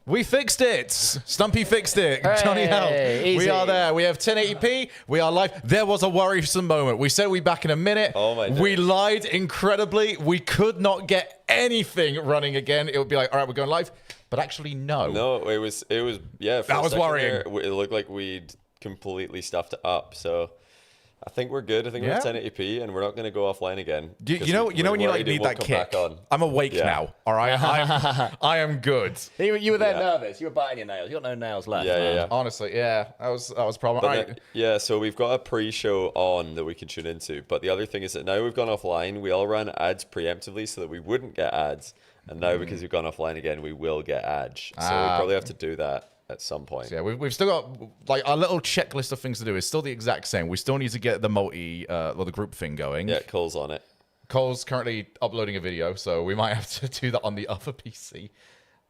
We fixed it. Stumpy fixed it. Hey, Johnny help. easy. We are there. We have 1080p. We are live. There was a worrisome moment. We said we'd be back in a minute. Oh my We days. lied incredibly. We could not get anything running again. It would be like, all right, we're going live. But actually, no. No, it was yeah. For That a was second worrying. there, it looked like we'd completely stuffed it up. So I think we're good. I think we're Yeah. 1080p, and we're not going to go offline again. You know when you like need that kick. I'm awake now. All right, I am good. You were there nervous. You were biting your nails. You got no nails left. Yeah. Honestly, yeah, that was a problem. But All then- right. yeah, so we've got a pre-show on that we can tune into. But the other thing is that now we've gone offline, we all ran ads preemptively so that we wouldn't get ads. And now because we've gone offline again, we will get ads. So we probably have to do that at some point. Yeah, we've still got, like, our little checklist of things to do is still the exact same. We still need to get the the group thing going. Yeah, Cole's on it. Cole's currently uploading a video, so we might have to do that on the other PC.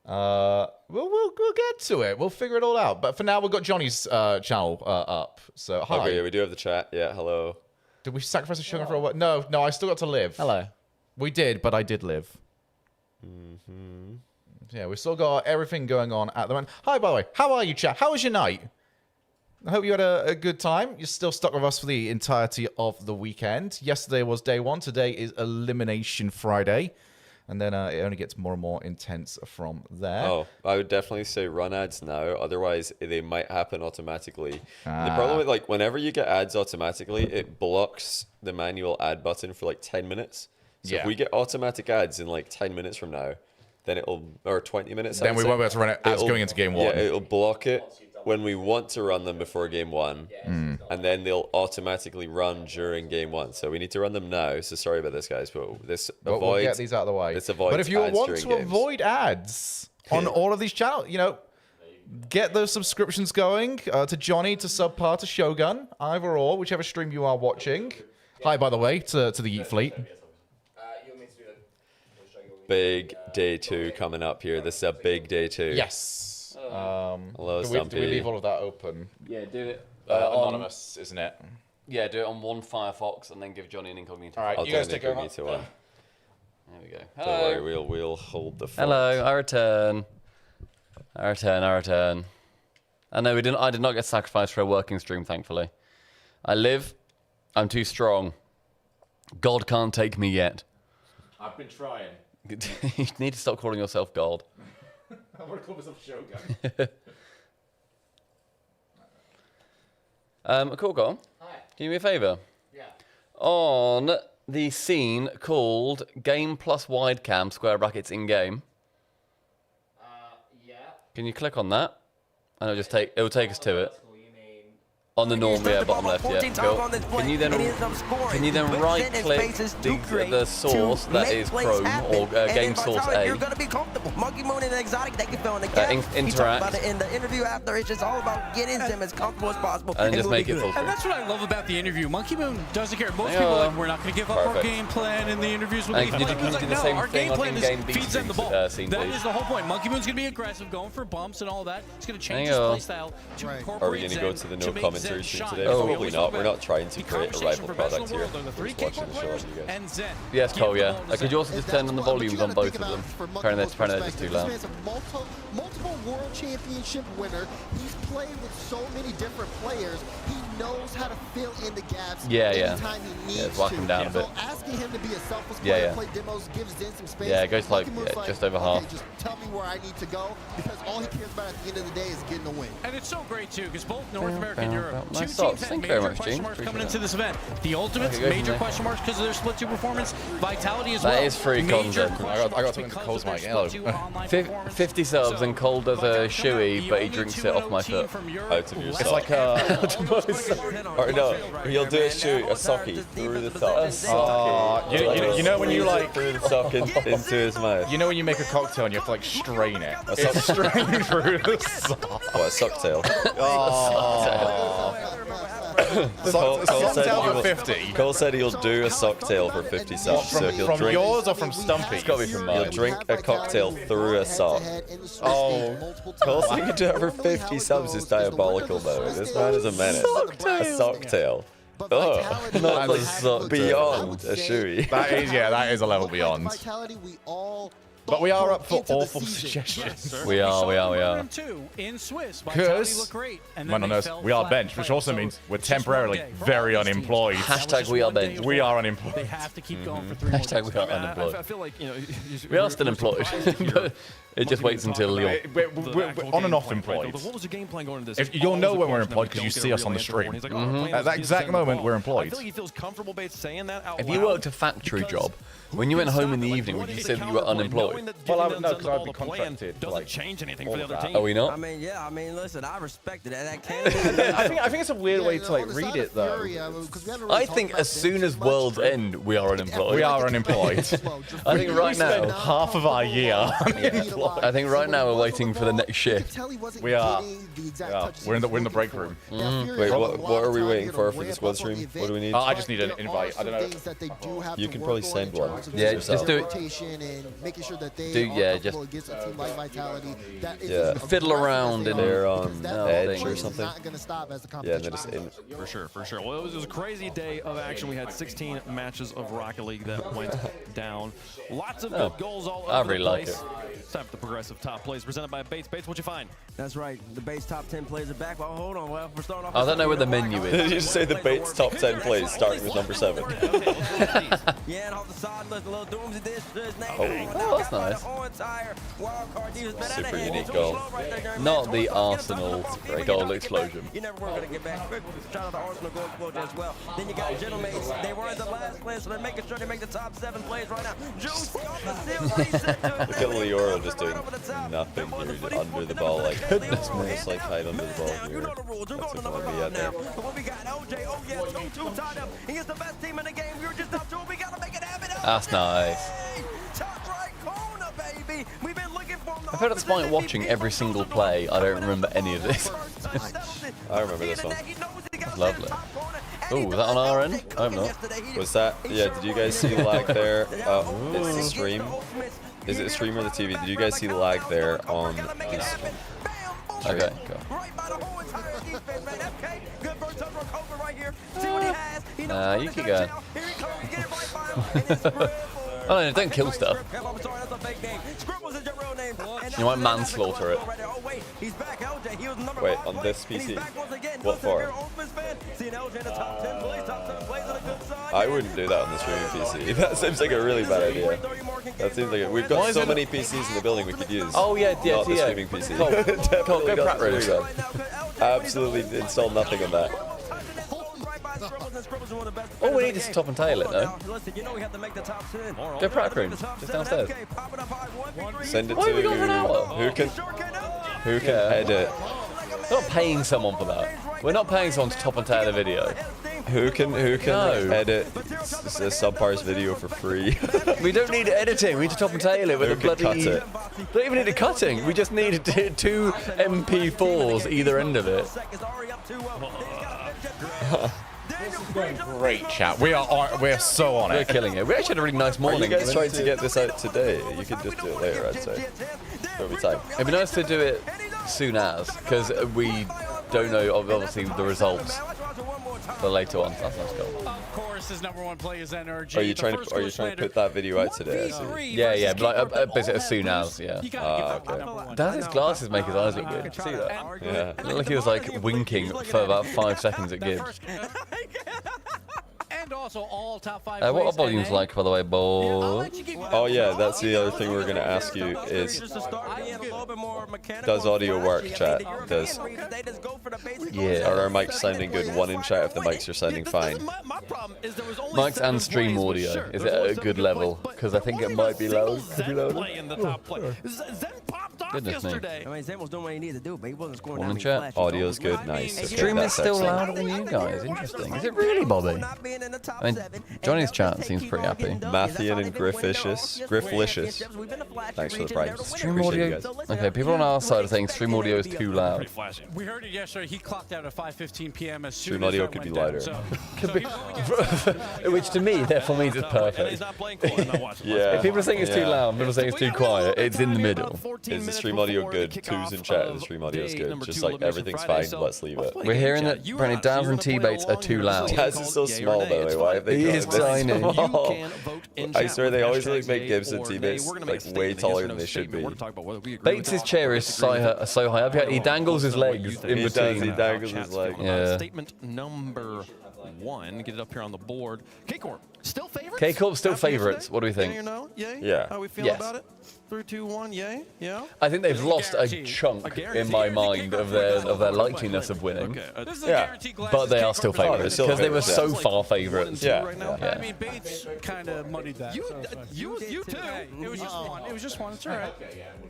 We'll get to it. We'll figure it all out. But for now, we've got Johnny's channel up. So hi. Okay, yeah, we do have the chat. Yeah, hello. Did we sacrifice a sugar for a what? No, I still got to live. Hello. We did, but I did live. Yeah, we've still got everything going on at the moment. Hi, by the way. How are you, chat? How was your night? I hope you had a good time. You're still stuck with us for the entirety of the weekend. Yesterday was day one. Today is Elimination Friday. And then it only gets more and more intense from there. Oh, I would definitely say run ads now. Otherwise, they might happen automatically. The problem with, like, whenever you get ads automatically, it blocks the manual ad button for like 10 minutes. So if we get automatic ads in like 10 minutes from now, then it'll, or 20 minutes. Then we won't be able to run it as going into game one. Yeah, it'll block it when we want to run them before game one. And then they'll automatically run during game one. So we need to run them now. So sorry about this, guys, but this But avoids. we'll get these out of the way. This avoids But if you ads want during to games. avoid ads on all of these channels, you know, get those subscriptions going to Johnny, to Subpar, to Shogun, either or, whichever stream you are watching. Hi, by the way, to the Yeet Fleet. Big day 2 coming up here. This is a big day 2. Yes. Hello, Do Stumpy. we leave all of that open? Yeah, do it. Anonymous, isn't it? Yeah, do it on one Firefox and then give Johnny an incognito. All right, I'll you guys do an take over. incognito one. There we go. Don't Hello. worry, we'll hold the fort. Hello, I return. I return. I know we didn't. I did not get sacrificed for a working stream, thankfully. I live. I'm too strong. God can't take me yet. I've been trying. You need to stop calling yourself God. I want to call myself Shogun. Cool, go on. Hi. Can you do me a favour? Yeah. On the scene called Game Plus Wide Cam square brackets in game. Yeah. Can you click on that? And it'll take us to it. On the norm, yeah, bottom left, yeah. Cool. Can you then right click the source that is Chrome or game source A? You're gonna be comfortable. Monkey Moon and Exotic, they can fill in the Interact. He talked about it in the interview after. It's just all about getting them as comfortable as possible. And just we'll make be it good. full And screen. that's what I love about the interview. Monkey Moon doesn't care. Most Yeah. people are like, we're not going to give up our Perfect. game plan in the interviews with And these. can you Monkey do Moon's like, the no, same our thing game on plan in-game is feeds them the ball. scene, That please? is the whole point. Monkey Moon's going to be aggressive, going for bumps and all that. It's going to change Hang on. his playstyle to incorporate Are we going to go Zen, to the no make commentary Zen stream shine. today? So we Probably always not. talk We're about not trying to the create a conversation rival for product professional here. world are the We're three just watching the show players on you guys. and Zen. Yes, Give Cole, the yeah. ball to Could you also Zen. just turn on the volumes on both of them? Apparently they're just too loud. This man's a multiple world championship winner. He's played with so many different players. He knows how to fill in the gaps anytime he needs it's whacking to. down a bit. So asking him to be a selfless Yeah, player, yeah. play demos, gives Zen some space. Yeah, it goes like, Monkey Moon's just over okay, half. just tell me where I need to go, because all he cares about at the end of the day is getting a win. And it's so great, too, because both North America and Europe, two Nice teams socks. had Thank you very major much, question Gene. marks Appreciate coming that. into this event. The Ultimates, Okay, go from major there. question marks because of their Split 2 performance. Vitality as well. That is free Major content. question I got marks something to because Cole's of their mic. Split Hello. 2 online performance. 50 subs So, and Cole does a Vitality shoey, the but he only drinks it off my 2-0 team foot. from Europe Out of your left. It's like Or no, he'll do a shoot, a socky through the sock. you know when you like, through the sock into his mouth. you know when you make a cocktail and you have to like strain it. It's strained through the sock. What, a socktail? Sock tail for 50. Cole said he'll do a socktail for 50 subs. So he'll From drink. yours or from Stumpy? It's got to be from He'll mine. drink a cocktail through a sock. Oh. Cole saying you do it for 50 subs is diabolical, though. This man is a menace. A socktail. Oh, not a socktail. beyond a shoey. That is a level beyond. Vitality, we all But we are up for into the awful season. suggestions. We are. In Swiss, Because, we are benched, which also means we're temporarily very unemployed. Hashtag we are benched. We are unemployed. They have to keep going for 3 more Hashtag we games. are unemployed. I feel like, you know, We are still employed. But it just waits until Lyon. We're on and off employed. What was your game plan going into this? If you'll know when we're employed because you see us on the stream. At that exact moment, we're I employed. feel like he feels comfortable saying that out If you loud. worked a factory job, when you went home in the evening, would you say that you were unemployed? Well, I would know because I'd be contracted. Doesn't change anything for the other that. team. Are we not? I mean, yeah. I mean, listen, I respect it. That can. I think it's a weird way to like read it though. I think as soon as worlds end, we are unemployed. We are unemployed. I think right spend now, half of our year unemployed. I think right now we're waiting for the next shift. We are. We're in the break room. Wait, what are we waiting for the squad stream? What do we need? I just need an invite. I don't know. You can probably send one. Yeah, just do it. Yeah. Fiddle around in They're on No, Edge they- or something. Yeah, and they're just in. For sure, for sure. Well, it was a crazy day of action. We had 16 matches of Rocket League that went down. Lots of good goals all over I really the like place. It's time for the progressive top plays presented by Bates. Bates, what'd you find? That's right. The base top 10 players are back. Well, hold on. Well, we're starting off. I don't know where the menu Did is. you just say the Bates top 10 plays starting with number 7? Yeah, and off the side, look, a little Dooms in this. His name. Oh, that's nice. Super unique goal. Not the Arsenal goal explosion. You never were going to get back. Shout out to Arsenal goal explosion as well. Then you got Gentlemen. They were in the last place, so they're making sure they make the top 7 plays right now. Juice off the seal. Look at Leoro just doing nothing, dude. Under the ball, like, goodness me. Just like hide under the ball You here. know the rules. You're That's going to a number fun 5 out now. there. But what we got? OJ. Oh, yeah. 2-2 tied up. He is the best team in the game. We're just up to it. We got to make it happen. That's nice. Top right corner, baby. We've been looking for him. I feel despite watching every single play, I don't remember any of this. I remember this one. That's lovely. Oh, was that on our end? I hope not. Was that? Yeah, did you guys see the lag there? It's the stream. Is it the stream or the TV? Did you guys see the lag there on this? Okay, cool. You keep going. Oh no, don't kill stuff. You might manslaughter it. Wait, on this PC? What for? I wouldn't do that on the streaming PC. That seems like a really bad idea. That seems like we've got so many PCs in the building we could use. Oh yeah, yeah, Not the yeah. streaming PC. Cool, go Pratt Road. Absolutely install nothing on that. All we need is to top and tail it, though. Go Pratt Room, just downstairs. Send it Why have we got an hour? to who can edit. We're not paying someone for that. We're not paying someone to top and tail a video. Who can No. edit a subpars video for free? We don't need editing. We need to top and tail it with Who a could bloody. cut it? Don't even need a cutting. We just need 2 MP4s either end of it. Great chat. We're so on We're it. killing it. We actually had a really nice Are morning. you guys trying to get this out today? You could just do it later, I'd say. Every time. It'd be nice to do it soon as, because we don't know obviously the results for later on. That sounds cool. Of course, his #1 play is NRG. Are you trying to put that video out today? I see. Yeah, but like basically as soon as, yeah. Okay. Does his glasses make his eyes look good? See that? Yeah. It looked like he was like winking for about 5 seconds at Gibbs. And also all top 5 What are plays, volumes and then- like, by the way, boy? Oh yeah, that's the other thing we're gonna ask you is, does audio work, chat? Does Yeah. are our mics sounding good? One in chat if the mics are sounding fine. Mics and stream audio. Is it at a good level? Because I think it might be low. Could be low. Goodness me. I mean, Zen was doing what he needed to do, but he wasn't scoring One in that chat. many flashes. Audio's good, nice. Okay, Stream is that's still excellent. louder than you guys. Interesting. Is it really, Bobby? I mean, Johnny's chat seems pretty happy. Mathian and Grifflicious. Thanks for the prize. Stream Appreciate you audio. guys. Okay, people on our side are saying stream audio is too loud. We heard it yesterday. He clocked out at 5:15 p.m. as soon Stream as audio that could be went down. louder. So he was Which to me, therefore means it's perfect. Yeah. If people are saying it's too Yeah. loud, people are saying it's too quiet, it's in the middle. Is the stream audio good? Twos in chat, the stream audio is good. Just like everything's fine, let's leave it. We're hearing that apparently Daz and T-Bates are too loud. Daz is so small, by the way. Why have they He got is this tiny. small? I swear they always like make Gibson T-Bates like way taller than they should be. Bates' chair is so high up here. He dangles his legs in He does, between. he dangles his leg. Yeah. Statement number 1. Get it up here on the board. K-Corp, still favorites? K-Corp still favorites. What do we Yay think? or no? Yay? Yeah. How we feel Yes. about it? 3, 2, 1, yay? Yeah? I think they've lost a chunk in my mind of their likeliness of winning. This is a Yeah. guaranteed glass But they of are still K-Corp. favorites still because they were favourites, so far favorites. Yeah. Right now? I mean, Bates kind of muddied that. You too. Hey, it was just one. It was just one. It's all right.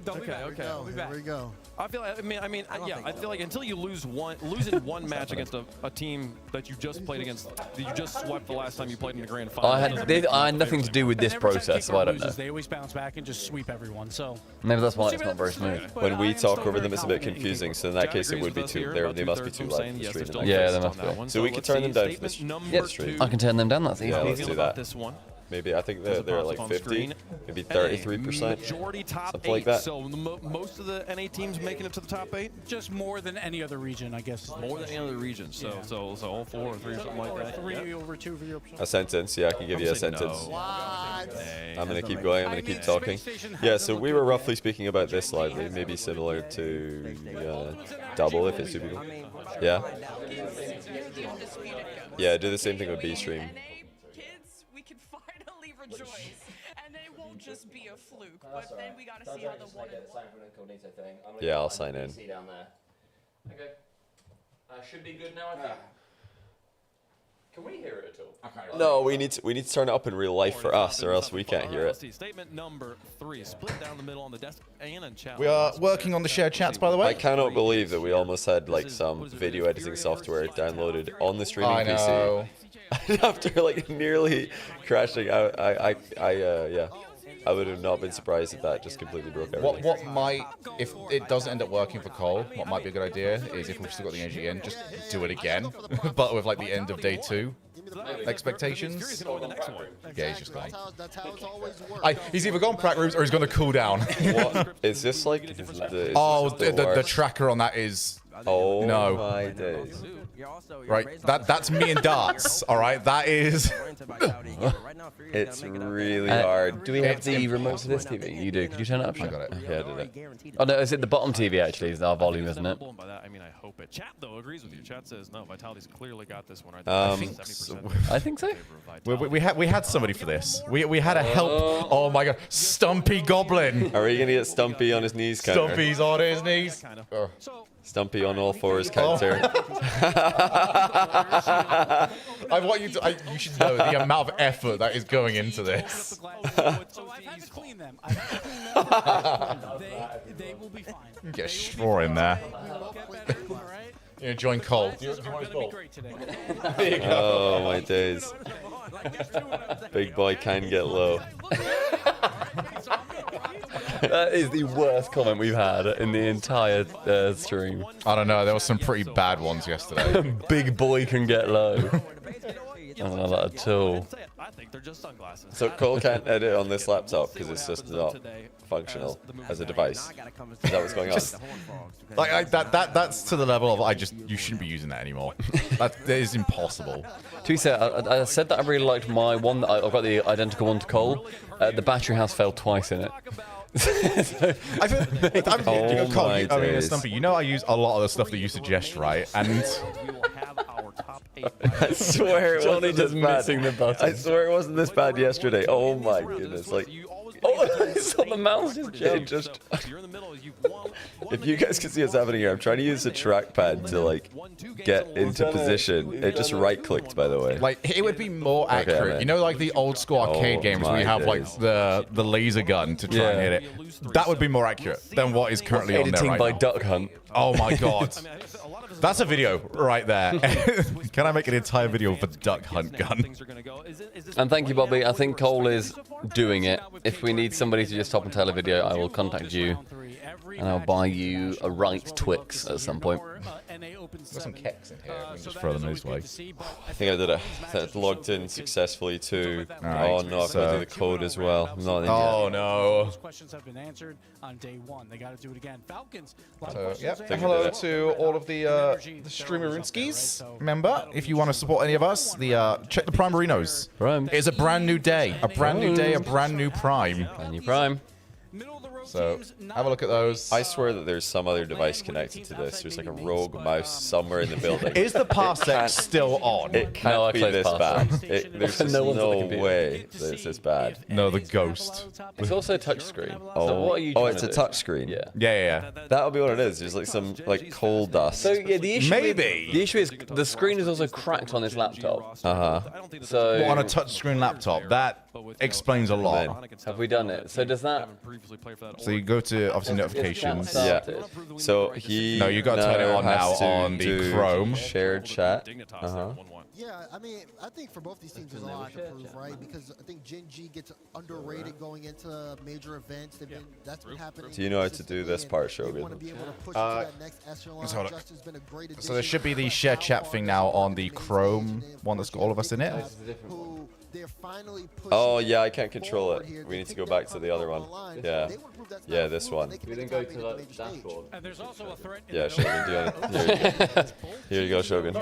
They'll be back. Okay. They'll be back. Here we go. I feel like until you lose in one match against a team that you just played against, that you just swept the last time you played in the grand final. I had nothing to do with this And every time process, so I K-Corp don't know. loses, they always bounce back and just sweep everyone. So Maybe that's why it's not very smooth. When we talk over them, it's a bit confusing. So in that case, it would be too. They must be too loud for the stream. in that Yeah, case. they must be. So we could turn them down for this stream. I can turn them down. That's easy. Yeah, let's do that. This one. Maybe I think they're at like 50, maybe 33%, Majority top something 8. like that. So most of the NA teams making it to the top 8. just more than any other region, I guess. More than any other region. So all 4 or 3 or something like Or that. 3 over 2 for your A sentence, yeah, I can give you a saying sentence. no. I'm gonna keep going. I'm gonna keep talking. Yeah, so we were roughly speaking about this lively, maybe similar to double if it's 2 people. Yeah. Yeah, do the same thing with B stream. Kids, we can finally rejoice, and it won't just be a fluke. But then we gotta see how the one. Yeah, I'll sign in. Okay. Should be good now, I think. Can we hear it at all? No, we need to turn it up in real life for us, or else we can't hear it. Statement number 3. Split down the middle on the desk and in chat. We are working on the shared chats, by the way. I cannot believe that we almost had like some video editing software downloaded on the streaming I know. PC. After like nearly crashing out, yeah, I would have not been surprised if that just completely broke everything. What might, if it doesn't end up working for Cole, what might be a good idea is if we've still got the energy in, just do it again, but with like the end of day 2 expectations. Yeah, he's just gone. That's how it's always worked. He's either gone prac rooms or he's going to cool down. What is this like? The tracker on that is. Oh No. my days. Right, that's me and darts. All right, that is. It's really hard. Do we have the remote to this TV? You do. Could you turn it up? I got it. Yeah, I did it. Oh no, is it the bottom TV actually? Is our volume, isn't it? By that, I mean, I hope it. Chat, though, agrees with you. Chat says, no, Vitality's clearly got this one. I think 70% I think so. We had somebody for this. We had a help. Oh my god, Stumpy Goblin. Are we gonna get Stumpy on his knees counter? Stumpy's on his knees. Oh. Stumpy on all fours counter. I want you to. You should know the amount of effort that is going into this. So I've had to clean them. They will be fine. Get a straw in there. All right. You join Cole. Do you It's want his gonna be ball? great today. There you go. Oh my days. Big boy can get low. That is the worst comment we've had in the entire stream. I don't know. There were some pretty bad ones yesterday. Big boy can get low. I don't know that at all. I think they're just sunglasses. So Cole can't edit on this laptop because it's just not functional as a device. Is that what's going on? That's to the level of you shouldn't be using that anymore. That is impossible. To be fair, I said that I really liked my one. I've got the identical one to Cole. The battery has failed twice in it. I feel, Cole, my days. Stumpy, you know I use a lot of the stuff that you suggest, right? And We will have our top 8. I swear it Johnny wasn't just this bad. missing the button. I swear it wasn't this bad yesterday. Oh my goodness! Like, Oh, I saw the mouse just it jump. just. You're in the middle. If you guys can see what's happening here, I'm trying to use the trackpad to like get into position. It just right-clicked, by the way. like it would be more Okay, accurate. man. You know, like the old school arcade Oh, games where you my have like days. the laser gun to try and hit it. That would be more accurate than what is currently on there Editing right by now. Duck Hunt. Oh my god. That's a video right there. Can I make an entire video of a duck hunt gun? And thank you, Bobby. I think Cole is doing it. If we need somebody to just top and tail a video, I will contact you. And I'll buy you a right Twix at some point. There's some keks in here. We can just throw them this way. I think I did that logged in successfully too. Right, Oh no, I've got to do the code as well. I'm not in yet. Oh no. Those questions have been answered on day one. They got to do it again. Falcons. So, yep. Hello to all of the streamerunskis. Remember, if you want to support any of us, check the Primerinos. Prime. It's a brand new day. A brand new day, a brand new Prime. And you Prime. So, have a look at those. I swear that there's some other device connected to this. There's like a rogue mouse somewhere in the building. Is the parsec still on? It can't be this bad. There's just No one's no looking at the way that it's this bad. No, the ghost. It's also a touchscreen. Oh, So what are you oh, trying it's to a do? touch screen. Yeah. Yeah. That'll be what it is. There's like some coal dust. So yeah, the issue Maybe. the issue is the screen is also cracked on this laptop. So Well, on a touchscreen laptop, that explains a lot. have we done it? So does that? So you go to obviously notifications. Yeah. started. So he No, you gotta turn it on has now to on the do Chrome. shared chat. Yeah, I mean, I think for both these teams, there's a lot to prove, right? Because I think Gen G gets underrated going into major events. That's been happening. Do you know how to do this part, They Shogun? want to be able to push to that next echelon. let's have a look. Justin's been a great So there should be the share chat thing now on the Chrome one that's got all of us in it. who they're finally pushing Oh yeah, I can't control forward here. it. We They need to picked go it back up to from the other one. online. Yeah. They wanna prove that's Yeah, not this fluke. one. They can We make didn't it go happen to on the the major stage. dashboard. And there's also a threat. Yeah, Shogun, do it. Here you go. Here you go, Shogun.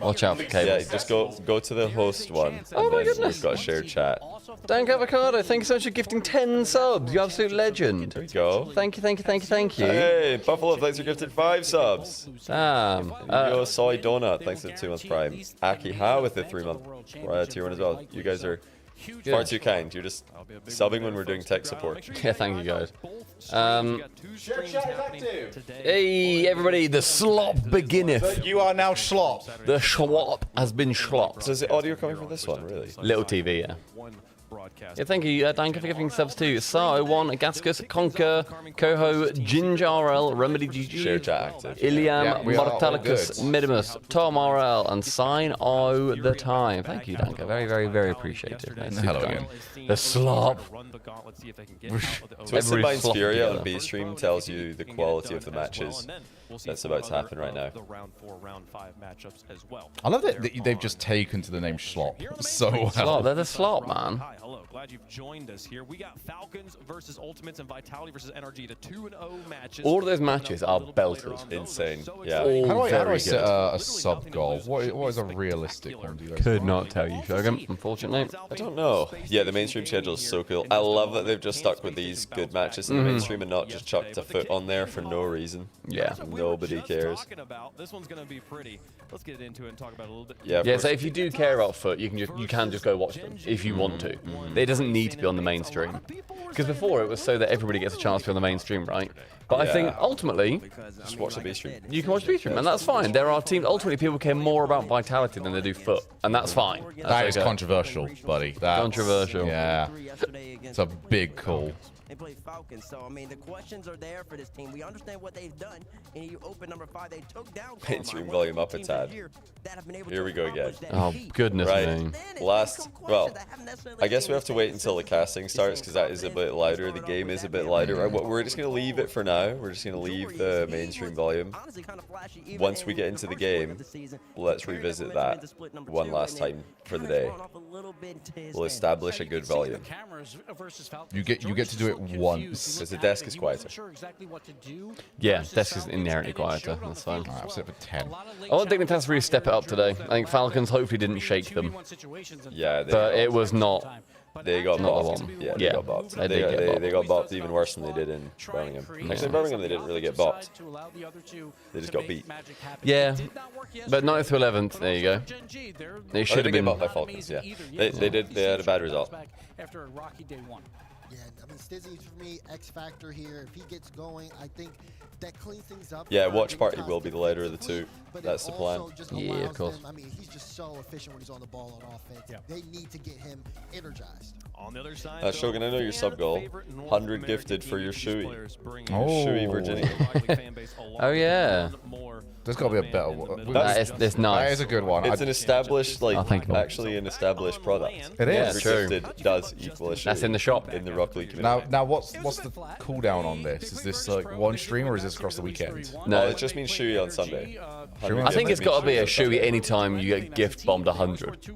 Watch out for Yeah, cables. just go to the host one, and Oh my then goodness. we've got shared chat. Dank Avocado, thank you so much for gifting 10 subs. You absolute legend. There you go. Thank you. Hey, Buffalo, thanks for gifted 5 subs. Damn. Yo, Soy Donut, thanks for the 2 months prime. Aki Ha with the 3-month tier 1 as well. You guys are far too kind. You're just subbing when we're doing tech support. Yeah, thank you guys. Hey, everybody, the slop beginneth. You are now Schlop. The schlop has been schlopped. So is the audio coming from this one, really? Little TV, yeah. Yeah, thank you, Dank, for giving subs to Sao1, Gaskus, Conquer, Coho, Ginger RL, Remedy Share GG, chat active. Iliam, Yeah, we are all Mortalicus, good. Minimus, Tom RL, and Sign O the Time. Thank you, Danka. Very appreciated. That's super Hello kind. again. The slop. Twisted Every Minds flop Fury together. on B stream tells you the quality of the matches that's about to happen right now. I love that they've just taken to the name Schlop so well. Slop, they're the slop, man. Hi, hello. Glad you've joined us here. We got Falcons versus Ultimates and Vitality versus NRG, the 2-0 matches. All of those matches are belters. Insane. Yeah. All How do I very set good. a sub goal? What is a realistic one? Do you guys Could know? not tell you, Shogun, unfortunately. I don't know. Yeah, the mainstream schedule is so cool. I love that they've just stuck with these good matches in the mainstream and not just chucked a foot on there for no reason. Yeah. Nobody cares. This one's going to be pretty. Let's get into it and talk about it a little bit. Yeah, of Yeah, course. so if you do care about foot, you can just go watch them if you want to. It doesn't need to be on the mainstream. Because before it was so that everybody gets a chance to be on the mainstream, right? But I think Yeah. ultimately Just watch the B stream. you can watch B stream, and that's fine. There are teams. Ultimately, people care more about Vitality than they do foot, and that's fine. That is okay. controversial, buddy. That's, Controversial. Yeah. It's a big call. They play Falcons, so I mean the questions are there for this team. We understand what they've done. And you open number 5, they took down. Mainstream volume up a tad. Here we go again. Oh goodness Right. me! Well, I guess we have to wait until the casting starts because that is a bit louder. The game is a bit louder. Right, we're just going to leave it for now. We're just going to leave the mainstream volume. Once we get into the game, let's revisit that one last time for the day. We'll establish a good volume. You get to do it once. Because the desk is quieter. Yeah, desk is inherently quieter. That's fine. Alright, I've set it for 10. I don't think the Taz really step it up today. I think Falcons hopefully didn't shake them, Yeah, but it was not. they got Not the bopped. one. Yeah, Yeah, they got bopped. they did get bopped. They got bopped even worse than they did in Birmingham. Actually, in Birmingham they didn't really get bopped. They just got beat. Yeah, but 9th to 11th. There you go. They Oh, should they have did get been. bopped by Falcons, yeah. They had a bad result. After a rocky day one. Yeah, I mean, Stizzy for me, X factor here. If he gets going, I think that cleans things up. Yeah, for Watch Big Party Toss will be the lighter of the two. but it That's the plan. also just Yeah, of allows course. them- I mean, he's just so efficient when he's on the ball on offense. Yeah. They need to get him energized. On the other side, Shogun, I know your sub goal. 100 gifted for your Shui. Oh. Shui Virginia. Oh yeah. There's got to be a better one. It's That nice. is a good one. It's an established, like, thank you. actually an established product. It is. Every True. gifted does equal a shoe. That's in the shop. In the Rocket League community. Now, what's the cooldown on this? Is this like one stream or is this across the weekend? No, it just means shoey on Sunday. I think it's got to be a shoey anytime you get gift bombed 100.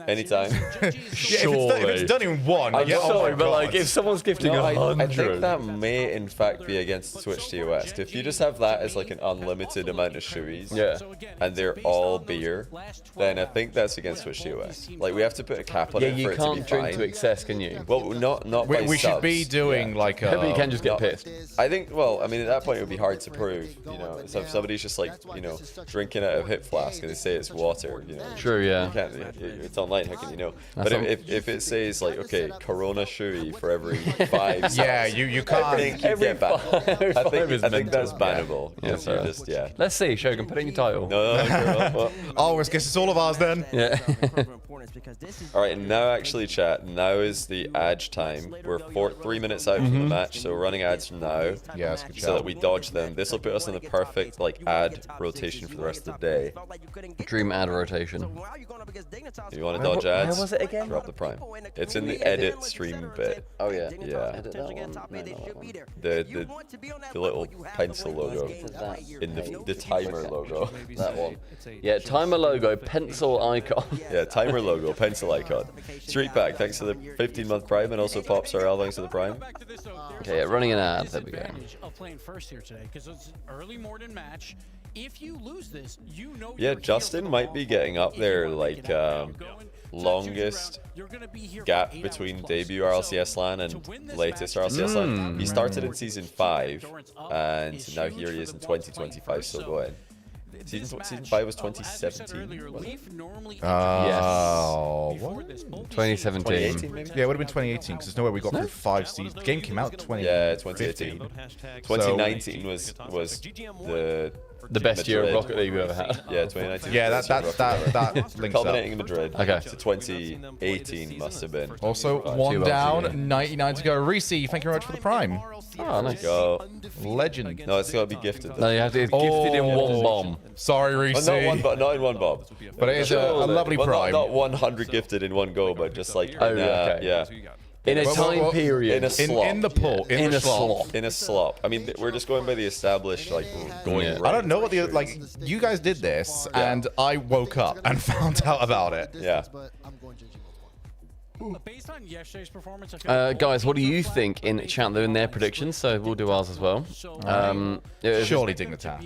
Anytime. If it's done in one, I'm yeah, oh sorry, my but God. like if someone's gifting No, I 100, think that may in fact be against Switch TOS. If you just have that as like an unlimited amount of shoeys, yeah. and they're all beer, then I think that's against Switch TOS. Like we have to put a cap on Yeah, it for you it to be can't drink fine. to excess, can you? Well, not by We should subs. be doing like But you a. can just get pissed. I think. Well, I mean, at that point it would be hard to prove. You know, so if somebody's just like drinking out of hip flask and they say it's water, True, yeah. You can't. It's online. How can you know? But if it says like, okay, Corona shoey for every 5 subs, Yeah, you I can't. think you get banned. I think that's bannable. Yeah, Because you're fair. just Let's see, Shogun, put in your title. No. Oh, I guess it's all of ours then. Yeah. All right, and now actually, chat. Now is the ad time. We're 3 minutes out from the match, so we're running ads from now. Yeah, that's a good So shout. that we dodge them. This will put us in the perfect ad rotation for the rest of the day. Dream ad rotation. If you want to dodge ads, where was it again? drop the prime. It's in the edit stream bit. Oh yeah. Yeah. Edit that one. No, not that one. The little pencil logo in the timer logo. That one. Yeah, timer logo, pencil icon. Yeah, timer logo, pencil icon. Street Pack, thanks for the 15-month prime, and also Pops RL, thanks for the prime. Okay, yeah, running an ad. There we go. Of playing first here today because it's an early morning match. If you lose this, Yeah, Justin might be getting up there like longest gap between debut RLCS LAN and latest RLCS LAN. He started in season 5, and now here he is in 2025, still going. Season 5 was 2017. Was it? Oh, what? 2017. 2018 maybe? Yeah, it would have been 2018 because there's no way we got through 5 seasons. The game came out 20. Yeah, 2018. 2019 was The best year of Madrid. Rocket League we've ever had. Yeah, 2019. Yeah, that links up. Culminating in Madrid. Okay. So 2018 must have been. Also, one Two down, votes, 99 to go. Reese, thank you very much for the prime. Oh, nice. Go. Legend. No, it's got to be gifted. No, Though. you have to it's gifted in one bomb. Sorry, Reese. Not in one bob. But it is a lovely Well, prime. Not 100 gifted in one go, but just like Oh, okay. yeah. In a time period. In a slot. In the pool. In the slot. In a slop. I mean, we're just going by the established, like, going Yeah. right. I don't know what the like. You guys did this, and I woke up and found out about it. Yeah. Based on yesterday's performance, I feel Guys, what do you think in chat? They're in their predictions, so we'll do ours as well. Surely Dignitas.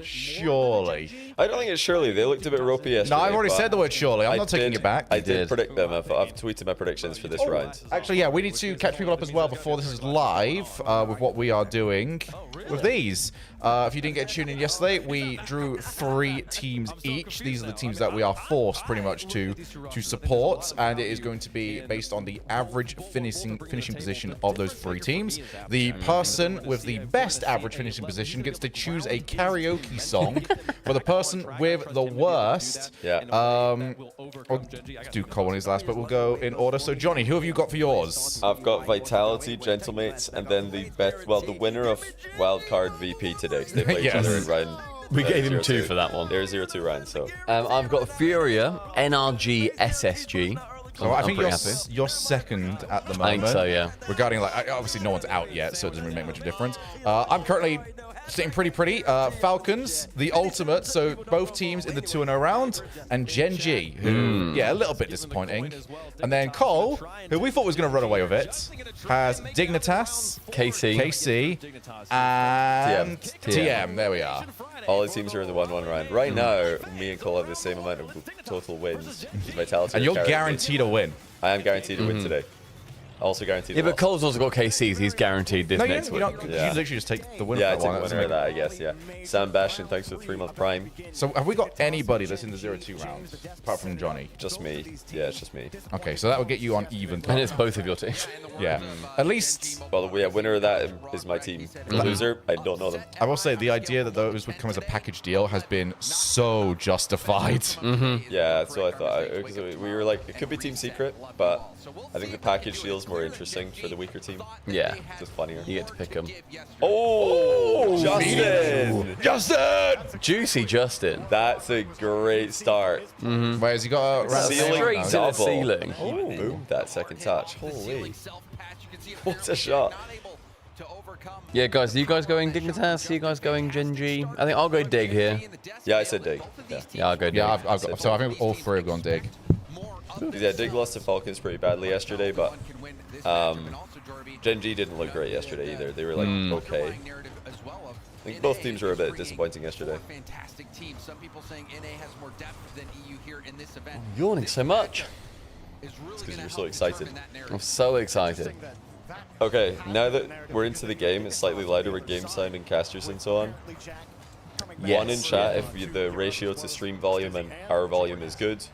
Surely. I don't think it's surely. They looked a bit ropey yesterday. No, I've already but said the word surely. I'm I not taking did- it back. I did did. predict them. I've tweeted my predictions for this round. Actually, yeah, we need to catch people up as well before this is live with what we are doing with these. If you didn't get tuned in yesterday, we drew 3 teams each. These are the teams that we are forced pretty much to support, and it is going to be based on the average finishing position of those 3 teams. The person with the best average finishing position gets to choose a karaoke song for the person with the worst. Yeah. We'll do Cole on his last, but we'll go in order. So, Johnny, who have you got for yours? I've got Vitality, Gentlemates, and then the winner of Wildcard VP today. 'Cause they play each other in round. We gave him 2 0-2. for that one. They're 0-2 rounds, so. I've got Furia, NRG, SSG. So I think pretty you're second at the moment. I think so, yeah. Regarding obviously no one's out yet, so it doesn't really make much of a difference. I'm currently sitting pretty. Falcons, the ultimate, so both teams in the 2-0 round, and Genji, who a little bit disappointing. And then Cole, who we thought was going to run away with it, has Dignitas, KC, and TM. There we are. All the teams are in the 1-1 round. Right now, me and Cole have the same amount of total wins. Vitality. And you're guaranteed a win. I am guaranteed to win today. Also guaranteed. Yeah, to but Cole's also got KCs. He's guaranteed this No, next you week. don't. Yeah. You literally just take the winner. Yeah, I for took one. the winner of that, I guess, yeah. Sam Bastion, thanks for the 3-month prime. So have we got anybody that's in the 0-2 round, apart from Johnny? Just me. Yeah, it's just me. Okay, so that would get you on even. And it's both of your teams. Yeah. At least, Well, yeah, winner of that is my team. Loser, I don't know them. I will say the idea that those would come as a package deal has been so justified. Yeah, so I thought, because we were like, it could be Team Secret, but I think the package deals feels more interesting for the weaker team. Yeah. Just funnier. You get to pick them. Oh, Justin! Justin! Juicy Justin. That's a great start. Wait, has he got a Ceiling Straight to the double. ceiling. He boomed that second touch. Holy. What a shot. Yeah, guys, are you guys going Dignitas? Are you guys going Genji? I think I'll go Dig here. Yeah, I said Dig. Yeah, I'll go Dig. Yeah, I've got, so I think all three have gone Dig. Yeah, Dig lost to Falcons pretty badly yesterday, but Genji didn't look great yesterday either. They were like, okay. I think both teams were a bit disappointing yesterday. I'm yawning so much. It's because you're so excited. I'm so excited. Okay, now that we're into the game, it's slightly louder with game sound and casters and so on. One in chat if the ratio to stream volume and our volume is good.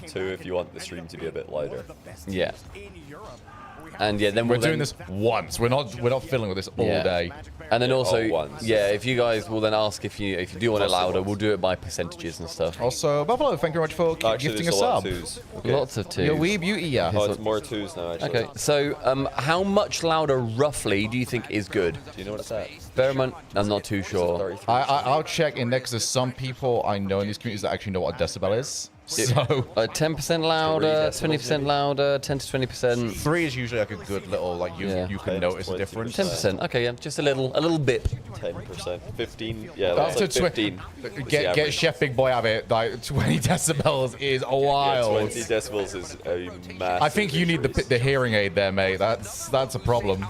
Two if you want the stream to be a bit louder. Yeah. And yeah, then We're we'll doing this once. We're not fiddling with this all day. And then also, once. yeah, if you guys will then ask if you do want it louder, we'll do it by percentages and stuff. Also, Buffalo, thank you very much for gifting a there's a lot sub. of twos. Okay. Lots of twos. Your wee beauty, yeah. Oh, it's more twos now, actually. Okay, so how much louder roughly do you think is good? Do you know what it's at? Bear in mind, I'm not too sure. I'll check in next. There's some people I know in these communities that actually know what a decibel is. So 10% louder, 20% louder, 10 to 20%. 3 is usually like a good little you can notice a difference. 10%. Okay, yeah, just a little bit. 10%, 15. Yeah, Up that's to like 15. Get Chef Big Boy out of it. Like 20 decibels is a while. 20 decibels is a massive. I think you need the hearing aid there, mate. That's a problem.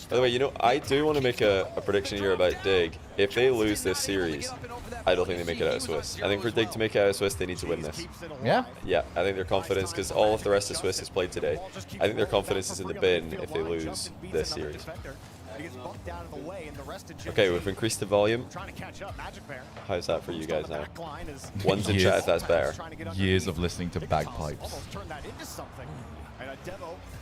By the way, you know, I do want to make a prediction here about Dig. If they lose this series, I don't think they make it out of Swiss. I think for Dig to make it out of Swiss, they need to win this. Yeah? Yeah, I think their confidence, because all of the rest of Swiss is played today, I think their confidence is in the bin if they lose this series. Okay, we've increased the volume. How's that for you guys now? One's in chat if that's better. Years of listening to bagpipes.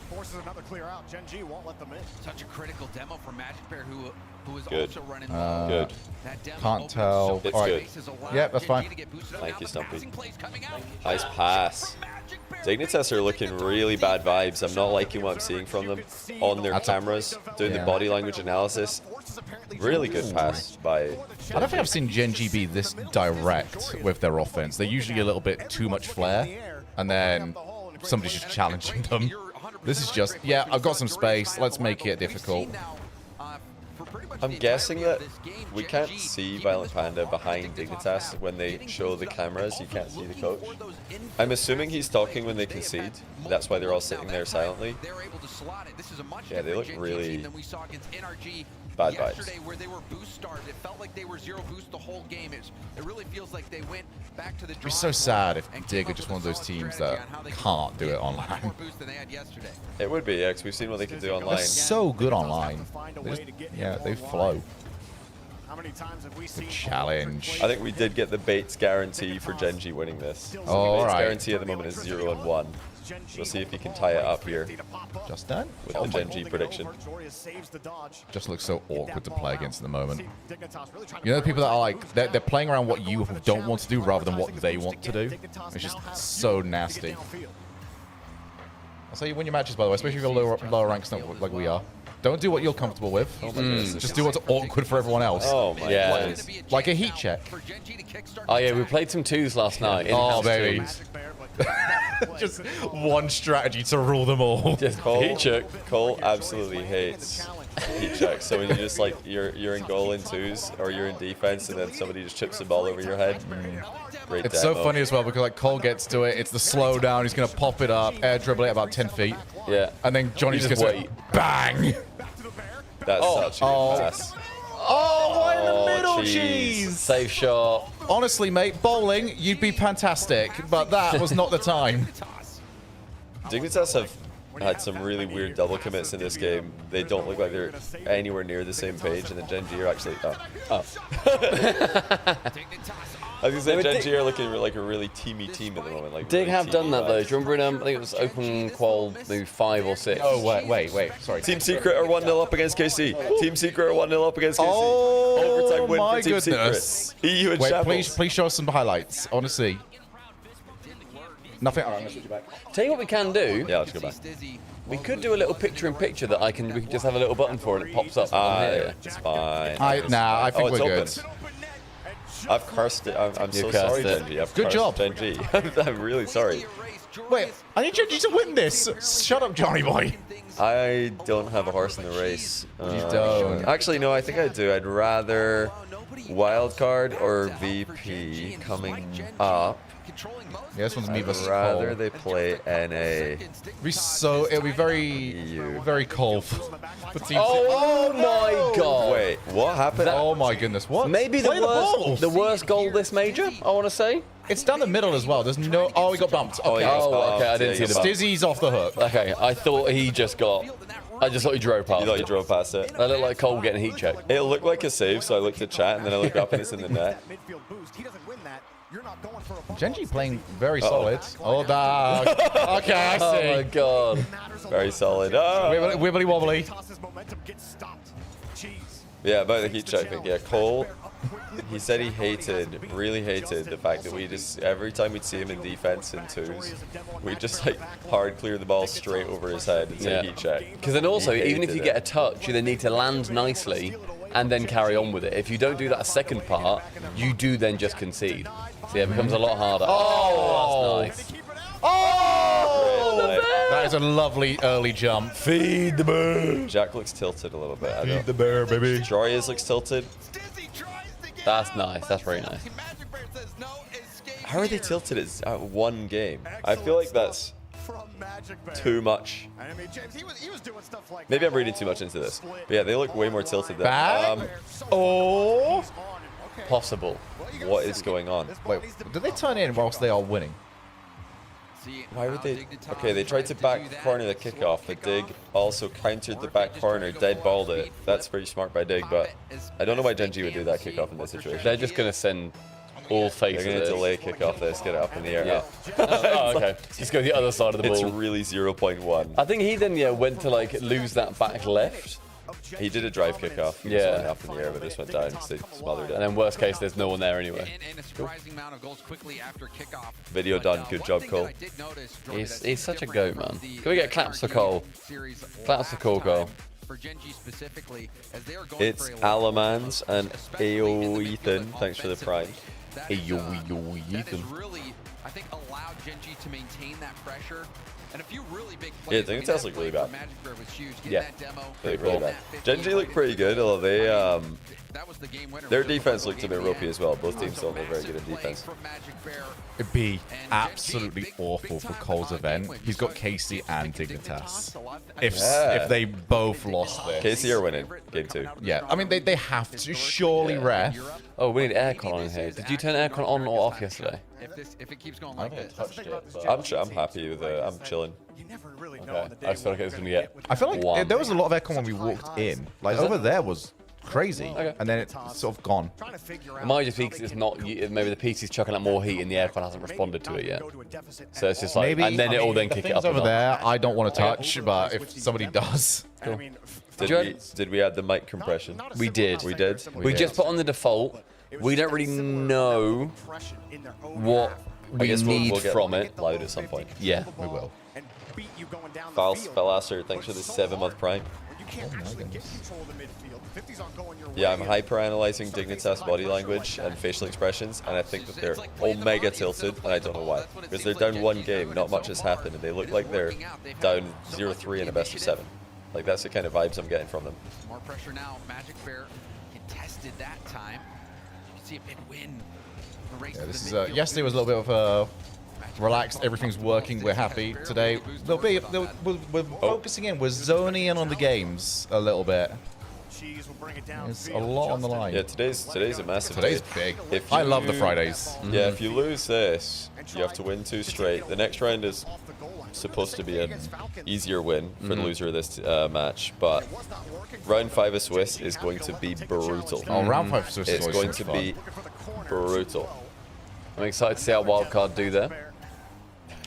Forces another clear out. Genji won't let them in. Such a critical demo for Magic Bear, who was Good. also running Good. Can't tell. It's All right. good. Yeah, that's fine. Thank you, Stumpy. Nice pass. Dignitas are looking really bad vibes. I'm not liking what I'm seeing from them on their cameras, doing the body language analysis. Really good pass by I don't think I've seen Genji be this direct with their offense. They're usually a little bit too much flair, and then somebody's just challenging them. This is just, yeah, I've got some space. Let's make it difficult. I'm guessing that we can't see Violent Panda behind Dignitas when they show the cameras. You can't see the coach. I'm assuming he's talking when they concede. That's why they're all sitting there silently. Yeah, they look really bad vibes. Where they were boost starved, it felt like they were zero boost the whole game. It really feels like they went back to the. It'd be so sad if Dig are just one of those teams that can't do it online. It would be, yeah, because we've seen what they can do online. They're so good online. They flow. Good challenge. I think we did get the Bates guarantee for Genji winning this. So Oh, the Bates right. guarantee at the moment is 0-1. We'll see if he can tie it up here. Just done? With the Genji prediction. Just looks so awkward to play against at the moment. You know the people that are like, they're playing around what you don't want to do rather than what they want to do? It's just so nasty. I'll say you win your matches, by the way, especially if you're lower ranks like we are. Don't do what you're comfortable with. Just do what's awkward for everyone else. Oh my god. Like a heat check. Oh yeah, we played some twos last night. Oh baby. Just one strategy to rule them all. Just heat check. Cole absolutely hates heat checks. So when you just like you're in goal in twos or you're in defense and then somebody just chips the ball over your head. Great It's demo. so funny as well because like Cole gets to it, it's the slow down, he's gonna pop it up, air dribble it about 10 feet. Yeah. And then Johnny just gets it. Bang! That's such a good pass. Oh, right in the middle, jeez. jeez! Safe shot. Honestly, mate, bowling, you'd be fantastic, but that was not the time. Dignitas have had some really weird double commits in this game. They don't look like they're anywhere near the same page, and the Genji are actually. I was gonna say Genji are looking like a really teamy team at the moment. Like Dig really have done teamy that though. vibes. Do you remember I think it was open qual maybe 5 or 6. Oh, wait, sorry. Team Secret are 1-0 up against KC. Team Secret are 1-0 up against KC. Oh, Overtime win my for Team goodness. Secret. EU and Wait, shambles. please show us some highlights, honestly. Nothing. All right, I'm gonna switch you back. Tell you what we can do. Yeah, let's go back. We could do a little picture-in-picture that we can just have a little button for and it pops up on here. It's fine. I think we're good. I've cursed it. I'm so sorry, Genji. Good job. Genji. I'm really sorry. Wait, I need Genji to win this. Shut up, JohnnyBoi. I don't have a horse in the race. You don't. Actually, no, I think I do. I'd rather wildcard or VP coming up. Yeah, this one's me versus I'd rather Cole. they play NA. It'll be very cold for team. Oh my god! Wait, what happened? Oh my goodness, what? Maybe the worst goal this major, I want to say. It's down the middle as well. There's no. Oh, he got bumped. Okay. Okay, I didn't see the bump. Stizzy's off the hook. Okay, I thought he just got. I just thought he drove past. You thought you drove past it? I looked like Cole getting heat checked. It looked like a save, so I looked at chat and then I looked up and it's in the net. Genji playing very solid. Oh, dog. Okay, I see. Oh my god. Very solid. Oh. Wibbly wobbly. Yeah, about the heat check thing. Yeah, Cole, he said he really hated the fact that we just, every time we'd see him in defense in twos, we'd just like hard clear the ball straight over his head and say heat check. Because then also, even if you get a touch, you then need to land nicely and then carry on with it. If you don't do that second part, you do then just concede. So yeah, it becomes a lot harder. Oh, that's nice. Oh! That is a lovely early jump. Feed the bear. Jack looks tilted a little bit. Feed the bear, baby. Joyous looks tilted. That's nice. That's very nice. How are they tilted at one game? I feel like that's too much. Maybe I'm reading too much into this. But yeah, they look way more tilted than. Oh! Possible. What is going on? Wait, did they turn in whilst they are winning? Why would they? Okay, they tried to back corner the kickoff, but Dig also countered the back corner, dead balled it. That's pretty smart by Dig, but I don't know why Genji would do that kickoff in this situation. They're just going to send all faces. They're going to delay kickoff this, get it up in the air. Yeah. Oh, okay. Just go the other side of the ball. It's really 0.1. I think he then went to like lose that back left. He did a drive kickoff. He was up in the air, but just went down because they smothered it. And then worst case, there's no one there anyway. Video done. Good job, Cole. He's such a goat, man. Can we get claps for Cole? Claps for Cole. It's Alamans and AO Ethan. Thanks for the prime. AO Ethan. I think allowed Genji to maintain that pressure. And a few really big Yeah, plays. Dignitas look really bad. Yeah, They look really bad. Genji looked pretty good, although they their defense looked a bit ropey as well. Both teams don't look very good in defense. It'd be absolutely awful for Cole's event. He's got Casey and Dignitas. If they both lost this. Casey are winning game 2. Yeah, I mean, they have to. Surely ref. Oh, we need aircon on here. Did you turn aircon on or off yesterday? If it keeps going I like haven't this. touched it. But... I'm happy with it. I'm chilling. Okay. I just feel like it's going to get I feel like there was a lot of aircon when we walked in. Like, over there was crazy. Okay. And then it's sort of gone. It might just be because it's not, maybe the PC's chucking out more heat and the aircon hasn't responded to it yet. So it's just like, Maybe, and then it'll then kick it up. over there, I don't want to touch, but if somebody does. Cool. Did we add the mic compression? We did. We did? We just put on the default. We don't really know what we need we'll get from it. Loud at some point. Yeah, We will. Falasser, thanks for the 7-month prime. Yeah, I'm hyper-analyzing Dignitas body language and facial expressions, and I think that they're omega tilted, and I don't know why. Because they're down one game, not much has happened, and they look like they're down 0-3 in a best of 7. Like, that's the kind of vibes I'm getting from them. More pressure now. Magic Bear contested that time. You can see a big win. Yeah, this is yesterday was a little bit of relaxed. Everything's working. We're happy. Today, we're focusing in. We're zoning in on the games a little bit. There's a lot on the line. Yeah, today's a massive Today's day. big. I love the Fridays. Yeah, if you lose this, you have to win 2 straight. The next round is supposed to be an easier win for the loser of this match, but round 5 of Swiss is going to be brutal. Oh, round 5 of Swiss is It's going to be brutal. I'm excited to see how Wildcard do there.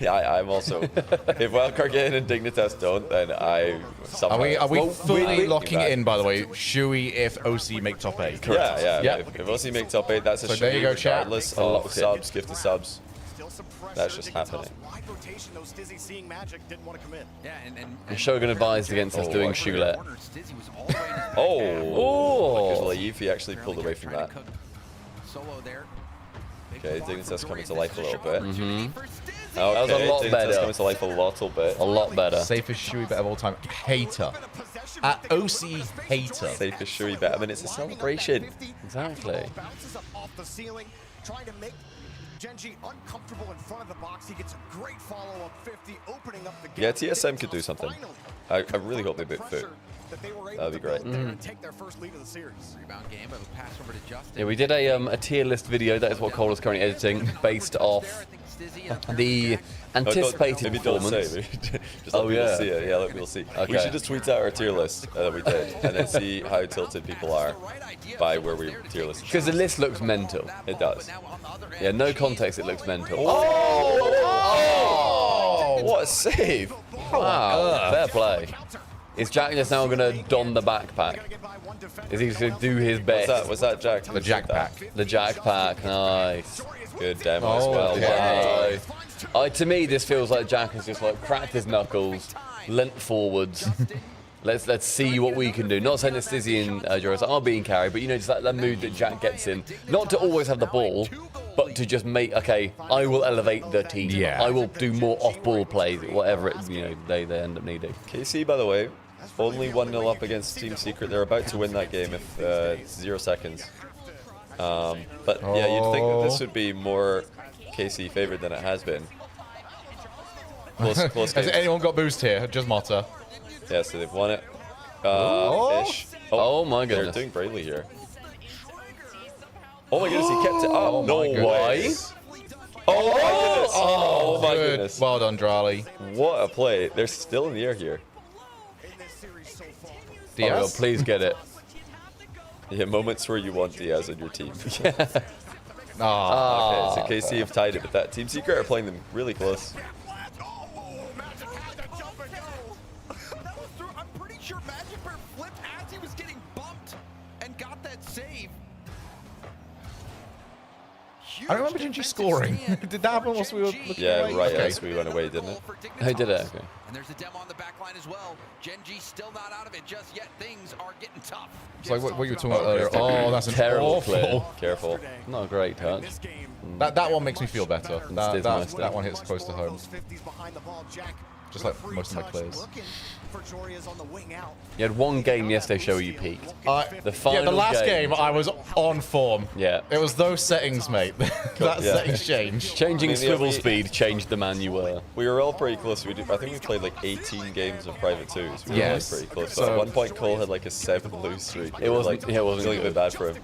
Yeah, I'm also. If Wildcard get in and Dignitas don't, then I somehow. Are we fully locking back. in, by the way? Shui if OC make top 8? Yeah. If OC make top 8, that's a So there you go, chat. regardless of subs, gifted subs. That's just happening. Wide rotation, though, Stizzy seeing magic, didn't want to commit. Yeah, And Shogun advised against us doing Choulette. Oh, leave. He actually pulled away from that. Solo there. Okay, Dignitas coming to life a little bit. Mm-hmm. Okay, That was a lot Dignitas better. coming to life a little bit. A lot better. Safest Shui bet of all time. Hater. At OC hater. Safest Shui bet. I mean, it's a celebration. Exactly. Bounces up off the ceiling, trying to make Genji uncomfortable in front of the box. He gets a great follow-up 50, opening up the gap. Yeah, TSM could do something. I really hope they beat Foot. That'd be great. Take their first lead of the series. Rebound game, but a pass over to Justin. Yeah, we did a tier list video. That is what Cole is currently editing, based off the anticipated Maybe don't performance. say. Just let people see it. Yeah, let people see. Okay. We should just tweet out our tier list that we did, and then see how tilted people are by where we tier list. Because the list looks mental. It does. Yeah, no context, it looks mental. Oh! What a save! Wow, fair play. Is Jack just now going to don the backpack? Is he just going to do his best? Was that Jack? The Jack pack. The Jack pack, nice. Good demo as well. Okay. Wow. To me, this feels like Jack has just like cracked his knuckles, leant forwards. Let's see what we can do. Not saying that Stizzy and Joris are being carried, but you know, just that mood that Jack gets in. Not to always have the ball, but to just make, okay, I will elevate the team. Yeah. I will do more off-ball plays, whatever it, you know, they end up needing. KC, by the way, only 1-0 up against Team Secret. They're about to win that game if 0 seconds. But yeah, you'd think that this would be more KC favored than it has been. Close Has games. anyone got boost here? Just Motta. Yeah, so they've won it. Ish. Oh my goodness. They're doing bravely here. Oh my goodness, he kept it up. No my way. goodness. Oh my goodness. Oh my Good. goodness. Well done, Drali. What a play. They're still in the air here. Diaz? Oh, please get it. Yeah, moments where you want Diaz on your team. Ah. Okay, so KC have tied it, but that Team Secret are playing them really close. I'm pretty sure Magic Bear flipped as he was getting bumped and got that save. I remember Genji scoring. Did that happen whilst we were looking Yeah, away? right Okay. as we went away, didn't it? Who did it? Okay. And there's a demo on the back line as well. Genji still not out of it just yet. Things are getting tough. It's like what you were talking about earlier. Oh, that's an Terrible awful. clear. Careful. Not a great touch. That one makes me feel better. Stiz missed it. That one hits close to home. Just like most of my clears. You had one game yesterday show where you peaked. The final the last game I was on form. Yeah. It was those settings, mate. That settings changed. Changing I mean, swivel we- speed changed the man you were. We were all pretty close. I think we played like 18 games of Private 2s. We were Yes. all pretty close. So- At one point, Cole had like a 7-lose streak. It wasn't- Like, yeah, it wasn't feeling a bit good. bad for him.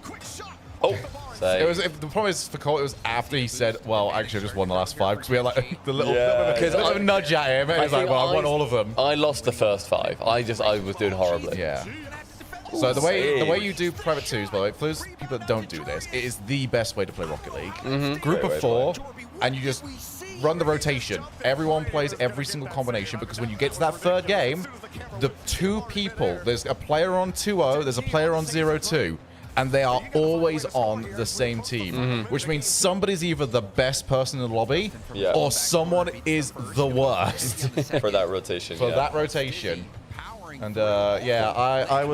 Oh, So It was. The problem is for Cole. It was after he said, "Well, actually, I just won the last 5," because we had like the little Yeah. bit of a nudge at him. And he's like, think "Well, I won all of them." I lost the first 5. I was doing horribly. Yeah. So the way you do Private 2s, by the way, for those people that don't do this, it is the best way to play Rocket League. Group Great way of to 4, and you just run the rotation. Everyone plays every single combination, because when you get to that third game, the 2 people, there's a player on 2-0, there's a player on 0-2. And they are always on the same team, which means somebody's either the best person in the lobby, Yeah. or someone is the worst for that rotation. for yeah. that rotation. And yeah, I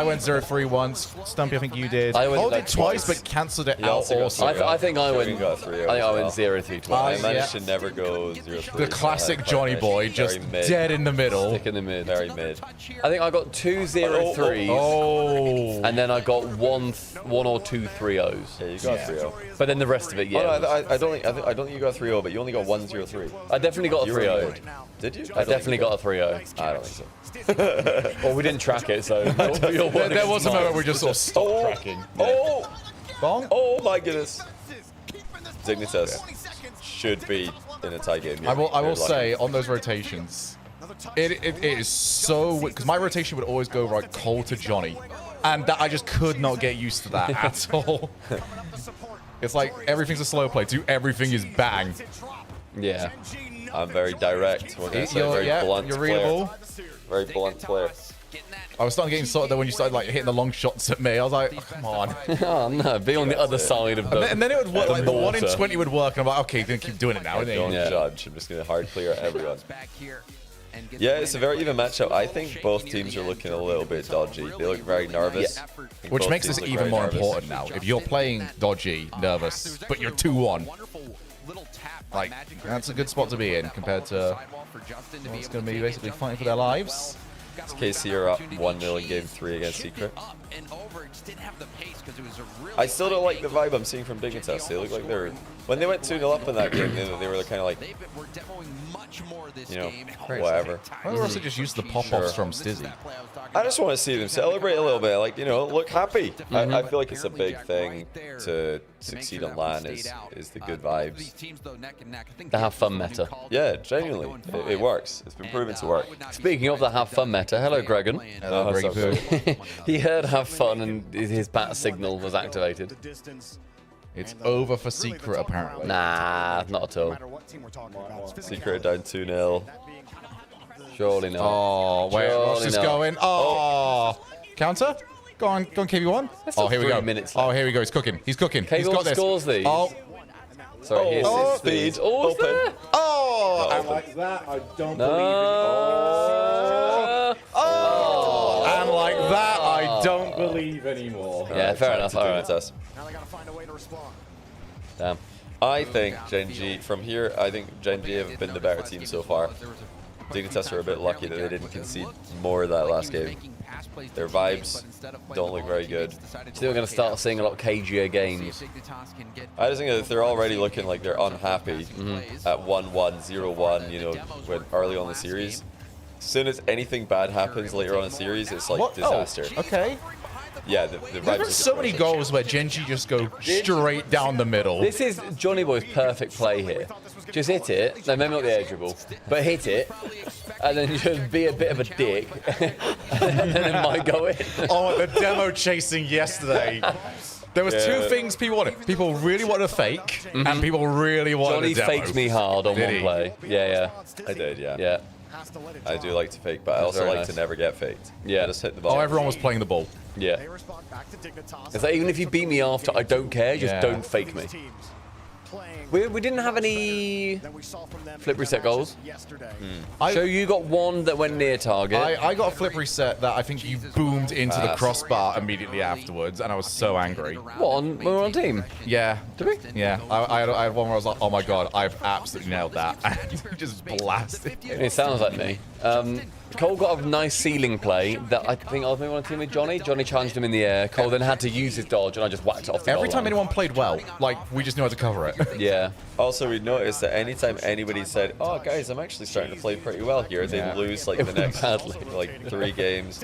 went 0-3 once. Stumpy, I think you did. I went Hold like it twice, twice. but cancelled it He out also got also. I think I went. got 3-0 I think I as went well. 0-3 I twice. managed Yeah. to never go 0-3. The classic so I Johnny finished Boy, just very mid. dead in the middle. Stick in the mid. Very mid. I think I got 2 0-3s, Oh. and then I got one or 2 3-0s. Yeah, you got 3-0. But then the rest of it, yeah. Oh, no, I don't think you got 3-0, but you only got 1-0-3. I definitely got a You were 3-0. good. Did you? I definitely got a 3-0. I don't think so. Well, we didn't track it, so There was a moment where we just sort of stopped tracking. Oh! Bong? Oh my goodness! Dignitas should be in a tie game. I will You're lucky. say, on those rotations, it is so... Because my rotation would always go right Cole to Johnny. And that, I just could not get used to that at all. It's like, everything's a slow play. Do everything is bang. yeah. I'm very direct. We're gonna say very blunt you're player. readable. Very blunt player. I was starting getting sorted there when you started like hitting the long shots at me. I was like, oh, come on. Oh no, be on the other side of the. And then it would work. Like the 1 in 20 would work, and I'm like, okay, you're gonna keep doing it now, isn't Don't he? judge. I'm just gonna hard clear everyone. Yeah, it's a very even matchup. I think both teams are looking a little bit dodgy. They look very nervous. Which makes this even more important now. If you're playing dodgy, nervous, but you're 2-1, like that's a good spot to be in compared to what's going to be basically fighting for their lives. KC are up 1-0 in game 3 against Secret. I still don't like the vibe I'm seeing from Dignitas. They look like they're... When they went 2-0 up in that game, they were kind of like, you know, whatever. Why don't we also just use the pop-offs from Stizzy? I just want to see them celebrate a little bit, like, you know, look happy. I feel like it's a big thing to succeed on LAN is the good vibes. The have fun meta. Yeah, genuinely, it works. It's been proven to work. Speaking of the have fun meta, hello Gregan. Hello, Greg. He heard have fun and his bat signal was activated. It's over for Secret, apparently. Nah, not at all. Secret are down 2-0. Surely not. Oh, wait, what's this going? Oh, counter? Go on, KV1. Oh, here we go. Oh, here we go. He's cooking. He's cooking. He's got KV1 this. scores these. Oh, sorry, here's his speed. Oh, it's there. oh, And like that, I don't No. Oh, and like that, I don't believe anymore. Yeah, fair enough. All right. Now they gotta find a way to respond. Damn. I think Gen.G, from here, I think Gen.G have been the better team so far. Dignitas are a bit lucky that they didn't concede more of that last game. Their vibes don't look very good. Still going to start seeing a lot cagier games. I just think that if they're already looking like they're unhappy at 1-1, 0-1, you know, when early on the series, as soon as anything bad happens later on in the series, it's like What? disaster. Oh, okay. Yeah, the vibes There's are been so many goals where Gen.G just go straight down the middle. This is JohnnyBoi's perfect play here. Just hit it, no, maybe not the air dribble, but hit it, and then just be a bit of a dick, and then it might go in. Oh, the demo chasing yesterday. There was two things people wanted. People really wanted a fake, and people really wanted Johnny a demo. faked me hard on one play. Yeah. I did, yeah. Yeah. I do like to fake, but I also like to never get faked. Yeah. I just hit the ball. Oh, everyone was playing the ball. Yeah. It's like, even if you beat me after, I don't care, just don't fake me. We didn't have any flip reset goals. So you got one that went near target. I got a flip reset that I think you boomed into the crossbar immediately afterwards, and I was so angry. What, we were on team? Yeah. Did we? Yeah. I had one where I was like, oh my god, I've absolutely nailed that. And you just blasted it. It sounds like me. Cole got a nice ceiling play that I think I was maybe on a team with Johnny. Johnny challenged him in the air. Cole then had to use his dodge, and I just whacked it off the Every goal time line. anyone played well, like, we just knew how to cover it. Yeah. Also, we noticed that anytime anybody said, oh, guys, I'm actually starting to play pretty well here, they lose, like, the next, like, 3 games.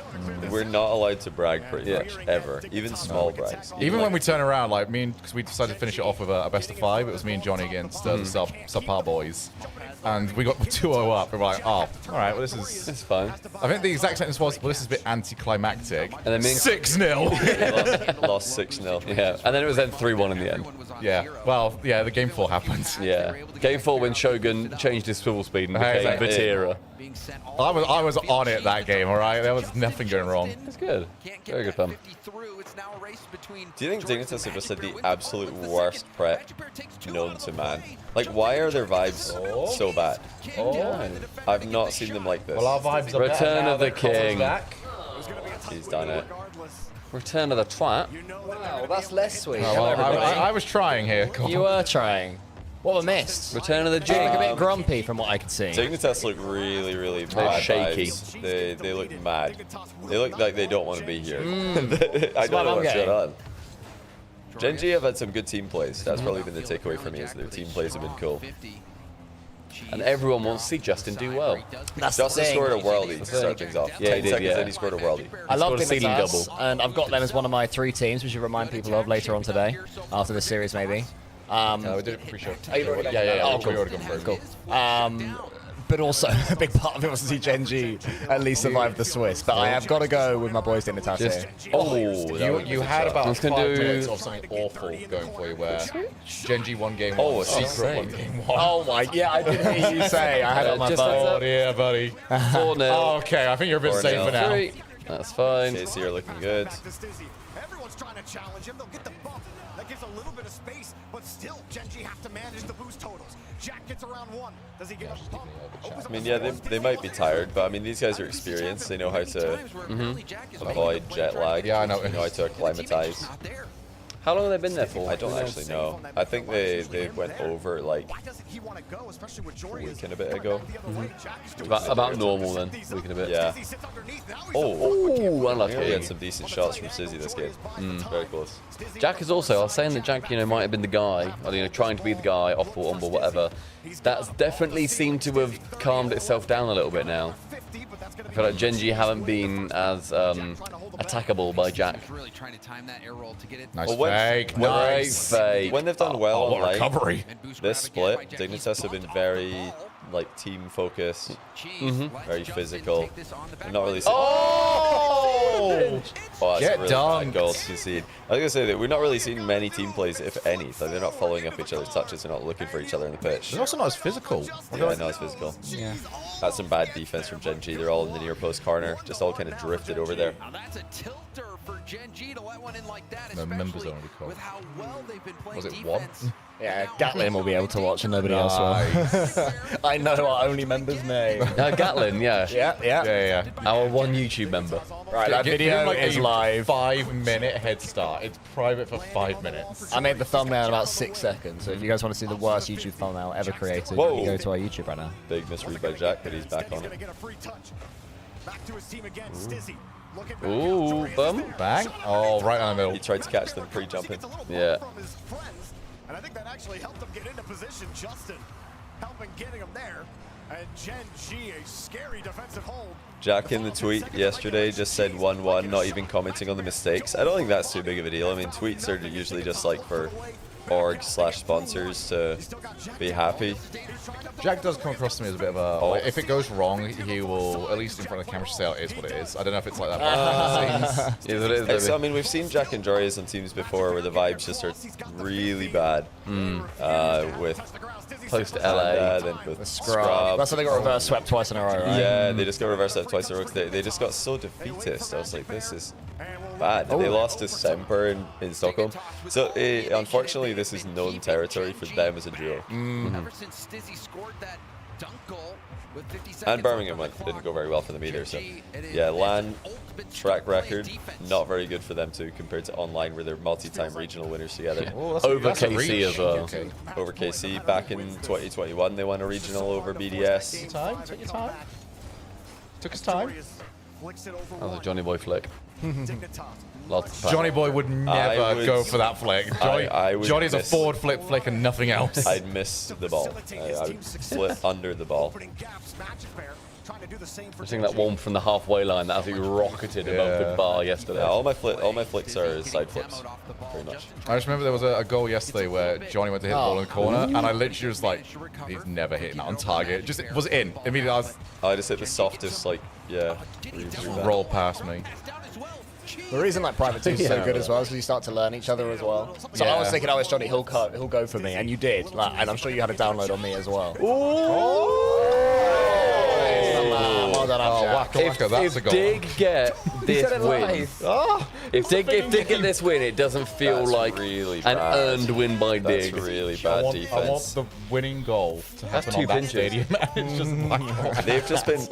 We're not allowed to brag pretty much, ever. Even small brags. Even when we turn around, like, because we decided to finish it off with a best of 5, it was me and Johnny against the subpar boys. And we got 2-0 up, and we're like, oh, alright, well, this is... It's fine. I think the exact sentence was, well, this is a bit anticlimactic. And then 6-0. Lost 6-0. Yeah, and then it was then 3-1 in the end. Yeah, well, yeah, the game 4 happened. Yeah. Game 4 when Shogun changed his swivel speed and became Exactly. Vatira. I was on it that game, alright? There was nothing going wrong. That's good. Very good fun. Do you think Dignitas have just had the absolute worst prep known to man? Like, why are their vibes so bad? I've not seen them like this. Well, our vibes are Return better of the now that Cole's King. back. He's done it. Return of the twat. Wow, that's less sweet. Oh, well, I was trying here. Cole. You were trying. What a miss. Return of the You look a Jig. bit grumpy from what I can see. Dignitas look really, really bad shaky. vibes. They look mad. They look like they don't want to be here. I don't what know I'm what's getting. going on. Gen.G have had some good team plays. That's probably been the takeaway for me, is their team plays have been cool. And everyone wants to see Justin do well. That's Justin the thing. scored a worldie to start things off. Yeah, he 10 did, seconds yeah. in, he scored a worldie. I love scored a ceiling Dignitas, double. and I've got them as one of my 3 teams, which you remind people of later on today, after the series maybe. We did it for pre-show. Yeah. Oh, cool. We already gone through. Cool. But also, a big part of it was to see Gen.G at least survive the Swiss. But I have got to go with my boys Dignitas here. You had about 5 gonna do- minutes of something awful going for you where Gen.G won game 1. Oh, a Secret secret. won game 1. Oh my, yeah, I didn't hear you say. I had it on my Just phone. like Oh dear, buddy. 4-0. Oh, okay, I think you're a bit 4-0. safe for now. That's fine. KC are looking good. Everyone's trying to challenge him. They'll get the bump. That gives a little bit of space, but still, Genji have to manage the boost totals. Jack gets around 1. Does he get a bump? I mean, yeah, they might be tired, but I mean, these guys are experienced. They know how to avoid jet lag. Yeah, I know. They know how to acclimatize. How long have they been there for? I don't actually know. I think they went over like a week and a bit ago. About normal then, week and a bit. Yeah. Oh, unlucky. We had some decent shots from Sizzy this game. Very close. Jack is also, I was saying that Jack, might have been the guy, or, trying to be the guy, off-ball, on-ball, whatever. That's definitely seemed to have calmed itself down a little bit now. I feel like Genji haven't been as attackable by Jack. Nice fake. Nice fake. When they've done well online, recovery. this split, Dignitas have been very team focused, very physical. They're not really. That's Get a really bad goal to concede. I was gonna say that we're not really seeing many team plays, if any. Like they're not following up each other's touches. They're not looking for each other in the pitch. They're also not as physical. Yeah, not as physical. Yeah. That's some bad defense from Genji. They're all in the near post corner, just all kind of drifted over there. Now that's a tilter for Genji to let one in like that, No, members especially only call. with how well they've been playing Was it defense. one? Yeah, Gatlin will be able to watch and nobody else will. I know our only member's name. Gatlin, yeah. Yeah. Our one YouTube member. Right, that video like is a live. 5-minute head start. It's private for 5 minutes. I made the thumbnail in about 6 seconds, so if you guys want to see the worst YouTube thumbnail ever created, you Whoa. can go to our YouTube right now. Big misread by Jack, but he's back on it. Ooh, bum. Bang. Oh, right on the middle. He tried to catch them pre-jumping. Yeah. And I think that actually helped him get into position. Justin helping getting him there. And Genji, a scary defensive hold. Jack in the tweet yesterday just said 1-1, not even commenting on the mistakes. I don't think that's too big of a deal. I mean, tweets are usually just like for org/sponsors to be happy. Jack does come across to me as a bit of a... like, if it goes wrong, he will, at least in front of the camera, say, it is what it is. I don't know if it's like that behind the scenes. I mean, we've seen Jack and Jory's on teams before where the vibes just are really bad. With Post LA. Then with Scrub. That's why they got reverse swept twice in a row, right? Yeah, they just got reverse swept twice in a row. They just got so defeatist. I was like, this is bad. They lost to Semper in Stockholm. So, unfortunately, this is known territory for them as a duo. Ever since Stizzy scored that dunk goal with 50 seconds And Birmingham didn't go very well for them either. So, yeah, LAN track record, not very good for them too, compared to online where they're multi-time regional winners together. Over KC as well. Okay. Over KC back in 2021, they won a regional over BDS. Take your time. Took his time. That was a JohnnyBoi flick. Lots of JohnnyBoi would never go for that flick. Johnny's a forward flick and nothing else. I'd miss the ball. I would slip under the ball. I think that one from the halfway line that absolutely rocketed above the bar yesterday. Yeah, all my flicks are side flips, pretty much. I just remember there was a goal yesterday where Johnny went to hit the ball in the corner, and I literally was like, he's never hitting that on target. Just was in. Immediately I just hit the softest, roll past me. The reason Private 2 is so good as well is because you start to learn each other as well. So I was thinking, it's Johnny, he'll go for me, and you did. And I'm sure you had a download on me as well. If Dig get this win, if Dig get this win, it doesn't feel like really an earned win by Dig. That's really bad defense. I want the winning goal to happen on that stadium. It's just They've just been,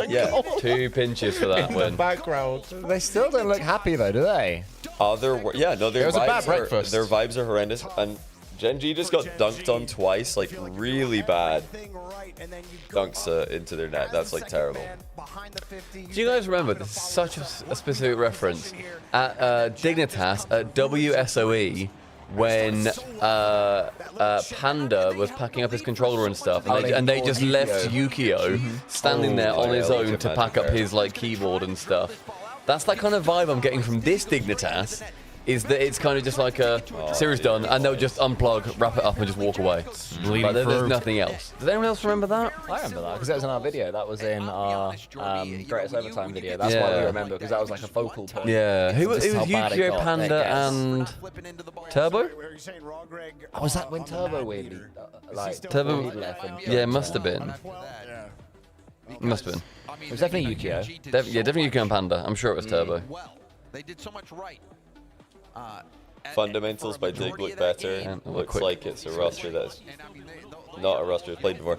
2 pinches for that win. Background. They still don't look happy though, do they? Their breakfast. Their vibes are horrendous, and Genji just got dunked on twice, like really bad dunks into their net. That's like terrible. Do you guys remember, this is such a specific reference, at Dignitas at WSOE, when Panda was packing up his controller and stuff, and they just left Yukio standing there on his own to pack up his keyboard and stuff. That's that kind of vibe I'm getting from this Dignitas. Is that it's kind of just like a series done, and they'll just unplug, wrap it up, and just walk away. Like, there's nothing else. Does anyone else remember that? I remember that because that was in our video. That was in our Greatest Overtime video. That's why we remember, because that was like a focal point. Yeah, it was Yukio, Panda, and Turbo. Oh, was that when Turbo weirdly Turbo? Yeah, it must have been. Must have been. It was definitely Yukio. Yeah, definitely Yukio and Panda. I'm sure it was Turbo. Well, they did so much right. Fundamentals by Dig look better. And Looks like it's a roster that's not a roster that's played before.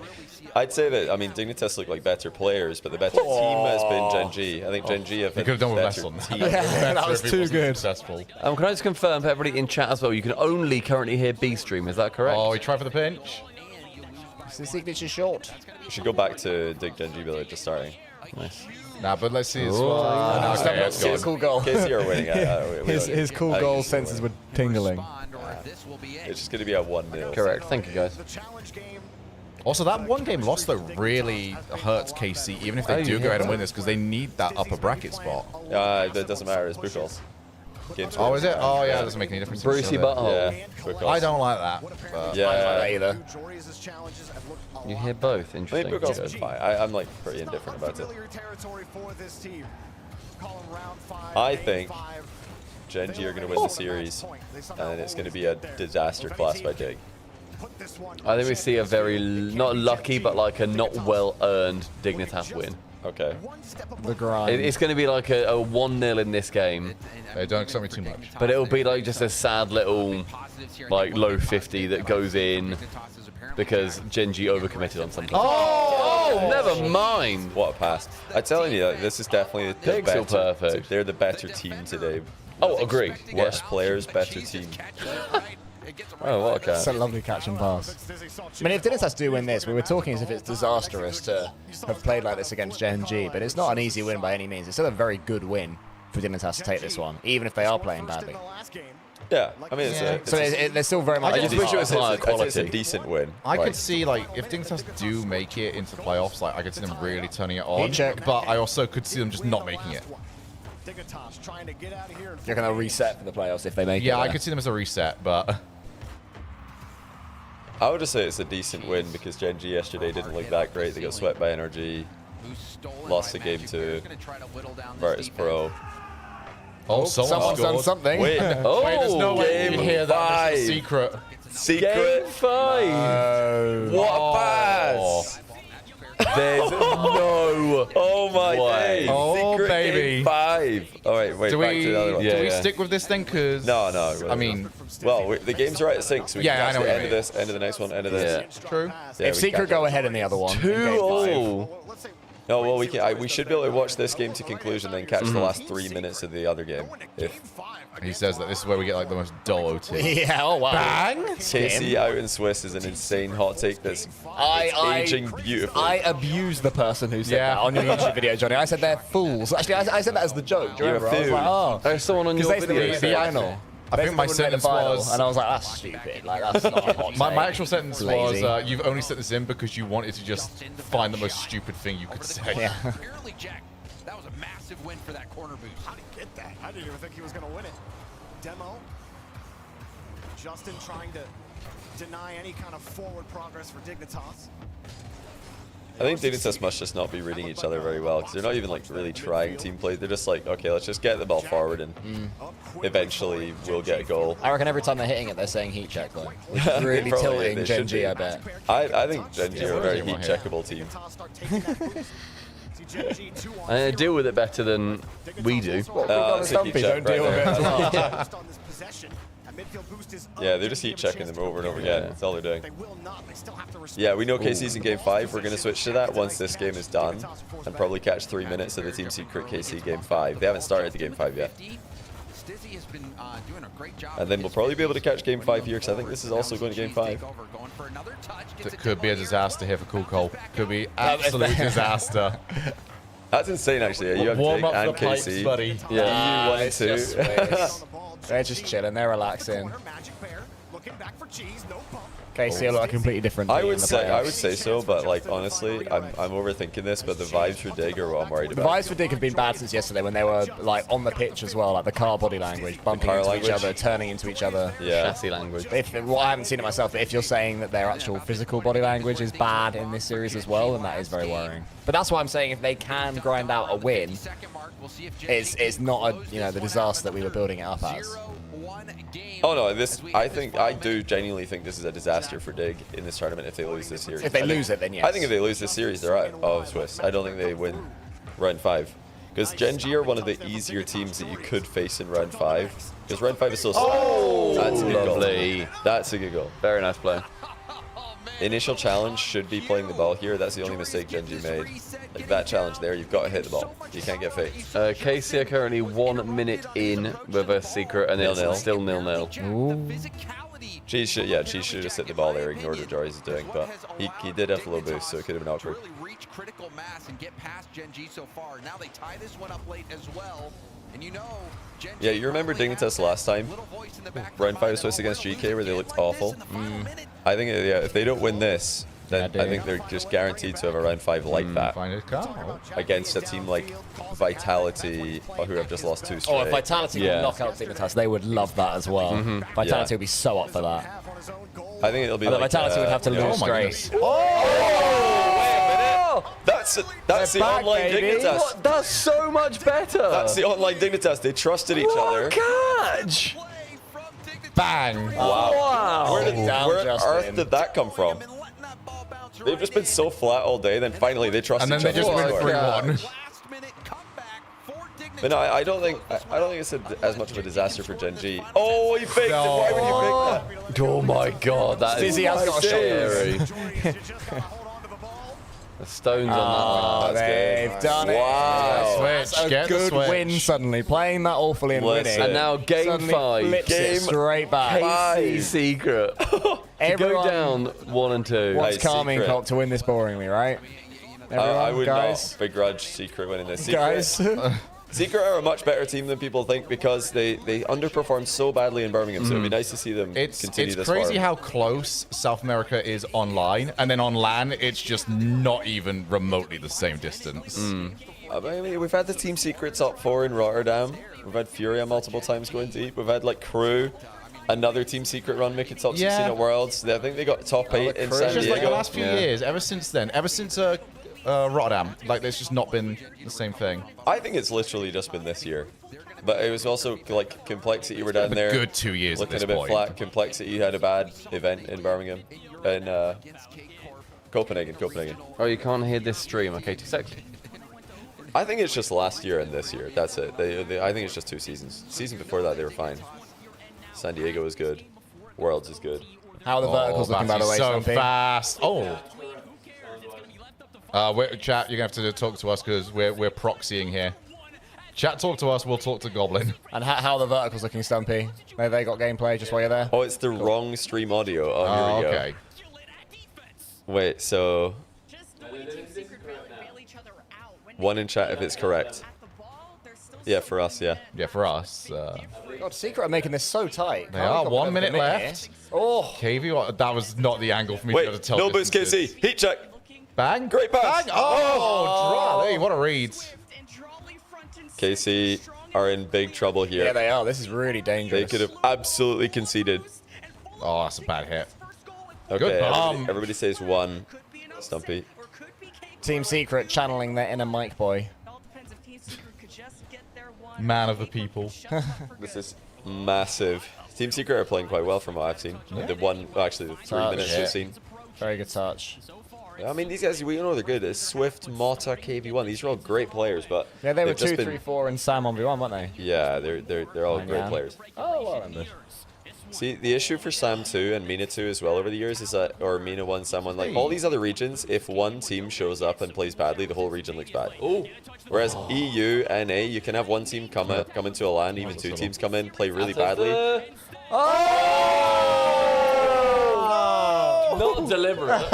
I'd say that, I mean, Dignitas look like better players, but the better team has been Gen G. I think Gen G have You been could have done with better less on that. team. Yeah, that was too good. Successful. Can I just confirm for everybody in chat as well, you can only currently hear B stream, is that correct? Oh, he tried for the pinch. It's the signature short. You should go back to Dig Gen G, but they're just starting. Nice. Nah, but let's see this one. Oh, Okay, let's go. his cool goal. KC are winning. His cool I think goal he's still senses winning. were tingling. It's just going to be a 1-0. Correct. Thank you, guys. Also, that one game loss, though, really hurts KC, even if they do go ahead and win this, because they need that upper bracket spot. That doesn't matter. It's Buchholz. Oh, is it? Oh, yeah, it doesn't make any difference. Brucey butthole. Yeah, Buchholz. I don't like that. But Yeah. I don't like that either. You hear both. I think Interesting. Buchholz is fine. I'm like pretty indifferent about it. I think Gen G are going to win the series, and it's going to be a disaster class by Dig. I think we see a very, not lucky, but like a not well-earned Dignitas win. Okay. The grind. It's going to be like a 1-0 in this game, they don't expect me too much. but it'll be like just a sad little, like, low 50 that goes in because Gen G overcommitted on something. Oh, never mind. What a pass. I'm telling you, this is definitely the Pixel better. perfect. They're the better team today. Oh, agreed. Worse players, better team. Oh, what a It's catch. a lovely catch and pass. I mean, if Dignitas do win this, we were talking as if it's disastrous to have played like this against Gen G, but it's not an easy win by any means. It's still a very good win for Dignitas to take this one, even if they are playing badly. Yeah, I mean, it's So they're still very much. I just wish it was higher I'd say it's a quality. decent win. I Like, could see, like, if Dignitas do make it into playoffs, like, I could see them really turning it on. Heat check. But I also could see them just not making it. You're going to reset for the playoffs if they make it. Yeah, I there. could see them as a reset, but... I would just say it's a decent win because Gen G yesterday didn't look that great. They got swept by NRG, lost the game to Virtus Pro. Oh, Someone's done something. Wait, Oh, Wait, there's no way you can hear that. This is a secret. secret. Game 5. What a pass! There's no. Oh my way. days! Oh, Secret baby. Game 5. All right, wait. Do Back we, to the other one. do Yeah, we yeah. stick with this thing? Because No. I mean, Well, the games are out of sync, so we Yeah, can I know actually what you end of mean. this, end of the next one, end of this. true. Yeah, If we Secret can't- go ahead in the other one. in game 5. 2-0. No, well, we can. We should be able to watch this game to conclusion, then catch the last 3 minutes of the other game. If He says that this is where we get like the most dull OT. Yeah, oh wow. Bang! KC out in Swiss is an insane hot take that's aging beautifully. I abused the person who said Yeah. that on your YouTube video, Johnny. I said they're fools. Actually, I said that as the joke. Do you You're a remember? I was fool. like, oh. There's someone on Because your they video. still said- the final. I think my sentence was... And I was like, that's stupid. Like, that's not a hot My take. actual sentence Lazy. was, you've only sent this in because you wanted to just find the most stupid thing you could say. Yeah. Apparently, Jack, that was a massive win for that corner boost. How did he get that? I didn't even think he was going to win it. Demo. Justin trying to deny any kind of forward progress for Dignitas. I think Dignitas must just not be reading each other very well because they're not even like really trying team play. They're just like, okay, let's just get the ball forward and eventually we'll get a goal. I reckon every time they're hitting it, they're saying heat check, though. Which is really Probably, tilting they Gen should G, be. I bet. I think Gen G are a very heat checkable team. And they deal with it better than we do. It's a heat Stumpy, check don't deal right with it. there. Yeah, they're just heat checking them over and over again. That's all they're doing. Yeah, we know KC's in game 5. We're going to switch to that once this game is done and probably catch 3 minutes of the Team Secret KC game 5. They haven't started the game 5 yet. Stizzy has been doing a great job. And then we'll probably be able to catch game 5 here because I think this is also going to game 5. It could be a disaster here for Cool Cole. Could be absolute disaster. That's insane, actually. You have Warm Dig up and the pipes, KC. buddy. Yeah, you 1 and 2. They're just chilling. They're relaxing. KC look like a completely different team I in would the say playoffs. so, but like honestly, I'm overthinking this, but the vibes for Dig are what I'm worried The about. vibes for Dig have been bad since yesterday when they were like on the pitch as well, like the car body language, bumping car into language? each other, turning into each other. Yeah. Chassis language. Well, I haven't seen it myself, but if you're saying that their actual physical body language is bad in this series as well, then that is very worrying. But that's why I'm saying if they can grind out a win, it's not a the disaster that we were building it up as. Oh no, I do genuinely think this is a disaster for Dig in this tournament if they lose this series. If they lose it, then yes. I think if they lose this series, they're out of Swiss. I don't think they win round 5. Because Gen G are one of the easier teams that you could face in round 5. Because round 5 is so slow. Oh, that's a good lovely. goal. That's a good goal. Very nice play. Initial challenge should be playing the ball here. That's the only mistake Gen G made. Like that challenge there, you've got to hit the ball. You can't get faked. KC are currently 1 minute in with a secret, and it's still 0-0. Cheese should have hit the ball there, ignored what Joris is doing, but he did have a low boost, so it could have been awkward. Reach critical mass and get past Gen G so far. Now they tie this one up late as well. And you know, Yeah, you remember Dignitas last time? Round 5 Swiss against GK where they looked awful. I think if they don't win this, then I think they're just guaranteed to have a round 5 like that. Against a team like Vitality, who have just lost 2 straight. Oh, if Vitality would knock out Dignitas, they would love that as well. Vitality would be so up for that. I think it'll be like Vitality would have to lose straight. That's the online Dignitas. What? That's so much better. That's the online Dignitas. They trusted each other. Catch! Bang! Wow. Where on earth did that come from? They've just been so flat all day, then finally they trust each other. And then they just win 3-1. But no, I don't think it's as much of a disaster for Gen G. Oh, he faked it. Why would he fake that? Oh my god, that is scary. The stones on that one. They've done it. Wow. That's a good win suddenly. Playing that awfully and winning. And now game 5. Game straight back. KC Secret. To go down 1 and 2. What's Carmine Cop to win this boringly, right? I would guys? not begrudge Secret winning this. Guys? Secret are a much better team than people think because they underperformed so badly in Birmingham, so it'd be nice to see them continue this It's crazy form. how close South America is online, and then on LAN, it's just not even remotely the same distance. I mean, we've had the Team Secret top 4 in Rotterdam. We've had Furia multiple times going deep. We've had like Crew, another Team Secret run make it top 16 at Worlds. I think they got top 8 in San It's just Diego. like the last few years, ever since then, ever since Rotterdam, like there's just not been the same thing. I think it's literally just been this year. But it was also like Complexity were down there. Good 2 years looking at this a bit point. flat. Complexity had a bad event in Birmingham. In Copenhagen. Oh, you can't hear this stream. Okay, 2 seconds. I think it's just last year and this year. That's it. I think it's just 2 seasons. The season before that, they were fine. San Diego is good. Worlds is good. How are the verticals looking, by the way, so Stumpy? fast. Oh. Chat, you're going to have to talk to us because we're proxying here. Chat, talk to us. We'll talk to Goblin. And how are the verticals looking, Stumpy? Have they got gameplay just while you're there? Oh, it's the wrong stream audio. Oh, here we go. Okay. Wait, so... 1 in chat if it's correct. Yeah, for us, yeah. Yeah, for us. God, Secret are making this so tight. They are. 1 minute left. Oh. KV, that was not the angle for me to be able to tell. No boost, KC. Heat check. Bang. Great pass. Bang. Oh, Drolly, what a read. KC are in big trouble here. Yeah, they are. This is really dangerous. They could have absolutely conceded. Oh, that's a bad hit. Okay, Good everybody says 1. Stumpy. Team Secret channeling their inner Mike boy. Man of the people. This is massive. Team Secret are playing quite well from what I've seen. Yeah. The 3 minutes we've seen. Very good touch. I mean, these guys, we know they're good. It's Swift, Mata, KV1. These are all great players, but Yeah, they were they've just 2, been- 3, 4 and Sam 1v1, weren't they? Yeah, they're all great players. Oh, well then. See, the issue for Sam 2 and Mina 2 as well over the years is that, or Mina 1, Sam 1, like all these other regions, if one team shows up and plays badly, the whole region looks bad. Whereas EU, NA, you can have one team come into a LAN, even 2 teams come in, play really badly. Not deliberate.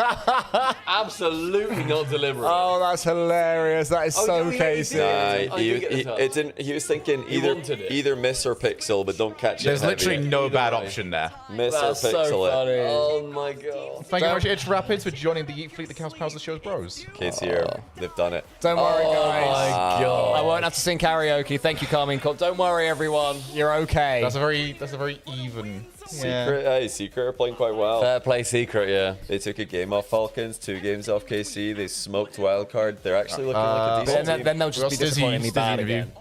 Absolutely not deliberate. Oh, that's hilarious. That is so Casey. Nah, he was thinking either miss or pixel, but don't catch it. There's heavy. literally no bad option there. Miss That's or pixel so it. funny. Oh my god. Thank you very much, Itch Rapids, for joining the Yeet Fleet, the Cows Pals, the Show's Bros. Casey here, they've done it. Don't worry, guys. Oh my god. I won't have to sing karaoke. Thank you, Carmine Cop. Don't worry, everyone. You're okay. That's a very even. Secret, hey, Secret are playing quite well. Fair play, Secret, yeah. They took a game off Falcons, 2 games off KC. They smoked Wildcard. They're actually looking like a decent team. Then they'll just be disappointingly bad interview. again.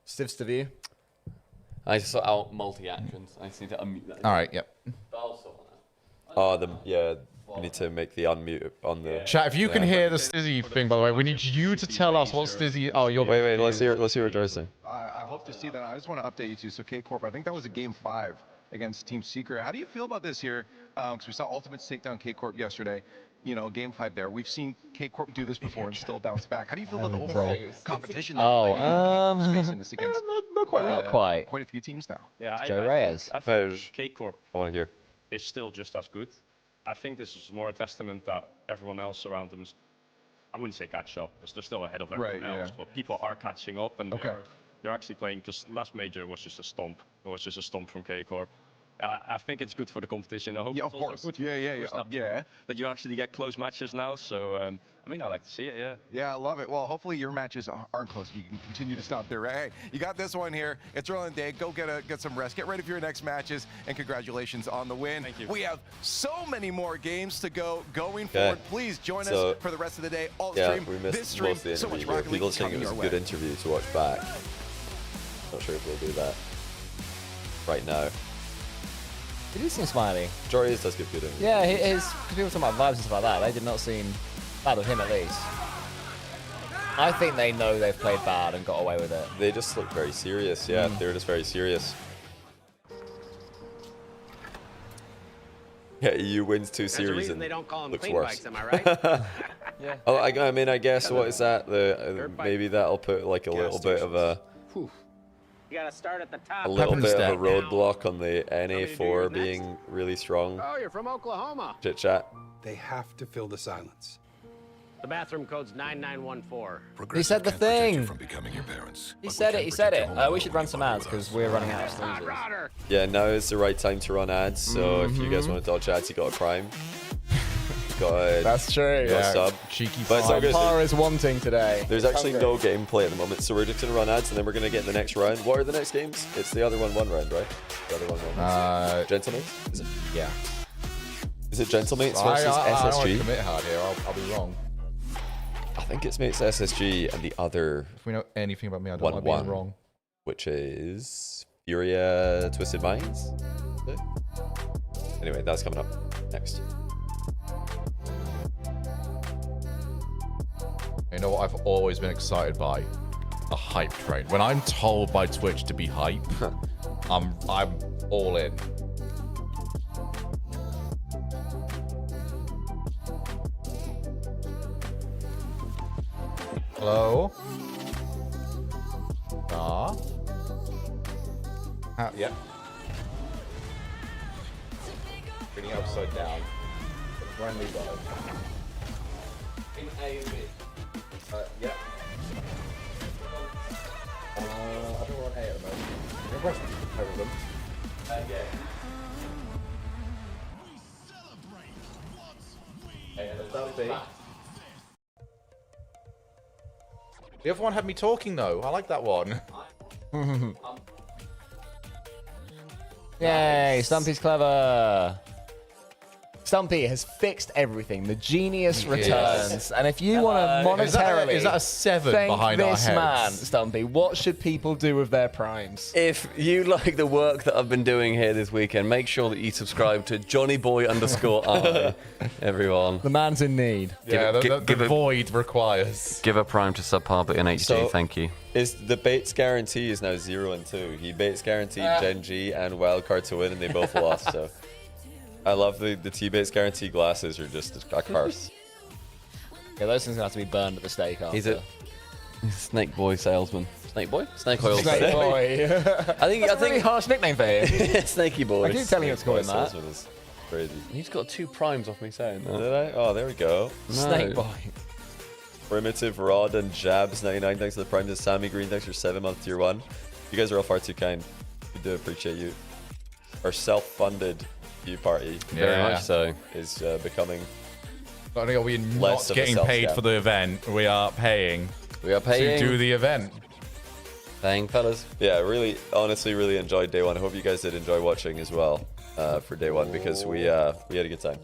Stivs to view. I saw out multi-actions. I just need to unmute that. All right, yep. Yeah, we need to make the unmute on the... Chat, if you can hear the Stizzy thing, by the way, we need you to tell us what Stizzy... Oh, you're... Wait, let's hear what Joy's saying. I hope to see that. I just want to update you too. So K-Corp, I think that was a game 5 against Team Secret. How do you feel about this here? Because we saw Ultimates take down K-Corp yesterday. You know, game 5 there. We've seen K-Corp do this before and still bounce back. How do you feel about the overall competition? This against not quite. Quite a few teams now. Yeah, Joe Reyes. I think K-Corp I want to hear. is still just as good. I think this is more a testament that everyone else around them is, I wouldn't say catch up, because they're still ahead of everyone else, but people are catching up, and they're actually playing, because last major was just a stomp. It was just a stomp from K-Corp. I think it's good for the competition. I hope of course. Good Yeah. that you actually get close matches now, so I mean, I like to see it, yeah. Yeah, I love it. Well, hopefully your matches aren't close. You can continue to stop there. Hey, you got this one here. It's early in the day. Go get some rest. Get ready for your next matches, and congratulations on the win. Thank you. We have so many more games to go going forward. Please join us for the rest of the day. All stream, we missed this stream, most of the so much interview. Rocket League People saying it coming was a your good way. interview to watch back. Not sure if we'll do that right now. He did seem smiley. Jory does give good interviews. Yeah, his people talking about vibes and stuff like that. They did not seem bad with him, at least. I think they know they've played bad and got away with it. They just look very serious. Yeah, they're just very serious. Yeah, EU wins 2 series and they don't call them looks clean worse. bikes, am I right? Yeah. Oh, I mean, I guess what is that? Maybe that'll put like a little bit of a You gotta start at the top. bit of a roadblock on the NA4 being really strong. Oh, you're from Oklahoma. Chit chat. They have to fill the silence. The bathroom code's 9914. He said the thing. From becoming your parents. He said it. He said it. We should run some ads because we're running out of snoozers. Yeah, now is the right time to run ads. So if you guys want to dodge ads, you got a prime. That's true. Got a sub. Cheeky but it's all good. Par is wanting today. There's actually no gameplay at the moment, so we're just gonna run ads and then we're gonna get the next round. What are the next games? It's the other one round, right? The other one round. Gentlemates? Is it? Yeah. Is it Gentlemates versus I don't want to SSG? commit hard here. I'll be wrong. I think it's mates SSG and the other. If we know anything about me, I don't like being wrong. Which is Furia Twisted Minds. Anyway, that's coming up next. You know what I've always been excited by? A hype train. When I'm told by Twitch to be hype, I'm all in. Hello? Yep. Turning upside down. Brand new guy. In A and B. Yeah. I think we're on A at the moment. You can press both of them. Yeah. The other one had me talking though. I like that one. Yay, Stumpy's clever. Stumpy has fixed everything. The genius returns. And if you want to monetarily is that a 7 thank behind our this heads? man, Stumpy, what should people do with their primes? If you like the work that I've been doing here this weekend, make sure that you subscribe to JohnnyBoi_I, everyone. The man's in need. Yeah, the void requires. Give a prime to Subpar, but in HD, So- thank you. Is the baits guarantee is now 0 and 2. He baits guaranteed Gen G and Wildcard to win, and they both lost. So I love the T-baits guarantee glasses are just a curse. Yeah, those things are going to have to be burned at the stake after. He's a Snake Boy salesman. Snake Boy? Snake Oil Snake salesman. Boy. That's a really harsh nickname for him. Snaky Boy. I keep telling you to call him that. Salesman is crazy. He's got 2 primes off me saying that. Did I? Oh, there we go. No. Snake Boy. Primitive Rod and Jabs 99. Thanks for the prime to Sammy Green. Thanks for 7-month tier 1. You guys are all far too kind. We do appreciate you. Our self-funded view party Very much so. is becoming. Not only are we Less not of a getting paid self-scam. for the event, we are paying. We are paying to do the event. Paying, fellas. Yeah, really, honestly, really enjoyed day one. I hope you guys did enjoy watching as well for day one because we had a good time.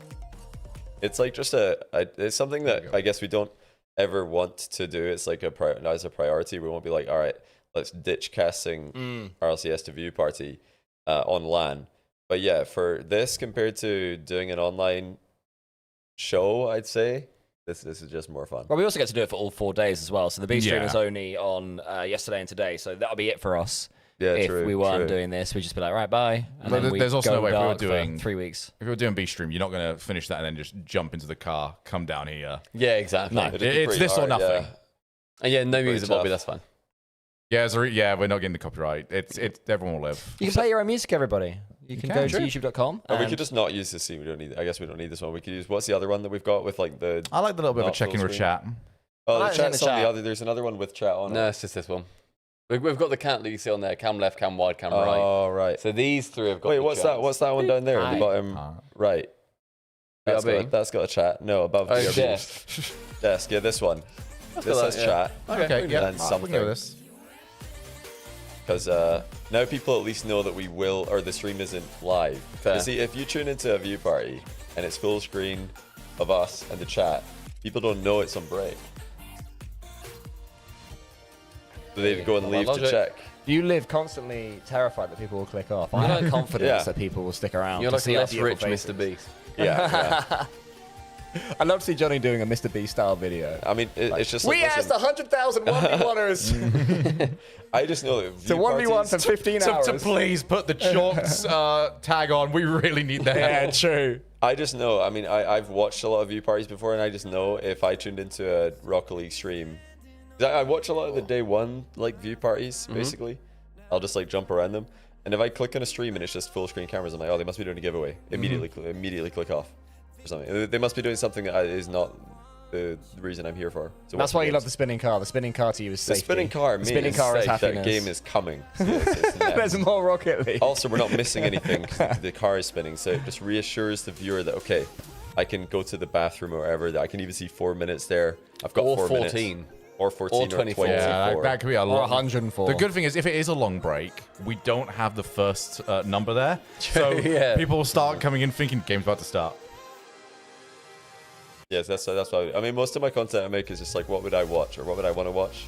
It's like just it's something that I guess we don't ever want to do. It's like as a priority. We won't be like, all right, let's ditch casting RLCS to view party on LAN. But yeah, for this compared to doing an online show, I'd say this is just more fun. Well, we also get to do it for all 4 days as well. So the B stream is only on yesterday and today, so that'll be it for us. Yeah, if true, we weren't doing this, we'd just be like, right, bye. And But then there's also no way if we were doing 3 weeks. If we were doing B stream, you're not going to finish that and then just jump into the car, come down here. Yeah, exactly. No, it's this or nothing. Yeah. And yeah, no music, Bobby. That's fine. Yeah, we're not getting the copyright. It's everyone will live. You can play your own music, everybody. You can go to youtube.com. And we could just not use this scene. We don't need. I guess we don't need this one. We could use. What's the other one that we've got with like the? I like the little bit of a check-in with chat. Oh, the chat's on the other. There's another one with chat on. No, it's just this one. We've got the count that you see on there: cam left, cam wide, cam right. Oh, right. So these three have got. Wait, what's that? What's that one down there at the bottom? Right. That's got a chat. No, above the desk. Desk. Yeah, this one. This says chat. Okay, yeah. And something. We can do this. Because now people at least know that we will, or the stream isn't live. You see, if you tune into a view party and it's full screen of us and the chat, people don't know it's on break. So they go and leave to check. You live constantly terrified that people will click off. I have confidence that people will stick around. You're to like see a less our rich beautiful Mr. faces. Beast. Yeah. I'd love to see Johnny doing a Mr. Beast style video. I mean, it's just we like, asked 100,000 1v1ers I just know that to 1v1 for 15 hours. To please put the Chalks tag on. We really need that. Yeah, true. I just know. I mean, I've watched a lot of view parties before, and I just know if I tuned into a Rocket League stream, I watch a lot of the day one like view parties. Basically, I'll just like jump around them, and if I click on a stream and it's just full screen cameras, I'm like, oh, they must be doing a giveaway. Immediately click off or something. They must be doing something that is not the reason I'm here for. That's why you love the spinning car. The spinning car to you is safety. The spinning car, the spinning car is happiness. That game is coming. So it's There's more Rocket League. Also, we're not missing anything because the car is spinning, so it just reassures the viewer that, okay, I can go to the bathroom or whatever. I can even see 4 minutes there. I've got 4 minutes. 14. Or 14 or 24. Yeah, that could be a lot. Or 104. The good thing is, if it is a long break, we don't have the first number there. So people will start coming in thinking game's about to start. Yes, that's why. I mean, most of my content I make is just like, what would I watch or what would I want to watch?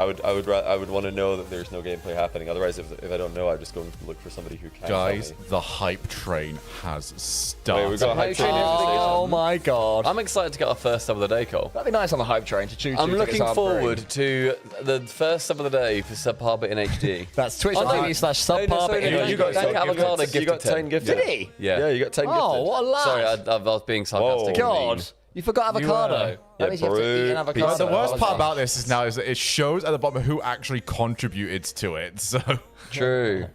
I would want to know that there's no gameplay happening. Otherwise, if I don't know, I just go and look for somebody who can. Guys, tell me. the hype train has started. Wait, we got a hype train. Oh my god! I'm excited to get our first sub of the day, Cole. That'd be nice on the hype train to choo-choo. I'm looking forward to the first sub of the day for Subparbit in HD. That's twitch.tv/Subparbit in HD. You got 10 gifted. Did he? Yeah, you got 10 gifted. Oh, what a lad! Sorry, I was being sarcastic. God. You forgot avocado. That means you have to eat an avocado. The worst part about this is now is that it shows at the bottom who actually contributed to it. So true.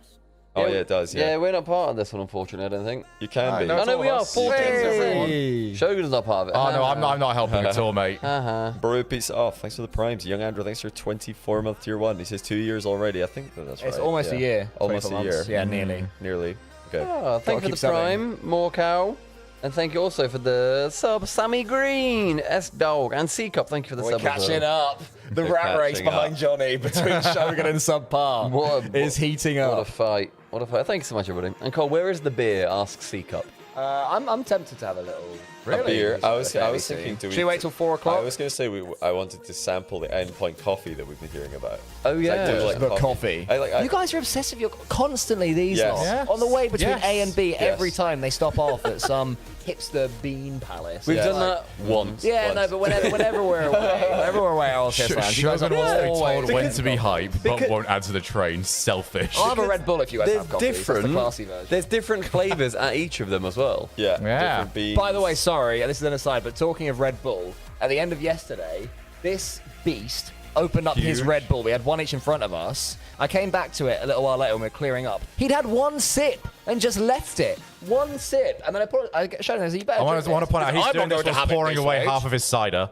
Oh yeah, it does. Yeah, we're not part of this one, unfortunately. I don't think you can be. I know we are. 14. Shogun's not part of it. Oh no, I'm not helping at all, mate. Baru Pizza off. Thanks for the primes. Young Andrew, thanks for 24-month tier 1. He says 2 years already. I think that's right. It's almost a year. Almost a year. Yeah, nearly. Nearly. Okay. Oh, thank you for the prime, more cow. And thank you also for the sub, Sammy Green, S-Dog, and C-Cup. Thank you for the sub. We're catching up. The rat race behind Johnny between Shogun and Subpar is heating up. What a fight. What a fight. Thank you so much, everybody. And Cole, where is the beer? Asks C-Cup. I'm tempted to have a little. A beer. I was thinking, should we wait till 4 o'clock? I was going to say I wanted to sample the Endpoint coffee that we've been hearing about. Oh yeah, the coffee. You guys are obsessive. You're constantly these lot on the way between A and B. Every time they stop off at some hipster bean palace. We've done that once. Yeah, no, but whenever we're away, I'll Shogun wants to be told when to be hype, but won't add to the train. Selfish. I'll have a Red Bull if you guys have coffee. That's the classy version. There's different flavors at each of them as well. Yeah. Different beans. By the way, sorry, this is an aside, but talking of Red Bull, at the end of yesterday, this beast opened up his Red Bull. We had one each in front of us. I came back to it a little while later when we were clearing up. He'd had one sip and just left it. One sip. And then I showed him, I said, you better I want to point out, he's doing this was pouring away half of his cider.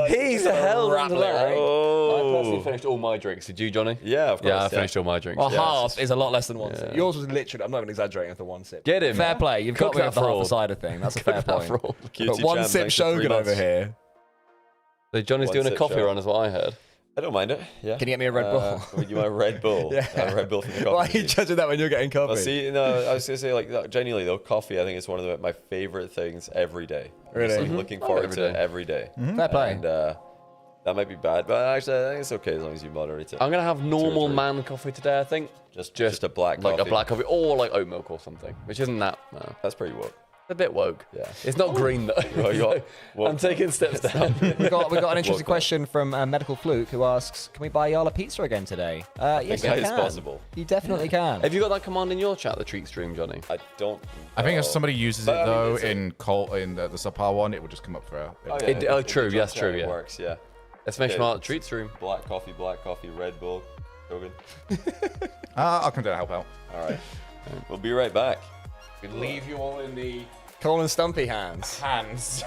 He's held on to that. I personally finished all my drinks. Did you, Johnny? Yeah, of course. Yeah, I finished all my drinks. Well, half is a lot less than one sip. Yours was literally, I'm not even exaggerating, for one sip. Get him. Fair play. You've got me up the half a cider thing. That's a fair point. But one sip Shogun over here. So Johnny's doing a coffee run, is what I heard. I don't mind it. Yeah. Can you get me a Red Bull? You want a Red Bull? Yeah. A Red Bull from the coffee. Why are you judging that when you're getting coffee? Well, see, no, I was gonna say like genuinely though, coffee I think is one of my favorite things every day. Really? Just, like, looking forward to it every day. Fair play. And that might be bad, but actually I think it's okay as long as you moderate it. I'm gonna have normal man coffee today. I think just a black like coffee. a black coffee or like oat milk or something, which isn't that. That's pretty woke. A bit woke. Yeah. It's not green though. I'm taking steps down. we got an interesting question from Medical Fluke who asks, "Can we buy y'all a pizza again today?" Yes, you can. It's possible. You definitely can. Have you got that command in your chat, the treat stream, Johnny? I don't. I think if somebody uses it though in the subpar one, it will just come up for. True. Yes, true. It Yeah. works. Yeah. Smart treat stream. Black coffee, Red Bull, Shogun. I'll come down and help out. All right. We'll be right back. We leave you all in the Cole and Stumpy hands. I was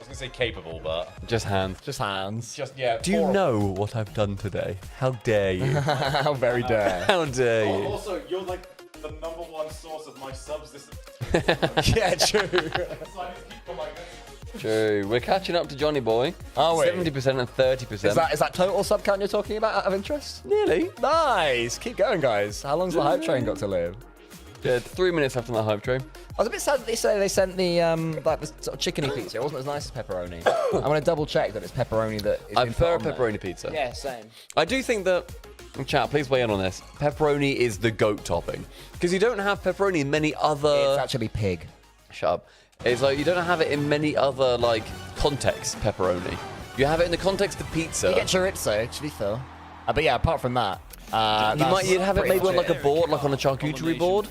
gonna say capable, but just hands. Just hands. Just yeah. Do you know what I've done today? How dare you? How very dare. How dare you? Also, you're like the #1 source of my subs. Yeah, true. True. We're catching up to JohnnyBoi. Are we? 70% and 30%. Is that total sub count you're talking about out of interest? Nearly. Nice. Keep going, guys. How long's the hype train got to live? Yeah, 3 minutes after that hype train. I was a bit sad that they say they sent the like the sort of chickeny pizza. It wasn't as nice as pepperoni. I'm gonna double check that it's pepperoni that is. I prefer a pepperoni pizza. Yeah, same. I do think that. Chat, please weigh in on this. Pepperoni is the GOAT topping because you don't have pepperoni in many other. It's actually pig. Shut up. It's like you don't have it in many other like contexts. Pepperoni. You have it in the context of pizza. You get chorizo, to be fair. But yeah, apart from that. You'd have it maybe on like a board, like on a charcuterie board.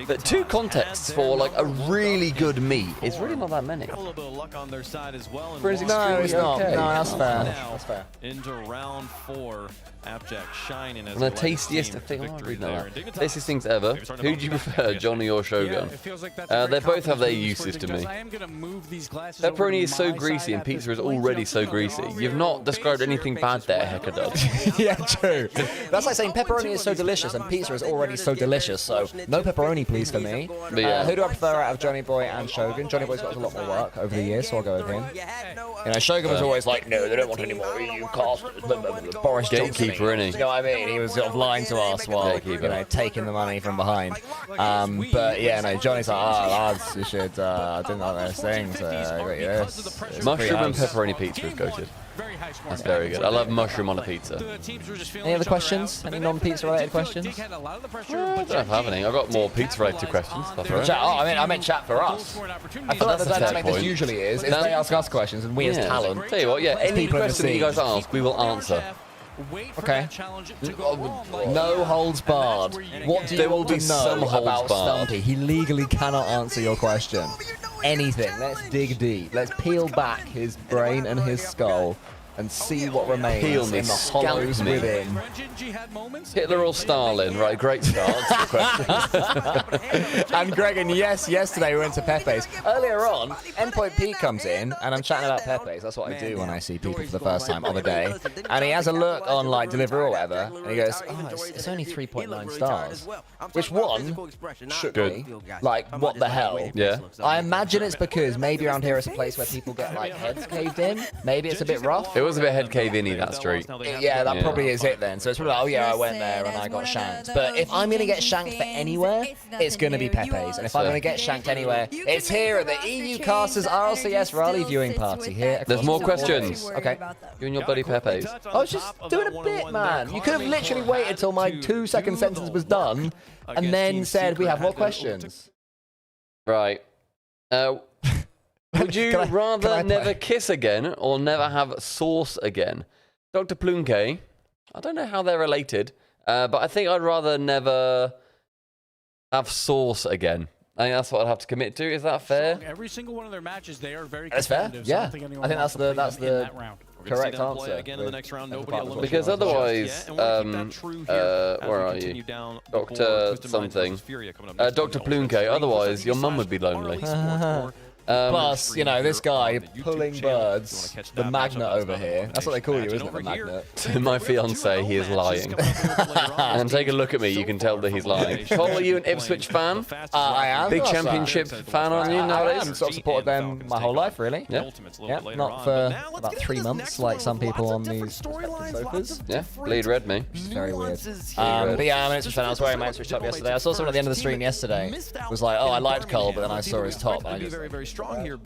But 2 contexts for like a really good meat is really not that many. A little bit of luck on their side as well. No, it's not. Okay. No, that's fair. That's fair. Into round 4, Appjack shining as And the tastiest thing. I'm reading that. Tastiest things ever. Who do you prefer, Johnny or Shogun? They both have their uses to me. Pepperoni is so greasy and pizza is already so greasy. You've not described anything bad there, Heckadud. Yeah, true. That's like saying pepperoni is so delicious and pizza is already so delicious, so no pepperoni please for me. But yeah. Who do I prefer out of JohnnyBoi and Shogun? JohnnyBoi's got a lot more work over the years, so I'll go with him. You know, Shogun was always like, no, they don't want any more EU cast. Boris Johnson. Gatekeeper, innit? You know what I mean? He was sort of lying to us while, you know, taking the money from behind. But yeah, no, Johnny's like, lads, you should, I didn't like those things. I got you this. Mushroom and pepperoni pizza is goated. That's very good. I love mushroom on a pizza. Any other questions? Any non-pizza related questions? I don't have any. I've got more pizza related questions. That's all right. Chat. Oh, I meant chat for us. I feel like the dynamic this usually is they ask us questions and we as talent. Tell you what, yeah, any question that you guys ask, we will answer. Okay. No holds barred. What do you want to know about Stumpy? He legally cannot answer your question. Anything. Let's dig deep. Let's peel back his brain and his skull and see what remains in the hollows within. Hitler or Stalin? Right, great start to the question. And Greg, and yes, yesterday we went to Pepe's. Earlier on, Endpoint P comes in, and I'm chatting about Pepe's. That's what I do when I see people for the first time of the day. And he has a look on like Deliveroo or whatever, and he goes, "Oh, it's only 3.9 stars." Which one shook me. Like, what the hell? Yeah. I imagine it's because maybe around here it's a place where people get like heads caved in. Maybe it's a bit rough. It was a bit head cave-in-y, that street. Yeah, that probably is it then. So it's probably like, oh yeah, I went there and I got shanked. But if I'm going to get shanked for anywhere, it's going to be Pepe's. And if I'm going to get shanked anywhere, it's here at the EU Casters RLCS Rally Viewing Party here. There's more questions. Okay. You and your buddy Pepe's. I was just doing a bit, man. You could have literally waited till my 2-second sentence was done and then said we have more questions. Right. Would you rather never kiss again or never have sauce again? Dr. Plunke, I don't know how they're related, but I think I'd rather never have sauce again. I think that's what I'd have to commit to. Is that fair? Every single one of their matches, they are very That's fair. competitive. Yeah. So I don't think anyone I think wants that's to play them in the that round. correct answer. Again in the next round, Because otherwise, where are you? Dr. something. Dr. Plunke, otherwise your mum would be lonely. Plus, you know, this guy pulling birds, the magnet over here. That's what they call you, isn't it? The magnet. To my fiance, he is lying. And take a look at me, you can tell that he's lying. Paul, are you an Ipswich fan? I am. Big championship fan, aren't you nowadays? I have sort of supported them my whole life, really. Yeah. Yeah, not for about 3 months, like some people on these sofas. Yeah, bleed red, me. Very weird. But yeah, I'm an Ipswich fan. I was wearing my Ipswich top yesterday. I saw someone at the end of the stream yesterday. Was like, oh, I liked Cole, but then I saw his top. And I just,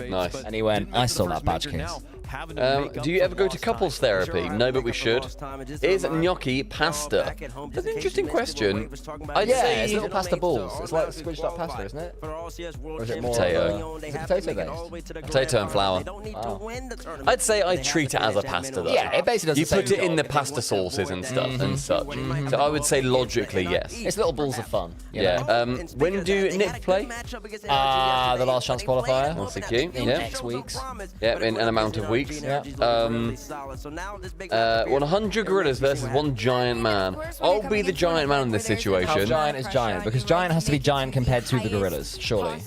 nice. And he went, I saw that badge case. Do you ever go to couples therapy? No, but we should. Is gnocchi pasta? That's an interesting question. I'd say it's little pasta balls. It's like squished up pasta, isn't it? Or is it more potato? Is it potato based? Potato and flour. Oh. I'd say I treat it as a pasta though. Yeah, it basically does you the same put it in job. the pasta sauces and stuff and such. So I would say logically yes. It's little balls of fun. You Yeah. know? When do Nick play? The last chance qualifier. Thank you. In Yeah. X weeks. Yeah, in an amount of weeks. Yeah. 100 gorillas versus 1 giant man. I'll be the giant man in this How situation. giant is giant? Because giant has to be giant compared to the gorillas, surely.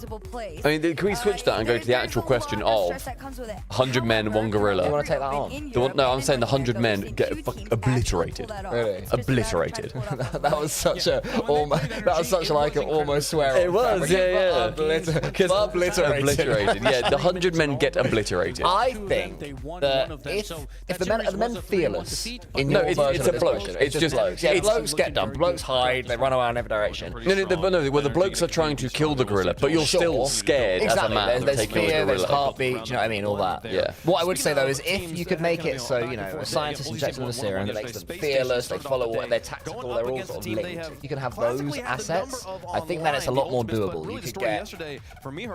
I mean, can we switch that and go to the actual question of 100 men, 1 gorilla? You want to take that on? No, I'm saying the 100 men get obliterated. Really? Obliterated. That was such a like an almost swear. It was, yeah. Obliterated. Obliterated. Yeah, the 100 men get obliterated. I think that if the men are the men fearless in No, your it's version a of this bloke. question, It's just blokes. Yeah, it's- blokes get done. Blokes hide. They run around in every direction. No, well, the blokes are trying to kill the gorilla, but you're still scared Exactly. as a man There's of taking fear, a there's gorilla. heartbeat, do you know what I mean? All that. Yeah. What I would say though is if you could make it so, you know, a scientist injects them with a serum that makes them fearless, they follow what they're tactical, they're all sort of linked. You can have those assets. I think then it's a lot more doable. You could get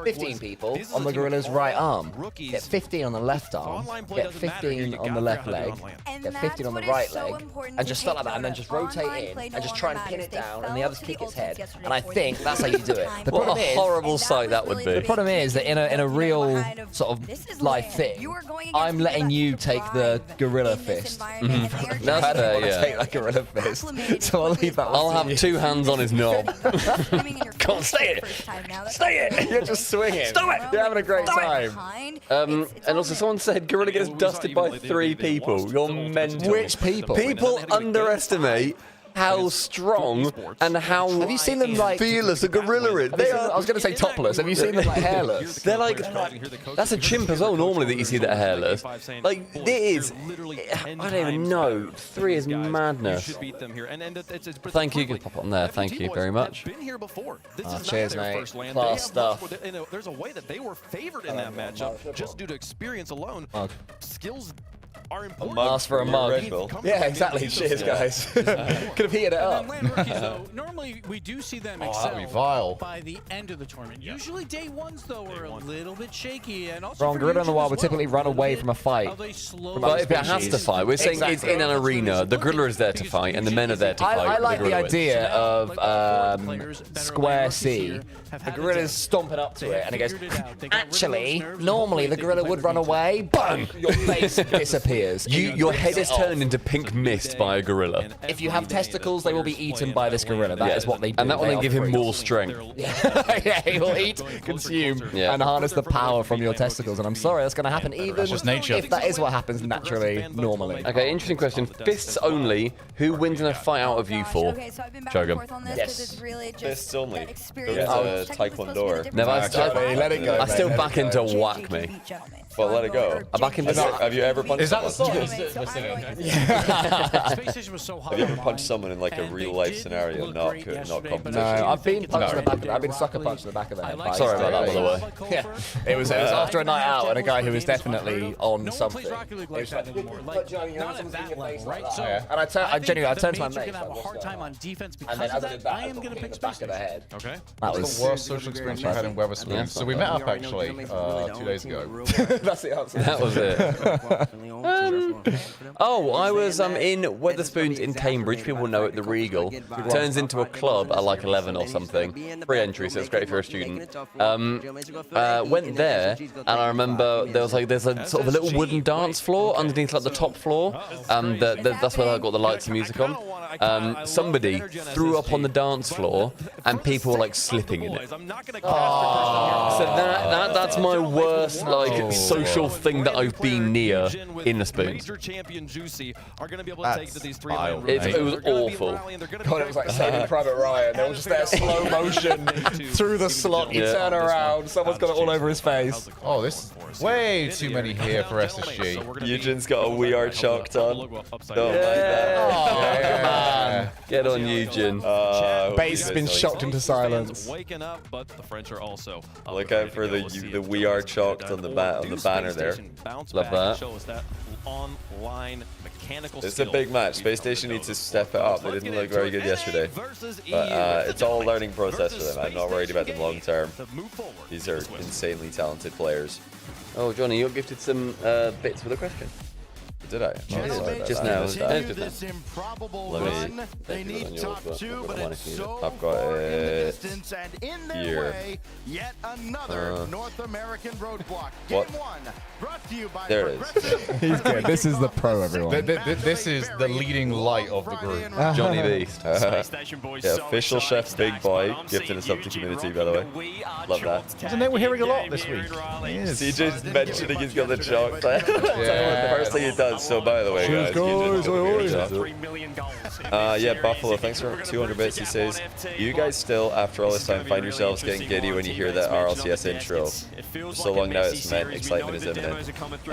15 people on the gorilla's right arm, get 15 on the left arm, get 15 on the left leg, get 15 on the right leg, and just start like that, and then just rotate in and just try and pin it down, and the others kick its head. And I think that's how you do it. The What problem a is, horrible sight that would the be. problem is that in a real sort of life thing, I'm letting you take the gorilla fist. That's I don't fair, want to yeah. take that gorilla fist, so I'll leave that. I'll one to have 2 hands on his knob. Come on, stay it! Stay it! You're just swinging. Stop it! You're having a great time. And also, someone said gorilla gets dusted by 3 people. You're mental. Which people? People underestimate how strong and how Have you seen them like fearless a gorilla is. I was going to say topless. Have you seen them like hairless? They're like, that's a chimp as well normally that you see that are hairless. Like, it is, I don't even know. 3 is madness. Thank you, you can pop it on there. Thank you very much. Cheers, mate. Class stuff. There's a way that they were favored in that matchup just due to experience alone. Skills are important. Ask for a mug. Yeah, exactly. Cheers, guys. Could have heated it up. Normally, we do see them that'd be excel vile. by the end of the tournament. Usually, day ones, though, are a little bit shaky. And also, Wrong. for Gorilla in the Legion wild as would well. typically run away from a fight. How they slow But if it has to fight, we're saying it's in an arena. The gorilla is there to fight, and the men are there to fight. I like the gorilla wins. idea of Square C. The gorilla's stomping up to it, and it goes, actually, normally the gorilla would run away. Bang! Your face disappears. Your head is turned into pink mist by a gorilla. If you have testicles, they will be eaten by this gorilla. That is what they do. And that will They then are give him free. more strength. Yeah, he will eat, consume, and harness the power from your testicles. And I'm sorry, that's going to happen even just nature. if that is what happens naturally, normally. Okay, interesting question. Fists only. Who wins in a fight out of you 4? Okay, so I've been back and Shogun. forth on this Yes. because it's really just Fists only. that Go experience. to Taekwondo. Never. Let it go, I still mate, back let it into go. whack me. Well, let it go. I back into. Have you ever punched Is that the someone? song? Space Station was so hot. Have you ever punched someone in like a real life scenario, not competition? No, I've been punched in the back. I've been sucker punched in the back of the head. by Sorry about that, by the way. Yeah, it was after a night out and a guy who was definitely on something. It was like, Not at that level, right? So, and I genuinely, I turned to my You're mate. gonna have a hard time on defense And because then of as I did that. that, I am going to pick the Space back of the Station. head. Okay. That The was worst social experience we've had in Weatherspoon. So we met up actually 2 days ago. That's the answer. That was it. Oh, I was in Wetherspoons in Cambridge. People know it, the Regal. Turns into a club at like 11 or something. Free entry, so it's great if you're a student. Went there, and I remember there's a sort of a little wooden dance floor underneath like the top floor. That's where I got the lights and music on. Somebody threw up on the dance floor, and people were like slipping in it. So that's my worst like social thing that I've been near in the Spoons. It was awful. God, it was like Saving Private Ryan. They were just there slow motion through the slot. You turn around, someone's got it all over his face. Oh, this is way too many here for SSG. Eugen's got a We Are chalked on. Don't like that. Oh, come on. Get on, Eugen. Base has been shocked into silence. Look out for the We Are chalked on the banner there. Love that. It's a big match. Space Station needs to step it up. They didn't look very good yesterday. But it's all a learning process for them. I'm not worried about them long term. These are insanely talented players. Oh, Johnny, you're gifted some bits for the question. Did I? Just now. Let me I've got it here. What? There it is. He's good. This is the pro, everyone. This is the leading light of the group. Johnny Beast. Yeah, official chef Big Boy gifting us up to community, by the way. Love that. That's a name we're hearing a lot this week. CJ's mentioning he's got the chalk. That's the first thing he does. So by the way, guys, yeah, Buffalo, thanks for 200 bits. He says, you guys still, after all this time, find yourselves getting giddy when you hear that RLCS intro. For so long now it's meant excitement is imminent.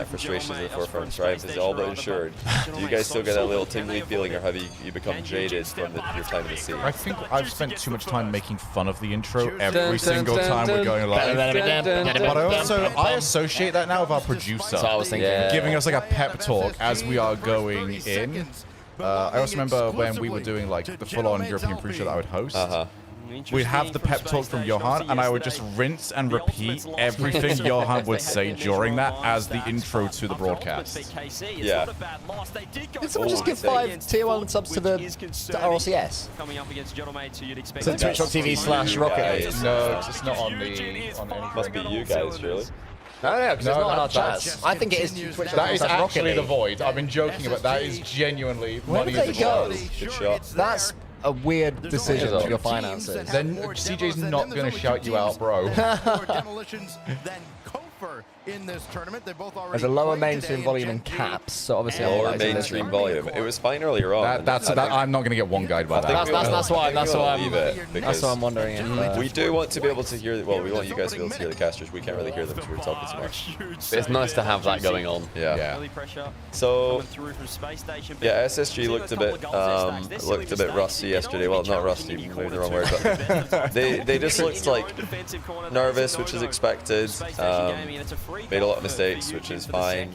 Frustration is at the forefront. Triumph is all but ensured. Do you guys still get that little tingly feeling, or have you become jaded from your time in the scene? I think I've spent too much time making fun of the intro every single time we're going live. But I associate that now with our producer. So I was thinking, giving us like a pep talk as we are going in. I also remember when we were doing like the full-on European pre-show that I would host. We'd have the pep talk from Johan, and I would just rinse and repeat everything Johan would say during that as the intro to the broadcast. Yeah. Did someone just give 5 tier 1 subs to RLCS? So twitch.tv/Rocket. No, it's just not on the. Must be you guys, really. No, because it's not on our chat. I think it is Twitch. That is actually the void. I've been joking, but that is genuinely. Where did they go? Good shot. That's a weird decision for your finances. Then CJ's not going to shout you out, bro. in this tournament. They both already There's a lower mainstream volume in caps, so obviously lower mainstream volume. It was fine earlier on. I'm not going to get one guide by that. That's why I'm wondering. We do want to be able to hear. Well, we want you guys to be able to hear the casters. We can't really hear them because we're talking so much. It's nice to have that going on. Yeah. So yeah, SSG looked a bit rusty yesterday. Well, not rusty, maybe the wrong word, but they just looked like nervous, which is expected. Made a lot of mistakes, which is fine.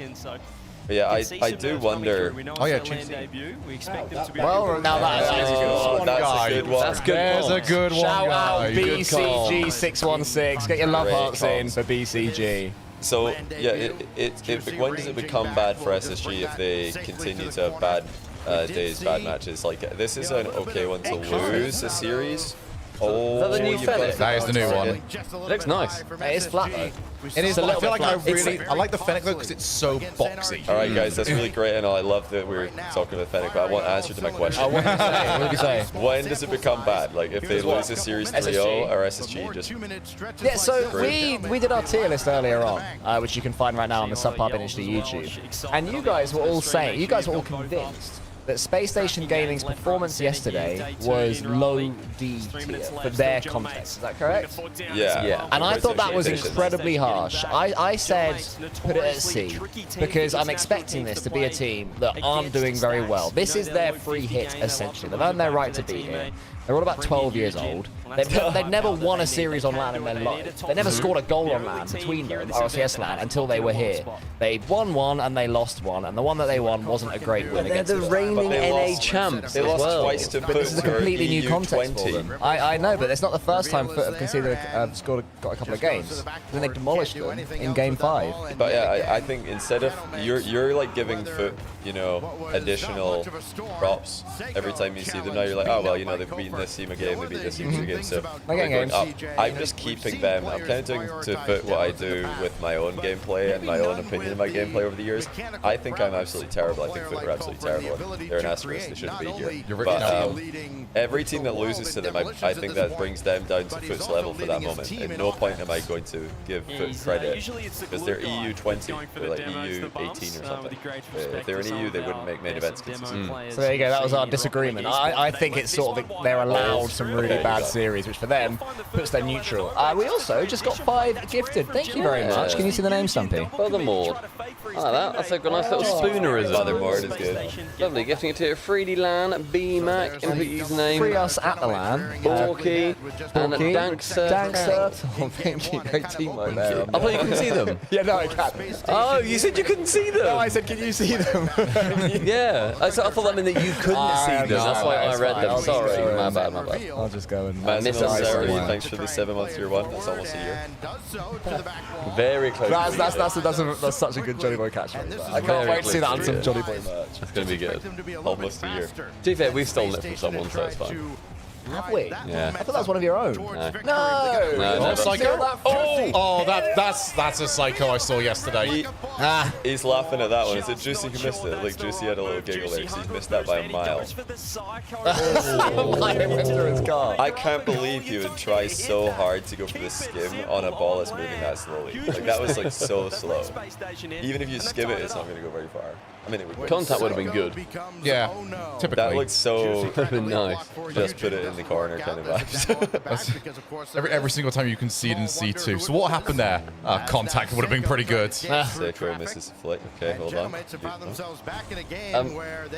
But yeah, I do wonder. Oh yeah, well, now that's a good one. That's good. There's a good one. Shout out BCG616. Get your love hearts in for BCG. So yeah, when does it become bad for SSG if they continue to have bad days, bad matches? Like this is an okay one to lose a series. Oh, is that the new Fennec? That is the new one. It looks nice. It is flat though. It is. I feel like I like the Fennec though because it's so boxy. All right, guys, that's really great, and I love that we're talking about Fennec, but I want answer to my question. What did you say? When does it become bad? Like if they lose a series 3-0 or SSG just? Yeah, so we did our tier list earlier on, which you can find right now on the subpar finish to YouTube, and you guys were all saying, you guys were all convinced that Space Station Gaming's performance yesterday was low D tier for their context. Is that correct? Yeah. And I thought that was incredibly harsh. I said put it at C because I'm expecting this to be a team that aren't doing very well. This is their free hit, essentially. They've earned their right to be here. They're all about 12 years old. They've never won a series on LAN in their life. They never scored a goal on LAN between them, RLCS LAN, until they were here. They won one and they lost one, and the one that they won wasn't a great win against the reigning NA champs. They lost twice to But this is a completely new context for them. I know, but it's not the first time Foot have conceded, got a couple of games. Then they demolished them in Game 5. But yeah, I think instead of you're like giving Foot, you know, additional props every time you see them. Now you're like, oh well, you know, they've beaten this team a game, they beat this team a game, so they're going up. I'm just keeping them. I'm kind of doing to Foot what I do with my own gameplay and my own opinion of my gameplay over the years. I think I'm absolutely terrible. I think Foot are absolutely terrible. They're an asterisk. They shouldn't be here. But every team that loses to them, I think that brings them down to Foot's level for that moment. At no point am I going to give Foot credit because they're EU 20, they're like EU 18 or something. If they're in EU, they wouldn't make main events consistently. So there you go. That was our disagreement. I think it's sort of they're allowed some really bad series, which for them puts them neutral. We also just got 5 gifted. Thank you very much. Can you see the name, Stumpy? Furthermore, I like that. That's a nice little spoonerism. Furthermore is good. Lovely. Gifting it to 3D LAN, BMac, input username. Free us at the LAN. Borky and Dankser. Oh, thank you. Great teamwork there. I thought you couldn't see them. Yeah, no, I can. Oh, you said you couldn't see them. No, I said, can you see them? Yeah, I thought that meant that you couldn't see them. That's why I read them. Sorry, my bad. I'll just go and... Thanks for the 7 months year one. That's almost a year. Very close. That's such a good JohnnyBoi catchphrase. I can't wait to see that on some JohnnyBoi merch. It's going to be good. Almost a year. To be fair, we've stolen it from someone, so it's fine. Have we? Yeah. I thought that was one of your own. No, Psycho? Oh, that's a Psycho I saw yesterday. He's laughing at that one. Is it Juicy who missed it? Like Juicy had a little giggle there because he missed that by a mile. I can't believe you would try so hard to go for the skim on a ball that's moving that slowly. Like that was like so slow. Even if you skim it, it's not going to go very far. I mean, it would. Contact would have been good. Yeah, typically. That looked so nice. Just put it in the corner kind of vibes. every single time you concede in C2. So what happened there? Contact would have been pretty good. Seiko misses a flick. Okay, hold on.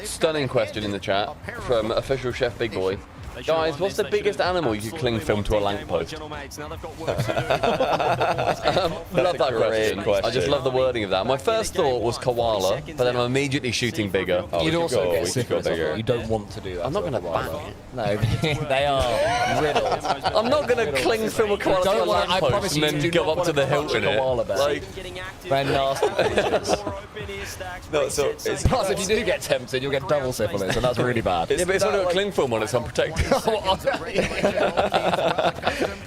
Stunning question in the chat from official Chef Big Boy. Guys, what's the biggest animal you could cling film to a lamppost? Love that question. I just love the wording of that. My first thought was koala, but then I'm immediately shooting bigger. You'd also get sick of bigger. You don't want to do that. I'm not going to bang it. No, they are riddled. I'm not going to cling film a koala to a lamppost and then go up to the hilt in it. Like, they're nasty bitches. No, so it's plus if you do get tempted, you'll get double syphilis, and that's really bad. Yeah, but it's not got cling film on it, so I'm protected.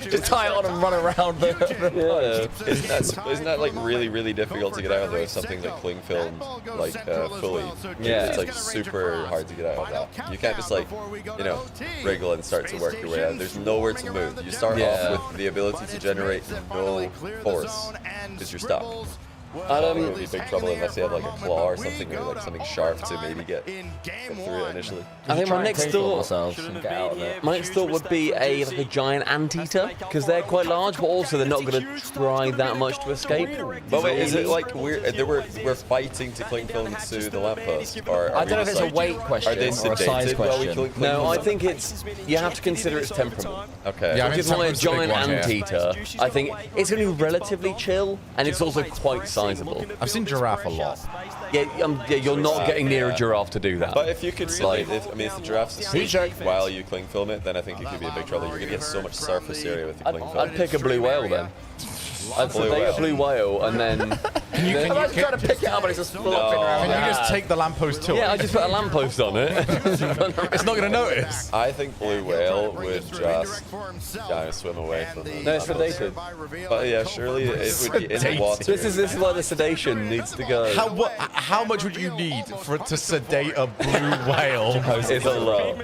Just tie it on and run around the Isn't that like really difficult to get out of though? Something like cling film, like fully. Yeah, it's like super hard to get out of that. You can't just like, you know, wriggle and start to work your way out. There's nowhere to move. You start off with the ability to generate no force because you're stuck. It would be big trouble unless you had like a claw or something, or like something sharp to maybe get through it initially. I think my next thought would be a giant anteater, because they're quite large, but also they're not going to try that much to escape. But wait, is it like we're fighting to cling film to the lamppost, or I don't know if it's a weight question are they or a size question. No, I think it's you have to consider its temperament. Okay. Yeah, because my giant anteater, I think it's going to be relatively chill, and it's also quite sizable. I've seen giraffe a lot. Yeah, you're not getting near a giraffe to do that. But if you could slide, if the giraffe's asleep while you cling film it, then I think it could be a big trouble. You're gonna get so much surface area with the cling film. I'd pick a blue whale then. I'd sedate a blue whale and then. Can you try to pick it up and it's just flopping around? Can you just take the lamppost to it? Yeah, I just put a lamppost on it. It's not going to notice. I think blue whale would just kind of swim away from the No, it's sedated. But yeah, surely it would be in the water. This is why the sedation needs to go. How much would you need for it to sedate a blue whale? It's a lot.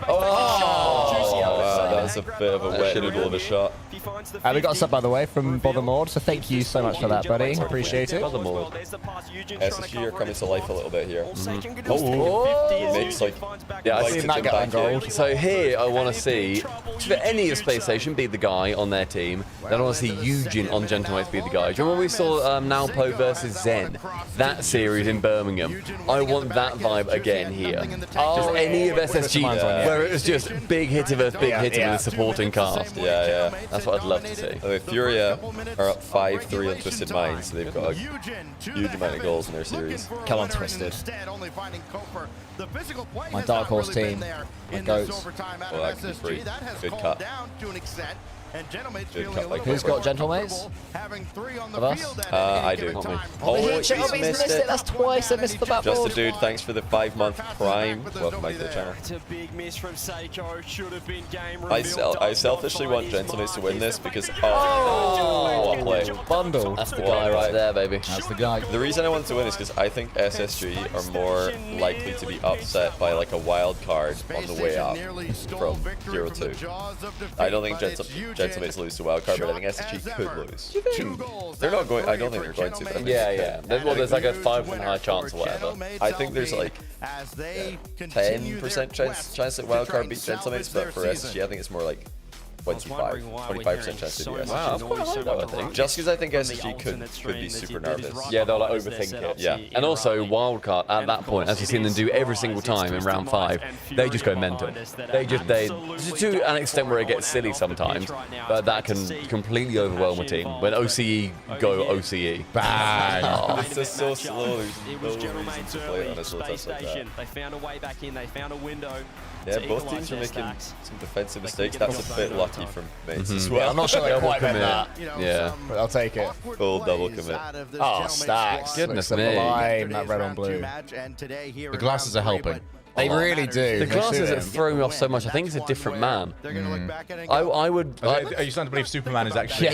Oh, wow, that was a bit of a wet noodle of a shot. We got a sub, by the way, from Bother Maud, so thank you so much for that, buddy. Appreciate it. Furthermore, SSG are coming to life a little bit here. Oh, Makes like I've seen that guy on gold. So here I want to see for any of Space Station be the guy on their team. Then I want to see Eugen on Gentlemates be the guy. Do you remember when we saw Nalpo versus Zen? That series in Birmingham. I want that vibe again here. Just any of SSG where it was just big hitter versus big hitter with a supporting cast. Yeah. That's what I'd love to see. Furia are up 5-3 on Twisted Minds, so they've got a huge amount of goals in their series. Come on, Twisted. My dark horse team. My goats. Well, that could be free. Good cut. Good cut by Who's got Gentlemates? Of us? I do. Oh, he's missed it. That's twice I missed the backboard. Just a dude, thanks for the 5-month prime. Welcome back to the channel. It's a big miss from Seiko. Should have been game I selfishly want Gentlemates to win this because what a play. Bundle. That's the guy right there, baby. That's the guy. The reason I want to win is because I think SSG are more likely to be upset by like a wild card on the way up from 0-2. I don't think Gentlemates lose to wild card, but I think SSG could lose. They're not going. I don't think they're going to. But I think Yeah. There's like a 5% high chance or whatever. I think there's like 10% chance that wild card beat Gentlemates, but for SSG, I think it's more like 25% chance to do SSG. Wow, that's quite high though, I think. Just because I think SSG could be super nervous. Yeah, they'll like overthink it. Yeah. And also, wildcard at that point, as you've seen them do every single time in round 5, they just go mental. They to an extent where it gets silly sometimes, but that can completely overwhelm a team. When OCE go OCE. Bang! It's just so slow. There's It was no General reason Mates to play it early on a in slow Space test like that. Station. They found a way back in. They found a window. Yeah, to both equalise teams are their making stacks. some defensive mistakes. That's a bit lucky from Mates as well. Yeah, I'm not sure they quite meant that. Yeah. But I'll take it. Full double commit. Oh, stacks. Goodness Looks me. sublime, that red on blue. The glasses are helping. They really do. The They glasses suit that him. throw me off so much. I think it's a different man. I would. Are you starting to believe Superman is actually?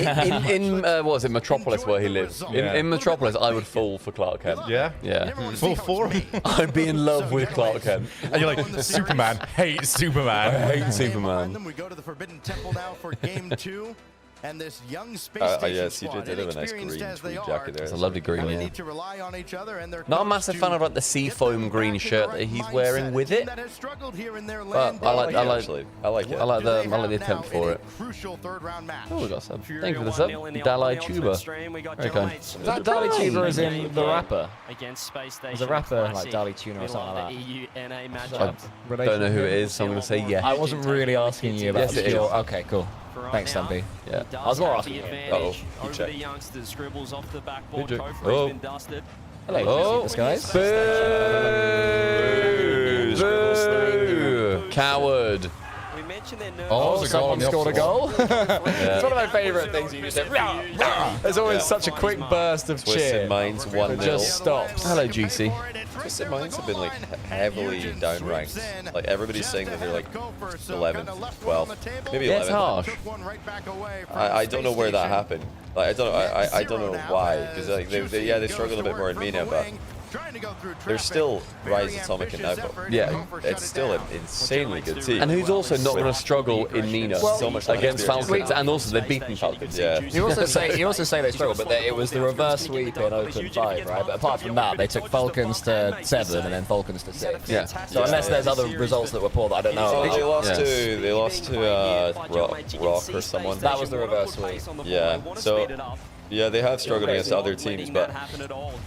In what was it, Metropolis, where he lives? In Metropolis, I would fall for Clark Kent. Yeah? Yeah. Fall for him? I'd be in love with Clark Kent. And you're like, Superman hates Superman. I hate Superman. We go to the Forbidden Temple now for game 2. And this young Space Yeah, Station CJ squad, did have a nice inexperienced green as they tweed are, jacket there. It's a lovely green, they yeah. need to rely on each other and their Not a coach massive to fan of like the seafoam green shirt that he's wearing with it, that has struggled here in their but land. I like it. I like the attempt for it. Crucial third-round match. Oh, we got some. Thank you for the sub. Dalai Tuba. Very kind. Is that Dali Tuba as in the rapper? Against Space There's Station. a rapper like Classic. Dali Tuna or something like that. EU-NA I matchup. don't know who it is, so I'm going to say yes. I wasn't really asking you about Yes, it is. Okay, cool. Thanks, Stumpy. Yeah. I was more asking you. Uh-oh, you Over check. the youngsters, Scribbles off the backboard. Good Kofor job. has Oh. been dusted. Hello, this guys. Boo! Coward. We mentioned their nerves. Oh, there's a goal on someone the scored a opposite goal. It's one of my favourite things you just said. There's always such a quick burst of Twisted cheer. Minds It 1-0. just stops. Hello, GC. Twisted Minds have been like heavily downranked. Like everybody's saying that they're like 11th, 12th, maybe Yeah, it's 11th. harsh. I don't know where that happened. Like I don't know why, because like they struggled a bit more in MENA, but they're still Rise Atomic and Nalpo. Yeah. It's still an insanely good team. And who's also not going to struggle in MENA so much against experience. Falcons, and also they've beaten Falcons. Yeah. You also say they struggled, but it was the reverse sweep in Open 5, right? But apart from that, they took Falcons to 7 and then Falcons to 6. Yeah. So unless there's other results that were poor that I don't know Oh, about. they lost to Rock or someone. That was the reverse sweep. Yeah. So yeah, they have struggled against other teams, but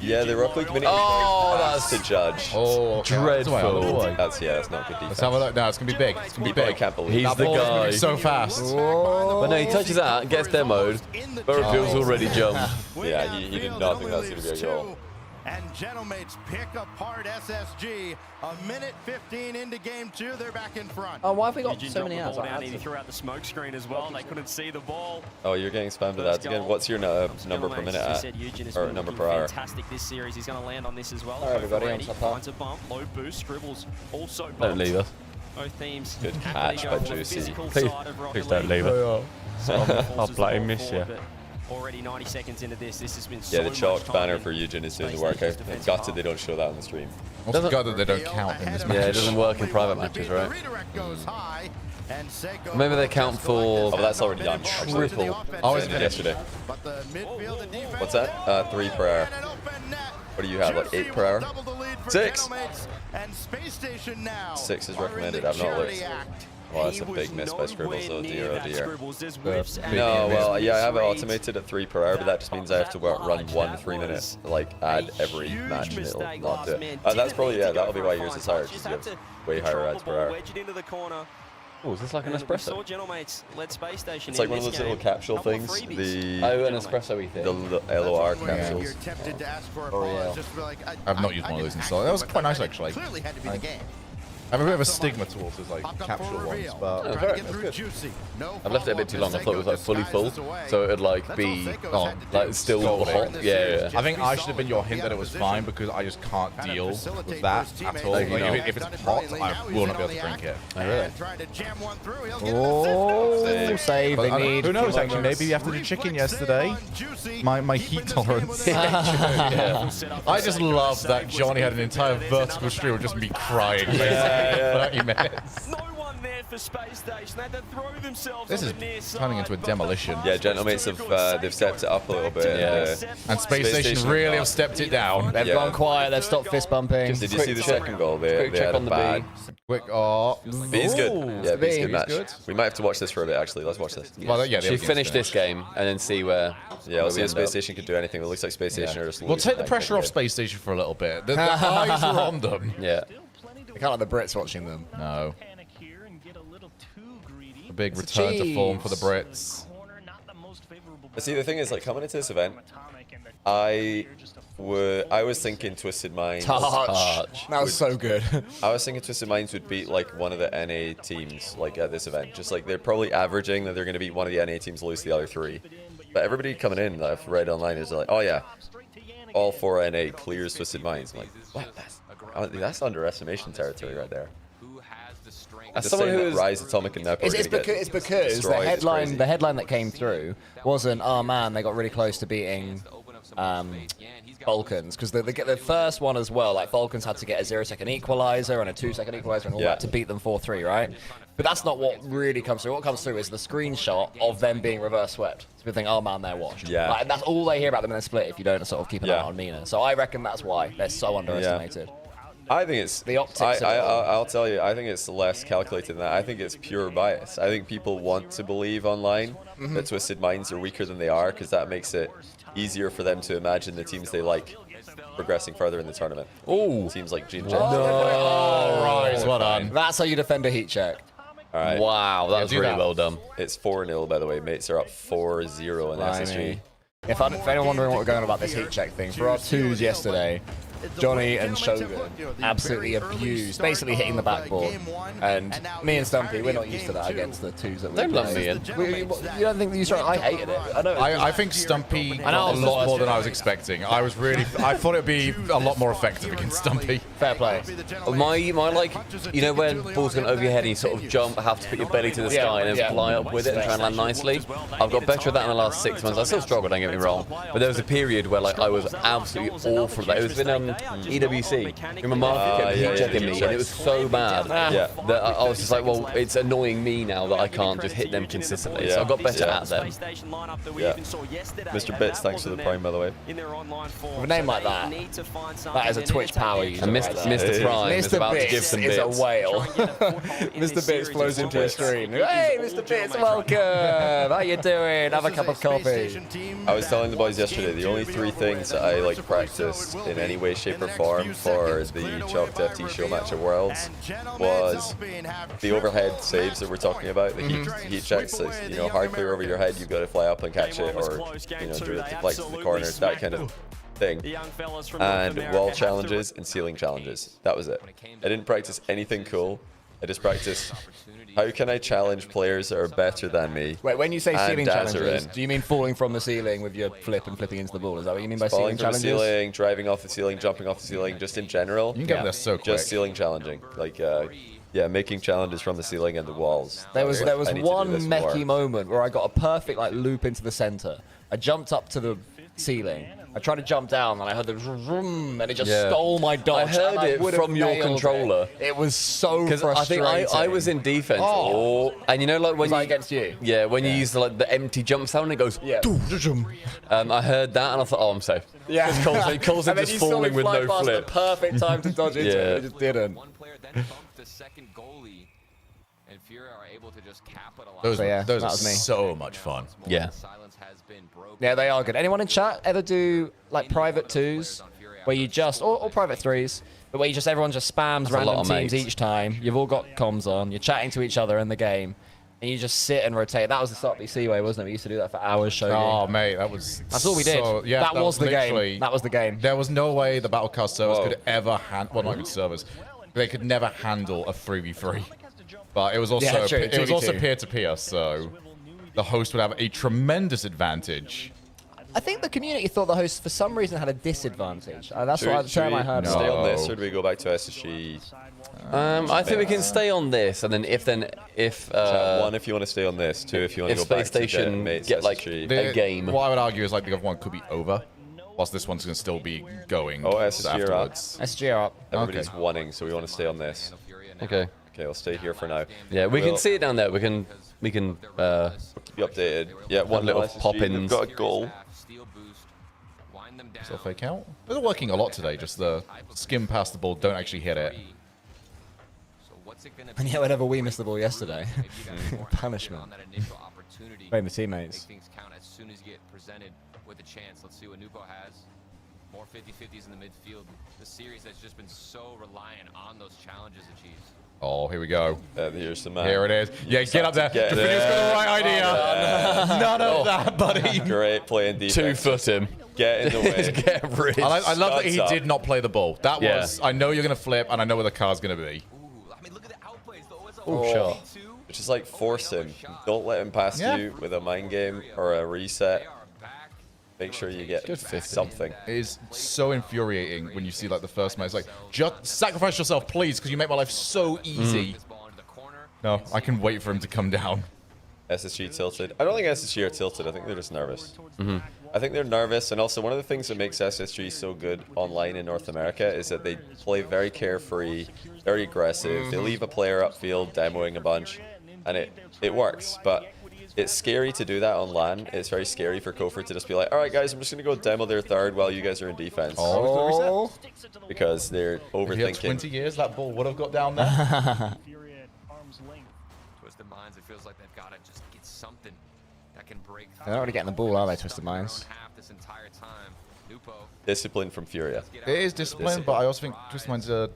yeah, the Rock League committee that's to judge. Oh, okay. Dreadful. That's not good defense. Let's have a look. No, it's gonna be big. It's gonna be I big. can't believe He's That the ball's gonna guy. be so fast. But no, he touches that, gets demoed, but reveals already jumped. Yeah, he did not think that was going to be a goal. And Gentlemates pick apart SSG. A minute 15 into game 2, they're back in front. Oh, why have we got Eugene so dropped many the outs? ball down and he threw out the smoke screen as well. They couldn't see the ball. Oh, you're getting spammed with ads again. What's your number per minute at? Or number per hour? Fantastic this series. He's going to land on this as well. All right, everybody, Already on top half. finds a bump. Low boost. Scribbles also bumped. Don't leave us. Both teams. Good happily catch go by for the Juicy. physical Please- side of Rocket please don't League. leave us. I'll bloody miss you. Already 90 seconds into this. This has been Yeah, so the chalk much banner time for Eugen is doing the Space work. Station's I'm defensive gutted half. they don't show that on the stream. Also, God that they don't count in this match. Yeah, it doesn't work in private matches, right? Redirect goes high. Maybe they count for. Oh, that's already done. Triple. Oh, isn't it yesterday? What's that? 3 per hour. What do you have? Like 8 per hour? 6. 6 is recommended. I've not looked. Well, that's a big miss by Scribbles, though. Dear, oh dear. No, well, yeah, I have it automated at 3 per hour, but that just means I have to run 1 3-minute like ad every match, and it'll not do it. That's probably, yeah, that'll be why yours is higher, because you have way higher ads per hour. Oh, is this like an espresso? It's like one of those little capsule things. The an espresso-y thing. The LOR capsules. I've not used one of those in so. That was quite nice, actually. I have a bit of a stigma towards those like capsule ones, but that's good. I've left it a bit too long. I thought it was like fully full, so it'd like be like still hot. Yeah. I think I should have been your hint that it was fine because I just can't deal with that at all. Like, if it's hot, I will not be able to drink it. Oh, really? Oh, save. Who knows? Actually, maybe after the chicken yesterday, my heat tolerance. I just love that Johnny had an entire vertical stream of just me crying. 30 minutes. No one there for Space Station. They had to throw themselves. This is turning into a demolition. Yeah, Gentlemates have they've stepped it up a little bit. Yeah. And Space Station really have stepped it down. They've gone quiet. They've stopped fist bumping. Did you see the second goal? They had a bad. Quick, B's good. Yeah, B's good match. We might have to watch this for a bit, actually. Let's watch this. Well, yeah, should finish this game and then see where. Yeah, we'll see if Space Station can do anything. It looks like Space Station are just. We'll take the pressure off Space Station for a little bit. The eyes are on them. Yeah. I can't like the Brits watching them. No. A big return to form for the Brits. But see, the thing is, like, coming into this event, I was thinking Twisted Minds. Touch. That was so good. I was thinking Twisted Minds would beat like one of the NA teams, like at this event. Just like they're probably averaging that they're going to beat one of the NA teams, lose the other 3. But everybody coming in that I've read online is like, oh yeah, all 4 NA clears Twisted Minds. I'm like, what? That's underestimation territory right there. As someone who is Rise Atomic and Nepo it's because the headline that came through wasn't, oh man, they got really close to beating Falcons, because the first one as well, like Falcons had to get a 0-second equalizer and a 2-second equalizer and all that to beat them 4-3, right? But that's not what really comes through. What comes through is the screenshot of them being reverse swept. So people think, oh man, they're washed. Yeah. Like, and that's all they hear about them in a split if you don't sort of keep an eye on Mina. So I reckon that's why they're so underestimated. I think it's the optics. I'll tell you, I think it's less calculated than that. I think it's pure bias. I think people want to believe online that Twisted Minds are weaker than they are, because that makes it easier for them to imagine the teams they like progressing further in the tournament. Oh, teams like Gene. All right, well done. That's how you defend a heat check. All right. Wow, that was really well done. It's 4-0, by the way. Mates are up 4-0 in SSG. If anyone wondering what we're going on about this heat check thing, for our 2s yesterday, Johnny and Shogun absolutely abused, basically hitting the backboard. And me and Stumpy, we're not used to that against the 2s that we don't love me in. You don't think you saw it? I hated it. I think Stumpy got a lot more than I was expecting. I thought it'd be a lot more effective against Stumpy. Fair play. My like, you know when ball's going over your head and you sort of jump, have to put your belly to the sky and then fly up with it and try and land nicely. I've got better at that in the last 6 months. I still struggle, don't get me wrong. But there was a period where like I was absolutely awful at that. It was in EWC. My market kept heat checking me, and it was so bad that I was just like, well, it's annoying me now that I can't just hit them consistently. So I got better at them. Yeah. Mr. Bits, thanks for the prime, by the way. With a name like that, that is a Twitch power user. And Mr. Prime is about to give some bits. Mr. Bits is a whale. Mr. Bits flows into a stream. Hey, Mr. Bits, welcome. How you doing? Have a cup of coffee. I was telling the boys yesterday, the only 3 things that I like practiced in any way, shape, or form for the Chalked FT show match at Worlds was the overhead saves that we're talking about, the heat checks, like, you know, hard clear over your head, you've got to fly up and catch it, or, you know, do it deflect to the corner, that kind of thing. And wall challenges and ceiling challenges. That was it. I didn't practice anything cool. I just practiced how can I challenge players that are better than me. Wait, when you say ceiling challenges, do you mean falling from the ceiling with your flip and flipping into the ball? Is that what you mean by ceiling challenges? Falling from the ceiling, driving off the ceiling, jumping off the ceiling, just in general. You can get this so quick. Just ceiling challenging. Like, yeah, making challenges from the ceiling and the walls. There was one mechie moment where I got a perfect like loop into the center. I jumped up to the ceiling. I tried to jump down, and I heard the vroom, and it just stole my dodge. I heard it from your controller. It was so Because frustrating. I think I was in defense. And you know, like when was that against you? Yeah, when you use the empty jump sound, it goes. Yeah. I heard that, and I thought, oh, I'm safe. Yeah. Because And then just you saw falling me with fly no past flip. The perfect time to dodge into it. It just didn't. One player then bumped the second goalie, and Furia are able to just capitalize. Those that are was me. so much fun. Yeah. Yeah, they are good. Anyone in chat ever do like private 2s where you just, or private 3s, but where you just, everyone just spams That's a lot random of teams mates. each time. You've all got comms on. You're chatting to each other in the game. And you just sit and rotate. That was the STUMPY way, wasn't it? We used to do that for hours, Shogun. Oh, mate, that's all we did. Yeah, that was the literally- game. That was the game. There was no way the Battlecast servers could ever handle, well, not even servers, they could never handle a 3v3. But it was also Yeah, true, it was also 2v2. peer-to-peer, so the host would have a tremendous advantage. I think the community thought the host, for some reason, had a disadvantage. That's what the term I heard. Stay on this, or do we go back to SSG? I think we can stay on this, and then if one, if you want to stay on this, two, if you want to if go back Space Station to get like SSG. a game. What I would argue is like the other one could be over, whilst this one's going to still be going. Oh, SSG are up. afterwards. SG are up. Everybody's wanting, so we want to stay on this. Okay. Okay, we'll stay here for now. Yeah, we can see it down there. We can keep you updated. Yeah, one little SSG. pop-ins. We've got a goal. Still fake out. They're working a lot today. Just the skim past the ball, don't actually hit it. And yet, whenever we missed the ball yesterday, punishment. Blame the teammates. Things count as soon as you get presented with a chance. Let's see what Nupo has. More 50-50s in the midfield. The series that's just been so reliant on those challenges achieves. Oh, here we go. Here's the man. Here it is. Yeah, get up there. Get Definitiv's got the right idea. Yeah. None of that, buddy. Great playing defense. 2-foot him. Get in the way. Get rid. I love that he Studs up. did not play the ball. That Yeah. was, I know you're going to flip, and I know where the car's going to be. Oh, shot. Just like force him. Don't let him pass you with a mind game or a reset. Make sure you get something. It is so infuriating when you see like the first match. It's like, just sacrifice yourself, please, because you make my life so easy. No, I can wait for him to come down. SSG tilted. I don't think SSG are tilted. I think they're just nervous. I think they're nervous, and also one of the things that makes SSG so good online in North America is that they play very carefree, very aggressive. They leave a player upfield demoing a bunch, and it works. But it's scary to do that on LAN. It's very scary for Kofor to just be like, all right, guys, I'm just going to go demo their third while you guys are in defense. Oh, because they're if he had overthinking. 20 years, that ball would have got down there. Twisted Minds, it feels like they've got to just get something that can break through. They're not really getting the ball, are they, Twisted Minds? This entire time. Nupo Discipline from Furia. It is discipline, but I also think Twisted Minds are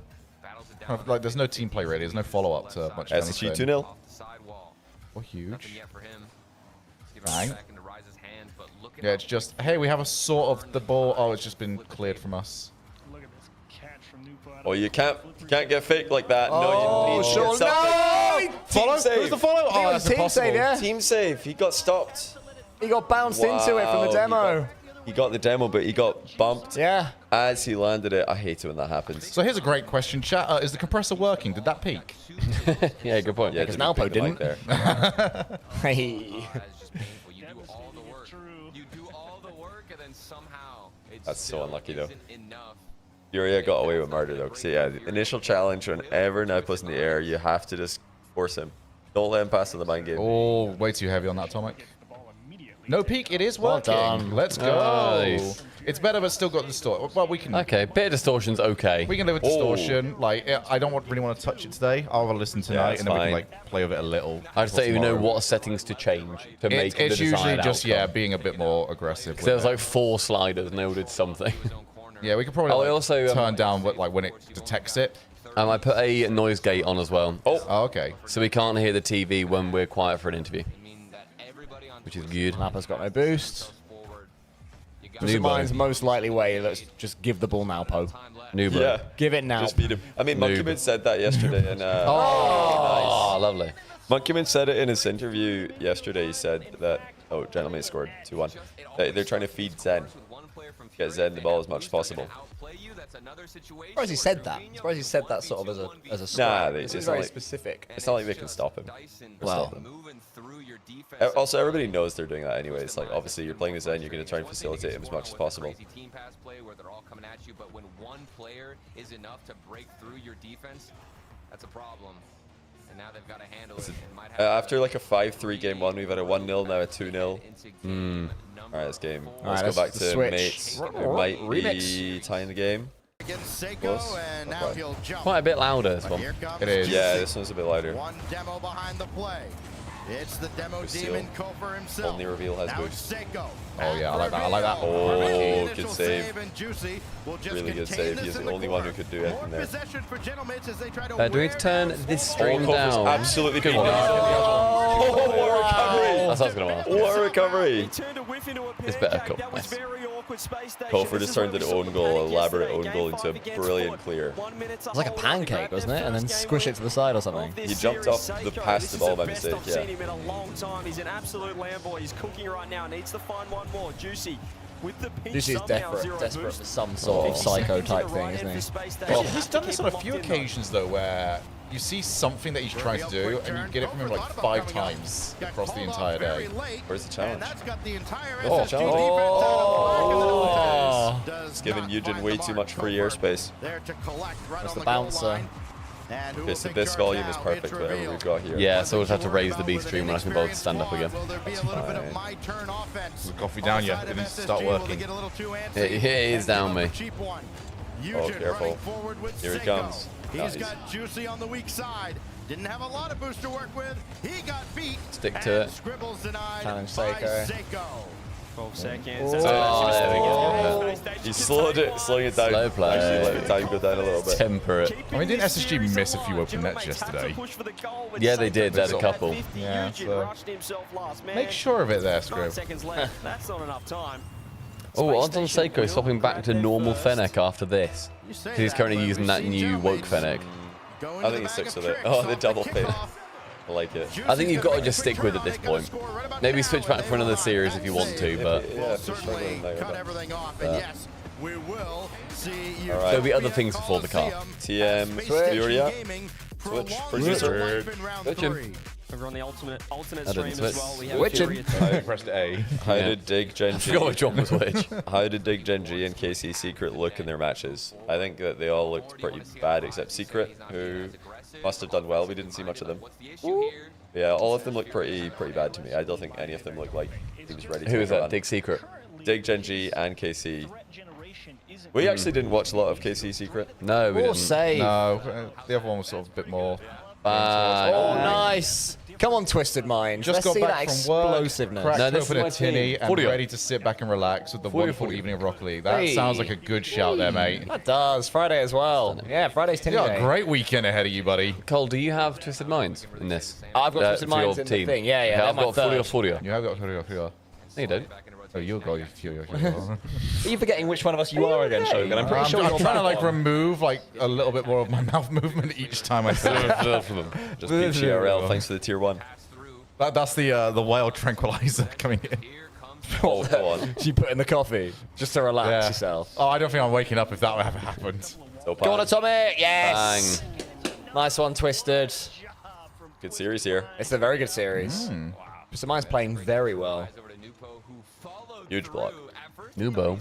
kind of like, there's no team play really. There's no follow-up to much of SSG anything. 2-0. Oh, huge. Bang. Yeah, it's just, hey, we have a sort of the ball. Oh, it's just been cleared from us. Oh, you can't get fake like that. Oh, No, you need to sure. get something. No! Follow? Save. Who's the follow? Oh, that's team impossible. save, yeah. Team save. He got stopped. He got bounced into it from the Wow, demo. He got the demo, but he got bumped Yeah. as he landed it. I hate it when that happens. So here's a great question, chat. Is the compressor working? Did that peak? Yeah, good point. Yeah, because didn't Nalpo pick the mic didn't. there. Hey. That's so unlucky, though. Furia got away with murder, though. So, yeah, the initial challenge, whenever Nalpo's in the air, you have to just force him. Don't let him pass in the mind game. Oh, way too heavy on that, Tomic. No peak, it is Well working. done. Let's go. Nice. It's better, but still got distortion. Well, we can. Okay, bit of distortion's okay. We can live with distortion. Like, I don't really want to touch it today. I'll have a listen tonight, it's and then we fine. can like play with it a little. I just for don't even know tomorrow. what settings to change to make It's the usually desired just outcome. being a bit more aggressive. There was with it. like 4 sliders and they all did something. Yeah, we could probably Oh, like, I also, turn down what when it detects it. I put a noise gate on as well. Oh, okay. So we can't hear the TV when we're quiet for an interview. Which is good. Nappa's got no boost. Twisted Minds most likely way. Let's just give the ball now, Poe. Nubo. Yeah. Give it now. Just beat him. I mean, Noob. Monkeyman said that yesterday. And, Oh, lovely. Monkeyman said it in his interview yesterday. He said that, oh, Gentleman scored 2-1. They're trying to feed Zen. Get Zen the ball as much as possible. surprised he said that. I'm surprised he said that sort of as a Nah, script. it's It's not very like, specific. It's not like they can stop him. Well, Also, everybody knows they're doing that anyways. Like, obviously, you're playing with Zen, you're going to try and facilitate him as much as possible. Team pass play where they're all coming at you, but when one player is enough to break through your defense, that's a problem. And now they've got to handle it. After like a 5-3 game one, we've had a 1-0, now a 2-0. Alright, this game. Let's go back to mates. It might be tying the game. Close. Quite a bit louder, this one. It is. Yeah, this one's a bit louder. One demo behind the play. It's the demo demon Kofer himself. Only reveal has boost. Oh yeah, I like that. I like that. Oh, good save. Really good save. He's the only one who could do anything there. Do we need to turn this stream down? Absolutely good. That's what I was going to ask. What a recovery. It's better. Cool. Nice. Kofer just turned an own goal, elaborate own goal, into a brilliant clear. It was like a pancake, wasn't it? And then squish it to the side or something. He jumped off past the ball by mistake, yeah. I've seen him in a long time. He's an absolute land boy. He's cooking right now. Needs to find one more. Juicy. With the Juicy is desperate for some sort of psycho type thing, isn't he? Well, he's done this on a few occasions though, where you see something that he's trying to do, and you get it from him like 5 times across the entire day. Where's the challenge? Oh! It's giving Eugen way too much free airspace. That's the bouncer. Okay, so this volume is perfect for whatever we've got here. Yeah, so we'll have to raise the B stream when I can both stand up again. The coffee down you. It needs to start working. It is down me. Oh, careful. Here he comes. He's got Juicy on the weak side. Didn't have a lot of boost to work with. He got beat. Stick to it. Scribbles denied Challenge by Seiko. Seiko. 12 seconds. Oh, there we go. He slowing it down. Slow play. Actually, let the time go down a little bit. Temper it. I mean, didn't SSG miss a few open nets yesterday? Yeah, they did. They had a couple. Yeah, so make sure of it there, Scrib. That's not enough time. Oh, Anton Seiko is swapping back to normal Fennec after this. He's currently using that new woke Fennec. I think he sticks with it. Oh, the double pit. I like it. I think you've got to just stick with it at this point. Maybe switch back for another series if you want to, but Yeah, for sure. Alright. there'll be other things before the car. TM, Furia, Switch, producer. Switch him. Over on the alternate I stream didn't as switch. well. We have Witchin'. Furia. I pressed A. How did Dig I forgot Genji? which one was which. How did Dig Genji and KC Secret look in their matches? I think that they all looked pretty bad except Secret, who must have done well. We didn't see much of them. Yeah, all of them looked pretty bad to me. I don't think any of them looked like he was ready to Who is that? run. Dig Secret. Dig Genji and KC. We actually didn't watch a lot of KC Secret. No, we didn't. Save. No, the other one was sort of a bit more. Oh, nice. Come on, Twisted Mind. Just Let's got see back that from work, explosiveness. cracked No, this open is a my tinny, team. and Furio. ready to sit back and relax with the Furio, wonderful Furio. evening of Rocket League. That Hey. sounds like a good shout there, mate. That does. Friday as well. Yeah, Friday's You Tinny got Day. a great weekend ahead of you, buddy. Cole, do you have Twisted Minds in this? I've got Twisted for your Minds in the team? thing. Yeah, yeah, I've they're got my Furio third. Furio. You have got Furio. No, you don't. Oh, you'll go Furio. Are you forgetting which one of us you are again, Shogun? I'm pretty sure I'm you're trying to that like one. remove like a little bit more of my mouth movement each time I say it. Just beat GRL, thanks for the tier 1. That's the wild tranquilizer coming in. Oh, go on. You put in the coffee just to relax yourself. Oh, I don't think I'm waking up if that ever happened. So Go on, Atomic. Yes. Bang. Nice one, Twisted. Good series here. It's a very good series. Twisted Mind's playing very well. Huge block. Nubo.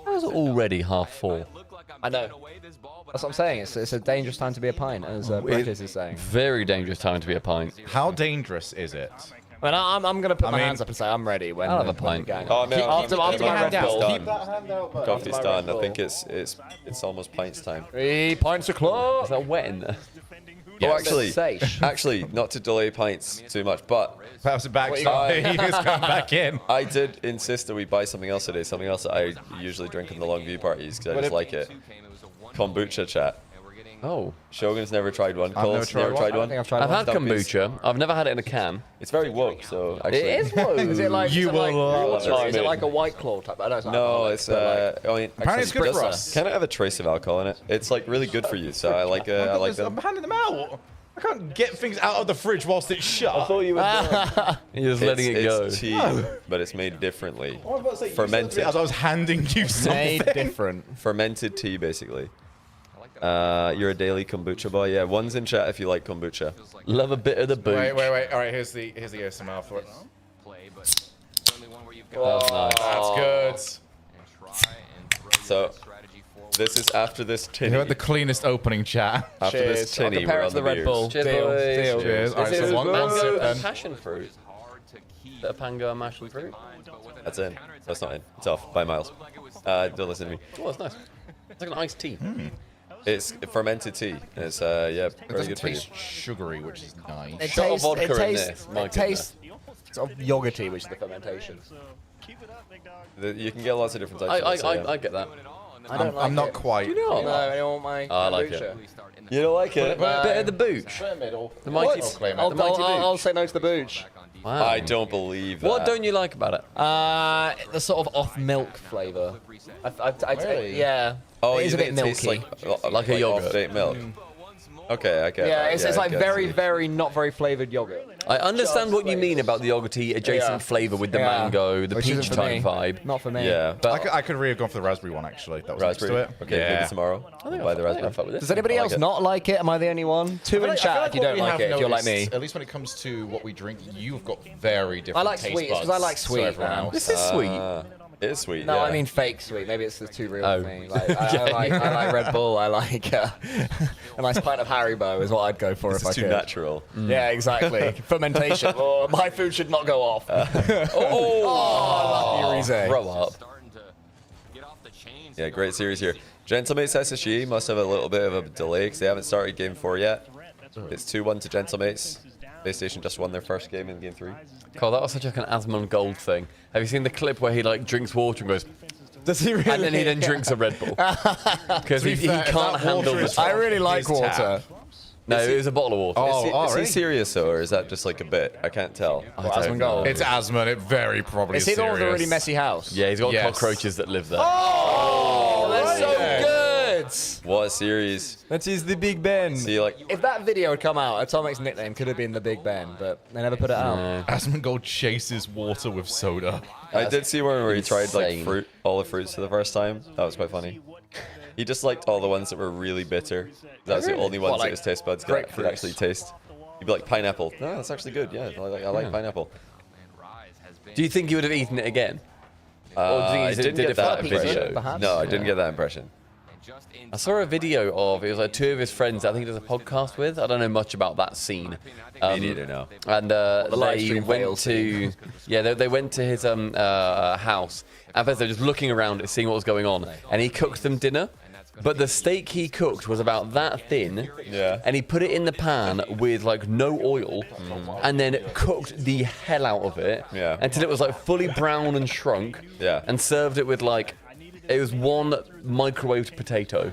That was already half full. I know. That's what I'm saying. It's a dangerous time to be a pint, as British is saying. Very dangerous time to be a pint. How dangerous is it? I mean, I'm going to put my hands up and say I'm ready when I'll have a when pint. the gang- Oh, man, After keep my your Red hand Bull. out. Keep that hand out, bud. Coffee's done. I think it's almost pints time. 3 pints o'clock. Is that wet in there? Oh, actually, Sage. not to delay pints too much, but Perhaps a backstop. He's coming back in. I did insist that we buy something else today, something else that I usually drink in the long view parties because I just like it. Kombucha chat. Oh. Shogun's never tried one. I've Cole's never tried one. I've tried I've had Stumpy's. kombucha. I've never had it in a can. It's very woke, so actually. It is woke. Is it like, You will love is it like a White Claw type? I know it's not No, alcoholic, it's but like- I mean, Apparently it's good for us. Kind of have a trace of alcohol in it. It's like really good for you, so I like I'm them. handing them out. I can't get things out of the fridge whilst it's shut. I thought you were done. You're just letting it go. It's tea, but it's made differently. I was about to say, Fermented. as I was handing you something. Made different. Fermented tea, basically. You're a daily kombucha boy. Yeah, one's in chat if you like kombucha. Love a bit of the boot. Wait. All right, here's the ASMR for it. Oh, That's good. So, this is after this tinny. You had the cleanest opening chat. After this tinny, compare we're it on to the the Red Bull. beers. Deal. Cheers. All right, so one mango and sip. passion fruit. Is that a pango and passion fruit? That's in. That's not in. It's off by miles. Don't listen to me. Oh, it's nice. It's like an iced tea. It's fermented tea. It's yeah, It very doesn't good for you. taste sugary, which is nice. It Shot of tastes, vodka it in tastes, this. My it tastes sort of yogurty, which is the fermentation. You can get lots of different types. of it, so, yeah. I get that. I don't like I'm not it. quite. Do you not? No, I don't want my I like kombucha. it. You don't like it? Bit of the booch. The mighty, I'll, the mighty I'll booch. say no to the booch. Wow. I don't believe that. What don't you like about it? The sort of off milk flavour. Really? Yeah. Oh, it is you a bit think it tastes milky. like a yogurt. off-date milk. Okay, I get Yeah, that. it's I like get very, it. very not very flavoured yogurt. I understand what you mean about the yogurty adjacent Yeah. flavour with the Yeah. mango, the Which isn't peach for type me. vibe. Not for me. Yeah. But I could really have gone for the raspberry one, actually. That was Raspberry. next to it. Okay, yeah. maybe tomorrow. Buy the raspberry. fuck with it. Does anybody I like else it. not like it? Am I the only one? Two in chat if you what don't we like have it, if you're like me. noticed, At least when it comes to what we drink, you've got very different I like taste sweet, it's 'cause buds I like to sweet, everyone man. else. This is sweet. It is sweet. No, yeah. I mean fake sweet. Maybe it's too real Oh. for me. Like, I like Red Bull. I like a nice pint of Haribo is what I'd go for This if I is too could. natural. Yeah, exactly. Fermentation. Oh, my food should not go off. Oh, Urize. grow up. Yeah, great series here. Gentlemates SSG must have a little bit of a delay because they haven't started Game 4 yet. It's 2-1 to Gentlemates. PlayStation just won their first game in Game 3. God, that was such like an Asmund Gold thing. Have you seen the clip where he like drinks water and goes, Does he really? and then he then drinks a Red Bull because he fair, if can't that handle water the. is I really like His water. tap. No, it was a bottle of water. Is he really? serious though, or is that just like a bit? I can't tell. Asmund Gold. It's asthma, and it very probably Is is he the one with a serious. really messy house? Yeah, he's got Yes. cockroaches that live there. Oh, that's so good. What a series. That is the Big Ben. See, like, If that video had come out, Atomic's nickname could have been the Big Ben, but they never put it out. Asmund Gold chases water with soda. I did see one where he tried like insane. all the fruits for the first time. That was quite funny. He just liked all the ones that were really bitter. That was the only ones What, that like his taste buds could grapefruits? actually taste. He'd be like pineapple. No, that's actually good. Yeah, I like pineapple. Do you think you would have eaten it again? I did didn't it get for that that video. video? Perhaps? No, I didn't get that impression. I saw a video of it was like two of his friends. I think he does a podcast with. I don't know much about that scene. Me neither. No. And live they stream went fails. to they went to his house. And first they were just looking around, seeing what was going on. And he cooked them dinner. But the steak he cooked was about that thin. Yeah. And he put it in the pan with like no oil, and then cooked the hell out of it. Yeah. Until it was like fully brown and shrunk. Yeah. And served it with like, it was one microwaved potato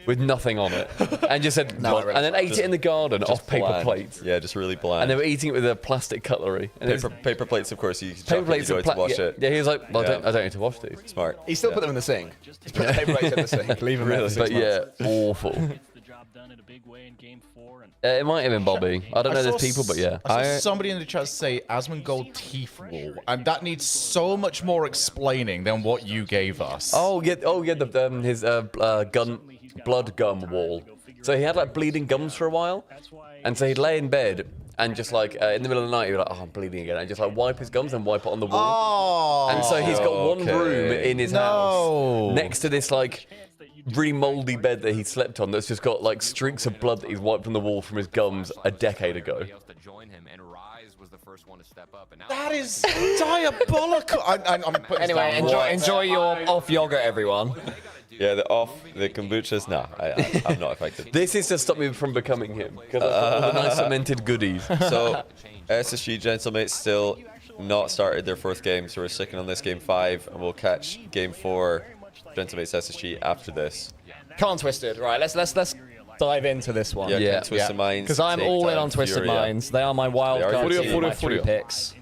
with nothing on it, and just said, No, "What?" and then ate it in the garden off paper Bland. plates. Yeah, just really bland. And they were eating it with a plastic cutlery. And it was- paper plates, of course. You paper plates to wash yeah, it. yeah, he was like, well, Yeah. I don't need to wash these. Smart. He still put them in the sink. Just put the paper plates in the sink. Leave them there for 6 But months. yeah, awful. It might have been Bobby. I don't know saw those people, but yeah. I saw somebody in the chat say Asmund Gold teeth wool, and that needs so much more explaining than what you gave us. Oh yeah, his blood gum wall. So he had like bleeding gums for a while, and so he'd lay in bed and just like in the middle of the night he'd be like, oh, I'm bleeding again, and just like wipe his gums and wipe it on the wall. Oh. And so he's got one Okay. room in his No. house next to this like really moldy bed that he slept on that's just got like streaks of blood that he's wiped on the wall from his gums a decade ago. That is diabolical. I'm putting Anyway, this down. enjoy your off yogurt, everyone. Yeah, the kombuchas. Nah, I'm not affected. This is to stop me from becoming him because all the nice fermented goodies. So, SSG Gentlemates still not started their fourth game, so we're sticking on this game 5, and we'll catch game 4, Gentlemates SSG after this. Come on, Twisted. Right, let's dive into this one. Yeah, Twisted Minds. Because I'm take all in down on Twisted Furia. Minds. They are my wild They are card your team, team. my 3 picks.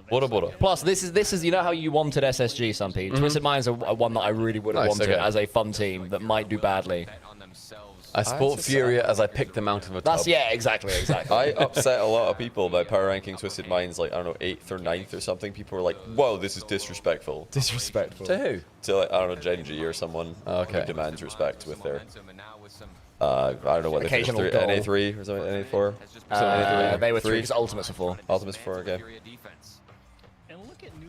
Bora. Plus, this is you know how you wanted SSG, Stumpy. Twisted Minds are one that I really would have Nice, wanted okay. as a fun team that might do badly. I support Furia as I picked them out of a tub. That's, yeah, exactly. I upset a lot of people by power ranking Twisted Minds, like, I don't know, 8th or 9th or something. People were like, whoa, this is disrespectful. Disrespectful. To who? To, like, I don't know, Genji or someone who demands respect with their, I don't know what occasional they're NA3 or something, NA4? They were 3 because Ultimates were 4. Ultimates 4, okay.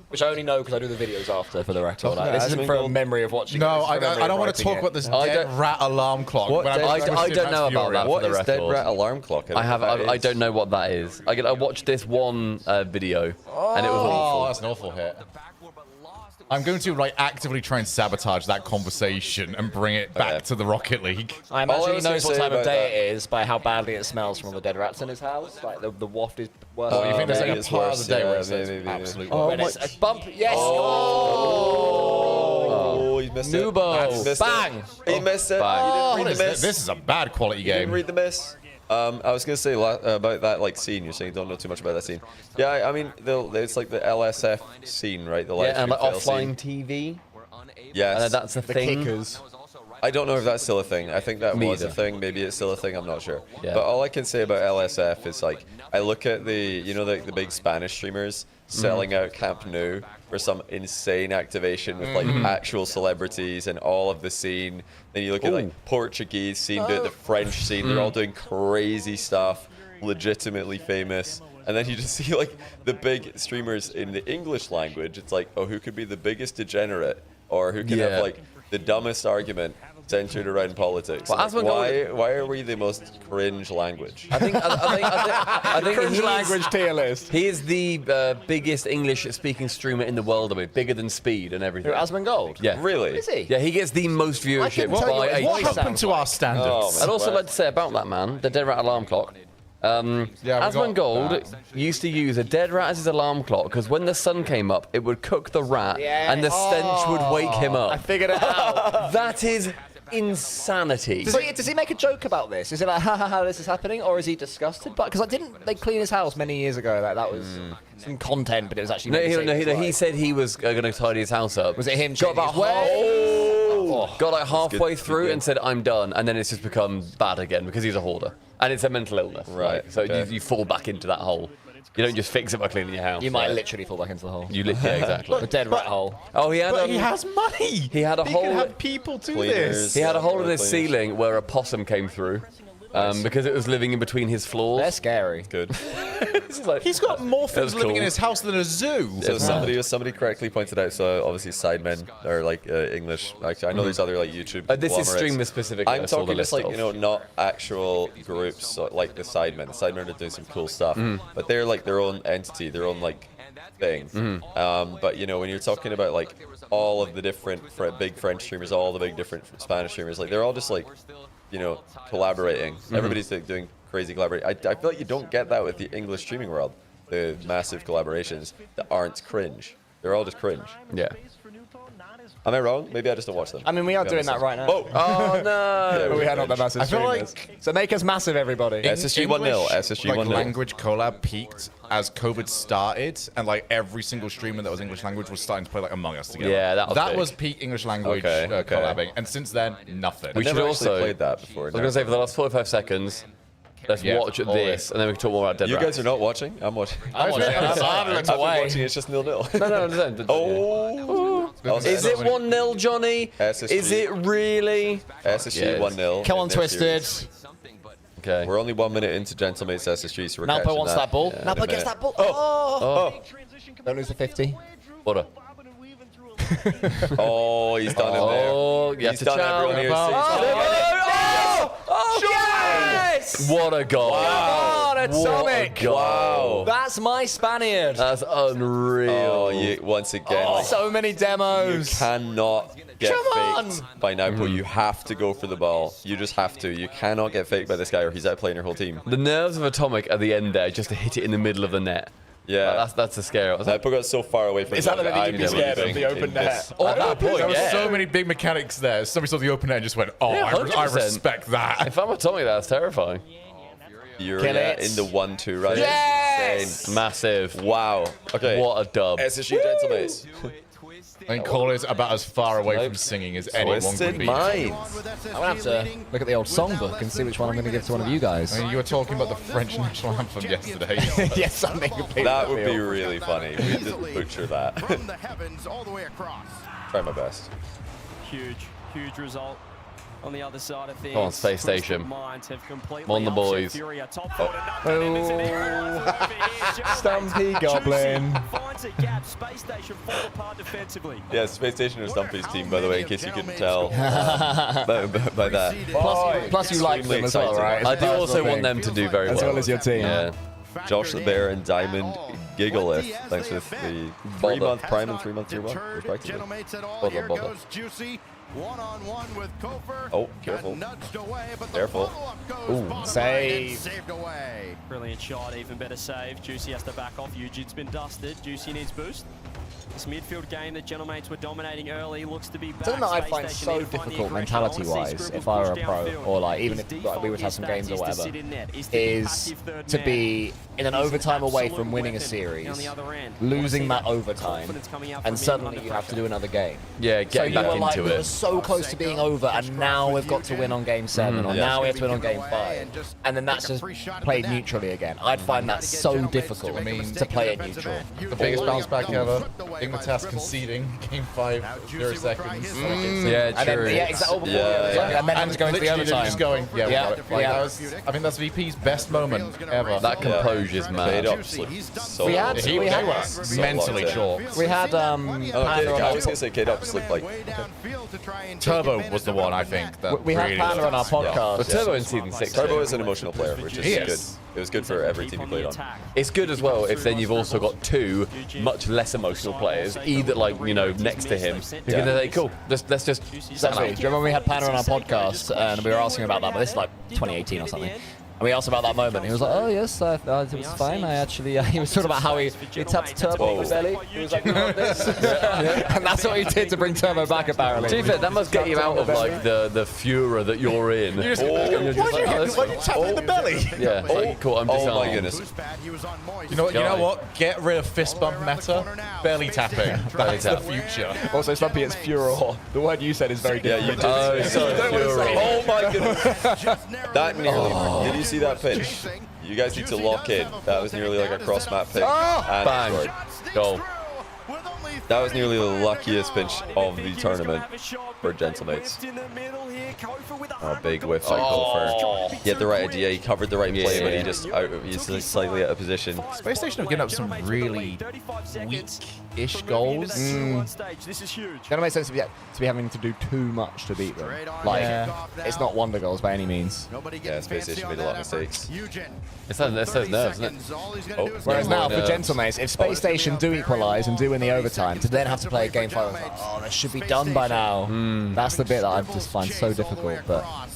Which I only know because I do the videos after, for the record. Okay, Like, this isn't for a memory of watching. No, I don't want to talk about this dead rat alarm clock. What I don't know about that. What for the is dead record. rat alarm clock? I don't know what that is. I watched this one video, and it was awful. Oh, that's an awful hit. I'm going to actively try and sabotage that conversation and bring it back to the Rocket League. I imagine he knows what time of day it is by how badly it smells from all the dead rats in his house. Like the waft is worse. Oh, you think there's maybe a it's part worse, of the day where yeah, it says maybe. absolutely When it's a bump, yes. Oh, he missed it. Nubo. He missed Bang. it. He missed it. Oh, You didn't read the miss. this is a bad quality You didn't game. read the miss. I was gonna say about that scene. You're saying you don't know too much about that scene. Yeah, I mean, it's like the LSF scene, right? The live Yeah, and like fail offline scene. TV. Yes, that's a thing. Kickers. I don't know if that's still a thing. I think that Me was a either. thing. Maybe it's still a thing. I'm not sure. Yeah. But all I can say about LSF is like I look at the big Spanish streamers selling out Camp Nou for some insane activation with like actual celebrities and all of the scene. Then you look at like Portuguese scene, the French scene. They're all doing crazy stuff, legitimately famous. And then you just see like the big streamers in the English language. It's like, oh, who could be the biggest degenerate, or who can have like the dumbest argument centered around politics? Well, Like, why are we the most cringe language? I think Cringe language tier list. He is the biggest English-speaking streamer in the world. I mean, bigger than Speed and everything. Asmongold? Yeah. Really? Is he? Yeah, he gets the most viewership couldn't tell by you a What voice happened to our standards? Oh, man. I'd also like to say about that man, the dead rat alarm clock. Asmongold used to use a dead rat as his alarm clock because when the sun came up, it would cook the rat and the stench would wake him up. I figured it out. That is insanity. Does he make a joke about this? Is it like, ha ha ha, this is happening? Or is he disgusted? Because didn't they clean his house many years ago? Like, that was some content, but it was actually... He said he was going to tidy his house up. Was it him? Got about got like halfway through and said, I'm done. And then it's just become bad again because he's a hoarder. And it's a mental illness. Right. So you fall back into that hole. You don't just fix it by cleaning your house. You might literally fall back into the hole. Yeah, exactly. The dead rat hole. Oh, he had. He has money. He had a hole. He can have people do Cleaners. this. He had a hole in his ceiling where a possum came through. Because it was living in between his floors. They're scary. Good. He's got more things living cool. in his house than a zoo. So somebody correctly pointed out. So obviously sidemen are like English. Actually, I know there's other like YouTube. This is conglomerates. streamer specific. I'm talking just like not actual groups so, like the sidemen. The sidemen are doing some cool stuff, but they're like their own entity, their own like thing. But when you're talking about like all of the different big French streamers, all the big different Spanish streamers, like they're all just like collaborating. Everybody's doing crazy collaborating. I feel like you don't get that with the English streaming world. The massive collaborations that aren't cringe. They're all just cringe. Yeah. Am I wrong? Maybe I just don't watch them. I mean, we are doing that right now. Oh no! But we had not the massive I feel streamers. So make us massive, everybody. SSG 1-0. SSG 1-0. Language collab peaked as COVID started, and like every single streamer that was English language was starting to play like Among Us together. Yeah, that was big. peak English language Okay. collabing, and since then nothing. We should also played that before. I was going to say for the last 45 seconds, let's watch this, and then we can talk more about dead You rats. guys are not watching? I'm watching. I'm watching. I've been watching. It's just 0-0. No. Oh. Is it 1-0, Johnny? SSG. Is it really? SSG 1-0. Come on, in their Twisted. series. Okay. We're only 1 minute into Gentlemate's SSG, so we're Nalpa catching wants that ball. in a Nalpa gets minute. that ball. Oh. Don't lose the 50. What a... Oh, he's done it there. Oh, you have He's to done chow. everyone here. Yes! What a goal. Come on, Atomic. What a goal. Wow. That's my Spaniard. That's unreal. Oh, once again, like, So many you demos. cannot get Come faked on. by Nalpa. You have to go for the ball. You just have to. You cannot get faked by this guy, or he's out playing your whole team. The nerves of Atomic at the end there, just to hit it in the middle of the net. Yeah. Like, that's a scare. Nalpa got so far away from Is that the bit I'm you'd be scared of, leaving the open in net? this- At that point, There were yeah. so many big mechanics there. Somebody saw the open net and just went, "Oh, Yeah, I 100%. respect that." If I'm Atomic, that's terrifying. You're Kill it. in the 1-2 right? Yes! Insane. Massive. Wow. Okay. What a dub. SSG Gentlemates. I think Cole is about as far away from singing as anyone could be. I'm going to have to look at the old songbook and see which one I'm going to give to one of you guys. I mean, you were talking about the French national anthem yesterday. Yes, something completely That would be really funny. We did butcher that. From the heavens all the way across. Try my best. Huge result. On the other side of things, Come on, Space Station. Come on, the boys. Stumpy Goblin. Yeah, Space Station is Stumpy's team, by the way, in case you couldn't tell by that. Plus you like them as well, right? I do also want them to do very well. As well as your team. Yeah. Josh the Bear and Diamond Giggleth. Thanks with the 3-month Prime and 3-month Tier 1, respectively. Bother. One-on-one with Kofer. Oh, careful. Careful. Ooh, save. Saved away. Brilliant shot, even better save. Juicy has to back off. Eugene's been dusted. Juicy needs boost. This midfield game that Gentlemates were dominating early looks to be back. Something that I find so difficult mentality-wise, if I were a pro, or like even if like, we would have some games or whatever, is to be in an overtime away from winning a series, losing that overtime, and suddenly you have to do another game. Yeah, getting back into We were it. so close to being over, and now we've got to win on game 7, or now we have to win on game 5, and then that's just played neutrally again. I'd find that so difficult to play it neutral. The biggest bounce back ever. Ignitas conceding game 5, 0 seconds. Yeah, And then, true. exactly. And then just going to the literally overtime. just going, yeah, we got it. Like, that was, I think that's VP's best moment ever. That composure's mad. So We had They were mentally chalked. We had I was going to say K-Dub looked like... Turbo was the one, I think. That we had really Panda on our podcast. But Turbo in Season 6. Turbo is an emotional player, which is good. It was good for every team he played on. It's good as well if then you've also got 2 much less emotional players, either like, you know, next to him. Who can say, cool, let's just... Exactly. Do you remember when we had Panda on our podcast and we were asking about that, but this is like 2018 or something. And we asked about that moment. He was like, oh, yes, it was fine. I actually, he was talking about how he tapped Turbo in the belly. He was like, oh, this. And that's what he did to bring Turbo back, apparently. To be fair, that must get you out of like the furor that you're in. Why you tap in the belly? Yeah, it's like, cool, I'm disarmed. Oh my goodness. You know what? Get rid of fist bump meta. Belly tapping. That's the future. Also, Stumpy, it's furor. The word you said is very different. Yeah, you did. Oh, sorry, furor. Oh my goodness. That nearly... Did you see that pinch? You guys need to lock in. That was nearly like a cross map pinch. And Bang. Goal. that was nearly the luckiest pinch of the tournament for Gentlemates. Oh, big whiff by Kofer. He had the right idea, he covered the right play, but he's like slightly out of position. Space Station have given up some really weak-ish goals. That makes sense to be having to do too much to beat them. Like, it's not wonder goals by any means. Yeah, Space Station made a lot of mistakes. It's those nerves, isn't it? Oh, whereas now for Gentlemates, if Space Station do equalise and do win the overtime, to then have to play a game 5, like, oh, that should be done by now. That's the bit that I just find so difficult. But I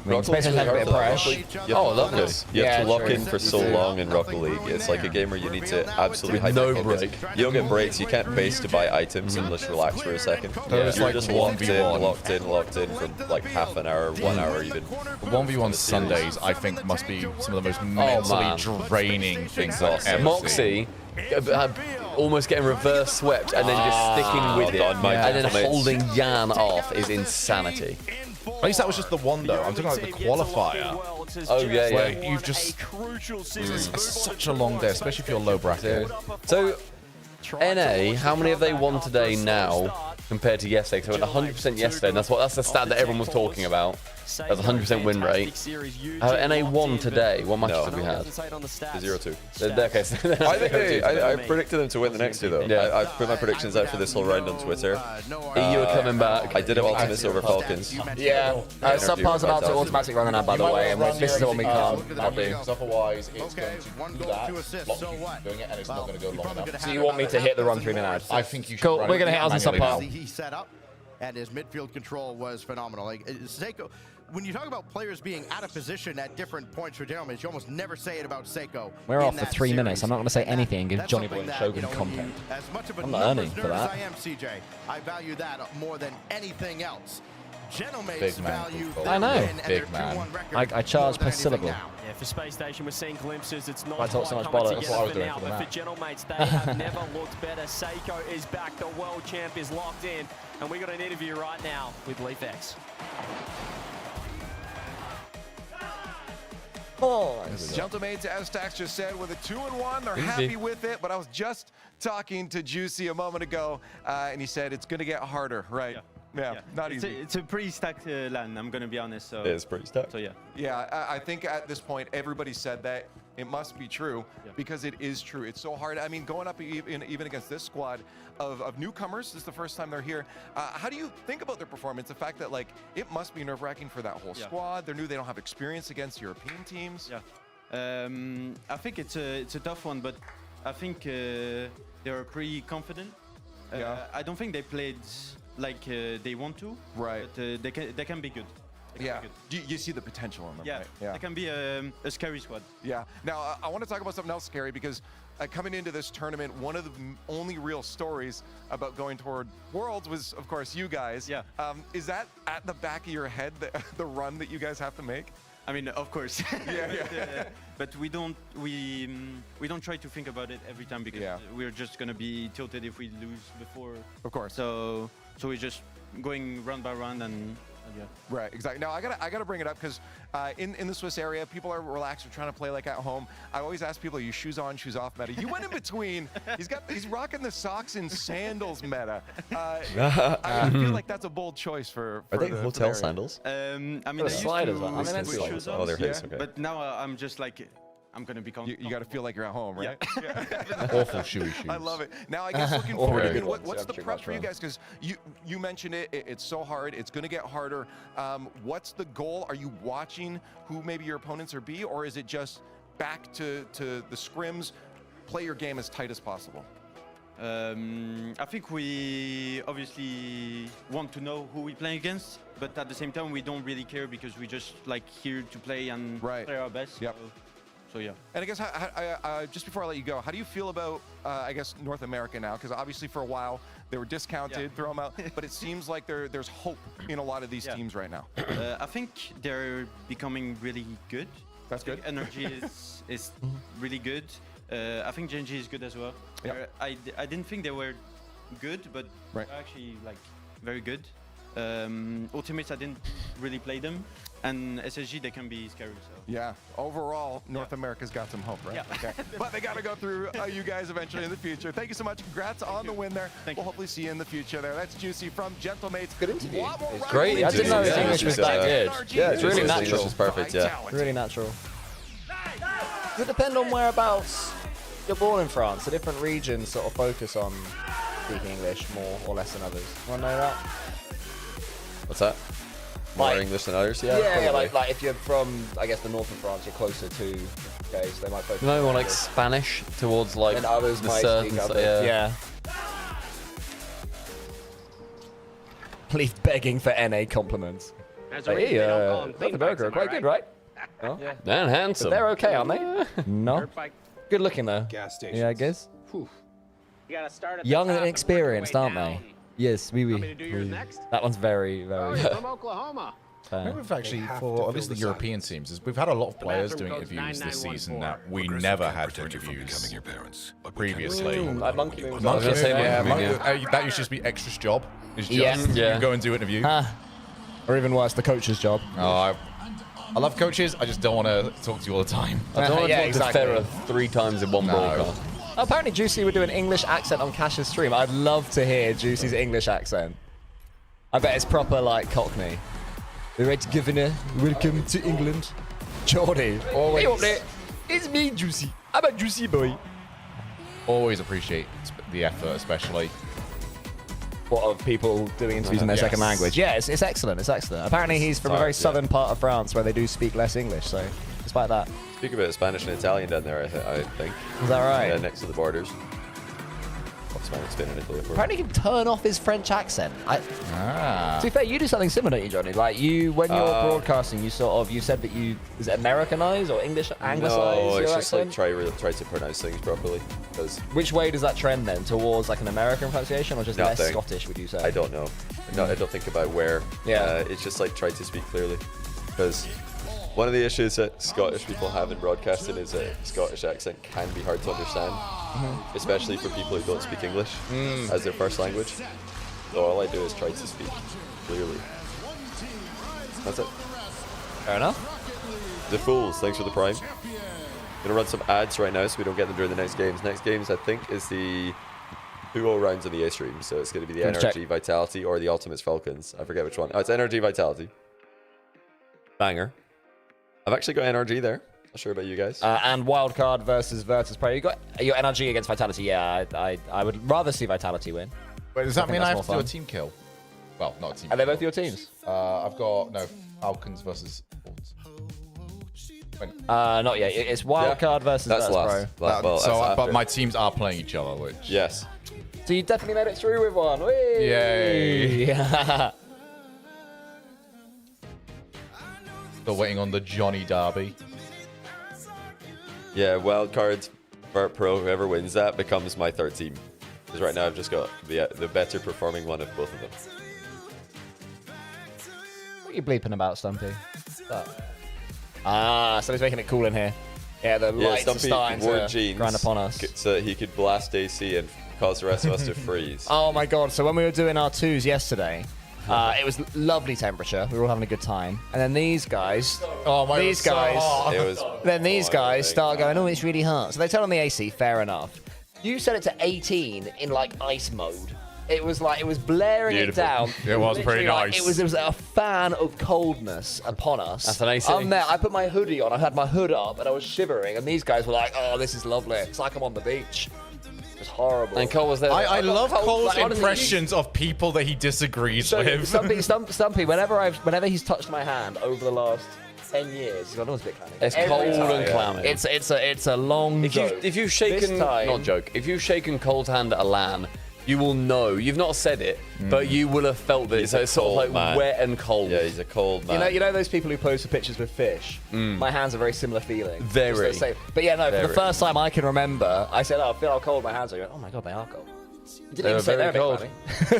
mean, Space Station has a bit of pressure. Oh, lovely. You have to lock in for so long in Rocket League. It's like a game where you need to absolutely hyper focus. You don't get breaks. You can't base to buy items and just relax for a second. You're just locked in for like half an hour, 1 hour even. 1v1 Sundays, I think, must be some of the most mentally draining things I've ever Moxie almost getting reverse swept and then just sticking with it and then holding Jan off is insanity. At least that was just the one though. I'm talking about the qualifier. Oh yeah, where you've just it's such a long day, especially if you're low bracket. So NA, how many have they won today now compared to yesterday? So it went 100% yesterday, and that's the stat that everyone was talking about. That's 100% win rate. NA won today. What matches have we had? 0-2. Okay, so I predicted them to win the next two though. Yeah. I put my predictions out for this whole round on Twitter. EU are coming back. I did it Optimus over Falcons. Yeah, Subpar's about to automatically run an ad, by the way, and this is the one we can't do. Otherwise, it's going to do that, block doing it, and it's not going to go long enough. So you want me to hit the run 3-minute ad? I think you should. Cool, we're going to hit ours in Subpar. He set up, and his midfield control was phenomenal. Like Seiko, when you talk about players being out of position at different points for Gentlemates, you almost never say it about Seiko. We're off for 3 minutes. I'm not going to say anything and give JohnnyBoi and Shogun content. As much of a I'm not earning for as that. I am, CJ, I value that more than anything else. Big man. I know. Big man. I charge per syllable. Yeah, for Space Station, we're seeing glimpses. It's not I talk so quite much coming bollocks. That's what I was together doing for for the now, but map. for Gentlemates, they have never looked better. Seiko is back. The world champ is locked in. And we got an interview right now with LeafX. Gentlemates, as Stax just said, with a 2-1, they're happy with it. But I was just talking to Juicy a moment ago, and he said it's going to get harder, right? Yeah, not easy. It's a pretty stacked LAN, I'm going to be honest. So. It is pretty stacked. So, yeah. Yeah, I think at this point, everybody said that. It must be true because it is true. It's so hard. I mean, going up even against this squad of newcomers, this is the first time they're here. How do you think about their performance? The fact that, like, it must be nerve-wracking for that whole squad. They're new. They don't have experience against European teams. Yeah. I think it's a tough one, but I think they're pretty confident. I don't think they played like they want to. Right. But they can be good. Yeah. Do you see the potential in them? Yeah. Right? Yeah. They can be a scary squad. Yeah. Now, I want to talk about something else scary because coming into this tournament, one of the only real stories about going toward Worlds was, of course, you guys. Yeah. Is that at the back of your head, the run that you guys have to make? I mean, of course. Yeah. But we don't try to think about it every time because we're just gonna be tilted if we lose before. Of course. So we're just going round by round and. Yeah. Right, exactly. Now I gotta bring it up because in the Swiss area, people are relaxed. They're trying to play like at home. I always ask people, "Are you shoes on, shoes off meta?" You went in between. He's rocking the socks and sandals meta. I feel like that's a bold choice for Are they the hotel sandals? I mean, I The used sliders to on. I mean, that's with shoes Oh, on, they're his. Okay. but now I'm just like, I'm gonna be you got to feel like you're at home, right? Awful shoes. I love it. Now I guess looking forward, I mean, what's the prep for you guys? Because you mentioned it's so hard. It's going to get harder. What's the goal? Are you watching who maybe your opponents are be, or is it just back to the scrims, play your game as tight as possible? I think we obviously want to know who we're playing against, but at the same time we don't really care because we just like here to play and play our best. Yep. So yeah. And I guess just before I let you go, how do you feel about I guess North America now? Because obviously for a while they were discounted, throw them out, but it seems like there's hope in a lot of these teams right now. I think they're becoming really good. That's good. Energy is really good. I think Genji is good as well. Yep. I didn't think they were good, but they're actually like very good. Ultimates, I didn't really play them, and SSG they can be scary. So yeah, overall North America's got some hope, right? Yeah. Okay. But they got to go through you guys eventually in the future. Thank you so much. Congrats on the win there. We'll hopefully see you in the future there. That's Juicy from Gentlemates. Good interview. It's great. I didn't know his English was that good. Yeah, it's really natural. English is perfect. Yeah. Really natural. Does it depend on whereabouts you're born in France? The different regions sort of focus on speaking English more or less than others. Want to know that? What's that? More English than others? Yeah, yeah, probably. like if you're from, I guess, the north of France, you're closer to UK, so they might focus. No, more like Spanish towards like and others the might certain speak other. Yeah. Leave begging for NA compliments. Hey, the burger are quite good, right? Oh. Yeah. And handsome. But they're okay, aren't they? No. Good looking though. Gas stations. Yeah, I guess. You gotta start at the Young top and inexperienced, work aren't your they? way down. Yes, we. Want me to do yours next? That one's very, Oh, very. you're from Oklahoma. We've actually, for obviously European teams, we've had a lot of players doing interviews this season that we never had for interviews previously. Like Monkey Moon. Monkey Moon, yeah, Monkey that used to be Extra's job. Is Yeah. just Yeah. you go and do interview. Or even worse, the coach's job. Oh, I love coaches. I just don't want to talk to you all the time. I don't want to talk to Ferrer 3 times in one broadcast. Apparently, Juicy would do an English accent on Cash's stream. I'd love to hear Juicy's English accent. I bet it's proper like Cockney. The Red Governor, welcome to England. Jordy. Always. Hey up there. It's me, Juicy. I'm a Juicy boy. Always appreciate the effort, especially. What, of people doing interviews in their second language? Yeah, it's excellent. It's excellent. Apparently, he's from a very southern part of France where they do speak less English. So, despite that, Speak a bit of Spanish and Italian down there, I think. Is that right? Yeah, next to the borders. What's Spanish been in Italy for? apparently he can turn off his French accent. To be fair, you do something similar, don't you, Johnny? Like when you're broadcasting, you said that is it Americanized or English anglicized? No, it's your just accent? like try to pronounce things properly. Which way does that trend then? Towards like an American pronunciation or just less Scottish, would you say? I don't know. I don't think about where. Yeah. It's just like try to speak clearly, because one of the issues that Scottish people have in broadcasting is that Scottish accent can be hard to understand, especially for people who don't speak English as their first language. So all I do is try to speak clearly. That's it. Fair enough. The Fools, thanks for the Prime. Gonna run some ads right now so we don't get them during the next games. Next games, I think, is the 2-0 rounds on the A stream. So it's going to be the NRG Vitality or the Ultimates Falcons. I forget which one. Oh, it's NRG Vitality. Banger. I've actually got NRG there. Not sure about you guys. And Wildcard versus Virtus Pro. You got your NRG against Vitality. Yeah, I would rather see Vitality win. Wait, does that mean I have to do a team kill? Well, not a team kill. Are they both your teams? I've got, no, Falcons versus Horns. Not yet. It's Wildcard versus Virtus Pro. But my teams are playing each other, which... Yes. So you definitely made it through with one. Whee! Yay. Still waiting on the Johnny Derby. Yeah, wildcards, Vert Pro, whoever wins that becomes my third team. Because right now I've just got the better performing one of both of them. What are you bleeping about, Stumpy? So he's making it cool in here. Yeah, the lights are starting to grind upon us. So he could blast AC and cause the rest of us to freeze. Oh my god, so when we were doing our 2s yesterday, it was lovely temperature. We were all having a good time. And then these guys, these guys start going, oh, it's really hot. So they turn on the AC, fair enough. You set it to 18 in like ice mode. It was like, it was blaring it down. It was pretty nice. It was a fan of coldness upon us. That's an AC. I'm there, I put my hoodie on, I had my hood up, and I was shivering, and these guys were like, oh, this is lovely. It's like I'm on the beach. It was horrible. And Cole was there. I love Cole's impressions of people that he disagrees with. Stumpy, whenever he's touched my hand over the last 10 years, he's gone, oh, it's a bit clammy. It's cold and clammy. It's a long joke. If you've shaken, not joke, if you've shaken Cole's hand at a LAN, you will know. You've not said it, but you will have felt it. So it's sort of like wet and cold. Yeah, he's a cold man. You know those people who pose for pictures with fish? My hands are very similar feeling. Very. But yeah, no, for the first time I can remember, I said, oh, I feel how cold my hands are. You went, oh my god, they are cold. You didn't even say they're cold.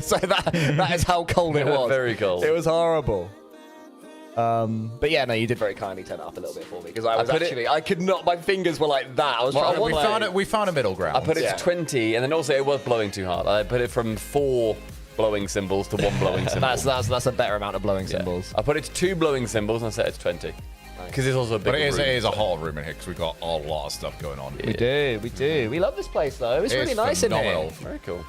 So that is how cold it was. Very cold. It was horrible. But yeah, no, you did very kindly turn it up a little bit for me because I could not. My fingers were like that. I was trying to. We found a middle ground. I put it to 20, and then also it was blowing too hard. I put it from 4 blowing cymbals to 1 blowing cymbal. That's a better amount of blowing cymbals. I put it to 2 blowing cymbals and I set it to 20. Because it's also a big room. But it is a hot room in here because we've got a lot of stuff going on. Yeah. We do. We love this place though. It's really nice phenomenal. in here. Very cool.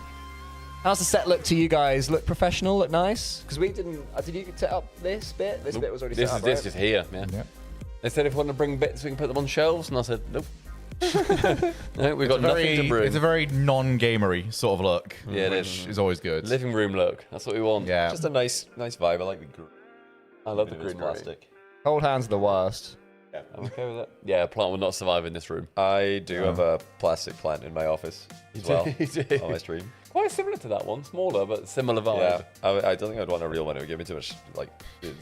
How's the set look to you guys? Look professional? Look nice? Because we didn't. Did you set up this bit? This bit was already set up. This is here. Yeah. They said if we want to bring bits, we can put them on shelves, and I said nope. No, we've got nothing to bring. It's a very non-gamery sort of look. Yeah, which is always good. Living room look. That's what we want. Yeah. Just a nice vibe. I like the green. I love the green plastic. Cold hands are the worst. Yeah, I'm okay with that. Yeah, a plant will not survive in this room. I do have a plastic plant in my office as well on my stream. Quite similar to that one, smaller but similar vibe. Yeah, I don't think I'd want a real one. It would give me too much. Like,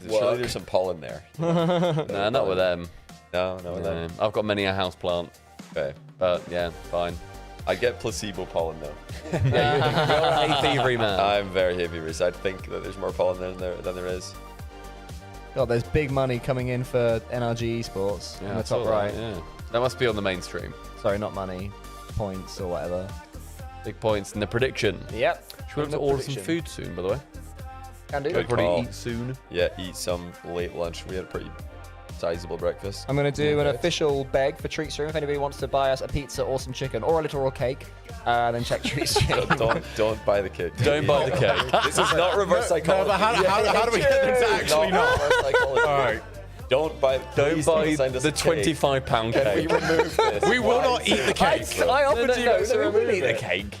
surely there's some pollen there. Nah, not with them. No, not with them. I've got many a house plant. Okay, but yeah, fine. I get placebo pollen though. Yeah, you're a hay fevery man. I'm very hay fevery, so I think that there's more pollen than there is. God, there's big money coming in for NRG Esports in the top right. Yeah, that must be on the mainstream. Sorry, not money, points or whatever. Big points in the prediction. Yep. Should we have to order some food soon, by the way? Can do. We'll probably eat soon. Yeah, eat some late lunch. We had a pretty sizable breakfast. I'm going to do an official beg for Treat Stream. If anybody wants to buy us a pizza or some chicken or a little raw cake, then check Treat Stream. don't buy the cake. Don't buy the cake. This is not reverse psychology. No, but how do we get them to actually not? All right. Don't buy the £25 cake. Can we remove this? We will not eat the cake. I offered you guys to remove eat the cake.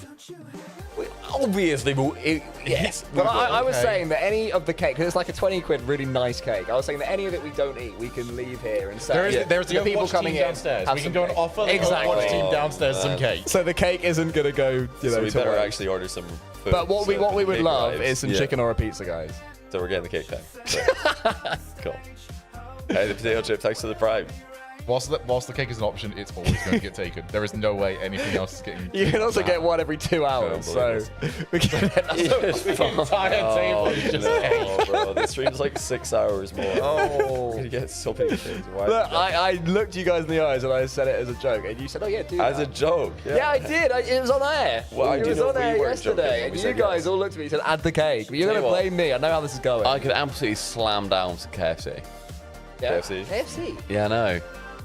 Obviously, we'll eat. Yes. But I was saying that any of the cake, because it's like a 20 quid really nice cake, I was saying that any of it we don't eat, we can leave here and say there's the people coming downstairs. We can go and offer the watch team downstairs some cake. So the cake isn't going to go, so we better actually order some food. But what we would love is some chicken or a pizza, guys. So we're getting the cake time. Cool. Hey, the potato chip, thanks to the Prime. Whilst the cake is an option, it's always going to get taken. There is no way anything else is getting. You can also get one every 2 hours, so we can get the entire table is just cake. Bro, the stream's like 6 hours more. Oh. We're gonna get so many things. Look, I looked you guys in the eyes and I said it as a joke, and you said, "Oh yeah, do As that." a joke. Yeah, I did. It was on air. Well, It was on air yesterday, and you guys all looked at me and said, "Add the cake." But you're Tell gonna you what. blame me. I know how this is going. I could absolutely slam down some KFC. Yeah. KFC. KFC. Yeah, I know.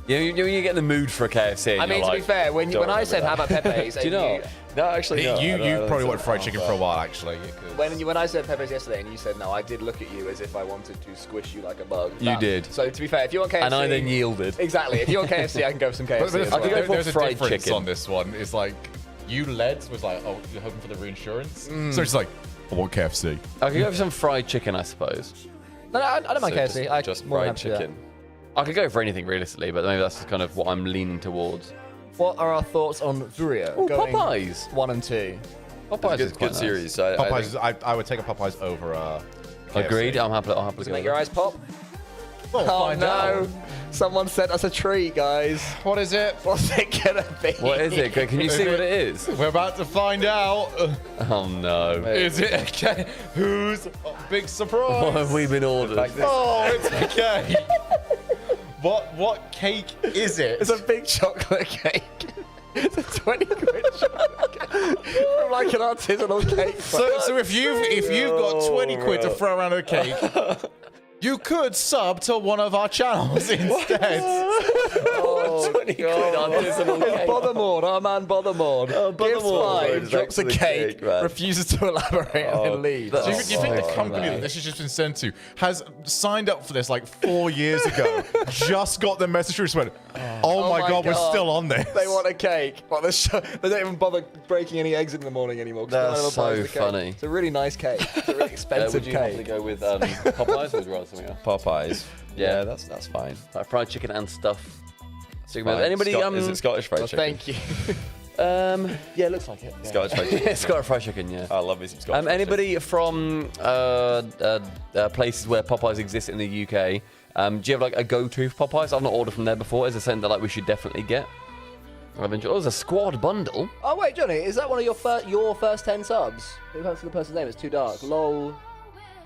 You get in the mood for a KFC. And I mean, you're to be like, fair, when I said, "How about Pepe's?" Do you know? No, actually, no. You probably wanted fried chicken for a while, actually. When I said Pepe's yesterday, and you said no, I did look at you as if I wanted to squish you like a bug. You did. So to be fair, if you want KFC, And I then yielded. Exactly. If you want KFC, I can go for some KFC. But as I well. think there's a fried difference chicken. on this one. It's like you led was like, oh, you're hoping for the reinsurance. So it's like, I want KFC. I could go for some fried chicken, I suppose. No, I don't mind KFC. Just more than fried happy for that. chicken. I could go for anything realistically, but maybe that's just kind of what I'm leaning towards. What are our thoughts on Furia? Ooh, going Popeyes. 1 and 2. Popeyes is Good, quite good nice. series. Popeyes, I would take a Popeyes over KFC. Agreed. I'll happily Does it go make with your that. eyes pop? We'll Oh find no! out. Someone sent us a treat, guys. What is it? What's it gonna be? What is it? Can you see what it is? We're about to find out. Oh no. Is it a cake? Who's big surprise? What have we been ordered? Oh, it's a cake. What cake is it? It's a big chocolate cake. It's a 20 quid chocolate cake from like an artisanal cake. So if you've got 20 quid to throw around a cake, you could sub to one of our channels instead. Oh, 20 quid artisanal cake. Bothermore, our man Bothermore. Gives Bothermore, five, drops a next to the cake, cake, man. refuses to elaborate, and then leaves. Do you think the so company funny. that this has just been sent to has signed up for this like 4 years ago, just got the message through, just went, oh my god, we're still on this. They want a cake. Well, they don't even bother breaking any eggs in the morning anymore. 'Cause no one That's ever buys so the cake. funny. It's a really nice cake. It's a really expensive Would you have to cake. go with Popeyes or would you rather something else? Popeyes. Yeah. Yeah, that's fine. Like fried chicken and stuff. Fine. Anybody? Is it Scottish fried Well, chicken? thank you. Yeah, it looks like it. Yeah. Scottish fried chicken. Scottish fried chicken. Yeah. I love me some Scottish fried Anybody from places where Popeyes exist in the UK? Do you have like a go-to for Popeyes? I've not ordered from there before. Is there something that like we should definitely get? Oh, there's a squad bundle. Oh wait, Johnny, is that one of your first 10 subs? Who answered the person's name? It's too dark. Lol.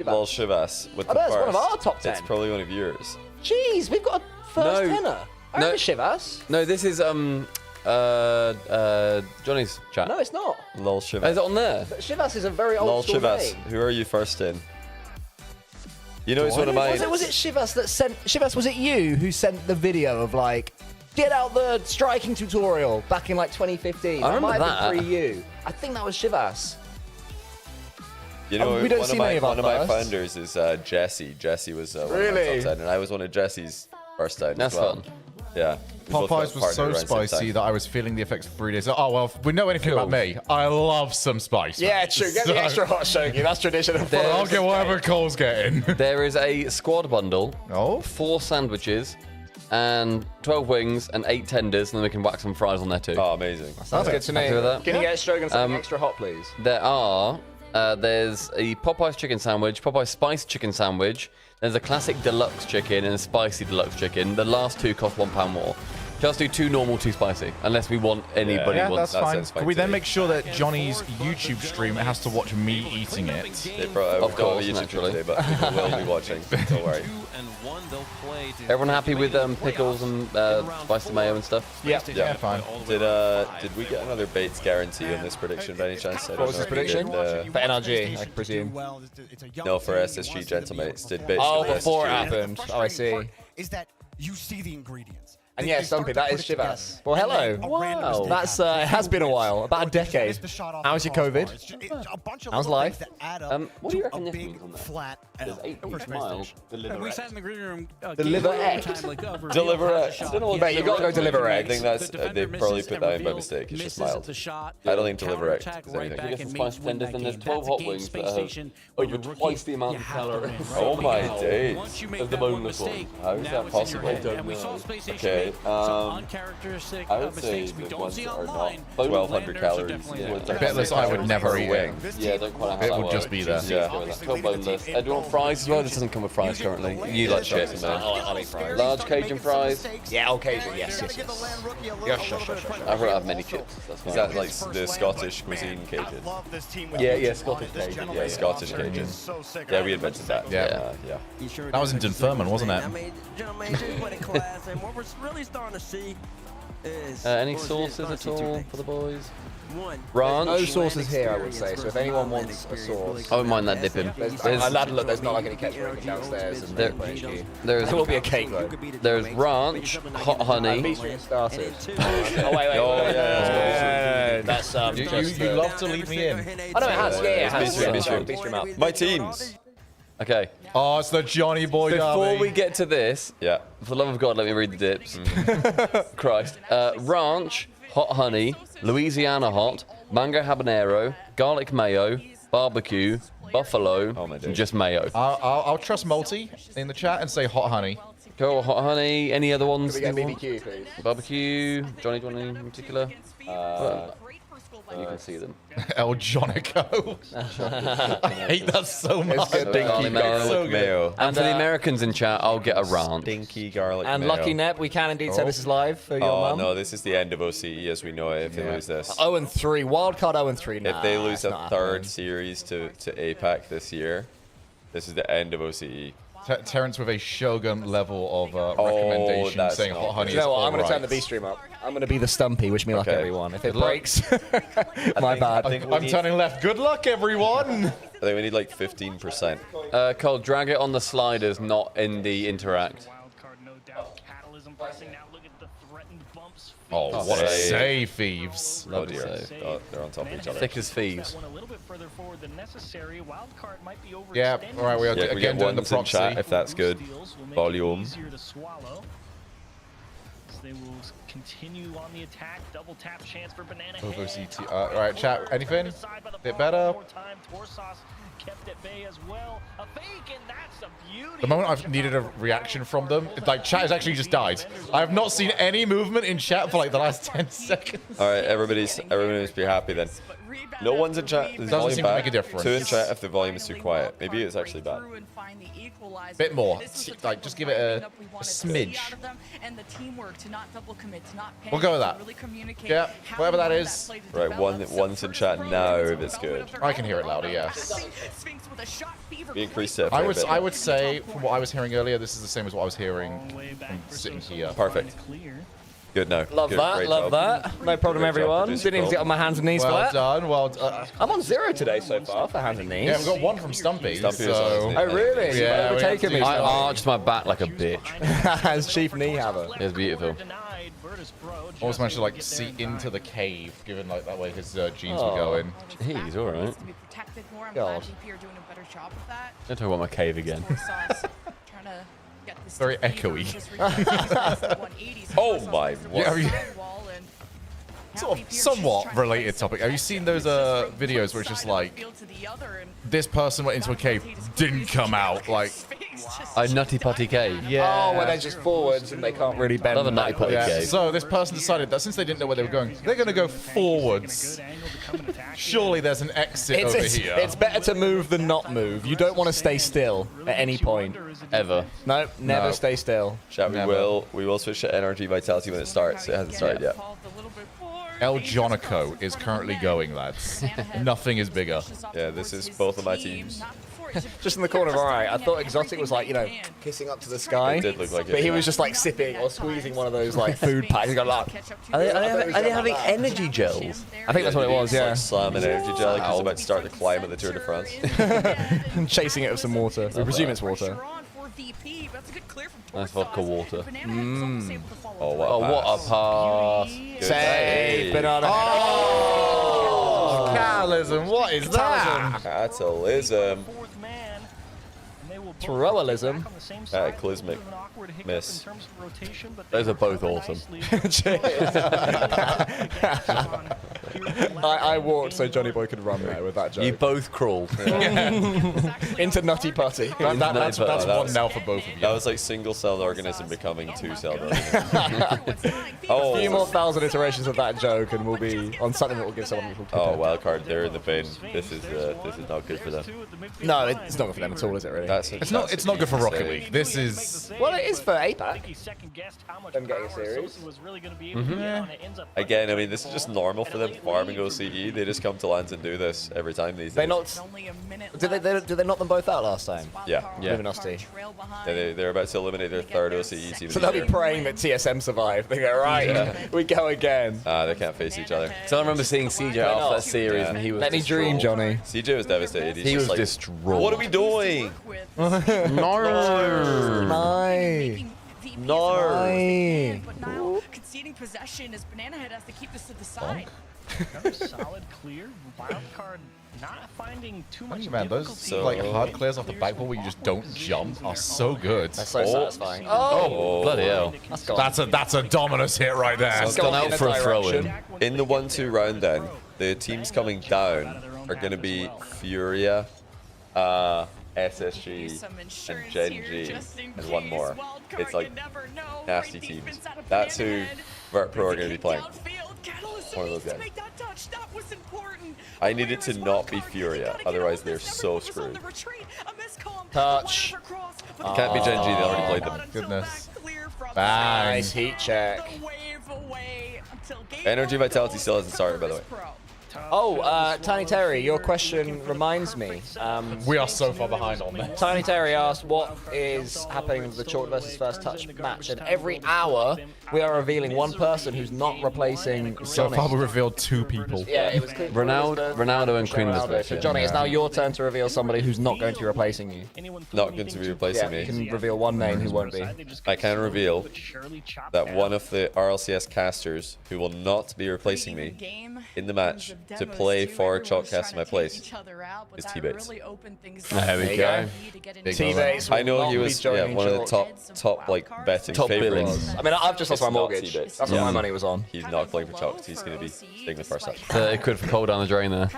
Lol Shivas with Oh, the that's one of first. our top 10. It's probably one of yours. Jeez, we've got a first No. tenner. I No. remember Shivas. No, this is Johnny's chat. No, it's not. Lol Is Shivas. it on there? But Shivas is a very Lol old school Shivas. name. Who are you first in? You know, it's one of mine. Was it Shivas that sent Shivas? Was it you who sent the video of like, get out the striking tutorial back in like 2015? I remember might have that. been pre-you. I think that was Shivas. You know, we don't one see of my many of our one of my firsts. founders is Jesse. Jesse was one of my Really? top 10, and I was one of Jesse's first 10 That's as well. fun. Yeah. We both got Popeyes was so partnered around the same spicy time. that I was feeling the effects for 3 days. Oh, well, if we know anything about me, I love some spice. Yeah, man. true. Get the So- extra hot shogi. That's traditional. I'll get whatever Cole's getting. There is a squad bundle. Oh. 4 sandwiches and 12 wings and 8 tenders, and then we can whack some fries on there too. Oh, amazing. Sounds good to me. Happy with that? Can you get Strogan something extra hot, please? There's a Popeyes chicken sandwich, Popeyes spicy chicken sandwich. There's a classic deluxe chicken and a spicy deluxe chicken. The last 2 cost £1 more. Just do 2 normal, 2 spicy, unless we want anybody Yeah, wants. that's fine. sounds fine Can we to then me. make sure that Johnny's YouTube stream has to watch me eating it? They probably Of course, YouTube naturally. today, but people will be watching. Don't worry. 2 and 1, they'll play to Everyone happy with pickles and spicy mayo and stuff? Yeah, Yeah. fine. Did we get another Bates guarantee on this prediction by any chance? I don't What was know this if we prediction? did, For NRG, I presume. no, for SSG Gentlemates. Did Bates Oh, with before it SSG? happened. Oh, I see. Is that you see the ingredients. And They- yeah, they start Stumpy, to that put is it together. Shivas. Well, hello. A random mistake That's happens. it has been a while, about a Or you just decade. miss the shot off How's the your COVID? crossbar. It's just- a bunch of How's little life? things that add up What do you to reckon a this big means on there? flat There's L. 8 First miles. We sat in the green room. Deliver egg. Deliver egg. I don't know what Mate, you gotta go deliver I eggs. think that's they probably put that in by mistake. It's just mild. I don't think deliver egg is anything. You get some spicy tenders, then there's 12 hot wings that have over twice the amount of calories. Oh my days. Of the boneless ones. How is that possible? And we saw Space Station Okay. Okay. Uncharacteristic I would say mistakes we the don't ones see that are not online. 1,200 calories. Bitless, I would never eat it. Yeah, don't quite know how It that would just works. be there. Yeah. Cold boneless. Do you want fries as well? This doesn't come with fries currently. You like chips, man. I'll eat fries. Large Cajun fries. Yeah, I'll Cajun, yes. I've got to have many chips. That's Is fine. that like the Scottish cuisine Cajun? Yeah, Scottish Cajun. Yeah, Scottish Cajun. Yeah, we invented that. Yeah. Yeah. That was in Dunfermline, wasn't it? What we're really starting to see is Any sauces at all for the boys? Ranch. No sauces here, I would say. So if anyone wants a sauce, I wouldn't mind that dipping. there's not like any ketchup downstairs. And There will be a cake though. There's ranch, hot honey. Started. Oh wait. Oh yeah. That's You love to lead me in. I know it has. Yeah, it has. Bistream out. My teams. Okay. Oh, it's the JohnnyBoi Before derby. we get to this, Yeah. for the love of God, let me read the dips. Christ. Ranch, hot honey, Louisiana hot, mango habanero, garlic mayo, barbecue, buffalo, Oh, my days. and just mayo. I'll trust Multi in the chat and say hot honey. Cool, hot honey. Any other ones? Can we get you want? BBQ, please? Barbecue, Johnny in particular? You can see them. El Jonico. I hate that so much. Stinky garlic mayo. And for the Americans in chat, I'll get a ranch. Stinky garlic And mayo. Lucky Nep, we can indeed say this is live for your Oh mum. no, this is the end of OCE as we know it. If they lose this, 0-3, wildcard 0-3. if they lose it's a not third happening. series to APAC this year, this is the end of OCE. Terrence with a Shogun level of Oh, recommendation that's saying not hot honey You is know what? I'm going to turn the alright. B stream up. I'm going to be the Stumpy. Wish me luck, Okay. everyone. If it Good luck. breaks, my bad. I think we I'm need, turning left. Good luck, everyone. I think we need like 15%. Cole, drag it on the sliders, not in the interact. Oh, what a save, Thieves. Oh dear, oh, they're on top of each other. Thick as thieves. Yeah, all right, we are Yeah, can we again get doing the ones in proxy. chat if that's good. Volume. They will continue on the attack. Double tap chance for Banana OCT. All right, chat. Anything? Bit better. Kept at bay as well. A fake, and that's a beauty. The moment I've needed a reaction from them, like chat has actually just died. I have not seen any movement in chat for like the last 10 seconds. All right, everybody must be happy then. No one's in chat. Is Doesn't volume seem to back? make a difference. 2 in chat if the volume is too quiet. Maybe it's actually bad. Bit more. Like, just give it a smidge. We'll go with that. Yeah, whatever that is. Right, one's in chat now if it's good. I can hear it louder, yes. We increased it. I would say, from what I was hearing earlier, this is the same as what I was hearing from sitting here. Perfect. Good now. Love Good, that, great love job. that. No problem, Great job, everyone. producer Didn't even Cole. get on my hands and knees for Well that. done, well done. I'm on 0 today so far for hands and knees. Yeah, we've got 1 from Stumpy. Stumpy is so... on, Oh, really? Yeah, You've we have taken to me. do I Stumpy. arched my back like a bitch. As Chief Knee Haver. It's beautiful. Almost managed to like see into the cave, given like that way his jeans were going. He's all right. God. Don't talk about my cave again. Very echoey. Oh my Yeah, word. sort of somewhat related topic. Have you seen those videos where it's just like this person went into a cave, didn't come out, like A nutty putty cave. yeah. Oh, where they're just forwards and they can't really bend. Love a nutty putty Yeah. cave. So this person decided that since they didn't know where they were going, they're going to go forwards. Surely there's an exit over here. It's better to move than not move. You don't want to stay still at any point. Ever. No, never No. stay still. Chat, Never. we will switch to energy vitality when it starts. It hasn't started yet. El Jonico is currently going, lads. Nothing is bigger. Yeah, this is both of my teams. Just in the corner of our eye. I thought Exotic was like, you know, kissing up to the sky. It did look like it. But he was just like sipping or squeezing one of those like food packs. He got like, Are they having energy gels? I think that's what it was, yeah. Like slamming energy gel like he's about to start the climb of the Tour de France. And chasing it with some water. We presume it's water. Nice vodka water. Oh, what a Oh, what a pass. Good Save, save. banana. Oh, Catalysm, what is that? Catalysm. Throwelism. Cataclysmic miss. Those are both awesome. I walked so JohnnyBoi could run there with that joke. You both crawled. Into Nutty Putty. That's 1-0 for both of you. That was like single-celled organism becoming two-celled organism. A few more 1,000 iterations of that joke, and we'll be on something that will give someone a little Oh, wild card. They're in the bin. This is not good for them. No, it's not good for them at all, is it? Really? It's not good for Rocket League. This is. Well, it is for APAC. Them getting a series. Again, I mean, this is just normal for them. Farming OCE, they just come to lands and do this every time these days. Did they knock them both out last time? Yeah. Luminosity. Yeah, they're about to eliminate their third OCE team. So they'll be praying that TSM survive. They go, right, we go again. They can't face each other. So I remember seeing CJ after that series, and he was. Let me dream, Johnny. CJ was devastated. He was destroyed. What are we doing? No. But now conceding possession as Banana Head has to keep this to the side. Very solid clear. Wildcard not finding too much Man, those like hard clears off the backboard where you just don't jump are so good. That's so satisfying. Oh, bloody hell! That's a Dominus hit right there. It's gone out for a throw-in. In the 1-2 round, then the teams coming down are going to be Furia, SSG, and Gen G, and one more. It's like nasty teams. That's who Vert Pro are going to be playing. One of those guys. I need it to not be Furia, otherwise they're so screwed. Touch. Can't be Gen G, they already played them. Goodness. Nice heat check. Energy Vitality still hasn't started, by the way. Oh, Tiny Terry, your question reminds me. We are so far behind on this. Tiny Terry asked what is happening with the Chalk versus First Touch match, and every hour we are revealing one person who's not replacing So Johnny. far we revealed 2 people. Yeah, it was Ronaldo and Queen Elizabeth. So Johnny, it's now your turn to reveal somebody who's not going to be replacing you. Not going to be replacing You me. can reveal one name who won't be. I can reveal that one of the RLCS casters who will not be replacing me in the match to play for Chalkcast in my place is T-Bates. There we go. T-Bates. I know he was one of the top like betting favorites. I mean, I've just lost my mortgage. That's what my money was on. He's not playing for Chalk. He's going to be staying the first touch. 30 quid for cold down the drain there.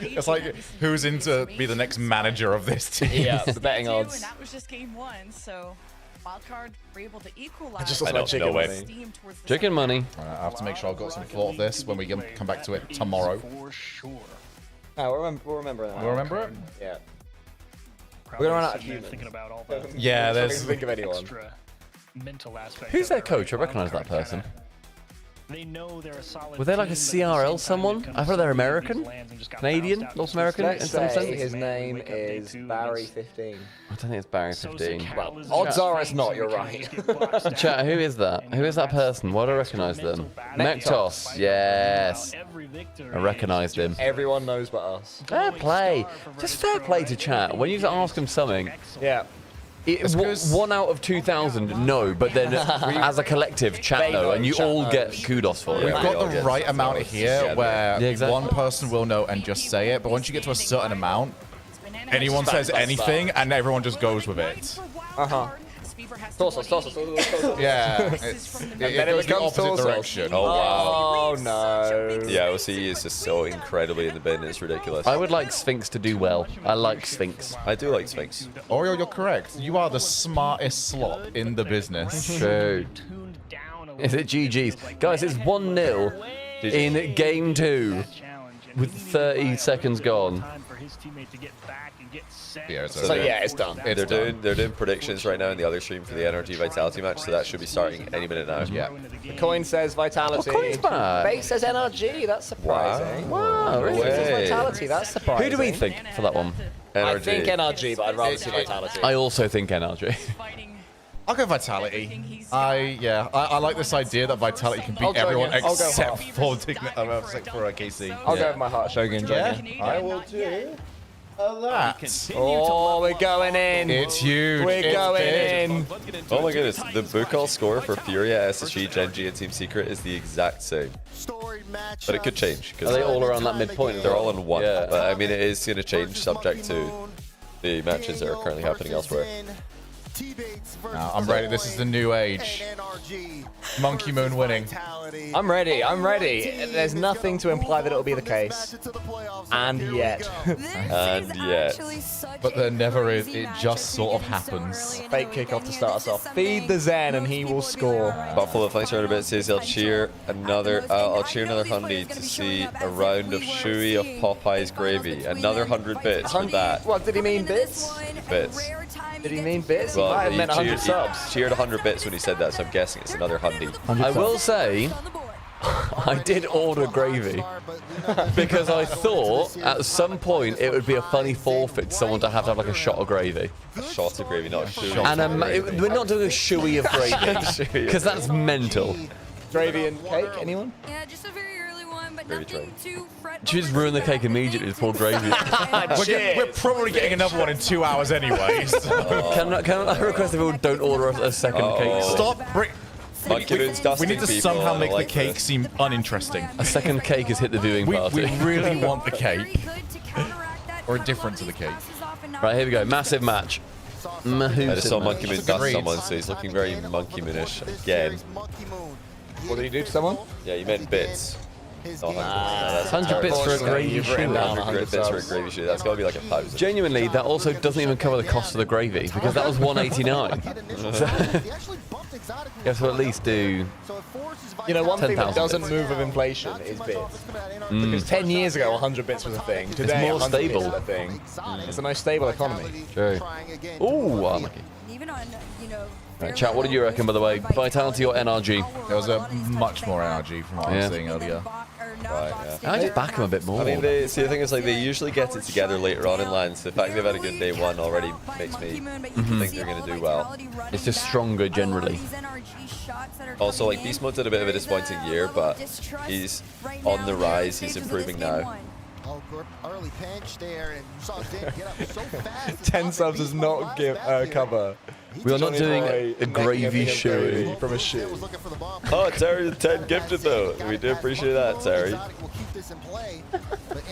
It's like who's in to be the next manager of this team? Yeah, the betting odds. That was just game 1, so Wildcard were able to equalize. I just lost my chicken money. Chicken money. I have to make sure I've got some thought of this when we come back to it tomorrow. For sure. Oh, we'll remember that. We'll remember it? Yeah. We're gonna run out of humans. Thinking about all the Yeah, there's. Think of anyone. extra mental aspect. Who's their coach? I recognise that person. They know they're a solid. Were they like a CRL someone? I thought they're American, Canadian, North American in Let's some say sense. his name is Barry15. I don't think it's Barry 15. Well, odds are it's not, you're right. Chat, who is that? Who is that person? Why do I recognise them? Mektos. Yes. I recognised him. Everyone knows but us. Fair play. Just fair play to chat. When you ask him something, yeah. 1 out of 2,000, no, but then as a collective, chat no, and you all get kudos for it. We've got the right amount here where one person will know and just say it, but once you get to a certain amount, anyone says anything and everyone just goes with it. Yeah, it goes the opposite direction. Oh, wow. Oh, no. Yeah, OCE is just so incredibly in the bin, it's ridiculous. I would like Sphinx to do well. I like Sphinx. I do like Sphinx. Oriole, you're correct. You are the smartest slot in the business. True. Is it GG's? Guys, it's 1-0 in game 2 with 30 seconds gone. Yeah, So yeah, it's done. They're doing predictions right now in the other stream for the Energy Vitality match, so that should be starting any minute now. Yeah. The coin says Vitality. Oh, Coin's back. Base says NRG. That's surprising. Wow, really? Base says Vitality. That's surprising. Who do we think for that one? I think NRG, but I'd rather see Vitality. I also think NRG. I'll go Vitality. I like this idea that Vitality can beat everyone except for KC. I'll go with my heart, Shogun. Yeah, I will do that. Oh, we're going in. It's huge. We're going in. Oh my goodness, the book all score for Furia, SSG, Gen G, and Team Secret is the exact same. But it could change. Are they all around that midpoint? They're all in one. Yeah. But I mean, it is going to change subject to the matches that are currently happening elsewhere. I'm ready. This is the new age. Monkey Moon winning. I'm ready. I'm ready. There's nothing to imply that it'll be the case. And yet. And yet. But there never is. It just sort of happens. Fake kickoff to start us off. Feed the Zen and he will score. Buffalo thanks for a bit. Says I'll cheer another 100 to see a round of Shui of Popeye's gravy. Another 100 bits for that. What did he mean, bits? Bits. Did he mean bits? Well, he might have meant 100 subs. He cheered 100 bits when he said that, so I'm guessing it's another 100. I will say, I did order gravy because I thought at some point it would be a funny forfeit to someone to have like a shot of gravy. A shot of gravy, not a shui. And we're not doing a shui of gravy because that's mental. Gravy and cake, anyone? Yeah, just a very early one, but Gravy nothing too fret. You just ruin the cake immediately with poured gravy. We're probably getting another one in 2 hours anyway. So. Can I request that people don't order a second cake? Stop. We need to somehow make the cake seem uninteresting. A second cake has hit the viewing party. We really want the cake. Or a difference of the cake. Right, here we go. Massive match. I just saw Monkey Moon dust someone, so he's looking very Monkey Moonish again. What did he do to someone? Yeah, you meant bits. Not 100 bits for a gravy shoe. 100 bits for a gravy shoe. That's got to be like 1,000. Genuinely, that also doesn't even cover the cost of the gravy because that was 189. So you have to at least do. You know, one thing that doesn't 10,000 move with inflation is bits. Because 10 years ago, 100 bits was a thing. Today, more 100 bits stable. is a thing. It's the most stable economy. True. Ooh, unlucky. Even on, you know, Right, chat, what did you reckon, by the way? Vitality or NRG? There was a much more NRG from what I was seeing earlier. Right, yeah. I just back them a bit more. I mean, the thing is, like, they usually get it together later on in lines. The fact they've had a good day one already makes me think they're going to do well. It's just stronger generally. Also, like, Beast Mode's had a bit of a disappointing year, but he's on the rise. He's improving now. Early pinch there, and Sog's in, get up so fast. 10 subs does not give cover. We are not doing a gravy shoe. From a shoe. Oh, Terry, 10 gifted though. We do appreciate that, Terry.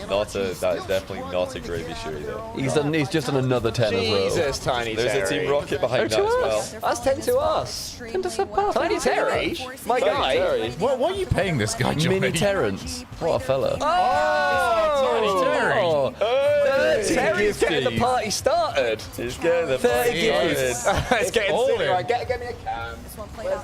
That is definitely not a gravy shoe though. He's just on another 10 as well. Jesus, Tiny There's Terry. a Team Rocket behind that as well. That's 10 to us. 10 to Tiny Terry? My guy. Terry. Why are you paying this guy, Johnny? Mini Terrence. What a fella. Oh! Terry's getting the party started. He's getting the 30 party gifts. started. It's getting all silly. in. Right, get me a can.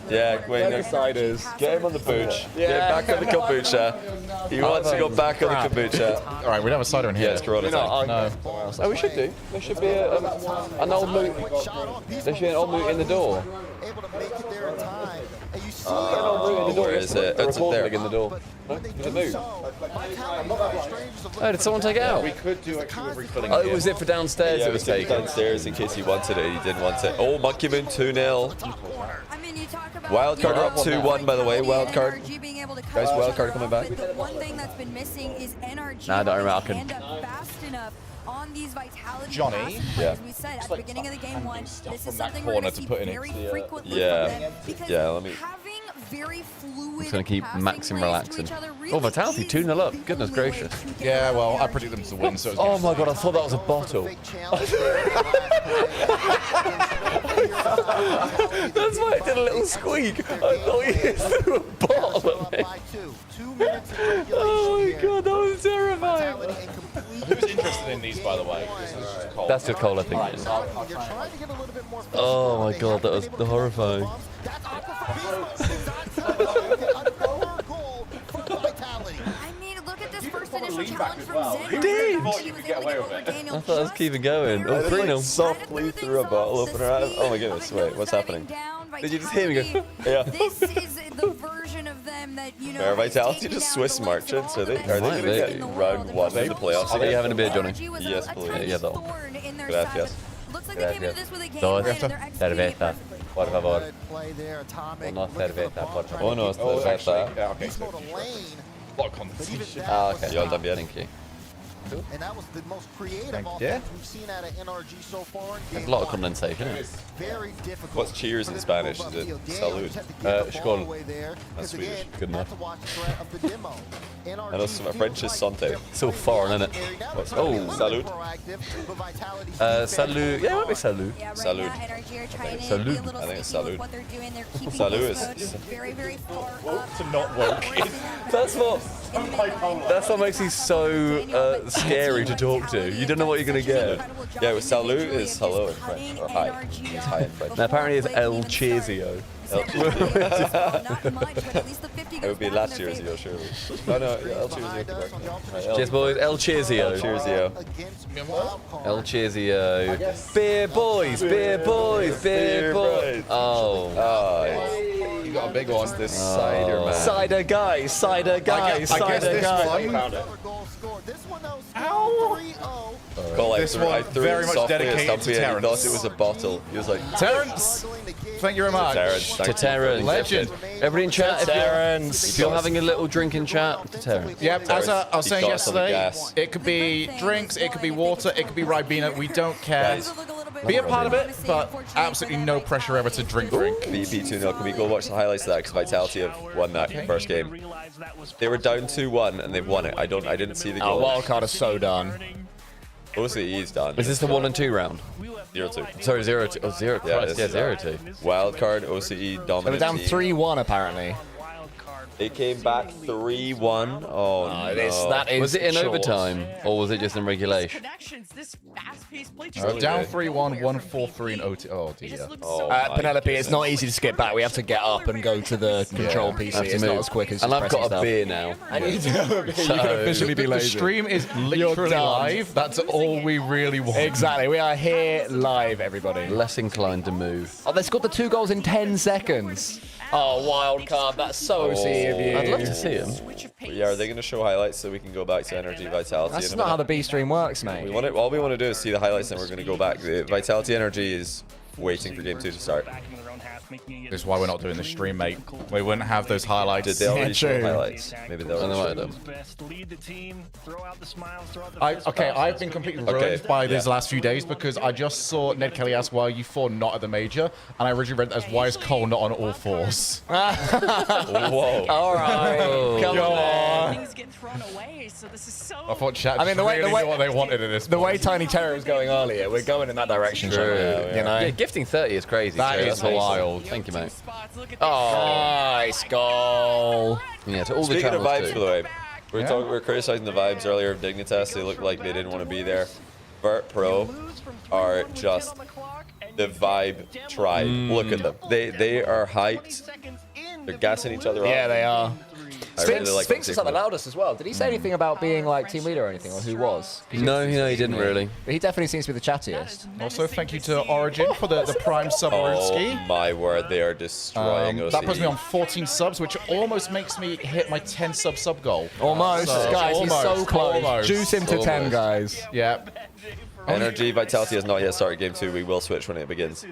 Yeah, wait, no. Ciders. Get him on the booch. Get back on the kombucha. He wants to go back on the kombucha. All right, we don't have a cider in here. Yeah, it's Corona time. No. Oh, we should do. There should be an old moot. There should be an old moot in the door. Able to make it there in time. And you see Where is it? It's up there. In the door. Did it move? Oh, did someone take it out? We could do actually refilling. Oh, was it for downstairs Yeah, it was taken taken? downstairs in case he wanted it. He didn't want it. Oh, Monkey Moon 2-0. I mean, you talk about Wildcard up 2-1, by the way. Wildcard. NRG being able to Guys, cover wildcard each coming other, back. but the one thing that's been missing is NRG Nah, don't worry, I can- stand up fast enough on these vitality Johnny? passing plays. Yeah. We said at the beginning of the game one, this is from that something we're corner going to to put see in it. very frequently Yeah. from them because Yeah, let me- having very fluid Just gonna keep passing maxing lanes relaxing. to each other really Oh, Vitality is 2-0 up. the Goodness only way gracious. to get Yeah, well, I around predict them to win, so it's Oh my god, I thought that was a bottle. That's why I did a little squeak. I thought he threw a bottle at me. Oh my god, that was terrifying. Who's interested in these, by the way? That's just Cole, I think. Oh my god, that was horrifying. I mean, look at this first initial challenge from Zen. He did. He was able to get away with it. I thought I was keeping going. Oh, 3-0. Softly threw a bottle opener out. Oh my goodness, wait, what's happening? Did you just hear me go? Yeah. This is the version of them that, you know, Are Vitality taking just down Swiss the likes of merchants? all Are they the going best to Might get be. round one in the playoffs Are you again? having a beer, Johnny? Yes, please. Yeah, though. thorn in their Gracias. side, but looks like they came into this with a game Dos plan and they're executing it cervezas, perfectly. por favor. Play there, Atomic. Unos cervezas, por favor. Oh no, Actually, cerveza. yeah, okay. He's going to lane. What conversation? Ah, okay. Yo también. Thank you. And that was the most creative Thank offense we've seen out of NRG so far in There's game a lot of 1. condensation, isn't it? Very difficult. What's cheers in Spanish? Is it salud? Salud. That's Swedish. Good enough. I know some French is Sante. It's all foreign, isn't it? What's Oh, salud? Salud. Yeah, it might be salud. Salud. Salud. I think it's salud. Salud is very, very far to not woke. That's what makes you so scary to talk to. You don't know what you're gonna get. Yeah, with salud is hello in French, or hi. It's hi in French. Now apparently it's El Cheersio. It would be La Cheersio, surely. Oh no, El Cheersio. Cheers, boys. El Cheersio. El Cheersio. Beer boys, beer boys, beer boys. Oh. You got a big one. This cider man. Cider guy, cider guy, cider guy. Cole, This one very much dedicated to He thought Terrence. it was a bottle. He was like, Terrence! Thank you very much. Terrence. To Terrence. Legend. Everybody in chat, if you're having a little drink in chat, to Terrence. Yep, as I was saying got us on the yesterday, gas. it could be drinks, it could be water, it could be Ribena. We don't care. Guys, Be a part of it, but absolutely no pressure ever to drink. VP 2-0. Can we go watch the highlights of that? Because Vitality have won that first game. They were down 2-1 and they've won it. I didn't see the goal. Wildcard is so done. OCE is done. Is this the 1 and 2 round? 0-2. Sorry, 0-2. Oh, 0. Yeah, Christ, yeah, 0-2. Wildcard, OCE, They were dominant down team. 3-1 apparently. It came back 3-1. Oh, no. That is Was it in short. overtime, or was it just in regulation? Down 3-1, 1-4-3 in OT. Oh dear. Penelope, it's not easy to skip back. We have to get up and go to the control PC. It's not as quick as and just I've pressing got a stuff. beer now. And you can officially be The lazy. stream is literally done. live. That's all we really want. Exactly. We are here live, everybody. Less inclined to move. Oh, they scored the 2 goals in 10 seconds. Oh, wild card. That's so OC of you. I'd love to see him. Yeah, are they going to show highlights so we can go back to Energy Vitality? That's in a not how minute? the B stream works, mate. All we want to do is see the highlights, and we're going to go back. The Vitality Energy is waiting for game 2 to start. This is why we're not doing the stream, mate. We wouldn't have those highlights. Did they already show true. highlights? Maybe they'll already show them. I've been completely ruined by these last few days because I just saw Ned Kelly ask why are you 4 not at the major, and I originally read that as why is Cole not on all 4s? Whoa. All right. Come on. Things get thrown away, so this is so. I thought chat I mean, the way- really the way- knew what they wanted in this. The way Tiny Terror was going earlier, we're going in that direction, True. you know? Yeah, gifting 30 is crazy. That so is that's awesome. wild. Thank you, mate. Oh, nice goal. Yeah, to all the Speaking of channels vibes, too. by the way, we were criticizing the vibes earlier of Dignitas. They looked like they didn't want to be there. Vert Pro are just the vibe tribe. Look at them. They are hyped. They're gassing each other up. Yeah, they are. I really like Sphinx what was they at the do. loudest as well. Did he say anything about being like team leader or anything, or who was? No, he didn't really. But he definitely seems to be the chattiest. Also, thank you to Origin for the Prime sub Oh Ornski. my word, they are destroying OCE. That puts me on 14 subs, which almost makes me hit my 10 sub goal. Almost, So, guys, he's so almost, close. almost. Juice him to 10, guys. Yeah. Energy Vitality has not yet started game 2. We will switch when it begins.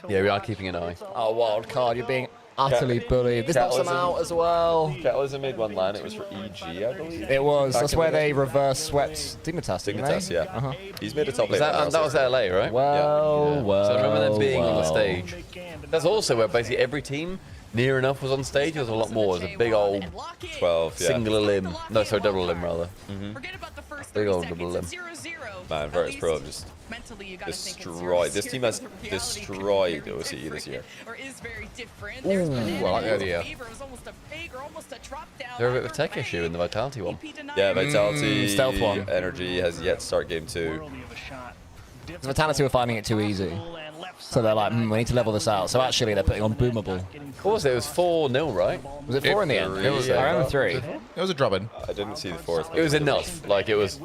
Yeah, we are keeping an eye. Oh, wild card, you're being utterly bullied. This knocks them out as well. Catalysm made one LAN. It was for EG, I believe. It was. Back That's in where the day. they reverse swept Dignitas, didn't they? Dignitas, yeah. He's made a top 8. That was LA, right? Well, well. So I remember them being on the well. stage. That's also where basically every team near enough was on stage. There was a lot more. It was a big old 12, yeah. single limb. No, sorry, double limb rather. Big old double limb. Man, Virtus Pro just destroyed. This team has destroyed OCE this year. Ooh, I like the idea. They're a bit of a tech issue in the Vitality one. Yeah, Vitality stealth one. Energy has yet to start game 2. Vitality were finding it too easy. So they're like, we need to level this out. So actually, they're putting on Boomable. What was it? It was 4-0, right? Was it 4 in the end? It was, I remember 3. It was a drubbing. I didn't see the 4th. It was enough. Like, it was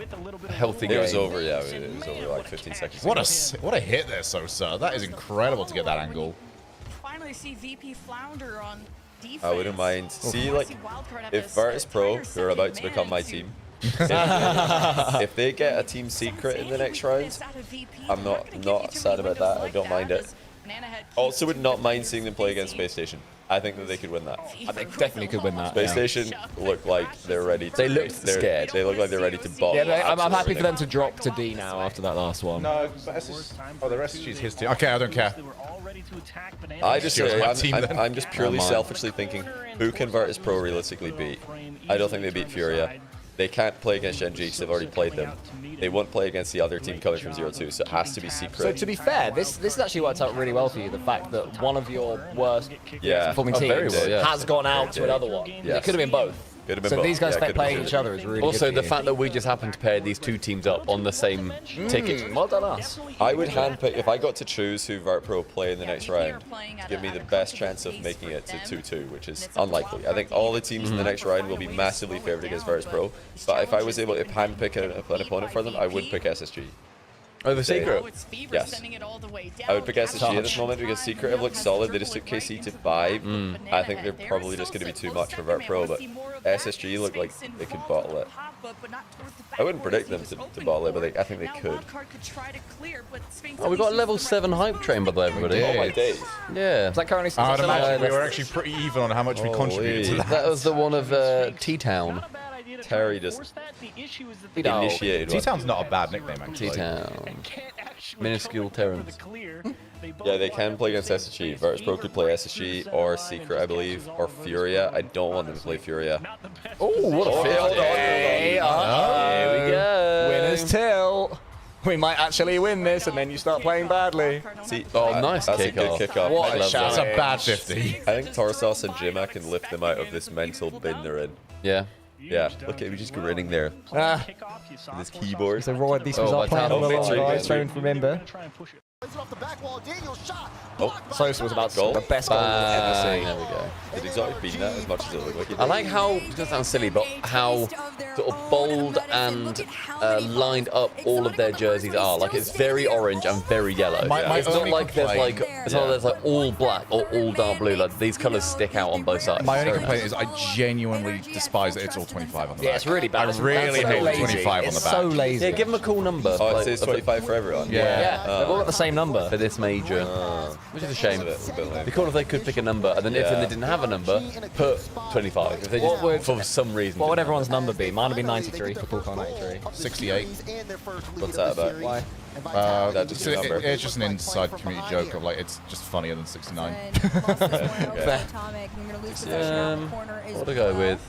a healthy game. It was over, yeah. It was over like 15 seconds. What a hit there, Sosa. That is incredible to get that angle. Finally see VP flounder on defense. I wouldn't mind. See, like, if Virtus Pro, who are about to become my team, if they get a team secret in the next round, I'm not sad about that. I don't mind it. Also would not mind seeing them play against Space Station. I think that they could win that. They definitely could win that. Space Station look like they're ready. They looked scared. They look like they're ready to bottle. Yeah, I'm happy for them to drop to D now after that last one. No, but the SSG is his team. Okay, I don't care. I just say, my team, then. I'm just purely selfishly thinking, who can Virtus Pro realistically beat? I don't think they beat Furia. They can't play against Gen G because they've already played them. They won't play against the other team coming from 0-2, so it has to be Secret. So to be fair, this has actually worked out really well for you. The fact that one of your worst performing teams has gone out to another one. It could have been both. So these guys playing each other is really also good the fact that we just happened to pair these two teams up on the same ticket. Well done us. I would handpick, if I got to choose who Vert Pro play in the next round, to give me the best chance of making it to 2-2, which is unlikely. I think all the teams in the next round will be massively favored against Virtus Pro, but if I was able to handpick an opponent for them, I would pick SSG. Oh, the Secret? Yes. I would pick SSG at this moment because Secret have looked solid. They just took KC to 5. I think they're probably just going to be too much for Vert Pro, but SSG look like they could bottle it. I wouldn't predict them to bottle it, but I think they could. Oh, we got a level 7 hype train, by the way, everybody. Oh my days. Yeah. Is that currently I'd imagine we were actually pretty even on how much we contributed to that. That was the one of T-Town. Terry just initiated one. T-Town's not a bad nickname, actually. T-Town. Minuscule Terrans. Yeah, they can play against SSG. Virtus Pro could play SSG or Secret, I believe, or Furia. I don't want them to play Furia. Oh, what a fail. Here we go. Winners till. We might actually win this, and then you start playing badly. See, nice that's kick-off. a good kick-off. What a That's a bad 50. I think Torsos and Jima can lift them out of this mental bin they're in. Yeah. Yeah, look at me just grinning there. Ah. With his keyboard. So Roy, these was our plan all along, guys. Don't remember. Oh, Sosa was about to score the best goal we've ever seen. There we go. Did Exotic beat that as much as it looked like it did? I like how, it doesn't sound silly, but how sort of bold and lined up all of their jerseys are. Like, it's very orange and very yellow. It's not like there's like, it's not there's like all black or all dark blue. Like, these colors stick out on both sides. My only complaint is I genuinely despise that it's all 25 on the back. Yeah, it's really bad. I really hate the 25 on the back. It's so lazy. Yeah, give them a cool number. Oh, it says 25 for everyone? Yeah, they've all got the same number. For this major. Which is a shame. It'd be cool if they could pick a number, and then if they didn't have a number, put 25. If they just, for some reason. What would everyone's number be? Mine would be 93 for Coolcar 93. 68. What's that about? Why? That's just your number. It's just an inside community joke of like, it's just funnier than 69. What to go with?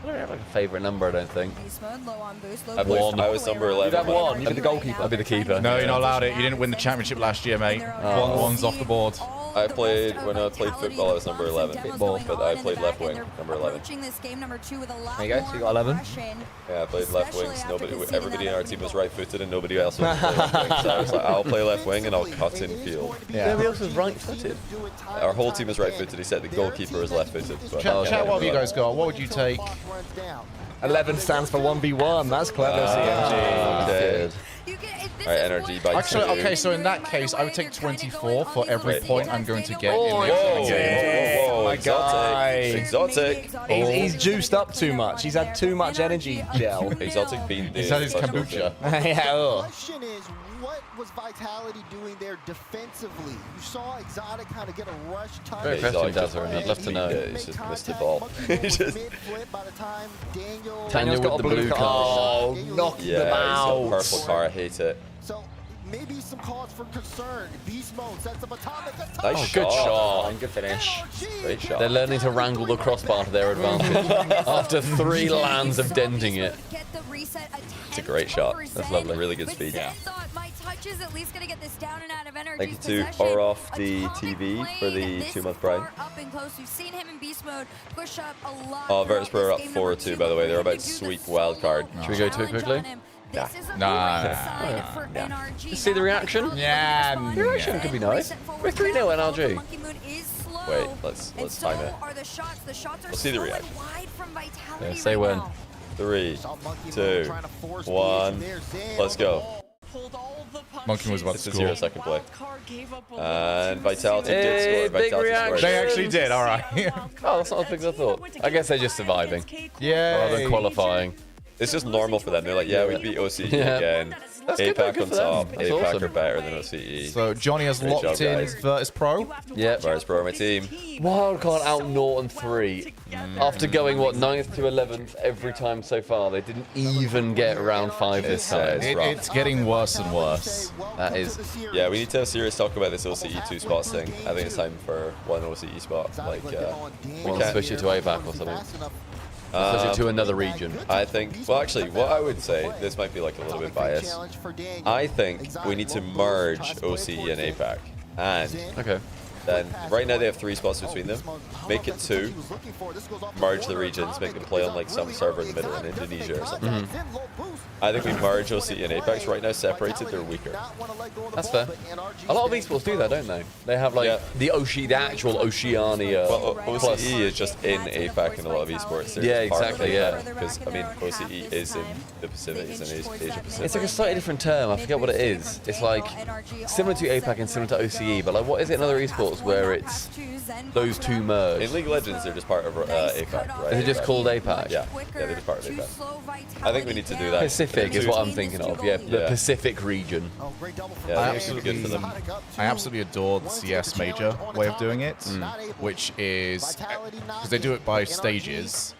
I don't have like a favourite number, I don't think. I was number 11. You'd have one. You'd be the goalkeeper. I'd be the keeper. No, you're not allowed it. You didn't win the championship last year, mate. One's off the board. When I played football, I was number 11. But I played left wing, number 11. There you go, so you got 11. Yeah, I played left wing. Everybody in our team was right-footed and nobody else was left wing. So I was like, I'll play left wing and I'll cut in field. Yeah. Nobody else was right-footed. Our whole team was right-footed. He said the goalkeeper was left-footed. Chat, what have you guys got? What would you take? 11 stands for 1v1. That's clever, CMG. Okay. Alright, energy by Actually, 2. okay, so in that case, I would take 24 for every point I'm going to get in the Whoa, game. whoa, My guy. Exotic. He's juiced up too much. He's had too much energy gel. Exotic bean. He's had his kombucha. Yeah. Question is, what was Vitality doing there defensively? You saw Exotic kind of get a rush touch. Very question, Dazzler, and I'd love to know. He's just missed the ball. Daniel's got a blue card. Oh, knock them out. He's got a purple car. I hate it. So maybe some cause for concern. Beast mode sets up atomic. Nice Good shot. Good finish. Great shot. They're learning to wrangle the crossbar to their advantage after 3 lands of denting it. It's a great shot. That's lovely. Really good speed. Yeah. Thank you to power off the TV for the 2-month prime. Oh, Virtus Pro are up 4-2, by the way. They're about to sweep wildcard. Should we go to it quickly? Nah. Just see the reaction? Yeah. The reaction could be nice. We're 3-0 NRG. Wait, let's time it. We'll see the reaction. Yeah, say when. 3, 2, 1, let's go. Monkey was about to It's a score. 0-second play. And Vitality did score. big Vitality reaction. scored. They actually did, alright. Oh, that's not as big as I thought. I guess they're just surviving. Yeah. Rather than qualifying. It's just normal for them. They're like, yeah, we beat OCE again. APAC on top. APAC are better than OCE. So Johnny has locked in Virtus Pro. Yeah, Virtus Pro are my team. Wildcard out Norton 3. After going, what, 9th to 11th every time so far. They didn't even get round 5 this time. It's getting worse and worse. That is. Yeah, we need to have a serious talk about this OCE 2 spots thing. I think it's time for one OCE spot. Like, we can't switch it to APAC or something. Switch it to another region. I think, well, actually, what I would say, this might be like a little bit biased. I think we need to merge OCE and APAC. And then, right now they have 3 spots between them. Make it 2. Merge the regions, make them play on like some server in the middle in Indonesia or something. I think we merge OCE and APAC. Right now, separated, they're weaker. That's fair. A lot of esports do that, don't they? They have like the actual Oceania. Well, OCE is just in APAC in a lot of esports. Yeah, exactly. Yeah. Because I mean, OCE is in the Pacific, it's in Asia Pacific. It's like a slightly different term. I forget what it is. It's like similar to APAC and similar to OCE, but like what is it in other esports where it's those two merge? In League of Legends, they're just part of APAC, right? Is it just called APAC? Yeah, they're just part of APAC. I think we need to do that. Pacific is what I'm thinking of. Yeah, the Pacific region. Yeah, I absolutely good for them. I absolutely adore the CS major way of doing it, which is because they do it by stages.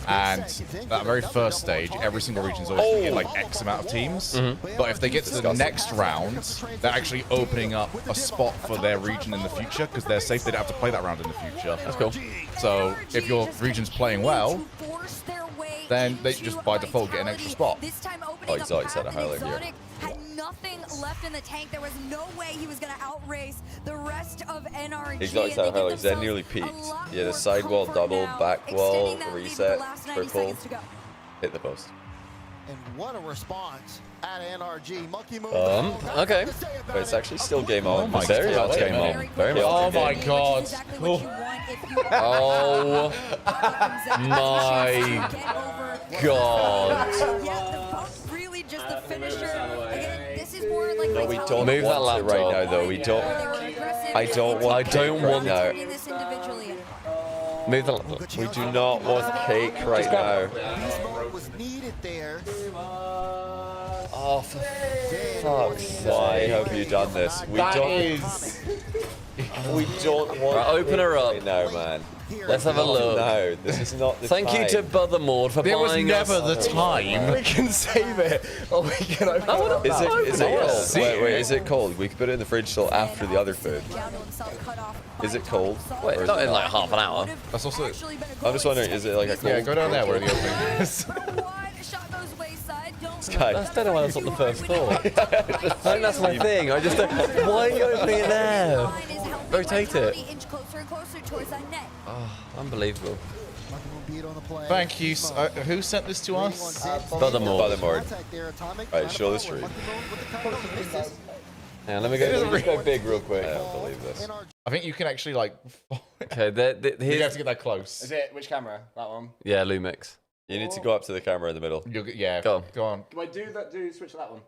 And that very first stage, every single region is always going to get like X amount of teams. But if they get to the next round, they're actually opening up a spot for their region in the future because they're safe. They don't have to play that round in the future. That's cool. So if your region's playing well, then they just by default get an extra spot. Oh, Exotic had a highlight here. Had nothing left in the tank. There was no way he was going to outrace the rest of NRG. Exotic had a highlight. Zen nearly peaked. Yeah, the sidewall double, back wall, reset, purple, hit the post. And what a response at NRG. Monkey move. Okay. But it's actually still game on. Oh my Very god. much game on. Very much. Oh my god. Oh my god. Really just the finisher. Again, this is more like No, we don't Move that want it laptop. right now, though. We don't. I don't want. now. Move the laptop. We do not want cake right now. Was needed there. Oh, for fuck's sake! Why have you done this? We don't. We don't want. Right, open her up right now, man. Let's have a look. No, this is not the Thank time. you to Buthermord for There was buying never us. the time. We can save it, or we can open it. Is it cold? See Wait, is it cold? We can put it in the fridge till after the other food. Is it cold? Wait, not in like half an hour. That's also. I'm just wondering, is it like a cold? Yeah, go down there where the opening is. Sky. That's don't know why that's not the first thought. I think that's my thing. I just why are you opening it there? Rotate it. Oh, unbelievable. Thank you. Who sent this to us? Buthermord. Right, show the stream. Yeah, let me go big real quick. I don't believe this. I think you can actually like. Okay, You have to get that close. Is it which camera? That one. Yeah, Lumix. You need to go up to the camera in the middle. Yeah, go on. Can I do that? Do switch to that one?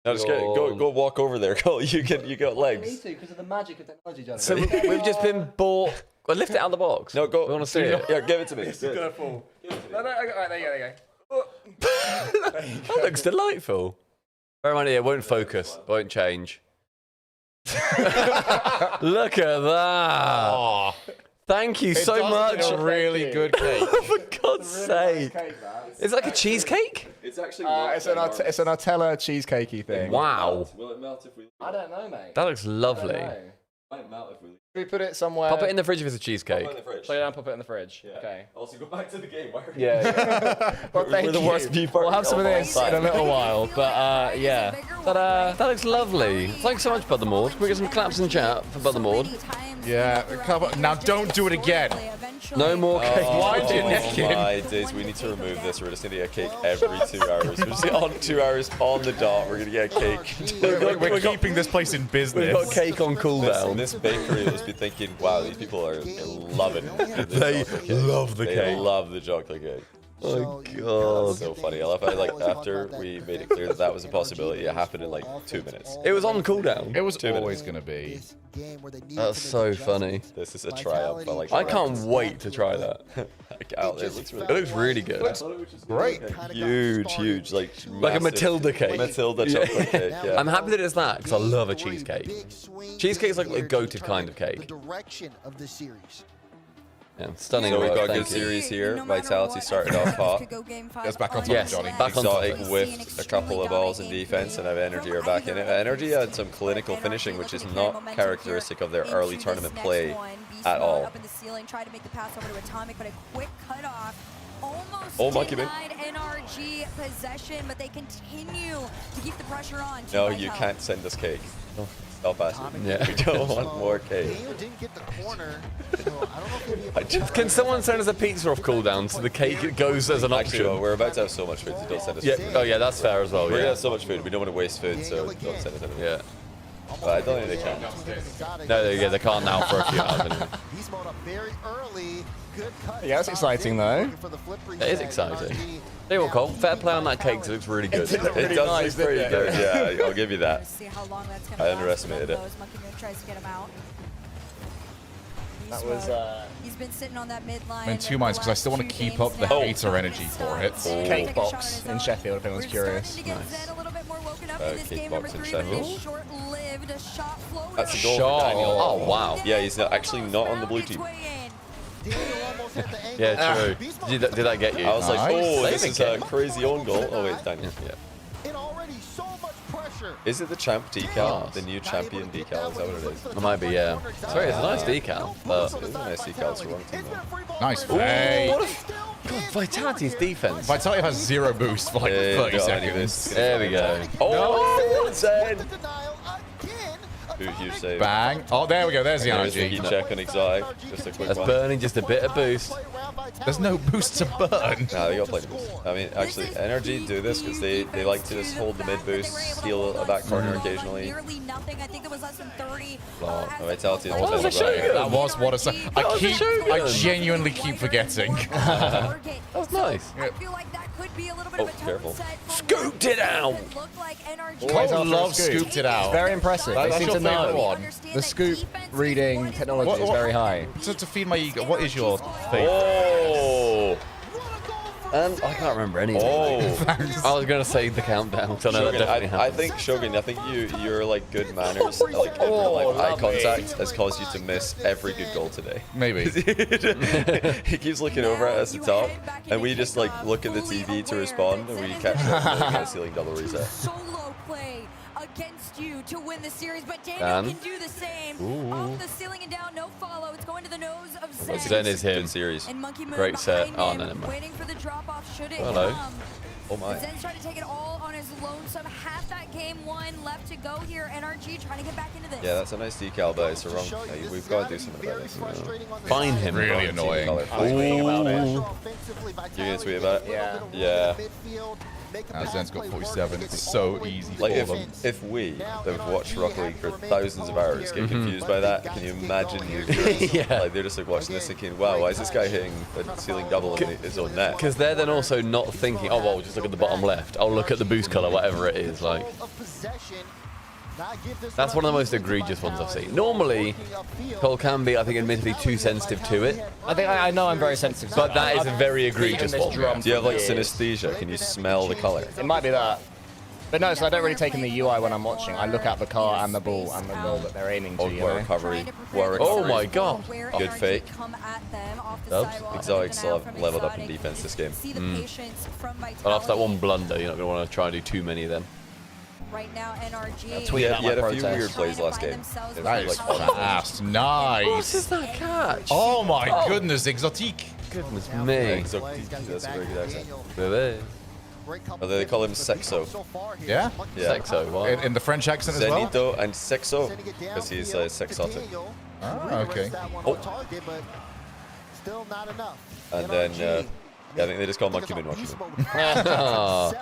No, just go walk over there. Go, you got legs. Me too, because of the magic of technology, Johnny. So we've just been bought. Well, lift it out of the box. No, go. We want to see it. Yeah, give it to me. This is gonna fall. No, alright, there you go. That looks delightful. Bear in mind, it won't focus. Won't change. Look at that. Oh, Thank you so much. a really good cake. For God's sake. It's like a cheesecake? It's actually. It's a Nutella cheesecakey thing. Wow. Will it melt if we? I don't know, mate. That looks lovely. Might melt if we. Should we put it somewhere? Pop it in the fridge if it's a cheesecake. Pop it in the fridge. Play it down, pop it in the fridge. Yeah. Okay. Also, go back to the game. Why are you? Yeah. Well, We're the worst people. We'll have some of this in a little while, but yeah. That looks lovely. Thanks so much, Buthermord. Can we get some claps in chat for Buthermord? Yeah. Now don't do it again. No more cake. Why did you nick Oh him? my days, we need to remove this. We're just gonna get a cake every 2 hours. We're just on 2 hours on the dot. We're gonna get a cake. We're keeping this place in business. We've got cake on cooldown. This bakery will just be thinking, wow, these people are loving it. They love the They cake. love the chocolate cake. Oh That's God. so funny. I love how like after we made it clear that that was a possibility, it happened in like 2 minutes. It was on cooldown. It was always going to be. That's so funny. This is a triumph. I can't wait to try that. Like, out there. It looks really good. Looks great. Huge, like a massive Matilda cake. Matilda chocolate cake. Yeah. I'm happy that it's that because I love a cheesecake. Cheesecake's like a goated kind of cake. Direction of the series. Yeah, stunning. So we've got a Thank good you. series here. Vitality started off hot. That's back on top, Yes, Johnny. back on top. Exotic whiffed a couple of balls in defense, and now Energy are back in it. Energy had some clinical finishing, which is not characteristic of their early tournament play at all. Up in the ceiling, tried to make the pass over to Atomic, but a quick cutoff. Oh, Almost Monkey Man. denied NRG possession, but they continue to keep the pressure on. No, you can't send us cake. Stop asking. Yeah. We don't want more cake. Didn't get the corner, so I don't know if he'll be able to Can someone send us a pizza off cooldown so the cake goes as an option? Actually, well, we're about to have so much food, so don't send us food. Oh yeah, that's fair as well. We're gonna Yeah. have so much food, we don't want to waste food, so don't send us anything. Yeah. But I don't think they can. No, they can't now for a few hours anyway. He's mowed up very early. Good cut. Yeah, that's exciting though. It is exciting. Tell you what, Cole, fair play on that cake 'cause it looks really good. It does look pretty good, yeah, I'll give you that. See how long that's gonna I last underestimated for it. those. Monkey Moon tries to get him out. That was He's been sitting on that midline. I'm in two minds because I still want to keep up the hater energy for it. Cake box in Sheffield, if anyone's curious. Nice. A little bit more woken up in this Cake game. box Number in 3 with Sheffield. this short-lived shot floater. That's a goal for Daniel. Oh, wow. Yeah, he's actually not on the blue team. Yeah, true. Did that get you? I was like, Nice. oh, this Saving is a game. crazy own goal. Oh, wait, it's Daniel. Yeah. And already so much pressure. Is it the champ decal? The new champion decal? Is that what it is? It might be, yeah. Sorry, it's a nice decal, but... It is a nice decal. It's the wrong team, though. Nice fade. God, Vitality's defense. Vitality has 0 boost for like 30 seconds. There we go. Oh, Zen! Huge save. Bang. Oh, there we go. There's the There's the energy. heat check on Exotic. Just a quick That's one. burning just a bit of boost. There's no boost to burn. Nah, they got plenty of boost. I mean, actually, Energy do this because they like to just hold the mid boost, steal a back corner occasionally. Nearly nothing. I think it was less than 30. Vitality. That was a Shogun. That was what a I Shogun. genuinely keep forgetting. That was nice. I feel like that could be a little bit Oh, of a careful. set for Scooped it out. It looked like NRG. Cole loves scooped it out. Very impressive. That's They seem your to favorite know. one. The scoop reading technology What- is very high. To feed my ego, what is your favorite? Oh! And I can't remember any. Oh! I was gonna say the countdown. So I know that Shogun, definitely I happens. think Shogun, I think your like good manners, like in real life eye contact, has caused you to miss every good goal today. Maybe. He keeps looking over at us to talk, and we just like look at the TV to respond, and we catch up and a ceiling double reset. Solo play against you to win the series, but Daniel Dan. can do the same. Ooh. Off the ceiling and down, no follow. It's going to the nose of Zen. Zen is him. Good series. And Monkey Moon Great set. behind Oh, him, no, never mind. waiting for the drop off. Should it Hello. come? Oh my. Zen's trying to take it all on his lonesome. Half that game one left to go here. NRG trying to get back into this. Yeah, that's a nice decal, but it's a wrong. We've got to do something about this. Find him. Really annoying. You're gonna tweet about it? Yeah. Yeah. Zen's got 47. It's so easy Like for them. if we that have watched Rocket League for thousands of hours get confused by that, can you imagine you? Yeah. Like they're just like watching this thinking, wow, why is this guy hitting a ceiling double in his own net? Because they're then also not thinking, oh, well, just look at the bottom left. I'll look at the boost color, whatever it is. Like, that's one of the most egregious ones I've seen. Normally, Cole can be, I think, admittedly too sensitive to it. I think I know I'm very sensitive, But that is a very egregious one. Do you have like synesthesia? Can you smell the color? It might be that. But no, so I don't really take in the UI when I'm watching. I look at the car and the ball and the goal that they're aiming to. Oh, You what know? recovery. Oh my god. Good fake. Dubs. Exotic still have leveled up in defense this game. But after that one blunder, you're not going to want to try and do too many of them. Right now, NRG. He had a few protest. weird plays last game. That is Like, fast. Nice. What is that catch? Oh my goodness, Exotique. Goodness Yeah, me. Exotic, that's a very good accent. Bebe. Oh, they call him Sexo. Yeah? Yeah. Sexo, what? In the French accent as well? Zenito and Sexo, because he's sexotic. Oh, okay. Oh. And then, yeah, I think they just call Monkey Moon Monkey Moon.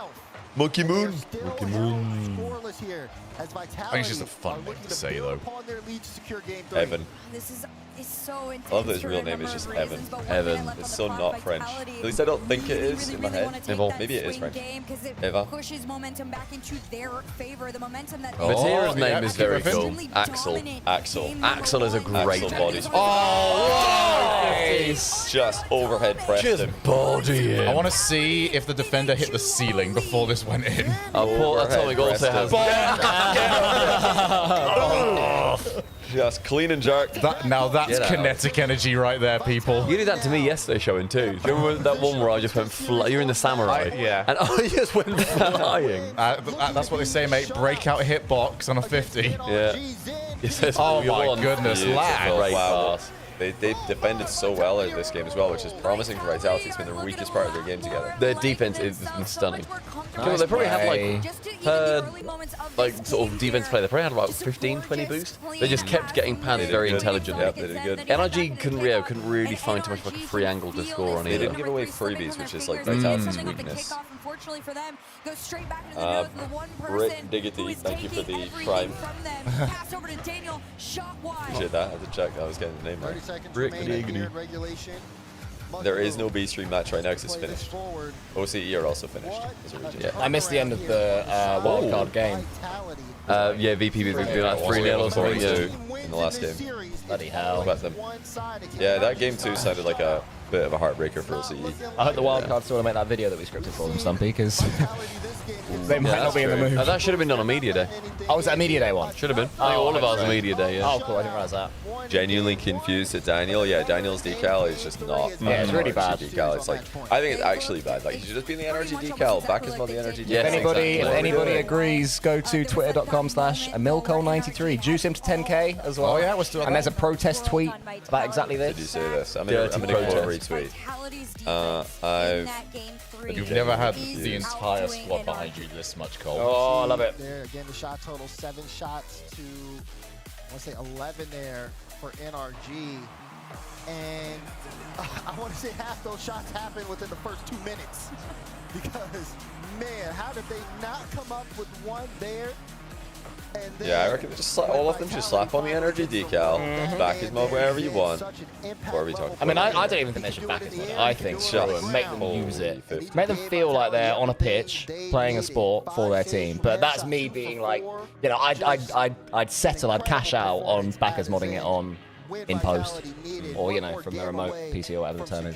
Monkey Moon. Monkey Moon. I think it's just a fun name to say, though. Evan. This is is so intense. I love that his for real a name number is just of Evan. reasons, but one thing I Evan. left It's on so the not clock, French. Vitality, At least I don't think it is in my really head. wanna take Evan. that Maybe it is swing French. game 'cause it Eva. pushes momentum back into their favor. The momentum that Oh, Vatira's yeah, name is keep very ripping. cool. extremely Axel. dominant Axel. game number Axel is a one. great Axel bodies. Oh, Just overhead pressed Just him. body him. I want to see if the defender hit the ceiling before this went in. Paul Overhead Atomic also has. Just clean and jerk. Now that's Get out. kinetic energy right there, people. You did that to me yesterday showing too. Do you remember that one where I just went you're in the samurai? Yeah. And I just went flying. That's what they say, mate. Breakout hitbox on a 50. Yeah. Oh my goodness, lad. Great Wow. pass. They defended so well in this game as well, which is promising for Vitality. It's been the weakest part of their game together. Their defense is stunning. Nice They probably have play. sort of defense play. They probably had about 15, 20 boost. They just kept getting panned very intelligently. Yep, they did good. NRG couldn't really find too much of like a free angle to score on They either. didn't give away freebies, which is like Vitality's weakness. Unfortunately for them, goes straight back into the nose of the one person Brit Diggity, who is thank you for taking the everything prime. from them. Pass over to Daniel, shot wide. Appreciate that. I had to check. I was getting the name 30 right. seconds Brit remaining Diggity. here in regulation. There is no B-Stream match right now because it's finished. OCE are also finished as a region. I missed the end of the wildcard game. Yeah, VP was doing like 3-0 or something. Yeah. In the last game. Bloody hell. About them. Yeah, that game too sounded like a bit of a heartbreaker for OCE. I hope the wildcard still make that video that we scripted for them, Stumpy, because they might not be in the mood. That should have been on a media day. Oh, was that a media day one? Should have been. I think all of ours are media day. Yeah. Oh, cool. I didn't realize that. Genuinely confused at Daniel. Yeah, Daniel's decal is just not. Yeah, it's really bad. Decal. It's like I think it's actually bad. Like he should just be in the energy decal. Back is not the energy decal. If anybody agrees, go to twitter.com/Emilcole93. Juice him to 10k as well. Oh yeah, we're still. And there's a protest tweet about exactly this. Did you say this? I'm gonna retweet. You've never had the entire squad behind you this much, Cole. Oh, I love it. There again, the shot total 7 shots to I want to say 11 there for NRG, and I want to say half those shots happened within the first 2 minutes because man, how did they not come up with one there? And then Yeah, I reckon they just all of them just slap on the energy decal, back his mode wherever you want. What are we talking? I mean, I don't even think they should back it. I think make them use it. Make them feel like they're on a pitch playing a sport for their team. But that's me being like, you know, I'd settle, I'd cash out on backers modding it on in post, or you know, from the remote PC or whatever the term is.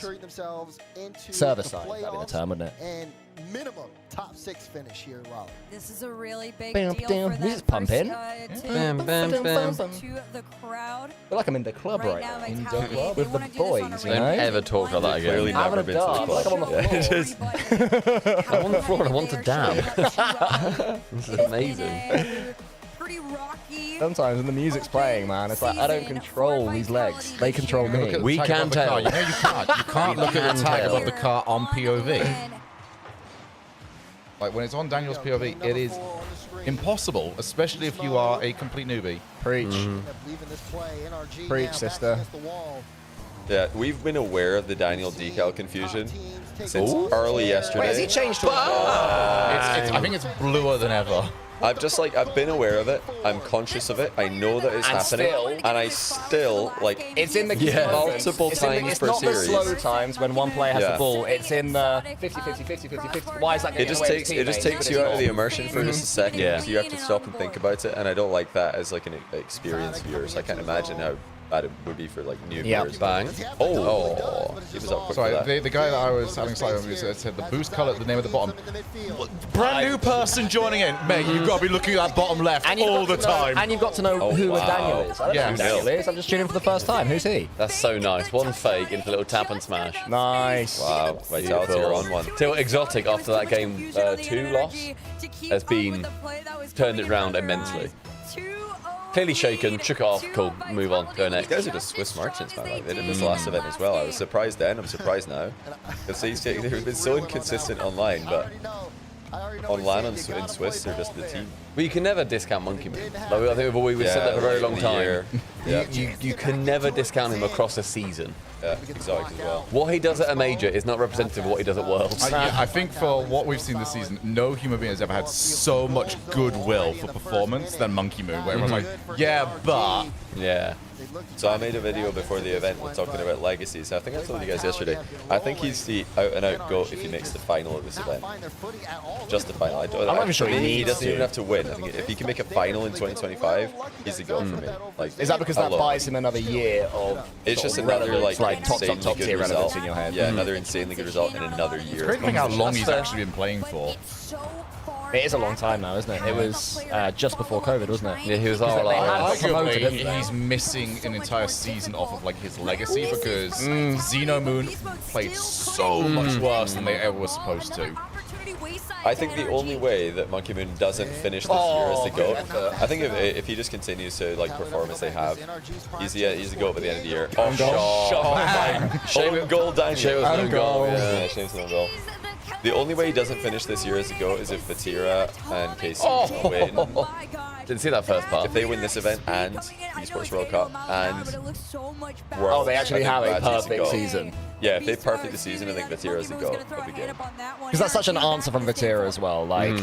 Server side, that'd be the term, wouldn't it? And minimum top 6 finish here, Raleigh. This is a really big Bam, deal bam. for them. Music's pumping. Bam, bam, bam. To the crowd. I feel like I'm in the club right now. In the club with the boys, you know? Don't ever talk like that again. Clearly never Having a been to the dance. club. Like I'm on the floor. Yeah, just- I'm on the floor and I want to dab. This is amazing. Pretty rocky. Sometimes when the music's playing, man, it's like I don't control these legs. They control me. We can tell. You know you can't. You can't look at the tag above the car on POV. Like when it's on Daniel's POV, it is impossible, especially if you are a complete newbie. Preach. Preach, sister. Yeah, we've been aware of the Daniel decal confusion since early yesterday. Wait, has he changed to a I think it's bluer than ever. I've been aware of it. I'm conscious of it. I know that it's happening, and I still like. It's in the multiple times it's per not series. the slow times when one player has Yeah. the ball. It's in the 50-50. Why is that? It just takes you out of the immersion for just a second. Yeah. So you have to stop and think about it, and I don't like that as like an experienced viewer. So I can't imagine how bad it would be for like new viewers. Bang. Oh, he was up quick for Sorry, that. the guy that I was having slightly on said the boost color at the name at the bottom. Brand new person joining in, mate. You've got to be looking at that bottom left all the time. And you've got to know who a Daniel is. I don't know who Daniel is. I'm just tuning in for the first time. Who's he? That's so nice. One fake into a little tap and smash. Nice. Wow, Vitality are on one. Till Exotic after that game 2 loss has been turned it around immensely. Clearly shaken, shook it off, cool, move on, go next. These guys are just Swiss merchants, man. Like, they did this last event as well. I was surprised then, I'm surprised now. Because they've been so inconsistent online, but on LAN and in Swiss, they're just the team. Well, you can never discount Monkey Moon. Like, I think we've said that for a very long time. You can never discount him across a season. Yeah, Exotic as well. What he does at a major is not representative of what he does at Worlds. I think for what we've seen this season, no human being has ever had so much goodwill for performance than Monkey Moon, where everyone's like, yeah, but... Yeah. So I made a video before the event talking about legacies. I think I told you guys yesterday. I think he's the out-and-out GOAT if he makes the final of this event. Just the final. I'm not even sure he doesn't even have to win. I think if he can make a final in 2025, he's the GOAT for me. Like, is that because that buys him another year of? It's just another like top tier relevance in your head. Yeah, another insanely good result in another year. Great thing how long he's actually been playing for. It is a long time now, isn't it? It was just before COVID, wasn't it? Yeah, he was arguably, he's missing an entire season off of like his legacy because Xenomoon played so much worse than they ever were supposed to. I think the only way that Monkey Moon doesn't finish this year as the GOAT, I think if he just continues to like perform as they have, he's the GOAT by the end of the year. Own goal, Daniel. Own goal. Yeah, Shame's own goal. The only way he doesn't finish this year as a GOAT is if Vatira and KC win. Didn't see that first part. If they win this event and Esports World Cup and World, they actually have a perfect season. Yeah, if they perfect the season, I think Vatira's the GOAT of the game. Because that's such an answer from Vatira as well. Like,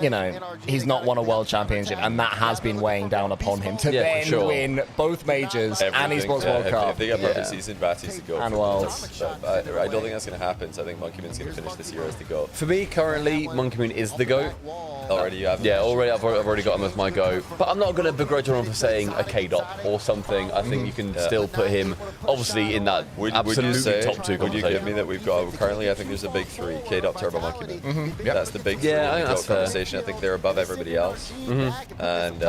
you know, he's not won a world championship, and that has been weighing down upon him to then win both majors and Esports World Cup. If they get a perfect season, Vati's the GOAT. And Worlds. I don't think that's going to happen, so I think Monkey Moon's going to finish this year as the GOAT. For me, currently, Monkey Moon is the GOAT. Already you have him? Yeah, I've already got him as my GOAT. But I'm not going to begrudge him for saying a K-Dot or something. I think you can still put him, obviously, in that absolutely top two conversation. Would you give me that we've got, currently I think there's a big three, K-Dot, Turbo, Monkey Moon. That's the big three in the conversation. I think they're above everybody else. And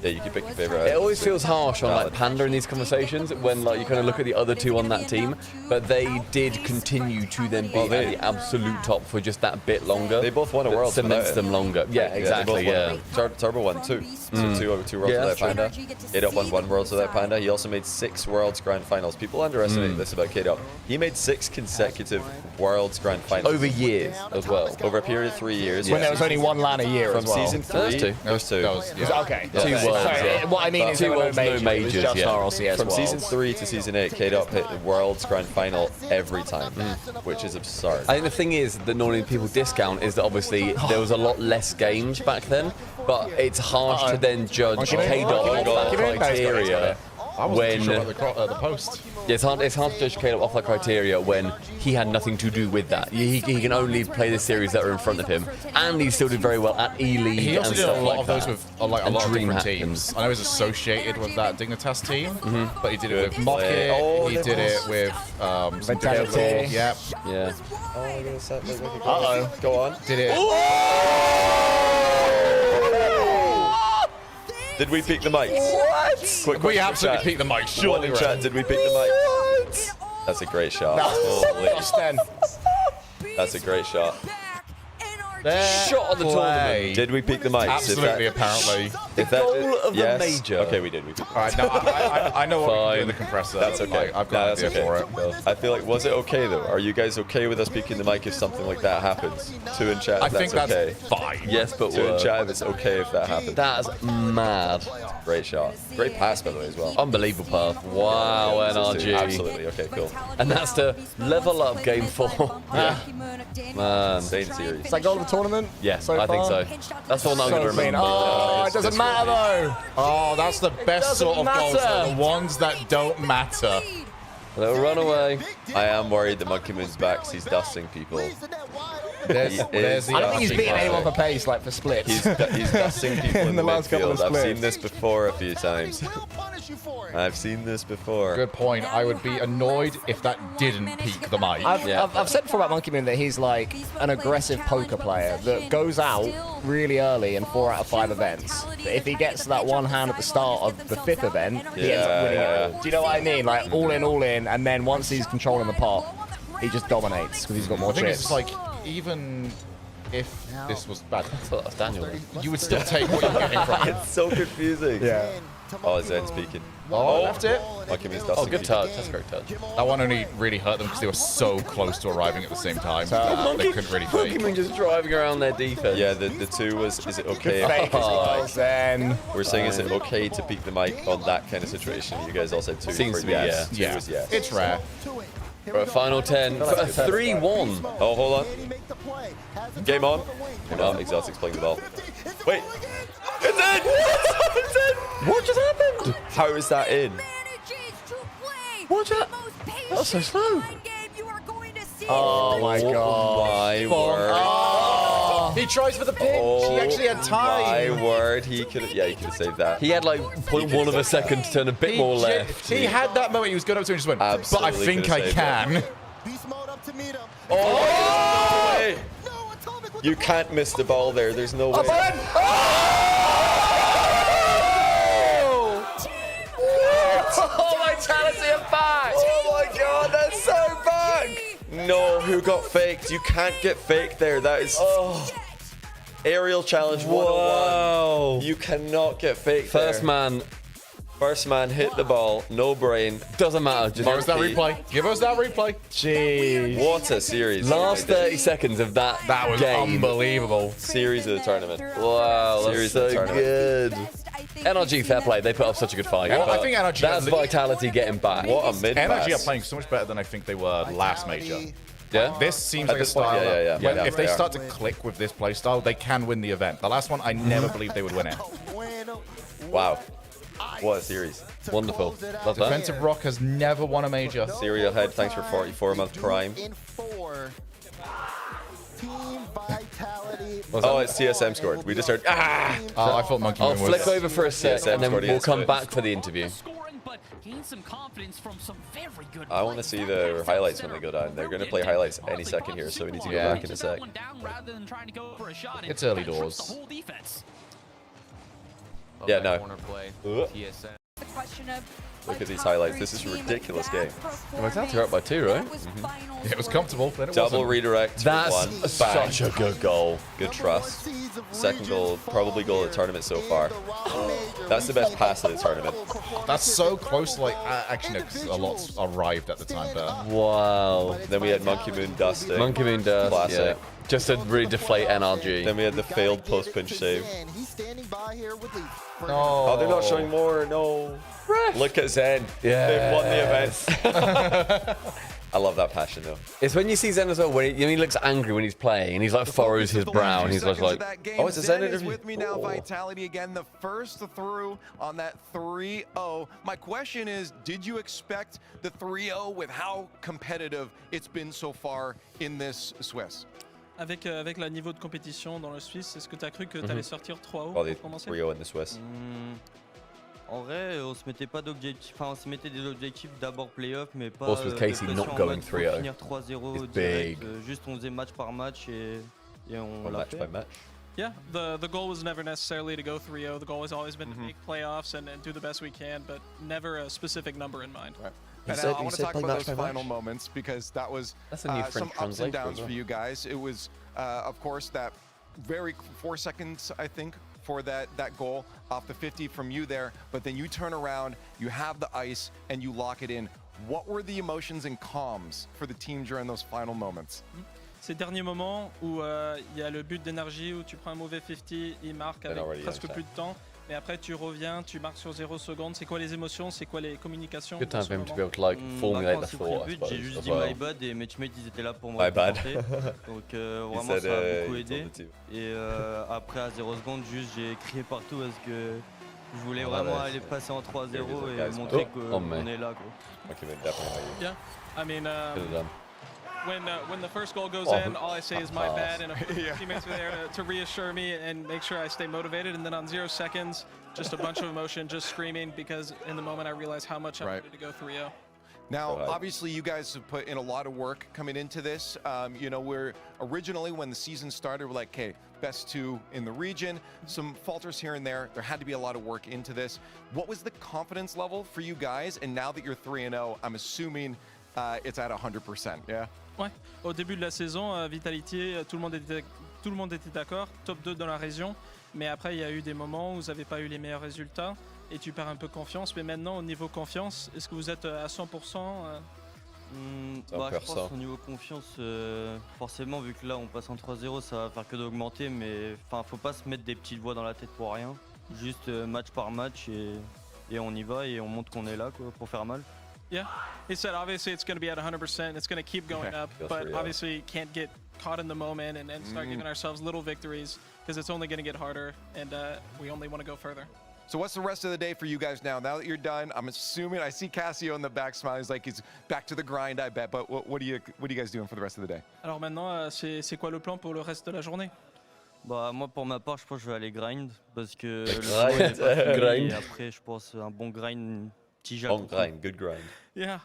yeah, you can pick your favorite. It always feels harsh on like Panda in these conversations when like you kind of look at the other two on that team, but they did continue to then be at the absolute top for just that bit longer. They both won a world. Cements them longer. Yeah, exactly. Yeah. Turbo won two. So two worlds without Panda. K-Dot won one worlds without Panda. He also made 6 worlds grand finals. People underestimate this about K-Dot. He made 6 consecutive worlds grand finals over years as well. Over a period of 3 years. When there was only one LAN a year from as well. season 3. Those two. Okay. 2 worlds. Sorry, what I mean is 2 worlds, no majors. Just RLCS From worlds. season 3 to season 8, K-Dot hit the world's grand final every time, which is absurd. I think the thing is that normally people discount is that obviously there was a lot less games back then, but it's harsh to then judge K-Dot off that criteria when the post. Yeah, it's hard to judge K-Dot off that criteria when he had nothing to do with that. He can only play the series that are in front of him, and he still did very well at E-League. He also and did stuff a lot like of those that. with a lot of different teams. I know he's associated with that Dignitas team, but he did it with Mocket. He did it with Vitality. Yep. Yeah. Uh-oh. Go on. Did it. Did we peak the mics? What? Quick We absolutely peaked the mic. Surely, in chat, did we peak the mics? That's a great shot. That's a great shot. Shot of the tournament. Did we peak the mics? Absolutely, apparently. If that goal of the major. Okay, we did. We peaked. All right, no, I know what we can do in the compressor. That's okay. I've got an idea for it. I feel like, was it okay though? Are you guys okay with us peaking the mic if something like that happens? 2 in chat, I think that's okay. fine. Yes, but 2 in chat, if it's okay if that happens. That's mad. Great shot. Great pass, by the way, as well. Unbelievable pass. Wow, NRG. Absolutely. Okay, cool. And that's to level up game 4. Yeah. Man. Insane series. Is that goal of the tournament? Yes, so I think far? so. That's the one I'm going to remember. Oh, it doesn't matter though. Oh, that's the best sort of goals. The ones that don't matter. A little runaway. I am worried that Monkey Moon's back 'cause he's dusting people. There's the I don't think he's beating anyone for pace, like for splits. He's dusting people in the last couple of midfield. I've splits. seen this before a few times. I've seen this before. Good point. I would be annoyed if that didn't peak the mic. I've said before about Monkey Moon that he's like an aggressive poker player that goes out really early in 4 out of 5 events. But if he gets that one hand at the start of the 5th event, he ends up winning it all. Do you know what I mean? Like all in, and then once he's controlling the pot, he just dominates because he's got more I think chips. it's like, even if this was bad, that's Daniel. You would still take what you're getting from it. It's so confusing. Yeah. Oh, Zen speaking. Oh, left it. Monkey Moon's dusting good people. touch. That's a great touch. That one only really hurt them because they were so close to arriving at the same time. They couldn't really Monkey fake. Moon just driving around their defense. Yeah, the 2 was, is it okay? Good fake as well, Zen. We're saying, is it okay to peak the mic on that kind of situation? You guys all said 2. Seems for to be, yes. yeah. 2 was yes. It's rare. Right, final 10. 3-1. Oh, hold on. Game on. Oh, Exotic's playing the ball. Wait. It's in! It's in! What just happened? How is that in? What's that? That's so slow. Oh my god. My word. Oh. He tries for the pinch. He actually had time. My word. He could have saved that. He had like 0.1 of a second to turn a bit more left. He had that moment. He was going up to him and just went, Absolutely but I think I can. Beast mode up to meet him. Oh! No way. You can't miss the ball there. There's no way. Oh, Vitality are back! Oh my god, that's so bad! No, who got faked? You can't get faked there. That is aerial challenge 101. You cannot get faked First man hit the ball, no brain. Doesn't matter. Just Give us that replay. Give us that replay. Jeez. What a series. Last 30 seconds of that was game. unbelievable. Series of the tournament. Wow, that's Series so of the tournament. good. NRG, fair play. They put up such a good fight. Yeah, I think NRG that's Vitality getting back. What a mid-pass. NRG are playing so much better than I think they were last major. Yeah? This seems At like a this point, style yeah. that if they are. start to click with this play style, they can win the event. The last one, I never believed they would win it. Wow. What a series. Wonderful. Love that. Defensive Rock has never won a major. Serial Head, thanks for 44-month prime. Oh, it's TSM scored. We just heard, Oh, I thought Monkey I'll Moon was... flick over for a sec TSM and then scored we'll against come Swift. back for the interview. I want to see the highlights when they go down. They're going to play highlights any second here, so we need to go back in a sec. It's early doors. Yeah, no. Corner play. The question of Look at these highlights. This is a ridiculous game. Vitality are up by 2, right? Yeah, it was comfortable, then it Double wasn't. redirect. That's one. such a good goal. Good trust. Second goal, probably goal of the tournament so far. That's the best pass of the tournament. That's so close. Like, actually, no, 'cause a lot arrived at the time, but... Wow. Then we had Monkey Moon dusting. Monkey Moon Dust, Classic. yeah. Just to really deflate NRG. Then we had the failed post pinch save. He's standing by here with the Oh, they're not showing more. No. Look at Zen. Yeah. They've won the event. I love that passion though. It's when you see Zen as well, when he looks angry when he's playing, and he's like furrows his brow, and he's just like, oh, it's a Zen Zen is interview. with me now, Vitality again, the first through on that 3-0. My question is, did you expect the 3-0 with how competitive it's been so far in this Swiss? Avec le niveau de compétition dans le Suisse, est-ce que tu as cru que tu allais sortir 3-0 Oh, the pour commencer? 3-0 in the Swiss. En vrai, on se mettait pas d'objectifs, enfin on se mettait des objectifs d'abord playoff, mais pas. Of course, with Casey de not pression en going mode faut 3-0. finir 3-0 It's direct. big. Juste on faisait match par match et on l'a Match fait. by match. Yeah, the goal was never necessarily to go 3-0. The goal has always been to make playoffs and do the best we can, but never a specific number in mind. Right. And I want to talk about those final moments because that was That's a new some French ups and translation downs as well. for you guys. It was, of course, that very 4 seconds, I think, for that goal off the 50 from you there. But then you turn around, you have the ice, and you lock it in. What were the emotions and calms for the team during those final moments? Ces derniers moments où il y a le but d'énergie, où tu prends un mauvais 50, il marque avec presque plus de temps. Mais après, tu reviens, tu marques sur 0 secondes. C'est quoi les émotions? C'est quoi les communications? Good time for him to be able to like formulate the thought, I J'ai juste suppose, dit as well. my bad et mes teammates ils étaient là pour me My bad. réconforter. Donc vraiment said, ça a beaucoup he aidé. told the team. Et après à 0 secondes, juste j'ai crié partout parce que je voulais Oh, vraiment that's- aller passer en 3-0 There it is, et guys. montrer Oh, man. qu'on est là quoi. Okay, man, definitely. Yeah, I mean, Good done. when the first goal goes Oh, in, all I say is my bad, and teammates were there to reassure me and make sure I stay motivated. And then on 0 seconds, just a bunch of emotion, just screaming because in the moment I realized how much I wanted to go 3-0. Now, obviously, you guys have put in a lot of work coming into this. You know, we're originally, when the season started, we're like, okay, best 2 in the region. Some falters here and there. There had to be a lot of work into this. What was the confidence level for you guys? And now that you're 3-0, I'm assuming it's at 100%, yeah? Ouais, au début de la saison, Vitality, tout le monde était d'accord, top 2 dans la région. Mais après, il y a eu des moments où vous n'avez pas eu les meilleurs résultats et tu perds un peu confiance. Mais maintenant, au niveau confiance, est-ce que vous êtes à 100% Bah, je pense au niveau confiance, forcément vu que là on passe en 3-0, ça va faire que d'augmenter, mais enfin faut pas se mettre des petites voix dans la tête pour rien. Juste match par match et on y va et on montre qu'on est là quoi, pour faire mal. Yeah, he said obviously it's going to be at 100%. It's going to keep going up, but obviously you can't get caught in the moment and start giving ourselves little victories, because it's only going to get harder, and we only want to go further. So what's the rest of the day for you guys now? Now that you're done, I'm assuming I see Cassio in the back smiling. He's like he's back to the grind, I bet. But what are you guys doing for the rest of the day? Alors maintenant, c'est quoi le plan pour le reste de la journée? Bah moi pour ma part, je pense que je vais aller grind parce que Grind, grind. et après je pense un bon grind, petit Bon grind, good grind. Yeah,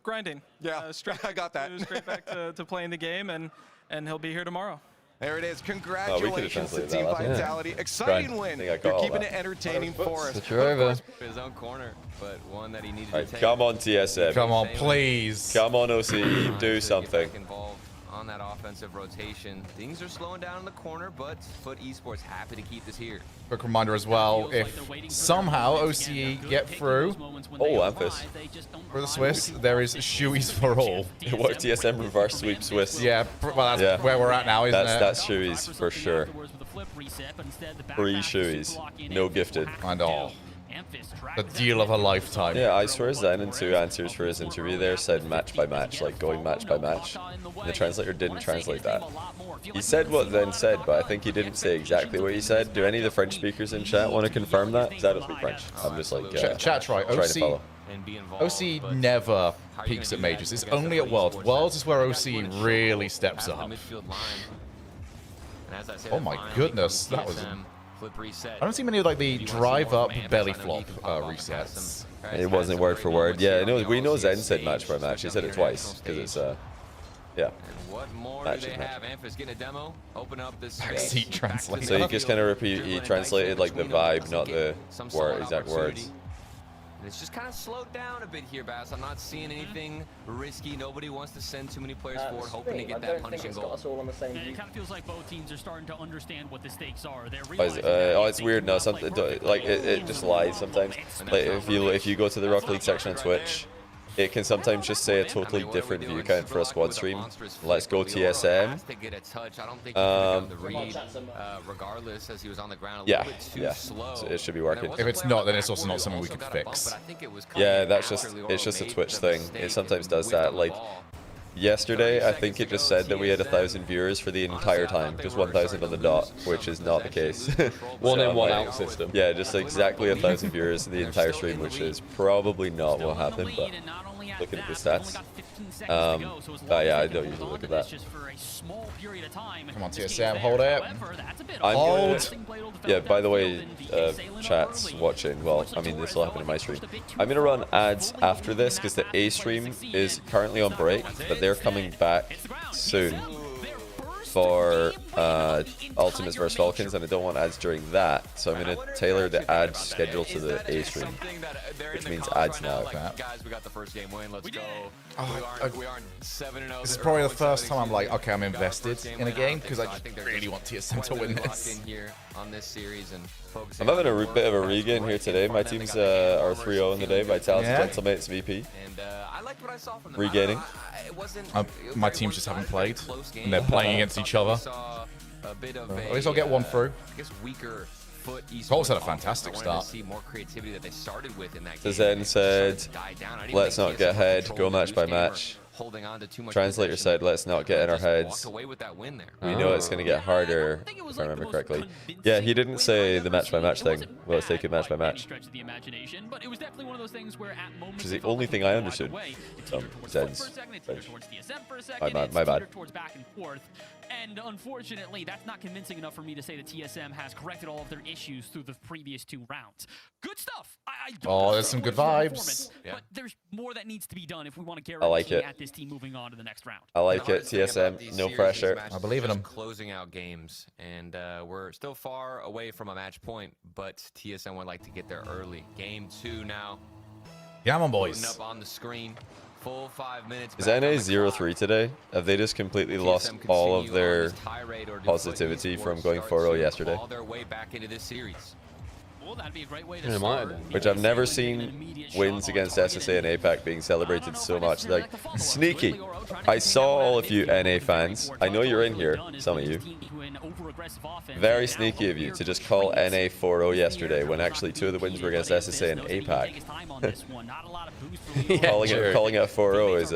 grinding. Yeah, I got that. Straight back to playing the game, and he'll be here tomorrow. There it is. Congratulations to Team that. Vitality. Exciting win. You're keeping it entertaining for us. Switch over. His own corner, but one that he needed to take. Come on, TSM. Come on, please. Come on, OC. Do something. On that offensive rotation. Things are slowing down in the corner, but Foot Esports happy to keep this here. Quick reminder as well, if somehow OCE get through Amphis. for the Swiss, there is shoeies for all. What, TSM reverse sweep Swiss? Yeah, well, that's where we're at now, isn't it? That's shoeies for sure. Free shoeies. No gifted. And all. The deal of a lifetime. Yeah, I swear Zen in 2 answers for his interview there said match by match, like going match by match. And the translator didn't translate that. He said what Zen said, but I think he didn't say exactly what he said. Do any of the French speakers in chat want to confirm that? Because I don't speak French. I'm just like chat's right. trying to follow. OC never peaks at majors. It's only at Worlds. Worlds is where OC really steps up. Oh my goodness, that was... I don't see many of like the drive up belly flop resets. It wasn't word for word. Yeah, no, we know Zen said match by match. He said it twice because it's yeah. Match is match. Backseat translator. So he just kind of repeat. He translated like the vibe, not the exact words. And it's just kind of slowed down a bit here, Bass. I'm not seeing anything risky. Nobody wants to send too many players forward, hoping to get that punishing goal. It kind of feels like both teams are starting to understand what the stakes are. They're Oh, it's weird now. Something like it just lies sometimes. Like if you go to the Rocket League section on Twitch, it can sometimes just say a totally different view count for a squad stream. Let's go TSM. Yeah, so it should be working. If it's not, then it's also not something we could fix. Yeah, it's just a Twitch thing. It sometimes does that. Like yesterday, I think it just said that we had 1,000 viewers for the entire time, just 1,000 on the dot, which is not the case. One in, one out system. Yeah, just exactly 1,000 viewers the entire stream, which is probably not what happened, but looking at the stats. But yeah, I don't usually look at that. Come on, TSM, hold it. Hold. Yeah, by the way, chat's watching. Well, I mean, this will happen in my stream. I'm going to run ads after this because the A stream is currently on break, but they're coming back soon for Ultimates vs Falcons, and I don't want ads during that, so I'm going to tailor the ad schedule to the A stream, which means ads now. Guys, we got the first game win. Let's go. We aren't 7-0. This is probably the first time I'm like, okay, I'm invested in a game because I just really want TSM to win this. I'm having a bit of a regain here today. My teams are 3-0 in the day. Vitality, Gentlemates, VP. Regaining. My teams just haven't played, and they're playing against each other. At least I'll get one through. Colts had a fantastic start. The Zen said, let's not get ahead, go match by match. Translator said, let's not get in our heads. We know it's going to get harder, if I remember correctly. Yeah, he didn't say the match by match thing. Well, let's take it match by match. Which is the only thing I understood. Zen's. My bad. And unfortunately, that's not convincing enough for me to say that TSM has corrected all of their issues through the previous 2 rounds. Good stuff. Oh, there's some good vibes. But there's more that needs to be done if we want to guarantee at this team moving on to the next round. I like it, TSM. No pressure. I believe in them. Closing out games, and we're still far away from a match point, but TSM would like to get there early. Game 2 now. Come on, boys. Up on the screen. Full 5 minutes. Is NA 0-3 today? Have they just completely lost all of their positivity from going 4-0 yesterday? All their way back into this series. Which I've never seen wins against SSA and APAC being celebrated so much. Like, sneaky. I saw all of you NA fans. I know you're in here, some of you. Very sneaky of you to just call NA 4-0 yesterday when actually 2 of the wins were against SSA and APAC. Calling it a 4-0 is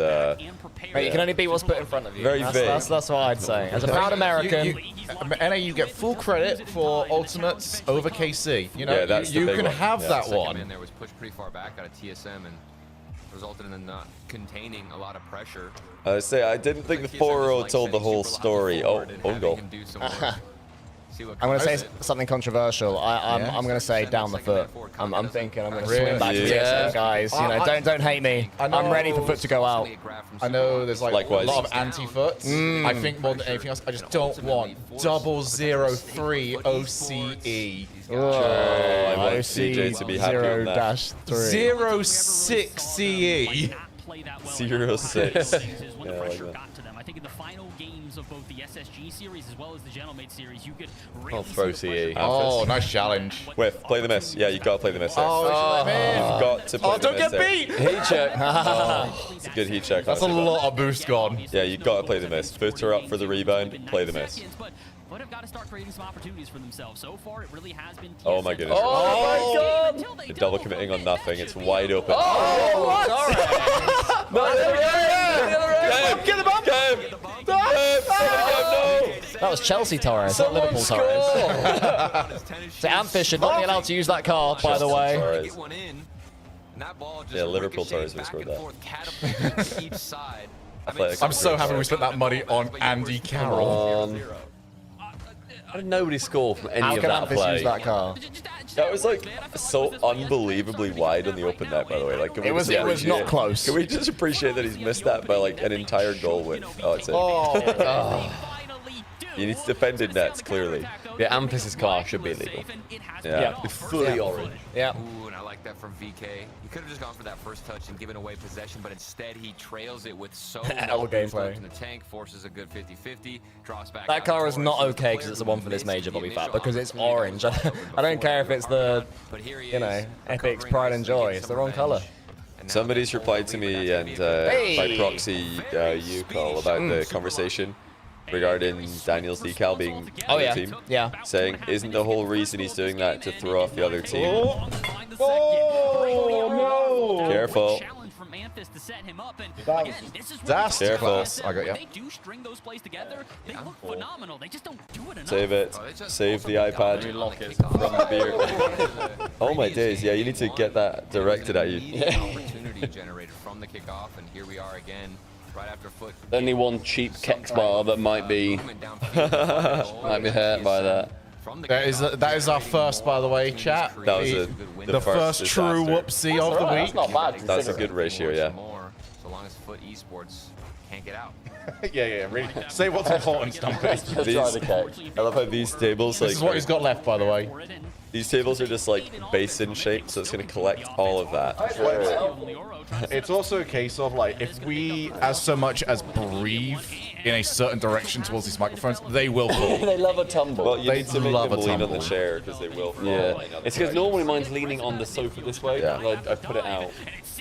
Mate, you can only beat what's put in front of you. Very vague. That's what I'd say. As a proud American, NA, you get full credit for ultimates over KC. You know, Yeah, that's the you big can one. have Yeah. that Second one. in there was pushed pretty far back out of TSM and resulted in them not containing a lot of pressure. I say I didn't think the 4-0 told the whole story. Oh, own goal. I'm going to say something controversial. I'm going to say down the foot. I'm thinking I'm going to swing back to TSM, guys. You know, don't hate me. I'm ready for foot to go out. I know there's like Likewise. a lot of anti-foots. I think more than anything else, I just don't want 003 OCE. I want CJ to be happy with that. 06 CE. 06. Yeah, I like that. I think in the final games of both the SSG series as well as the Gentlemate series, you could I'll throw CE. Oh, nice challenge. Whiff, play the miss. Yeah, you got to play the miss there. Oh, You've got to play the don't miss get there. beat! Heat check. It's a good heat check. That's a lot of boost gone. Yeah, you got to play the miss. Footer up for the rebound, play the miss. But have got to start creating some opportunities for themselves. So far, it really has been. Oh my goodness. Oh my God! They're double committing on nothing. It's wide open. Oh, what? No, get him up! That was Chelsea Torres, not Liverpool Torres. So Amphis should not be allowed to use that card, by the way. Yeah, Liverpool Torres would have scored that. I'm so happy we spent that money on Andy Carroll. How did nobody score from any How of can that Amphis play? use that card? That was like so unbelievably wide on the open net, by the way. Like, can we It was just not appreciate- close. Can we just appreciate that he's missed that by like an entire goal width? Oh, it's it. He needs defended nets, clearly. Yeah, Amphis's car should be illegal. Yeah. It's fully orange. Yeah. Ooh, and I like that from VK. He could have just gone for that first touch and given away possession, but instead he trails it with so Hell much gameplay. in the tank, forces a good 50-50, drops back. That car is not okay because it's the one for this major, Bobby Fat, because it's orange. I don't care if it's the, you know, Epic's pride and joy. It's the wrong color. Somebody's replied to me and by proxy, you call about the conversation regarding Daniel's decal being Oh, the yeah. team. Yeah. Saying, isn't the whole reason he's doing that to throw off the other team? Oh, no! Careful. That's Careful. class. I got you. They do string those plays together. They look phenomenal. They just don't do it enough. Save it. Save the iPad from the beer. Oh my days. Yeah, you need to get that directed at you. Opportunity generated from the kickoff, and here we are again. Right after foot. Only one cheap Kex bar that might be hurt by that. That is our first, by the way, chat. That was the first true whoopsie of the week. That's not bad. That's a good ratio, yeah. So long as Foot Esports can't get out. yeah, really. Say what's important, Stumpy. I love how these tables, This like, is what he's got left, by the way. these tables are just like basin shaped, so it's going to collect all of that. It's also a case of like, if we as so much as breathe in a certain direction towards these microphones, they will fall. They love a tumble. Well, you They need to make love them a lean on the tumble. chair because they will fall. Yeah, Like, it's because normally mine's leaning on the sofa this way. Yeah. And I put it out.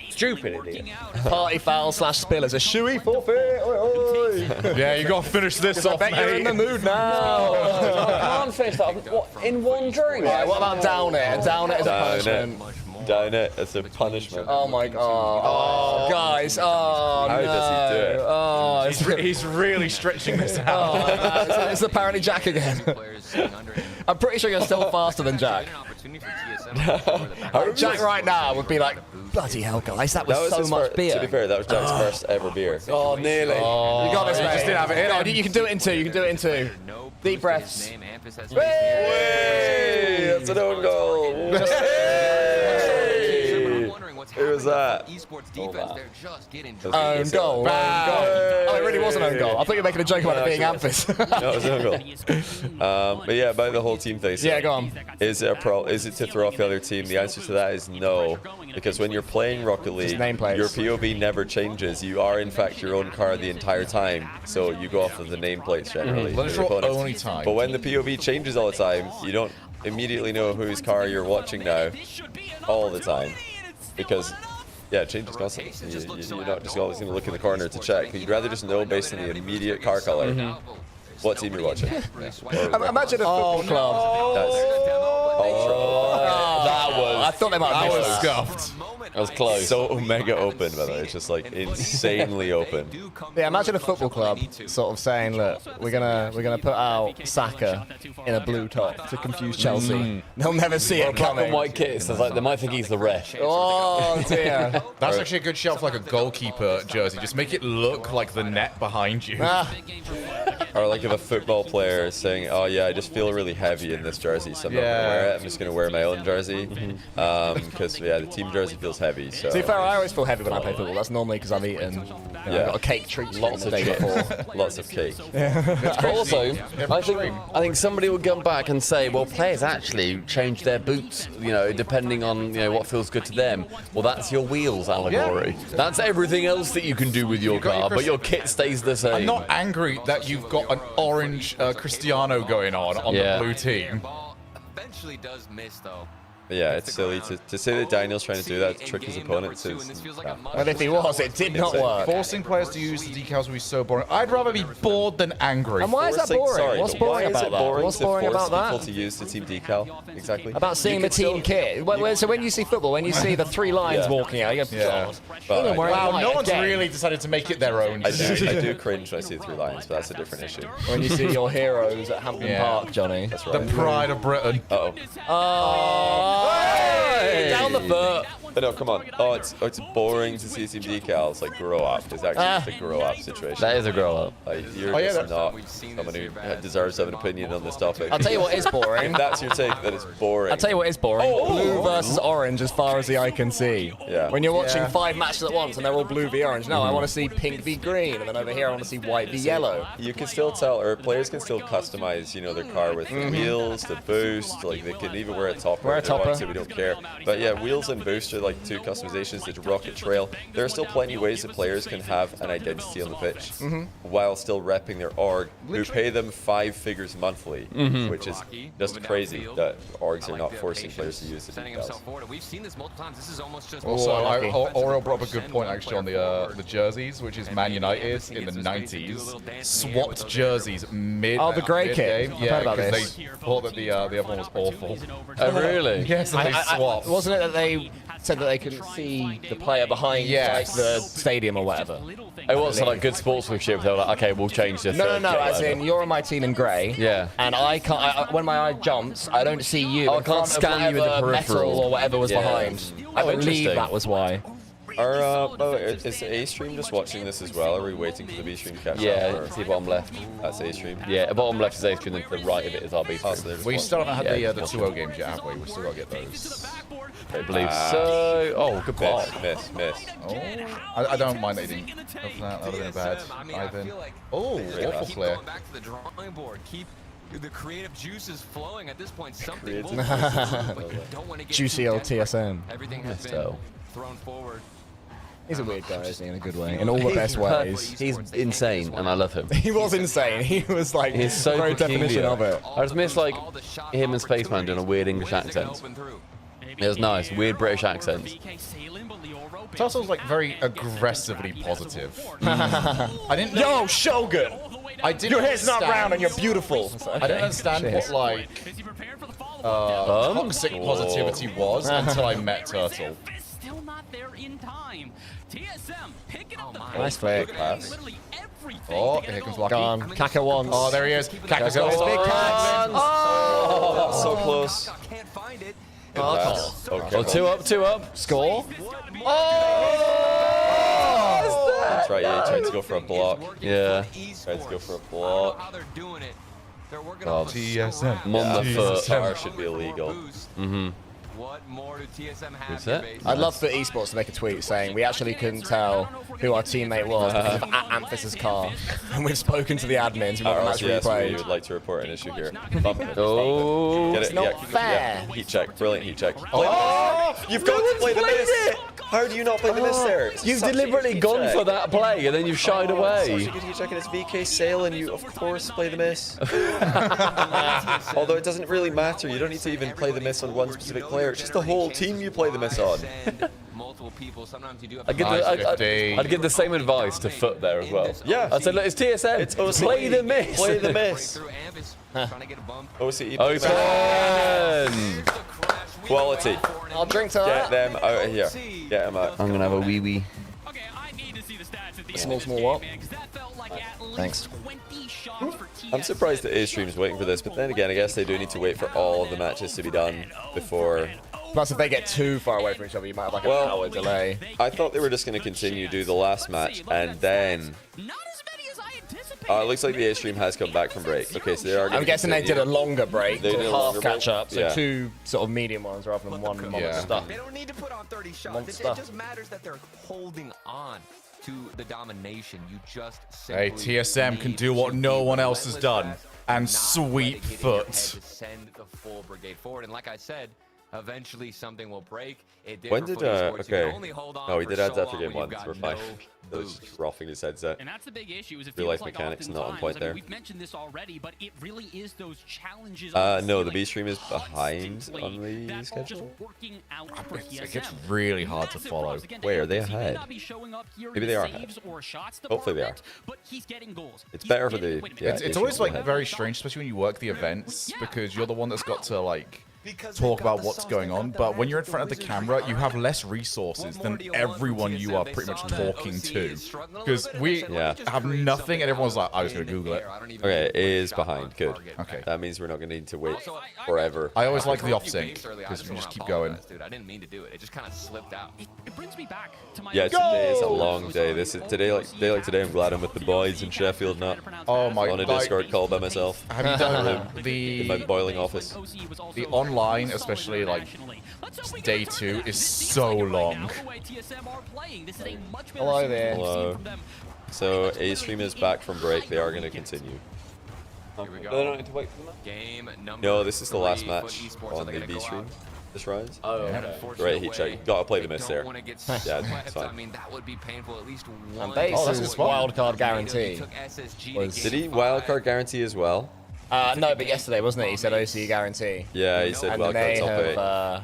Stupid idiot. Party foul / spill as a shoey forfeit. Oi, oi. Yeah, you gotta finish this I off, bet you're in the mate. mood now. I can't finish that. What, in one drink? Right, what about down it? Down it as a Down punishment. it. Down it. It's a punishment. Oh my god. Oh, guys. Oh, How no. does he do it? Oh, it's, He's really stretching this out. oh, it's apparently Jack again. I'm pretty sure you're still faster than Jack. Jack right now would be like, bloody hell, guys, that was, so his much fir- beer. To be fair, that was Jack's first ever beer. Oh, nearly. Oh, you got this, he mate. just didn't have it in No, him. you can do it in two. You can do it in two. Deep breaths. Hey, that's an own goal. Who was that? Own goal. Oh, it really was an own goal. I thought you were making a joke about it being Amphis. No, it was an own goal. But yeah, about the whole team thing. So Yeah, go on. Is it to throw off the other team? The answer to that is no, because when you're playing Rocket League, nameplates. your POV never changes. You are in fact your own car the entire time, so you go off of the nameplates generally. Literal only time. But when the POV changes all the time, you don't immediately know whose car you're watching now all the time. Because, yeah, it changes constantly. You're not just always going to look in the corner to check. You'd rather just know based on the immediate car color what team you're watching. Imagine a football club. That was... I thought they might have missed scuffed. That was close. So mega open, by the way. It's just like insanely open. Yeah, imagine a football club sort of saying, look, we're gonna put out Saka in a blue top to confuse Chelsea. They'll never see it Black coming. and white kits. Like, they might think he's the ref. Oh dear. That's actually a good shout for like a goalkeeper jersey. Just make it look like the net behind you. Or like if a football player is saying, oh yeah, I just feel really heavy in this jersey, so I'm not going to wear it. I'm just going to wear my own jersey. Because, yeah, the team jersey feels heavy. So. To be fair, I always feel heavy when I play football. That's normally because I've eaten got a cake treat lots of the day before. Lots of cake. But also, I think somebody will come back and say, well, players actually change their boots, you know, depending on what feels good to them. Well, that's your wheels allegory. Yeah. That's everything else that you can do with your car, but your kit stays the same. I'm not angry that you've got an orange Cristiano going on the blue team. Eventually does miss though. Yeah, it's silly to say that Daniel's trying to do that to trick his opponents. And if he was, it did not work. Forcing players to use the decals would be so boring. I'd rather be bored than angry. And why is that boring? Sorry, What's boring about that? What's boring about that? People to use the team decal, exactly. About seeing the team kit. So when you see football, when you see the three lines walking out, you go, God. Wow, no one's really decided to make it their own. I do cringe when I see the 3 lines, but that's a different issue. When you see your heroes at Hampton Park, Johnny. That's right. The pride of Britain. Down the foot. But no, come on. Oh, it's boring to see team decals. Like, grow up. It's actually just a grow up situation. That is a grow up. Like, you're just not someone who deserves to have an opinion on this topic. I'll tell you what is boring. If that's your take, then it's boring. I'll tell you what is boring. Blue versus orange as far as the eye can see. Yeah. When you're watching 5 matches at once and they're all blue v orange. No, I want to see pink v green. And then over here I want to see white v yellow. You can still tell, or players can still customize, their car with the wheels, the boost. Like, they can even wear a topper if they want to, we don't care. But yeah, wheels and boost are like 2 customizations that rocket trail. There are still plenty of ways that players can have an identity on the pitch while still repping their org, who pay them 5 figures monthly, which is just crazy that orgs are not forcing players to use the decals. We've seen this multiple times. This is almost just also, Oriel brought up a good point actually on the jerseys, which is Man United in the 90s swapped jerseys mid. Oh, the grey kit. Yeah, because they thought that the other one was awful. Oh, really? Yes, and they swapped. Wasn't it that they said that they couldn't see the player behind like the stadium or whatever? It wasn't like good sportsmanship. They were like, okay, we'll change this. No, as in you're on my team in grey. Yeah. And I can't. When my eye jumps, I don't see you. I can't scan you in the peripheral or whatever was behind. I believe that was why. Is A stream just watching this as well? Are we waiting for the B stream to catch up? Yeah, see bottom left. That's A stream. Yeah, bottom left is A stream, and the right of it is our B stream. We still haven't had the 2-0 games yet, have we? We still got to get those. I believe so. Oh, good block. Miss. Oh, I don't mind that he didn't go for that. That would have been bad. Ivan. Oh, awful clear. Back to the drawing board. Keep the creative juices flowing at this point. Something will Juicy old TSM. Everything has been thrown forward. He's a weird guy, isn't he, in a good way? In all the best ways. He's insane, and I love him. He was insane. He was like he's so the very definition of it. I just miss like him and Spaceman doing a weird English accent. It was nice, weird British accents. Turtle's like very aggressively positive. I didn't know. Yo, Shogun! Your hair's not round and you're beautiful. I didn't understand what like toxic positivity was until I met Turtle. Still not there in time. TSM picking up the nice flick. Oh, here comes Lucky. Gone. Kaka once. Oh, there he is. Kaka's got big Kaka. Oh, that's so close. Can't find it. Good pass. Oh, 2 up. Score. Oh! That's right, yeah, he tried to go for a block. Yeah. Tried to go for a block. How they're doing it. They're working on TSM. On the foot. Power should be illegal. What more do TSM have? Who's that? I'd love for esports to make a tweet saying we actually couldn't tell who our teammate was because of Amphis' car, and we've spoken to the admins. We want a match replay. We would like to report an issue here. Oh, it's not fair. Heat check, brilliant heat check. Oh, you've got to play the miss. How do you not play the miss there? It's You've such a deliberately easy gone check. for that play and then you've shied away. Such a good heat check, and it's VK Sale, and you of course play the miss. Although it doesn't really matter. You don't need to even play the miss on one specific player. It's just the whole team you play the miss on. Multiple people. Sometimes you do have I'd give the same advice to Foot there as well. Yeah. I'd say, look, it's TSM. It's OCE. Play the miss. Play the miss. OCE. Open. Quality. I'll drink to Get that. them out of here. Get them out. I'm gonna have a wee wee. Small what? Thanks. I'm surprised that A-Stream's waiting for this, but then again, I guess they do need to wait for all of the matches to be done before. Plus, if they get too far away from each other, you might have like an hour delay. I thought they were just going to continue do the last match and then. It looks like the A-Stream has come back from break. Okay, so they are. I'm guessing they did a longer break, They did a longer half catch break. up, so Yeah. 2 sort of medium ones rather than one monster. They don't need to put on 30 shots. It just matters that they're holding on to the domination. You just Hey, simply TSM can do what no one else has done and sweep Foot. send the full brigade forward. And like I said, eventually something will break. It did When for did Footy Sports. You can okay? only hold on Oh, he for did ads so after long game when 1. you've So we're got fine. no That was just roughing his headset. And that's the big issue. Is it Real feels life like mechanics not on oftentimes, point I mean, there. we've mentioned this already, but it really is those challenges. on No, the ceiling B-Stream is behind on the that's just schedule. working out for It gets TSM. really hard to follow. Where are they He may ahead? not be showing up here Maybe in they are saves ahead. or shots Hopefully they are. department, but he's getting goals. It's He's better for getting- the. wait a minute. Yeah, It's A-Stream's always like ahead. very strange, especially when you work the events, because you're the one that's got to like talk about what's going on. But when you're in front of the camera, you have less resources than everyone you are pretty much talking to. Because we have nothing, and everyone's like, I was going to Google it. Okay, it is behind. Good. Okay. That means we're not going to need to wait forever. I always like the off sync because you just keep going. Dude, I didn't mean to do it. It just kind of slipped out. It brings me back to my Yeah, today is a long day. This is today, like today. I'm glad I'm with the boys in Sheffield, not Oh my on a like, Discord call by myself. Have you done in my boiling office? The online, especially like day 2, is so long. Hello there. Hello. So A-Stream is back from break. They are going to continue. Here we They go. don't need to wait for them. Game number No, this is the last 3, match Foot Esports on are the gonna B go stream. out. This round. Oh, In an okay. unfortunate Right, heat way. check. Gotta play the They miss don't there. wanna get Yeah, swept. it's fine. I mean, that would be painful. At least one. And base that's is good. wildcard guarantee. Took SSG to Was- game Did he 5. wildcard guarantee as well? No, but yesterday, wasn't it? He said OC guarantee. Yeah, he said And then they wildcard top have 8.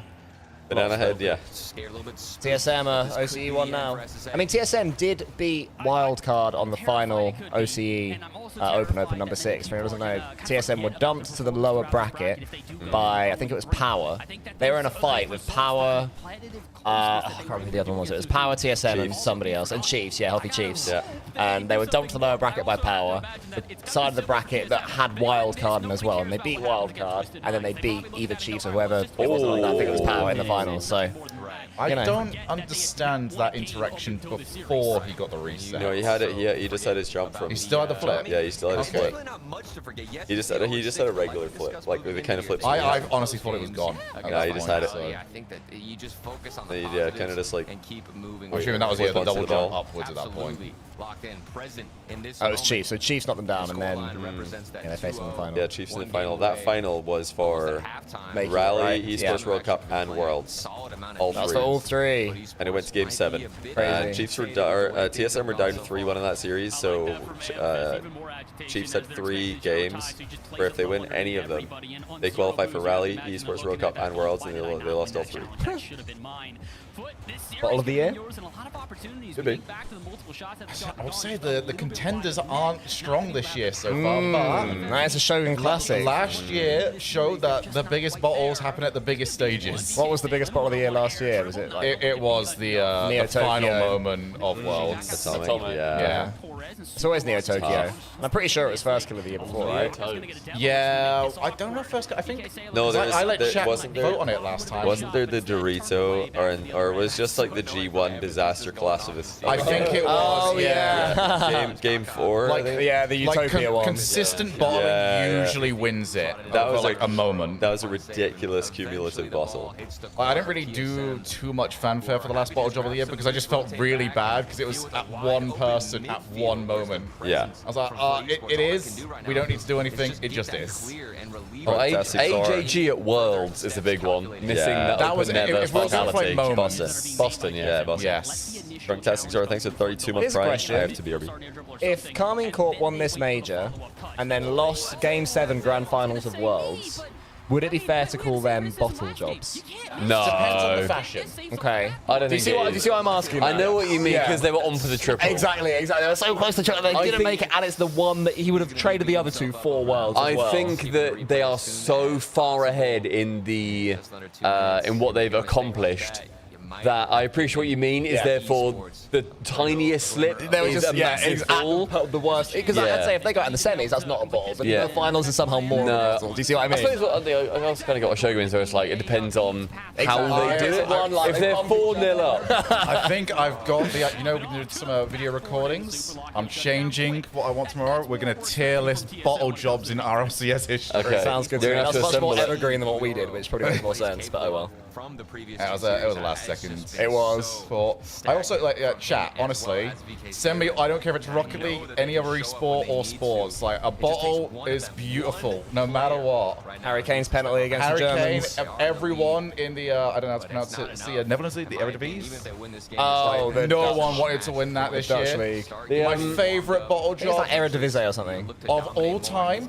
Banana Head, yeah. Scared a little bit. TSM are OCE 1 now. I mean, TSM did beat wildcard on the final OCE Open number 6. For anyone who doesn't know, TSM were dumped to the lower bracket by, I think it was Power. They were in a fight with Power. I can't remember who the other one was. It was Power, TSM, and somebody else. And Chiefs, yeah, Healthy Chiefs. Yeah. And they were dumped to the lower bracket by Power. The side of the bracket that had wildcard in as well. And they beat wildcard, and then they beat either Chiefs or whoever. It wasn't like that. I think it was Power in the finals. So. I You know. don't understand that interaction before he got the reset. No, he had it. He just had his jump from. He still had the flip? Yeah, he still had his Okay. flip. He just had a regular flip, like the kind of flips. I honestly thought it was gone. Yeah, he just had it. Yeah, I think that you just focus on the Yeah, kind of just like. and keep moving. I'm assuming that was the Flip onto double the ball. jump upwards at that point. Absolutely locked in, present in this. Oh, it was moment. Chiefs. So Chiefs knocked them down, and then represents that they faced them in the final. Yeah, Chiefs in the final. That final was for Make it, Rally, right? Esports Yeah. World Cup, and Worlds. All That's three. for all 3. And it went to game 7. Crazy. Chiefs were TSM were down 3-1 in that series, so Chiefs had 3 games where if they win any of them, they qualify for Rally, Esports World Cup, and Worlds, and they lost all 3. Bottle of the year? Could be. I would say the contenders aren't strong this year so far, but That is a Shogun Classic. last year showed that the biggest bottles happen at the biggest stages. What was the biggest bottle of the year last year? Was it like It was the Neo final Tokyo. moment of Worlds. Atomic, yeah. It's always Neo Tokyo. And I'm pretty sure it was first kill of the year before, right? Yeah, I don't know first. I think No, there was, I let there, chat wasn't there, vote on it last time. Wasn't there the Dorito, or it was just like the G1 disaster class of this? I think it was. Oh, yeah. Game 4. Like, I think. Yeah, the Utopia one. Consistent bottling Yeah. usually wins it. That for was like a moment. That was a ridiculous cumulative bottle. I didn't really do too much fanfare for the last bottle job of the year because I just felt really bad because it was at one person at one moment. Yeah. I was like, it is. We don't need to do anything. It just is. Oh, AJG at Worlds is a big one. Missing that open nether fatality. Boston, yeah. Boston. Yes. Fantastic Zoro, thanks for 32-month prime. I have to BRB. If Carmine Corp won this major and then lost Game 7 Grand Finals of Worlds, would it be fair to call them bottle jobs? No. Depends on the fashion. Okay. I don't think do you see what I'm asking? I know what you mean, because they were on for the triple. Exactly. They were so close to triple. They didn't make it, and it's the one that he would have traded the other two for Worlds as well. I think that they are so far ahead in the in what they've accomplished that I appreciate what you mean. Is therefore the tiniest slip is a massive fall. The worst. Because I'd say if they got in the semis, that's not a bottle. But the finals is somehow more. No. Do you see what I mean? I suppose I also kind of got a Shogun, so it's like it depends on how they do it. If they're 4-0 up, I think I've got the. You know, we did some video recordings. I'm changing what I want tomorrow. We're gonna tier list bottle jobs in RLCS history. Okay. Sounds good to me. That's much more evergreen than what we did, which probably makes more sense. But oh well. It was the last second. It was. But I also like chat. Honestly, send me. I don't care if it's Rocket League, any other esport or sports. Like a bottle is beautiful, no matter what. Harry Kane's penalty against the Germans. Kane, everyone in the I don't know how to pronounce it. The Netherlands League, the Eredivisie. Oh, no one wanted to win that this year. League. My favorite bottle job like Eredivisie or something of all time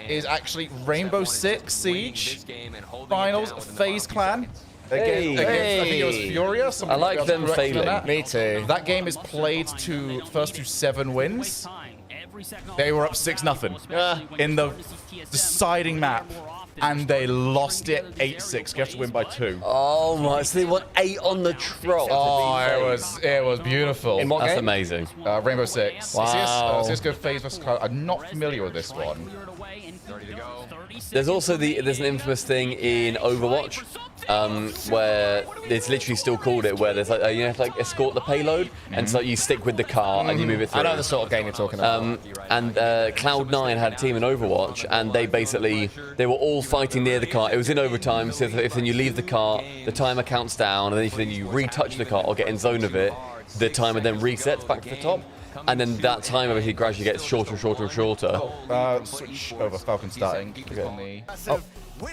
is Rainbow Six Siege Finals FaZe Clan. Against, I think it was Furia. I like them failing. Me too. That game is played to first to 7 wins. They were up 6-0 in the deciding map, and they lost it 8-6. You have to win by 2. Oh my! So they won 8 on the trot. Oh, it was beautiful. In what That's game? amazing. Rainbow Six. Wow. CS:GO FaZe vs. Cloud. I'm not familiar with this one. There's also there's an infamous thing in Overwatch where it's literally still called it, where there's like you have to escort the payload, and so you stick with the car and you move it through. I know the sort of game you're talking about. And Cloud9 had a team in Overwatch, and they were all fighting near the car. It was in overtime, so if then you leave the car, the timer counts down, and then if then you retouch the car or get in zone of it, the timer then resets back to the top. And then that time obviously gradually gets shorter and shorter and shorter. Switch over. Falcon starting. Okay.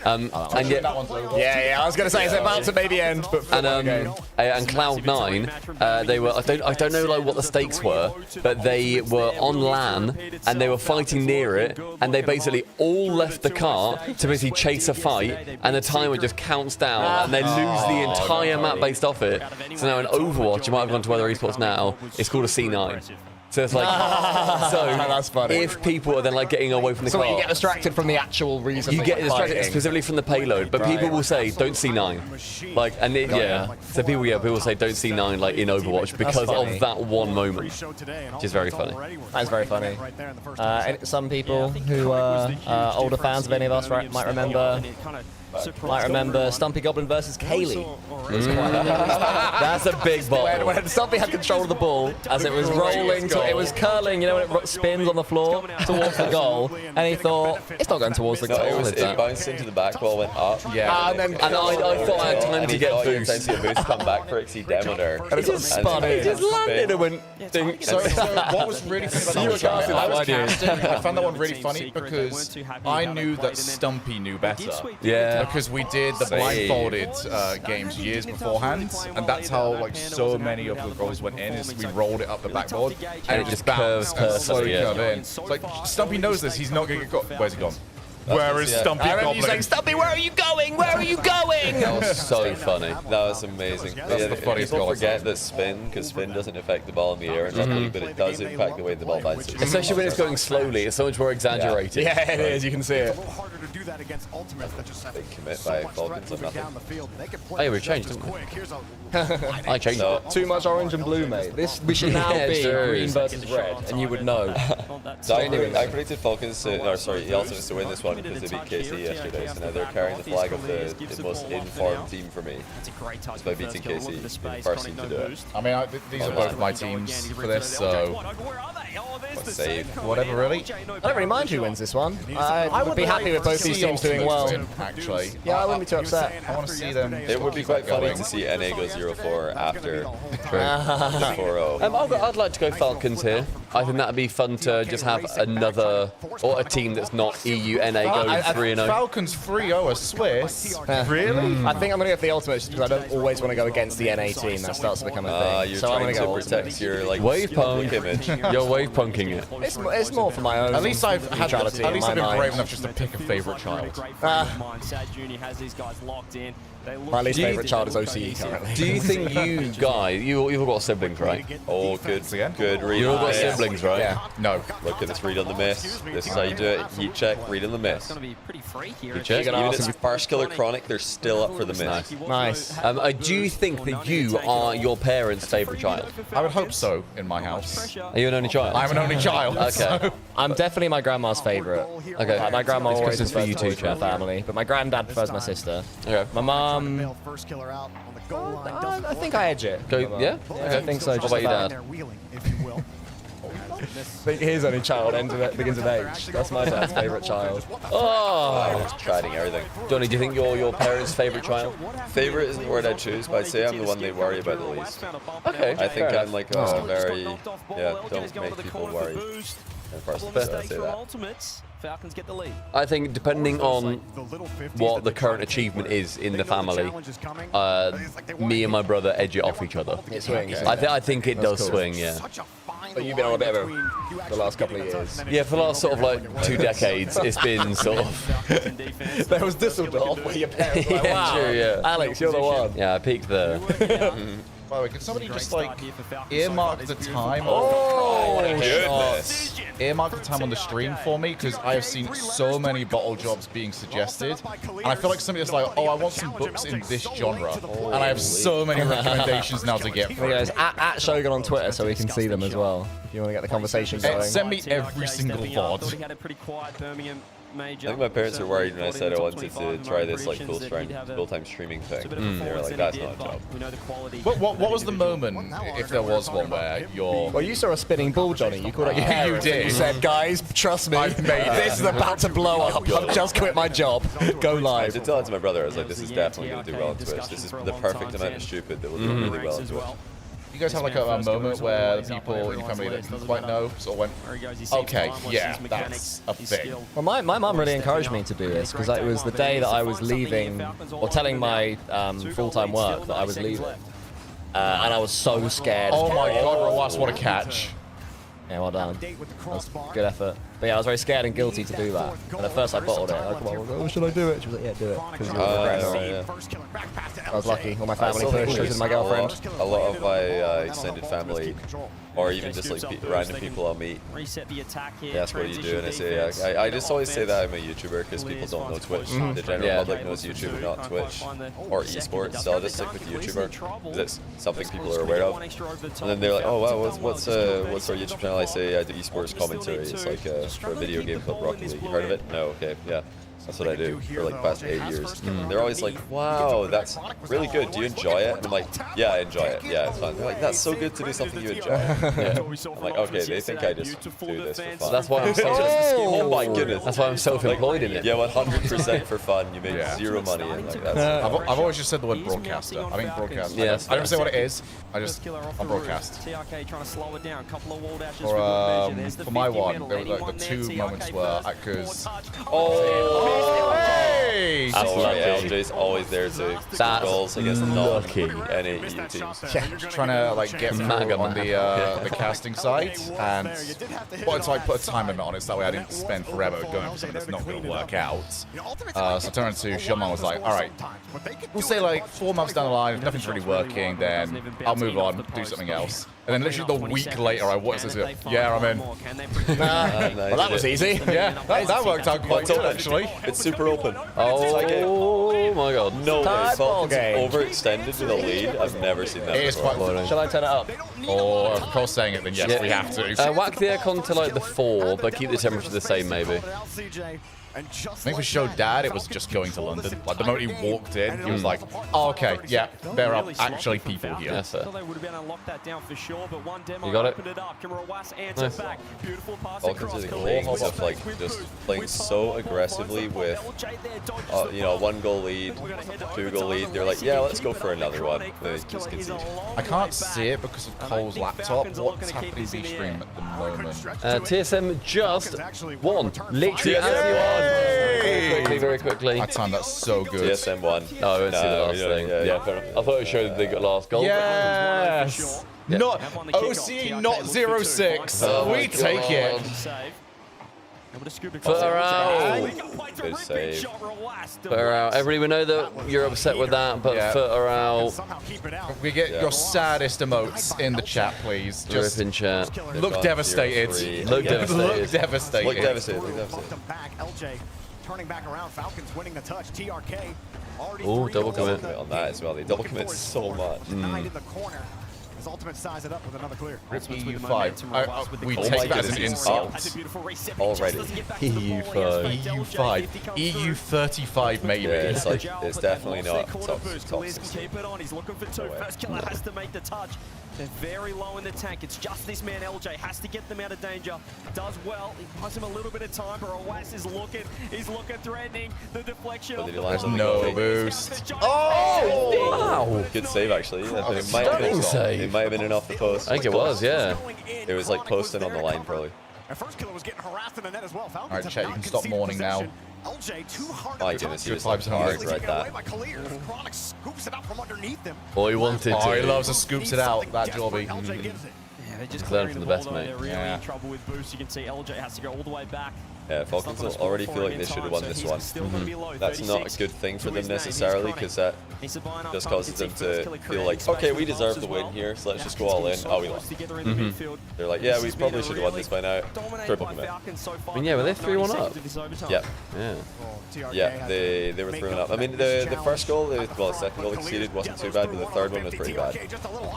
And yeah, I was gonna say it's about to maybe end, but and Cloud9, they were I don't know like what the stakes were, but they were on LAN and they were fighting near it, and they basically all left the car to basically chase a fight, and the timer just counts down, and they lose the entire map based off it. So now in Overwatch, you might have gone to other esports now. It's called a C9. So it's like, that's funny. If people are then like getting away from the car, you get distracted from the actual reason. You get distracted specifically from the payload, but people will say don't C9, like, and so people say don't C9 like in Overwatch because of that one moment, which is very funny. That's very funny. Some people who are older fans of any of us might remember Stumpy Goblin versus Kaylee. That's a big ball. When Stumpy had control of the ball, as it was rolling, it was curling, you know, when it spins on the floor towards the goal, and he thought, it's not going towards the goal. It bounced into the back ball, went up. Yeah. And I thought I had time to get boost. Come back for it, he demoed her. And it just spun it. It just landed and went ding. So what was really funny about that I found that one really funny because I knew that Stumpy knew better. Yeah. Because we did the blindfolded games years beforehand, and that's how so many of the goals went in. Is we rolled it up the backboard and it just bounced and slowly curved in. It's like Stumpy knows this. He's not going to get caught. Where's he gone? Where is Stumpy Goblin? I remember you saying, Stumpy, where are you going? Where are you going? That was so funny. That was amazing. That's the funniest goal. People forget that because spin doesn't affect the ball in the air and nothing, but it does impact the way the ball bounces. Especially when it's going slowly, it's so much more exaggerated. Yeah, it is. You can see it. Big commit by Falcons on nothing. Oh, yeah, we changed, didn't we? I changed it. Too much orange and blue, mate. We should now be green versus red, and you would know. So I predicted Falcons the Ultimates to win this one because they beat KC yesterday, so now they're carrying the flag of the most in on-farm team for me. That's a great touch. Just by beating Casey, being the first team to do it. I mean, these are both my teams for this, so save. Whatever, really. I don't really mind who wins this one. I would be happy with both these teams doing well. Actually, yeah, I wouldn't be too upset. I want to see them. It would be quite funny to see NA go 0-4 after the 4-0. I'd like to go Falcons here. I think that'd be fun to just have another, or a team that's not EU NA go 3-0. Falcons 3-0 are Swiss. Really? I think I'm going to go for the ultimate just because I don't always want to go against the NA team. That starts to become a thing. You're So I'm trying going to to go protect your like wave punk image. You're wave punking it. It's more for my own. At least I've had. neutrality At least in I've my been mind. brave enough just to pick a favorite child. My least favorite child is OCE currently. Do you think you guys, you've all got siblings, right? Oh, good read. You've all on the got miss. siblings, right? Yeah. No. Look at this read on the miss. This is how you do it. Heat check, read on the miss. It's going to be pretty free here. Heat check. Even if it's Sparse Killer Chronic, they're still up for the miss. Nice. Do you think that you are your parents' favorite child? I would hope so in my house. Are you an only child? I'm an only child. Okay. So. I'm definitely my grandma's favorite. Okay. Like, my grandma It's always Christmas for prefers you to too, live in her Chad. family, but my granddad prefers my sister. Okay. My mom, First killer out on the goal line. I think I edge it. Yeah? I think so. What about your dad? If you will. His only child begins with H. That's my dad's favorite child. Oh! Just trying everything. Johnny, do you think you're your parents' favorite child? Favorite isn't the word I choose, but I'd say I'm the one they worry about the least. Okay. I think fair I'm like very, don't make people worry. And first, I'd say that. Falcons get the lead. I think depending on what the current achievement is in the family, me and my brother edge it off each other. It swings. I think it does cool. swing, yeah. But you've been on a bit of the last couple of years. Yeah, for the last sort of like 2 decades, it's been sort of... There was Dusseldorf where your parents were like, wow, True, yeah. Alex, you're the one. Yeah, I peaked there. By the way, can somebody just like earmark the time? Oh, my goodness. Earmark the time on the stream for me, because I have seen so many bottle jobs being suggested, and I feel like somebody's like, oh, I want some books in this genre, and I have so many recommendations now to get through. Guys, at Shogun on Twitter so we can see them as well. If you want to get the conversation going. Send me every single VOD. I think my parents were worried when I said I wanted to try this like full-time streaming thing. They were like, that's not a job. What was the moment, if there was one, where you're... Well, you saw a spinning ball, Johnny. You called out your You parents and did. You said, guys, trust me, I've made it. this is about to blow up. I've just quit my job. Go I live. did tell it to my brother. I was like, this is definitely going to do well on Twitch. This is the perfect amount of stupid that will do really well on Twitch. You guys have like a moment where the people in your family that didn't quite know sort of went, okay, yeah, that's a thing. Well, my mum really encouraged me to do this because it was the day that I was leaving, or telling my full-time work that I was leaving. And I was so scared. Oh my god, Rowas, what a catch. Yeah, well done. That's good effort. But yeah, I was very scared and guilty to do that. And at first I bottled it. I was like, oh, should I do it? She was like, yeah, do it. Because I was lucky. All my family pushed, so did my girlfriend. A lot of my extended family, or even just like random people I'll meet, they ask what you do, and I say, I just always say that I'm a YouTuber because people don't know Twitch. The general public knows YouTube and not Twitch or esports, so I'll just stick with YouTuber because it's something people are aware of. And then they're like, oh wow, what's our YouTube channel? I say I do esports commentary. It's like for a video game called Rocket League. You heard of it? No? Okay, yeah. That's what I do for like the past 8 years. They're always like, wow, that's really good. Do you enjoy it? And I'm like, yeah, I enjoy it. Yeah, it's fun. They're like, that's so good to do something you enjoy. Yeah. I'm like, okay, they think I just do this for fun. That's why I'm oh my goodness. That's why I'm self-employed in it. Yeah, 100% for fun. You make zero money. And like, that's I've always just said the word broadcaster. I mean broadcaster. Yes. I don't say what it is. I'm broadcast. For my one, there were like the 2 moments where because hey! LJ's always there to score goals against the NA EU teams. Yeah, trying to like get through on the casting side, and wanted to like put a time limit on it so that way I didn't spend forever going for something that's not going to work out. So I turned to Shulman and was like, all right, we'll say like 4 months down the line, if nothing's really working, then I'll move on, do something else. And then literally the week later, I watched this. Yeah, I'm in. Well, that was easy. Yeah, that worked out quite good actually. It's super open. Oh my god. No way. Falcons overextended with a lead. I've never seen that. It is quite before. Shall I turn it up? Or of course saying it, then yes, we have to. Whack the aircon to like the 4, but keep the temperature the same maybe. I think for Show Dad, it was just going to London. Like the moment he walked in, he was like, "Oh, okay, yeah, there are actually people here." Yes, sir. They would have been unlocked that down for sure, but one demo You got it. opened it up. Camarawas answered back. Beautiful pass Falcons across are the the league. goal of like just playing so aggressively with, you know, 1-goal lead, 2-goal lead. They're like, yeah, let's go for another one. They just concede. I can't see it because of Cole's laptop. What's happening to the stream at the moment? TSM just won. Literally as you are. Very quickly. That time, that's so good. TSM won. No, I didn't see the last thing. Yeah, fair enough. I thought it showed the last goal. Yes! Not OC, not 06. We take it. Footer out. Good save. Footer out. Everybody, we know that you're upset with that, but footer out. We get your saddest emotes in the chat, please. Just in chat. Look devastated. Look devastated. Look devastated. Look devastated. Look devastated. Back, LJ turning back around. Falcons winning the touch. TRK already. Oh, double commit On that as well. They double commit so much. 9 in the corner. His ultimate size it up with another clear. EU5. We take that as an insult. Already. EU5. EU5. EU35 maybe. Yeah, it's like, it's definitely not top 6. Keep it on. He's looking for 2. First killer has to make the touch. They're very low in the tank. It's just this man, LJ, has to get them out of danger. Does well. He buys him a little bit of time, but Owas is looking. He's looking threatening. The deflection. No boost. Oh! Wow! Good save, actually. It might have been an off the post. I think it was, yeah. It was like posted on the line, probably. First killer was getting harassed in the net as well. All right, chat, you can stop mourning now. LJ too hard. My goodness, he was like hard right that. Chronic scoops it out from underneath him. Boy wanted to. Oh, he loves to scoops it out, that jobby. Yeah, they just learn from the best, mate. They're really in trouble with boost. You can see LJ has to go all the way back. Yeah, Falcons already feel like they should have won this one. That's not a good thing for them necessarily, because that just causes them to feel like, okay, we deserve the win here, so let's just go all in. Oh, we lost. They're like, yeah, we probably should have won this by now. Triple commit. I mean, yeah, were they 3-1 up? Yeah. Yeah. Yeah, they were 3-1 up. I mean, the first goal, the second goal they conceded wasn't too bad, but the third one was pretty bad.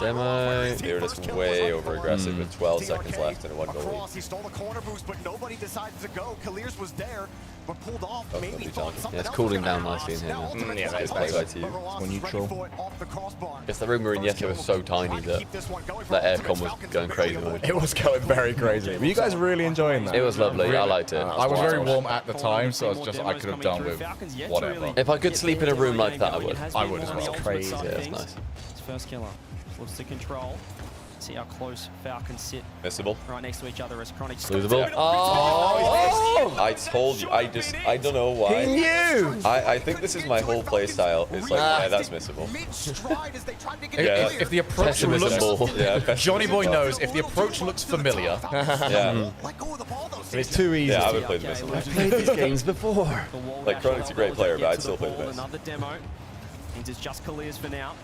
Demo. They were just way over aggressive with 12 seconds left and a 1-goal lead. He stole the corner boost, but nobody decided to go. Clears was there, but pulled off. Maybe Yeah, it's cooling down nicely in here now. Yeah, that's play by team. More neutral. It's the room we were in yesterday was so tiny that aircon was going crazy. It was going very crazy. Were you guys really enjoying that? It was lovely. I liked it. I was very warm at the time, so I could have done with whatever. If I could sleep in a room like that, I would. I would as well. It's crazy. Yeah, it's nice. First killer flips to control. See how close Falcons sit. Missable. Right next to each other as Chronic. Losable. Oh! I told you. I don't know why. He knew! I think this is my whole play style. It's like, yeah, that's missable. If the approach looks... JohnnyBoi knows, if the approach looks familiar... Yeah. It's too easy. Yeah, I would play the missile. I've played these games before. Like, Chronic's a great player, but I'd still play the miss. Another demo. Means it's just Clears for now.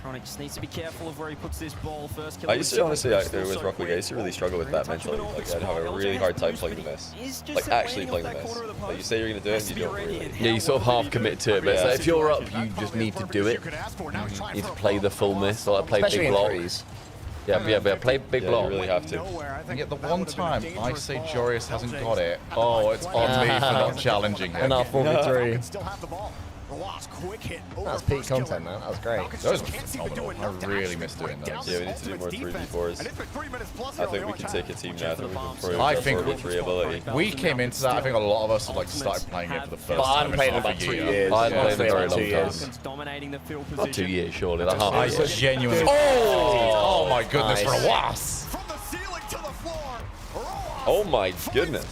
Chronic just needs to be careful of where he puts this ball. First kill. I used to honestly, with Rock League, I used to really struggle with that mentally. Like, I'd have a really hard time playing the miss. Like, actually playing the miss. Like, you say you're going to do it, and you don't really. Yeah, you sort of half commit to it, but it's like, if you're up, you just need to do it. You need to play the full miss, or like play big blocks. Yeah, play big block. You really have to. And yet the one time I say Jorius hasn't got it, oh, it's on me for not challenging him. Enough 4v3. Still have the ball. Quick hit. That was peak content, man. That was great. Those were phenomenal. I really miss doing those. Yeah, we need to do more 3v4s. I think we can take a team now that we can prove I our think 4v3 ability. we came into that. I think a lot of us had like started playing it for the first But I time haven't played in half about a 2 year. years. I hadn't played in a very long 2 years. time. Dominating the field Not 2 years, surely. Like half I a year. genuinely. Oh my goodness, for a was. Oh my goodness.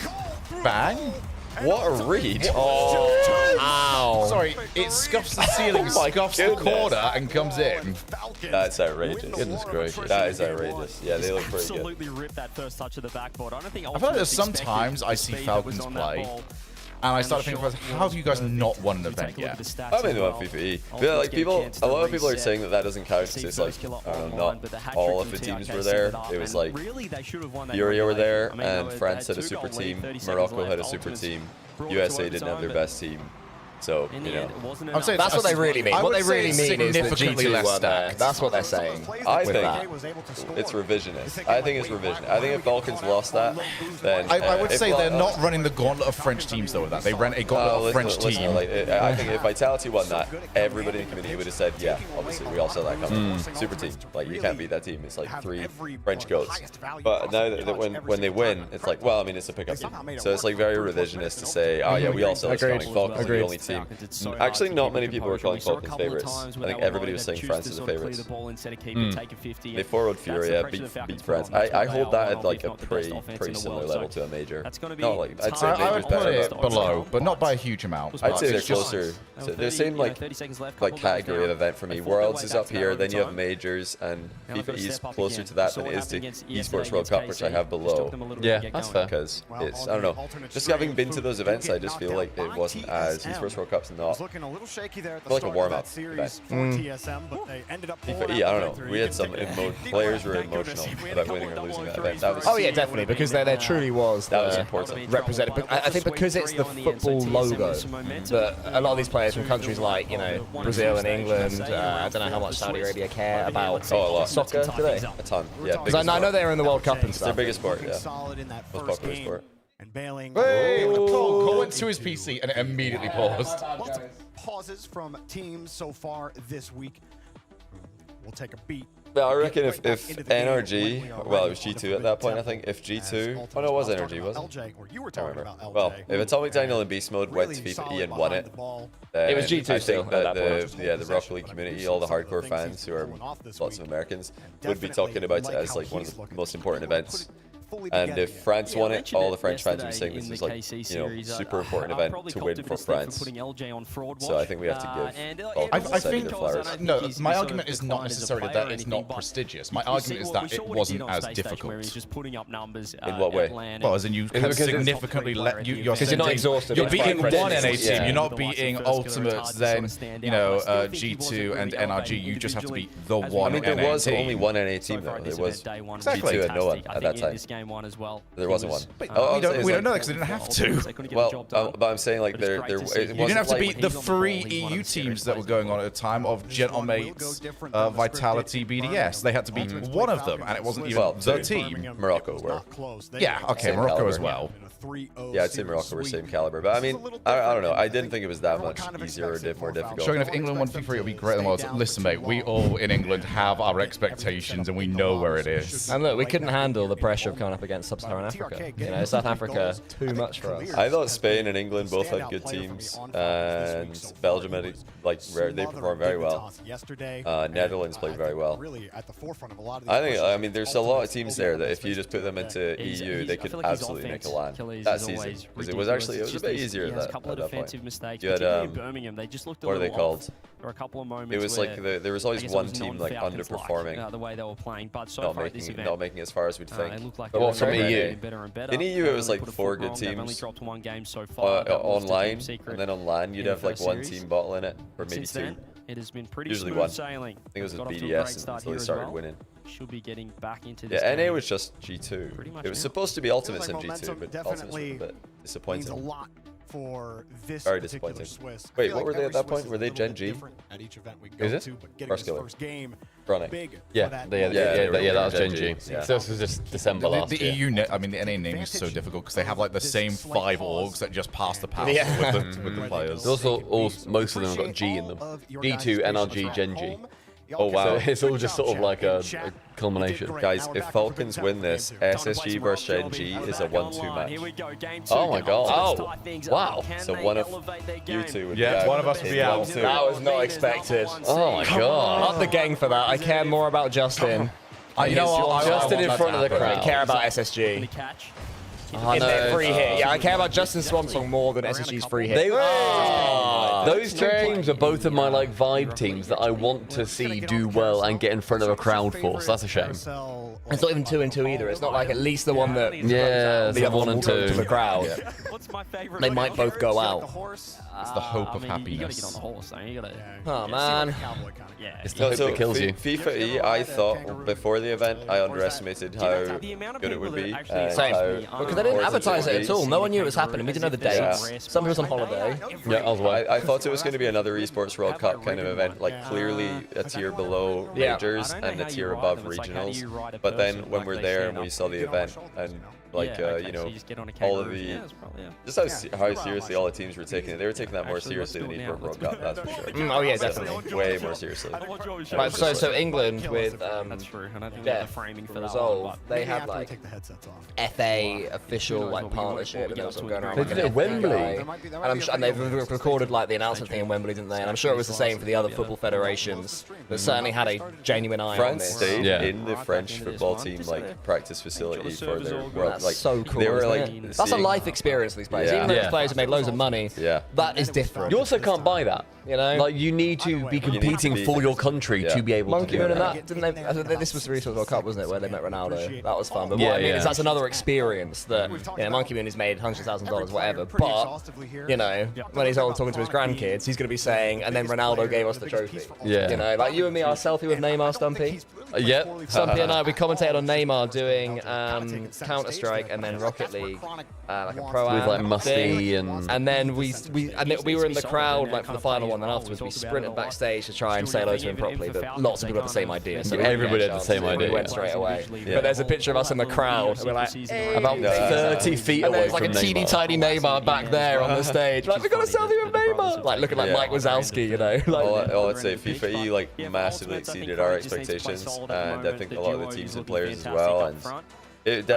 Bang. What a read. Oh. Ow. Sorry, it scuffs the ceiling, scuffs the corner, and comes in. That's outrageous. Goodness gracious. That is outrageous. Yeah, they look pretty good. Absolutely ripped that first touch of the backboard. I don't think. I feel like there's sometimes I see Falcons play, and I start thinking, how have you guys not won an event yet? I mean, they won PvE. But like a lot of people are saying that doesn't count because it's like, I don't know, not all of the teams were there. It was like Furia were there, and France had a super team, Morocco had a super team, USA didn't have their best team. So, you know. I'm saying that's what they really mean. What they really mean is that significantly G2 less were there. stacked. That's what they're saying. I with think that. it's revisionist. I think it's revisionist. I think if Falcons lost that, then I would say they're not running the gauntlet of French teams though with that. They ran a gauntlet of French team. Like, I think if Vitality won that, everybody in the community would have said, yeah, obviously we all saw that coming. Super team. Like, you can't beat that team. It's like 3 French goats. But now that when they win, it's like, well, I mean, it's a pickup team. So it's like very revisionist to say, oh yeah, we all saw this coming. Falcons are the only team. Actually, not many people were calling Falcons favorites. I think everybody was saying France is the favorites. They forward Furia, beat France. I hold that at like a pretty similar level to a major. Not like, I'd say I would major's put better. it below, but not by a huge amount. I'd say they're closer. So they're the same like category of event for me. Worlds is up here, then you have majors, and FIFA E is closer to that than it is to Esports World Cup, which I have below. Yeah, that's fair. Because it's, I don't know, just having been to those events, I just feel like it wasn't as Esports World Cup's not. Like a warm-up event. FIFA E, I don't know. We had some players were emotional about winning or losing that event. That was, Oh yeah, definitely, because there truly was that was important. Represented. But I think because it's the football logo, that a lot of these players from countries like, you know, Brazil and England, I don't know how much Saudi Arabia care about soccer, do they? A ton, yeah. Because I know they're in the World Cup and It's their stuff. biggest sport, yeah. Most popular sport. Hey, Cole went to his PC and it immediately paused. Lots of pauses from teams so far this week. We'll take a beat. Yeah, I reckon if NRG, well, it was G2 at that point, I think. If G2, oh no, it was NRG, wasn't it? I don't remember. Well, if Atomic Daniel in Beast Mode went to FIFA E and won it, It was G2 I still think at that that point. the Rocket League community, all the hardcore fans who are lots of Americans, would be talking about it as like one of the most important events. And if France won it, all the French fans would be saying this is like, you know, super important event to win for France. So I think we have to give I Falcons think, their flowers. no, my argument is not necessarily that it's not prestigious. My argument is that it wasn't as difficult. In what way? Well, as in you can significantly let you're not exhausted. You're beating one NA team. Yeah. You're not beating Ultimates, then you know G2 and NRG. You just have to beat the one. I mean, there was only one NA team though. There was G2 and no one at that time. There wasn't one. We don't know that because they didn't have to. Well, but I'm saying like there you didn't have to beat the 3 EU teams that were going on at the time of Gentlemates, Vitality, BDS. They had to beat one of them, and it wasn't even the team. Morocco were. Yeah, okay, Same Morocco caliber. as well. Yeah, I'd say Morocco were same caliber. But I mean, I don't know. I didn't think it was that much easier or more difficult. Shogun, if England won FIFA, it would be great in the world. Listen, mate, we all in England have our expectations, and we know where it is. And look, we couldn't handle the pressure of coming up against Sub-Saharan Africa. You know, South Africa, too much for us. I thought Spain and England both had good teams, and Belgium had they performed very well. Netherlands played very well. I mean, there's a lot of teams there that if you just put them into EU, they could absolutely make a LAN. That's easy because it was a bit easier at that point. You had what are they called? It was like there was always one team like underperforming, the way they were playing, but so not far this event, not making as far as we'd think. What from EU? In EU, it was like 4 good teams online, and then on LAN you'd have like 1 team bottle in it, or maybe 2. It has been pretty Usually smooth 1. sailing. I think it was with Got off to a great BDS start until here they as started well. winning. Should be getting back into this Yeah, game. NA was just G2. It was supposed to be Ultimates in G2, but Ultimates was a bit disappointing. For this Very disappointing. Wait, what were they at that point? Were they Gen G? Is it? First game. Bronic. Yeah, that was Gen G. Yeah. So this was just December last The year. EU, I mean, the NA name is so difficult because they have like the same 5 orgs that just pass the power with the players. There's also most of them have got G in them. G2, NRG, Gen G. Oh wow, so it's all just sort of like a culmination. Guys, if Falcons win this, SSG versus Gen G is a 1-2 match. Oh my god. Oh, wow. So one of you two would be out. one of us would be out. That was not expected. Oh my god. Up the gang for that. I care more about Justin. You know what? Justin in front of the crowd. I care about SSG. In their free hit. Yeah, I care about Justin's swan song more than SSG's free hit. Those teams are both of my like vibe teams that I want to see do well and get in front of a crowd for. So that's a shame. It's not even 2 and 2 either. It's not like at least the one that the other 1 and 2 to the crowd. What's my favorite? They might both go out. It's the hope of happiness. You gotta get on the horse, though. You gotta. Oh man. It's the hope that kills you. FIFA E, I thought before the event I underestimated how good it would be. Same. How Because they didn't Or is it advertise it at all. No one knew it was happening. We didn't know the dates. Yeah. Somebody was on holiday. Yeah, I was away. I thought it was going to be another esports World Cup kind of event, like clearly a tier below majors and a tier above regionals. But then when we're there and we saw the event and like you know, all of the just how seriously all the teams were taking it. They were taking that more seriously than esports World Cup. That's for sure. Oh yeah, definitely. Way more seriously. Right, so England with Death and Resolve, they had like FA official like partnership and that was going around. They did it at Wembley. And they've recorded like the announcement thing in Wembley, didn't they? And I'm sure it was the same for the other football federations that certainly had a genuine eye on France this. stayed in the French football team like practice facility for their world. Like so cool. They were like that's a life experience for these players. Even though these players have made loads of money, that is different. You also can't buy that. You know, like you need to be competing for your country to be able to do Moon and that. didn't they? This was the Resource World Cup, wasn't it, where they met Ronaldo? That was fun. But what I mean is that's another experience that Monkey Moon has made $100,000, whatever. But you know, when he's old talking to his grandkids, he's going to be saying, "And then Ronaldo gave us the trophy." Yeah. You know, like you and me, our selfie with Neymar, Stumpy. Yep. Stumpy and I, we commentated on Neymar doing Counter-Strike and then Rocket League, like a pro-am with like Musty and then we were in the crowd like for the final one. Then afterwards, we sprinted backstage to try and say hello to him properly. But lots of people had the same idea. So everybody had the same idea. We went straight away. But there's a picture of us in the crowd. And we're like about 30 feet and away there's like from a teeny tiny Neymar back there on the stage. Like we got a selfie with Neymar. Like looking like Mike Wazowski, you know. Like, I'd say FIFA E like massively exceeded our expectations, and I think a lot of the teams and players as well. And it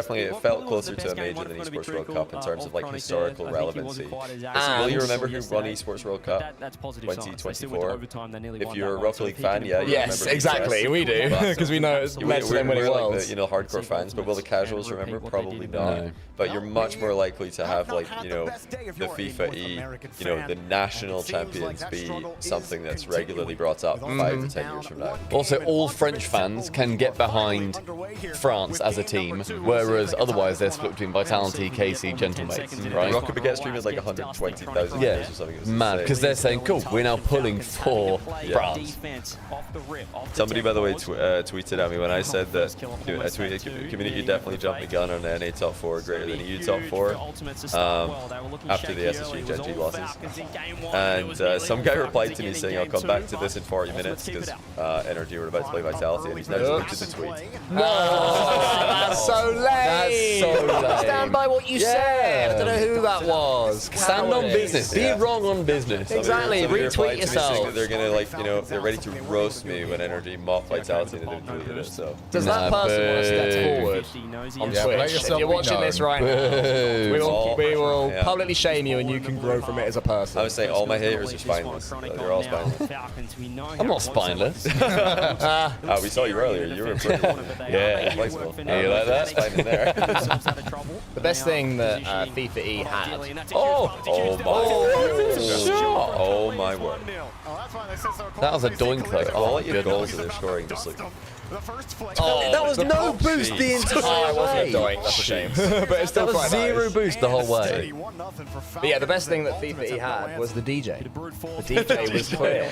felt closer to a major than Esports World Cup in terms of like historical relevancy. Will you remember who won Esports World Cup 2024? If you're a Rocket League fan, yeah. Yes, exactly. We do because we know it's led to them winning worlds. Like the hardcore fans, but will the casuals remember? Probably not. But you're much more likely to have like the FIFA E, the national champions be something that's regularly brought up 5 to 10 years from now. Also, all French fans can get behind France as a team. Whereas otherwise they're split between Vitality, KC, Gentlemates, right? Rocket Baguette stream is like 120,000 views or something. Mad, because they're saying, cool, we're now pulling for France. Somebody, by the way, tweeted at me when I said that community definitely jumped the gun on the NA top 4 greater than EU top 4 after the SSG Gen G losses. And some guy replied to me saying, I'll come back to this in 40 minutes because NRG were about to play Vitality, and he's now deleted the tweet. No, that's so lame. That's so lame. Stand by what you said. I don't know who that was. Stand on business. Be wrong on business. Exactly. Retweet yourself. That they're gonna they're ready to roast me when NRG mock Vitality and they deleted it. So does that person want to step forward on Twitch? If you're watching this right now, we will publicly shame you, and you can grow from it as a person. I would say all my haters are spineless. They're all spineless. I'm not spineless. We saw you earlier. You were pretty flexible. Yeah, you like that? In there. The best thing that FIFA E had. Oh my word! That was a doink though. All your goals that they're scoring just like. That was no boost the entire way. Wasn't a doink, that's a shame. But it's still that was zero boost the whole way. But yeah, the best thing that FIFA E had was the DJ. The DJ was clear.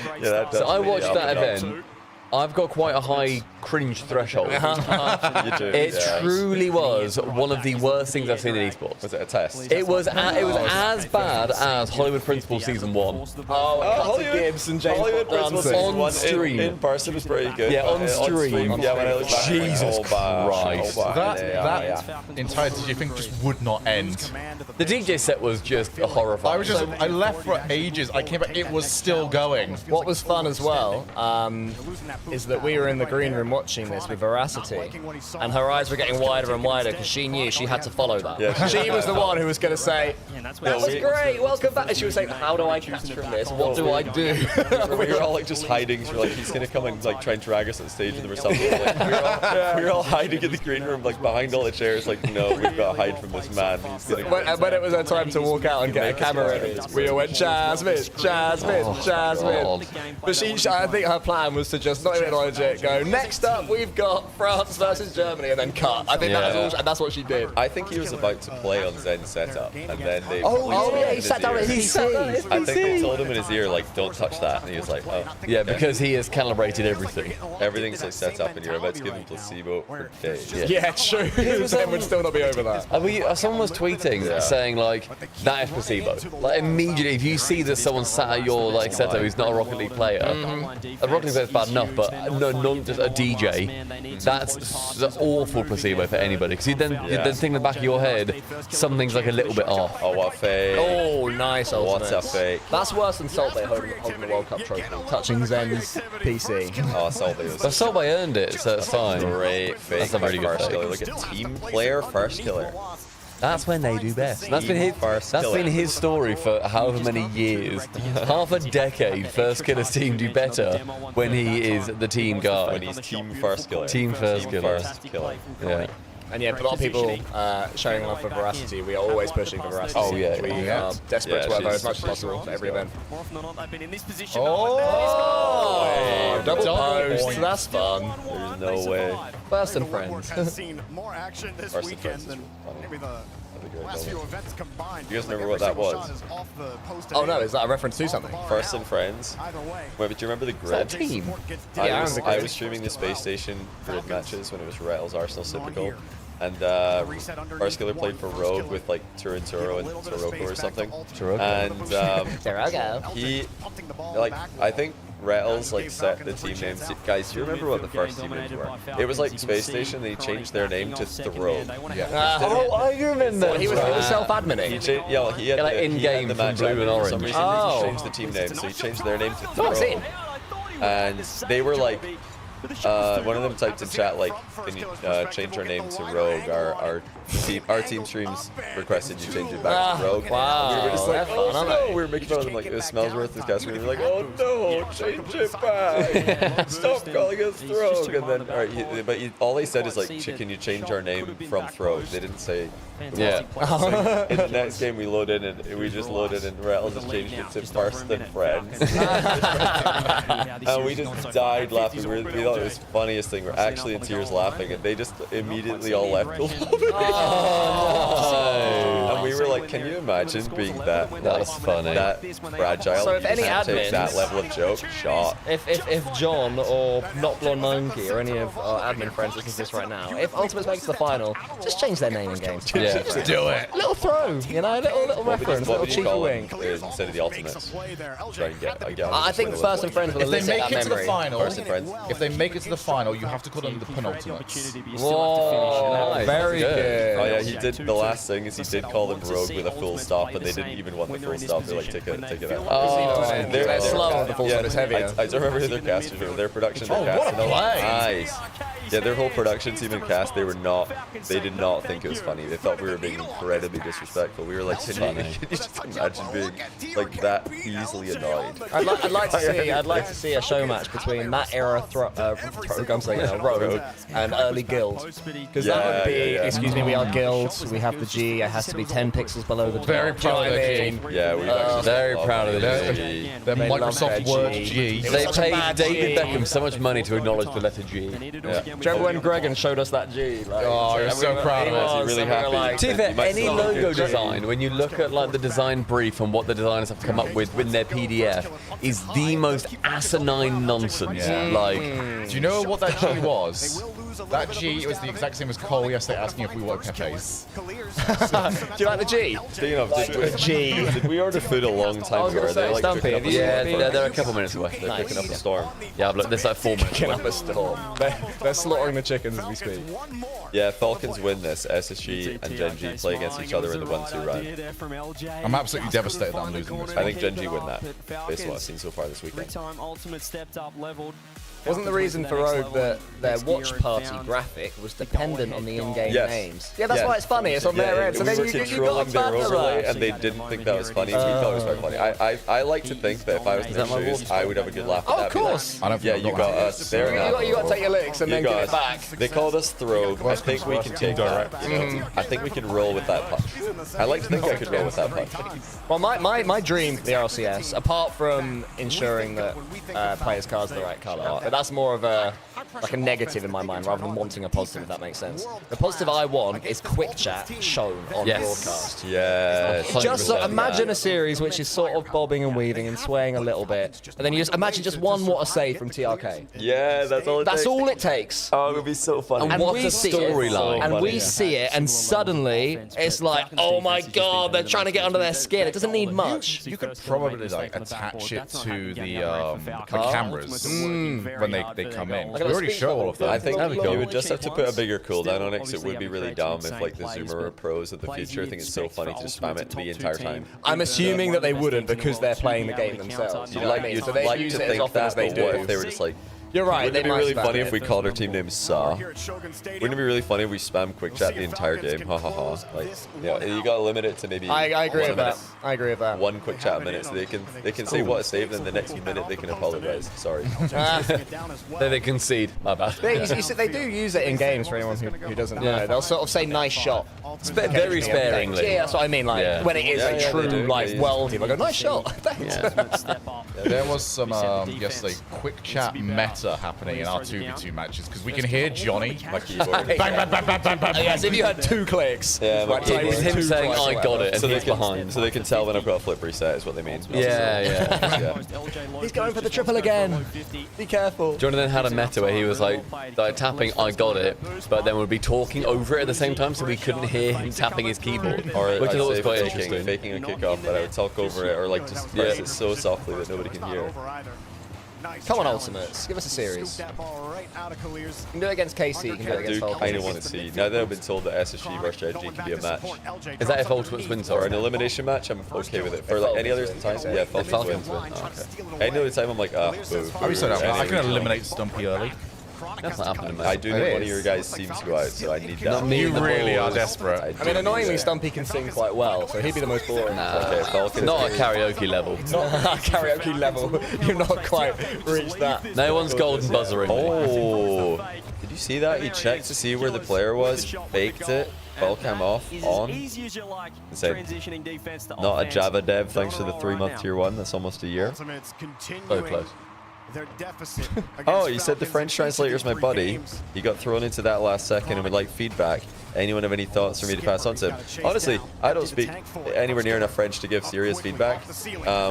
So I watched that event. I've got quite a high cringe threshold. It truly was one of the worst things I've seen in esports. Was it a test? It was as bad as Hollywood Principal Season 1. Hollywood Gibbs and James Hollywood Principal Season 1 stream. In person was pretty good. Yeah, on stream. Yeah, when I looked back, Jesus Christ. That entire DJ thing just would not end. The DJ set was just horrifying. I left for ages. I came back. It was still going. What was fun as well is that we were in the green room watching this with Veracity, and her eyes were getting wider and wider because she knew she had to follow that. Yeah. She was the one who was going to say, that was great, welcome back. And she was saying, how do I catch from this? What do I do? We were all like just hiding. So we're like, he's going to come and like try and drag us on stage with him or something. Like, we were all hiding in the green room, like behind all the chairs, like, no, we've got to hide from this man. He's gonna when it was our time to walk out and get a camera ready, we all went, Jasmine, Jasmine, Jasmine. But I think her plan was to just not even logic. Go. Next up, we've got France versus Germany, and then cut. I think that's what she did. I think he was about to play on Zen's setup, and then they. He sat down at his PC. I think they told him in his ear, like, don't touch that, and he was like, oh. Yeah, because he has calibrated everything. Everything's like set up, and you're about to give him placebo for days. Yeah, true. Zen would still not be over that. Someone was tweeting saying like that is placebo. Like immediately, if you see that someone sat at your like setup who's not a Rocket League player, a Rocket League player is bad enough, but not just a DJ. That's an awful placebo for anybody because you then think in the back of your head something's like a little bit off. Oh, what fake! Oh, nice ultimate. What's a fake? That's worse than Salt Bay holding the World Cup trophy, touching Zen's PC. Oh, Salt Bay was. But Salt Bay earned it, so it's fine. Great fake. That's a very good first fake. killer. Look at team player first killer. That's when they do best. That's been his story for however many years. Half a decade, first killer's team do better when he is the team guy. When he's team first killer. Team first killer. Yeah. And yeah, for a lot of people showing love for veracity, we are always pushing for veracity. Oh yeah, we are desperate to have as much as possible for every event. Oh, double post, that's fun. There's no way. First and friends. Has seen more action this First and weekend friends. than maybe the last few events combined. You guys remember what that was? Oh no, is that a reference to something? First and Friends. Wait, but do you remember the grid? Team. I was streaming the Space Station grid matches when it was Rattle's Arsenal Typical. And first killer played for Rogue with like Turinturo and Toroko or something. And he, like, I think Rattles like set the team names. Guys, do you remember what the first team names were? It was like Space Station. They changed their name to The Rogue. Oh, I remember. He was self-adminning. He had like in-game the from match blue and for some orange. reason, he changed the team name, so he changed their name to The Rogue. And they were like, one of them typed in chat like, "Can you change our name to Rogue?" Our team streams requested you change it back to Rogue. Wow, And we were just like, oh no, we were making fun of them like, it smells worth this guy. We were like, oh no, change it back. Stop calling us Rogue. And then, all they said is like, can you change our name from Rogue? They didn't say. Yeah. So in the next game, we loaded and we just loaded and Rattle just changed it to First and Friends. And we just died laughing. We thought it was the funniest thing. We're actually in tears laughing, and they just immediately all left. And we were like, can you imagine being that funny, that fragile? So if any take that admins, level of joke, shot. If John or Not Blonde Monkey or any of our admin friends listen to this right now, if Ultimates makes the final, just change their name in games. Yeah, just do it. Little throw, you know, little reference, little cheeky wink. Instead of the Ultimates, try and get I think First and Friends will If they elicit make that it to the memory. final, First and Friends. if they make it to the final, you have to call them the penultimates. Whoa, very good. Oh yeah, he did. The last thing is he did call them Rogue with a full stop, and they didn't even want the full stop. They're like, take it out. Oh, they're slow. The full stop is heavier. I don't remember who their casters were. Their production, their cast. what a play. Nice. Yeah, their whole production team and cast, they did not think it was funny. They thought we were being incredibly disrespectful. We were like, can you just imagine being like that easily annoyed? I'd like to see a show match between that era Rogue and early Guild, because that would be. Excuse me, we are Guild. We have the G. It has to be 10 pixels below the. Very proud of their G. Yeah, we actually very proud of the G. Their Microsoft Word G. They paid David Beckham so much money to acknowledge the letter G. Do you remember when Gregan showed us that G? Like, Oh, you're so proud of it. Really happy. Like, To be fair, any logo design, when you look at like the design brief and what the designers have come up with in their PDF, is the most asinine nonsense. Yeah. Like, Do you know what that G was? That G was the exact same as Cole yesterday asking if we want cafes. Do you like the G? Speaking of, G. did we order food a long time ago? Are they like Stumpy, picking up have a you- storm? yeah, they're a couple minutes away. They're picking up a storm. Yeah, look, there's like 4 minutes. Picking up a storm. They're slaughtering the chickens as we speak. Yeah, Falcons win this. SSG and Gen G play against each other in the 1-2 round. I'm absolutely devastated that I'm losing this. I think Gen G win that, based on what I've seen so far this weekend. Wasn't the reason for Rogue that their watch party graphic was dependent on the in-game names? Yeah, that's why it's funny. It's on their end. So we then were you got controlling a their banner overlay, that. and they didn't think that was funny. We thought it was quite funny. I like to think that if I was in their shoes, I would have a good laugh at that. Of course. I don't Yeah, think you got us there now. You got to take your licks and then give it back. They called us Rogue. I think we can take that. I think we can roll with that punch. I like to think I could roll with that punch. Well, my dream for the RLCS, apart from ensuring that players' cards are the right colour, but that's more of a like a negative in my mind rather than wanting a positive, if that makes sense. The positive I want is quick chat shown on broadcast. Yeah. Just so, imagine a series which is sort of bobbing and weaving and swaying a little bit, and then you just imagine just one what a save from TRK. Yeah, that's all it takes. That's all it takes. Oh, it would be so funny. And what a storyline. And we see it, and suddenly it's like, oh my god, they're trying to get under their skin. It doesn't need much. You could probably like attach it to the cameras when they come in. We already show all of that. I think you would just have to put a bigger cooldown on it, because it would be really dumb if like the Zoomer were pros of the future. I think it's so funny to just spam it the entire time. I'm assuming that they wouldn't because they're playing the game themselves. You'd like to think that, but what if they were just like... You're right. Wouldn't it be really funny if we called our team name Saw? Wouldn't it be really funny if we spam quick chat the entire game? Ha ha ha. Like, yeah, you gotta limit it to maybe. I agree with that. I agree with that. One quick chat a minute, so they can say what a save, and then the next minute they can apologize. Sorry. Then they concede. My bad. They do use it in games for anyone who doesn't know. They'll sort of say nice shot. Very sparingly. Yeah, that's what I mean. Like when it is a true like well team, I go nice shot. Thanks. There was some yesterday quick chat meta happening in our 2v2 matches, because we can hear Johnny like bang bang bang bang bang bang. Yes, if you had 2 clicks. Yeah, like, it's him saying I got it, and so he's behind. So they can tell when I've got a flip reset is what they mean. Yeah. He's going for the triple again. Be careful. Johnny then had a meta where he was like tapping I got it, but then would be talking over it at the same time, so we couldn't hear him tapping his keyboard. Or which I thought was quite interesting. Faking a kickoff, but I would talk over it, or like just press it so softly that nobody can hear. Come on, Ultimates. Give us a series. You can do it against KC. You can do it against Falcons. I kind of want to see. Now that I've been told that SSG versus JG can be a match. Is that if Ultimates wins or an elimination match? I'm okay with it. For like any other time, yeah, Falcons win. Oh, okay. Any other time, I'm like, boo. I can eliminate Stumpy early. That's not happening, man. I do need one of your guys' teams to go out, so I need that. You really are desperate. I mean, annoyingly, Stumpy can sing quite well, so he'd be the most boring. Okay, not at karaoke level. Not at karaoke level. You've not quite reached that. No one's golden buzzering. Oh, did you see that? He checked to see where the player was, faked it, ball cam off, on. Insane. Not a Java dev, thanks for the 3-month tier 1. That's almost a year. So close. Oh, you said the French translator's my buddy. He got thrown into that last second and would like feedback. Anyone have any thoughts for me to pass on to him? Honestly, I don't speak anywhere near enough French to give serious feedback.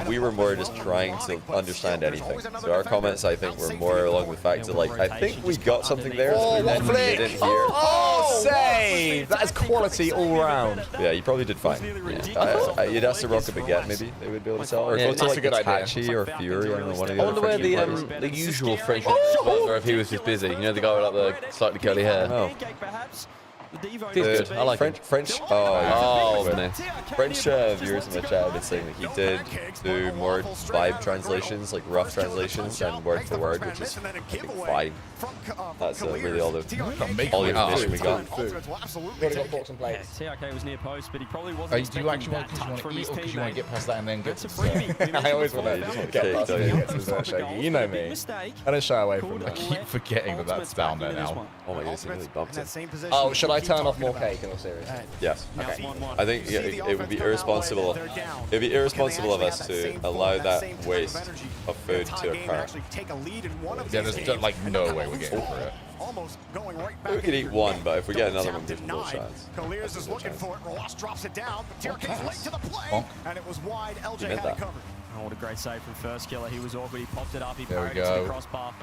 We were more just trying to understand anything. So our comments, I think, were more along the fact that, like, I think we got something there that we didn't hear. Oh, save! That is quality all round. Yeah, you probably did fine. Yeah. You'd ask the Rocket Baguette, maybe they would be able to tell. Or go to like Itachi or Fury. I don't know, one of the other French players. The usual French was, or if he was just busy. You know, the guy with like the slightly curly hair. Oh. He's good. I like French. Oh, man. French viewers in the chat have been saying that he did do more vibe translations, like rough translations, and word for word, which is fine. That's really all the information we got. TRK was near post, but he probably wasn't. Do you actually want to eat, or do you want to get past that and then get to the I always want to get past it and get to dessert, Shaggy. You know me. I don't shy away from that. I keep forgetting that that's down there now. Oh my goodness, he really bumped it. Oh, should I turn off more cake in all seriousness? Yes. Okay. I think it would be irresponsible. It'd be irresponsible of us to allow that waste of food to occur. Yeah, there's like no way we're getting for it. We could eat one, but if we get another one, there's no chance. Kaliers is looking for it. Ross drops it down, but TRK's late to the play, and it was wide. LJ had it covered. Oh, what a great save from First Killer. He was awkward. He popped it up. He there we parried it to the go. crossbar.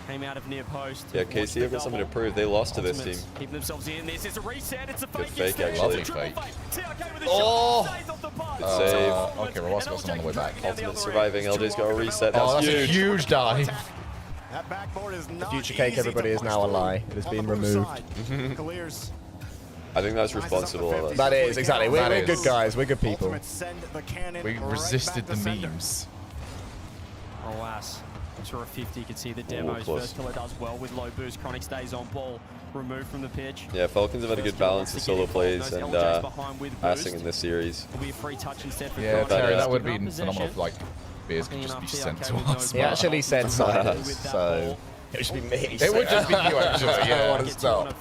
Came out of near post. Yeah, KC have got something to prove. They lost to this team. Keeping themselves in. This is a reset. It's a Good fake. fake, actually. Fake. Oh! Good save. Okay, Ross got some on the way back. Ultimate surviving. LJ's got a reset. That's a huge dive. That backboard is not Future cake, everybody, is now a lie. It has been removed. Kaliers. I think that's responsible of us. That is, exactly. We're good guys. We're good people. We resisted the memes. Alas. For a 50, you can see the demos. First Killer does well with low boost. Chronic stays on ball, removed from the pitch. Yeah, Falcons have had a good balance of solo plays and passing in this series. It'll be a free touch instead for yeah, Terry, that would be phenomenal if like beers could just be sent to us. He actually said siders, so It would just be me. It would just be you, actually. Yeah. I want to start.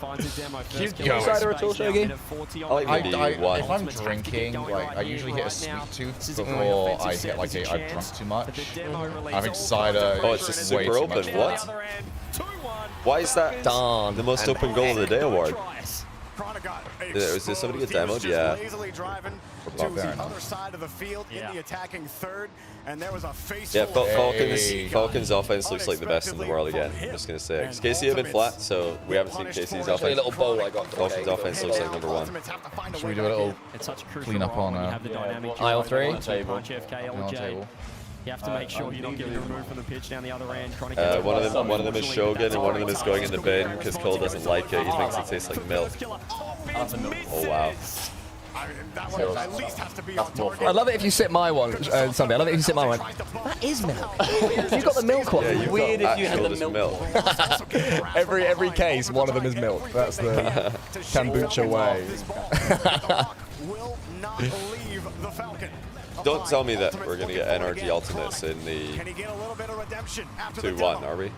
Keep going. Cider at all, Shogi? If I'm drinking, like I usually hit a sweet tooth before I hit like I've drunk too much. I think cider. Oh, it's just super open. What? Why is that the most open goal of the day award? Is this somebody get demoed? Yeah. To the other side of the field in the attacking third, and there was a face. Yeah, Falcons offense looks like the best in the world again. I'm just gonna say, because KC have been flat, so we haven't seen KC's offense. A little bowl I got. Falcons offense looks like number one. Should we do a little clean up on aisle 3? Table. You have to make sure you're not getting removed from the pitch down the other end. One of them is Shogun, and one of them is going in the bin because Cole doesn't like it. He thinks it tastes like milk. Oh wow. I love it if you sip my one, Sunday. I love it if you sip my one. That is milk. You've got the milk one. Yeah, you've Weird got if you had the milk. every case, one of them is milk. That's the kombucha way. Will not leave the Falcon. Don't tell me that we're gonna get NRG ultimates in the 2-1, are we?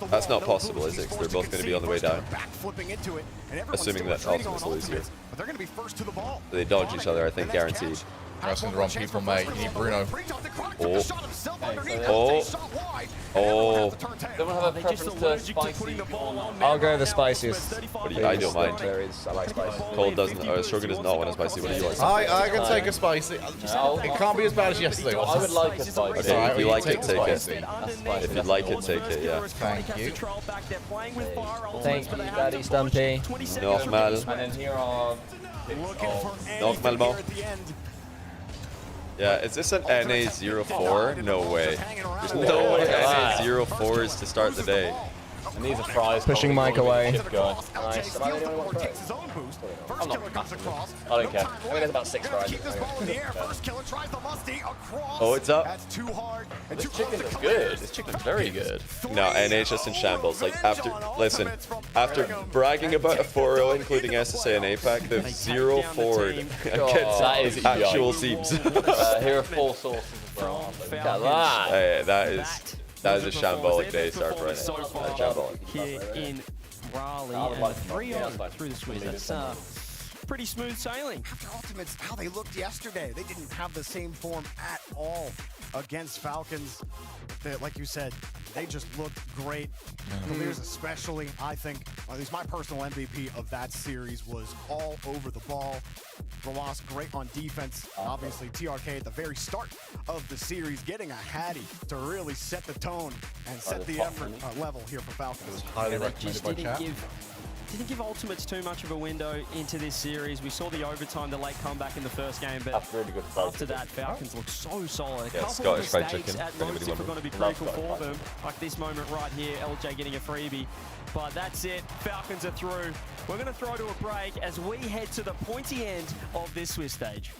That's not possible, is it? Because they're both gonna be on the way down. Assuming that ultimates lose here. They dodge each other, I think, guaranteed. Asking the wrong people, mate. You need Bruno. Oh. Someone have a preference to spicy? I'll go the spiciest. I don't mind. I like spicy. Cole doesn't. Shogun does not want a spicy. What do you like? I can take a spicy. It can't be as bad as yesterday. I would like a spicy. Okay, if you like it, take it. If you'd like it, take it. Yeah. Thank you. Thank you, Daddy Stumpy. Normal. And then here are Normalement. Yeah, is this an NA04? No way. There's no NA04s to start the day. And these are fries. Pushing Mike away. Nice. Am I the only one with fries? I'm not. I don't care. I mean, there's about 6 fries. Oh, it's up. This chicken is good. This chicken is very good. No, NA's just in shambles. Like, after bragging about a 4-0, including SSA and APAC, they've 0 forward against actual teams. Here are 4 sources as well. Look at that. That is a shambolic day start for NA. Shambolic. Here in Raleigh, and 3-0 through the Swiss. That's pretty smooth sailing. After Ultimates, how they looked yesterday, they didn't have the same form at all against Falcons. Like you said, they just looked great. Clears especially, I think, at least my personal MVP of that series was all over the ball. Romas great on defense. Obviously, TRK at the very start of the series getting a Hattie to really set the tone and set the effort level here for Falcons. Highly recommended by chat. Didn't give Ultimates too much of a window into this series. We saw the overtime, the late comeback in the first game, but really good after that, Falcons looked so solid. A couple Scottish of fried mistakes chicken. at most are going to be critical for them, like this moment right here, LJ getting a freebie. But that's it, Falcons are through. We're going to throw to a break as we head to the pointy end of this Swiss stage.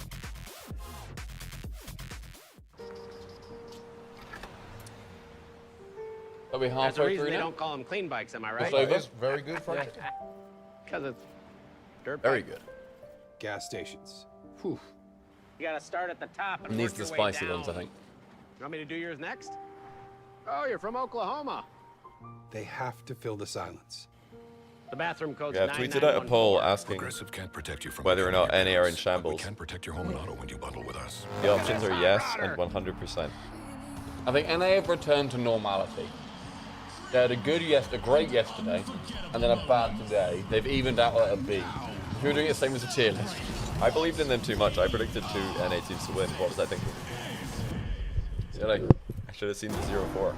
Are we That's the halfway reason through they now? don't call them clean bikes, am I right? That is very good fried chicken. Because it's dirt Very bike. good. Gas stations. Whew. You got to start at the top and These work are the your way spicy down. ones, I think. You want me to do yours next? Oh, you're from Oklahoma. They have to fill the silence. The bathroom code's Yeah, I've tweeted out a poll asking Can't protect you from whether or not NA are in shambles. can protect your home and auto when you bundle with us. The options are yes and 100%. I think NA have returned to normality. They had a great yesterday, and then a bad today. They've evened out at a B. If you're doing it the same as a tier list. I believed in them too much. I predicted 2 NA teams to win. What was I thinking? I should have seen the 0-4.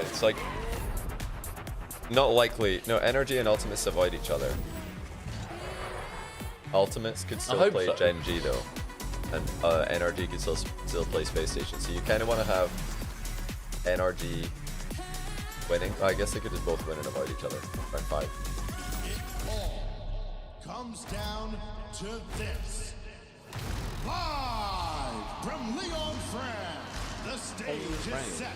It's like not likely. No, Energy and Ultimates avoid each other. Ultimates could still play so. Gen G though, and NRG could still play Space Station. So you kind of want to have NRG winning. I guess they could just both win and avoid each other. Round 5. all comes down to this. Live from Lyon, France, the stage is set.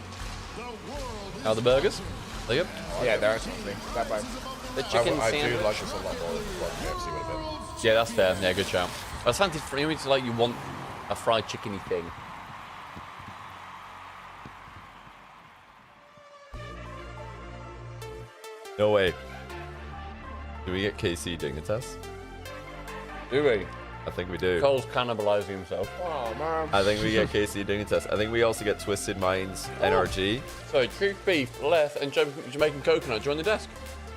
The world is How the burgers? Are you? Yeah, they're actually. That way. The chicken I sandwich. do like this a lot more than what KFC would have been. Yeah, that's fair. Yeah, good shout. I was fancy for you to like you want a fried chickeny thing. No way. Do we get KC Dignitas? Do we? I think we do. Cole's cannibalizing himself. Oh, man. I think we get KC Dignitas. I think we also get Twisted Minds NRG. So, Chief Beef, Leth, and Jamaican Coconut join the desk.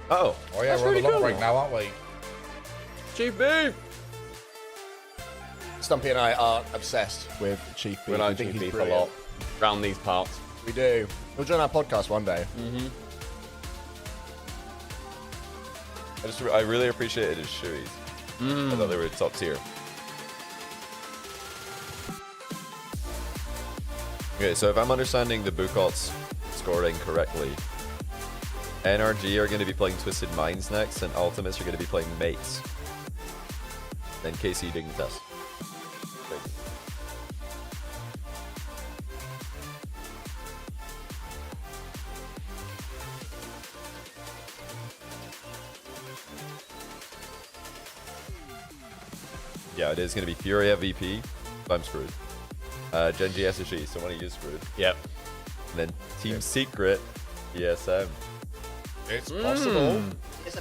Oh. Oh yeah, That's we're on really the long cool. break now, aren't we? Chief Beef! Stumpy and I are obsessed with Chief Beef. We like Chief Beef a lot. Round these parts. We do. He'll join our podcast one day. Mm-hmm. I really appreciated his shoeies. I thought they were top tier. Okay, so if I'm understanding the Bukots scoring correctly, NRG are going to be playing Twisted Minds next, and Ultimates are going to be playing Mates. Then KC Dignitas. Yeah, it is going to be Furia VP. I'm screwed. Gen G SHE, so one of you screwed. Yep. And then Team Secret ESM. It's possible. It's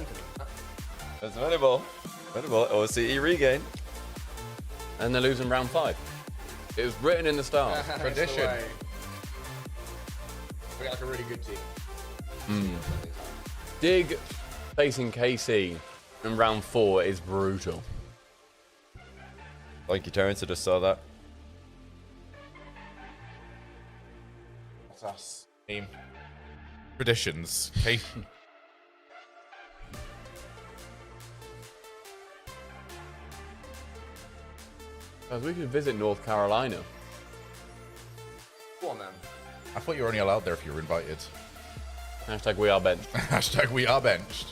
winnable. Winnable. OCE regain. And they're losing round 5. It was written in the stars. Tradition. We got like a really good team. Dig facing KC in round 4 is brutal. Thank you, Terrence. I just saw that. That's us. Team. Traditions. Okay. Guys, we could visit North Carolina. Go on, then. I thought you were only allowed there if you were invited. Hashtag we are benched. Hashtag we are benched.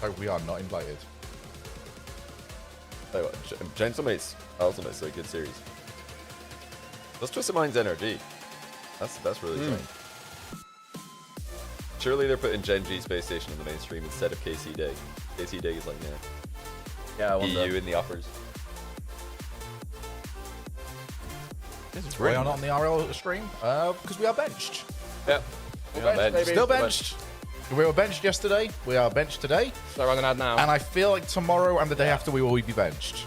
Hashtag we are not invited. Tell you what, Gentlemates Ultimates are a good series. Let's Twisted Minds NRG. That's really tight. Surely they're putting Gen G Space Station on the mainstream instead of KC Dig. KC Dig is like, Yeah, I wonder. EU in the uppers. We are not on the RL stream because we are benched. Yep. We are benched. Still benched. We were benched yesterday. We are benched today. So run an ad now. And I feel like tomorrow and the day after we will be benched.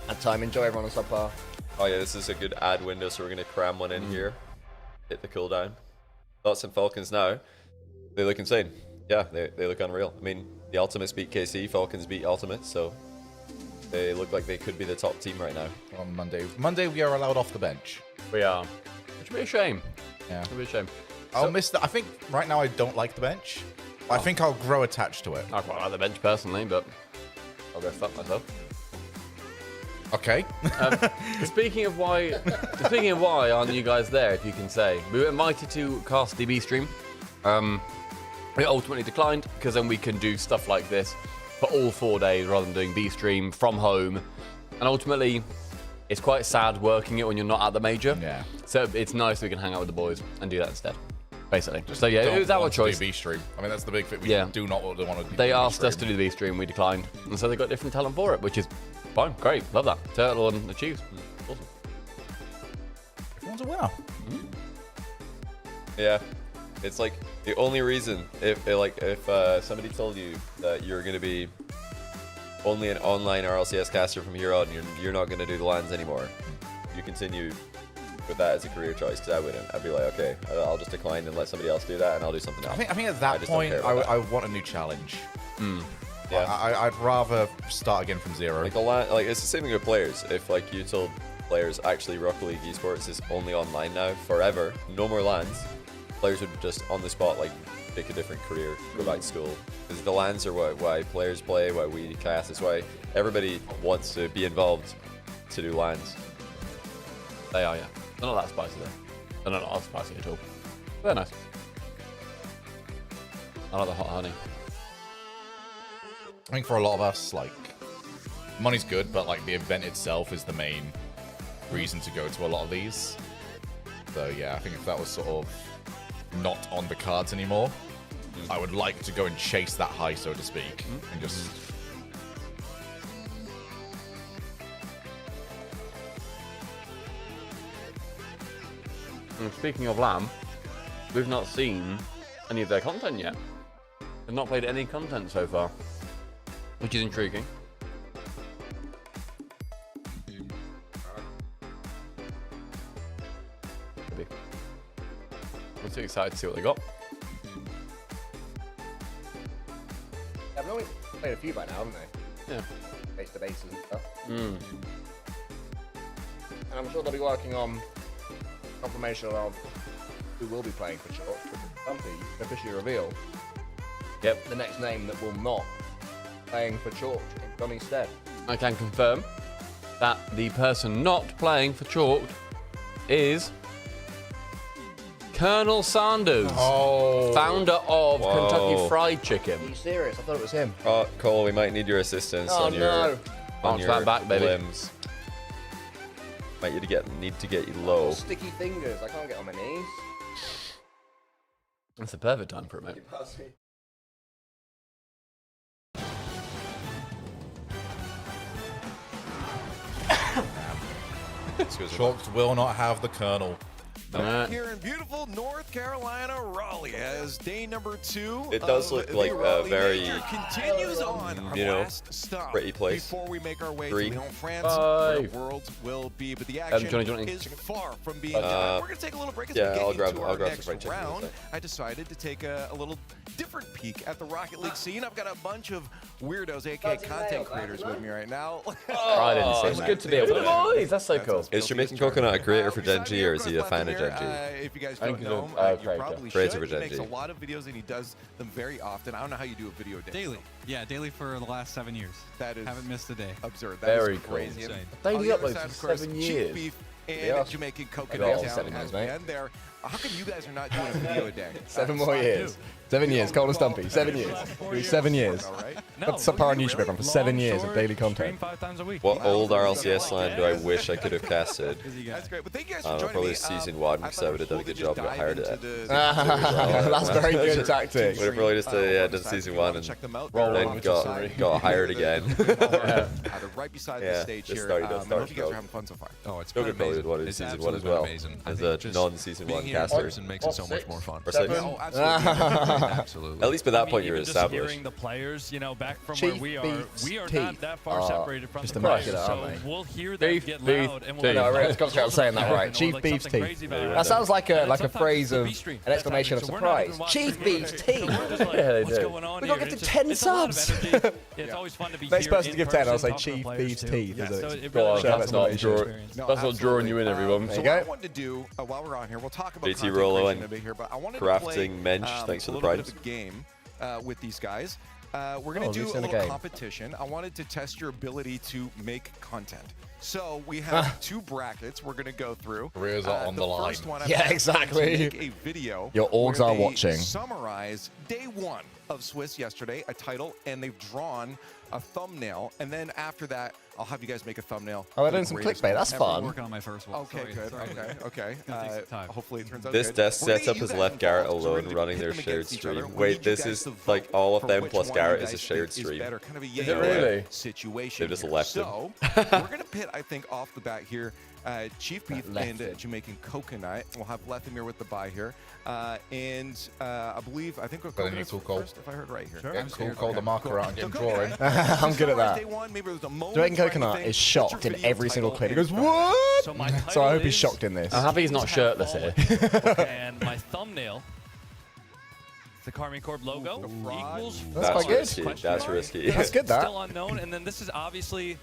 Ad time. Enjoy everyone on subpar. Oh yeah, this is a good ad window, so we're going to cram one in here. Hit the cooldown. Thoughts on Falcons now? They look insane. Yeah, they look unreal. I mean, the Ultimates beat KC, Falcons beat Ultimates, so they look like they could be the top team right now. On Monday. Monday we are allowed off the bench. We are. Which would be a shame. Yeah. It would be a shame. I'll miss that. I think right now I don't like the bench. I think I'll grow attached to it. I quite like the bench personally, but I'll go fuck myself. Okay. Speaking of why aren't you guys there? If you can say, we were invited to cast the B stream. We ultimately declined because then we can do stuff like this for all 4 days rather than doing B stream from home. And ultimately, it's quite sad working it when you're not at the major. Yeah. So it's nice we can hang out with the boys and do that instead. Basically. So yeah, Don't it was our want to do choice. B stream. I mean, that's the big thing. We Yeah. do not want to do They B asked us to stream. do the B stream, we declined. And so they got different talent for it, which is fine, great, love that. Turtle and the Chiefs. Awesome. Everyone's a winner. Yeah, it's like the only reason if somebody told you that you're going to be only an online RLCS caster from here on, you're not going to do the lands anymore. You continue with that as a career choice, because I wouldn't. I'd be like, okay, I'll just decline and let somebody else do that, and I'll do something else. I think at that just don't point care about that. I want a new challenge. Yeah. I'd rather start again from zero. Like it's the same thing with players. If like you told players actually Rocket League Esports is only online now forever, no more LANs, players would just on the spot like pick a different career, go back to school. Because the LANs are why players play, why we cast. It's why everybody wants to be involved to do LANs. They are, yeah. They're not that spicy though. They're not that spicy at all. They're nice. I like the hot honey. I think for a lot of us, like, money's good, but like the event itself is the main reason to go to a lot of these. So yeah, I think if that was sort of not on the cards anymore, I would like to go and chase that high, so to speak, and just. And speaking of Lamb, we've not seen any of their content yet. They've not played any content so far, which is intriguing. I'm too excited to see what they got. They've only played a few by now, haven't they? Yeah. Base to bases and stuff. And I'm sure they'll be working on confirmation of who will be playing for Chalk. Stumpy officially reveal the next name that will not playing for Chalk in Johnny's stead. I can confirm that the person not playing for Chalk is Colonel Sanders, founder of Kentucky Fried Chicken. Are you serious? I thought it was him. Oh, Cole, we might need your assistance on your back, baby. limbs. Might need to get you low. Sticky fingers. I can't get on my knees. That's the perfect time for it, mate. Chalk will not have the Colonel. Back here in beautiful North Carolina, Raleigh, as day number 2. It does look like a very, continues on our last stop pretty place. Before we make our way 3, to Lyon, France, where the Worlds will be. But the action Johnny. is far from being done. We're going to take a little break as we get into our next round. I decided to take a little different peek at the Rocket League scene. I've got a bunch of weirdos, aka content creators, with me right now. I didn't say it's good to be able to boys. That's so cool. Is Jamaican Coconut a creator for Gen G, or is he a fan of Gen G? If you guys don't know him, you probably should. He makes a lot of videos and he does them very often. I don't know how you do a video day. Daily. Yeah, daily for the last 7 years. That is haven't missed a day. Absurd. That Very is crazy. cool. Daily uploads for 7 years. Chief Beef and Jamaican Coconut down as we end there. How come you guys are not doing a video a day? 7 more years. 7 years. Cole and Stumpy. 7 years. 7 years. That's subpar on YouTube, everyone, for 7 years of daily content. What old RLCS line do I wish I could have casted? That's great. Well, thank you guys for joining probably me. season 1, because I would have done a good job and got hired at. That's very good tactic. Would have probably just done season 1 and then got hired again. Right beside the stage here. I hope you guys are having fun so far. Oh, it's been amazing. Probably season 1 as well, as a non-season 1 caster. Makes it so much more fun. Or 6. Oh, absolutely. Absolutely. At least by that point you're just established. hearing the players, you know, back from Chief where we Beef's are teeth not that far separated from just the immaculate, players, so aren't they? we'll hear them get loud and we'll No, I've got to start saying that right. Chief Beef's teeth. That sounds like a phrase of an exclamation of surprise. Chief Beef's teeth. Yeah, what's going on we got to get to 10 subs. It's always fun to be Next here person to in give 10, I'll person, say talk to the Chief players Beef's too. teeth. Yeah, Is so it? it really That's not drawing you in, everyone. So what I wanted to do while we're on here, we'll talk about JT content Rollo creation and a bit here, but I wanted crafting to play mensch. Thanks for a the little bit prize. of a game with these guys. We're going to do a loose in the little game. competition. I wanted to test your ability to make content. So we have 2 brackets we're going to go through. Careers are on the line. First one, Yeah, I'm exactly. to make a video Your orgs where are they watching. Summarize day 1 of Swiss yesterday, a title, and they've drawn a thumbnail. And then after that, I'll have you guys make a thumbnail. Oh, they're doing some clickbait. That's fun. Working on my first one. Okay, good. Okay. Hopefully it turns out This good. desk We're gonna setup use has that left Garrett involved, so we're alone gonna running pit their them shared against each other. stream. We Wait, need you this guys is to vote like all of for them which plus one Garrett you is a guys shared think stream. better, kind of a Is it yay or nay really? situation They've just here. left him. So we're going to pit, I think, off the bat here, Chief Beef and Jamaican Coconut. We'll have Lethamir with the bye here. I think we'll Got any Coconut's cool call? first, if I heard right here. Sure. Get cool, call the marker out and get him drawing. I'm good at that. Day 1, maybe there was a moment Jamaican where Coconut anything, is shocked what's your in video every single title clip. He and goes, background? what? So my So I title hope he's is shocked in this. I'm happy he's not shirtless here. And my thumbnail, the Carmine Corp logo, equals. That's quite good. Risky. That's risky. That's good, that. Still unknown, and then this is obviously.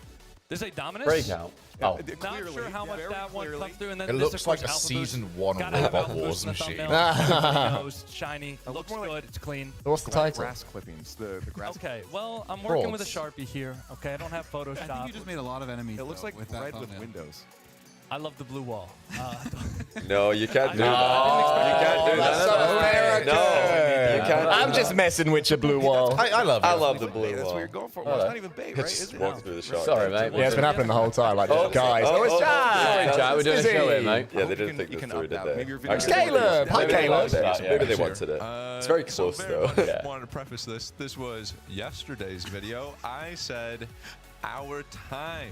There's a dominance. Breakout. Oh. Not sure how much that one comes through, and then It this, looks of like course, a Alpha season Boost. 1 Gotta have Robot Alpha Wars Boost in the machine. thumbnail. Nose, shiny, looks good, it's clean. What's the title? Grass clippings. The grass. Okay, well, I'm working with a Frauds. Sharpie here. Okay, I don't have Photoshop. I think you just made a lot of enemies. It looks like with that red with thumbnail. windows. I love the blue wall. No, you can't do that. You can't do That's so American. No, you can't. I'm just messing with your blue wall. I love it. I love the blue That's wall. what you're going for. Well, it's not even bait, right? Is it? Walking through the shot. Sorry, mate. Yeah, it's been happening the whole time. Like, guys. oh, it's oh, Jai. Sorry, Jai, we're doing a show here, mate. Yeah, they didn't think this through, did they? It's Caleb. Hi, Caleb. Maybe they wanted it. It's very close, though. I wanted to preface this. This was yesterday's video. I said our time.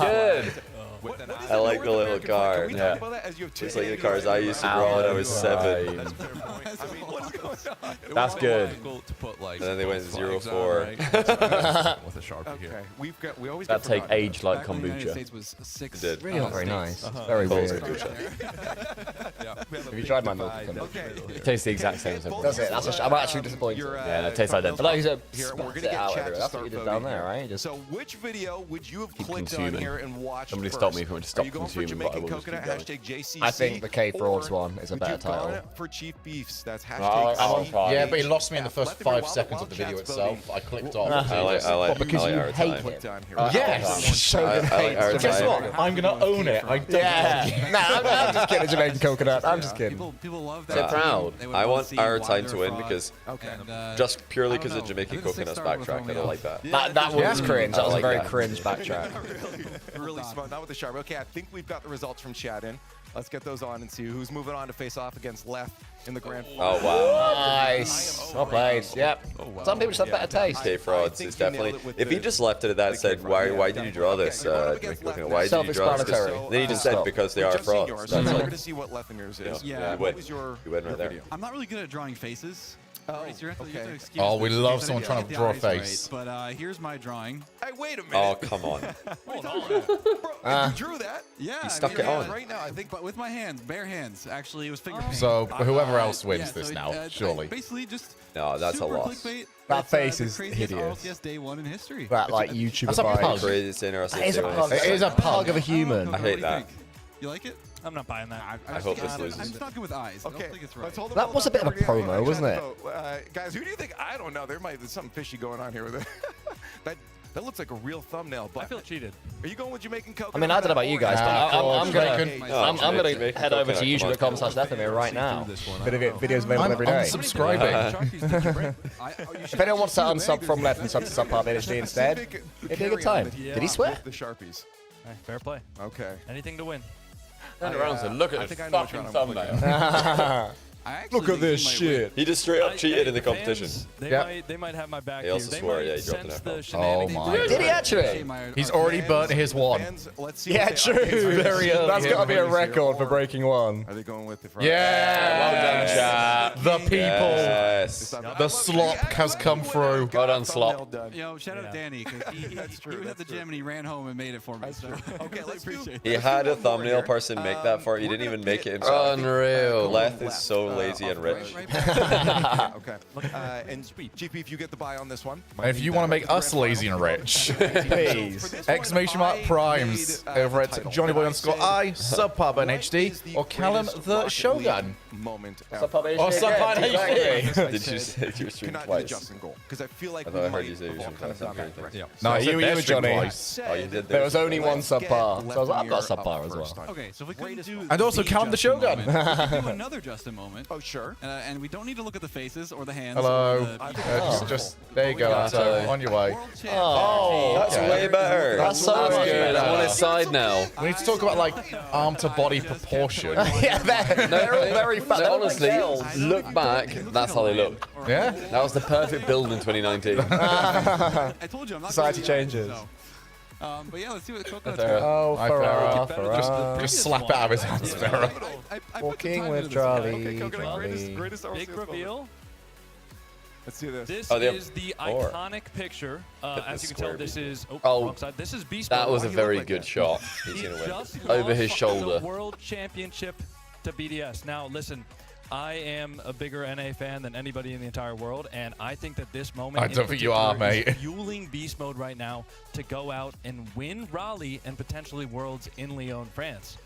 Good. I like the little car. Can we talk about that as you have two It's like the cars I used to draw when I was 7. That's good. And then they went 0-4. With a Sharpie here. We always That take age like kombucha. It did. Really not very nice. Very weird. Have you tried my milk? It tastes the exact same as everything. That's it. I'm actually disappointed. Yeah, it tastes identical. But like you said, Here, we're spat gonna it out get chat everywhere. to That's start what you did voting down there, here. right? Just So which video would you have Keep clicked on consuming. here and watched Somebody first? stop me from Are you going for consuming, but I Jamaican will just Coconut, keep going. #JCC? I think the K Frauds one is a Would better you have gone title. for Chief Beefs? That's I'm on #CP. fire. Yeah, but he lost me in the first 5 seconds of the video itself. I clicked off. I like because you our hate time. him. Yes! Shogun I like our hates. Guess time. what? I'm gonna own it. I don't Yeah. Nah, I'm just kidding, Jamaican Coconut. I'm just kidding. People love So that. proud. They would I love want seeing our why time they're to a win fraud. because And, just purely I because don't of know. Jamaican I think the Coconut's six-star was backtrack. I throwing don't me like that. That was cringe. That was a like very that. cringe backtrack. Really smart. Not with the sharp. Okay, I think we've got the results from chat in. Let's get those on and see who's moving on to face off against Left in the grand final. Oh, wow. Nice. Well played. Yep. Some people just have better taste. K Frauds is definitely. If he just left it at that, said, why did you draw this? Jamaican Coconut? Why did you draw this? Self-explanatory. Then he just said because they are frauds. We're That's going like, to see what Left and yours is. Yeah. you What win. was your You win right there. video? I'm not really good at drawing faces. Right, so you have to okay. excuse Oh, we this love because I someone didn't trying get to the draw a eyes right, face. But here's my drawing. Hey, wait a minute. Oh, come on. Bro, you drew that? Yeah, He I stuck drew it on. Right now, I think. but with my hands, bare hands. Actually, it was finger paint. So whoever else wins Yeah, this so, now, I surely. basically, just No, that's a super loss. clickbait. That It's, face the is craziest hideous. RLCS day 1 in history. That like YouTuber That's a pug. vibe. Crazy interesting. It is a pug. It is a pug of a human. I hate that. You like it? I'm not buying that. I hope this I'm loses. just not good with eyes. I Okay, don't think it's right. let's hold the That vote was a up bit of a for you. promo, wasn't it? Guys, who do you think? I don't know. There might be something fishy going on here with it. That looks like a real thumbnail. But I feel cheated. Are you going with Jamaican Coconut? I mean, I don't know about you guys, but I'm gonna Jamaican head over to Coconut, youtube.com/Deathmere right now. Videos available I'm every day. unsubscribing. If anyone wants to unsub from Left and sub to Subpar HD instead, it'd be a good time. Did he swear? The Sharpies. Hey, fair play. Okay. Anything to win. Turn around and say, look at this think I know which fucking one I'm thumbnail. Look at this shit. He just straight up cheated in the competition. They might have my back He here. also They swore, might yeah, he dropped an sense the F-bomb. shenanigans. Oh my. Did he actually? He's already burnt his one. Let's see Yeah, what they- true. Very early That's got to be a in. record for breaking one. Are they going with the front? Yeah, Well done, chat. the people, Yes. the slop has come through. Well done, Slop. You know, shout out to Danny because he hit the gym and he ran home and made it for me. So Okay, let's appreciate He had a thumbnail person make that for. He didn't even make it himself. Unreal. Leth is so lazy and rich. Okay. And GP, if you get the buy on this one. And if you want to make us lazy and rich, please, exclamation mark primes over at JohnnyBoi_I, Subpub NHD, or Callum the Shogun. Moment. Or Subpub HD. Did you say you were streaming Cannot be twice? Justin goal because I feel like I we thought I heard might you say you were have all streaming kind of twice. done that. Yeah. No, you were Johnny. Oh, you did. There was only one subpar. Get So I was like, I've got Left subpar Mirror as up well. first. Okay, so if we couldn't do And also Callum the Justin Shogun. moment, we could do another Justin moment. Oh, sure. And we don't need to look at the faces or the hands. Hello. Or the Just there you go. So on your way. Oh, That's way better. That's so much Good. I'm on his side now. We need to talk about like arm to body proportion. Yeah, they're all very fat. No, honestly, look back. That's how they look. Yeah. That was the perfect build in 2019. I told you I'm not Society gonna do that, changes. so. But yeah, let's see what Coconut's Fair. got. Oh, Hi, Farah, Farah. Farah. Just slap it out of his hands, Farah. I put the Walking time with into this guy. Charlie. Coconut, greatest Big RLCS moment. reveal. Let's do this. This Oh, they have is the four. iconic picture. As you can tell, square this is Oh, wrong side. This is Beast That Mode. was a Why do you very look like good that? shot. He He's gonna just win. Over his lost shoulder. The World Championship to BDS. Now, listen, I am a bigger NA fan than anybody in the entire world, and I think that this moment I don't think you are, particular is mate. fueling Beast Mode right now to go out and win Raleigh and potentially Worlds in Lyon, France.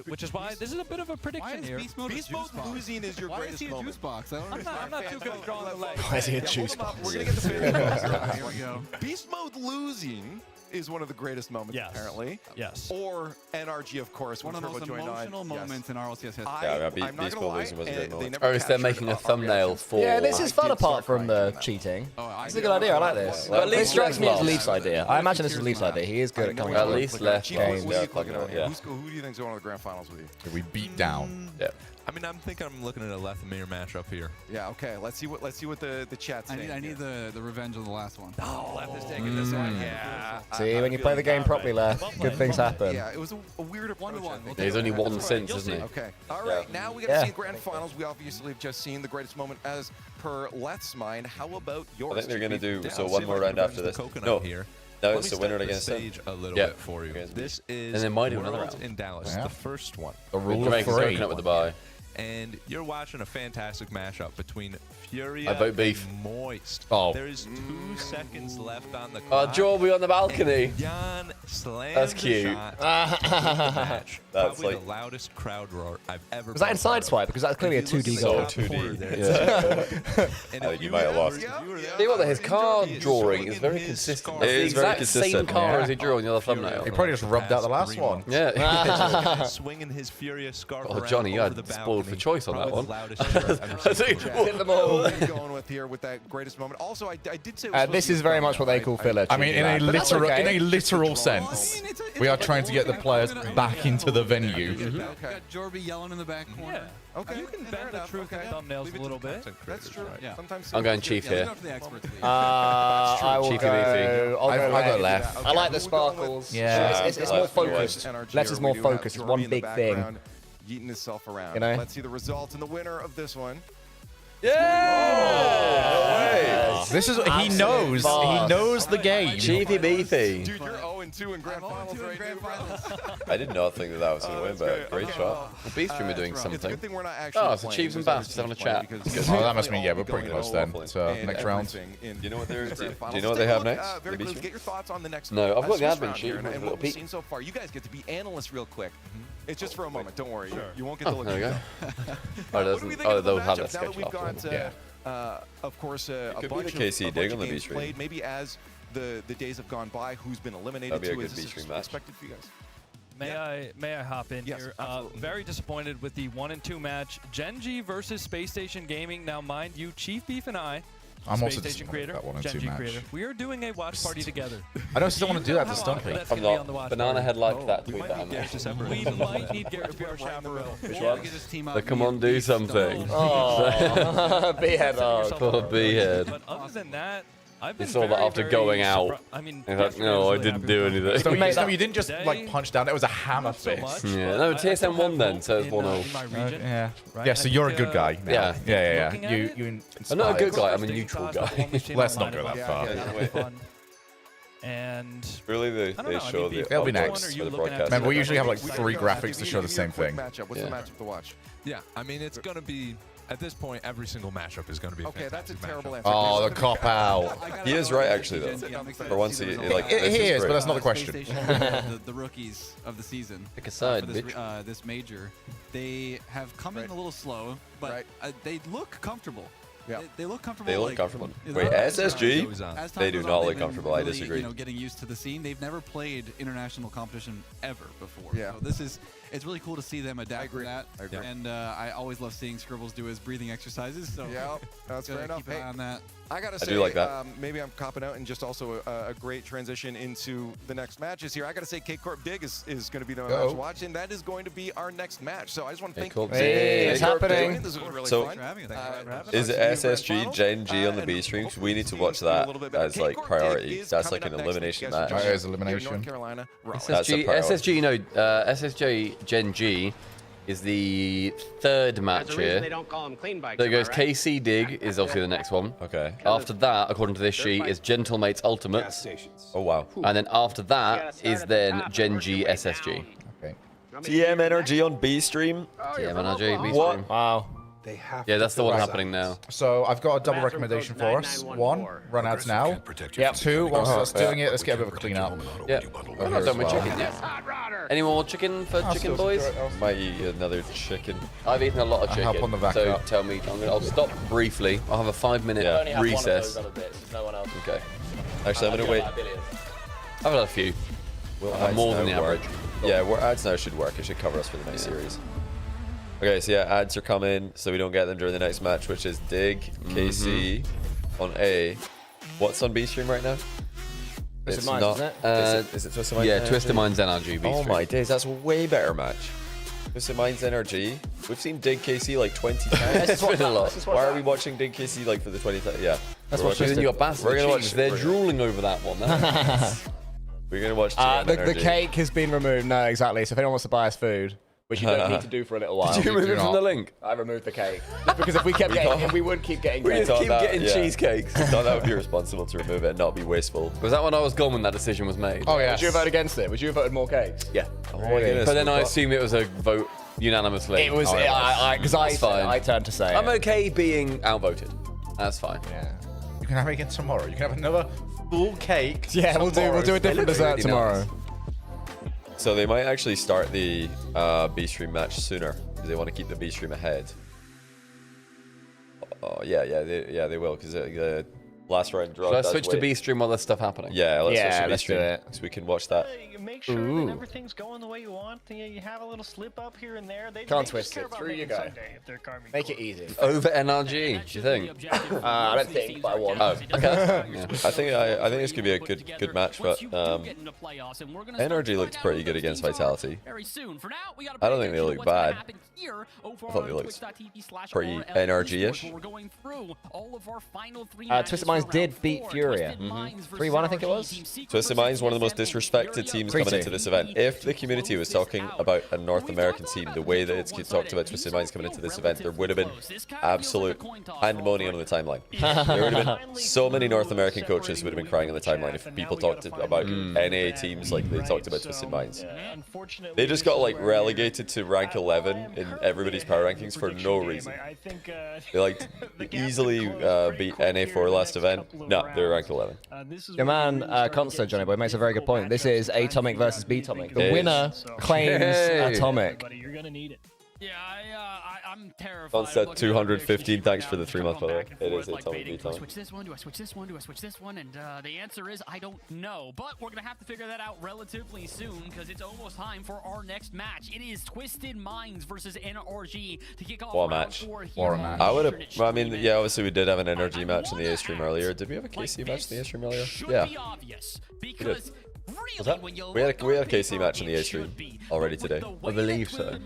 Which is why this is a bit of a Why prediction is here. Beast Mode Beast a juice Mode box? losing is your Why greatest is he a moment. juice box? I don't I'm understand. not too good at drawing the leg. Why is he a juice Hold on, box? We're gonna get the Here we go. Beast Mode losing is one of the greatest moments, apparently. Yes. Or NRG, of course. One of the most emotional moments in RLCS history. Yeah, Beast Ball losing was a great moment. Or is they're making a thumbnail for... Yeah, this is fun apart from the cheating. It's a good idea. I like this. Well, at least it strikes me as Leaf's Leaf's idea. I imagine this is Leaf's idea. He is good at coming At least left Chief, game. who do you think's going to the grand finals with you? We beat down. Yeah. I mean, I'm looking at a Lethmir matchup here. Yeah. Okay. Let's see what the chat's saying. I need the revenge of the last one. Oh, Leth is taking this one. Yeah. See, when you play the game properly, Leth, good things happen. Yeah, it was a weird approach. He's only won since, isn't he? Okay. All right. Now we got to see grand finals. We obviously have just seen the greatest moment as per Leth's mind. How about yours? I think they're going to do one more round after this. No. Here. No, Let it's me the winner set against the them. stage a little bit for you. This is And they might do another Worlds round. in Dallas, Yeah. the first one. The rule of Jamaica's three. opening up with the bye. And you're watching a fantastic matchup between Furia I vote beef. and Moist. Oh. There is 2 seconds left on the Oh, clock. Jorby on the balcony. Jan slams That's the cute. shot. Match. That's Probably like- the loudest crowd roar I've ever Was that been inside part of. swipe? Because that's clearly a If you 2D look goal. at that corner there, I think you might have lost. See what, his card drawing is very consistent. It is very Exact same consistent. car Yeah. as he drew on the other thumbnail. He probably just rubbed out the last one. Yeah. Swinging his Furia scarf Oh, around Johnny, you over had the spoiled for balcony. choice on that Probably one. the loudest cheer I've ever seen in the chat. Hit them all. What are you going with here with that greatest moment? Also, I did say it was supposed This to be is a very thumbnail, much what they right? call filler. I mean, in a But that's literal, okay. in a literal sense, we are trying to get the players back into the venue. Got Jorby yelling in the back corner. Okay. You can bend the truth in thumbnails a little bit. That's true. Yeah. Sometimes I'm going Chief here. I will Cheeky go. I'll I'll go left. left. I like the sparkles. Yeah. It's more focused. Left is more focused. It's one big thing. Yeeting himself around. You know? Let's see the results and the winner of this one. Yeah! This is he knows. He knows the game. Cheapy beefy. Dude, you're 0-2 in grand finals right now. I did not think that was going to win, but great shot. The beef stream are doing It's a something. good thing we're not actually Oh, so playing. Chiefs and There's Bats having a other chat. teams Good. playing Oh, that must mean, yeah, we're going pretty in close all then. waffling So, and next round. everything in Do you know what they're? the Do finals. you know what Take they a have look, next? very The quickly, beach get your thoughts on the next No, I've got the Swiss admin round sheet. here and Little what we've peek. seen so far. You guys get to be analysts real quick. It's just for a moment. Don't worry. You won't get to Oh, look there we at go. it. Oh, What do we think of the they'll have that matchups now that sketch we've afterwards. got, Yeah. of course, a could be bunch the KC of dig on the games B-stream. played. Maybe as the days have gone by, who's been eliminated? That'd be a to? good Is this B-stream match. expected for you guys? May I hop in Yes, here? absolutely. Very disappointed with the 1 and 2 match. Gen.G versus Space Station Gaming. Now, mind you, Chief Beef and I, I'm Space also Station disappointed creator, with that 1 and 2 Gen.G match. creator, we are doing a watch party together. I don't still want to do that to Stumpy. That's I'm gonna be not. on the watch Banana party. Head liked that tweet that I made. We might need Garrett to be our chaperone. Which Or one? we could just team up. The come me on, and do Beast something. Oh, B-head dog. Poor B-head. But other than that, I've been He saw that very, after very going out. I mean, He's like, no, I didn't do anything. Stumpy, you didn't just like punch down. That was a hammer fist. Yeah, no, TSM won then, so it's 1-0. Yeah. Yeah, so you're a good guy now. Yeah. Yeah. You I'm not a good inspired. guy, I'm a neutral guy. Let's not go that far. And Really, they I don't know, I show mean, the They'll be outputs next. for the broadcast. Remember, we usually have like We 3 got graphics to give show me the your same quick thing. Matchup. What's the matchup to watch? Yeah, I mean, it's going to be, at this point, every single matchup is going to be a Okay, that's a fantastic terrible matchup. answer. Oh, the cop out. He is right, actually, though. For once, he like. He this is, great. but that's not the question. Space Station, the rookies of the season. Pick a side, for bitch. this major. They have come in a little slow, but they look comfortable. Yeah. They look comfortable. They look like, comfortable. as Wait, time goes SSG? on- as time They do goes not on, look they've been comfortable. I really, disagree. You know, getting used to the scene. They've never played international competition ever before. Yeah. So it's really cool to see them adapt to that. I agree. And I always love seeing Scribbles do his breathing exercises. So Yeah, that's fair enough. Keep an eye on that. I gotta I say, do like that. Maybe I'm copping out, and just also a great transition into the next matches here. I gotta say, K-Corp Dig is going to be the match to watch, and that is going to be our next match. So I just want to thank you. Hey, it's happening. This was really So, fun. Is it SSG, Gen G on the B streams? We need to watch that as like priority. That's like an elimination match. That is elimination. North Carolina. That's a priority. SSG, no, SSG Gen G is the third match here. They don't call them clean bikes. So it goes KC Dig is obviously the next one. Okay. After that, according to this sheet, is Gentlemates Ultimates. Oh wow. And then after that is then Gen G SSG. Okay. TM Energy on B stream. TM NRG, B What? stream. Wow. They have Yeah, to that's the fill one the happening now. So I've got a double recommendation for us. 1, run ads now. Yep. 2, once that's doing it, let's get a bit of a clean up. Yeah. We're not done with chicken yet. Any more chicken for chicken boys? Might eat another chicken. I've eaten a lot of I chicken. help on the back so up. tell me, I'll stop briefly. I'll have a 5-minute Yeah. recess. No one else. Okay. Actually, I'm gonna wait. I've had a few. More than the average. Yeah, ads now should work. It should cover us for the next series. Okay, so yeah, ads are coming, so we don't get them during the next match, which is Dig, KC on A. What's on B stream right now? Twisted Minds, isn't it? Is it Twisted Minds? Yeah, Twisted Minds NRG. Oh my days, that's a way better match. Twisted Minds NRG. We've seen Dig KC like 20 times. It's been a lot. Why are we watching Dig KC like for the 20th time? Yeah. That's what you're your bastard. We're gonna watch. They're drooling over that one. We're gonna watch. The cake has been removed. No, exactly. So if anyone wants to buy us food, which you don't need to do for a little while. Did you remove it from the link? I removed the cake. Just because if we kept getting, we would keep getting. We cake. keep getting cheesecakes. I thought that would be responsible to remove it and not be wasteful. Was that when I was gone when that decision was made? Oh yeah. Would you have voted against it? Would you have voted more cakes? Yeah. Oh my goodness. But then I assume it was a vote unanimously. It was. Because I turned to say. I'm okay being outvoted. That's fine. Yeah. You can have it again tomorrow. You can have another full cake. Yeah, we'll do a different dessert really tomorrow. Nice. So they might actually start the B stream match sooner because they want to keep the B stream ahead. Oh yeah, they will because the last round draw. Let's switch to B stream while there's stuff happening. Yeah, let's switch to B let's stream do it. so we can watch that. Make sure that everything's going the way you want. You have a little slip up here and there. They Can't just twist care it. about Through you making go. Sunday if they're carving Make it easy. Over NRG, do you think? I don't think, but I want. Oh, okay. Yeah. I think this could be a good match, but NRG looked pretty good against Vitality. I don't think they look bad. I thought they looked pretty NRG-ish. Twisted Minds did beat Furia. 3-1, I think it was. Twisted Minds, one of the most disrespected teams coming into this event. If the community was talking about a North American team, the way that it's talked about Twisted Minds coming into this event, there would have been absolute pandemonium on the timeline. There would have been so many North American coaches would have been crying on the timeline if people talked about NA teams like they talked about Twisted Minds. They just got like relegated to rank 11 in everybody's power rankings for no reason. They like easily beat NA for last event. No, they're ranked 11. Your man Consta, JohnnyBoi, makes a very good point. This is Atomic versus B-Tomic. The winner claims Atomic. You're gonna need it. Yeah, I'm terrified. Consta 215. Thanks for the 3 month, by the way. It is Atomic Do I B-Tomic. switch this one? Do I switch this one? Do I switch this one? And the answer is I don't know. But we're going to have to figure that out relatively soon because it's almost time for our next match. It is Twisted Minds versus NRG to kick off round 4 here. I would have. I mean, yeah, obviously we did have an NRG match in the A stream earlier. Did we have a KC match in the A stream earlier? Yeah. We did. We had a KC match in the A stream already today. I believe so.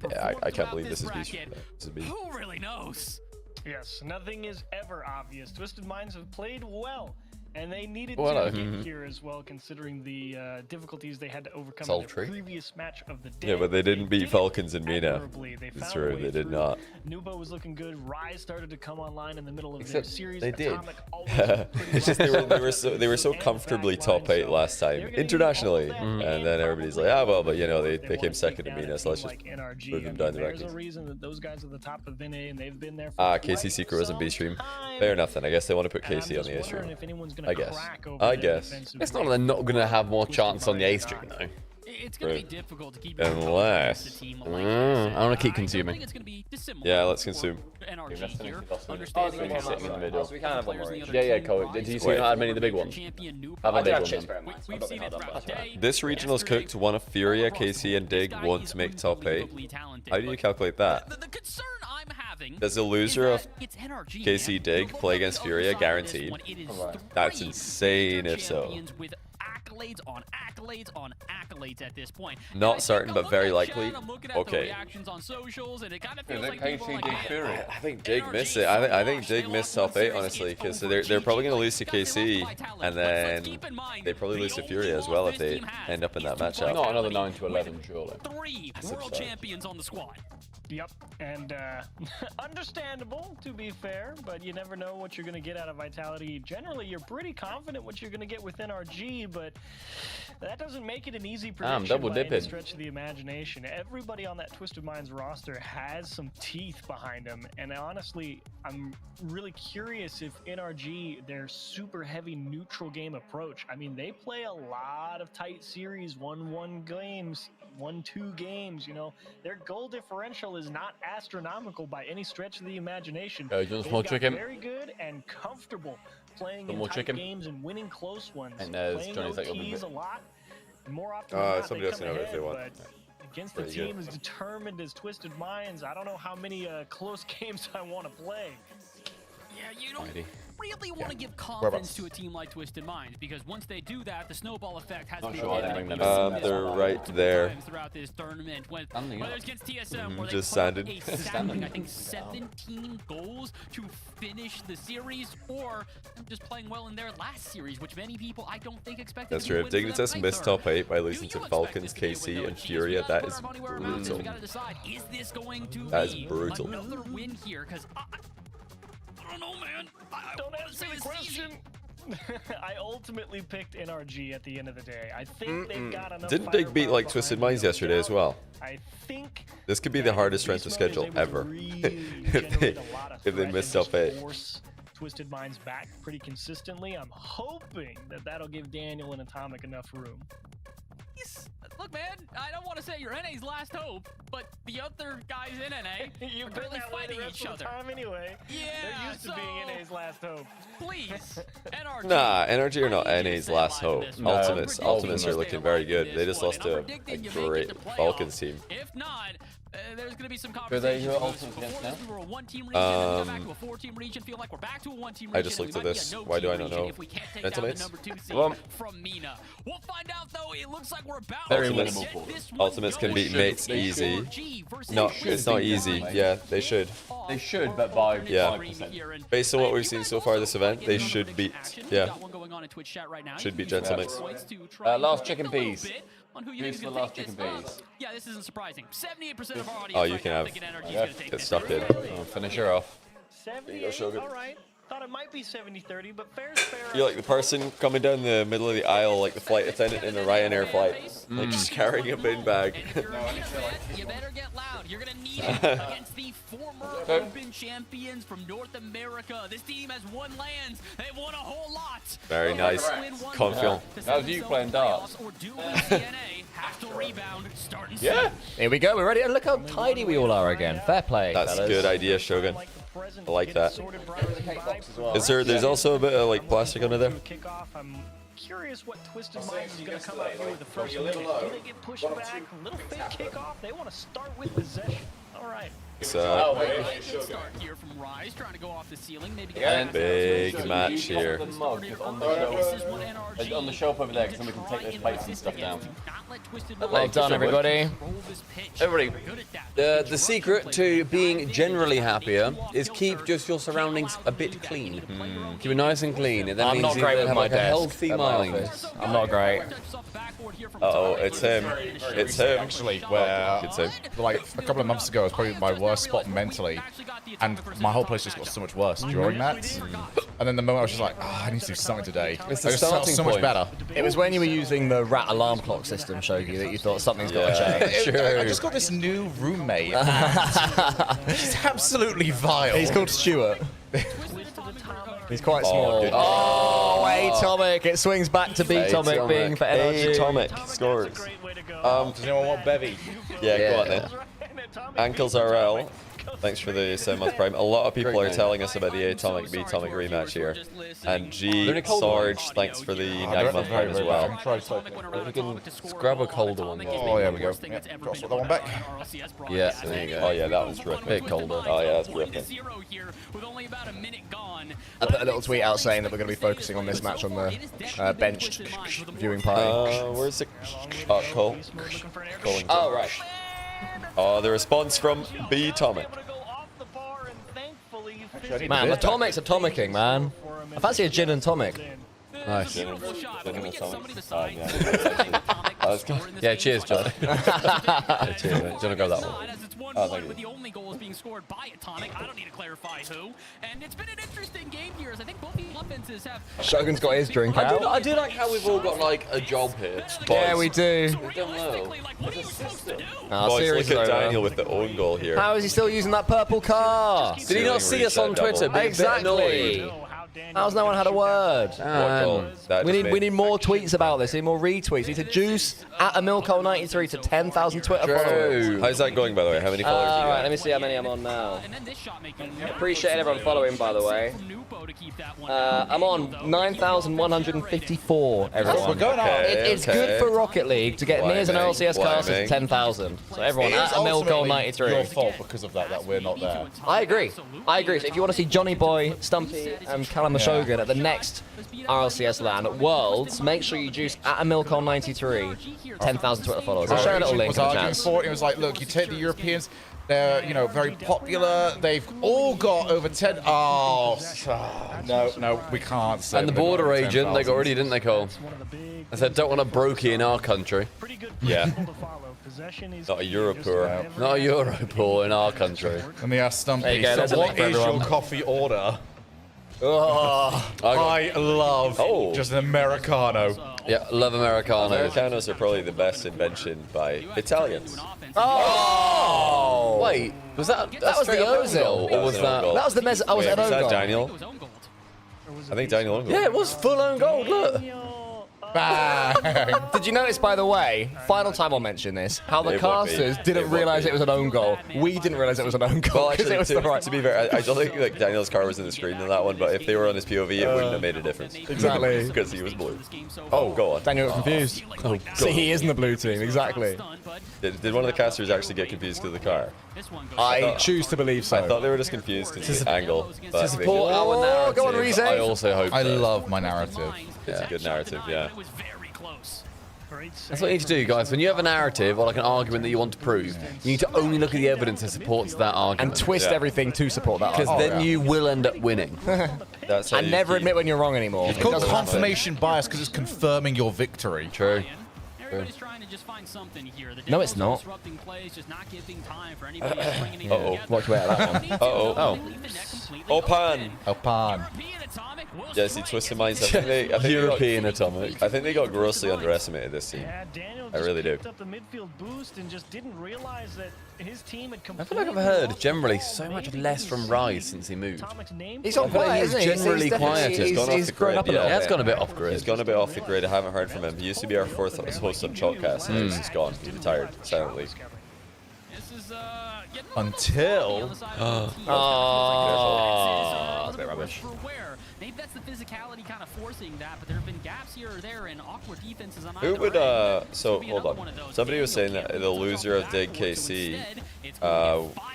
Yeah, I can't believe this is B stream. This is B. Who really knows? Yes, nothing is ever obvious. Twisted Minds have played well, and they needed Well, to get here as well, considering the difficulties they had to overcome in Sultry. the previous match of the day. Yeah, but they didn't beat Falcons and Mina. It's true, they did not. Nubo was looking good. Rise started to come online in the middle of Except their series. they did. Atomic always It's just they were so comfortably top 8 last time internationally, and then everybody's like, ah, well, but you know they came second to Mina, so let's just move them down the There's a rankings. reason that those guys are the top of NA, and they've been there for KC Secret was in B stream. Fair enough then. I guess they want to put KC on the A stream. I guess. It's not that they're not going to have more chance on the A stream, though. It's going to be difficult to keep Unless. I want to keep consuming. Yeah, let's consume. Sitting in the middle. Yeah, Cole. Did you see not had many of the big ones? Have a big one. This regional's cooked. One of Furia, KC, and Dig want to make top 8. How do you calculate that? Does the loser of KC Dig play against Furia guaranteed? That's insane if so. Accolades on accolades on accolades at this point. Not certain, but very likely. Okay. I think Dig missed it. I think Dig missed top 8, honestly, because they're probably going to lose to KC, and then they probably lose to Furia as well if they end up in that matchup. Not another 9 to 11, surely. 3 world champions on the squad. Yep, and understandable, to be fair, but you never know what you're going to get out of Vitality. Generally, you're pretty confident what you're going to get with NRG, but that doesn't make it an easy prediction double by any dipping. stretch of the imagination. Everybody on that Twisted Minds roster has some teeth behind them, and honestly, I'm really curious if NRG, their super heavy neutral game approach, I mean, they play a lot of tight series, 1-1 games, 1-2 games, you know, their goal differential is not astronomical by any stretch of the imagination. You want They've some more got chicken? very good and comfortable playing Some in more tight chicken? games and winning close ones. And there's playing Johnny's like a OT tease a lot. More often than not, somebody they else come can have it if ahead, they want. but against Pretty the team good. as determined as Twisted Minds, I don't know how many close games I want to play. Yeah, you don't really want to give Whereabouts? confidence to a team like Twisted Minds, because once they do that, the snowball effect has been sure I didn't bring them in. They're right there. throughout this tournament. Whether it's against TSM, where they Just put up sanded. a staggering, I think, 17 goals to finish the series, or just playing well in their last series, which many people I don't think expected. That's to be true. a If win for them Dignitas missed either. top 8 by losing to Falcons, KC, and Furia, that is We brutal. gotta decide, is this going to That is be brutal. another win here? Because I don't know, man. I Don't answer the question. I ultimately picked NRG at the end of the day. I think they've got enough. Didn't they beat like Twisted Minds yesterday as well? I think This could be the hardest strength of schedule ever. if they miss top 8. force Twisted Minds back pretty consistently. I'm hoping that that'll give Daniel and Atomic enough room. Look, man, I don't want to say you're NA's last hope, but the other guys in NA You've are been barely that way the fighting rest each of the other. time anyway. Yeah, They're used to being NA's last hope. Please, NRG. Nah, NRG are not NA's last hope. No. Ultimates are looking very good. They just lost to a great Falcons team. If not, there's going to be some Who they conversation. who are Ultimate against now? We were a one-team region, then we got back to a four-team region. Feel like we're back to a one-team region. I just looked and at we might this. be a Why do I no-team not know? region if we can't take down the Ultimates? number 2 seed Well, from Mina. We'll find out, though. It looks like we're about Very to minimal get for them. this one Ultimates can going. beat mates easy. No, it's not easy. Yeah, they should. They should, but by Yeah. 5%. Based on what we've seen so far this event, they should beat. Yeah, should beat Gentlemakes. Last chicken peas. On who you Who's think the is last gonna take chicken this. peas? Yeah, this isn't surprising. 78% of our audience Oh, you right can now have. thinking NRG is Yeah, gonna take get this. stuck in. I'll finish her off. 78, Shogun. all right. Thought it might be 70-30, but fair's fair. You're like the person coming down the middle of the aisle, like the flight attendant in a Ryanair flight, like just carrying a bin bag. You better get loud. You're gonna need it against the former Open champions from North America. This team has won lands. They've won a whole lot. Very nice. Confiant. That was you playing darts. Yeah. Here we go. We're ready. And look how tidy we all are again. Fair play. That's a fellas. good idea, Shogun. I like that. Is there? There's also a bit of like plastic under there. I'm curious what Twisted Minds is going to come out here with the first minute. Do they get pushed back? A little fake kickoff. They want to start with possession. All right. So, Start here from Rise, trying to go off the ceiling. Maybe big match here. On the shelf over there, because then we can take those plates and stuff down. Well done, everybody. Everybody, the secret to being generally happier is keep just your surroundings a bit clean. Keep it nice and clean. That I'm means not you great with have my like a desk healthy at my mind. office. I'm not great. Uh-oh, it's him. It's him. Actually, where It's him. like a couple of months ago, it was probably my worst spot mentally, and my whole place just got so much worse during that. And then the moment I was just like, oh, I need to do something today. It's I the just felt starting so much point. better. It was when you were using the rat alarm clock system, Shogi, that you thought something's got to change. I just got this new roommate. He's absolutely vile. He's called Stuart. He's quite small. good. Oh, Atomic. It swings back to B-Tomic being for NRG. Atomic scores. Does anyone want Bevy? Yeah, go on then. Ankles RL. Thanks for the 7-month prime. A lot of people are telling us about the Atomic B-Tomic rematch here. And G Sarge, thanks for the 9-month prime as well. If we can grab a colder one. Oh, yeah, we go. Yeah, drop that one back. Yeah, there you go. Oh yeah, that one's terrific. Bit colder. Oh yeah, that's terrific. I put a little tweet out saying that we're going to be focusing on this match on the benched viewing party. Where's the Cole? Oh, right. Oh, the response from B-Tomic. Man, Atomic's Atomicing, man. I fancy a gin and tonic. Nice. Can we get somebody beside Yeah, cheers, John. Yeah, cheers, mate. Do you want to grab that one? Oh, thank you. The only goal is being scored by Atomic. I don't need to clarify who. And it's been an interesting game here, as I think both the offenses have. Shogun's got his drink out. I do like how we've all got like a job here. Yeah, we do. We don't know. Our Boys, series look is at over. Daniel with the own goal here. How is he still using that purple car? Did he not see us on Twitter? Being a bit annoyed? Exactly. How's no one had a word? We need more tweets about this. We need more retweets. We need to juice at @AmilCole93 to 10,000 Twitter followers. How's that going, by the way? How many followers do you Alright, got? let me see how many I'm on now. Appreciate everyone following, by the way. I'm on 9,154, everyone. We're going up. It's good for Rocket League to get me as an RLCS caster to 10,000. So everyone at @AmilCole93. Your fault because of that we're not there. I agree. I agree. So if you want to see JohnnyBoi, Stumpy, and Callum the Shogun at the next RLCS LAN at Worlds, make sure you juice at @AmilCole93, 10,000 Twitter followers. I'll share a little link. Was arguing for it. It was like, look, you take the Europeans. They're, you know, very popular. They've all got over 10. Oh, no, we can't. Say And the border agent, they got ready, didn't they, Cole? I said, don't want a brokey in our country. Yeah. Not a Europur. Not a Europur in our country. Let me ask Stumpy. Go, So what is your coffee order? Oh, I love just an Americano. Yeah, love Americanos. Americanos are probably the best invention by Italians. Oh! Wait, was that was the Ozil? Or was that? That was the Mez. I was Wait, at was that Ogon. Daniel? I think Daniel owned goal. Yeah, it was full own gold, look. Bang. Did you notice, by the way, final time I'll mention this, how the It won't be. casters didn't realise it was an own goal. We didn't realise it was an own goal Well, because actually, it was the right. to be fair, I don't think like Daniel's car was in the screen in that one, but if they were on his POV, it wouldn't have made a difference. Exactly. Because he was blue. Oh, go on. Daniel got confused. Oh, See, he is in the blue team, exactly. Did one of the casters actually get confused because of the car? I choose to believe so. I thought they were just confused because of the angle. To support our narrative, go on, Rize. I also hope I so. love my narrative. It's a good narrative, yeah. That's what you need to do, guys. When you have a narrative or like an argument that you want to prove, you need to only look at the evidence that supports that argument. And twist everything to support that Because argument. then you will end up winning. That's how And you never keep- admit when you're wrong anymore. It's called confirmation bias because it's confirming your victory. True. Everybody's trying to just find something here. The No, it's not. disrupting plays, just not giving time for anybody to bring anything Uh-oh. together. Watch out that one. Uh-oh. Opan! Opan. Yes, he twisted minds. I think they European atomic. I think they got grossly underestimated this team. I really do. Up the midfield boost and just didn't realize that his team had I feel like I've heard generally so much less from Rise since he moved. He's on quiet, isn't he? generally quieter. He's gone off He's the grown grid, up a little yeah. Yeah, it's bit. gone a bit off grid. He's gone a bit off the grid. I haven't heard from him. He used to be our fourth host on Chalkcast, and he's just gone. He retired silently. Until. That's a bit rubbish. Maybe that's the physicality kind of forcing that, but there have been gaps here or there and awkward defenses on Who either would, end. so hold on. Somebody was saying that the loser of Dig KC,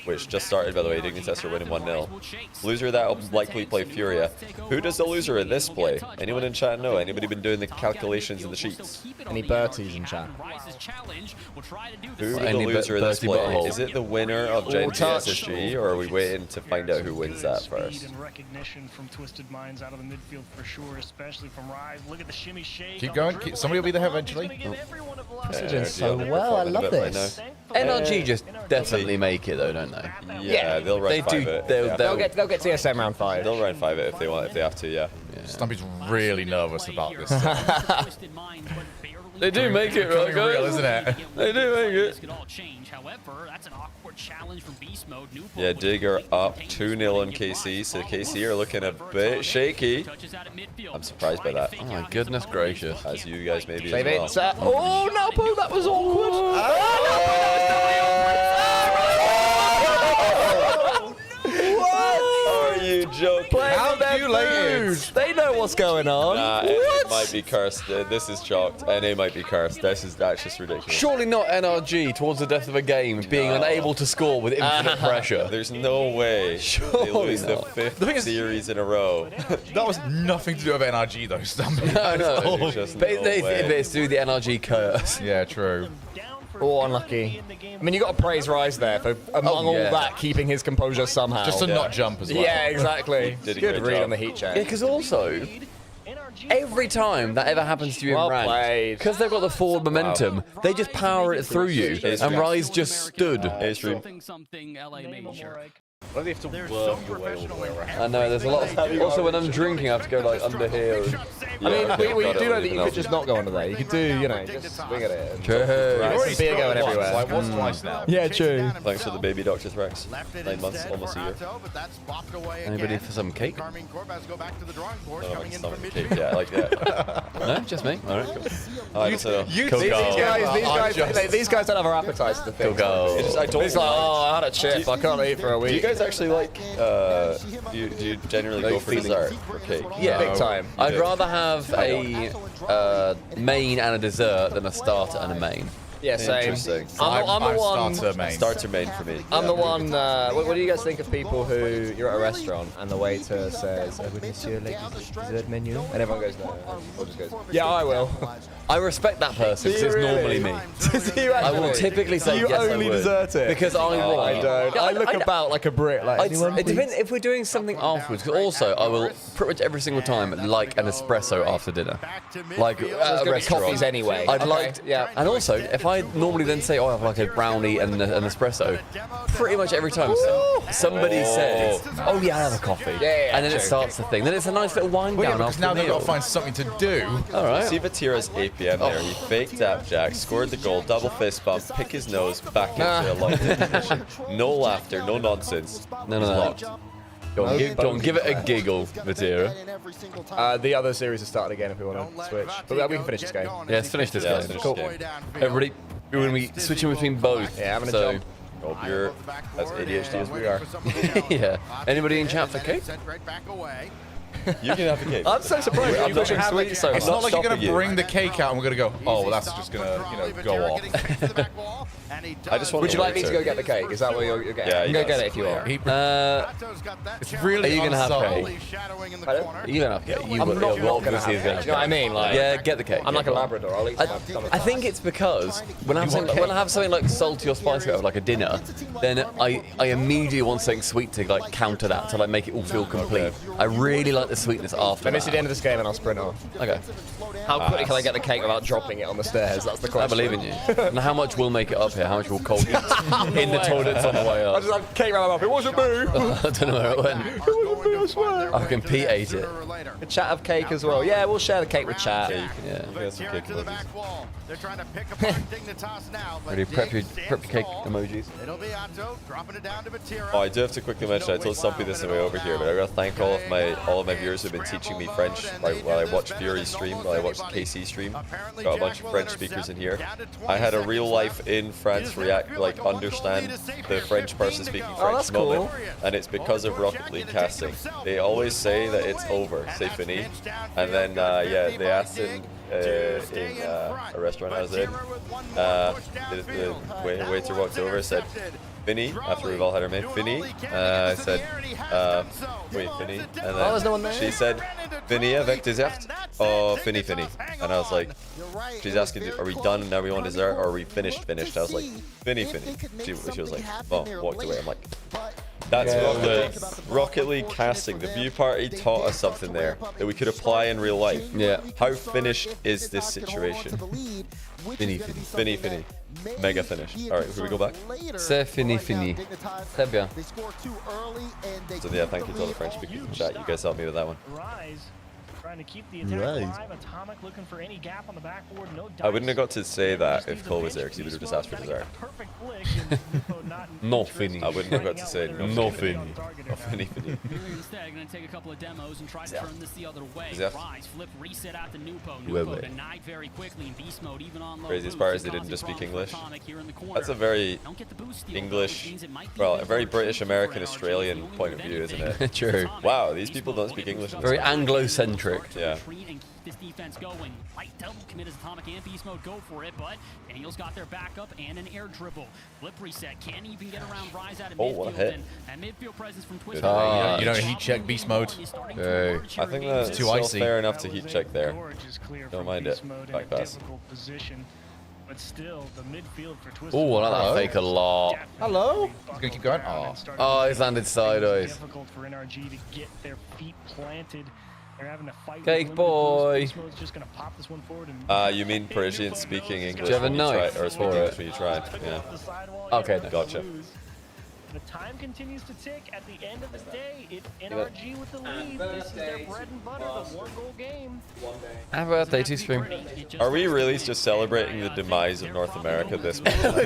which just started, by the way, Dignitester winning 1-0. Loser of that will likely play Furia. Who does the loser of this play? Anyone in chat know? Anybody been doing the calculations in the sheets? Any Berties in chat? Who will Any the loser of this Bertie play? Butthole? Is it the winner of Gen G touch. SSG, or are we waiting to find out who wins that first? And recognition from Twisted Minds out of the midfield for sure, especially from Rise. Look at the shimmy shake. Keep going. Somebody will be there eventually. They're doing so well. I love this. NRG just definitely make it though, don't they? Yeah, they'll run They 5 do. it. They'll They'll get TSM round 5. They'll run 5 it if they want, if they have to, yeah. Stumpy's really nervous about this. They do make it, right, guys? Real, isn't it? They do make it. Yeah, Digger up 2-0 on KC, so KC are looking a bit shaky. I'm surprised by that. Oh my goodness gracious. As you guys maybe Save it. as well. Oh, no, Pooh, that was awkward. Are you joking? Calculated. They know what's going on. Nah, What? NA might be cursed. This is chalked. NA might be cursed. That's just ridiculous. Surely not NRG towards the death of a game being unable to score with infinite pressure. There's no way they lose the not. 5th series in a row. That was nothing to do with NRG though, Stumpy. I know. There's just But no way. it's through the NRG curse. Yeah, true. Oh, unlucky. I mean, you got to praise Rise there for, among yeah. all that, keeping his composure somehow. Just to not jump as well. Yeah, exactly. Did a Good great read job. on the heat check. Yeah, because also, every time that ever happens to you Well in ranked, played. because they've got the forward momentum, they just power it through you, and Rise just stood. Something LA major. Why do they have to work your way all the way around? I know, there's a lot of... Also, when I'm drinking, I have to go, like, under here. I mean, Yeah, we got do it, know that you even could just not go under there. You could do, you know, just swing at it. True. Right, some beer going everywhere. Like once, twice now. Yeah, true. Thanks for the baby Dr. Threx. 9 months, almost a year. Anybody for some cake? No, like some cake. Yeah, I like that. No, just me. All right, cool. Alright, so These guys don't have our appetites to think. Go. It's just, I don't It's like, oh, I had a chip. I can't eat for a week. Do you guys actually like, do you generally go for dessert or cake? Yeah, big time. I'd rather have a main and a dessert than a starter and a main. Yeah, same. Interesting. I'm the one. Starter main for me. I'm the one. What do you guys think of people who you're at a restaurant and the waiter says, "Would monsieur like dessert menu?" And everyone goes, "No," or just goes, "Yeah, I will." I respect that person because it's normally me. I will typically say you yes, I only would. desert it Because I will. I don't. Yeah, I look about like a Brit. Like, it depends if we're doing something afterwards. Because also, I will pretty much every single time like an espresso after dinner. Like at a restaurant. Coffees anyway. I'd Okay, like, yeah. And also, if I normally then say, "Oh, I have like a brownie and an espresso," pretty much every time somebody says, "Oh yeah, I have a coffee," Yeah, and then it true. starts the thing. Then it's a nice little wind Well, yeah, down because after now the they've meal. got to find something to do. All right. See Vatira's 8 p.m. there. He faked Jack, scored the goal, double fist bump, pick his nose, back into a locked position. No laughter, no nonsense. No. Locked. Go on, give it a giggle, Vatira. The other series is starting again if we want to switch. But we can finish this game. Yeah, let's finish this Yeah, game. finish Cool. this game. Everybody, we're going to be switching between both. Yeah, having a so, jump. Hope you're as ADHD as we are. yeah. Anybody in chat for cake? You can have the cake. I'm so surprised I'm you not pushing having sweet it. so It's much. not like you're going to stopping you. bring the cake out and we're going to go, oh, well, that's just going to, go off. I just want Would you like me to go get the cake? Is that what you're getting? Yeah, You he can go does. get it if you want. It's really Are you gonna have unsubtle. cake? Pardon? Are you going to have cake? You I'm will. not Yeah, gonna obviously have he's it. Do you know what I mean? Like, Yeah, get the cake. I'm like a Yeah. Labrador. I'll eat my stomach. I think it's because when I have something like salty or spicy out of like a dinner, then I immediately want something sweet to like counter that to like make it all feel complete. I really like the sweetness after Let me see that. the end of this game and I'll sprint off. Okay. How quickly can I get the cake without dropping it on the stairs? That's the I question. believe in you. And how much will make it up here? How much will Cole eat in the toilets on the way I up? just had cake around my mouth. It wasn't me. I don't know where it went. It wasn't me, I swear. I reckon Pete ate it. A chat of cake as well. Yeah, we'll share the cake with chat. Yeah. We got some cake emojis. They're trying to pick apart Dignitas now. but Ready, prep your cake ball. emojis. It'll be Otto dropping it down to Vatira. Oh, I do have to quickly mention, I told Stumpy this on the way over here, but I gotta thank all of my viewers who've been teaching me French while I watch Fury's stream, while I watch KC stream. Got a bunch of French speakers in here. I had a real life in France understand the French person speaking French that's moment, cool. and it's because of Rocket League casting. They always say that it's over, c'est fini, and then they asked in a restaurant I was in, the waiter walked over and said, "Fini," after we've all had our main, "Fini." I said, "Wait, Fini?" And then there's no one there. she said, "Fini avec dessert?" Oh, fini. And I was like, she's asking, are we done now we want dessert, or are we finished? I was like, fini. She was like, oh, walked away. I'm like, that's Rocket League casting. The view party taught us something there that we could apply in real life. Yeah. How finished is this situation? Fini. Mega finish. Alright, should we go back? C'est fini. Très bien. So yeah, thank you to all the French speakers in chat. You guys helped me with that one. Rise. Trying to keep the attack alive. Atomic looking for any gap on the backboard. No I wouldn't have got to say that if Cole was there, because he would have just asked for dessert. No fini. I wouldn't have got to say no fini. No fini. Instead, going to take a couple of demos and try to turn this the other way. Zef. Rise, flip, reset out the Nupo. Well, Nupo denied very quickly in beast mode, even on low Craziest boost. part is they It didn't causes just speak problems for English. Atomic here in the corner. That's a very Don't get the boost steal, English, which means it might be well, good a very for British, NRG American, for Australian NRG point of view, isn't anything. it? True. Wow, these people don't speak English. in this Very game. Anglo-centric. Yeah. Retreat and keep this defense going. Light double commit as Atomic and beast mode go for it, but Daniel's got their backup and an air dribble. Flip reset, can't even get around Rise out of Oh, midfield. what a hit. And that midfield presence from Twisted. Ah, You don't heat check beast mode. Hey. I think that's It's too still icy. fair enough to heat check there. Clear Don't from mind it. beast mode in Back a pass. difficult position. But still, the midfield for Twisted. Oh, I like that fake a lot. Hello? He's going to keep going. Oh. Oh, he's landed sideways. Difficult for NRG to get their feet planted. They're having to fight. with Cake limited boy. boost. Beast mode's just gonna pop this one forward and You mean Parisian speaking English Do you have a when you knife try, or for speaking it? English when you try? Yeah. Okay, then. Gotcha. the time continues to tick, at the end of the day, it's NRG with the lead. This is their bread and butter, the 1-goal game. Happy birthday to Stream. Are we really just celebrating the demise of North America this month?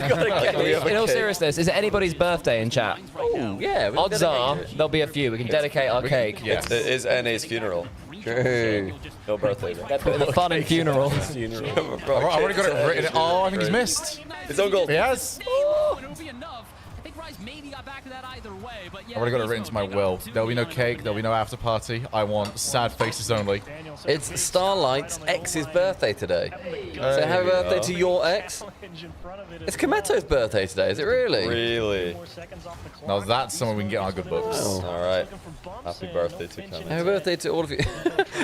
In all seriousness, is it anybody's birthday in chat? Oh, yeah. Odds are there'll be a few. We can dedicate our cake. It is NA's funeral. True. No birthday. They're putting the fun in funeral. I've already got it written. Oh, I think he's missed. It's on goal. He has. Maybe got back to that either way, but I've already got it written to my will. There'll be no cake. There'll be no after party. I want sad faces only. It's Starlight's ex's birthday today. So happy birthday to your ex. It's Kameto's birthday today, is it really? Really? Now that's someone we can get on our good books. Oh. All right. Happy birthday to Kameto. Happy birthday to all of you.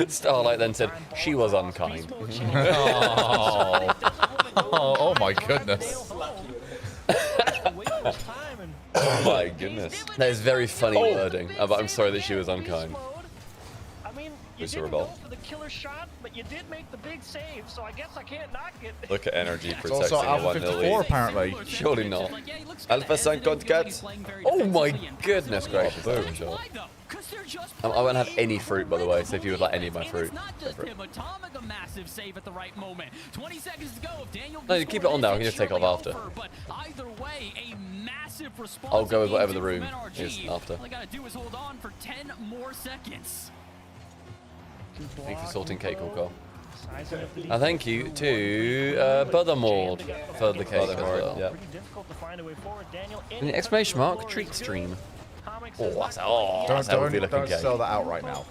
Starlight then said she was unkind. Oh my goodness. Oh my goodness. That is very funny wording. But I'm sorry that she was unkind. I mean, you Mr. didn't Rebel. go for the killer shot, but you did make the big save, so I guess I can't knock it. Look at energy It's protecting also a Alpha 1-0 54 lead. apparently. Surely not. Alpha 54. Oh my goodness gracious. Boom, Joel. I won't have any fruit, by the way, so if you would like any of my fruit. Massive save at the right moment. 20 seconds to go. If Daniel No, you keep it on now. I can just take it off after. But either way, a massive response. I'll go with whatever the room is after. All I gotta do is hold on for 10 more seconds. Thank you for sorting cake, Call. And thank you to Buthermord for the cake as well. Yeah. And the exclamation mark, treat stream. Oh, that's a healthy looking Don't cake. sell that out right now.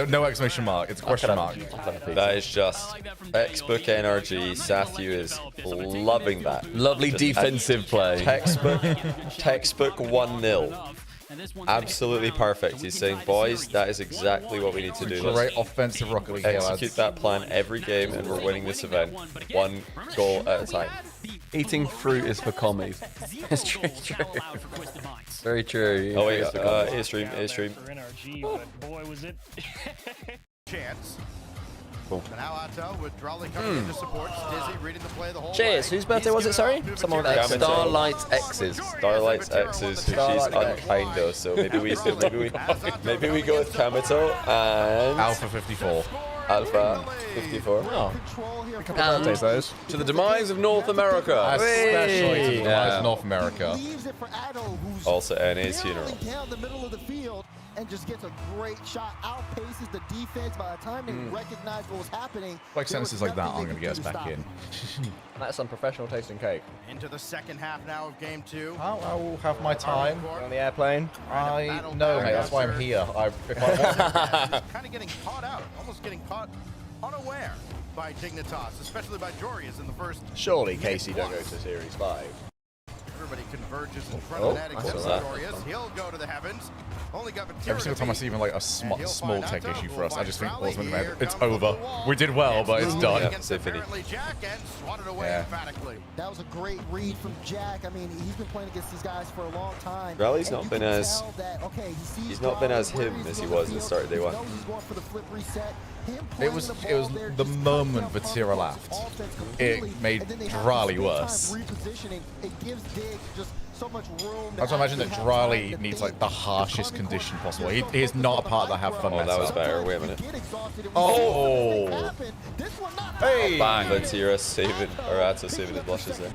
No exclamation mark. It's a question mark. That is just textbook NRG. Sathu is loving that. Lovely defensive play. Textbook 1-0. Absolutely perfect. He's saying, boys, that is exactly what we need to do. Great offensive Rocket League. Execute that plan every game, and we're winning this event 1 goal at a time. Eating fruit is for commies. It's true. Very true. Oh wait, A-stream. Boy, was it. Chance. Cool. And now Atto with Drawley coming in to support. Dizzy reading the play the whole Cheers. way. Whose birthday was it, sorry? Someone with X. Starlight's exes. Starlight's exes, who she's unkind though, so maybe we go with Kameto and Alpha 54. Alpha 54. Oh. A couple of birthdays, those. To the demise of North America. Especially to the demise of North America. Leaves it for Addo, who's Also NA's funeral. barreling down the middle of the field and just gets a great shot, outpaces the defense. By the time they recognize what was happening, Like sentences like that aren't going to get us back in. That's some professional tasting cake. Into the second half now of game 2. I will have my time. On the airplane. I know, mate. That's why I'm here. If I wasn't, Kind of getting caught out, almost getting caught unaware by Dignitas, especially by Jorius in the first. Surely Casey don't go to Series 5. Everybody converges in front of that I saw except that. Jorius. He'll go to the heavens. Only got every single time I see even like a small tech issue for us, I just think, it's over. We did well, but it's done. Apparently Jack and swatted away emphatically. That was a great read from Jack. I mean, he's been playing against these guys for a long time. Rally's and not you been can as tell that, okay, he's not been as him as he was at the start of day 1. He's going for the flip reset. It was the moment Vatira laughed. It made Drali worse. It gives Dig just so much room. I have to imagine that Drali needs like the harshest condition possible. He is not a part of the have fun. Oh, that was better. Wait a minute. Oh! Hey! Bang! Vatira saving, or Atto saving his blushes there.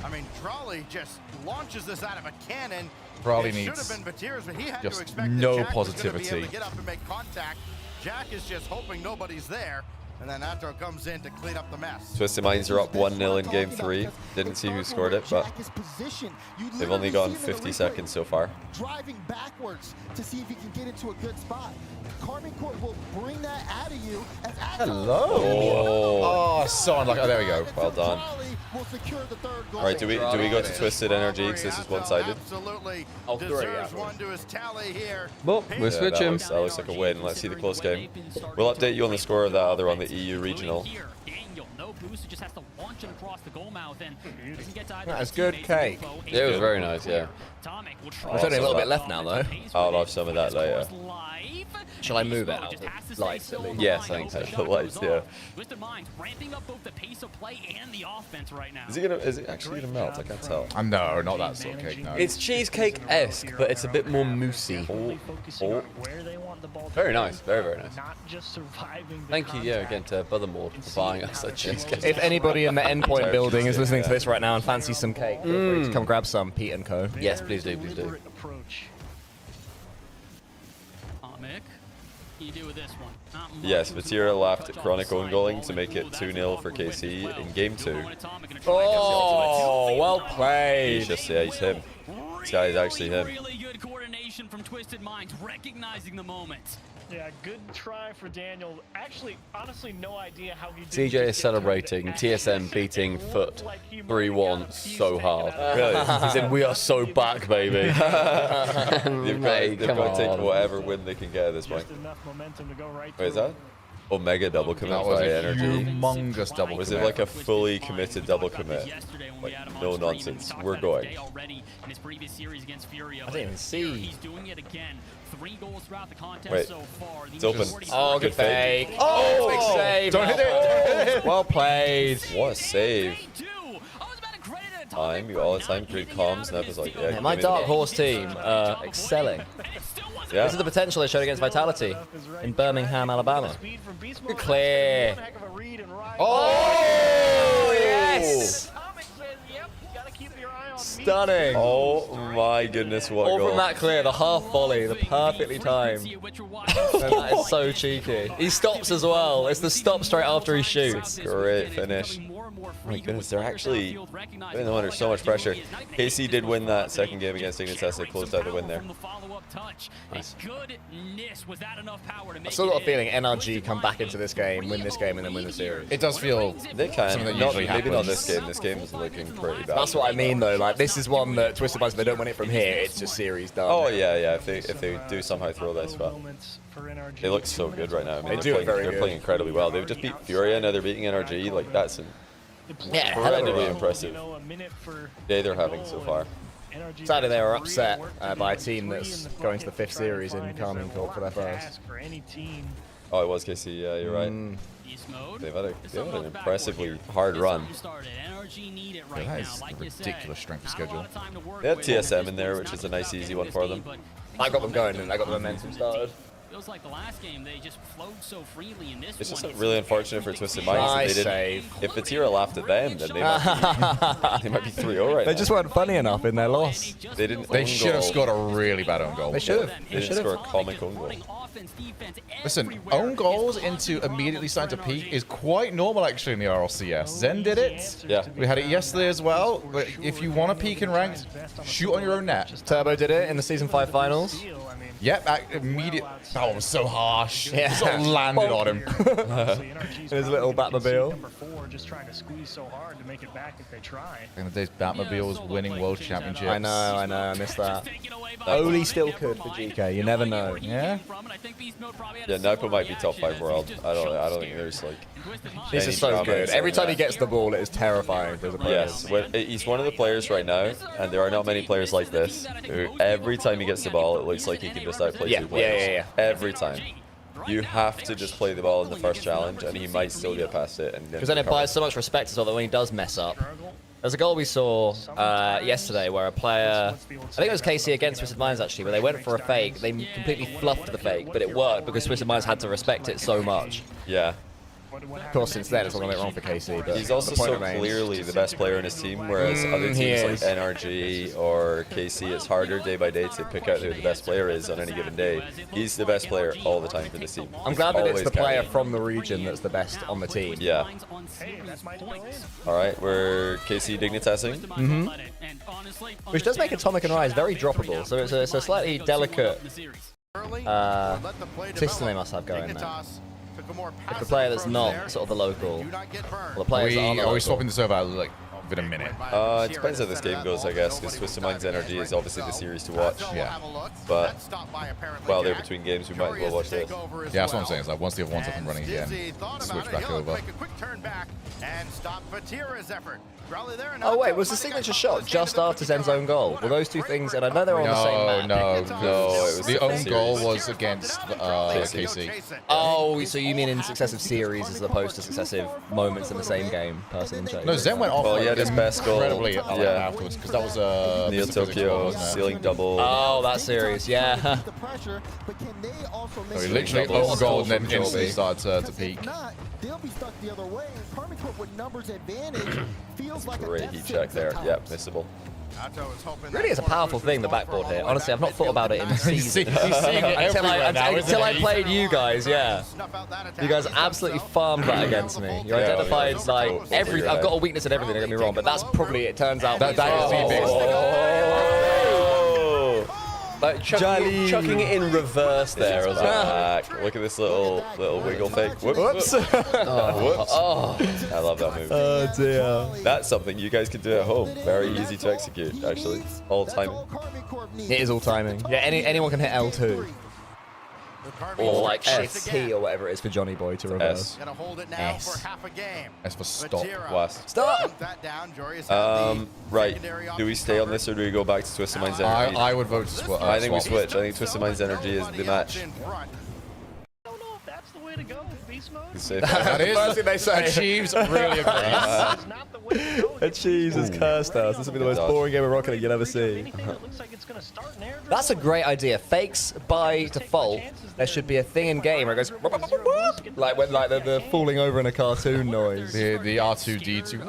I mean, Drawley just launches this out of a cannon. Drali It needs should have been Vatira's, but he had just to expect no that Jack was gonna be able positivity. to get up and make contact. Jack is just hoping nobody's there, and then Atto comes in to clean up the mess. Twisted Minds are up 1-0 in game 3. Didn't see who scored it, but they've only gone 50 seconds so far. Driving backwards to see if he can get into a good spot. Carmen Court will bring that out of you. As Hello. Oh, so unlucky. Oh, there we go. Well done. will secure the third goal. All right, do we go to Twisted Energy because this is one-sided? Absolutely Oh, deserves one to his tally here. Well, we'll switch him. That looks like a win. Let's see the close game. We'll update you on the score of that other one, the EU regional. no boost, it just has to launch him across the goal mouth and doesn't get to either. That's good cake. Yeah, it was very nice, yeah. There's only a little bit left now, though. I'll have some of that later. Shall I move it out of the lights, at least? Yes, I think the lights, yeah. Twisted Minds ramping up both the pace of play and the offense right now. Is it actually gonna melt? I can't tell. No, not that sort of cake, no. It's cheesecake-esque, but it's a bit more moussey. Very nice, very, very nice. Not just surviving. Thank you, yeah, again to Brothermore for buying us that cheesecake. If anybody in the Endpoint building is listening to this right now and fancies some cake, feel free to come grab some, Pete and Co. Yes, please do, please do. Mick, you do with this one? Yes, Vatira laughed at Chronic own goaling to make it 2-0 for KC in Game 2. Oh, well played. Just yeah, he's him. This guy is actually him. Really good coordination from Twisted Minds, recognizing the moment. Yeah, good try for Daniel. Actually, honestly, no idea how he did. CJ is celebrating TSM beating Foot 3-1 so hard. Really? He said, "We are so back, baby." They've got to take whatever win they can get at this point. Wait, is that? Omega double commit That was by a Energy. humongous double Was commit. it like a fully committed double commit? Like, no nonsense. We're going. I didn't even see. He's doing it again. 3 goals throughout the contest Wait, so far. it's open. Oh, good fake. Oh, big save. Don't hit it. Well played. What a save. You all the time great comms, and that was like, yeah. My Dark Horse team excelling. Yeah. This is the potential they showed against Vitality in Birmingham, Alabama. Good clear. Oh, yes! Stunning. Oh my goodness, what a All goal. from that clear, the half volley, the perfectly timed. That is so cheeky. He stops as well. It's the stop straight after he shoots. Great finish. Oh my goodness, they're actually putting them under so much pressure. KC did win that second game against Ignitas. They closed out the win there. Nice. I've still got a feeling NRG come back into this game, win this game, and then win the series. It does feel They can. something that Not, usually maybe not happens. this game. This game is looking pretty bad. That's what I mean, though. Like, this is one that Twisted Minds, if they don't win it from here, it's just series done. Oh yeah, yeah. If they do somehow throw this, but they look so good right now. I mean, They do it very they're good. playing incredibly well. They've just beat Furia, now they're beating NRG. Like that's incredibly impressive day they're having so far. Sadly, they were upset by a team that's going to the 5th series in Carmine Corp for their first. Oh, it was KC. Yeah, you're right. They've had an impressively hard run. That is a ridiculous strength of schedule. They had TSM in there, which is a nice, easy one for them. I got them going, and I got the momentum started. Feels like the last game they just flowed so freely in this It's just one. really unfortunate for Twisted Minds that they Nice didn't. save. If Vatira laughed at them, then they might be 3-0 right They now. just weren't funny enough in their loss. They didn't. They own should have goal. scored a really bad own goal. They should have. They didn't score a comic own goal. Listen, own goals into immediately starting to peak is quite normal actually in the RLCS. Zen did it. Yeah. We had it yesterday as well. But if you want to peak in ranked, shoot on your own net. Turbo did it in the Season 5 finals. Yep, immediate. That one was so harsh. Yeah. It sort of landed on him. In his little Batmobile. Just trying to squeeze so hard to make it back if they try. In the days, Batmobile was winning world championships. I know, I missed that. Oli still could for GK, you never know. Yeah. Yeah, Napo might be top 5 world. I don't think there's like. This any is so drama good. inside Every time he that. gets the ball, it is terrifying. There's a player. Yes, he's one of the players right now, and there are not many players like this, who every time he gets the ball, it looks like he can just outplay two players. Yeah. Every time. You have to just play the ball in the first challenge, and he might still get past it. Because then it buys so much respect as well that when he does mess up. There's a goal we saw yesterday where a player, I think it was KC against Twisted Minds actually, where they went for a fake. They completely fluffed the fake, but it worked because Twisted Minds had to respect it so much. Yeah. Of course, since then it's all gone wrong for KC. But He's also the point so remains. clearly the best player in his team, whereas other he teams like is. NRG or KC, it's harder day by day to pick out who the best player is on any given day. He's the best player all the time for this team. I'm glad that it's Always the player carrying. from the region that's the best on the team. Yeah. All right, we're KC Dignitasing. Which does make Atomic and Rise very droppable, so it's a slightly delicate system they must have going there. If the player that's not sort of the local, or the players that are the Are we local. swapping this over like within a minute. It depends how this game goes, I guess, because Twisted Mind's Energy is obviously the series to watch. Yeah. But while they're between games, we might as well watch this. Yeah, that's what I'm saying. It's like once the other one's up and running again, switch back over. Oh wait, was the signature shot just after Zen's own goal? Were those two things? And I know they're on the same map. No. It was the own goal was against KC. Oh, so you mean in successive series as opposed to successive moments in the same game? No, Zen went off. Well, he had his best goal. Incredibly afterwards, because that was Neo Tokyo ceiling double. Oh, that series, yeah. So he literally own goal and then instantly started to peak. They'll be stuck the other way. Karmine Corp with numbers advantage feels like Great heat check there. Yep, missable. Really is a powerful thing, the backboard here. Honestly, I've not thought about it in the season. He's seeing it until I played you guys, yeah. You guys absolutely farmed that against me. You identified like every. I've got a weakness in everything, don't get me wrong, but that's probably, it turns out. That is the biggest. Like chucking it in reverse there as well. Look at this little wiggle fake. Whoops. Oh, I love that move. Oh dear. That's something you guys could do at home. Very easy to execute, actually. All timing. It is all timing. Yeah, anyone can hit L2. Or like Shift T or whatever it is for JohnnyBoi to reverse. S. S for stop. West. Stop! Right. Do we stay on this or do we go back to Twisted Mind's Energy? I would vote to switch. I think we switch. I think Twisted Mind's Energy is the match. That is first thing they say. Achieves really agrees. Achieves has cursed us. This will be the most boring game of Rocket League you'll ever see. That's a great idea. Fakes by default. There should be a thing in game where it goes like when the falling over in a cartoon noise. The R2D2.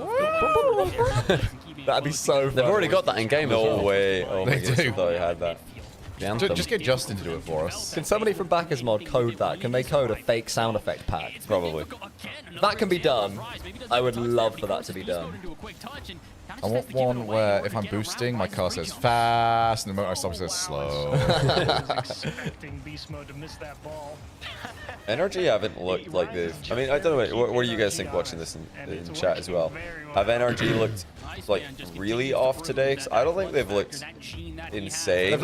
That'd be so fun. They've already got that in game. No way. Oh my goodness, I thought I had that. Just get Justin to do it for us. Can somebody from Backers Mod code that? Can they code a fake sound effect pack? Probably. That can be done. I would love for that to be done. I want one where if I'm boosting, my car says fast, and the moment I stop, it says slow. NRG haven't looked like they've. I mean, I don't know. What do you guys think watching this in chat as well? Have NRG looked like really off today? 'Cause I don't think they've looked insane.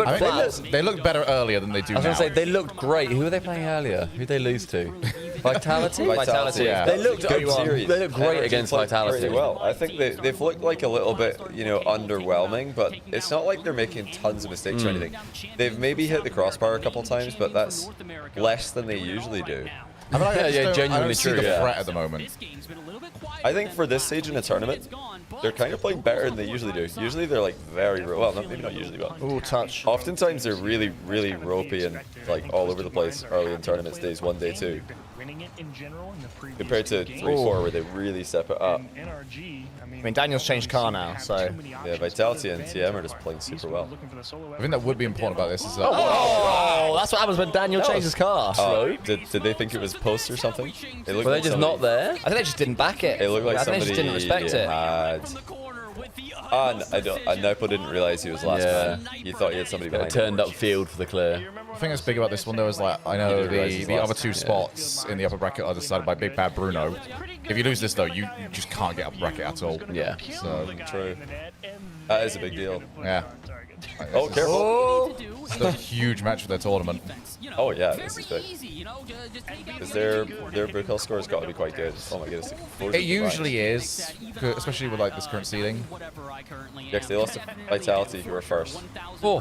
They looked better earlier than they do now. I was going to say, they looked great. Who were they playing earlier? Who did they lose to? Vitality? Vitality, yeah. They looked great against Vitality. Pretty well. I think they've looked like a little bit, underwhelming, but it's not like they're making tons of mistakes or anything. They've maybe hit the crossbar a couple times, but that's less than they usually do. I mean, genuinely I don't see true. the threat at the moment. I think for this stage in a tournament, they're kind of playing better than they usually do. Usually they're like very well, maybe not usually, but touch. Oftentimes they're really, really ropey and like all over the place early in tournaments, days 1, day 2. Compared to 3-4 where they really step it up. I mean, Daniel's changed car now, so. Yeah, Vitality and TM are just playing super well. I think that would be important about this. Is that Oh, that's what happens when Daniel changes car. Did they think it was post or something? Were they just not there? I think they just didn't back it. It looked like somebody somebody just didn't respect it. Nepo didn't realize he was last man. He thought he had somebody behind him. Turned up field for the clear. The thing that's big about this one though is like I know the other two spots in the upper bracket are decided by Big Bad Bruno. If you lose this though, you just can't get up bracket at all. Yeah. So true. That is a big deal. Yeah. Oh, careful. It's a huge match for their tournament. Oh yeah, this is big. Because their book hill score has got to be quite good. Oh my goodness. It usually is, especially with like this current seeding. Yeah, 'cause they lost to Vitality, who were first. Oh!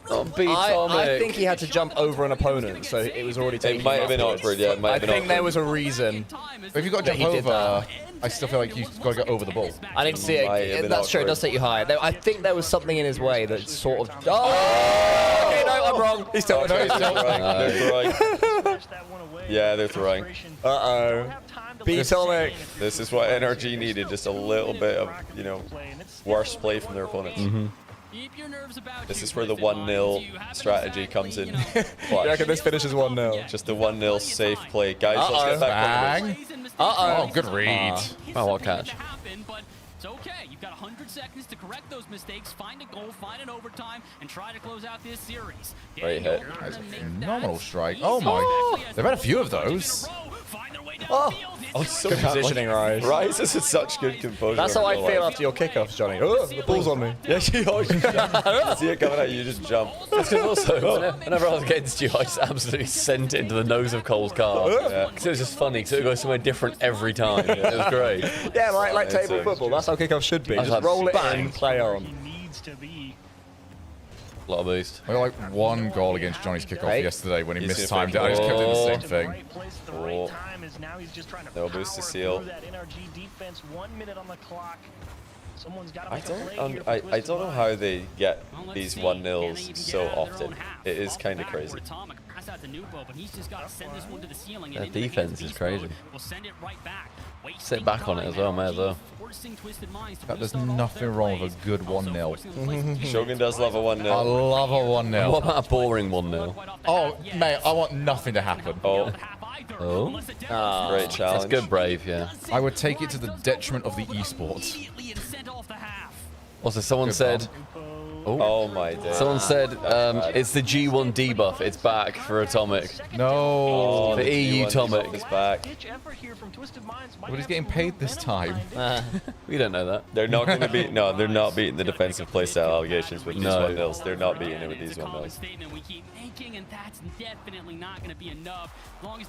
I think he had to jump over an opponent, so it was already taken. It might have been awkward, yeah. It might have been I think awkward. there was a reason. If you've got to jump over, I still feel like you've got to go over the ball. I didn't see it. That's true. It does take you high. I think there was something in his way that sort of. Oh! Okay, no, I'm wrong. He's still. No, he's still throwing. They're throwing. Yeah, they're throwing. Uh-oh. Atomic. This is what NRG needed. Just a little bit of, worse play from their opponents. This is where the 1-0 strategy comes in. You reckon this finishes 1-0? Just the 1-0 safe play. Guys, let's get back on the Oh, good read. Oh, what catch. 100 seconds to correct those mistakes, find a goal, find an overtime, and try to close out this series. Great hit. That's a phenomenal strike. Oh my. They've had a few of those. Oh, so good positioning, Rise. Rise is in such good composure. That's how I feel after your kickoffs, Johnny. Oh, the ball's on me. Yeah, you see it coming at you, you just jump. Because also, whenever I was against you, I just absolutely sent it into the nose of Cole's car. Because it was just funny, because it would go somewhere different every time. It was great. Yeah, like table football. That's how kickoffs should be. Just like, roll it in, play on. A lot of boost. We got like one goal against Johnny's kickoff yesterday when he mistimed it. I just kept doing the same thing. Oh. No boost to seal. I don't know how they get these 1-0s so often. It is kind of crazy. Their defense is crazy. Sit back on it as well, may as well. There's nothing wrong with a good 1-0. Shogun does love a 1-0. I love a 1-0. What about a boring 1-0? Oh, mate, I want nothing to happen. Oh. Great challenge. That's good, Brave, yeah. I would take it to the detriment of the esports. Also, someone said... Oh my day. Someone said it's the G1 debuff. It's back for Atomic. No. The EU Atomic is back. But he's getting paid this time. We don't know that. They're not going to beat. No, they're not beating the defensive playstyle allegations with these 1-0s. They're not beating it with these 1-0s. And that's definitely not going to be enough. As long as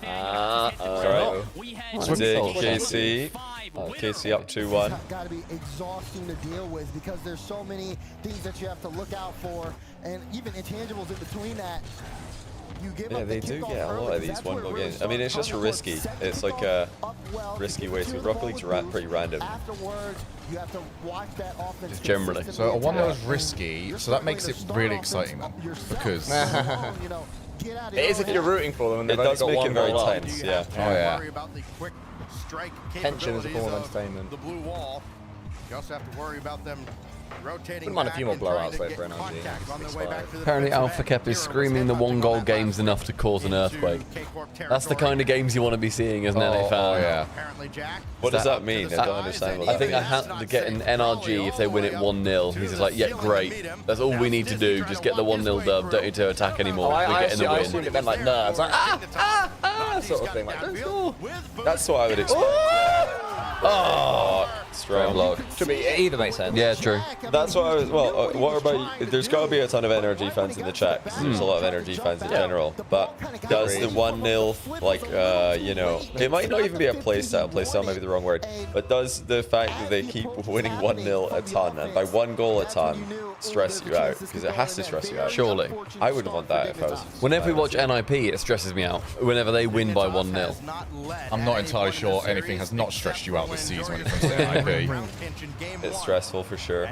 KC. KC up 2-1. Got to be exhausting to deal with because there's so many things that you have to look out for, and even intangibles in between that. You give Yeah, they do get a lot of these 1-goal games. I mean, it's just risky. It's like a risky way. So Rocket League's pretty random. Afterwards, you have to watch that offense. Just generally. So a 1-0 is risky, so that makes it really exciting then, because it is if you're rooting for them. And it does make it very tense. Yeah. Oh yeah. Tension is a form of entertainment. The blue wall. You also have to worry about them rotating. Wouldn't mind a few more blowouts though for NRG. Apparently Alpha Kep is screaming the 1-goal games enough to cause an earthquake. That's the kind of games you want to be seeing as an NA fan. Oh yeah. What does that mean? I don't understand what that I think I have to get an NRG if they win it 1-0. He's just like, yeah, great. That's all we need to do. Just get the 1-0 dub. Don't need to attack anymore. We're getting the I win. assume it then like nerves, like sort of thing, like don't score. That's what I would expect. Oh, strong block. Should be either makes sense. Yeah, true. That's what I was. Well, what about? There's got to be a ton of NRG fans in the chat. 'Cause there's a lot of NRG fans in general. But does the 1-0 like you know? It might not even be a playstyle. Playstyle might be the wrong word. But does the fact that they keep winning 1-0 a ton and by 1 goal a ton stress you out? Because it has to stress you out. Surely. I wouldn't want that if I was. Whenever we watch NIP, it stresses me out. Whenever they win by 1-0. I'm not entirely sure anything has not stressed you out this season when it comes to NIP. It's stressful for sure.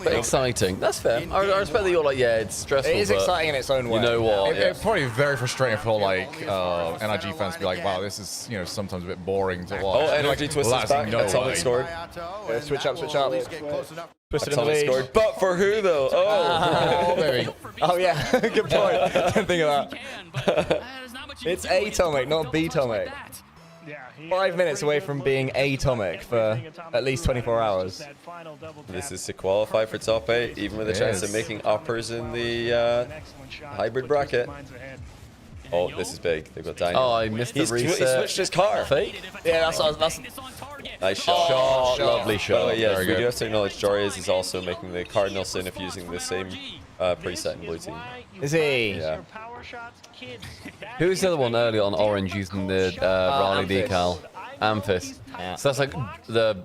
But exciting. That's fair. I respect that you're like, yeah, it's stressful. It is exciting in its own way. You know what? It's probably very frustrating for like NRG fans to be like, wow, this is sometimes a bit boring to watch. Oh, NRG Twist is back. Atomic scored. Switch up, switch up. Twisted in the Atomic lead. scored. But for who though? Oh, baby. Oh yeah, good point. Didn't think of that. It's Atomic, not B-Tomic. 5 minutes away from being Atomic for at least 24 hours. This is to qualify for top 8, even with a chance of making uppers in the hybrid bracket. Oh, this is big. They've got Daniel. Oh, I missed the reset. He switched his car. Fake? Yeah, that's nice shot. Lovely shot. Yes, we do have to acknowledge Jorius is also making the Cardinal sin of using the same preset in blue team. Is he? Yeah. Who was the other one earlier on orange using the Raleigh decal? Amphis. Yeah. So that's like the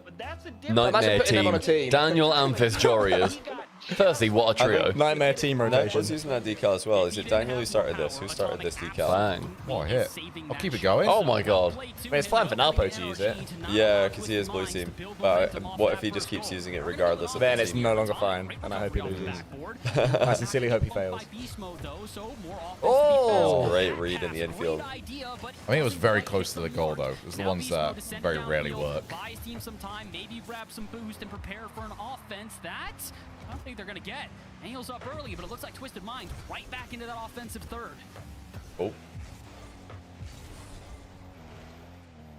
nightmare team. Daniel, Amphis, Jorius. Firstly, what a trio. Nightmare team Nat rotation. was using that decal as well. Is it Daniel who started this? Who started this decal? Bang. What a hit. I'll keep it going. Oh my god. I mean, it's fine for Nalpo to use it. Yeah, because he is blue team. But what if he just keeps using it regardless of Then the it's team? no longer fine, and I hope he loses. I sincerely hope he fails. Oh! Great read in the infield. I think it was very close to the goal though. It was the ones that very rarely work. Buys team some time, maybe grab some boost and prepare for an offense that I don't think they're gonna get. Angles up early, but it looks like Twisted Minds right back into that offensive third. Oh.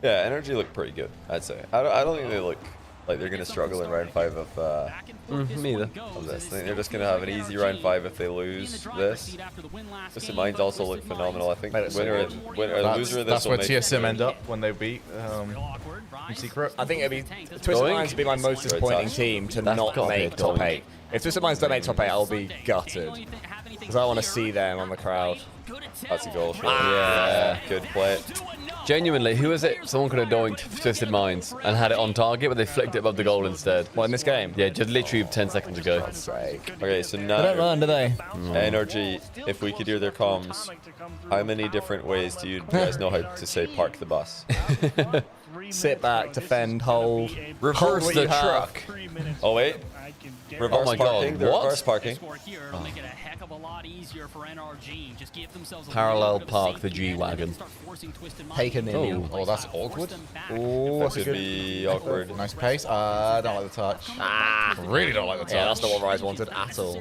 Yeah, energy looked pretty good, I'd say. I don't think they look like they're gonna struggle in round 5 of neither. of this. I think they're just gonna have an easy round 5 if they lose this. Twisted Minds also look phenomenal. I think loser of this. That's where TSM end up when they beat Secret. I think it'd be Twisted Minds would be my most disappointing team to not make top 8. If Twisted Minds don't make top 8, I'll be gutted because I want to see them on the crowd. That's a goal shot. Yeah, good play. Genuinely, who is it? Someone could have doinked Twisted Minds and had it on target, but they flicked it above the goal instead. What, in this game? Yeah, just literally 10 seconds ago. Okay, so now They don't run, do they? NRG, if we could hear their comms, how many different ways do you guys know how to say park the bus? Sit back, defend, hold, reverse the truck. Oh wait, reverse oh my parking. God, what? Reverse parking. Parallel park the G-Wagon. Take a minion. Oh, that's awkward. Oh, That could be awkward. Nice pace. I don't like the touch. Really don't like the touch. Yeah, that's not what Rise wanted at all.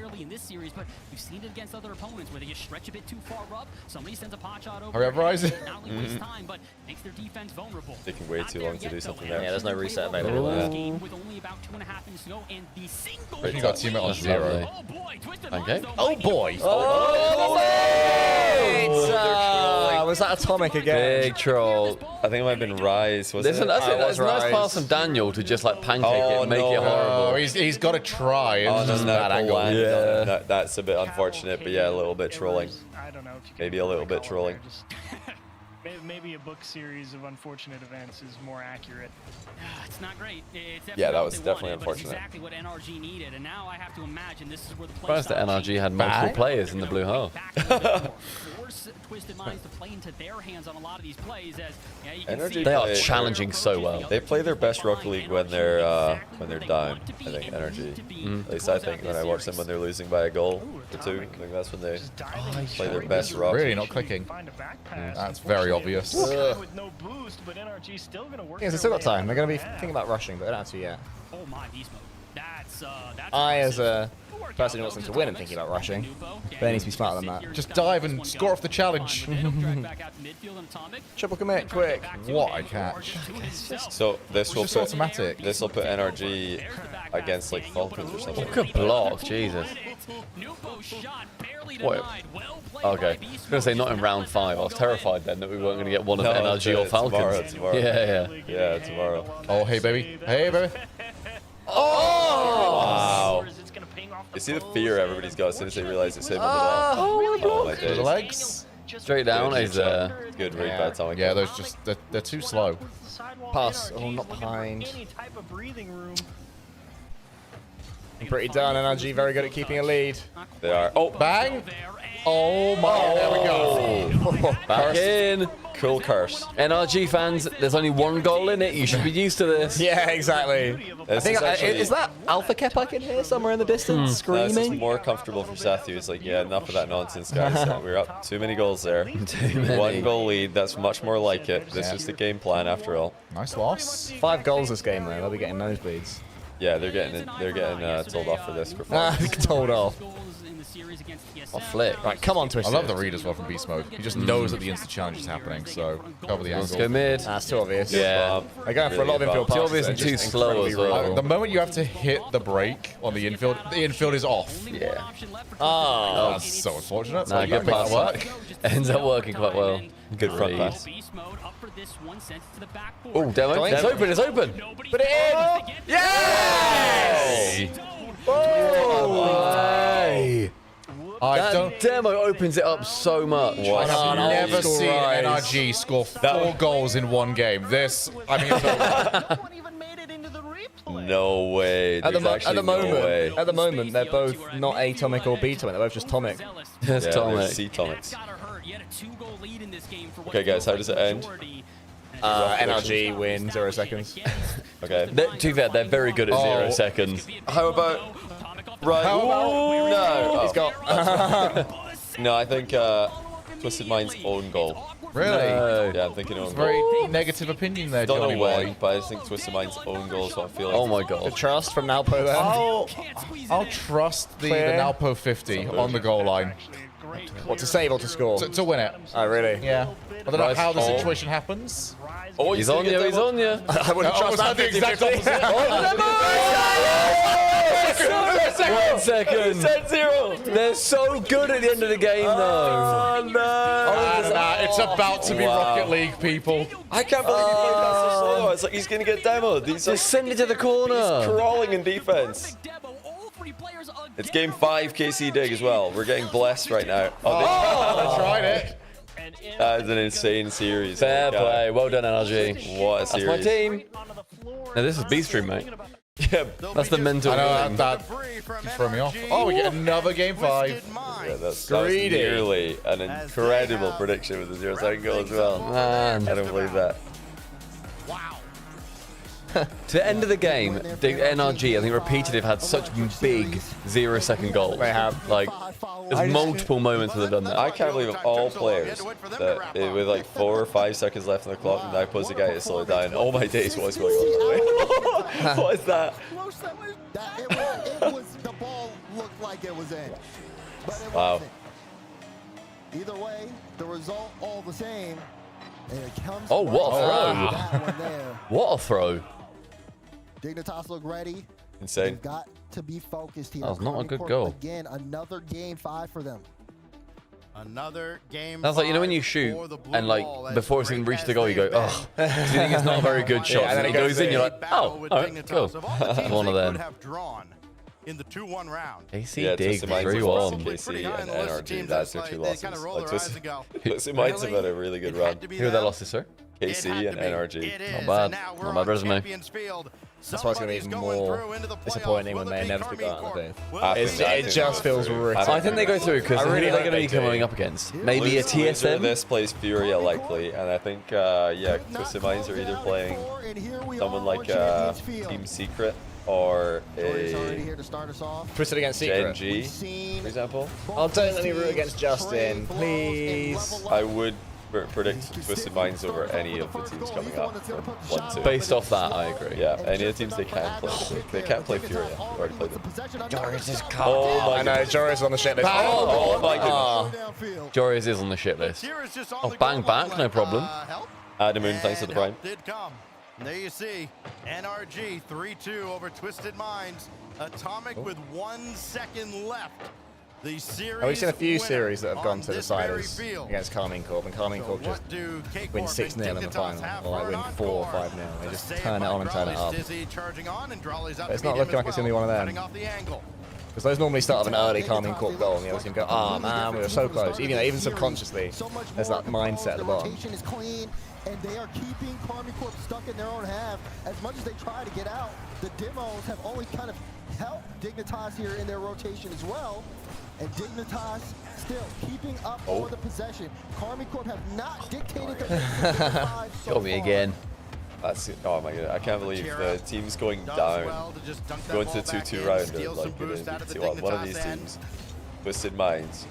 Hurry up, Rise. Taking way too long to do something there. Yeah, there's no reset available there. You got teammate on 0. Okay. Oh boy. Was that Atomic again? Big troll. I think it might have been Rise. Was Listen, it? that's a nice pass from Daniel to just like pancake it and make it horrible. Oh, he's got to try. It's just bad angle. Yeah. That's a bit unfortunate, but yeah, a little bit trolling. I don't know if you Maybe a little bit trolling. Maybe a book series of unfortunate events is more accurate. It's not great. It's Yeah, that was definitely unfortunate. Exactly what NRG needed, and now I have to imagine this is where the Surprised that NRG had multiple players in the blue hole. Force Twisted Minds to play into their hands on a lot of these plays. As yeah, you can NRG see They are challenging so well. They play their best Rocket League when they're down. I think NRG. At least I think when I watch them when they're losing by a goal or 2. I think that's when they play their best rock. Really not clicking. That's very obvious. With no boost, but NRG still gonna work. Yeah, they've still got time. They're going to be thinking about rushing, but they don't have to yet. Oh my, beast mode. That's I, as a person who wants them to win, am thinking about rushing. But they need to be smarter than that. Just dive and score off the challenge. Triple commit, quick. What a catch. So this will Just put automatic. This will put NRG against like Falcons or something. Good block, Jesus. What? Okay. I was going to say not in round 5. I was terrified then that we weren't going to get one of NRG or Falcons. Tomorrow. Yeah, tomorrow. Oh, hey, baby. Hey, baby. Oh! Wow. You see the fear everybody's got as soon as they realize it's him on the ball. Oh my days. The legs. Straight down is good read by Atomic. Yeah, those just they're too slow. Pass. Oh, not behind. Any type of breathing room. Pretty done, NRG. Very good at keeping a lead. They are. Oh, bang! Oh my! There we go. Back in. Cool curse. NRG fans, there's only one goal in it. You should be used to this. Yeah, exactly. I think is that Alpha Kep I can hear somewhere in the distance screaming? This is more comfortable for Seth. He was like, yeah, enough of that nonsense, guys. We're up too many goals there. Too many. 1 goal lead. That's much more like it. This is the game plan after all. Nice loss. 5 goals this game though. They'll be getting nosebleeds. Yeah, they're getting told off for this performance. Told off. Off flick. Right, come on, Twisted. I love the read as well from Beast Mode. He just knows that the instant challenge is happening, so cover the Let's angle. go mid. That's too obvious. Yeah. They're going for a lot of infield passes. Too obvious and too slow as well. The moment you have to hit the brake on the infield is off. Yeah. Oh, that's so unfortunate. Nah, good pass. Work. Ends up working quite well. Good front pass. Oh, demo. It's open. It's open. Put it in. Yes! Oh! That demo opens it up so much. I have never seen NRG score 4 goals in 1 game. This, I mean, no way. At the moment, they're both not Atomic or B-Tomic. They're both just Tomic. That's Tomic. C-Tomics. Okay, guys, how does it end? NRG wins 0 seconds. Okay. To be fair, they're very good at 0 seconds. How about... Right. No. He's got... No, I think Twisted Mind's own goal. Really? No. Yeah, I'm thinking own goal. Very negative opinion there, Don't know JohnnyBoi. when, but I just think Twisted Mind's own goal is what I'm feeling. Oh my god. The trust from Nalpo there. I'll trust the Nalpo 50 on the goal line. What, to save or to score? To win it. Oh, really? Yeah. I don't know Nice how the ball. situation happens. Oh, He's on you, he's on you. I wouldn't trust that. The exact opposite. 1 second. 10-0. They're so good at the end of the game, though. Oh, no. It's about to be Rocket League, people. I can't believe he played that so slow. It's like he's going to get demoed. He's Just send it to the corner. He's crawling in defense. It's game 5 KC Dig as well. We're getting blessed right now. I tried it. That is an insane series. Fair play. Well done, NRG. What a That's series. my team. Now, this is B-Stream, mate. Yeah, that's the mental I know thing. that threw me off. Oh, we get another game 5. Yeah, that's nearly an incredible prediction with the 0-second goal as well. Man, I don't believe that. To the end of the game, the NRG, I think repeatedly have had such big 0-second goals. They have. Like, there's multiple moments where they've done that. I can't believe of all players that with like 4 or 5 seconds left on the clock, and I pose a guy to slow it down. Oh my days, what's going on? What is that? The ball looked like it was in, but it Wow. wasn't. Either way, the result all the same. And it comes Oh, what a right throw. that one there. What a throw. Dignitas look ready. Insane. They've got to be focused here. That was not a Army good Corp, goal. Again, another game 5 for them. Another game. That's like, you know, when you shoot and like before it's even reached the goal, you go, oh, you think it's not a very good shot, Yeah, and then it goes in, you're like, oh, all right, cool. One of them. In the 2-1 round. KC Dig 3-1. KC and NRG, that's their 2 losses. Twisted Minds have had a really good run. Who are their losses, sir? KC and NRG. Not bad. Not bad resume. That's why it's going to be even more disappointing when they inevitably go out in the booth. I It just feels ridiculous. I think they go through because I really they're hope going to be they do. coming up against. Maybe a Loser TSM. This plays Furia likely, and I think, yeah, Twisted Minds are either playing someone like Team Secret or already a here to start us off. Twisted against Secret. Gen G, for example. Oh, don't let me root against Justin, please. I would predict Twisted Minds over any of the teams coming up from 1-2. Based off that, I agree. Yeah, any of the teams they can play. They can't play Furia. We've already played them. Joris is Oh I know, Joris is on the shit list. Oh my goodness. Joris is on the shit list. Oh, bang back, no problem. Adamoon, thanks for the prime. Did come. And there you see NRG 3-2 over Twisted Minds. Atomic with 1 second left. The series. We've seen a few winner series that have gone to on this very deciders field. against Carmine Corp, and Carmine Corp just win 6-0 in the final, or like win 4 or 5-0. They just turn it on and turn it up. But it's not looking like it's going to be one of them. Because those normally start with an early Carmine Corp goal, and the other team go, oh man, we were so close. Even subconsciously, there's that mindset at the bottom. Rotation is clean, and they are keeping Army Corp stuck in their own half. As much as they try to get out, the demos have only kind of helped Dignitas here in their rotation as well. And Dignitas still keeping up for the possession. Army Corp have not dictated the pace so Got me again. That's, oh my god, I can't believe the team's going down. Going to the 2-2 round of like one of these teams, Twisted Minds,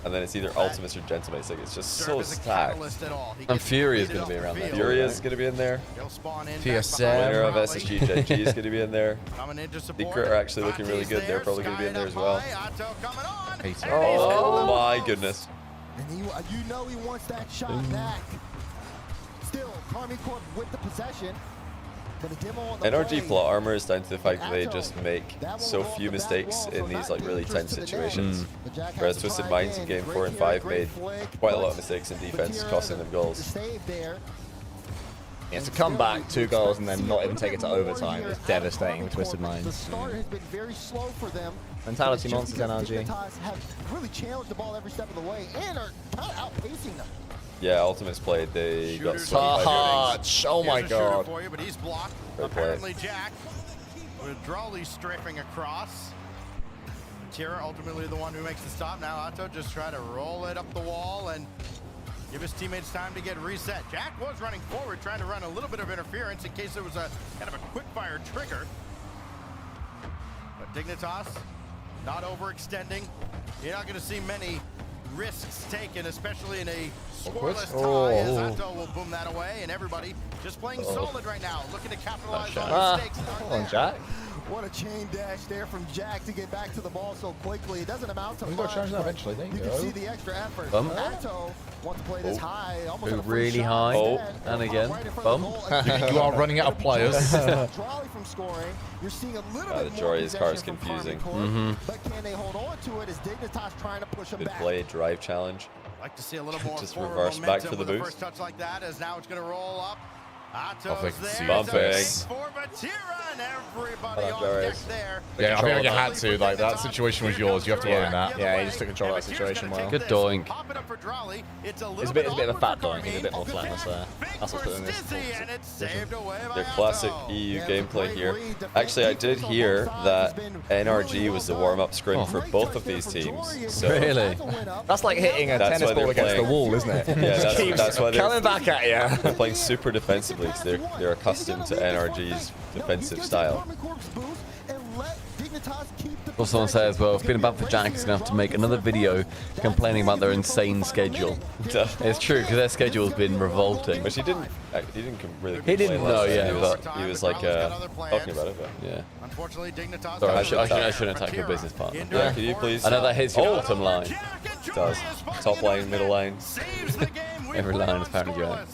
and then it's either Ultimates or Gentlemen. It's like it's just so stacked. And Fury is going to be around there. Furia is going to be in there. TSM. Winner of SSG Gen G is going to be is there. Secret are actually looking really good. They're probably going to be in there as well. Oh my goodness. And you know he wants that shot back. Still, Army Corp with the possession. But a demo on the NRG plot armor is down to the fact that they just make so few mistakes in these like really tense situations. Whereas Twisted Minds in game 4 and 5 made quite a lot of mistakes in defense, costing them goals. Yeah, to come back 2 goals and then not even take it to overtime is devastating with Twisted The Minds. start has been very slow for them. Mentality monsters, NRG. Dignitas have really challenged the ball every step of the way and are kind of outpacing them. Yeah, Ultimates played. They got swept by Touch! Oh my god. For you, but he's blocked. Fair play. Apparently Jack with Drawley strafing across. Tira ultimately the one who makes the stop. Now Otto just try to roll it up the wall and give his teammates time to get reset. Jack was running forward, trying to run a little bit of interference in case there was a kind of a quick fire trigger. But Dignitas not overextending. You're not going to see many risks taken, especially in a scoreless tie, as Otto will boom that away, and everybody just playing solid right now, looking to capitalize on mistakes. Come on, Jack. What a chain dash there from Jack to get back to the ball so quickly. It doesn't amount to We've got to change that eventually. There you can go. see the extra effort. Bump. Atto wants to play this high. Almost Go got a free really shot high. instead. And again. Right in front of Bump. the goal. You are running out of players. Drawley from scoring. You're seeing a little The bit more Jordy's car is possession from confusing. Carmen Court, but can they hold on to it as Dignitas trying to push them Good back? play, drive challenge. Like to see a little more Just forward reverse back momentum for the with boost. First touch like that, as now it's going to roll up. Oh, they can see Bumping. For Vatira and everybody on deck there. Yeah, I feel like you had to. Like, that situation was yours. You have to own that. Yeah, he just took control of that situation well. Good doink. It's a bit of a fat doink. He's a bit more flatness there. That's what's putting this. Their classic EU gameplay here. Actually, I did hear that NRG was the warm-up scrim for both of these teams. So Really? That's like hitting a That's tennis why ball they're against the playing. wall, isn't it? Yeah, that's why they're coming back at you. They're playing super defensively because they're accustomed to NRG's defensive style. Well, someone say as well, if being bad for Jack, he's going to have to make another video complaining about their insane schedule. It's true, because their schedule has been revolting. Which he didn't really He didn't complain know, last yeah, time. but... He was like talking about it, but... Yeah. Unfortunately, Dignitas. Sorry, I shouldn't attack your business partner. Yeah, can you please... I know that hits your bottom line. It does. Top line, middle line. Every line is apparently your own.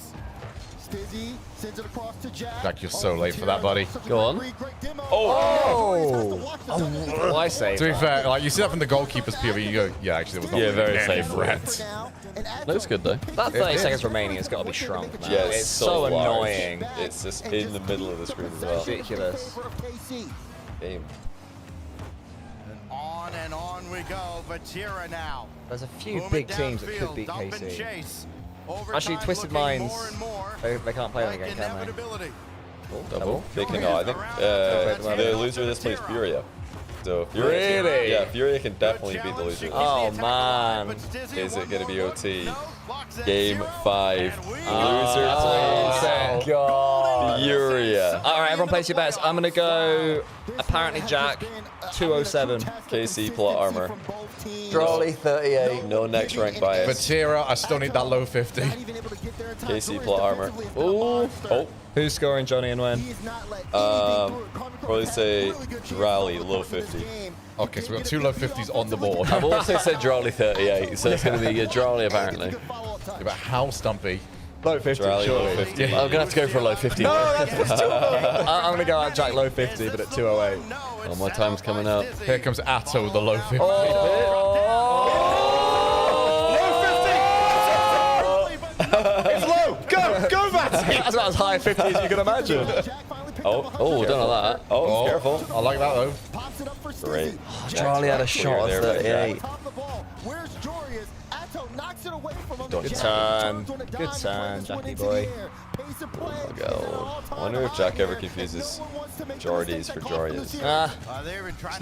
Jack, you're so late for that, buddy. Go on. Oh! Well, I say. To be fair, like, you see that from the goalkeeper's POV, you go, yeah, actually, there was not Yeah, very any safe. threat. Looks good, though. That 30 seconds remaining has got to be shrunk, man. Yeah, it's so large. annoying. It's just in the middle of the screen as well. Ridiculous. Game. And on we go. Vatira now. There's a few big teams that could beat KC. Actually, Twisted Minds, they can't play them again, can they? Oh, double. They can. I think the loser of this plays Furia. So Furia Really? Yeah, Furia can definitely beat the loser. Oh man. Is it going to be OT? Game 5. Oh, God. Furia. All right, everyone place your bets. I'm going to go, apparently, Jack, 207. KC plot armor. Drawley, 38. No next rank bias. Vatira, I still need that low 50. KC plot armor. Ooh. Oh. Who's scoring, Johnny, and when? Probably say Rally, low 50. Okay, so we've got 2 low 50s on the board. I've also said Drawley 38, so it's going to be a Drawley apparently. Yeah, but how Stumpy? Low 50, Rally, surely. low 50. I'm going to have to go for a low 50. No, that's too low. I'm going to go out Jack low 50, but at 208. Oh, my time's coming up. Here comes Atto with the low 50. It's low! Go, Matty! That's about as high 50 as you can imagine. Oh, don't know that. Oh, careful. I like that though. Great. Charlie had a shot at 38. Good turn. Good turn, Jackie boy. Oh my god. I wonder if Jack ever confuses Jordies for Jorias.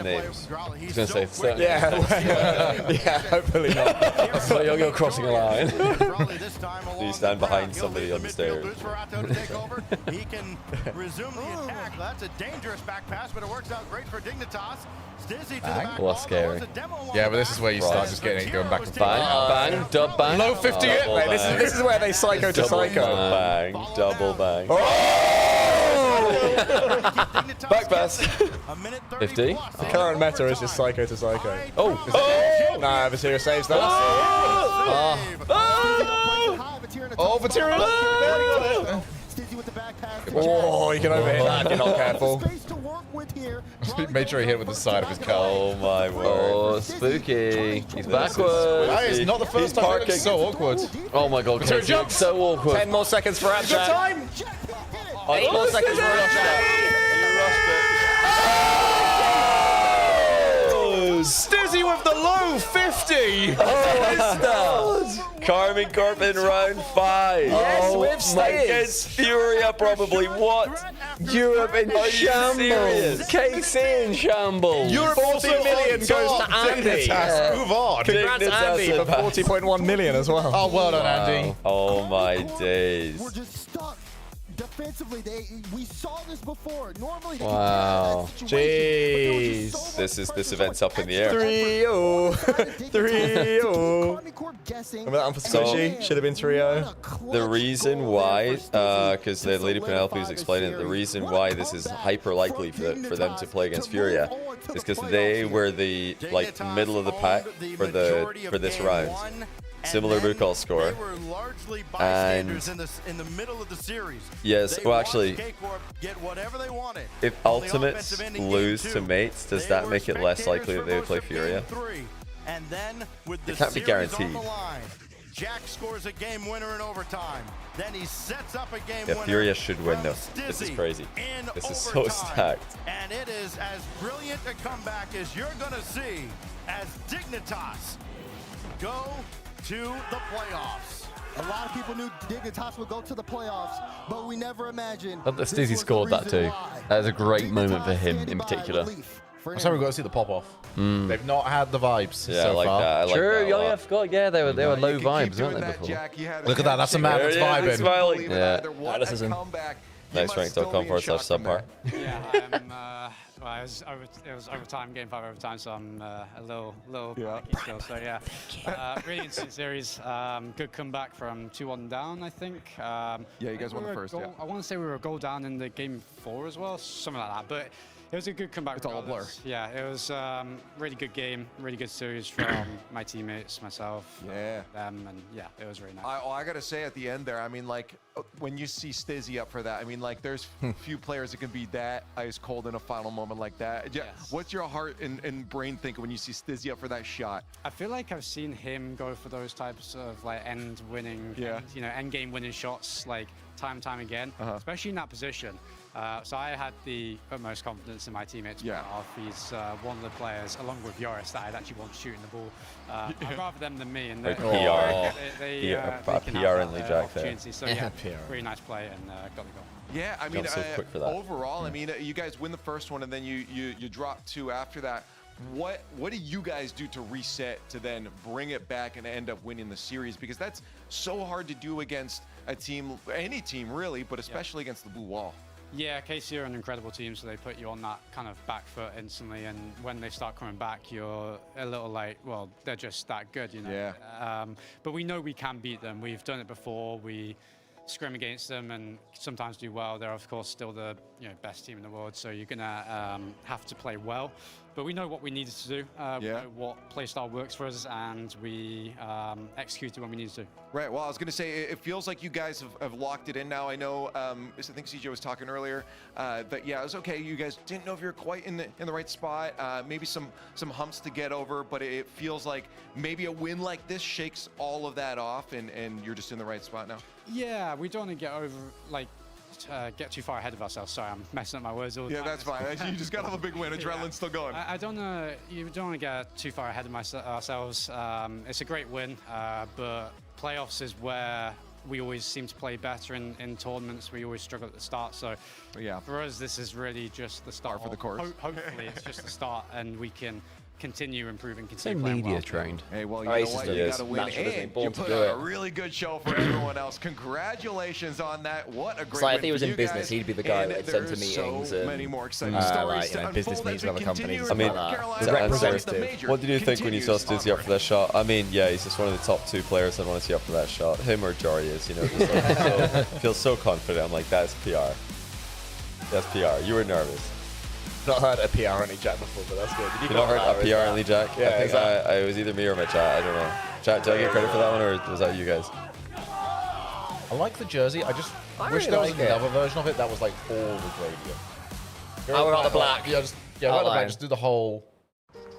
Names. I was going to say, certainly. Yeah, hopefully not. So you're crossing a line. Do you stand behind somebody on the stairs? He can resume the attack. That's a dangerous back pass, but it works out great for Dignitas. Stizzy to the back. Well, scary. Yeah, but this is where you start just getting it going back and forth. Bang, dub bang. Low 50 it. Wait, this is where they psycho to psycho. Bang, double bang. Back pass. 50. The current meta is just psycho to psycho. Oh! Nah, Vatira saves that. Oh, Vatira! Oh, you can overhit that if you're not careful. Made sure he hit it with the side of his car. Oh my word. Oh, spooky. He's backwards. That is not the first time it's so awkward. Oh my god, Vatira jumps. so awkward. 10 more seconds for Good Atchat. time! 8 more seconds for Atchat. Stizzy with the low 50! Carmen Corp in round 5. Yes, with Against stays. Furia probably. What? Europe in shambles. KC in shambles. Europe 40 million goes to Andy. Move on. Congrats, Andy, for 40.1 million as well. Oh, well done, Andy. Oh my days. defensively, we saw this before. Normally, they wow. Jeez. This event's up in the air. 3-0. 3-0. Remember that one for Squishy? Should have been 3-0. The reason why, because the Lady Penelope was explaining it, the reason why this is hyper likely for them to play against Furia is because they were the middle of the pack for this round. Similar recall score. And in the middle of the series. Yes, well actually, if Ultimates lose to Mates, does that make it less likely that they would play Furia? And then with the it can't be guaranteed. Jack scores a game winner in overtime. Then he sets up a game winner. Furia should win though. This is crazy. This is so stacked. And it is as brilliant a comeback as you're gonna see as Dignitas go to the playoffs. A lot of people knew Dignitas would go to the playoffs, but we never imagined. Love that Stizzy scored that too. That was a great moment for him in particular. I'm sorry, we've got to see the pop off. They've not had the vibes yeah, so I like far. That. I like True, that yeah, I forgot. Yeah, they were low vibes, weren't they, before? Look at that, that's a man that's vibing. Smiling. Yeah. NiceRank.com/subpar. Yeah, well, it was overtime, game 5 overtime, so I'm a little still. So yeah, really interesting series. Good comeback from 2-1 down, I think. Yeah, you guys won the first. I want to say we were a goal down in the game 4 as well, something like that. But it was a good comeback. It's all a blur. Yeah, it was really good game, really good series from my teammates, myself, them, and yeah, it was really nice. I gotta say at the end there, I mean, like when you see Stizzy up for that, I mean, like there's few players that can be that ice cold in a final moment like that. Yeah, what's your heart and brain thinking when you see Stizzy up for that shot? I feel like I've seen him go for those types of like end game winning shots like time again, especially in that position. So I had the utmost confidence in my teamates. He's one of the players, along with Yoris, that I'd actually want shooting the ball. I'd rather them than me. And PR and Lee Jack there. So yeah, really nice play and got the goal. Yeah, I mean, so quick for that. Overall, I mean, you guys win the first one and then you drop 2 after that. What do you guys do to reset to then bring it back and end up winning the series? Because that's so hard to do against a team, any team really, but especially against the Blue Wall. Yeah, KC are an incredible team, so they put you on that kind of back foot instantly, and when they start coming back, you're a little like, well, they're just that good, you know? Yeah. But we know we can beat them. We've done it before. We scrim against them and sometimes do well. They're, of course, still the best team in the world, so you're going to have to play well. But we know what we needed to do, we know what play style works for us, and we executed when we needed to. Right, well, I was going to say, it feels like you guys have locked it in now. I know, I think CJ was talking earlier, that, yeah, it was okay. You guys didn't know if you were quite in the right spot, maybe some humps to get over, but it feels like maybe a win like this shakes all of that off, and you're just in the right spot now. Yeah, we don't want to get over, like, get too far ahead of ourselves. Sorry, I'm messing up my words all the time. Yeah, that's fine. You just got to have a big win. Adrenaline's still going. You don't want to get too far ahead of ourselves. It's a great win, but playoffs is where we always seem to play better in tournaments. We always struggle at the start. So yeah, for us, this is really just the start. For the course. Hopefully, it's just the start, and we can continue improving, continue playing well. Trained. Hey, well, you know what? You got to win, and you put on a really good show for everyone else. Congratulations on that. What a great win. If he was in business, he'd be the guy that sent to meetings. So many more exciting stories to business meetings with other companies. I mean, what did you think when you saw Stizzy up for that shot? I mean, yeah, he's just one of the top 2 players I'd want to see up for that shot. Him or Jory is, just like, feels so confident. I'm like, that's PR. That's PR. You were nervous. Not heard a PR only Jack before, but that's good. You not heard a PR only Jack? Yeah, I think it was either me or my chat. I don't know. Chat, do I get credit for that one, or was that you guys? I like the jersey. I just wish there was another version of it that was like all the gradient. Oh, not the black. Yeah, not the black. Just do the whole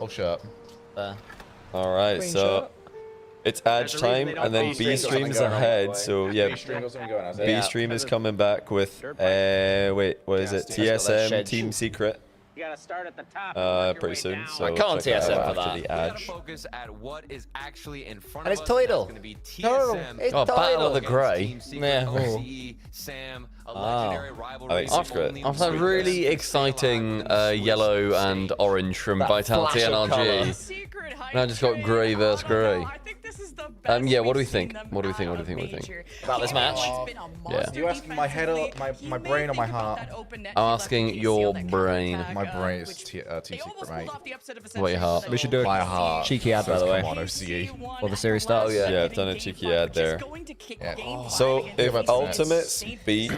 shirt. All right, so it's Edge time, and then B Stream's ahead. So yeah, B Stream is coming back with wait, what is it? TSM Team Secret. You gotta start at the top. Pretty soon. So I can't TSM for that. You gotta focus at what is actually in front of us. And it's Tidal. It's going to be TSM. It's Battle of the Grey. RCE, Sam, Secret. After that really exciting yellow and orange from Vitality NRG, now just got grey versus grey. Yeah, what do we think? What do we think? About this match? Yeah. Do you ask my head or my brain or my heart? I'm asking your brain. My brain is T-Secret, mate. What your heart? We should do My a heart. cheeky ad, by the way. Come on, OCE. Or the series starts. Yeah, I've done a cheeky ad there. Yeah. So if Ultimates beat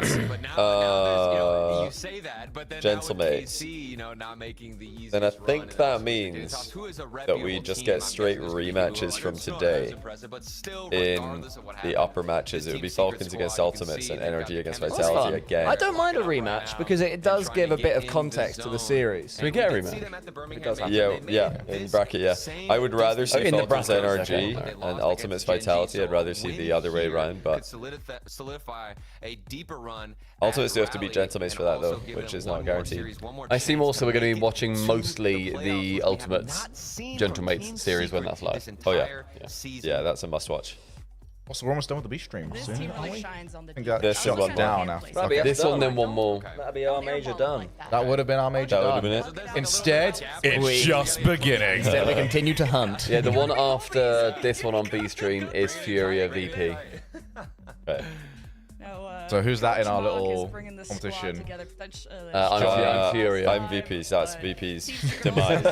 Gentlemates, then I think that means that we just get straight rematches from today. In the upper matches, it would be Falcons against Ultimates and Energy against Vitality again. I don't mind a rematch because it does give a bit of context to the series. Do we get a rematch? It does happen. Yeah, in bracket, yeah. I would rather see in the Falcons bracket, NRG and Ultimates Vitality. I'd rather see the other way around, but solidify a deeper run. Ultimates do have to beat Gentlemates for that, though, which is not guaranteed. I seem also we're going to be watching mostly the Ultimates Gentlemates series when that's live. Oh, yeah. Yeah, that's a must-watch. Also, we're almost done with the B stream. This team really shines on the This is one down after. This one, then one more. That'd be our major done. That would have been our major. That would have been it. Instead, it's just beginning. Instead, we continue to hunt. Yeah, the one after this one on B stream is Furia VP. Right. So who's that in our little competition? I'm Furia. I'm VP, so that's VP's demise.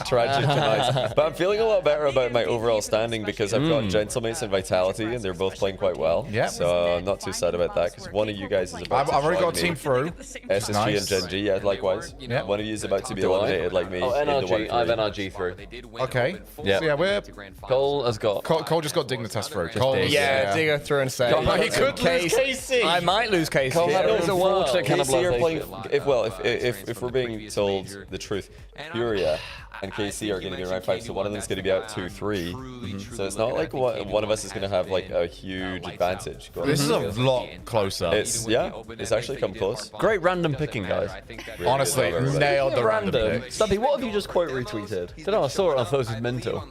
Tragic demise. But I'm feeling a lot better about my overall standing because I've got Gentlemates and Vitality, and they're both playing quite well. Yeah. So I'm not too sad about that because one of you guys is about to I've already got a join me. team through. SSG Nice. and Gen G, yeah, likewise. Yeah. One of you is about to be eliminated like me. Oh, in the NRG. I have 1-3. NRG through. Okay. Yeah. So yeah, we're Cole has got. Cole just got Dignitas through. Cole, Yeah, Digger through and say. He could lose Casey. I might lose Casey. Cole had It was a while. unfortunate KC are playing. cannibalization. If we're being told the truth, Furia and KC are going to be in round 5, so one of them is going to be out 2-3. So it's not like one of us is going to have like a huge advantage. This is a lot closer. It's actually come close. Great random picking, guys. Really Honestly, good job, nailed the random pick. Stumpy, what have you just quote retweeted? Don't know, I saw it and I thought it was mental.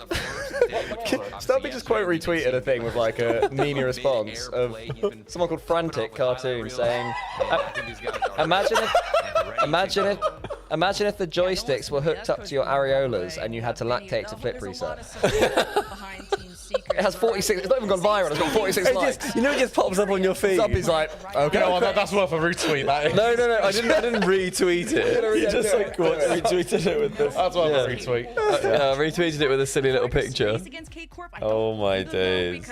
Stumpy just quote retweeted a thing with like a meme response of someone called Frantic Cartoon saying, imagine if the joysticks were hooked up to your areolas and you had to lactate to flip reset. It has 46. It's not even gone viral. It's got 46 likes. You know, it just pops up on your feed. Stumpy's like, okay. You know what, that's worth a retweet. That is. No, I didn't retweet it. You just like retweeted it with this. That's worth a retweet. I retweeted it with a silly little picture. Oh my days.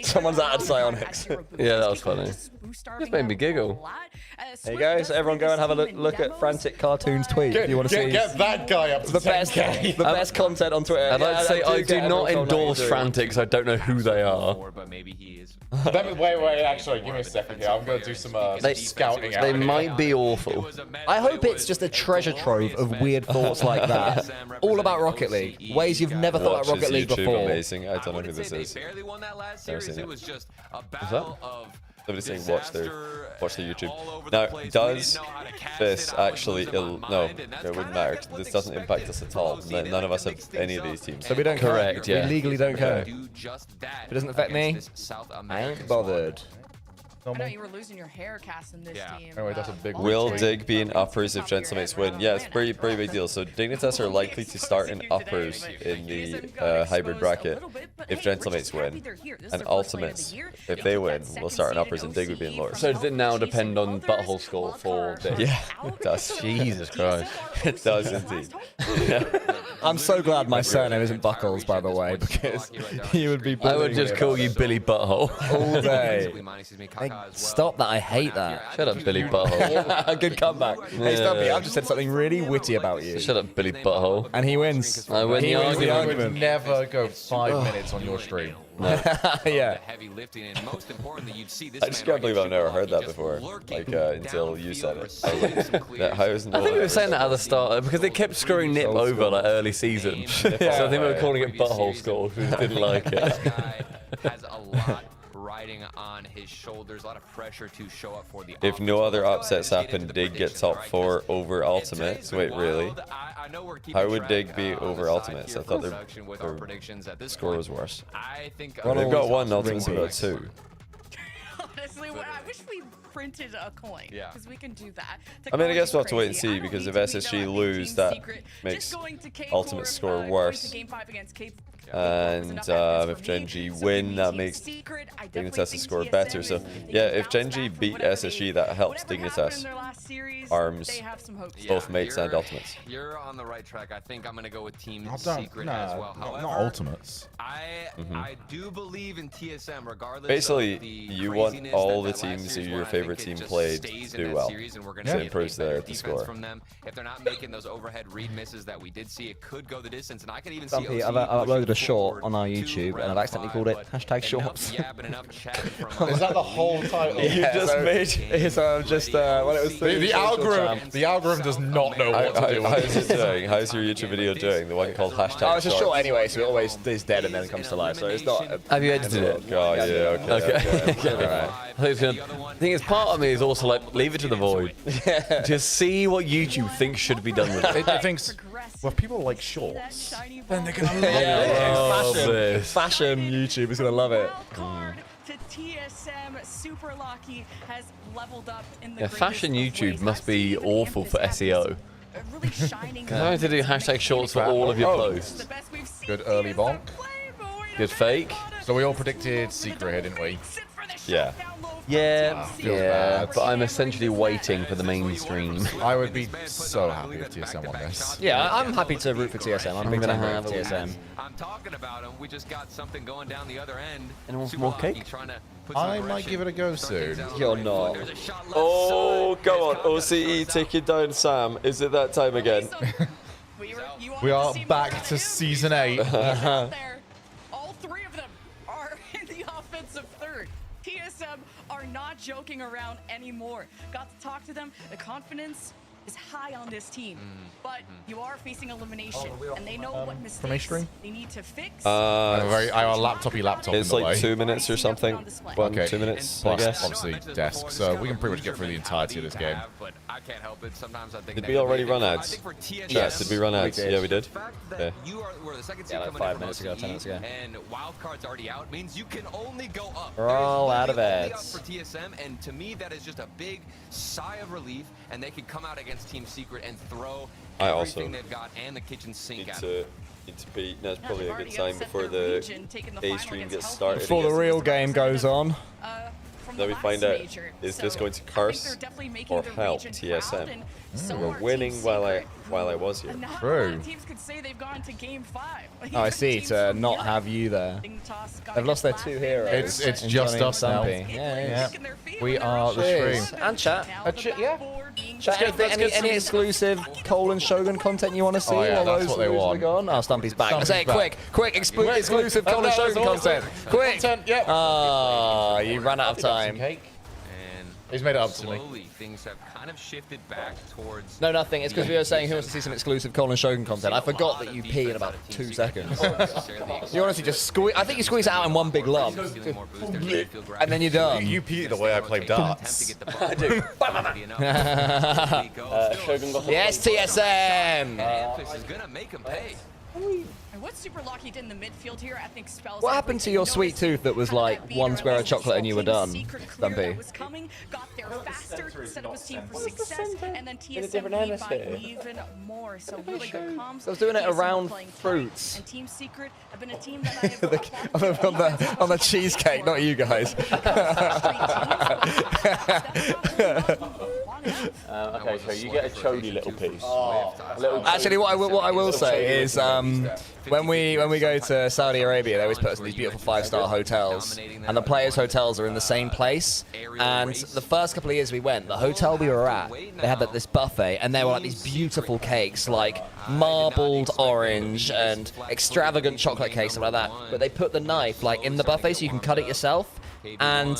Someone's added psionics. Yeah, that was funny. Just made me giggle. There you go. So everyone go and have a look at Frantic Cartoon's tweet if you want to see. Get that guy up to the best, the best content on Twitter. I'd like to say I do not endorse Frantic, so I don't know who they are. But maybe he is. Wait, actually, give me a second here. I'm going to do some scouting out. They might be awful. I hope it's just a treasure trove of weird thoughts like that. All about Rocket League. Ways you've never thought about Rocket League before. Amazing. I don't know who this is. Barely won that last Never series. seen It it. was just a battle of Somebody's saying watch their YouTube. Now, does this actually no, it wouldn't matter. This doesn't impact us at all. None of us have any of these teams. So we don't care. Correct, yeah. We legally don't care. do just that. If it doesn't affect me, I ain't bothered. I know you were losing your hair casting this team. Anyway, that's a big Will retweet. Dig be in uppers if Gentlemates win? Yeah, it's pretty big deal. So Dignitas are likely to start in uppers in the hybrid bracket if Gentlemates win. And Ultimates, if they win, will start in uppers and Dig would be in lowers. So does it now depend on butthole score for this? Yeah, it does. Jesus Christ. It does indeed. I'm so glad my surname isn't Buckles, by the way, because you would be. I would just call you Billy Butthole all day. Stop that! I hate that. Shut up, Billy Butthole. Good comeback. Hey, Stumpy, I've just said something really witty about you. Shut up, Billy Butthole. And he wins. I win the argument. I would never go 5 minutes on your stream. Yeah. Heavy lifting, and most importantly, you'd see this I just can't believe I've never heard that before. Like until you said it. I was like, how is I think we were saying that at the start because they kept screwing Nip over like early season. So I think we were calling it butthole score. We just didn't like it. This guy has a lot riding on his shoulders, a lot of pressure to show up for the If no other upsets happen, Dig get top 4 over Ultimates. Wait, really? How would Dig be over Ultimates? I thought their score was worse. I think They've got 1, Ultimates have got 2. Honestly, I wish we printed a coin. Yeah. Because we can do that. I mean, I guess we'll have to wait and Crazy. see, because if SSG lose, that makes Ultimate score worse. And if Gen G win, that makes Dignitas' score better. So yeah, if Gen G beat SSG, that helps Dignitas. Arms, both mates and ultimates. You're on the right track. I think I'm going to go with Team Secret as well. However, not ultimates. I do believe in TSM, regardless. Basically, of the you want craziness all that the teams last series your where I favorite think team it played stays to in do that well. series, and we're gonna So get improves better the defense score. from them. If they're not making those overhead read misses that we did see, it could go the distance. And I can even see Stumpy, I've uploaded a short on our YouTube and I've accidentally called it #shorts. Is that the whole title? You just made. So I'm just when it was the algorithm does not know what to do. How's it doing? How's your YouTube video doing? The one called #. Oh, it's a short anyway, so it always is dead and then comes to life. So it's not. Have you edited it? Oh yeah, okay. Alright. I think it's part of me is also like, leave it to the void. Just see what YouTube thinks should be done with it. It thinks, well, if people like shorts, then they're gonna love it. Fashion YouTube is gonna love it. To TSM, Super Lucky has leveled up in the Fashion YouTube must be awful for SEO. really shining. Because I have to do #shorts for all of your posts. Good early bonk. Good fake. So we all predicted Secret here, didn't we? Yeah. Yeah, feels yeah, bad. but I'm essentially waiting for the mainstream. I would be so happy if TSM won this. Yeah, I'm happy to root for TSM. I'm big gonna fan have of TSM. I'm talking about him. We just got something going down the other end. Anyone want Super more Lucky cake? trying to put some I might aggression, give it a go start soon. things out You're right. not. There's a shot left Oh, side. go on, OCE, take it down, Sam. Is it that time again? We are back to season 8. All three of them are in the offensive third. TSM are not joking around anymore. Got to talk to them. The confidence is high on this team, but you are facing elimination, and they know what mistakes they need to fix. I have a laptopy laptop. It's in the like way. 2 minutes or something. 2 minutes, I Plus, guess. obviously, desk. So we can pretty much get through the entirety of this game. But I can't help it. Sometimes I think Did we already run I ads? think for TSM, Yes, did we run ads? did. Yeah, we did. that you were the second seed Yeah, like coming 5 in from minutes ago, 10 OCE, minutes ago. and wild card's already out means you can only go up. We're There is all out of literally only ads. up for TSM, and to me that is just a big sigh of relief, and they can come out against Team Secret and throw I also everything they've got and the kitchen sink Need at to beat. That's probably a good already time upset before their the region, taking the A final stream against gets Healthy. started. Before the real game goes on. Then we find out, is this going to curse or help TSM? We're winning while I was here. True. Teams could say they've gone to game 5. Oh, I see. To not have you there. They've lost their 2 heroes. It's in just Johnny and us now. Stumpy. Yeah. We are the Cheers. stream. And chat. Yeah. Chat, any exclusive Cole and Shogun content you want to see? Oh, yeah, while that's those what they losers are want. gone? Oh, Stumpy's back. Stumpy's Say it back. quick, exclusive Cole and Shogun content. Quick! Yep. Ah, you ran out of time. And He's made it up to me. slowly things have kind of shifted back towards No, nothing. It's because we were saying who wants to see some exclusive Cole and Shogun content. I forgot that you pee in about 2 seconds. You honestly just squeeze. I think you squeeze it out in one big lump. And then you're done. You pee the way I play darts. I do. Yes, TSM! This is gonna make him pay. And what Super Lucky did in the midfield here, I think spells What happened to your sweet tooth that was like 1 square of chocolate and you were done, Stumpy? was coming, got there faster, set up his team for success, and then In a TSM different lead by hemisphere. even more. So really good comms. I was doing it TSM around playing tight, fruits. And Team Secret have been a team that I have on the cheesecake, not you guys. Okay, so you get a chody little piece. Actually, what I will say is when we go to Saudi Arabia, they always put us in these beautiful 5-star hotels, and the players' hotels are in the same place. And the first couple of years we went, the hotel we were at, they had this buffet, and there were like these beautiful cakes, like marbled orange and extravagant chocolate cakes, stuff like that. But they put the knife like in the buffet so you can cut it yourself. And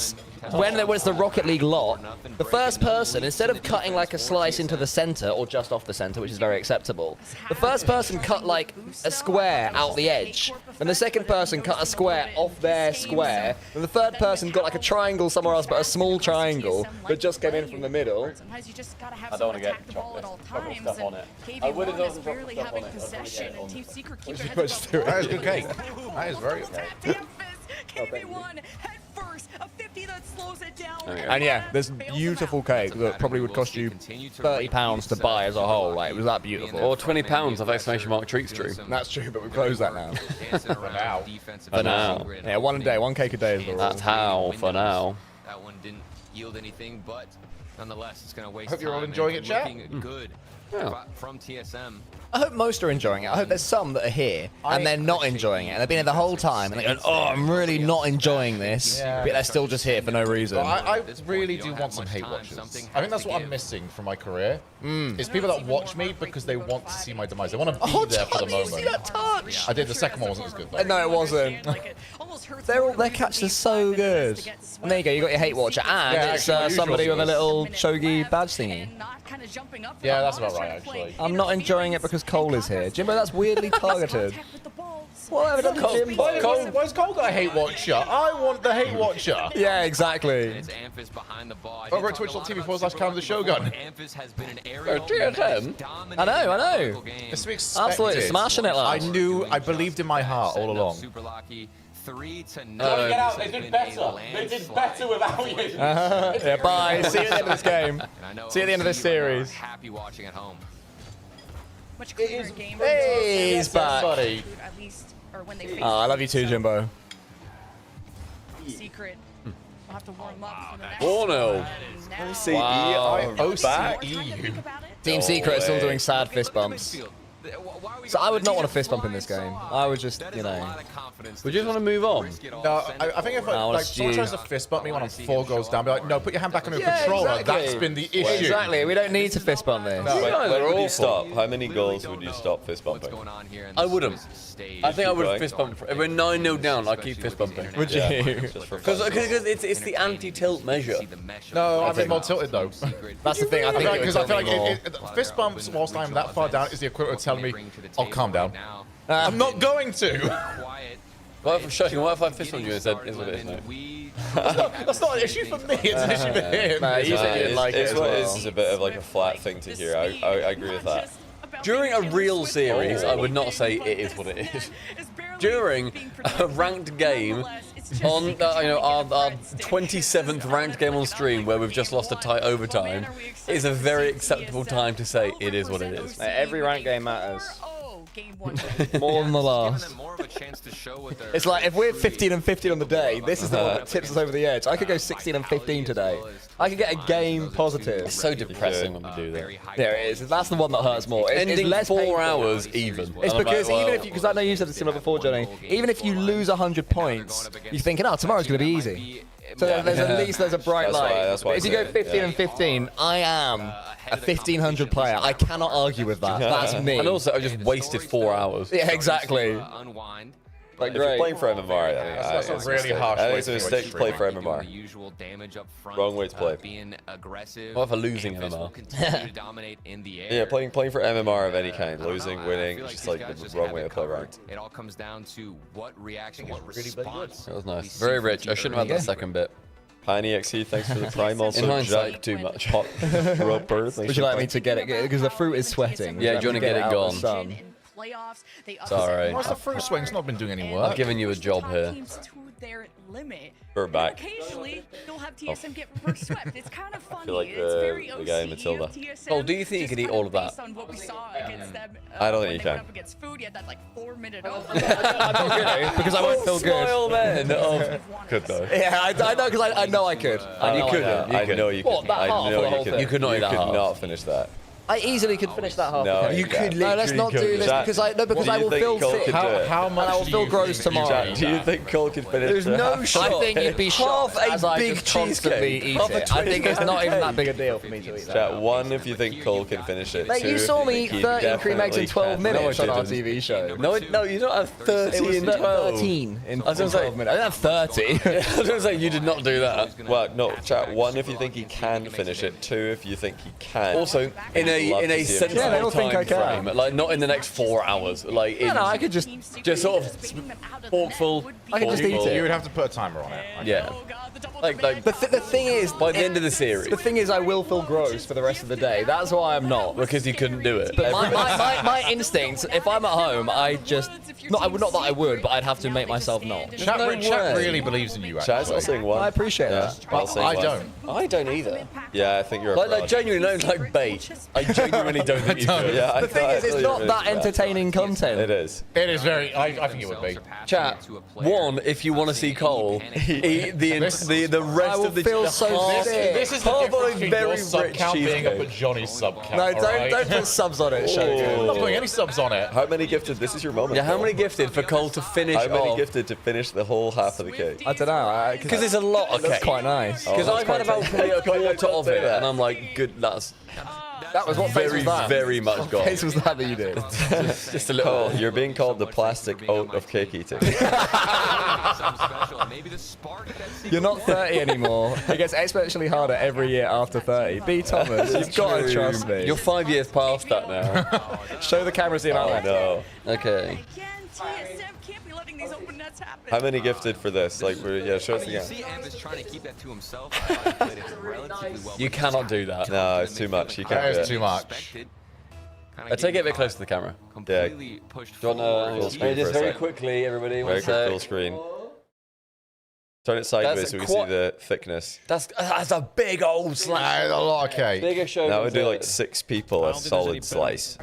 when there was the Rocket League lot, the first person, instead of cutting like a slice into the center or just off the center, which is very acceptable, the first person cut like a square out the edge, and the second person cut a square off their square, and the third person got like a triangle somewhere else, but a small triangle that just came in from the middle. Sometimes you just gotta have I don't someone want to attack get the ball at all chocolate times. stuff on And it. I would have KB1 done is some barely chocolate having stuff on it. possession, and Team Secret keep What their did you heads put above That is good cake. That is very good. KB1 head first. A 50 that slows it down. And yeah, this beautiful cake that probably would cost you £30 to buy as a whole. Like, it was that beautiful. Or £20 of exclamation mark treat stream. That's true, but we've closed that now. For now. For now. Yeah, one a day, one cake a day is the rule. That's how for now. That one didn't yield anything, but nonetheless, it's going to waste Hope you're all time enjoying and it, chat. looking good from TSM. I hope most are enjoying it. I hope there's some that are here and they're not enjoying it. And they've been here the whole time and they're going, oh, I'm really not enjoying this. Yeah. But they're still just here for no reason. I really do want some hate watchers. I think that's what I'm missing from my career. Is people that watch me because they want to see my demise. They want to be there for the moment. See that touch? I did. The second one wasn't as good, though. No, it wasn't. Their catches are so good. And there you go. You got your hate watcher, and Yeah, it's actually, somebody usual with a little shogi badge thingy. Yeah, that's about right, actually. I'm not enjoying it because Cole is here. Jimbo, that's weirdly targeted. What have I done to Jimbo? Why's Cole got a hate watcher? I want the hate watcher. Yeah, exactly. Over at twitch.tv/Calendar the Shogun. TSM? I know. It's to be expected. Absolutely smashing it, lads. I believed in my heart all along. 3-0. Get out, they did better. They did better without you. Yeah, bye. See you at the end of this game. See you at the end of this series. Happy watching at home. Much cleaner game. Hey, he's back. At least, or when they face Oh, I love you too, Jimbo. Secret. We'll have to warm up for the next Oh no. OCE Wow. are back. Team Secret is still doing sad fist bumps. So I would not want to fist bump in this game. I would just, you know. We just want to move on. No, I think if like someone tries to fist bump me when I'm 4 goals down, be like, no, put your hand back on your controller. Exactly. That's been the issue. Exactly. We don't need to fist bump this. When would you stop? How many goals would you stop fist bumping? I wouldn't. I think I would fist bump. If we're 9-0 down, I'd keep fist bumping. Would you? Because it's the anti-tilt measure. No, I'm more tilted though. That's the thing. I think because I feel like fist bumps whilst I'm that far down is the equivalent of telling me, "Oh, calm down." I'm not going to. What if I fist on you instead? Is what it is now. That's not an issue for me. It's an issue for him. You said you didn't like it as well. It's a bit of like a flat thing to hear. I agree with that. During a real series, I would not say it is what it is. During a ranked game, on our 27th ranked game on stream where we've just lost a tight overtime, is a very acceptable time to say it is what it is. Every ranked game matters. More than the last. It's like if we're 15 and 15 on the day, this is the one that tips us over the edge. I could go 16 and 15 today. I could get a game positive. It's so depressing when we do that. There it is. That's the one that hurts more. Ending less 4 painful. hours even. It's because even if you, because I know you said it similar before, Johnny. Even if you lose 100 points, you're thinking, oh, tomorrow's going to be easy. So there's at least there's a bright light. That's why But if you go 15 and 15, I am a 1500 player. I cannot argue with that. That's me. And also, I just wasted 4 hours. Yeah, exactly. Like, if you're playing for MMR, That's a really harsh way it's a mistake to play for MMR. Wrong way to play. What if I'm losing MMR? Yeah, playing for MMR of any kind, losing, winning, it's just like the wrong way to play ranked. It all comes down to what reaction, what response. That was nice. Very rich. I shouldn't have had that second bit. Piney XE, thanks for the prime. Also, In hindsight, Jack too much. Hot Roper. Would you like me to get it? Because the fruit is sweating. Yeah, do you want to get it out of the gone? sun? Sorry. Why's the fruit swing's not been doing any work? I've given you a job here. We're back. Occasionally, you'll have TSM get reverse swept. It's kind of funny. I feel like It's very the guy in OCE Matilda. of TSM. Oh, do you think you could eat all of that? Based on what we saw against them, I don't when think they you went can. up against food, you had that like 4-minute I'm not good because I won't feel good. Smile then. Oh, Could though. Yeah, I know because I know I could. you couldn't. I know you could. What, that half I or know the whole you could. thing? You could not eat that half. not finish that. I easily could finish that half. No, you could. No, let's not do this Jack, because I do you will think feel Cole sick. could do it? How much And I will do feel you gross think tomorrow. you Do you think Cole could finish There's the no half? shot. I think you'd be shocked Half a as I big just constantly cheesecake. eat Half a it. I think it's not even that big a cheesecake. deal for me to eat that. Chat 1 if you think Cole can finish it. Mate, 2 you if saw you me think eat he 30 cream eggs in definitely 12 can. minutes No, on I our didn't. TV show. No, you don't have 30 It was in 12. 13 in I was gonna 12 minutes. I didn't have 30. I was going to say, you did not do that. Well, no, chat 1 if you think he can finish it. 2 if you think he can. Also, in a sensible Yeah, they all think I time can. frame, like not in the next 4 hours, like in, No, I could just sort of forkful. I could just eat You it. would have to put a timer on it. Yeah. The thing is, by the end of the series. The thing is, I will feel gross for the rest of the day. That's why I'm not. Because you couldn't do it. But my instincts, if I'm at home, I just... Not that I would, but I'd have to make myself not. Chat really believes in you, actually. Chat's not saying one. I appreciate that. I don't. I don't either. Yeah, I think you're a like genuinely, no, like bait. I genuinely don't think you do. Yeah, the thing is, it's not that entertaining content. It is. It is very... I think it would be. Chat, one, if you want to see Cole eat the rest of the... This is the difference between your sub count being up at Johnny's sub count. No, don't put subs on it, Shogun. I'm not putting any subs on it. How many gifted? This is your moment. Yeah, how many gifted for Cole to finish How many off? gifted to finish the whole half of the cake? I don't know. Because there's a lot of cake. That's quite nice. Because I've had about probably a quarter of it, and I'm like, good, that's... That was what face was that? Very much What gone. face was that you did? Just a little. Cole, you're being called the plastic oat of cake eating. You're not 30 anymore. It gets exponentially harder every year after 30. B. Thomas, you've got to trust me. You're 5 years past that now. Show the cameras the amount. No. Okay. How many gifted for this? Like, show us again. You cannot do that. No, it's too much. You can't That do is it. too much. Take it a bit closer to the camera. Yeah. Do you want to just very quickly, everybody? Very quick full screen. Turn it sideways so we can see the thickness. That's a big old slice. That's a lot of cake. Bigger show. That would do like 6 people a solid slice.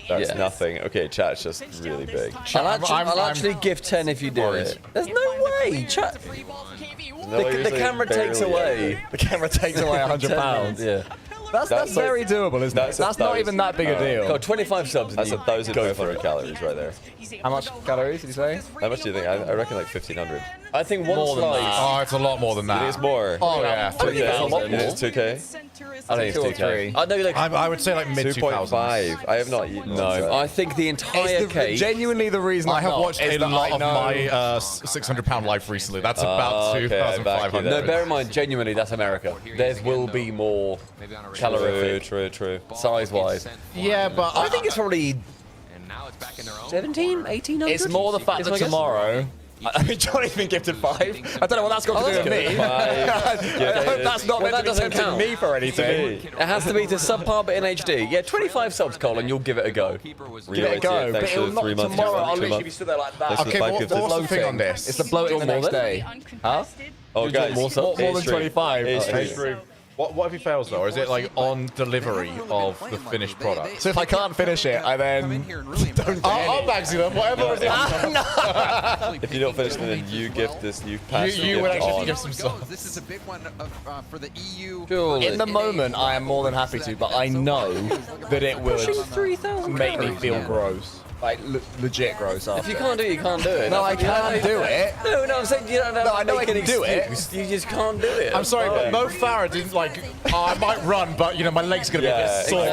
That's nothing. Okay, chat's just really big. I'll actually give 10 if you do it. There's no way. Chat. The camera takes away. The camera takes away £100. Yeah. That's very doable, isn't it? That's not even that big a deal. Got 25 subs. That's 1,500 calories right there. How much calories did you say? How much do you think? I reckon like 1,500. I think one More than slice. that. Oh, it's a lot more than You think that. it's more? Oh, yeah. 2K? It is 2K? I think it's 2K. I know, like I would say like mid 2000s. 2.5. I have not eaten. No, I think the entire cake. Genuinely, the reason I have watched a lot of my 600-pound life recently. That's about 2,500. No, bear in mind, genuinely, that's America. There will be more calorific. True. Size-wise. Yeah, but I think it's probably 17, 1800. It's more the fact that tomorrow. I mean, Johnny's been gifted 5. I don't know what that's got to do with me. I hope that's not meant to be tempting me for anything. It has to be to subpar but in HD. Yeah, 25 subs, Colin. You'll give it a go. Give it a go. But it'll not tomorrow. I'll literally be stood there like that. Okay, what's the thing on this? It's the bloating the next day. Huh? Oh, guys. More than 25. What if he fails though? Or is it like on delivery of the finished product? So if I can't finish it, I then don't I'll bagsy them, whatever. If you don't finish them, then you gift this. You pass the You gift would actually on. give some stuff. This is a big one for the EU. In the moment, I am more than happy to, but I know that it would make me feel gross. Like, legit gross after. If you can't do it, you can't do it. No, I can do it. No, I'm saying you don't have I know I can do it. You just can't do it. I'm sorry, but Mo Farah didn't like, I might run, but you know, my leg's going to be a bit sore.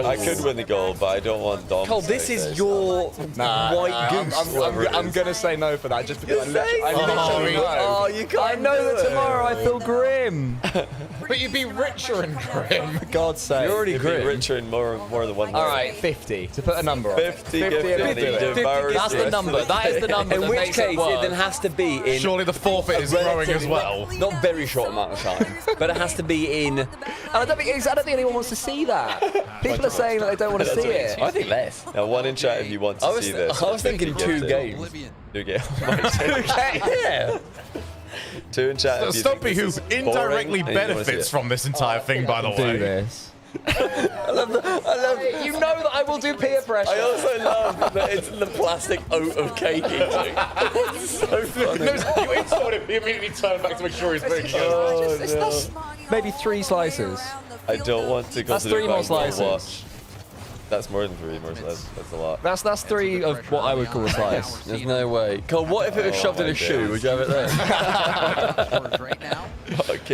I could win the goal, but I don't want Dom. Cole, this is your white goose. I'm going to say no for that, just because I literally know. Oh, you can't. I know that tomorrow I feel grim. But you'd be richer and grim. For God's sake. You're already richer in more than one way. All right, 50 to put a number on. 50 That's the number. That is the number. In which case, it then has to be in. Surely the forfeit is growing as well. Not very short amount of time, but it has to be in. And I don't think anyone wants to see that. People are saying that they don't want to see it. I think less. Now, one in chat if you want to see this. I was thinking 2 games. 2 games. 2 games. Yeah. 2 in chat. if you Stumpy, think who this is indirectly boring and you wanna see benefits it. from this entire thing, by the way. Do this. I love that. You know that I will do peer pressure. I also love that it's the plastic oat of cake eating. It's so funny. You insult him, he immediately turned back to make sure he's very good. That's maybe 3 slices. I don't want to That's consider 3 more buying more slices. watch. That's more than 3 more slices. That's a lot. That's 3 of what I would call a slice. There's no way. Cole, what if it was shoved in a shoe? Would you have it there?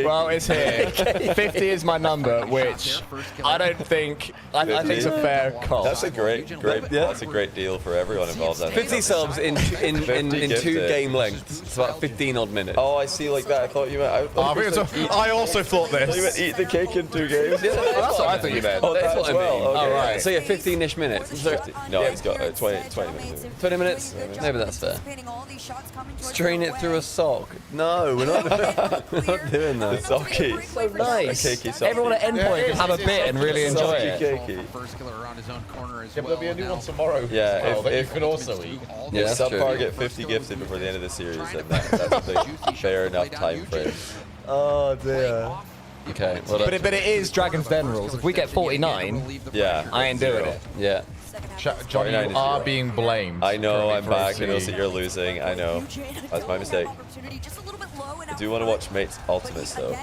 Well, it's here. 50 is my number, which I don't think. I think it's a fair call. That's a great. That's a great deal for everyone involved. 50 subs in 2 game lengths. It's about 15 odd minutes. Oh, I see. Like that. I thought you meant. I also thought this. You meant eat the cake in 2 games. Yeah, that's what I thought you meant. Oh, that's what I mean. Okay. All right. So yeah, 15-ish minutes. So, no, it's got 20 minutes. 20 minutes? Maybe that's fair. Strain it through a sock. No, we're not. We're not doing that. It's okay. So nice. Cakey, salty. Everyone at endpoint can have a bit and really enjoy it. Cakey. First killer around his own corner as Yeah, but there'll be a new one tomorrow. Yeah, as well that if you can also eat. Yeah, if Subpar get 50 gifted before the end of the series, then that's a big, fair enough time frame. Oh dear. Okay. But it is Dragon's Den rules. If we get 49, yeah, I ain't doing it. Yeah. Johnny, you are being blamed. I know, I'm for back. I know C. that you're losing. I know. That's my mistake. I do want to watch Mate's Ultimates, though.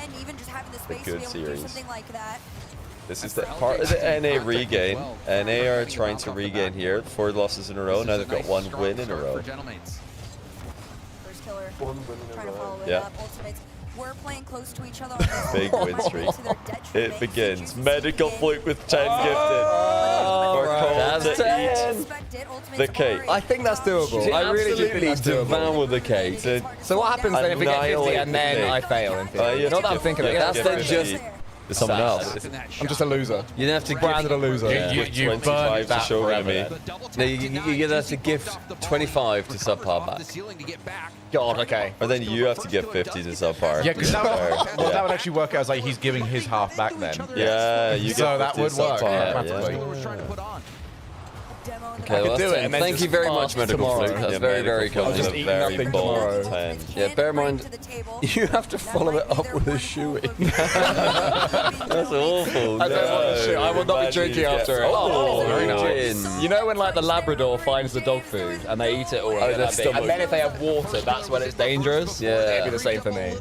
A good series. This is the part of the NA regain. NA are trying to regain here. 4 losses in a row. Now they've got 1 win in a row. Yeah. We're playing close to each other. Big win streak. It begins. Medical fluke with 10 gifted. That's 10. The cake. I think that's doable. I really do think that's doable. Devour the cake. So what happens then if we get 50 and then I fail in theory? Not that I'm thinking of it. That's then just someone else. I'm just a loser. You don't have to branded a loser. You 25 to Shogun me. No, you're gonna have to gift 25 to Subpar back. God, okay. Or then you have to give 50 to Subpar. Yeah, because that would actually work out as like he's giving his half back then. Yeah, you so get that 50 would to work Subpar, automatically. Okay, well, do it and then thank just you very pass much, Medical tomorrow. Fluke. That's Yeah, very, very Medical kind. Fluke Just is eat a very nothing bold tomorrow. 10. Yeah, bear in mind, you have to follow it up with a shoeing. That's awful. I don't want to shoot. I will not be drinking after it. Oh, very nice. You know when like the Labrador finds the dog food and they eat it all, and then if they have water, that's when it's dangerous? Yeah. It'd be the same for me.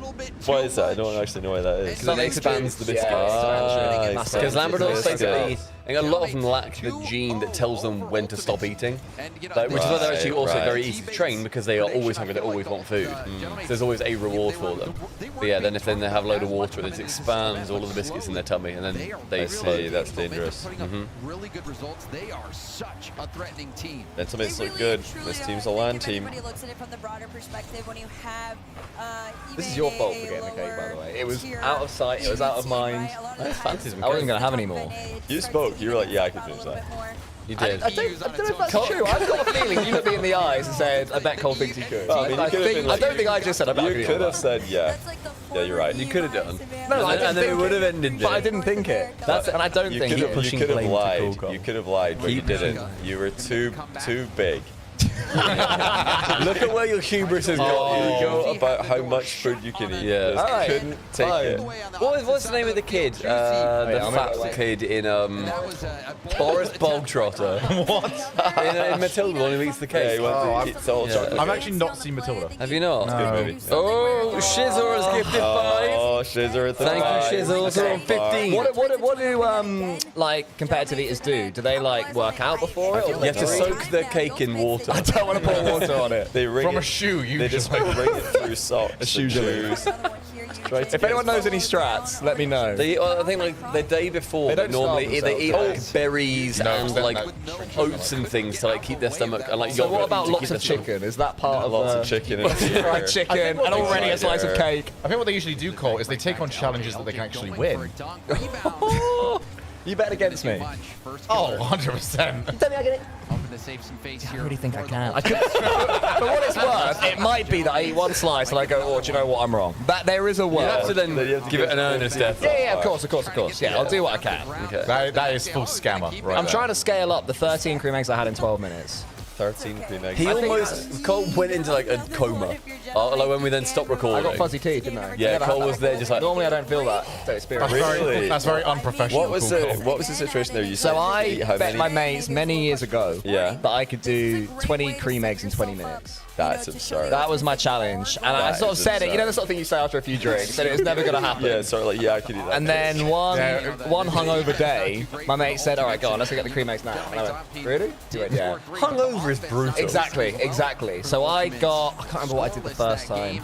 Why is that? I don't actually know why that is. Because it expands the biscuit. Because Labradors basically, and a lot of them lack the gene that tells them when to stop eating, which is why they're actually also very easy to train because they are always hungry, they always want food. So there's always a reward for them. But yeah, then if they have a load of water, it expands all of the biscuits in their tummy, and then they see. That's dangerous. Really good results. They are such a threatening team. Ultimates look good. This team's a LAN team. Looks at it from the broader perspective when you have This is your fault for getting the cake, by the way. It was out of sight, it was out of mind. I wasn't going to have any more. You spoke. You were like, yeah, I could finish that. You did. I don't know if that's true. I've got a feeling you looked me in the eyes and said, I bet Cole thinks he could. Well, I mean, I don't think I just said, I bet I You could have said, yeah. Yeah, you're right. You could have done. No, and then it would have ended But I didn't think it. And I don't think You it. could have lied. You could have lied, but you didn't. You were too big. Look at where your hubris has got You go about how much food you can eat. Yeah. Just Alright. couldn't take it. What's the name of the kid? The fat kid in Boris Bogtrotter. What? in Matilda, the one who eats the cake. Yeah, he went to eat salt chocolate. I've actually not seen Matilda. Have you not? It's a good movie. Oh, Shizzle has gifted 5. Oh, Shizzle at the Thank five. you, Shizzle. So on 15. What do like competitive eaters do? Do they like work out before it? Or You have to soak their cake in water. I don't want to pour water on it. They ring From it, a shoe, They just like ring it through socks. A shoe shoes. If anyone knows any strats, let me know. They, I think like the day before, They don't normally starve they eat like berries and like no. oats and things to like keep their stomach and like So yogurt what about to lots keep of their stomach- chicken? Is that part of Lots of chicken and fried chicken and already a slice of cake? I think what they usually do, Cole, is they take on challenges that they can actually win. You bet against me. Oh, 100%. Tell me I get it. Hoping to save some face I here. really think I can. For what it's worth, it might be that I eat one slice and I go, oh, do you know what, I'm wrong. That there is a word. You have to then give it an earnest effort. Yeah, of course. Yeah, I'll do what I can. Okay. That is full scammer, right? I'm trying to scale up the 13 cream eggs I had in 12 minutes. 13 cream eggs. He almost Cole went into like a coma. Like when we then stopped recording. I got fuzzy teeth, didn't I? Yeah, Never Cole had was that. there just like. Normally I don't feel that. So experience. Really? That's very unprofessional. What was the situation there? You said So I you how bet many? my mates many years ago Yeah. that I could do 20 cream eggs in 20 minutes. That's absurd. That was my challenge. And I That sort of is said it, you know absurd. the sort of thing you say after a few drinks, and it was never going to happen. Yeah, sort of like, yeah, I could do that. And then one hungover day, my mate said, all right, go on, let's go get the cream eggs now. And I went, really? He went, yeah. Hungover is brutal. Exactly. So I can't remember what I did the first time.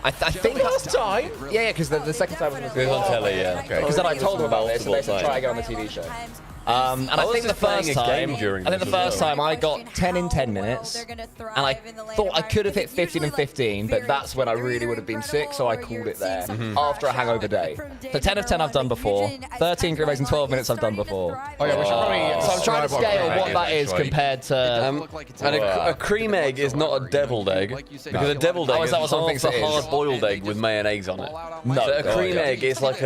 I think First time? Yeah, because the second time was It was on telly, yeah. Because then I told them about this, and they said Multiple try again on the TV show. And I think the first time, I got 10 in 10 minutes, and I thought I could have hit 15 and 15, but that's when I really would have been sick, so I called it there after a hangover day. So 10 of 10 I've done before, 13 grid legs in 12 minutes I've done before. Oh yeah, we should probably. So I'm trying to scale what that is compared to. And a cream egg is not a deviled egg, because a deviled egg is half a hard-boiled egg with mayonnaise and eggs on it. No, so a cream egg is like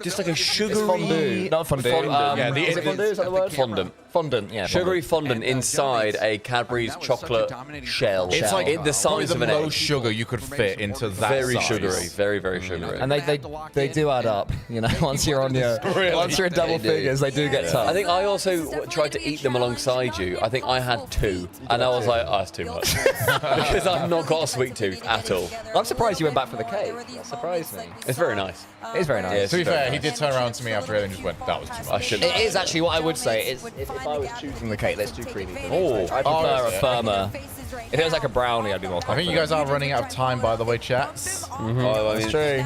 just like a sugary fondue, not fondue. Fondant. Is it fondue? Is that the word? Fondant. Fondant, yeah. Sugary fondant inside a Cadbury's chocolate shell. It's like the size of an egg. most sugar you could fit into that. Very size. sugary, very sugary. And they do add up, you know. Once you're in double figures, they do get tough. I think I also tried to eat them alongside you. I think I had 2, and I was like, oh, that's too much. Because I've not got a sweet tooth at all. I'm surprised you went back for the cake. That surprised me. It's very nice. It is very nice. Yeah, to be fair, he did turn around to me after it and just went, that was too much. I shouldn't. It is actually what I would say. Is if I was choosing the cake, let's do creamy. Oh, I prefer a firmer. If it was like a brownie, I'd be more confident. I think you guys are running out of time, by the way, chats. Oh, I mean, It's true.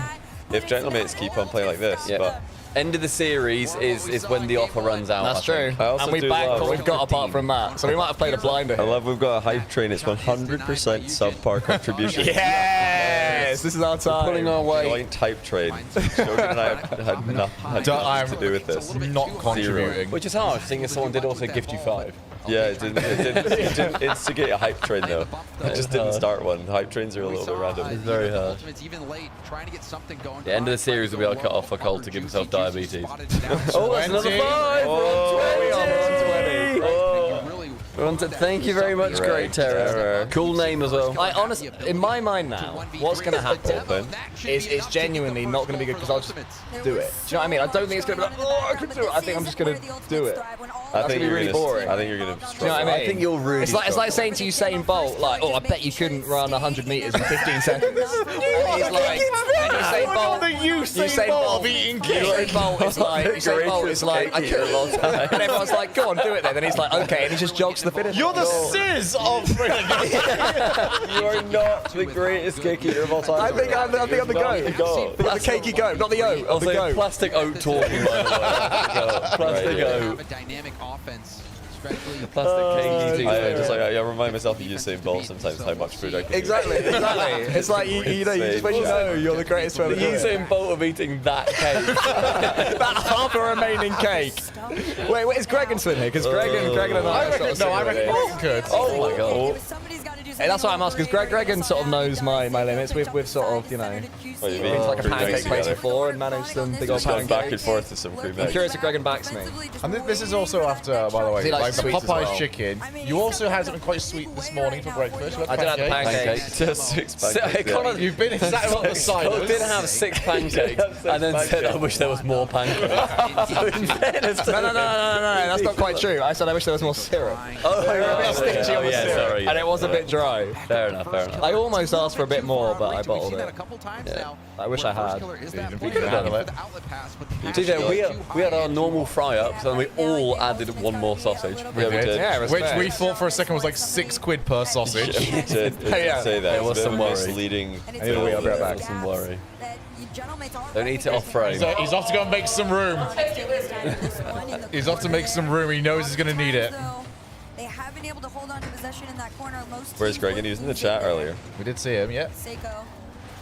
If gentlemen keep on playing like this, but end of the series is when the offer runs out. That's true. And we banked what we've got apart from that. So we might have played a blinder here. I love we've got a hype train. It's 100% subpar contribution. Yes! This is our time. Pulling our way. Joint hype train. Shogun and I had nothing to do with this. Not contributing. Which is harsh, seeing as someone did also gift you 5. Yeah, it didn't instigate a hype train though. It just didn't start one. Hype trains are a little bit random. It's very hard. The end of the series will be able to cut off for Cole to give himself diabetes. Oh, that's another 5! We're on 20. Thank you very much, Great Terror. Cool name as well. I honestly, in my mind now, what's going to happen is it's genuinely not going to be good because I'll just do it. Do you know what I mean? I don't think it's going to be like, oh, I could do it. I think I'm just going to do it. I think you're really boring. I think you're going to struggle. Do you know what I mean? I think you'll really It's like saying to Usain Bolt, like, oh, I bet you couldn't run 100 meters in 15 seconds. And he's like, Usain Bolt, Usain Bolt is like, I couldn't. And everyone's like, go on, do it then. And he's like, okay. And he just jogs to the finish. You're the Sizz of You are not the greatest cake eater of all time. I think I'm the goat. The cakey goat, not the oat. I'll say plastic oat talking, by the way. Plastic oat. Dynamic offense. Plastic cakey. I remind myself of Usain Bolt sometimes how much food I can eat. Exactly. It's like, you know, when you know you're the greatest The ever. Usain Bolt of eating that cake. That half a remaining cake. Wait, is Gregan still here? Because Gregan and I reckon Gregan could. Oh my god. Hey, that's why I'm asking, because Gregan sort of knows my limits. We've sort of, you know, What do you been mean? to like a pancake place Together. before and managed some big old Just going pancakes. back and forth to some cream I'm eggs. curious if Gregan backs me. And this is also after, by the way, He likes like the sweets as Popeye's well. chicken. You also had something quite sweet this morning for breakfast. You had I did have the pancakes. Just 6 pancakes. Connor, You've been sat on the side. Connor did have 6 pancakes and then said, I wish there was more pancakes. So in fairness to No, that's not quite true. I said I wish there was more syrup. Oh, They were a bit stingy on the syrup, sorry. and it was a bit dry. Fair enough. I almost asked for a bit more, but I bottled it. Yeah. I wish I had. We could handle it. To be fair, we had our normal fry-ups and we all added 1 more sausage. We did. Yeah, Which respect. we thought for a second was like £6 per sausage. It did Yeah. say that. It was It's a some bit worry. misleading. I need to wait, I'll be right back. Some worry. Don't eat it off frame. He's off to go and make some room. He's off to make some room. He knows he's going to need it. They have been able to hold on to possession in that corner most. Where's Gregan? He was in the chat earlier. We did see him, yeah. Seiko,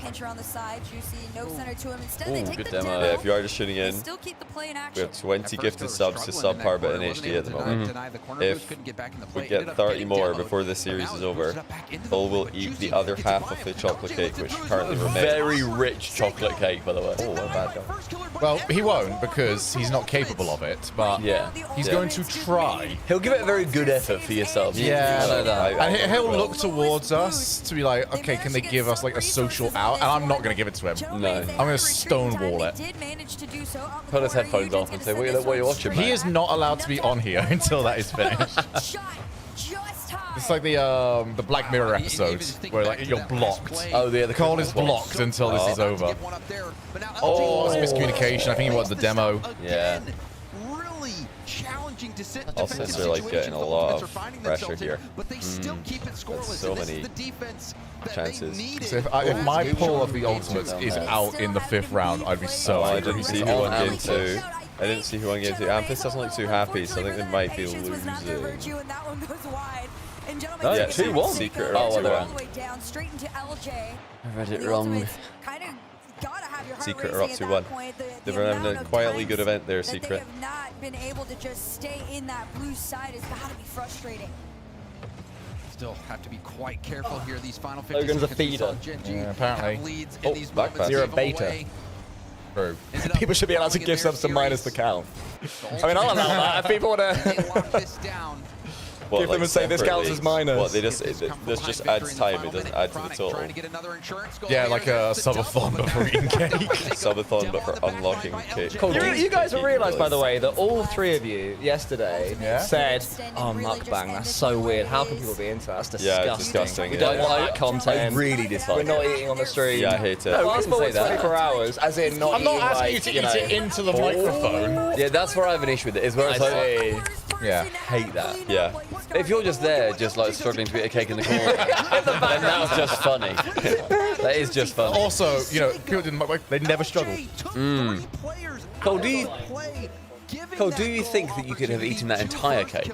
pincher on the side, Juicy, no center to him. Instead, Ooh, they take good the demo. demo. Yeah, if you are just shooting in, They still keep the play in we action. have 20 gifted subs to subpar but in HD at the moment. If we get 30 more before this series is over, Cole will eat the other half of the chocolate cake, which currently remains. Very rich chocolate cake, by the way. Oh, what a bad guy. Well, he won't because he's not capable of it, but Yeah. he's going to try. He'll give it a very good effort for yourself. Yeah, I know that. and he'll look towards us to be like, okay, can they give us like a social out? And I'm not going to give it to him. No. I'm going to stonewall it. Put his headphones off and say, what are you watching, He mate? is not allowed to be on here until that is finished. It's like the Black Mirror episodes where like you're blocked. Oh, the Cole is blocked until this is over. Oh, it's miscommunication. I think he wants the demo. Yeah. Challenging to sit Offsets are like getting a lot of pressure here. but they still keep it scoreless. So And this many is the defense that chances. they needed. So if my pull of the ultimates is out in the 5th round, I'd be so I angry. didn't see who went into I didn't see who won game 2. Amphis doesn't look too happy, so I think they might be losing. And that one goes wide. And gentlemen, No, yeah, 2-1. Secret all Erupts the way down, straight into LJ. I read it wrong. Kind of gotta have your heart Secret racing Erupts at 2-1. that point. They've been having a quietly good event there, that Secret. They have not been able to just stay in that blue side. It's gotta be frustrating. Still have to be quite careful here. These final 50 Logan's a seconds we saw feeder. Gen.G apparently. have leads in these moments, backpass. You're a give beta. away. True. People should be allowed to give subs to minus the count. I mean, I'll allow that. If people want to Lock this down. What, give them and say this counts as minus. What, this just adds time, it doesn't add to the total. Yeah, like a subathon but for eating cake. Subathon but for unlocking cake. Cool. You guys will realise, by the way, that all 3 of you yesterday said, "Oh, mukbang, that's so weird. How can people be into that? That's disgusting. Yeah, it's disgusting. We don't like content. I really dislike We're not eating on the stream." Yeah, I hate it. No, I didn't say that. 24 hours, as in not I'm not eating, asking like, you to eat it into the microphone. Yeah, that's where I have an issue with it. Is where it's like, Yeah. hate that. Yeah. If you're just there, just like struggling to eat a cake in the corner, then that's just funny. That is just funny. Also, you know, people didn't they never struggle. Cole, do you think that you could have eaten that entire cake?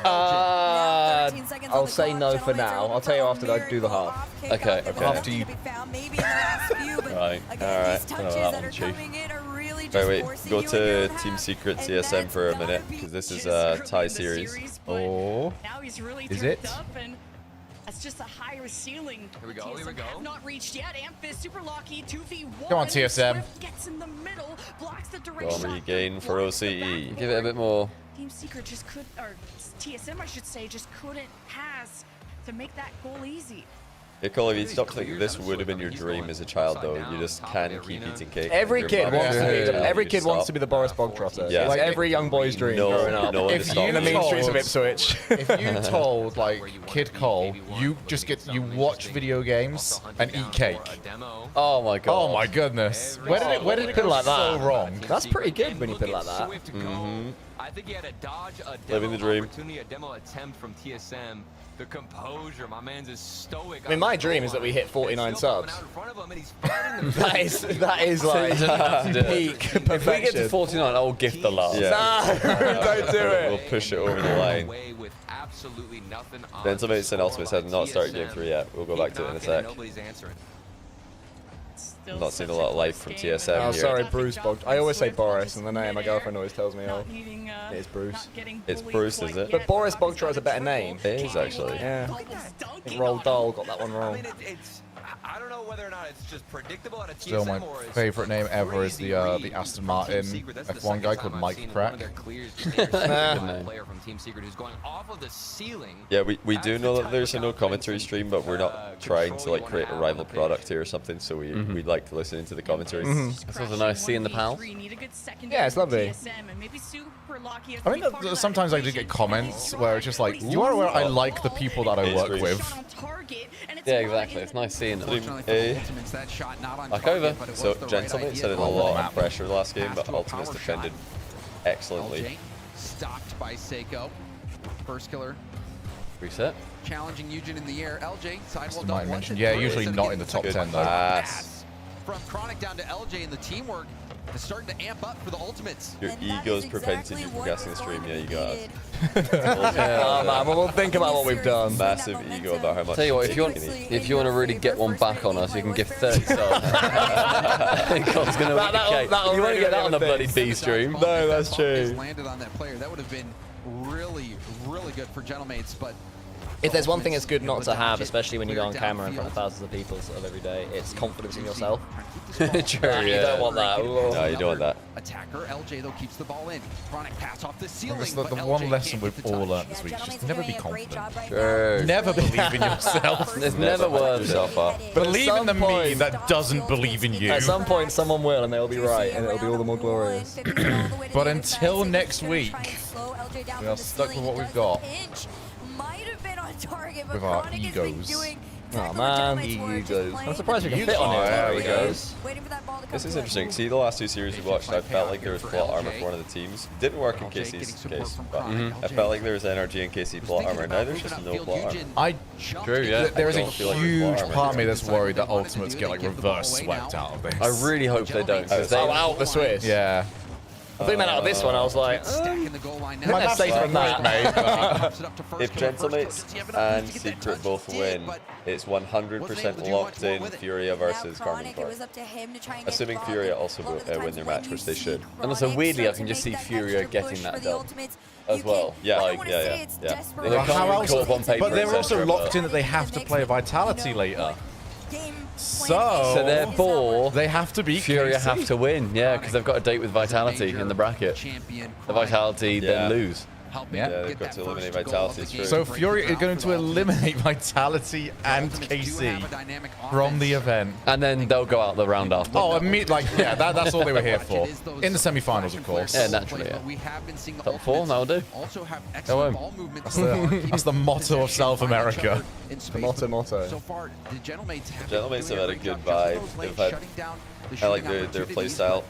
I'll say no for now. I'll tell you after I do the half. Okay. After you. Right. Alright. That one, Chief. Wait. Go to Team Secret TSM for a minute, because this is a tie series. Oh. Now he's really Is it? up, and that's just a higher ceiling. Here we go, here we go. Have not reached yet. Amphis super lucky 2v1. Come on, TSM. Swift gets in the middle, blocks the direct Go shot. regain for OCE. Give it a bit more. Team Secret just could, or TSM I should say, just couldn't pass to make that goal easy. Hey, Cole, if you stop thinking this would have been your dream as a child, though, you just can't keep eating cake. Every Your kid mother wants to tells be. you to Every kid stop. wants to be the Boris Bogtrotter. Yeah. It's like every young boy's dream growing up. No one If to you stop in the me. mean streets of Ipswich. If you told like Kid Cole, you watch video games and eat cake. Oh my god. Oh my goodness. Where did it Put it go like so that. wrong? That's pretty good when you put it like that. I think he had a dodge, a Living the dream. opportunity, a demo attempt from TSM. The composure, my man's is stoic. I mean, my dream is that we hit 49 subs. That is like peak perfection. If we get to 49, I will gift the love. Yeah. No, don't do it. We'll push it over the line. Then Ultimates and Ultimates have not started game 3 yet. We'll go back to it in a sec. I'm not seeing a lot of life from TSM Oh, here. sorry, Bruce Bog. I always say Boris, and the name my girlfriend always tells me off. It's Bruce. It's Bruce, is it? But Boris Bogtrotter is a better name. It is, actually. Yeah. I think Roald Dahl got that one wrong. I don't know whether or not it's just predictable at a TSM Still, my or it's favorite name ever is the Aston Martin F1 guy called Mike Crack. player from Team Secret who's going off of the ceiling. Yeah, we do know that there's a no commentary stream, but we're not trying to like create a rival product here or something, so we like to listen into the commentary. It's also nice seeing the pals. Yeah, it's lovely. I think that sometimes I do get comments where it's just like, you are aware I like the people that I work with. Yeah, exactly. It's nice seeing them. Back over. So, Gentleman set in a lot of pressure last game, but Ultimates defended excellently. Stopped by Seiko. First killer. Reset. Challenging Eugen in the air. LJ, sidewall Might done mention. Yeah, usually not in the top 10 though. Pass. From Chronic down to LJ, and the teamwork is starting to amp up for the Ultimates. Your ego's prevented you from guessing the stream. Yeah, you got it. Oh man, well, we'll think about what we've done. Massive ego about how much. Tell you what, if you want to really get one back on us, you can give 30 subs. God's gonna win the cake. You won't get that on the bloody B stream. No, that's true. Landed on that player. That would have been really, really good for Gentlemates, but If there's one thing it's good not to have, especially when you go on camera in front of thousands of people sort of every day, it's confidence in yourself. True, You don't want that. No, you don't want that. attacker LJ though keeps the ball in. Chronic pass off the ceiling. That's the but one LJ lesson can't we've get the all touch. learned this week. Just never be confident. True. Never believe in yourself. There's never worth yourself up. Believe in the some me point- that doesn't believe in you. At some point, someone will, and they'll be right, and it'll be all the more glorious. But until next week, we are stuck with what we've got. With our egos. Oh man, egos. I'm surprised we can fit on Oh, it. there we go. Egos. This is interesting. See, the last 2 series we watched, I felt like there was plot armor for one of the teams. Didn't work in KC's case, but I felt like there was NRG and KC plot armor. Now there's just no plot armor. True, yeah. There is a don't feel like there's huge plot armor. part of me that's worried that Ultimates get like reverse swept out of this. I really hope they don't. 'cause Oh, out the Swiss. Yeah. I think out of this one, I was like, Stacking the goal line now. might have safer than that, mate. If Gentlemates and Secret both win, it's 100% locked in Furia versus Carmen Park. Assuming Furia also win their match, which they should. And also, weirdly, I can just see Furia getting that dub as well. Yeah, like, yeah. They can't How really else? call up on paper, But they're also etc., locked in that they have to play Vitality later. So therefore, they have to beat Furia KC. have to win, yeah, because they've got a date with Vitality in the bracket. The Vitality then lose. Yeah, they've got to eliminate Vitality. It's true. So Furia is going to eliminate Vitality and KC from the event. And then they'll go out the round after. Oh, that's all they were here for. In the semi-finals, of course. Yeah, naturally, yeah. Top 4, that'll do. Go home. That's the motto of South America. The motto. So far, the Gentlemates have had a good vibe. I like their play style.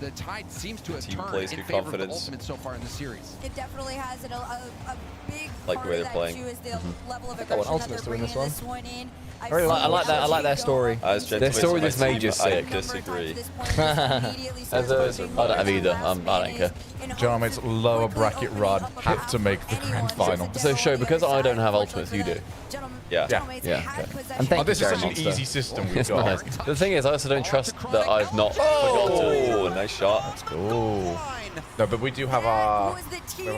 The tide seems to have Team turned plays in good favor confidence. of the Ultimate so far in the series. It definitely has it. A big Like the way they're playing. is the level of I want aggression that Ultimates they're to win this bringing one. this one in. I like that. I like their story. Their story this major is sick. I disagree. I don't have either. I don't care. Johnny's lower bracket run have to make the grand final. So, Show, because I don't have Ultimates, you do. Yeah. Okay. And thank This you, is Jerry such an Monster. easy system we've It's got. nice. The thing is, I also don't trust that I've not forgotten. Oh, nice shot. Let's go. No, but we do have our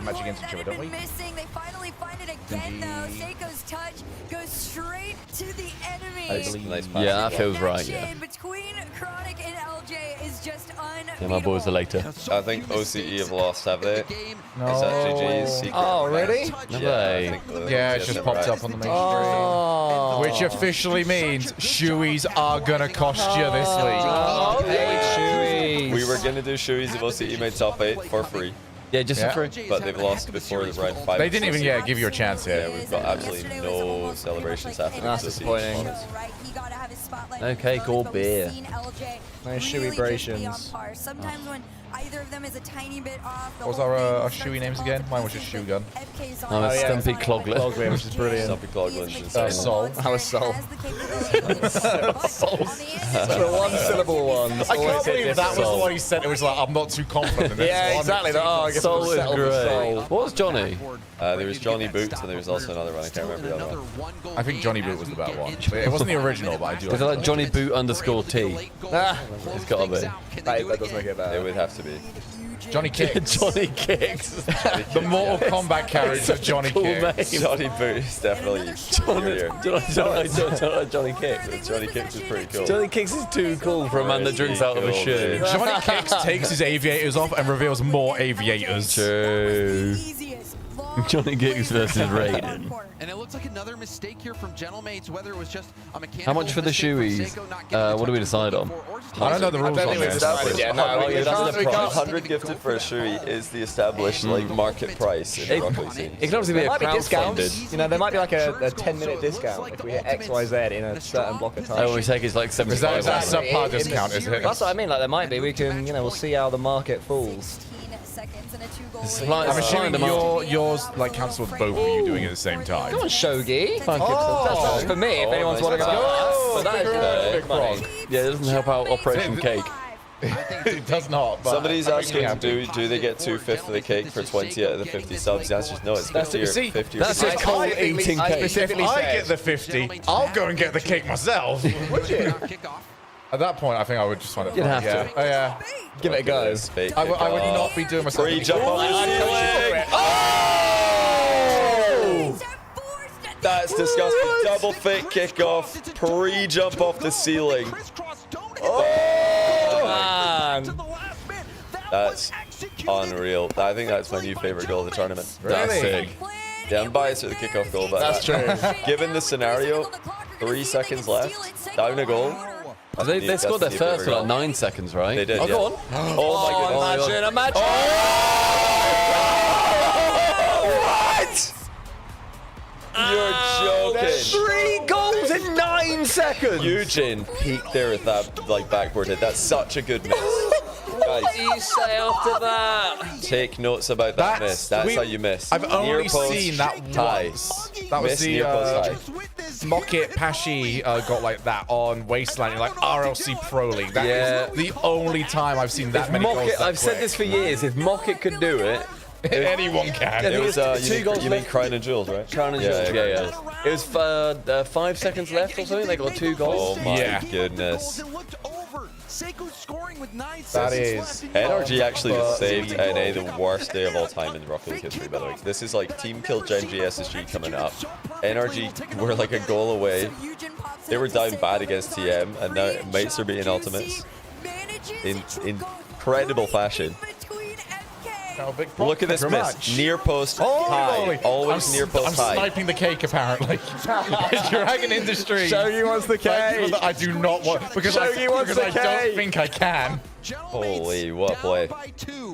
match against each other, don't we? They finally find it again, though. Seiko's touch goes straight to the enemy. Nice pass. Yeah, that feels right, yeah. Between Chronic and LJ is just unbeatable. Yeah, my boys are later. I think OCE have lost, have they? No. Is that GG's secret? Oh, really? Yeah, it just popped up on the main screen. Which officially means Shoeys are going to cost you this week. We were going to do Shoeys if OCE made top 8 for free. Yeah, just for free. But they've lost before the round 5. They didn't even give you a chance here. Yeah, we've got absolutely no celebrations happening. That's disappointing. Okay, cool beer. Nice shoey brations. Sometimes when either of them is a tiny bit off. What was our Shoey names again? Mine was just Shogun. I'm a Stumpy Cloglet. Which is brilliant. Stumpy Cloglet. Soul. I was Soul. The one-syllable ones. I can't believe that was the one he said. It was like, I'm not too confident in this Yeah, one. exactly. I guess Soul we'll is settle with great. Soul. What was Johnny? There was Johnny Boots and there was also another one. I can't remember the other one. I think Johnny Boot was the better one. It wasn't the original, but I do. Is it like Johnny Boot _ T? It's gotta be. That does make it better. It would have to be. Johnny Kicks. Johnny Kicks. The Mortal Kombat character Johnny Kicks. Johnny Boot is definitely Johnny Kicks. Johnny Kicks is pretty cool. Johnny Kicks is too cool for a man that drinks out of a shoe. Johnny Kicks takes his aviators off and reveals more aviators. True. Johnny Kicks versus Raiden. And it looks like another mistake here from Gentlemates, whether it was just a mechanical How much for the shoeys? What do we decide on? I don't know the rules on this. Yeah, no, that's the price. 100 gifted for a shoey is the established market price in the Rock League scene. It can obviously be a There might be discounts. crowdfunded. You know, there might be like a 10-minute discount if we hit X, Y, Z in a certain block of time. Oh, we take it's like 75. Is that a subpar discount, is it? That's what I mean. Like there might be. We can, we'll see how the market falls. I'm assuming yours like cancelled both of you doing it at the same time. Come on, Shogi. That's for me. If anyone's wanting about that. But that is big money. Yeah, it doesn't help out Operation Cake. It does not. But Somebody's asking, do they get 2/5 of the cake for 20 out of the 50 subs? The answer is no. It's 50 or 50 or That's just Cole eating cake. If I get the 50, I'll go and get the cake myself. Would you? At that point, I think I would just find it. You'd have to. Oh yeah. Give it a go. I would not be doing myself. Free jump off the ceiling. Oh! That's disgusting. Double fake kickoff. Pre-jump off the ceiling. Oh! Man. That's unreal. I think that's my new favorite goal of the tournament. That's sick. Yeah, I'm biased with the kickoff goal, but That's true. Given the scenario, 3 seconds left, down a goal. They scored their first for like 9 seconds, right? They did. Oh, yeah. go on. Oh my goodness. Imagine. You're joking. 3 goals in 9 seconds. Eugene peeked there with that backboard hit. That's such a good miss. Guys, you say after that? take notes about that miss. That's how you miss. I've only seen that tie. once. That was Miss the near post tie. Mockit Pashi got like that on Wasteland, like RLC Pro League. That is the only time I've seen that many goals. I've said this for years. If Mockit could do it, anyone can. It was you mean Crown and Jewels, right? Crown and Jewels, yeah. It was 5 seconds left or something. They got 2 goals. Oh my goodness. Seiko's scoring with 9 That is. NRG actually just saved NA the worst day of all time in Rocket League history, by the way. This is like Team Kill Gen G SSG coming up. NRG were like a goal away. They were down bad against TM, and now mates are beating ultimates in incredible fashion. Look at this miss. Near post high. Always near post high. I'm sniping the cake, apparently. Dragon Industry. Shogi wants the cake. I do not want, because I don't think I can. Holy, what a play.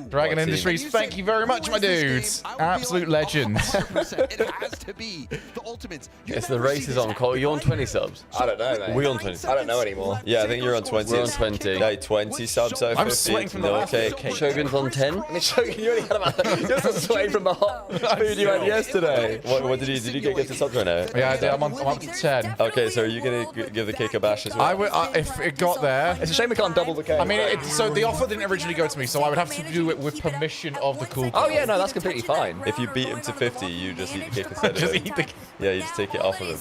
Dragon Industries, thank you very much, my dudes. Absolute legends. It has to be the Ultimates. Yes, the race is on. Cole, are you on 20 subs? I don't know, mate. We on 20? I don't know anymore. Yeah, I think you're on 20. We're on 20. Yeah, 20 subs out of 50. I'm sweating from the last cake. Shogun's on 10. I mean, Shogun, you only had about just sweating from the hot food you had yesterday. What did you get gifted subs right now? Yeah, I did. I'm up to 10. Okay, so are you gonna give the cake a bash as well? I would, if it got there. It's a shame we can't double the cake. I mean, so the offer didn't originally go to me, so I would have to do it with permission of the cool. Oh yeah, no, that's completely fine. If you beat him to 50, you just eat the cake instead of him. Yeah, you just take it off of him.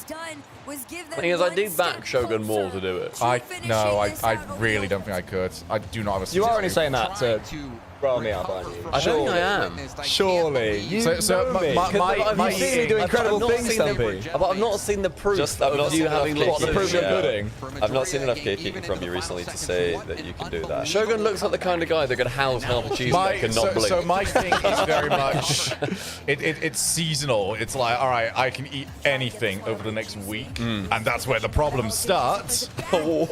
The thing is, I do back Shogun more to do it. I really don't think I could. I do not have a. You are only saying that to rile me up, aren't you? I don't think I am. Surely. You know me. I've seen you do incredible things, Stumpy. But I've not seen the proof of you having the proof of pudding. I've not seen enough cake eating from you recently to say that you can do that. Shogun looks like the kind of guy that could house half a cheesecake and not blink. So my thing is very much, it's seasonal. It's like, all right, I can eat anything over the next week, and that's where the problem starts. Seiko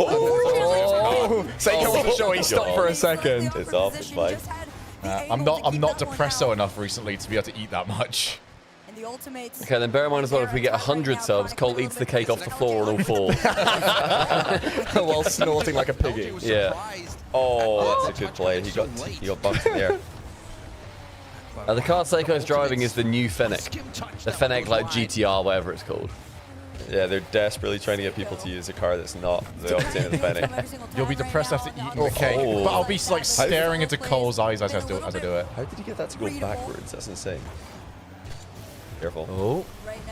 wasn't sure he stopped for a second. It's off, it's fine. I'm not depresso enough recently to be able to eat that much. Okay, then bear in mind as well, if we get 100 subs, Colt eats the cake off the floor on all fours. While snorting like a piggy. Yeah. Oh, that's a good play. He got bumped in there. The car Seiko's driving is the new Fennec. The Fennec, like GTR, whatever it's called. Yeah, they're desperately trying to get people to use a car that's not the Octane of the Fennec. You'll be depressed after eating the cake, but I'll be like staring into Cole's eyes as I do it. How did he get that to go backwards? That's insane. Careful. Oh.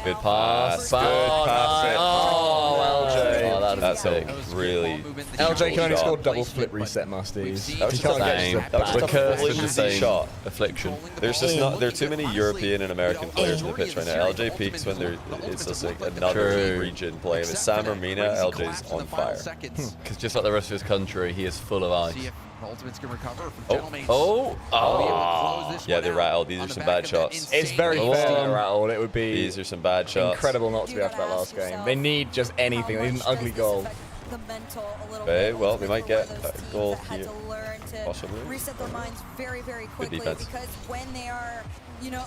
Good pass. Good pass. Oh, LJ. Oh, that's a really. LJ can only score double flip reset musties. That was just a curse shot. Affliction. There's just not. There are too many European and American players in the pitch right now. LJ peaks when it's just like another region playing. With Sam or Mina, LJ's on fire. Because just like the rest of his country, he is full of ice. Ultimates can recover from Yeah, they rattled. These are some bad shots. It's very fair to rattle. It would be These are some bad shots. incredible not to be after that last game. They need just anything. They need an ugly goal. Okay, well, they might get a goal here. Possibly. Reset their minds very, very quickly because when they are,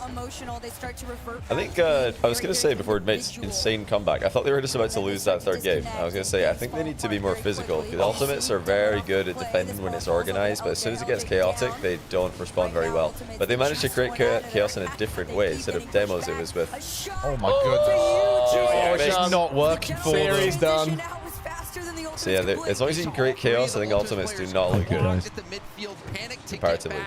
emotional, they start to revert. I think I was going to say before it made insane comeback, I thought they were just about to lose that third game. I was going to say I think they need to be more physical because ultimates are very good at defending when it's organized, but as soon as it gets chaotic, they don't respond very well. But they managed to create chaos in a different way. Instead of demos, it was with. Oh my goodness! It's not working for them. Series done. So yeah, as long as you can create chaos, I think ultimates do not look good comparatively.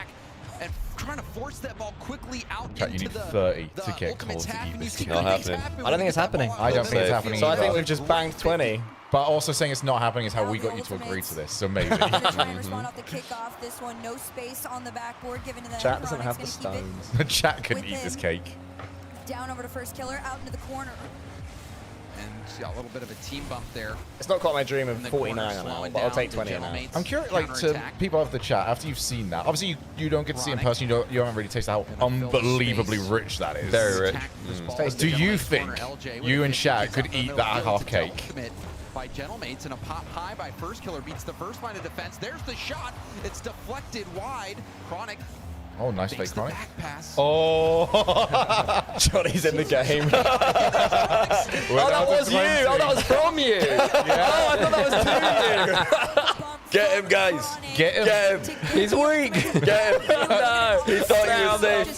Trying to force that ball quickly out Chat, you need 30 to get Cole to eat this. Not happening. I don't think it's happening. I don't think it's happening. So I think we've just banged 20. But also saying it's not happening is how we got you to agree to this. So maybe. Chat doesn't have the stones. The chat couldn't eat this cake. Down over to first killer, out into the corner. And a little bit of a team bump there. It's not quite my dream of 49 an hour, but I'll take 20 an hour. I'm curious, like, to people of the chat, after you've seen that, obviously you don't get to see in person, you haven't really tasted how unbelievably rich that is. Very rich. Do you think you and Shaq could eat that half cake? By Gentlemates, and a pop high by first killer beats the first line of defense. There's the shot. It's deflected wide. Chronic. Oh, nice fake Chronic. Oh, Johnny's in the game. Oh, that was you. Oh, that was from you. Oh, I thought that was to you. Get him, guys. Get him. Get him. He's weak. Get him. No. He thought he was safe.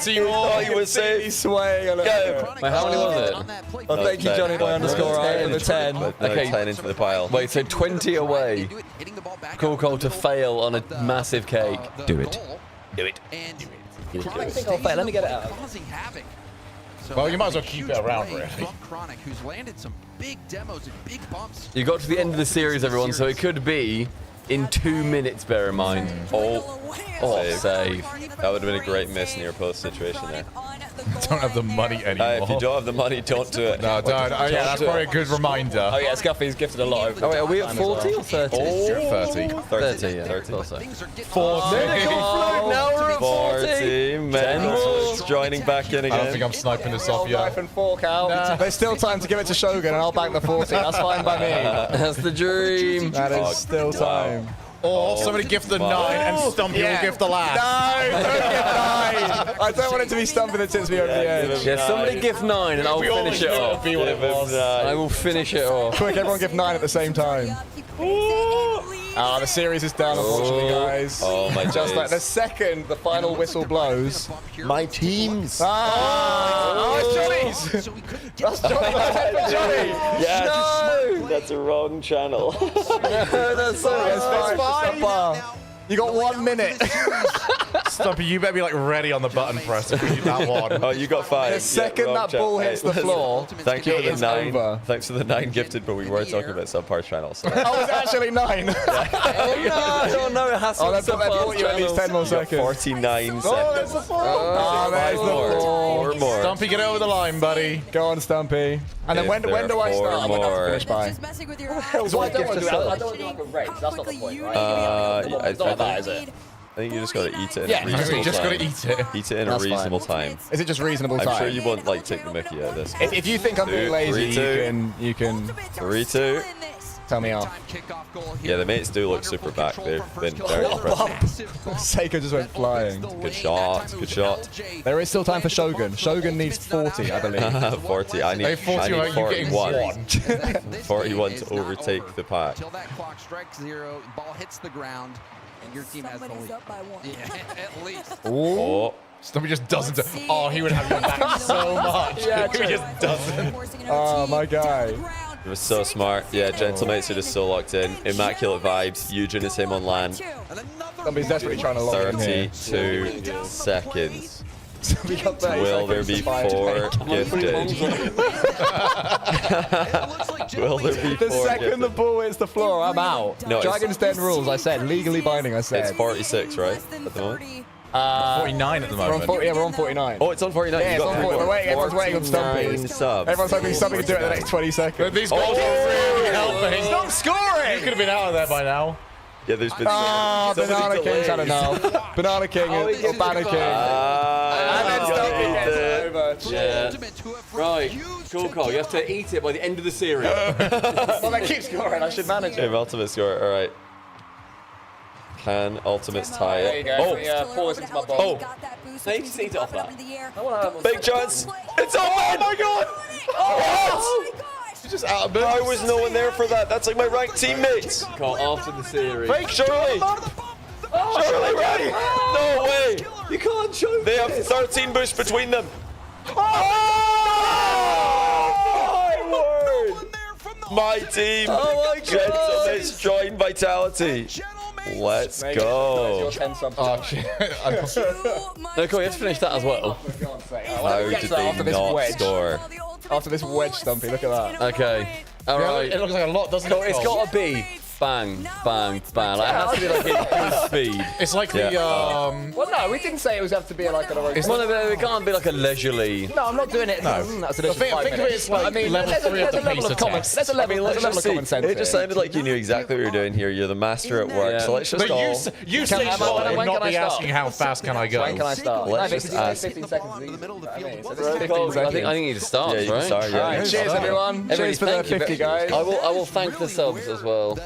He thought he was safe. He's swaying a little Get bit. him. Wait, how many was it? Well, thank you, JohnnyBoi underscore I in the 10. Okay, 10 into the pile. Wait, so 20 away. Cool Cole to fail on a massive cake. Do it. Do it. I think I'll fail. Let me get it out. Well, you might as well keep it around, really. Chronic, who's landed some big demos and big bumps. You got to the end of the series, everyone, so it could be in 2 minutes, bear in mind. Oh, save. That would have been a great miss near post situation there. Don't have the money anymore. If you don't have the money, don't do it. No, don't. Oh, yeah, that's probably a good reminder. Oh, yeah, Scuffy's gifted a lot over. Oh, wait, are we at 40 or 30? Oh, 30. 30, yeah. 30. 40. Now we're at 40. Medical's joining back in I don't again. think I'm sniping this off yet. Knife and fork out. There's still time to give it to Shogun, and I'll bank the 40. That's fine by me. That's the dream. That is still time. Or somebody gift the 9 and Stumpy will gift the last. No, don't gift 9. I don't want it to be Stumpy that tips me over the edge. Yeah, somebody gift 9 and I'll finish it off. I will finish it off. Quick, everyone give 9 at the same time. Ah, the series is done, unfortunately, guys. Oh, my Just like the second the final whistle blows. My teams. Oh, it's Johnny's. That's Johnny. Yeah, No. that's a wrong channel. That's fine. You got 1 minute. Stumpy, you better be like ready on the button press if we do that one. Oh, you got 5. The second wrong that ball hits the floor, thank you for the it's 9. over. Thanks for the 9 gifted, but we were talking about subpar channels. So. Oh, it's actually 9. Oh no, it has to Oh, they bought you at least 10 more seconds. 49 seconds. Oh, there's the 4. Oh, there's the 4. 4 more. Stumpy, get over the line, buddy. Go on, Stumpy. And then when do I start? I'm going to have to finish by. So I don't want to do like a race. That's not the point, right? I think you just gotta eat it in Yeah, a reasonable you just time. gotta eat it. Eat it in a That's reasonable fine. time. Is it just reasonable time? I'm sure you won't like take the mickey out of this. If you think I'm being lazy, you can 3-2. tell me off. Yeah, the mates do look super back. They've been very impressive. Seiko just went flying. Good shot. Good shot. There is still time for Shogun. Shogun needs 40, I believe. 40. I need 41. 41 to overtake the pack. Till that clock strikes 0, ball hits the ground, and your team has the lead. Up by 1. Yeah, at least. Oh. Stumpy just doesn't. Oh, he would have your back so much. Yeah, he just doesn't. Oh, my guy. It was so smart. Yeah, Gentlemates are just so locked in. Immaculate vibes. Eugen is him on land. Somebody's desperately trying to lock him here. 32 seconds. We got 30 Will there be seconds. 4 gifted? Will there be 4 The second gifted? the ball hits the floor, I'm out. No, Dragon's Den rules, I said. Legally binding, I said. It's 46, right? At the moment? 49 at the We're on moment. 40, yeah, we're on 49. Oh, it's on 49. Yeah, it's on 40. We're waiting. Everyone's waiting on Stumpy. 49 subs. Everyone's hoping Stumpy can do it in the next 20 seconds. These goals are really helping. He's not scoring! You could have been out of there by now. Yeah, there's been Banana King's had enough. Banana King or Banner King. And then Stumpy gets it over. Yeah. Right. Cool, Cole. You have to eat it by the end of the series. Well, they keep scoring. I should manage it. Ultimate score. All right. Can Ultimates tie There you it? go. Oh, Let me, pour this into my bowl. oh. No, you just eat it off that. Big chance. It's open. Oh my god. Oh, You're just out of boots. I was no one there for that. That's like my ranked teammates. Cole, after the series. Fake Shirley. Shirley, ready? No way. You can't show They have 13 bush between them. Oh, my word. My team. Oh my god. Gentlemen's join Vitality. Let's go. Oh, shit. No, Cole, you have to finish that as well. How did they not score? After this wedge, Stumpy, look at that. Okay. All right. It looks like a lot, doesn't it? It's got to be bang, bang, bang. Like, it has to be like in good speed. It's like the Well, no, we didn't say it was have to be like a. It's one of it can't be like a leisurely. No, I'm not doing it. No. That's Think of it as like level 3 of the pacer test. There's a level of common sense. It just sounded like you knew exactly what you were doing here. You're the master at work, so let's just But all... you say so, and not be asking how fast can I go. When can I start? Let's just ask... 15 seconds. I think he needs to start, Yeah, you can right? start, yeah. Right, cheers, everyone. Cheers for the Thank you, 50, guys. I will thank the subs as well.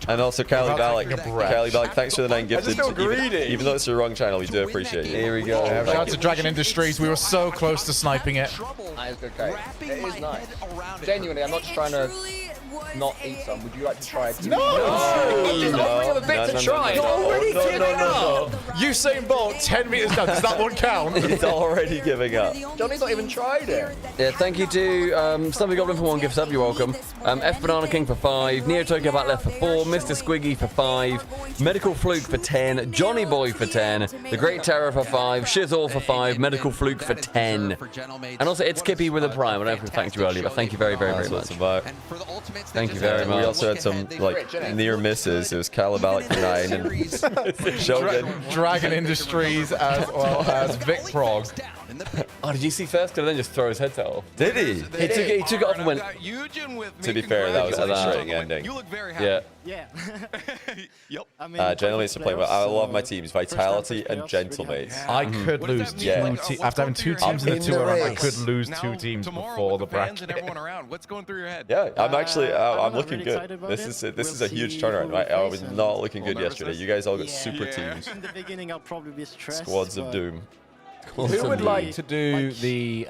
And also Cali Balak, thanks for the 9 gifted. still greedy. Even though it's the wrong channel, we do appreciate you. Here we go. Shout out to Dragon Industries. We were so close to sniping it. That is good, okay. It is nice. Genuinely, I'm not just trying to not eat some. Would you like to try it? No! He's offering him a bit to try. You're already giving up. Usain Bolt, 10 meters down. Does that one count? He's already giving up. Johnny's not even tried it. Yeah, thank you to Stumpy Goblin for 1 gift sub, you're welcome. F Banana King for 5, Neo Tokyo Back Left for 4, Mr. Squiggy for 5, Medical Fluke for 10, JohnnyBoi for 10, The Great Terror for 5, Shizzle for 5, Medical Fluke for 10. And also, it's Kippy with a Prime. I don't know if we thanked you earlier, but thank you very, very, very much. Thank you very much. We also had some like near misses. It was Calabalic for 9 and Shogun. Dragon Industries as well as Vic Prog. Oh, did you see first? Then just throw his headset off. Did he? He took it off and went. To be fair, that was an exciting ending. You look very happy. Yeah. Yeah. Yep. I mean, Gentlemates are playing well. I love my teams, Vitality and Gentlemates. I could lose after having 2 teams in the 2 round. I could lose 2 teams before the bracket. And everyone around, what's going through your head? Yeah, I'm actually I'm looking really good. excited about This it. is We'll a huge see turnaround. who I we was face and not looking good all yesterday. nervous. You guys all got Yeah. super teams. In the beginning, I'll probably be stressed. Squads of but doom. Who would like to do the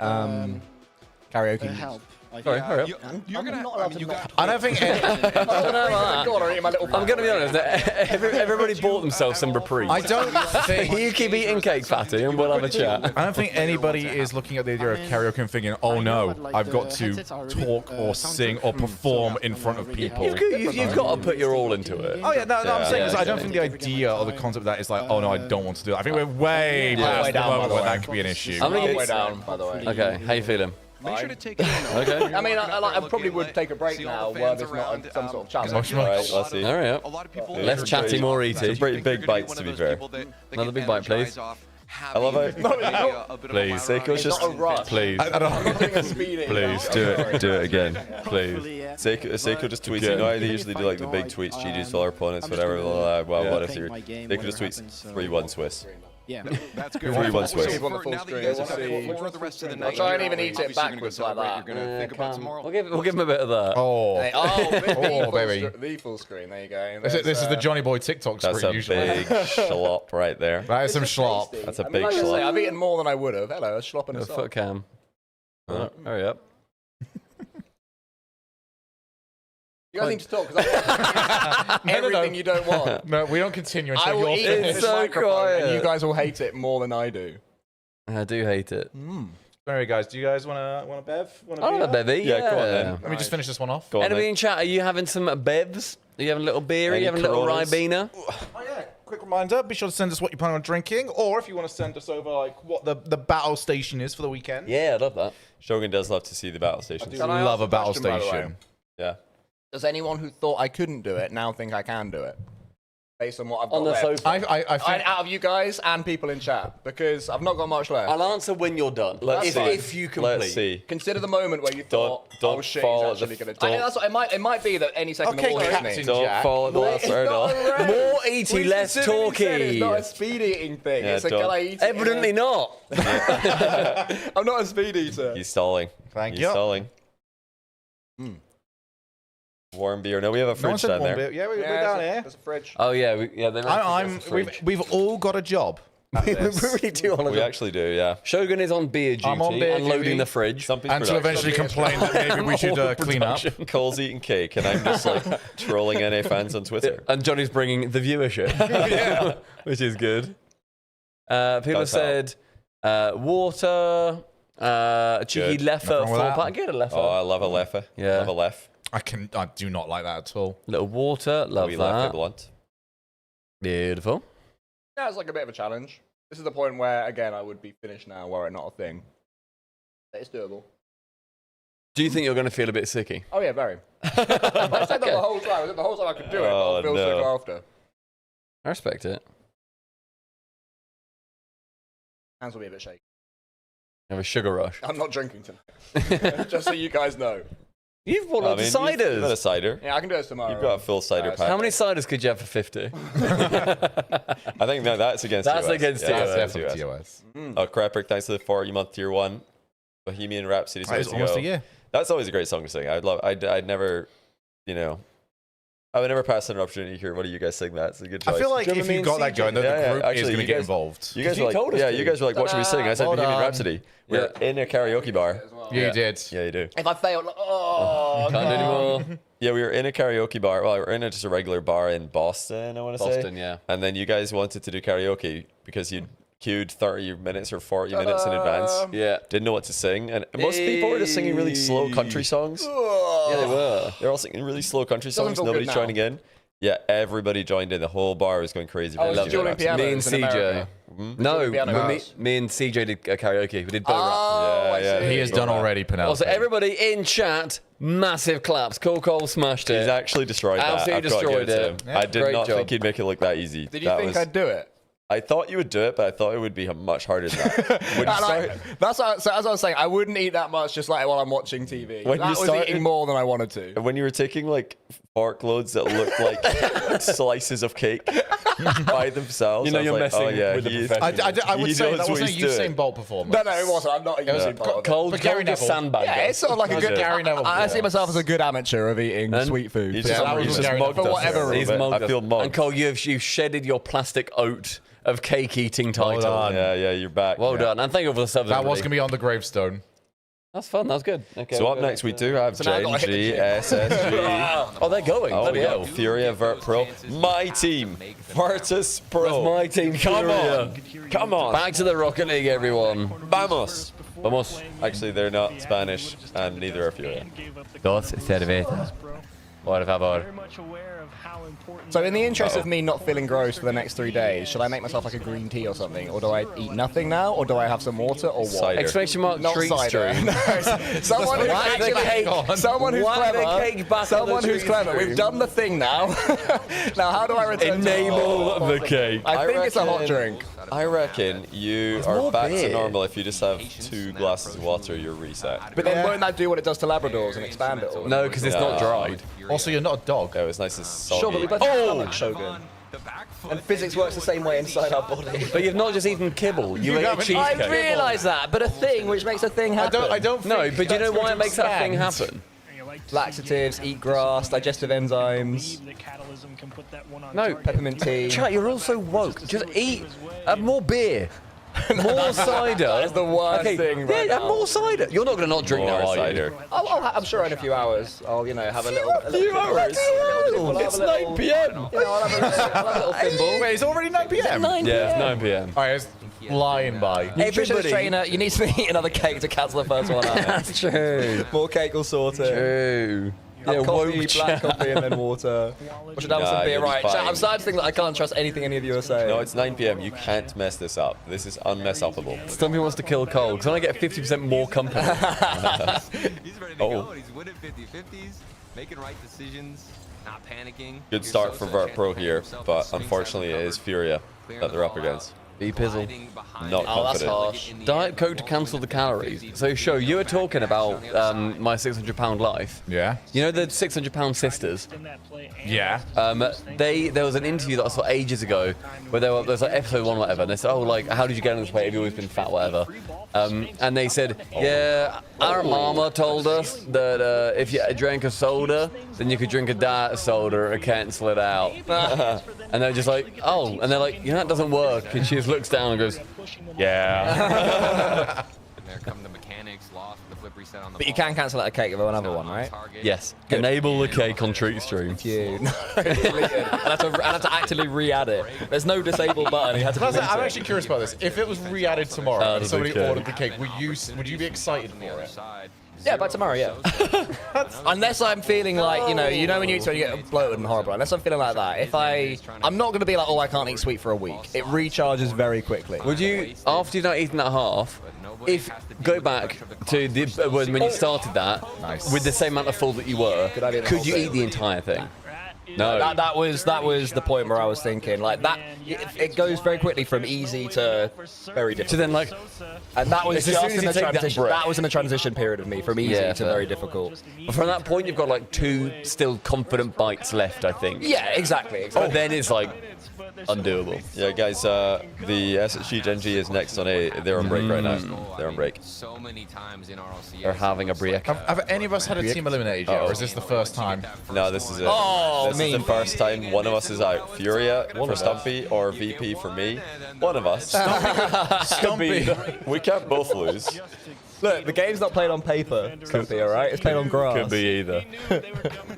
karaoke? help. Sorry, hurry up. You're gonna. not allowed to not. I don't think. I'm going to be honest. Everybody bought themselves some reprieve. I don't think. You keep eating cake, Fatty, and we'll have a chat. I don't think anybody is looking at the idea of karaoke and thinking, "Oh no, I've got to talk or sing or perform in front of people." You've got to put your all into it. Oh yeah, no, I'm saying is I don't think the idea or the concept of that is like, "Oh no, I don't want to do it." I think we're way past the moment where that could be an issue. I'm gonna Way down, by the way. Okay, how you feeling? Make sure to take it in. Okay. I mean, I probably would take a break now, where there's not some sort of challenge. All right, let's see. All right. A lot of people. Less chatty, more eaty. Some big bites, to be fair. Another big bite, please. I love it. Please. Seiko's just. Please. Please do it again. Please. Seiko just tweets. You know how they usually do like the big tweets, GG's to all our opponents, whatever. Well, what if you're? Seiko just tweets 3-1 Swiss. Yeah, that's good. 3-1 Swiss. For the rest of the night, I'll try and even eat it backwards like that. You're gonna think about tomorrow. We'll give him a bit of that. Oh, Oh, baby. The full screen. There you go. This is the JohnnyBoi TikTok screen. That's a usually. big schlop right there. That is some schlop. That's a I mean, big like I say, schlop. I've eaten more than I would have. Hello, a schlop and a Foot cam. Hurry up. You guys need to talk because I want everything you don't want. No, we don't continue I until will you're eat finished. this so microphone, quiet. and you guys will hate it more than I do. I do hate it. Sorry, guys. Do you guys want a bev? Want I want a bevy. Yeah, go on then. Let me just finish this one off. Go on, Anybody then. in chat, are you having some bevs? Are you having a little beer? Are Any you having a little Coronas? Ribena? Oh yeah. Quick reminder: be sure to send us what you plan on drinking, or if you want to send us over like what the battle station is for the weekend. Yeah, I love that. Shogun does love to see the battle stations. I love a battle station. Yeah. Does anyone who thought I couldn't do it now think I can do it? Based on what I've got On the left. sofa. I think Out of you guys and people in chat, because I've not got much left. I'll answer when you're done. If you complete. Let's see. Consider the moment where you thought, Don't oh shit, fall he's at the- actually going to do it. That's what, it might be that any second Okay, the war is Captain happening. Don't Jack. fall at the last hurdle. More eaty, less talky. It's not a speed eating thing. Yeah, it's a don't. can I eat it? Evidently not. I'm not a speed eater. He's stalling. Thank He's you. stalling. Warm beer. No, we have a No one fridge said down one there. bit. Yeah, we're down here. There's a fridge. Oh yeah, We've all got a job. we really do want We actually do, yeah. Shogun is on beer duty I'm on beer and loading duty. the fridge. Stumpy's And to eventually complain that maybe we should clean up. Cole's eating cake, and I'm just like trolling NA fans on Twitter. And Johnny's bringing the viewership, Yeah. which is good. People Does said water, cheeky Good. leffe, Nothing wrong with that. 4-pack. Get a leffe. Oh, I love a leffe. Yeah. Love a leff. I do not like that at all. Little water, love We leffe that. blunt. Beautiful. Yeah, it's like a bit of a challenge. This is the point where, again, I would be finished now were it not a thing. But it's doable. Do you think you're going to feel a bit sicky? Oh, yeah, very. I said that the whole time. I said the whole time I could do it, but I'll feel sick after. I respect it. Hands will be a bit shaky. Have a sugar rush. I'm not drinking tonight. Just so you guys know. You've bought lots of ciders. You've got a cider. Yeah, I can do this tomorrow. You've got a full cider pack. How many ciders could you have for 50? I think no, that's against That's TOS. against Yeah, TOS. that's Definitely TOS. TOS. Oh, Crapper, thanks to the 40-month tier 1. Bohemian Rhapsody. That is almost a year. That's always a great song to sing. I'd never, you know, I would never pass on an opportunity to hear one of you guys sing that. It's a good choice. I feel like if you've got that going, then the group is going to get involved. You guys were like, you guys were like, what should we sing? I said Bohemian Rhapsody. We're in a karaoke bar. You did. Yeah, you do. If I fail, oh, Can't do anymore. Yeah, we were in a karaoke bar. Well, we were in just a regular bar in Boston, I want to say. Boston, yeah. And then you guys wanted to do karaoke because you'd queued 30 minutes or 40 minutes in advance. Yeah. Didn't know what to sing. And most people were just singing really slow country songs. Yeah, they were. They're all singing really slow country songs. feel good Nobody's now. joining in. Yeah, everybody joined in. The whole bar was going crazy. Oh, Really was it during piano? Me and It's in CJ. America. No, piano. me and CJ did karaoke. We did bow Oh, rap. Yeah, He has done already, Penelope. Also, everybody in chat, massive claps. Cole smashed it. He's actually destroyed that. Absolutely I've got to give destroyed to it. him. I did Great not job. think he'd make it look that easy. Did you That think was- I'd do it? I thought you would do it, but I thought it would be much harder than that. When you start, That's so as I was saying, I wouldn't eat that much just like while I'm watching TV. When That you was started- eating more than I wanted to. when you were taking like fork loads that looked like slices of cake by themselves, You know I was you're like, messing oh, yeah, with the he is- professionals. I would he say knows that what wasn't a he's doing. Usain Bolt performance. No, it wasn't. I'm not a Usain Bolt. Cole Gary just Neville. sandbagged Yeah, it. it's sort of like a good Gary Neville. I see myself as a good amateur of eating And sweet food. He for just, some that was he reason. just Gary mugged For us whatever a little He's bit. mugged I feel us. mugged. And Cole, you've shedded your plastic oat of cake eating title. done. Yeah, you're back. Well done. And thank you for the subs. That was everybody. going to be on the gravestone. That's fun. That was good. Okay, So we'll up go next back we to- do have So now I've got to hit JNG, the gym. SSG. Oh, they're going. Oh, Bloody yeah. hell. Furia, Vert Pro. My team. Virtus Pro. That's my team. Come Furia. on. Come on. Back to the Rocket League, everyone. Vamos. Vamos. Actually, they're not Spanish, and neither are Furia. Dos cervezas. Por favor. Very much aware of how important. So in the interest of me not feeling gross for the next 3 days, should I make myself like a green tea or something? Or do I eat nothing now? Or do I have some water or what? Cider. Exclamation mark Not treat cider. stream. Someone who's Whack the cake. actually, someone who's Whack the clever. cake back on Someone the who's treat clever. stream. We've done the thing now. Now how do I return to Enable the cake. I think it's a hot reckon- drink. I reckon you are more back to beer. normal if you just have 2 glasses of water, you're reset. But then won't that do what it does to Labradors and expand it all? No, because it's not dried. Also, you're not a dog. Yeah, it was nice and salty. Sure, but we both have stomach, Shogun. And physics works the same way inside our body. But you've not just eaten kibble. You ate a I cheesecake. realise that, but a thing which makes a thing happen. I don't No, think but do you know that's why going it makes to that thing expand. happen? Laxatives, eat grass, digestive enzymes. No, peppermint tea. Chat, you're all so woke. Just eat more beer. More cider. That is the worst thing right Yeah, now. more cider. You're not going to not drink More now, are cider. you? I'm sure in a few hours I'll, have a little. It's 9 p.m. I'll have a little thimble. Wait, it's already 9 p.m. Yeah, it's 9 p.m. All right, it's flying by. Nutritionist trainer, you need to eat another cake to cancel the first one out. That's true. More cake will sort it. True. Have Yeah, coffee, woke black chat. coffee, and then water. Or should I have some Nah, beer? you'll be Right, fine. chat, I'm starting to think that I can't trust anything any of you are saying. No, it's 9 p.m. You can't mess this up. This is unmess-upable. Stumpy wants to kill Cole because when I get 50% more company. He's ready to Oh. go. He's winning 50-50s, making right decisions, not panicking. Good Here's start Sosa, for a Vert chance Pro to play here, himself but with swing unfortunately side it is covered, Furia clearing that the they're up ball against. out. E-Pizzle. Hiding behind Not it. Oh, that's confident. harsh. Diet Coke to cancel the calories. So, Show, you were talking about my 600-pound life. Yeah. You know the 600-pound sisters? Yeah. There was an interview that I saw ages ago where there's like episode 1 or whatever, and they said, oh, like, how did you get on this weight? Have you always been fat, whatever? And they said, yeah, our mama told us that if you drank a soda, then you could drink a diet soda and cancel it out. And they're just like, oh, and they're like, that doesn't work. And she just looks down and goes, yeah. And there come the mechanics, lost the flip reset on the But you ball. can cancel out a cake with another one, right? Yes. Enable the cake on treat stream. You. I'd have to actively re-add it. There's no disable button. You had to Plus, delete I'm it. actually curious about this. If it was re-added tomorrow Out and of somebody the cake. ordered the cake, would you be excited for it? Yeah, by tomorrow, yeah. Unless I'm feeling like, you know when you eat something, you get bloated and horrible. Unless I'm feeling like that. I'm not going to be like, oh, I can't eat sweet for a week. It recharges very quickly. Would you, after you've not eaten that half, go back to when you started that with the same amount of full that you were, could you eat the entire thing? No. That was the point where I was thinking like that. It goes very quickly from easy to very difficult. So then, like, and that was as soon just as in you the take that transition. break. That was in the transition period of me from easy Yeah, to fair. very difficult. But from that point, you've got like 2 still confident bites left, I think. Yeah, exactly. But then it's like undoable. Yeah, guys, the SHG Genji is next on A. They're on break right now. They're on break. So many times in RLCS. They're having a break. Have any of us had a team eliminated yet, or is this the first time? No, this is it. Oh, this is the first time one of us is out. Furia for Stumpy or VP for me. One of us. Stumpy. We can't both lose. Look, the game's not played on paper. Could be, alright? It's played on grass. Could be either.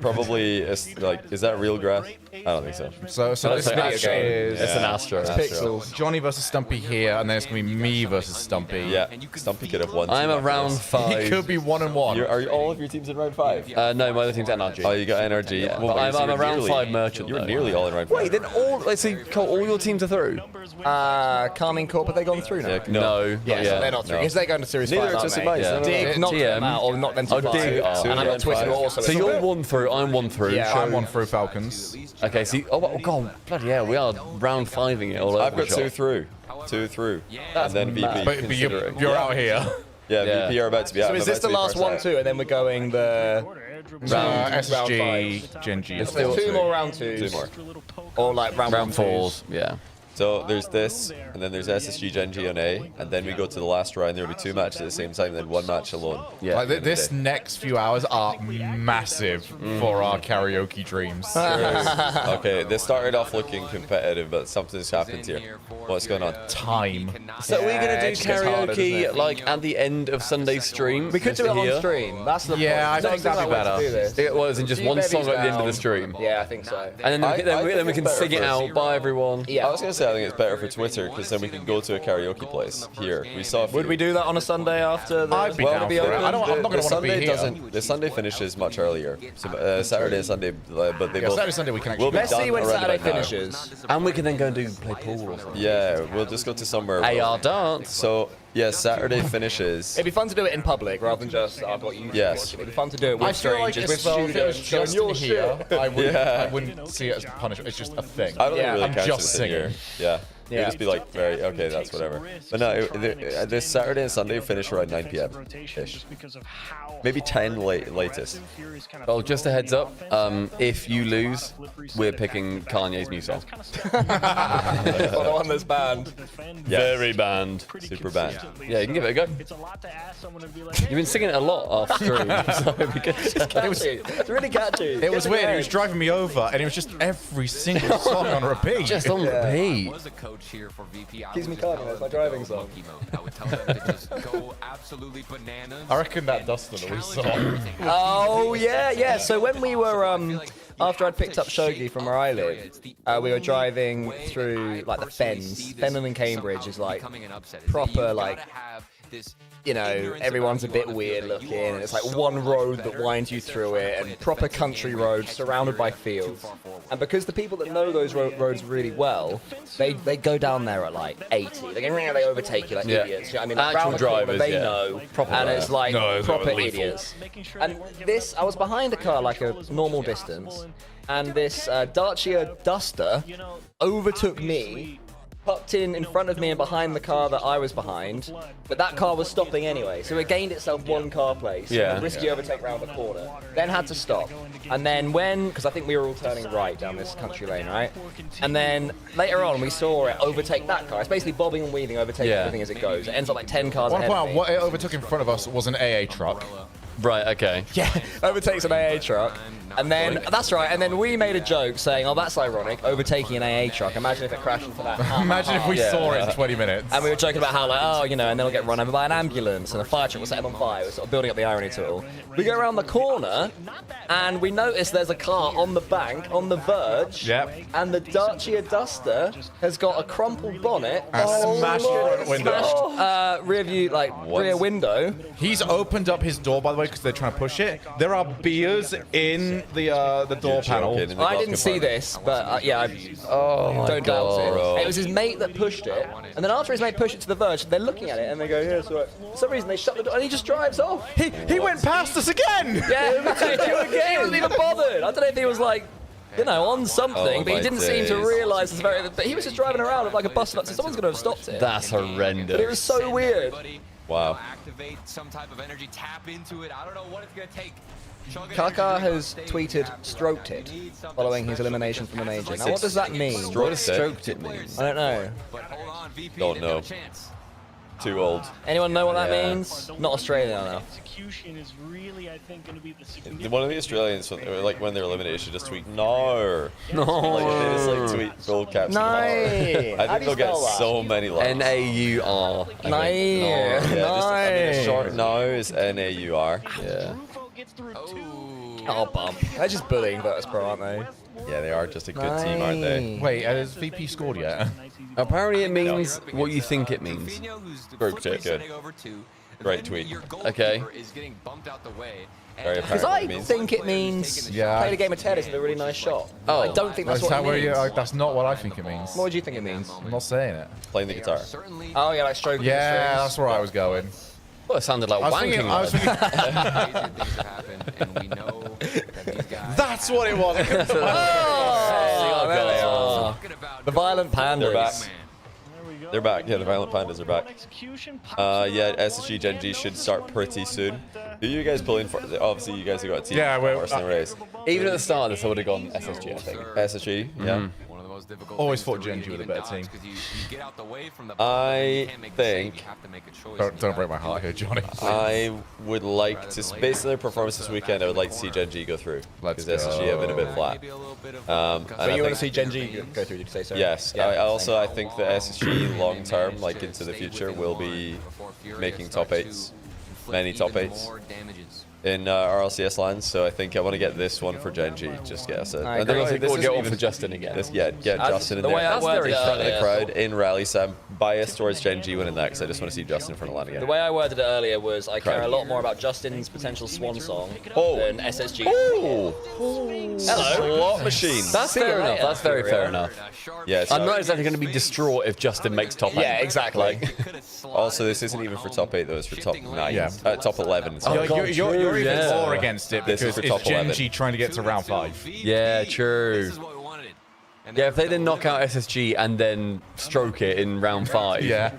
Probably, is that real grass? I don't think so. So this match is... It's an Astro. It's pixels. Johnny versus Stumpy here, and then it's going to be me versus Stumpy. Yeah, Stumpy could have won. I'm a round 5. He could be 1-1. Are all of your teams in round 5? No, my other team's NRG. Oh, you got NRG. Yeah, but I'm a round 5 merchant. You're nearly all in round 5. Wait, then let's see, Cole, all your teams are through? Carmine Corp, have they gone through now? No. Yeah, so they're not through. Because they're going to Series 5, Neither are aren't Twisted they? Minds. Dig knocked them out, or knocked them to 5. Dig. And I got Twisted also. So you're 1 through, I'm 1 through. Yeah, I'm 1 through Falcons. Okay, see, oh god, bloody hell, we are round 5ing it all over. I've got the shop. 2 through. That's and then VP. But you're out here. Yeah, VP are about to be out. So is this the last 1-2, and then we're going the round SG, round 5? Gen G. There's 2 more round 2s. 2 more. Or like round 4s, yeah. So there's this, and then there's SSG Gen G on A, and then we go to the last round. There'll be 2 matches at the same time, and then 1 match alone. Yeah. Like this next few hours are massive for our karaoke dreams. Okay, this started off looking competitive, but something's happened here. What's going on? Time. So we're gonna do it gets harder, doesn't karaoke it? like at the end of Sunday's stream. We could do it on stream. That's the point. I think that'd be better. It was in just one song at the end of the stream. Yeah, I think so. And then we can sing it out by everyone. I was going to say I think it's better for Twitter, because then we can go to a karaoke place here. We saw. Would we do that on a Sunday after the? I'd be down for it. I'm not going to want to be here. The Sunday finishes much earlier. So Saturday and Sunday, but they both. Saturday, Sunday we can actually. Let's see when Saturday finishes, and we can then go and play pool or something. Yeah, we'll just go to somewhere. AR dance. So yeah, Saturday finishes. it'd be fun to do it in public rather than just I've got you. Yes. It'd be fun to do it with I feel like strangers, with if it was students. just in here, I wouldn't see it as punishment. It's just a thing. I don't really I'm catch just it in here. singing. Yeah. It'd just be like, very, okay, that's whatever. But no, this Saturday and Sunday finish around 9 p.m.-ish. Maybe 10 latest. Well, just a heads up, if you lose, we're picking Kanye's new song. Well, the one that's banned. Yes. Very banned. Super banned. Yeah, you can give it a go. You've been singing it a lot off stream, so it'd be good. It's really catchy. It was weird. It was driving me over, and it was just every single song on repeat. Just on repeat. Here for VP. Keeps me calm, it's my driving song. I would tell them to just go absolutely bananas. I reckon that Dustin that we saw. Oh yeah. So when we were after I'd picked up Shogi from where I live, we were driving through like the Fens. Fenham and Cambridge is like proper like. You know, everyone's a bit weird looking, and it's like one road that winds you through it, and proper country roads surrounded by fields. And because the people that know those roads really well, they go down there at like 80. They overtake you like idiots. You know what I mean, like, Actual drivers, they know, proper and it's like proper lethal. idiots. And this, I was behind a car like a normal distance, and this Dacia Duster overtook me. Popped in front of me and behind the car that I was behind, but that car was stopping anyway, so it gained itself 1 car place. Yeah. Risky overtake round the corner. Then had to stop. And then because I think we were all turning right down this country lane, right? And then later on we saw it overtake that car. It's basically bobbing and weaving, overtaking everything as it goes. It ends up like 10 cars ahead of me. What it overtook in front of us was an AA truck. Right, okay. Yeah, overtakes an AA truck. And then, that's right, and then we made a joke saying, oh, that's ironic, overtaking an AA truck. Imagine if it crashed into that. Imagine if we saw it in 20 minutes. And we were joking about how, like, oh, you know, and then we'll get run over by an ambulance and a fire truck will set them on fire. We're sort of building up the irony to it all. We go around the corner and we notice there's a car on the bank, on the verge. Yep. And the Dacia Duster has got a crumpled bonnet. Smashed front window. Smashed rear view, like, rear window. He's opened up his door, by the way, because they're trying to push it. There are beers in the door panel. I didn't see this, but yeah, I don't doubt it. It was his mate that pushed it, and then after his mate pushed it to the verge, they're looking at it and they go, yeah, it's all right. For some reason, they shut the door and he just drives off. He went past us again! Yeah, he wasn't even bothered. I don't know if he was like, you know, on something, but he didn't seem to realise it's but he was just driving around with like a bus, so someone's going to have stopped it. That's horrendous. But it was so weird. Wow. Activate some type of energy, tap into it. I don't know what it's going to take. Kaka has tweeted stroked it following his elimination from the major. Now, what does that mean? What does stroked it mean? I don't know. Don't know. Too old. Anyone know what that Yeah. means? Not Australian now. Execution is really, I think, going to be the significant. One of the Australians, like when they're eliminated, should just tweet no. No. Like, they just like tweet full caps. No. I How think do they'll you get spell that? so many likes. N-A-U-R. No. Yeah, just, I mean, a short no is N-A-U-R. Yeah. Oh, bump. They're just bullying Virtus Pro, aren't they? Yeah, they are just a good team, aren't they? Wait, has VP scored yet? Apparently it means what you think it means. Group ticket. Great tweet. Okay. Very Because apparent I what it means. think it means played a game of tennis with a really nice shot. Oh. I don't think that's what it means. That's not what I think it means. What do you think it means? I'm not saying it. Playing the guitar. Oh, yeah, like stroking the Yeah, strings. that's where I was going. Well, it sounded like wanking. That's what it was. Oh, the violent They're back. pandas. They're back. Yeah, the Violent Pandas are back. Yeah, SSG Gen G should start pretty soon. Who are you guys pulling for? Obviously, you guys have got a team. Yeah, we're- worse than race. Even at the start, this would have gone SSG, I think. SSG, yeah. Always thought Gen G was a better team. I think. Don't break my heart here, Johnny. I would like to, based on their performance this weekend, I would like to see Gen G go through. Because SSG have been a bit flat. So you want to see Gen G go through, did you say so? Yes. Yeah. I think that SSG long term, like into the future, will be making top 8s. Many top 8s. In RLCS lands, so I think I want to get this one for Gen G. Just get us a. I And then agree. I think We'll this get is one even- for Justin again. Get Justin in the there. way I That's worded very it front of the earlier. crowd in rally. So I'm biased towards Gen G winning that because I just want to see Justin in front of land again. The way I worded it earlier was I care a lot more about Justin's potential swan song than SSG. Oh, Hello. slot machine. That's See you fair enough. later. That's very fair enough. Yeah, I'm not exactly going to be distraught if Justin makes top 8. Yeah, exactly. Also, this isn't even for top 8 though. It's for top 9. Yeah. Top 11. Oh, You're, God, you're true, even yeah. more against it This is because for it's top Gen 11. G trying to get to round 5. Yeah, true. Yeah, if they didn't knock out SSG and then stroke it in round 5, Yeah.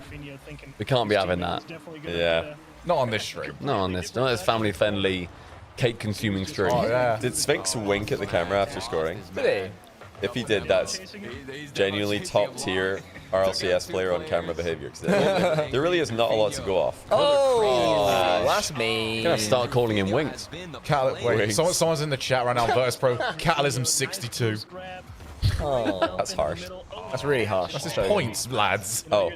we can't be having that. Yeah. Not on this stream. Not on this family-friendly, cake-consuming stream. Oh, yeah. Did Sphinx wink at the camera after scoring? Did If he did, that's genuinely top tier RLCS player on camera behavior. 'Cause there really is not a lot to go off. Oh, that's me. I'm going to start calling him Winks. Wait, someone's in the chat right now. Virtus Pro Catalysm 62. Oh, That's harsh. that's really harsh. That's his points, lads. Oh,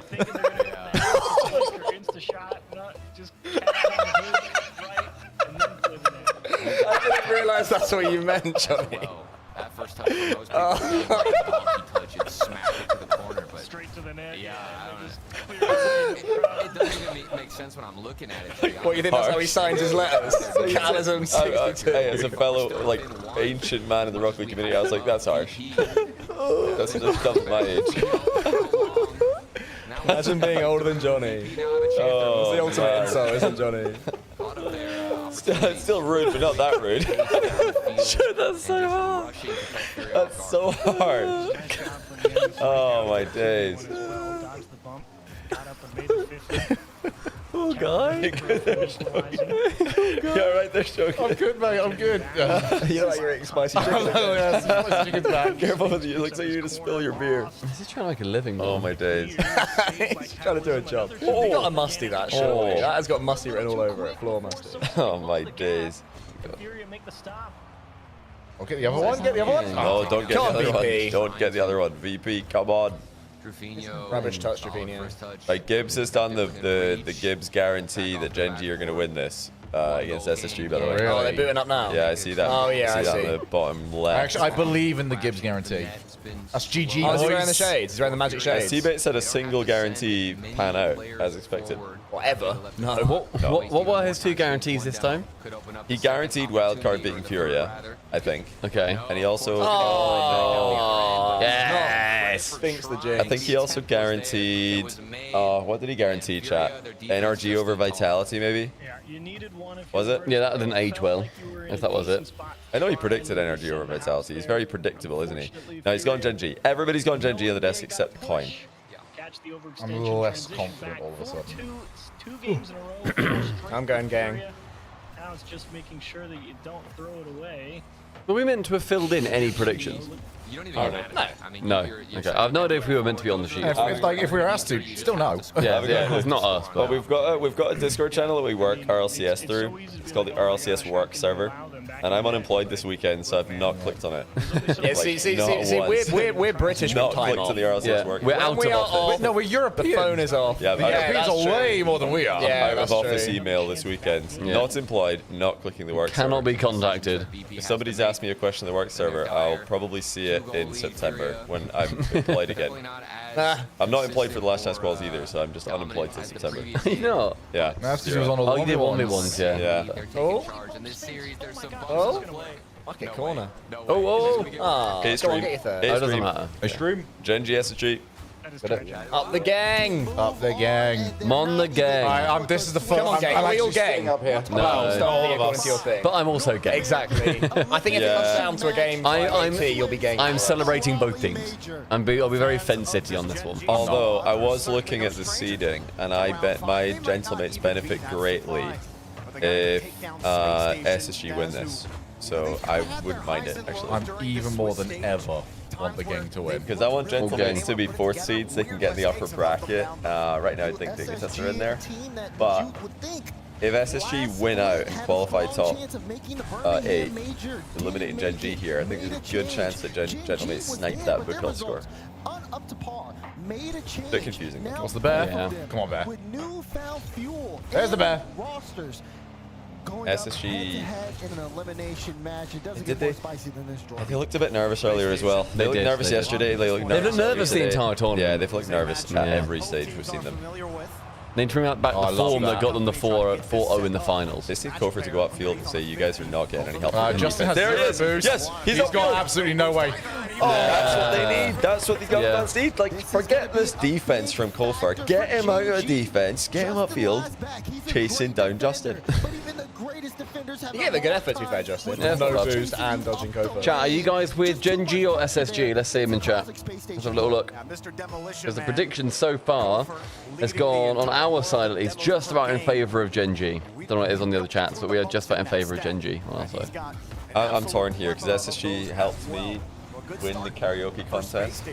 I didn't realise that's what you meant, Johnny. That first time, most people touch it, smack it to the corner, but Straight to the net. yeah, I don't know. It doesn't even make sense when I'm looking at it. to be What, you think that's how he signs his letters? Catalysm 62. hey, as a fellow like ancient man in the Rocket League community, I was like, that's harsh. That's just double my age. Imagine being older than Johnny. Oh, It's the ultimate man. insult, isn't Johnny? It's still rude, but not that rude. Shit, that's so hard. That's so hard. Oh my days. Oh, guy. Yeah, right there, Shogun. I'm good, mate. I'm good. You look like you're eating spicy chicken. Yeah, spicy chicken's back. Careful with you. It looks like you need to spill your beer. Is he trying to make a living? Oh my days. He's trying to do a job. You got a musty, that, surely. Oh. That has got musty written all over it. Floor musty. Oh my days. Make the stop. I'll get the other one. Get the other one. No, don't get the Come on, other one. VP. Don't get the other one. VP, come on. Rubbish touch, Trevino. Like Gibbs has done the Gibbs guarantee that Gen G are going to win this against SSG, by the way. Oh, they're booting up now? Yeah, I see that. Oh, yeah, I that see. on the bottom left. Actually, I believe in the Gibbs guarantee. That's GG. Oh, is he boys. wearing the shades? He's wearing the magic shades. Seabait said a single guarantee pan out, as expected. Whatever. No. What were his 2 guarantees this time? He guaranteed wildcard beating Furia, I think. Okay. And he also... Oh, Yes. Sphinx the jinx. I think he also guaranteed... what did he guarantee, chat? NRG over Vitality, maybe? Was it? Yeah, that didn't age well, if that was it. I know he predicted NRG over Vitality. He's very predictable, isn't he? No, he's gone Gen G. Everybody's gone Gen G on the desk except the coin. I'm a little less confident all of a sudden. Two games in a row. I'm going gang. Now it's just making sure that you don't throw it away. Were we meant to have filled in any predictions? You don't even get mad at it. I mean, No. you're Okay. I have no idea if we were meant to be on the sheet. If we were asked to, still no. Yeah, it's not us. But we've got a Discord channel that we work RLCS through. It's called the RLCS work server. And I'm unemployed this weekend, so I've not clicked on it. Yeah, see, we're British not with time clicked off. on the RLCS work. We're out of office. No, we're European. The phone is off. Yeah, The Europeans are way more than we are. Yeah, out of that's office true. email this weekend. Not employed, not clicking the work Cannot server. be contacted. If somebody's asked me a question on the work server, I'll probably see it in September when I'm employed again. I'm not employed for the last chance calls either, so I'm just unemployed till September. You know? Yeah. That's because he was on a Oh, you did 1v1. 1v1s, yeah. Yeah. Oh, bucket corner. Oh. Ah, It's go on, stream. get your third. It It's doesn't stream. matter. A stream. Gen G SG. Up the gang. Up the gang. Mon the gang. This is the fun. Come on, gang. I'm Are we all actually sitting gang? up here. No. Well, start all thinking of according us. to your thing. But I'm also gay. Exactly. I think if it comes down to a game, you'll be gang. I'm celebrating both teams. I'll be very Fen City on this one. Although I was looking at the seeding, and I bet my gentlemates benefit greatly if SSG win this. So I wouldn't mind it, actually. I'm even more than ever want the gang to win. Because I want gentlemates to be 4th seeds. They can get in the upper bracket. Right now I think Dignitas are in there. But if SSG win out and qualify top 8, eliminating Gen G here, I think there's a good chance that gentlemates snipe that book out score. Bit confusing. What's the bear? Yeah. Come on, bear. There's the bear. SSG. Did they? They looked a bit nervous earlier as well. They looked nervous yesterday. They looked nervous. They've looked nervous the today. entire tournament. Yeah, they've looked nervous at every stage we've seen them. They need to bring back the form that got them the 4-0 in the finals. They need Kofor to go upfield and say, you guys are not getting any help. Justin has there zero he is. boost. Yes, he's got absolutely no way. Oh, that's what they need. That's what the Gumfans need. Like, forget this defense from Kofor. Get him out of defense. Get him upfield. Chasing down Justin. You gave a good effort, to be fair, Justin. Yeah, no boost and dodging Kofor. Chat, are you guys with Gen G or SSG? Let's see them in chat. Let's have a little look. Because the prediction so far has gone, on our side at least, just about in favour of Gen G. Don't know what it is on the other chats, but we are just about in favour of Gen G on our side. I'm torn here because SSG helped me win the karaoke contest.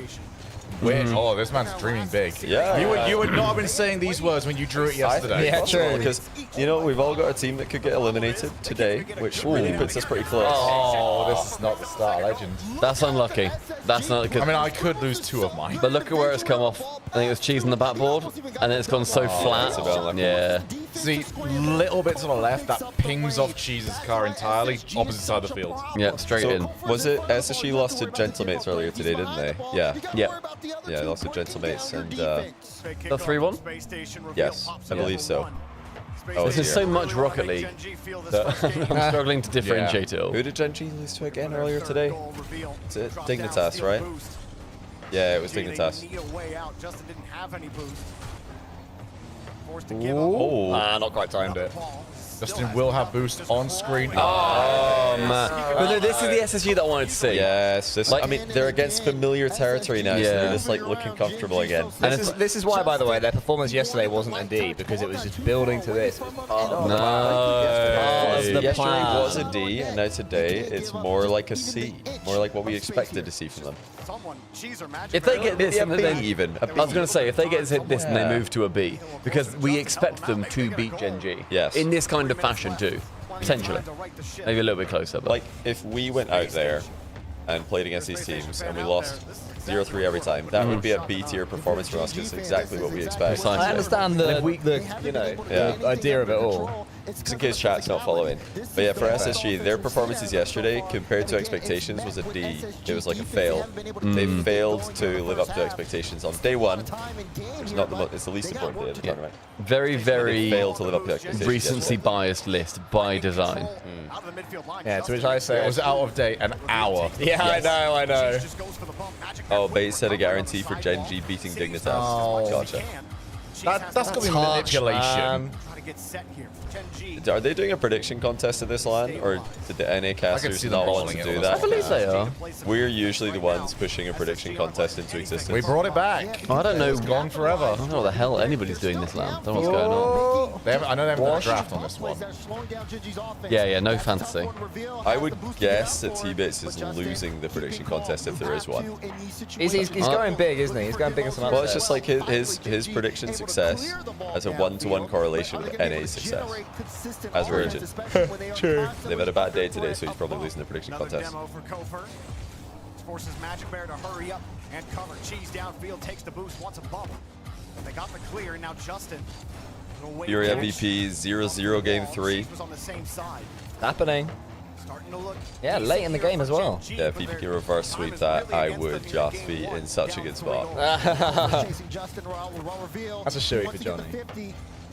Oh, this man's dreaming big. Yeah. You would not have been saying these words when you drew it yesterday. Yeah, true. Because, you know, we've all got a team that could get eliminated today, which really puts us pretty close. Oh, this is not the Star Legend. That's unlucky. That's not good. I mean, I could lose 2 of mine. But look at where it's come off. I think it was cheese on the backboard, and then it's gone so flat. That's a bit unlucky. Yeah. See, little bit to the left, that pings off Cheese's car entirely, opposite side of the field. Yeah, straight in. Was it SSG lost to Gentlemates earlier today, didn't they? Yeah. Yeah. Yeah, they lost to Gentlemates and The 3-1? yes, I believe so. Oh, This is so much Rocket League that I'm struggling to differentiate it all. Who did Gen G lose to again earlier today? Is it Dignitas, right? Yeah, it was Dignitas. Ooh. Not quite timed it. Justin will have boost on screen. Oh, man. But no, this is the SSG that I wanted to see. Yes, I mean, they're against familiar territory now, so they're just like looking comfortable again. This is why, by the way, their performance yesterday wasn't a D, because it was just building to this. Yesterday was a D, and now today it's more like a C. More like what we expected to see from them. If they get this, and then even. I was going to say, if they get this and they move to a B, because we expect them to beat Gen G. Yes. In this kind of fashion too, potentially. Maybe a little bit closer, but like if we went out there and played against these teams and we lost 0-3 every time, that would be a B tier performance for us because it's exactly what we expect. I understand the idea of it all. Just in case chat's not following. But yeah, for SSG, their performances yesterday compared to expectations was a D. It was like a fail. They failed to live up to expectations on day one, which is not it's the least important day of the tournament. Very, very They failed to live up to expectations recency biased list by design. Yeah, to which I say it was out of date an hour. Yeah, Yes. I know. Oh, Base said a guarantee for Gen G beating Dignitas. Oh. Gotcha. That's going to be manipulation. to get set here. Gen G. Are they doing a prediction contest in this LAN, or did the NA casters not want to do that? I believe they are. We're usually the ones pushing a prediction contest into existence. We brought it back. I don't know. It's gone forever. I don't know what the hell anybody's doing this LAN. I don't know what's going on. I know they haven't done a draft on this one. Yeah, no fantasy. I would guess that T-Bits is losing the prediction contest if there is one. He's going big, isn't he? He's going big in some Well, it's just like his prediction success has a one-to-one correlation with NA's success as a region. True. They've had a bad day today, so he's probably losing the prediction contest. Forces Magic Bear to hurry up and cover. Cheese downfield takes the boost, wants a bubble. And they got the clear, and now Justin. Fury MVP 0-0 game 3. Was on the same side. Happening. Yeah, late in the game as well. Yeah, if he can reverse sweep that, I would just be in such a good spot. That's a shoey for Johnny.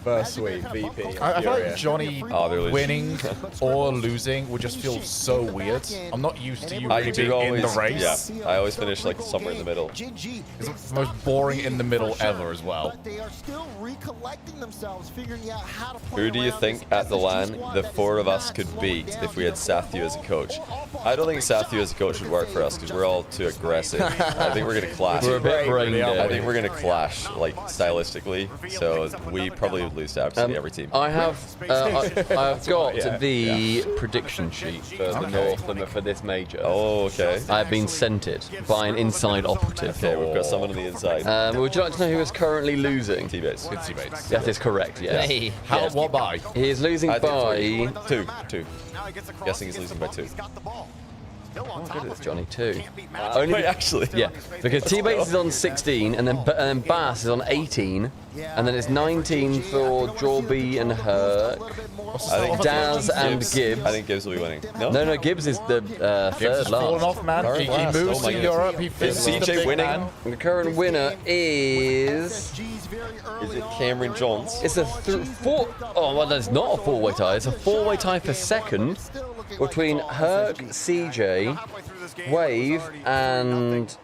First sweep, VP. I feel like Johnny they're winning or losing would just feel so weird. I'm not used to you really being in the race. Yeah, I always finish like somewhere in the middle. It's the most boring in the middle ever as well. Who do you think at the LAN the 4 of us could beat if we had Sathu as a coach? I don't think Sathu as a coach would work for us because we're all too aggressive. I think we're going to clash. We're a bit brain dead. I think we're going to clash, like, stylistically. So we probably would lose to absolutely every team. I have I've got the prediction sheet for the North for this major. Oh, okay. I've been sent it by an inside operative. Okay, we've got someone on the inside. Would you like to know who is currently losing? T-Bates. Good T-Bates. That is correct, yes. Hey. How, what by? He is losing by... 2. Guessing he's losing by 2. Oh, good, it's Johnny 2. Wait, actually? Yeah, because T-Bates is on 16, and then Bass is on 18, and then it's 19 for Drawby and Herc, Daz and Gibbs. I think Gibbs will be winning. No, Gibbs is the Gibbs third has fallen last. off, man. He moves to Europe. He finishes Is CJ winning? The current winner is... Is it Cameron Johns? It's a oh, well, that's not a 4-way tie. It's a 4-way tie for second between Herc, CJ, Wave, and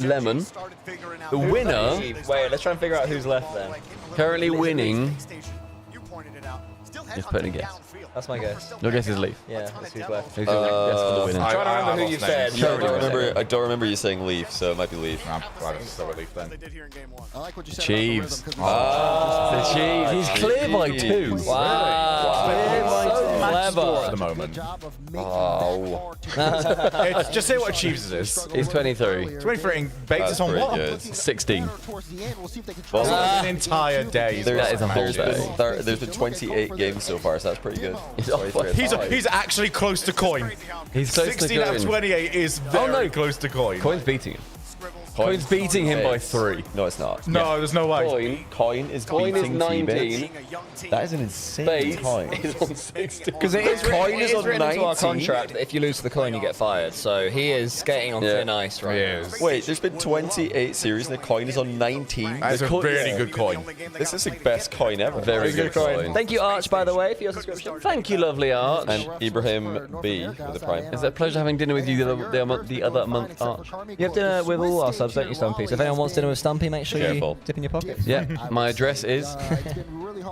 Lemon. The winner... Wait, let's try and figure out who's left then. Currently winning... Just putting a guess. That's my guess. Your guess is Leaf. Yeah, that's who's left. Who's your guess for the winner? I'm trying to remember who you said. Yeah, I don't remember you saying Leaf, so it might be Leaf. I'm glad it's still a Leaf then. I like what you said. Chiefs. Ah, The Chiefs. He's clear by 2. Wow. Clear by 2. At the Clever. moment. Oh. Just say what Chiefs is. He's 23. 23 and Bates is on pretty what? good. 16. Well, An entire day. That is a whole day. there's been 28 games so far, so that's pretty good. He's actually close to coin. He's close to 16 out of coin. 28 is very close to coin. Coin's beating him. Coin's beating him by 3. No, it's not. No, there's no way. Coin is Coin is beating 19. T-Bits. That is an insane Bates time. is on 16. Because it is Coin is on written into our 19. contract that if you lose to the coin, you get fired. So he is skating on thin ice right now. Wait, there's been 28 series and the coin is on 19. That's a really good coin. This is the best coin ever. Very good coin. Thank you, Arch, by the way, for your subscription. Thank you, lovely Arch. And Ibrahim B with the prime. It's a pleasure having dinner with you the other month, Arch. You have dinner with all our subs, don't you, Stumpy? So if anyone wants dinner with Stumpy, make sure Careful. you dip in your pockets. Yeah, my address is... We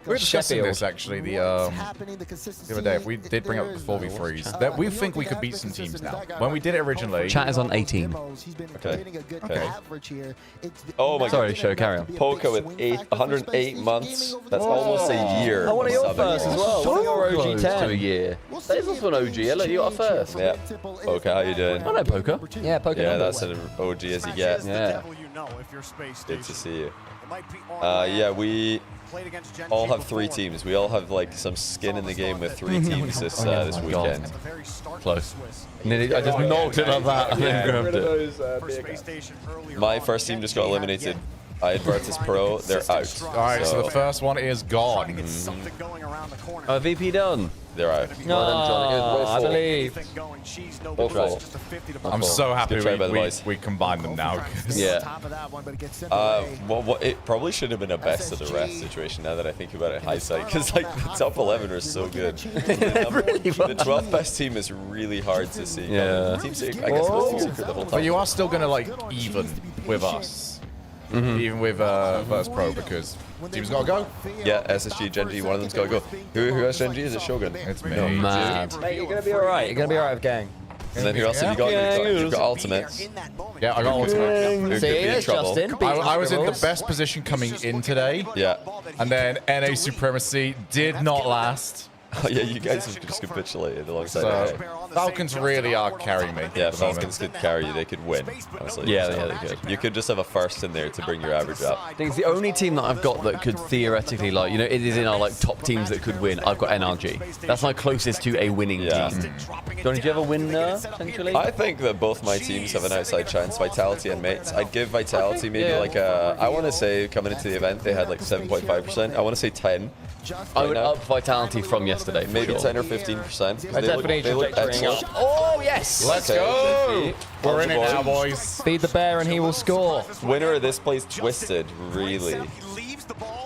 were discussing this actually the other day. If we did bring up the 4v3s, that we think we could beat some teams now. When we did it originally, Chat is on 18. Okay. Oh my god. Sorry, show, carry on. Polka with 108 months. That's almost a year. I want your subbing. first as well. So Your OG close 10. to a year. There's also an OG. Hello, you got a first. Yeah. Polka, how you doing? I know Poker. Yeah, Poker. Yeah, that's an OG as you get. Yeah. Good to see you. Yeah, we all have 3 teams. We all have like some skin in the game with 3 teams this weekend. Close. I just knocked it like that and then grabbed it. My first team just got eliminated. I had Virtus Pro. They're out. all right. So the first one is gone. VP done. They're out. No, I believe. I'm so happy Good try by the boys. we combined them now. 'Cause Yeah. Well, it probably should have been a best of the rest situation now that I think about it in hindsight, because like the top 11 are so good. The 12th best team is really hard to see. Yeah. Team Secret, I guess it was Team Secret the whole But time. you are still gonna like even with us. even with Virtus Pro, because team's got to go. Yeah, SSG, Gen G, one of them's got to go. Who has Gen G? Is it Shogun? It's me. No, Mad. Mate, you're going to be alright. You're going to be alright with gang. And then who else have you got? You've got Ultimates. Yeah, I got Ultimates. See, there's Justin. I was in the best position coming in today. Yeah. And then NA Supremacy did not last. Oh, yeah, you guys have just capitulated alongside So, NA. Falcons really are carrying me. Yeah, Falcons could carry you. They could win, honestly. Yeah, they could. You could just have a first in there to bring your average up. I think it's the only team that I've got that could theoretically, like, you know, it is in our like top teams that could win. I've got NRG. That's my closest to a winning team. Johnny, do you have a winner, potentially? I think that both my teams have an outside chance, Vitality and Mates. I'd give Vitality maybe like a, I want to say coming into the event they had like 7.5%. I want to say 10. I would up Vitality from yesterday. Maybe 10 or 15%. I definitely look excellent. Oh, yes! Let's go! We're in it now, boys. Feed the bear and he will score. Winner of this plays Twisted, really.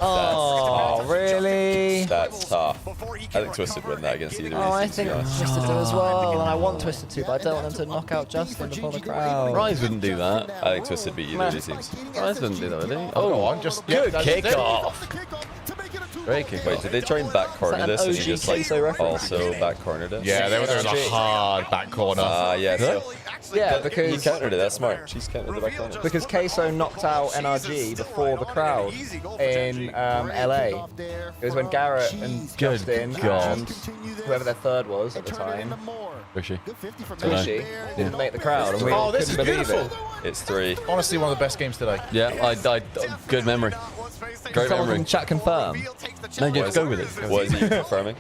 Oh, really? That's tough. I think Twisted win that against either Oh, of I these think teams, to be honest. Twisted do as well, and I want Twisted to, but I don't want them to knock out Justin before the crowd. Rise wouldn't do that. I think Twisted beat either of these teams. Rise wouldn't do that, would he? Oh, I'm just good yeah, kickoff. Great kick. Wait, did they try and back corner this and he just like also back cornered it? Yeah, they were doing a hard back corner. Yeah, so Yeah, he because countered it. That's smart. She's countered the back corner. because Queso knocked out NRG before the crowd in LA. It was when Garrett and Justin and whoever their third was at the time, Tushy. Tushy, didn't make the crowd, and we Oh, this couldn't is believe beautiful. it. It's 3. Honestly, one of the best games today. Yeah, I good memory. Great Someone memory. in chat confirm. No, just go with it. What is he confirming?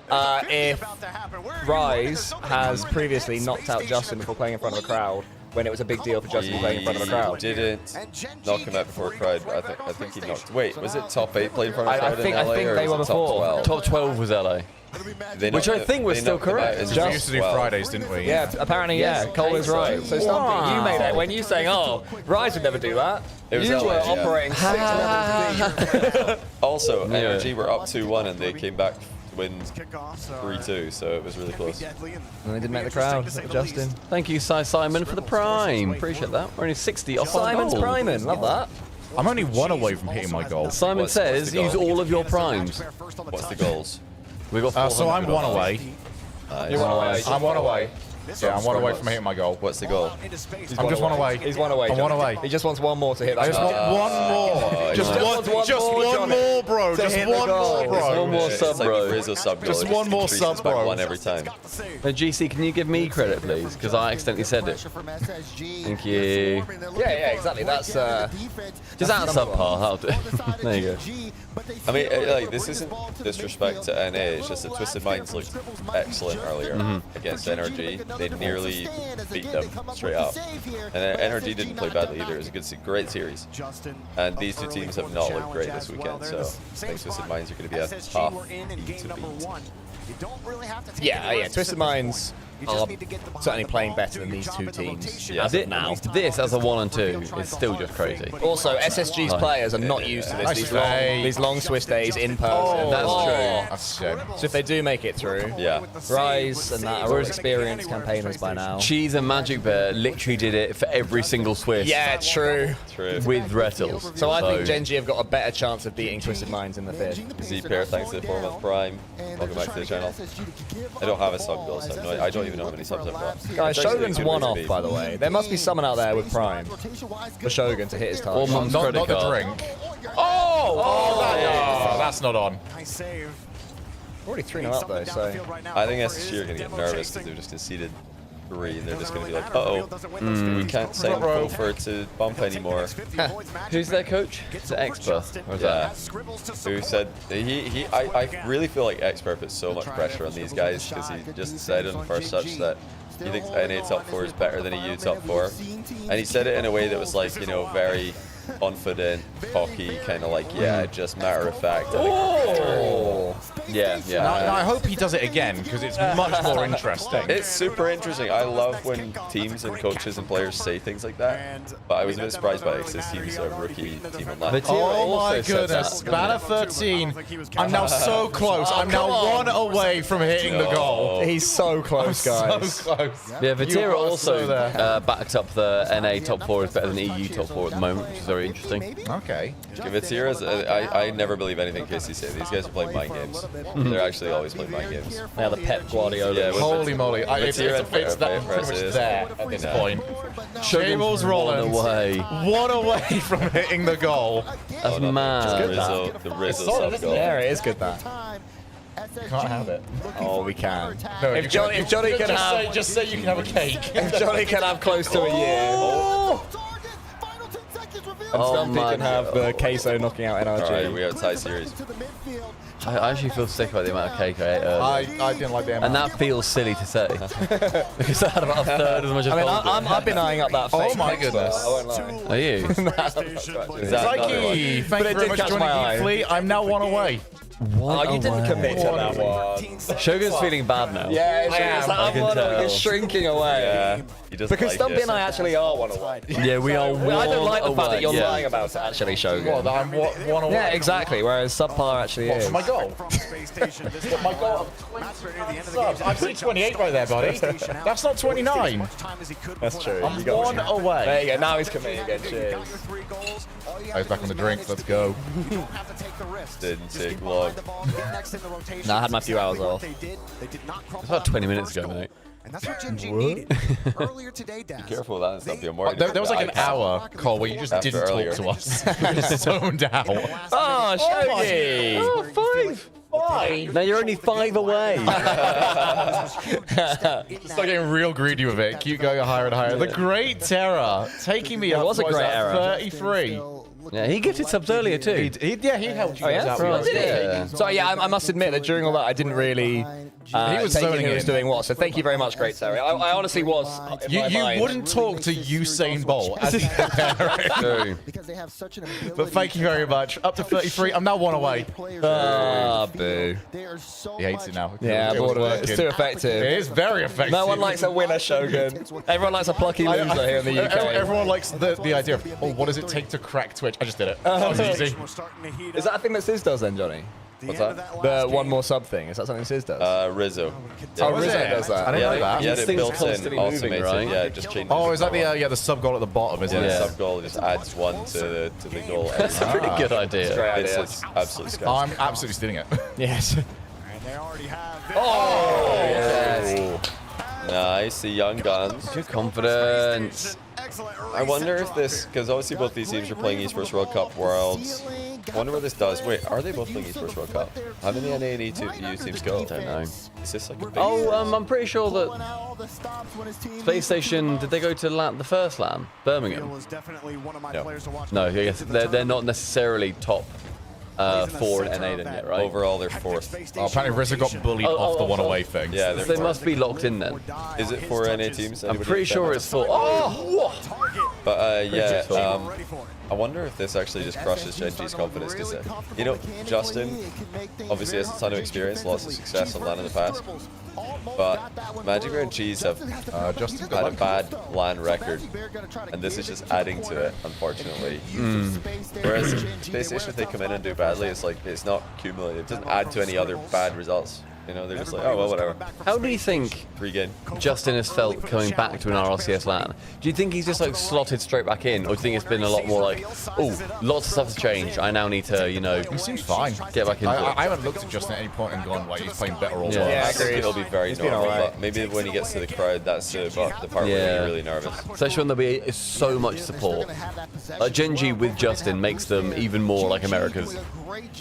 If Rise has previously knocked out Justin before playing in front of a crowd, when it was a big deal for Justin playing in front of a crowd. He didn't knock him out before a crowd. I think he knocked. Wait, was it top 8 playing in front of a crowd in LA, I think or they was were it top before. 12? Top 12 was LA. Which I think was still correct. We used to do Fridays, didn't we? Yeah, apparently, yeah. Cole is right. So Stumpy, you made it. When you saying, oh, Rise would never do that, It was you LA, were yeah. operating 6 levels deep. Also, NRG were up 2-1 and they came back to win 3-2, so it was really close. And they didn't make the crowd, Justin. Thank you, Simon, for the prime. Appreciate that. We're only 60 off Simon's our goal. priming, love that. I'm only 1 away from hitting my goal. Simon What's says the goal? use all of your primes. What's the goals? We got So I'm 1 away. Nice. I'm 1 away. Yeah, I'm 1 away from hitting my goal. What's the goal? I'm just 1 away. He's 1 away. I'm 1 away. He just wants 1 more to hit that. I just want 1 more. Just one more, bro. Just hit the 1 goal. more, bro. One more sub, It's like bro. Rizzo sub goal. Just It one more increases sub, by bro. 1 every time. GC, can you give me credit, please? Because I accidentally said it. Thank you. Yeah, exactly. That's Just out of subpar. I'll do. There you go. I mean, like, this isn't disrespect to NA, it's just that Twisted Minds looked excellent earlier against NRG. They nearly beat them straight up. And NRG didn't play badly either. It was a great series. And these two teams have not looked great this weekend, so I think Twisted Minds are going to be a tough team to beat. yeah. Twisted Minds are certainly playing better than these two teams as of now. This as a 1 and 2 is still just crazy. Also, SSG's players are not used to this. These long Swiss days in person. That's true. That's a shame. So if they do make it through, Rise and that are all experienced campaigners by now. Cheese and Magic Bear literally did it for every single Swiss. Yeah, true. With Rettles. So I think Gen G have got a better chance of beating Twisted Minds in the fifth. Z-Pair, thanks to the 4-month Prime. Welcome back to the channel. I don't have a sub goal, so I don't even know how many subs I've got. Guys, Shogun's 1 off, by the way. There must be someone out there with Prime for Shogun to hit his target. Or Mum's Not credit the card. drink. That's not on. Already 3-0 up though, so. I think SSG are going to get nervous because they've just conceded 3 and they're just going to be like, we can't send Gopher to bump anymore. Who's their coach? Is it Expa? Or is that? Who said I really feel like Expert puts so much pressure on these guys because he just said in the first touch that he thinks NA top 4 is better than EU top 4, and he said it in a way that was like, you know, very confident, cocky, kind of like, yeah, just matter of fact. Yeah. Now, I hope he does it again because it's much more interesting. It's super interesting. I love when teams and coaches and players say things like that. But I was a bit surprised by it because this team's a rookie team online. Oh my goodness. Banner 13. I'm now so close. I'm now 1 away from hitting the goal. He's so close, guys. So close. Yeah, Vatira You are also so there. backed up the NA top 4 is better than EU top 4 at the moment, which is very very interesting. Okay. Kivitsiras, I never believe anything KC say. These guys are playing mind games. They're actually always playing mind games. Now the Pep Guardiola. Yeah, Holy moly. It's that pretty much there at this point. Shamel's Rollins. One away from hitting the goal. That's mad. The Rizzo sub goal. Yeah, it is good that. Can't have it. Oh, we can. No, if Johnny can have, just say you can have a cake. If Johnny can have close to a year, and Stumpy can have the queso knocking out NRG. Alright, we are tie series. I actually feel sick about the amount of cake I ate earlier. I didn't like the amount. And that feels silly to say. Because I had about a third as much as I've been eyeing up that fake. Oh my goodness. I won't lie. Are you? Zeike, thank you very much, Johnny Fleet. I'm now one away. Oh, you didn't commit to that one. Shogun's feeling bad now. Yeah, I can tell. It's shrinking away. Yeah, he doesn't Because like Stumpy it. and I actually are one away. Yeah, we are one I don't like the fact that you're away, yeah. lying about it, actually, Shogun. What, that I'm one away? Yeah, exactly, whereas Subpar actually What, is. for my goal? What, my goal of 20 subs? I've seen 28 right there, buddy. That's not 29. That's true. I'm one away. There you go, now he's committing again, cheers. I was back on the drinks, let's go. Didn't take long. No, I had my few hours off. It's about 20 minutes ago, mate. And that's what Gen G needed. Earlier today, Daz. Be careful with that, Stumpy. I'm worried. There was like an hour, Cole, where you just After didn't earlier. talk to us. You just zoned out. Oh, Shogi! Oh, 5. Now you're only 5 away. Start getting real greedy with it. Keep going higher and higher. The Great Terror taking me up. was a what great that, error. 33. Yeah, he gifted subs earlier too. Yeah, he helped you Oh, guys yeah? out. Right. with it. Yeah. So, yeah, I must admit that during all that, I didn't really He was take in zoning who was in. doing what. So thank you very much, Great Terry. I honestly was. In my You mind. wouldn't talk to Usain Bolt. as True. Because they have such an ability. But thank you very much. Up to 33. I'm now one away. Ah, boo. They are so He hates it now. Yeah, It was bored of it. It's working. too effective. It is very effective. No one likes a winner, Shogun. Everyone likes a plucky loser here in the UK. Everyone likes the idea of, oh, what does it take to crack Twitch? I just did it. That was easy. Is that a thing that Sis does then, Johnny? What's that? The one more sub thing. Is that something Sis does? Rizzo. Oh, was Rizzo it? does that. I didn't know that. Yeah, This it thing's built in, constantly moving, automated. right? Yeah, it just changes. Oh, is that the sub goal at the bottom, isn't Yeah, it? the sub goal just adds 1 to the goal. That's a pretty good idea. It's absolutely scary. I'm absolutely stealing it. Yes. Oh, yes. Nice, the young guns. Good confidence. I wonder if this, because obviously both these teams are playing East First World Cup Worlds. I wonder what this does. Wait, are they both playing East First World Cup? How many NA and EU teams go? I don't know. Is this like a big... Oh, I'm pretty sure that PlayStation, did they go to the first LAN? Birmingham? No, I guess they're not necessarily top 4 in NA then yet, right? Overall, they're 4th. Oh, apparently Rizzo got bullied off the one away thing. Yeah, they must be locked in then. Is it 4 NA teams? I'm pretty sure it's 4. Oh! But yeah, I wonder if this actually just crushes Gen G's confidence because, you know, Justin obviously has a ton of experience, lots of success on LAN in the past. But Magic and G's have Justin had a bad LAN record, and this is just adding to it, unfortunately. Whereas Space Station, if they come in and do badly, it's like it's not cumulative. It doesn't add to any other bad results. You know, they're just like, oh well, whatever. How do you think Justin has felt coming back to an RLCS LAN? Do you think he's just like slotted straight back in, or do you think it's been a lot more like, oh, lots of stuff has changed, I now need to, you know, He seems fine. get back into it? I haven't looked at Justin at any point and gone, like, he's playing better or worse. Yeah, I think it'll be very normal, but maybe when he gets to the crowd, that's the part where you're really nervous. Especially when there'll be so much support. Like Gen G with Justin makes them even more like America's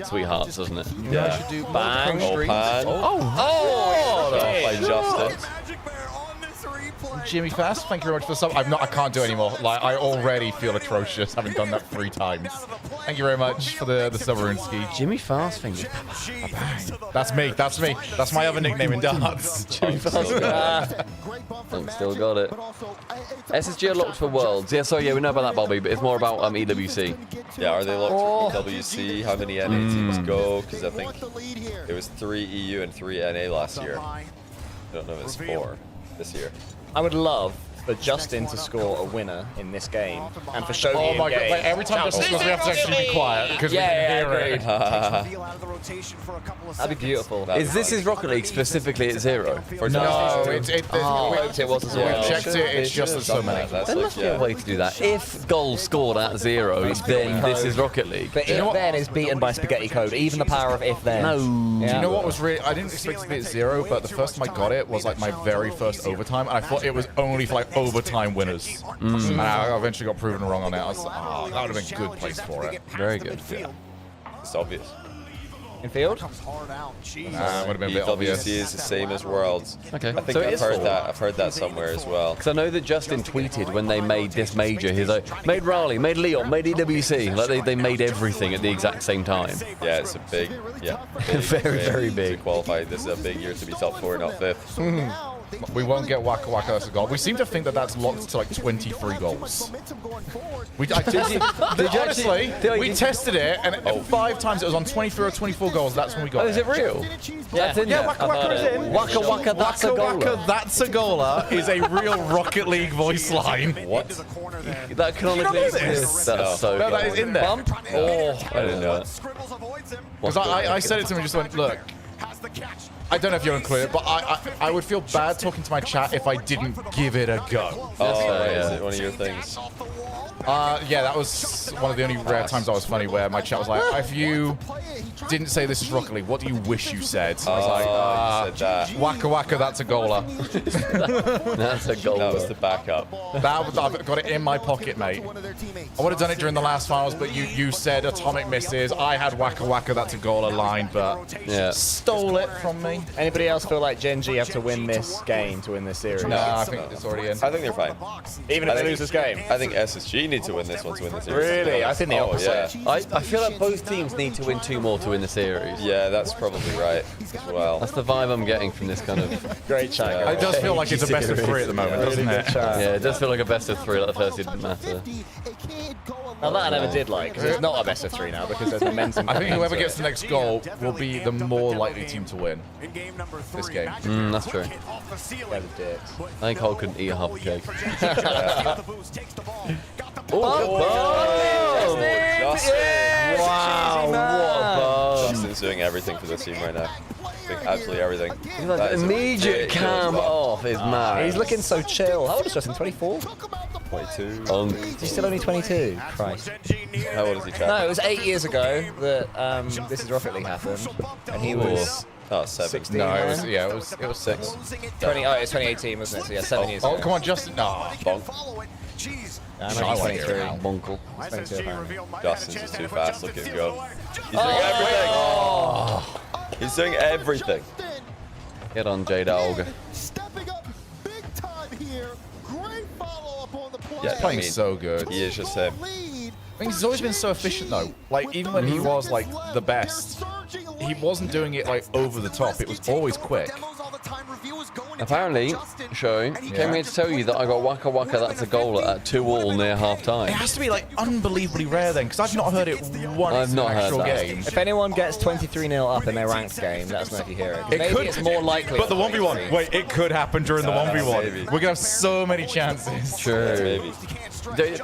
sweethearts, doesn't it? Yeah. Bang. Oh, pan. Oh! By Justin. Jimmy Fast, thank you very much for the sub. I can't do it anymore. Like, I already feel atrocious having done that 3 times. Thank you very much for the Submarunski. Jimmy Fast fingers. That's me. That's my other nickname in darts. Jimmy Fast. Still got it. SSG are locked for Worlds. Yeah, sorry, yeah, we know about that, Bobby, but it's more about EWC. Yeah, are they locked for EWC? How many NA teams go? Because I think it was 3 EU and 3 NA last year. I don't know if it's 4 this year. I would love for Justin to score a winner in this game, and for Shogun Oh my god! game. Like, every time Justin scores, we have to actually be quiet because we can hear it. That'd be beautiful. Is this his Rocket League specifically at 0? No, it was as well. We checked it. It's just there's so many. There must be a way to do that. If goals scored at 0, then this is Rocket League. But if then is beaten by spaghetti code. Even the power of if then. No. Do you know what was really? I didn't expect it to be at 0, but the first time I got it was like my very first overtime, and I thought it was only for like overtime winners. And I eventually got proven wrong on it. I was like, oh, that would have been a good place for it. Very good. Yeah. It's obvious. Infield? Would have been a bit EWC obvious. is the same as Worlds. Okay. I think So it I've is heard full. that. I've heard that somewhere as well. Because I know that Justin tweeted when they made this major, he's like, made Raleigh, made Leon, made EWC. Like they made everything at the exact same time. Yeah, it's a big, very big. To qualify, this is a big year to be top 4, not 5th. We won't get Waka Waka as a goal. We seem to think that that's locked to like 23 goals. We honestly, we tested it, and 5 times it was on 23 or 24 goals. That's when we got it. Oh, is it real? Yeah, Waka Waka is in. Waka Waka, that's a goal. Waka That's a goaler is a real Rocket League voice line. What? That canonically exists. That's so No, good. that is in there. Bump? Oh, I didn't know it. Because I said it to him and just went, look, I don't know if you're included, but I would feel bad talking to my chat if I didn't give it a go. Is it one of your things? Yeah, that was one of the only rare times I was funny where my chat was like, if you didn't say this is Rocket League, what do you wish you said? I was like, you said that. Waka Waka, that's a goaler. That's a goal. That was the backup. I've got it in my pocket, mate. I would have done it during the last finals, but you said atomic misses. I had Waka Waka, that's a goaler line, but stole it from me. Anybody else feel like Gen G have to win this game to win this series? No, I think it's already in. I think they're fine. Even if they lose this game? I think SSG need to win this one to win the series. Really? I think the opposite. Yeah. I feel like both teams need to win 2 more to win the series. Yeah, that's probably right as well. That's the vibe I'm getting from this kind of great chat. It does feel like it's a best of 3 at the moment, doesn't it? Yeah, it does feel like a best of 3. Like the first didn't matter. Now that I never did like, because it's not a best of 3 now, because there's momentum. I think whoever gets the next goal will be the more likely team to win this game. That's true. Yeah, the dicks. I think Hulk couldn't eat half a cake. Justin! Wow, what a Justin's doing everything for this team right now. Doing absolutely everything. That immediate cam off is mad. He's looking so chill. How old is Justin? 24? 22. He's still only 22. Christ. How old is he, Chad? No, it was 8 years ago that This is Rocket League happened, and he was 7. 16. No, it was 6. 20. Oh, it was 2018, wasn't it? So yeah, 7 years ago. Oh, come on, Justin. No. I'm only 23. Bunkle. 22 apparently. Justin's just too fast. Look at him go. He's doing everything. He's doing everything. Get on, J-Dog. Yeah, He's playing so good. He is just him. I think he's always been so efficient though. Like even when he was like the best, he wasn't doing it like over the top. It was always quick. Apparently, Show came here to tell you that I got Waka Waka, that's a goal at 2-2 near half time. It has to be like unbelievably rare then, because I've not heard it once I've not in an heard actual that. game. If anyone gets 23-0 up in their ranked game, let us know if you hear it. It Maybe could, it's more likely. But the 1v1, wait, it could happen during the 1v1. maybe. We're gonna have so many chances. True. Maybe.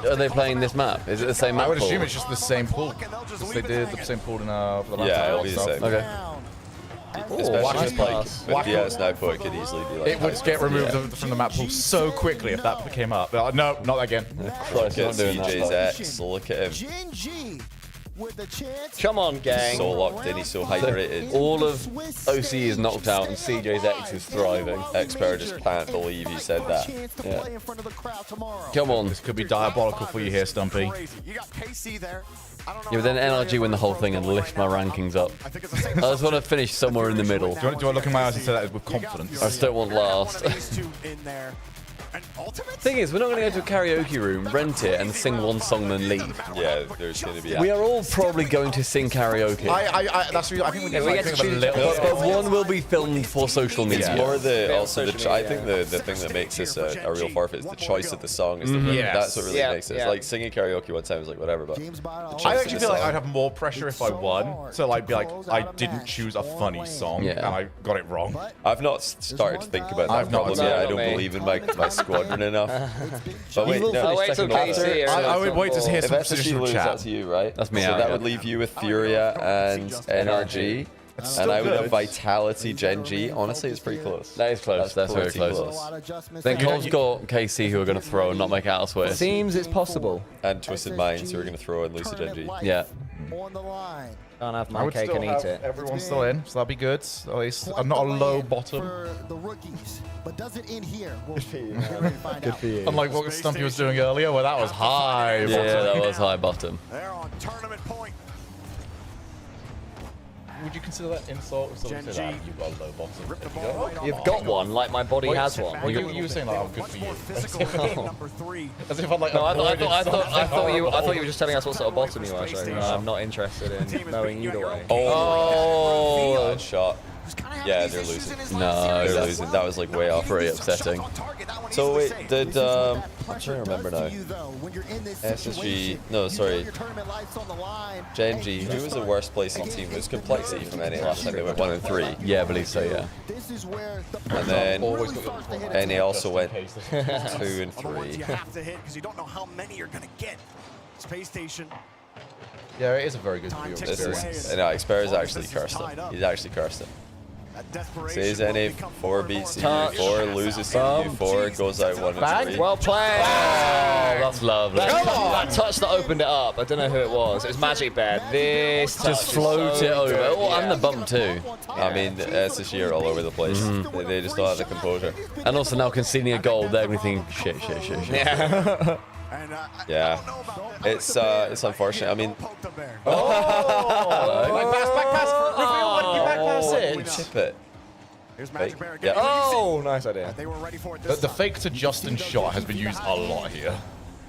Are they playing this map? Is it the same map? I would pool? assume it's just the same pool. Because they did the same pool in for the last Yeah, it'll round, be the so. same. Okay. Especially with pass. with DS now put, it could easily be like. It would get removed from the map pool so quickly if that came up. No, not again. Look at not doing that, CJ's though. X. Look at him. Gen G with the chance. Come on, gang. So locked in. He's so hydrated. All of OC is knocked out and CJ's X is thriving. Expert just can't believe he said that. Yeah. Come on. This could be diabolical for you here, Stumpy. You got KC there. I don't know. Yeah, but then NRG win the whole thing and lift my rankings up. I think it's the same. I just want to finish somewhere in the middle. Do I look in my eyes and say that with confidence? I just don't want last. in there. An ultimate? Thing is, we're not going to go to a karaoke room, rent it, and sing one song, then leave. Yeah, there's going to be. We are all probably going to sing karaoke. That's really, I think we Yeah, need we to get think to of a choose little. but one will be filmed for social media. It's more the also the. social I media. think the thing that makes this a real forfeit is the choice of the song. Is the thing. Yes. That's what really Yeah, makes it. yeah. Like singing karaoke one time is like whatever, but I actually feel like I'd have more pressure if I won to like be like I didn't choose a funny song Yeah. and I got it wrong. I've not started to think about that I've not problem at yet. all. I don't believe in my skills squadron enough. But wait, no, I'll wait till KC. I would wait to hear if some SSG positional loses chat. that to you, right? That's me So out, that yeah. would leave you with Furia and NRG. And I would have Vitality, Gen G. Honestly, it's pretty close. That is close. That's very pretty close. Then Cole's got KC who are going to throw and not make it out of Swiss. Seems it's possible. And Twisted Minds who are going to throw and lose to Gen G. Yeah. On the line. Can't have I my would cake still and have eat it. everyone still in, so that'll be good. At least I'm not a low bottom. For the rookies, but does it end here? We'll get ready to find out. Unlike what Stumpy was doing earlier, where that was high. Yeah, that was high bottom. They're on tournament point. Would you consider that insult if someone said that you've got a low bottom? You've got one, like my body has one. Well, you were saying like, oh, good for you. Number 3. As if I'm like, No, I thought you were just telling us what sort of bottom you are, so I'm not interested in knowing either way. Oh, bad shot. Yeah, they're losing. No, They're losing. That was like way off. pretty upsetting. So wait, did I'm trying to remember now. SSG, no, sorry. Gen G, who was the worst placing team? It was Complexity from NA last time. They went 1 and 3. Yeah, I believe so, yeah. And then NA also went 2 and 3. You have to hit because you don't know how many you're going to get. Space Station. Yeah, it is a very good view. This is, no, Xper's actually cursed him. He's actually cursed him. Says NA 4 beats CU4, loses CU4, goes out 1 and 3. Well played! Oh, that's lovely. That touch that opened it up, I don't know who it was. It was Magic Bear. This touch Just float so it over. good. Oh, and the bump too. I mean, SSG are all over the place. They just don't have the composure. And also now conceding a goal, they're going to think, shit. Yeah. Yeah, it's unfortunate. I mean, Back pass. Reveal when you back pass it. chip it. Here's Magic Bear Yeah. again. Oh, nice idea. They were ready for it The this fake to Justin shot has been used a lot here.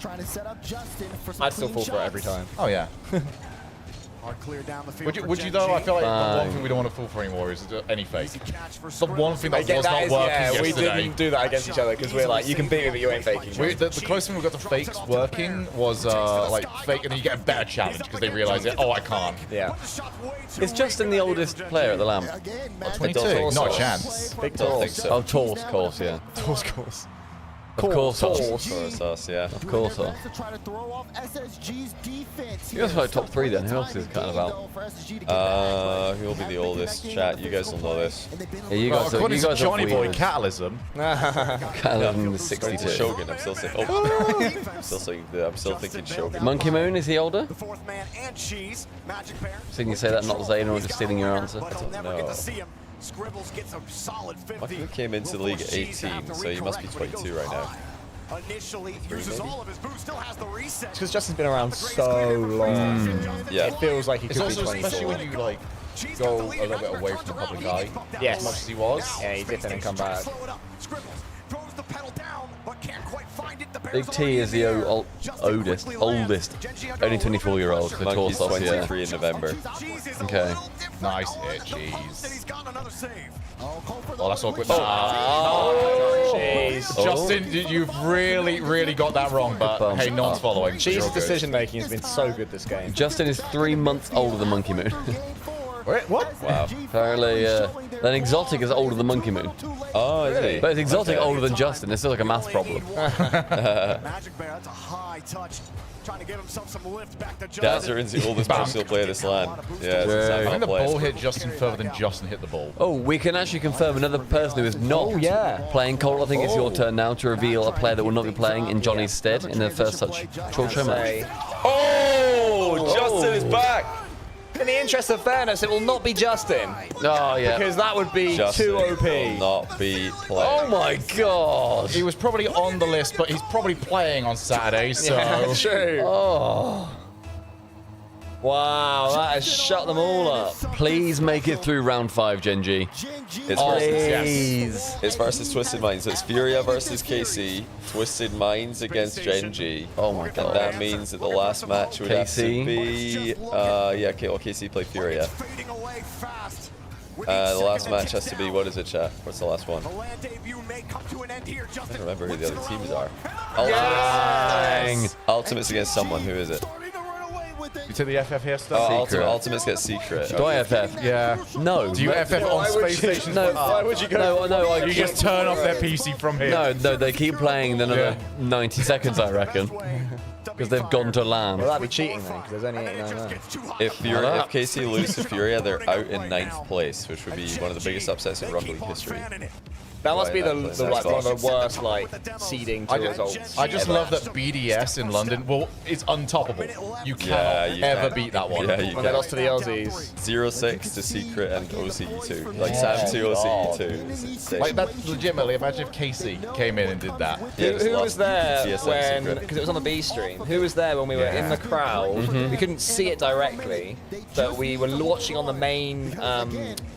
Trying to set up Justin for some I'd still clean fall for it every shots. time. Oh yeah. Hard clear down the field. Would you though? I feel like the one thing we don't want to fall for anymore is any fake. The one thing that was not working we yesterday. didn't do that against each other because we're like, you can beat me, but you ain't faking. The closest thing we got to fakes working was like fake, and then you get a better challenge because they realize it. Oh, I can't. Yeah. Is Justin the oldest player at the LAM? 22, not a chance. Big Don't think toss. so. Oh, Tors, of course, yeah. Course. Of course, For us, yeah. Of course, To try to throw off SSG's defense. You guys are like top 3 then. Who else is kind of out? Who will be the oldest? Chat, you guys will know this. Yeah, you guys are. According You to guys are Johnny Boy weird. Catalysm. Catalysm is According to 62. Shogun, I'm still saying. Oh, I'm still thinking Shogun. Monkey Moon, is he older? The fourth man and cheese. Magic Bear. Seeing you say that, not Zayna, or just stealing your answer. But he'll never get know. to see him. Scribbles gets a solid 50. He came into the league at 18, so he must be 22 right now. Initially uses all of his boost, still has the reset. It's because Justin's been around so long. Yeah. It feels like he It's could be also 24. especially when you like go a little bit away from the public eye. Yes. As much as he was. Yeah, he dip in and come back. Big T is the oldest, only 24-year-old for Monkey's Torsos, yeah. 23 in November. Okay. Nice hit, jeez. Oh, that's awkward. Jeez. Justin, you've really got that wrong, but hey, no one's following. so Cheese's you're good. decision making has been so good this game. Justin is 3 months older than Monkey Moon. Wait, what? Wow. Apparently, then Exotic is older than Monkey Moon. Oh, is he? But it's Exotic older than Justin. It's still like a math problem. Magic Bear, that's a high touch. Trying to give himself some lift back to Justin. Dazerin's the oldest personal player this land. Yeah, I it's think the play. ball hit Justin further than Justin hit the ball. Oh, we can actually confirm another person who is not playing. Cole, I think it's your turn now to reveal a player that will not be playing in Johnny's stead in the first such short show match. Oh, Justin is back. In the interest of fairness, it will not be Justin. Oh, yeah. Because that would be Justin too OP. will not be playing. Oh, my God. He was probably on the list, but he's probably playing on Saturday, so... Yeah, true. Oh. Wow, that has shut them all up. Please make it through round 5, Genji. It's Please. It's versus Twisted Minds. So it's Furia versus KC, Twisted Minds against Genji. Oh my God. And that means that the last match would have to be, KC play Furia. The last match has to be, what is it, chat? What's the last one? I don't remember who the other teams are. Ultimates. Ultimates against someone. Who is it? You take the FF here, stuff? Ultimates get secret. Do I FF? Yeah. No. Do you FF on space stations? No. Why would you go? No. You just turn off their PC from here. No, they keep playing another 90 seconds, I reckon. Because they've gone to LAN. Well, that'd be cheating then, because there's only 89 there. If KC lose to Furia, they're out in 9th place, which would be one of the biggest upsets in Rumble League history. That must be the one of the worst seeding to results. I just love that BDS in London, is untoppable. You cannot ever beat that one. Yeah, you when they lost to the Aussies. 0-6 to Secret and OCE2. Like Sam 2, OCE2. It's insane. Like that, legitimately, imagine if KC came in and did that. Who was there when, because it was on the B stream, who was there when we were in the crowd? We couldn't see it directly, but we were watching on the main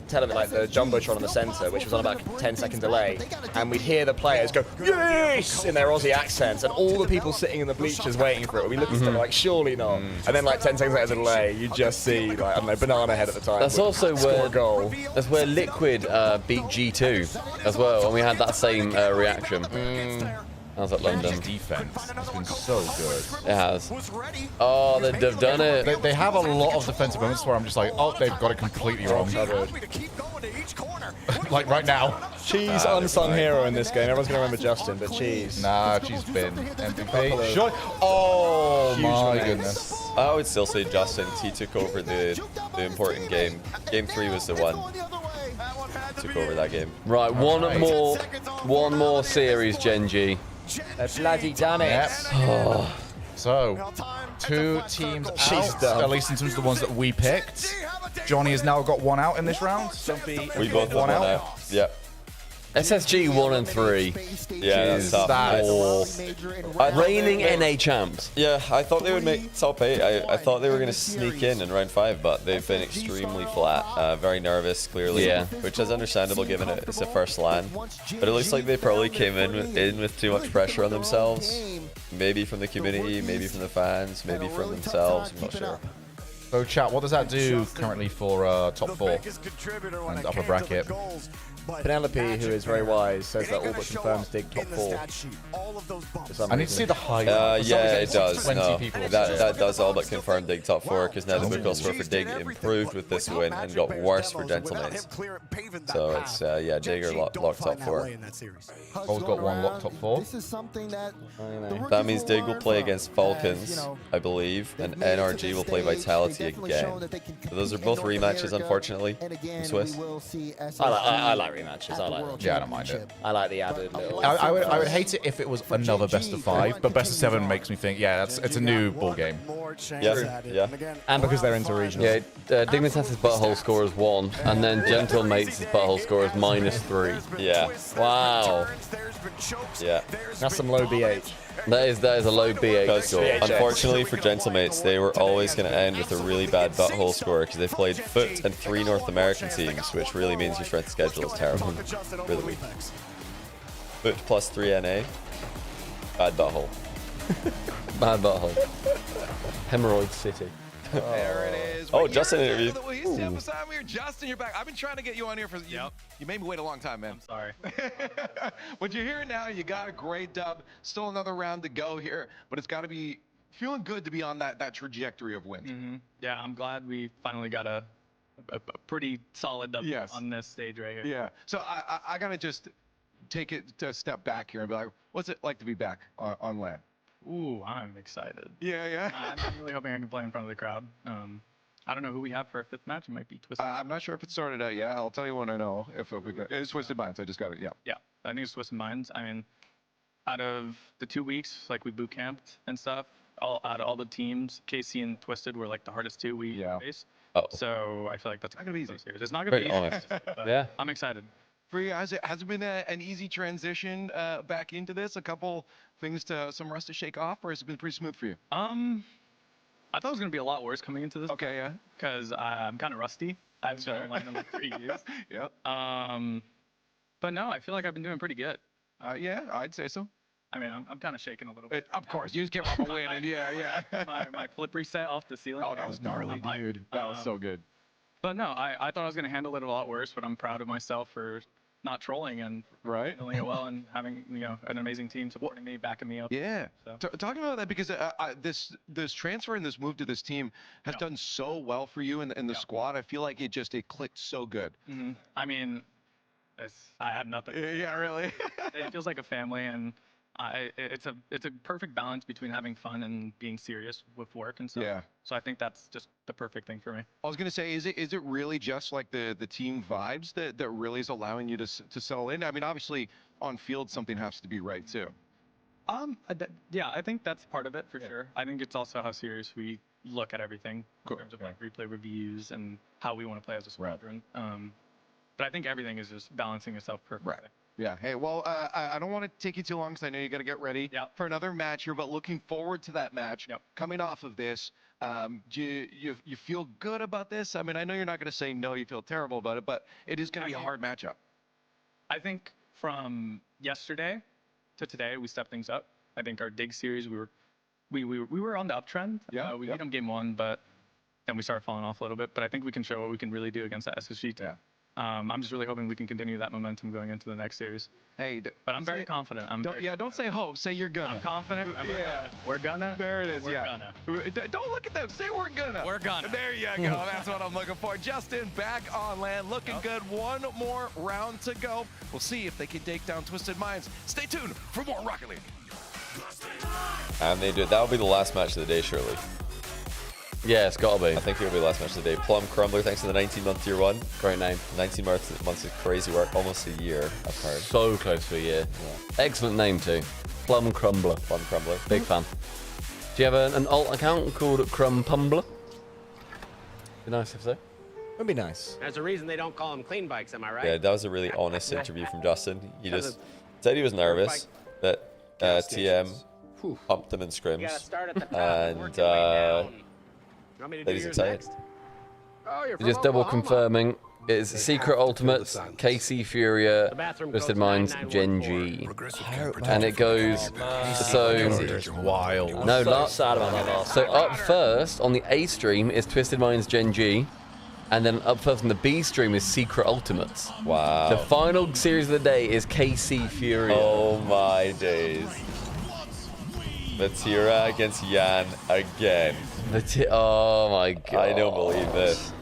television, like the Jumbotron in the center, which was on about 10 second delay, and we'd hear the players go, yes, in their Aussie accents, and all the people sitting in the bleachers waiting for it. We looked at them like, surely not. And then like 10 seconds later delay, you just see, like, I don't know, Banana Head at the time. That's also where goal. That's where Liquid beat G2 as well, and we had that same reaction. I was at London. Defense has been so good. It has. Oh, they've done it. They have a lot of defensive moments where I'm just like, oh, they've got it completely wrong. Like right now. Cheese unsung hero in this game. Everyone's going to remember Justin, but Cheese. Nah, Cheese been MVP. Sure. Oh my goodness. I would still say Justin. He took over the important game. Game 3 was the one. Took over that game. Right, one more series, Gen G. They've bloody done it. Yep. Oh. So, 2 teams out, at least in terms of the ones that we picked. Johnny has now got 1 out in this round. Stumpy, we both have 1 out. Yep. SSG 1 and 3. Yeah, that's tough. Reigning NA champs. Yeah, I thought they would make top 8. I thought they were going to sneak in round 5, but they've been extremely flat. Very nervous, clearly. Yeah. Which is understandable given it's a first LAN. But it looks like they probably came in with too much pressure on themselves. Maybe from the community, maybe from the fans, maybe from themselves. I'm not sure. So, chat, what does that do currently for top 4 and upper bracket? Penelope, who is very wise, says that all but confirms dig top 4. I need to see the highlight. Yeah, it does. 20 No, people. that does all but confirm dig top 4 because now the book score for dig improved with this win and got worse for Gentlemates. So it's dig are locked top 4. Always got 1 locked top 4. That means dig will play against Falcons, I believe, and NRG will play Vitality again. So those are both rematches, unfortunately, from Swiss. I like rematches. I like them. Yeah, I don't mind it. I like the added little. I would hate it if it was another best of 5, but best of 7 makes me think, yeah, it's a new ball game. Yeah. And because they're interregional. Yeah, Dignitas' butthole score is 1, and then Gentlemates' butthole score is -3. Yeah. Wow. Yeah. That's some low BH. That is a low BH score. Unfortunately for Gentlemates, they were always going to end with a really bad butthole score because they played Foot and 3 North American teams, which really means your strength schedule is terrible. Really weak. Foot plus 3 NA. Bad butthole. Bad butthole. Hemorrhoid City. There it is. Oh, Justin interviewed. Justin, you're back. I've been trying to get you on here for. You made me wait a long time, man. I'm sorry. But you're here now. You got a great dub. Still another round to go here, but it's got to be feeling good to be on that trajectory of wins. Yeah, I'm glad we finally got a pretty solid dub on this stage right here. Yeah. So I gotta just take it a step back here and be like, what's it like to be back on LAN? Ooh, I'm excited. Yeah. I'm really hoping I can play in front of the crowd. I don't know who we have for our 5th match. It might be Twisted. I'm not sure if it started out yet. I'll tell you when I know. It's Twisted Minds. I just got it. Yeah. Yeah, I think it's Twisted Minds. I mean, out of the 2 weeks, like we boot camped and stuff, out of all the teams, KC and Twisted were like the hardest 2 we faced. So I feel like that's not gonna be easy. It's not gonna be easy. Yeah. I'm excited. For you, has it been an easy transition back into this? A couple things some rust to shake off, or has it been pretty smooth for you? I thought it was gonna be a lot worse coming into this. Okay, yeah. Because I'm kind of rusty. I've been online in like 3 years. Yep. But no, I feel like I've been doing pretty good. Yeah, I'd say so. I mean, I'm kind of shaking a little bit. Of course, you just came off a win, and yeah. my flip reset off the ceiling. Oh, that was gnarly, dude. That was so good. But no, I thought I was gonna handle it a lot worse, but I'm proud of myself for not trolling and doing it well and having an amazing team supporting me, backing me up. Yeah. So. Talking about that, because this transfer and this move to this team has done so well for you in the squad. I feel like it clicked so good. I mean, I have nothing. Yeah, really. It feels like a family, and it's a perfect balance between having fun and being serious with work and stuff. Yeah. So I think that's just the perfect thing for me. I was gonna say, is it really just like the team vibes that really is allowing you to settle in? I mean, obviously on field something has to be right too. Yeah, I think that's part of it for sure. I think it's also how serious we look at everything in terms of like replay reviews and how we want to play as a squadron. But I think everything is just balancing itself perfectly. Right. Yeah. Hey, well, I don't want to take you too long because I know you got to get ready for another match here. But looking forward to that match. Coming off of this, do you feel good about this? I mean, I know you're not going to say no. You feel terrible about it, but it is going to be a hard matchup. I think from yesterday to today, we stepped things up. I think our dig series, we were on the uptrend. We beat them game 1, but then we started falling off a little bit. But I think we can show what we can really do against that SSG team. I'm just really hoping we can continue that momentum going into the next series. Hey, but I'm very confident. Don't say hope. Say you're gonna. I'm confident. We're gonna. There it is. We're gonna. Don't look at them. Say we're gonna. We're gonna. There you go. That's what I'm looking for. Justin back on land, looking good. One more round to go. We'll see if they can take down Twisted Minds. Stay tuned for more Rocket League. And they do. That'll be the last match of the day, surely. Yeah, it's gotta be. I think it'll be the last match of the day. Plum Crumbler, thanks to the 19-month tier 1. Great name. 19 months of crazy work, almost a year, I've heard. So close to a year. Yeah. Excellent name too. Plum Crumbler. Plum Crumbler. Big fan. Do you have an alt account called Crumb Pumbler? Be nice if so. Would be nice. There's a reason they don't call them clean bikes, am I right? Yeah, that was a really honest interview from Justin. He just said he was nervous that TM pumped him in scrims. And that he's excited. Just double confirming. It's Secret Ultimates, KC Furia, Twisted Minds, Gen G. And it goes, so... wild. No, not sad about that last. So up first on the A stream is Twisted Minds, Gen G. And then up first on the B stream is Secret Ultimates. Wow. The final series of the day is KC Furia. Oh my days. Vatira against Yan again. Oh my god. I don't believe this.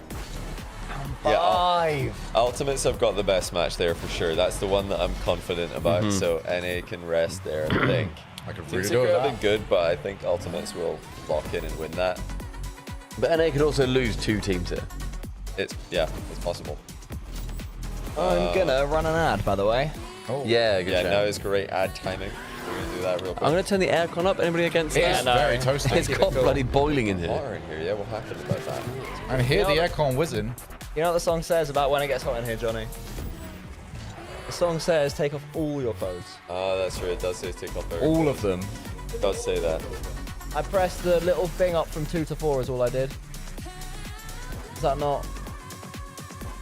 Yeah, Ultimates have got the best match there for sure. That's the one that I'm confident about. So NA can rest there, I think. I could Team really Secret do have that. been good, but I think Ultimates will lock in and win that. But NA could also lose 2 teams here. It's possible. I'm gonna run an ad, by the way. Oh. Yeah, good shout. Now is great ad timing. We're gonna do that real quick. I'm gonna turn the aircon up. Anybody against that? It's very toasty. It's got bloody boiling in here. Water in here, yeah. What happened about that? And hear the aircon whizzing. You know what the song says about when it gets hot in here, Johnny? The song says, take off all your clothes. Oh, that's true. It does say take off All of them. It does say that. I pressed the little thing up from 2 to 4 is all I did. Is that not?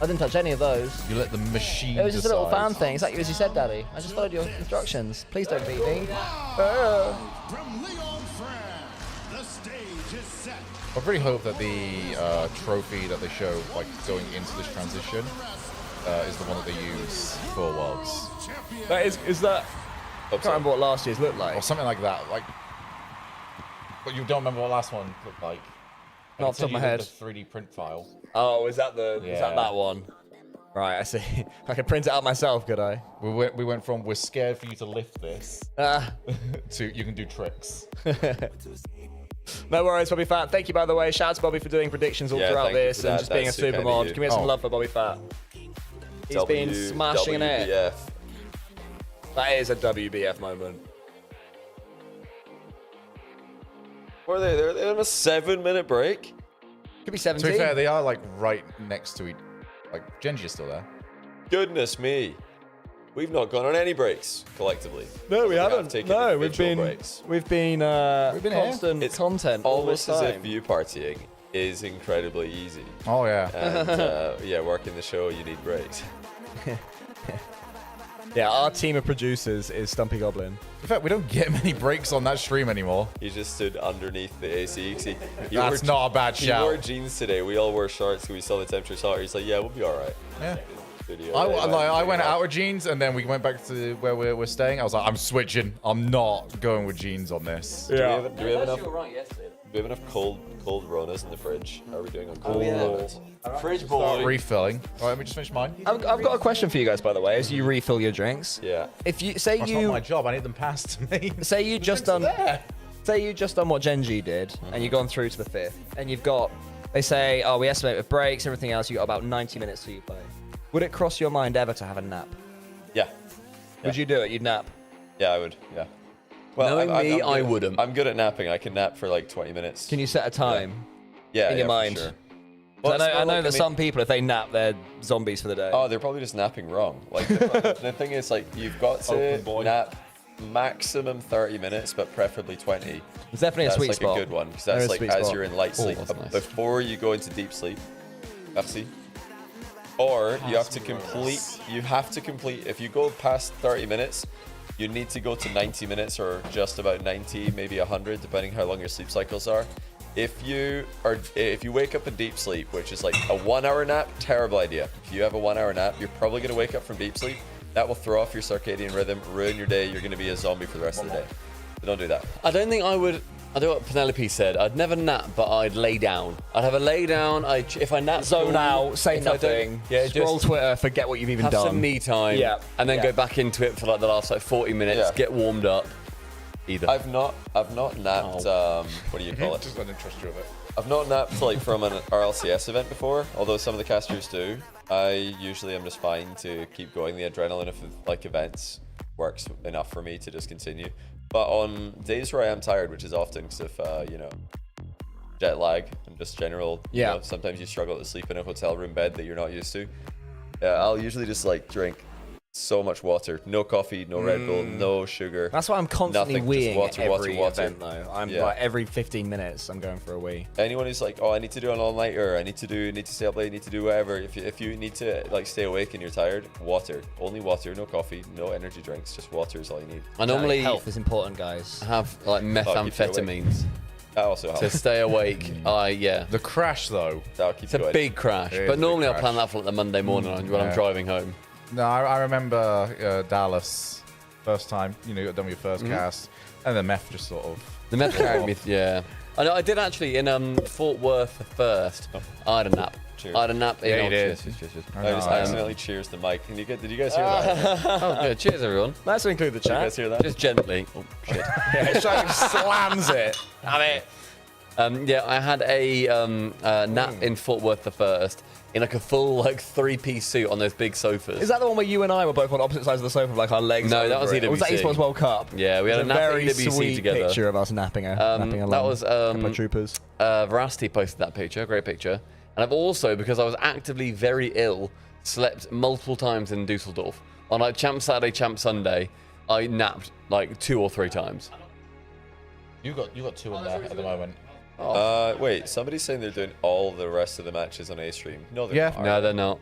I didn't touch any of those. You let the machine It was just a little decide. fan thing, exactly as you said, Daddy. I just followed your instructions. Please don't beat me. From Leon Fran, the stage is set. I really hope that the trophy that they show, like going into this transition, is the one that they use for Worlds. That is that? I can't remember what last year's looked like. Or something like that. Like, but you don't remember what last one looked like. Not off the top of my head. The 3D print file. Oh, is that that one? Right, I see. I can print it out myself, could I? We went from we're scared for you to lift this to you can do tricks. No worries, Bobby Fat. Thank you, by the way. Shout out to Bobby for doing predictions all throughout this and just being a super mod. Give me some love for Bobby Fat. He's been smashing it. That is a WBF moment. Were they? They're in a 7-minute break? Could be 17. To be fair, they are like right next to each. Like Genji is still there. Goodness me. We've not gone on any breaks collectively. No, we haven't. No, we've been breaks. we've been constant content all this Almost as time. if view partying is incredibly easy. Oh yeah. And yeah, working the show, you need breaks. Yeah, our team of producers is Stumpy Goblin. In fact, we don't get many breaks on that stream anymore. He just stood underneath the AC. That's not a bad shout. He wore jeans today. We all wore shorts because we saw the temperature's hotter. He's like, yeah, we'll be all right. Yeah. video. I went out with jeans, and then we went back to where we're staying. I was like, I'm switching. I'm not going with jeans on this. Do we have enough cold Ronas in the fridge? How are we doing on cold Ronas? Fridge boy. Refilling. All right, let me just finish mine. I've got a question for you guys, by the way, as you refill your drinks. Yeah. If you say That's not my job. I need them passed to me. Say you just done what Genji did, and you've gone through to the 5th, and you've got. They say, oh, we estimate with breaks, everything else, you got about 90 minutes till you play. Would it cross your mind ever to have a nap? Yeah. Would you do it? You'd nap? Yeah, I would. Yeah. Well, I wouldn't. I'm good at napping. I can nap for like 20 minutes. Can you set a time? Yeah. In your mind? For sure. 'Cause I know that some people, if they nap, they're zombies for the day. Oh, they're probably just napping wrong. Like the thing is, like you've got to nap maximum 30 minutes, but preferably 20. It's definitely a sweet spot. That's like a good one because that's like as you're in light sleep before you go into deep sleep. Merci. Or you have to complete. You have to complete. If you go past 30 minutes, you need to go to 90 minutes or just about 90, maybe 100, depending how long your sleep cycles are. If you wake up in deep sleep, which is like a 1 hour nap, terrible idea. If you have a 1 hour nap, you're probably gonna wake up from deep sleep. That will throw off your circadian rhythm, ruin your day. You're gonna be a zombie for the rest of the day. So don't do that. I don't think I would. I do what Penelope said. I'd never nap, but I'd lay down. I'd have a lay down. If I nap, zone out, say nothing. Yeah, scroll Twitter, forget what you've even have done. Have some me time. Yeah. And then go back into it for like the last 40 minutes. Get warmed up. Either. I've not napped. What do you call it? Just let him trust you with it. I've not napped like from an RLCS event before, although some of the casters do. I usually am just fine to keep going. The adrenaline of like events works enough for me to just continue. But on days where I am tired, which is often because of you know, jet lag and just general, you know, sometimes you struggle to sleep in a hotel room bed that you're not used to. I'll usually just like drink so much water, no coffee, no Red Bull, no sugar. That's why I'm constantly weeing water, every water. event though. I'm like every 15 minutes I'm going for a wee. Anyone who's like, oh, I need to do an all-nighter, I need to stay up late, I need to do whatever. If you need to like stay awake and you're tired, water, only water, no coffee, no energy drinks, just water is all you need. I normally health is important, guys. Have like methamphetamines. That also helps. To stay awake. The crash though. That'll keep it's a big crash, but normally I'll plan that for like the Monday morning when I'm driving home. No, I remember Dallas, first time, you know, you got done with your first cast, and the meth just sort of... The meth carried me, yeah. I know, I did actually, in Fort Worth the first, I had a nap. Cheers. I had a nap. Yeah, you did. Cheers. I just accidentally cheers the mic. Did you guys hear that? Oh, good. Cheers, everyone. Nice to include the chat. Did you guys hear that? Just gently. Oh, shit. Yeah, it's like slams it. Damn it. Yeah, I had a nap in Fort Worth the first. In like a full like 3-piece suit on those big sofas. Is that the one where you and I were both on opposite sides of the sofa with like our legs? No, that was EWC. Or was that Esports World Cup? Yeah, we had a nap at very EWC sweet together. Picture of us napping along. That was a couple of troopers. Veracity posted that picture, great picture. And I've also, because I was actively very ill, slept multiple times in Dusseldorf. On like Champ Saturday, Champ Sunday, I napped like 2 or 3 times. You got 2 in there at the moment. Wait, somebody's saying they're doing all the rest of the matches on A stream. No, they're not. No, they're not.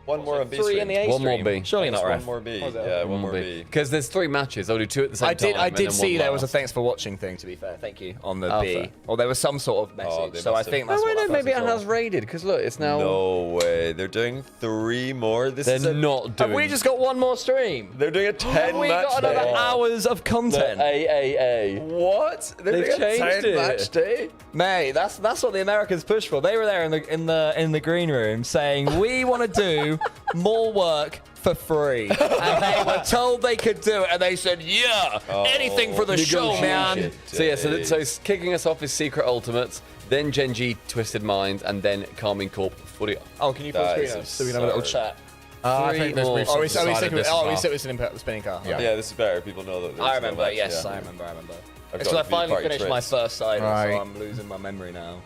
One more on B 3 stream. in the A One stream. more B. Surely not, One Ref. more B. Yeah, one more B. Because there's 3 matches. I'll do 2 at the same time. I and did then see one there was a last. thanks for watching thing, to be fair. Thank you. On the Oh, B. fair. Or there was some sort of message. they So I must think have. that's Oh, what wait, no, that maybe it person has saw. raided. Because look, it's now. No way. They're doing 3 more. They're not doing. Have we just got one more stream? They're doing a 10 We match got another day. hours of content. AAA. What? They've They've changed it. match day? Mate, that's what the Americans push for. They were there in the green room saying we want to do more work for free, and they were told they could do it, and they said, "Yeah, anything for the show, man." So yeah, so kicking us off is Secret Ultimates, then Genji Twisted Minds, and then Carmine Corp Furia. Oh, can you full screen us so we can have a little chat? I think there's briefs Oh, on we the side of this as well. sit with the spinning car. Yeah, this is better. People know that. I remember. No match. Yes, Yeah. I remember. I've It's got because I the finally V-Party finished my tricks. first side, Right. so I'm losing my memory now.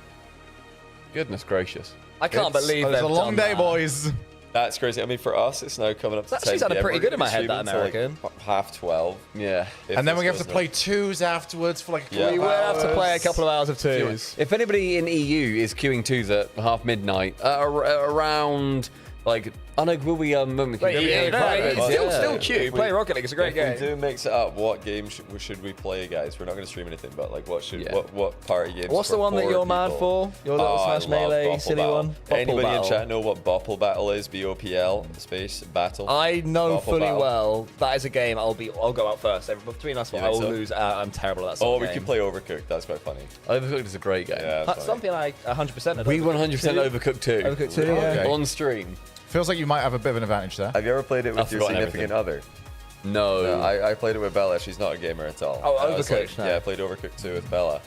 Goodness gracious. I can't believe It's they've a long done day, that. boys. That's crazy. I mean, for us, it's now coming up to That 10 sounded PM. pretty We're good in my gonna be head, that streaming till, American. like, 12:30. Yeah. And then we have to goes play 2s afterwards for like a couple We of will have to hours. play a couple of hours of 2s. If anybody in EU is queuing 2s at half midnight, around like I know, will we, when we can Still cute. Play Rocket League. It's a great game. If we do mix it up, what game should we play, guys? We're not going to stream anything, but like, what party games? What's the one that you're mad for? Your little Smash Melee silly one? Anybody in chat know what Bopple Battle is? BOPL space battle. I know Bopple fully Battle. well that is a game. I'll go out first. Between us, I will lose. I'm terrible at that. Oh, we can play Overcooked. That's quite funny. Overcooked is a great game. Yeah, something like 100%. We 100% Overcooked 2. Overcooked 2, yeah. On stream. Feels like you might have a bit of an advantage there. Have you ever played it with your significant other? No. I played it with Bella. She's not a gamer at all. Oh, Overcooked. Yeah, I played Overcooked 2 with Bella.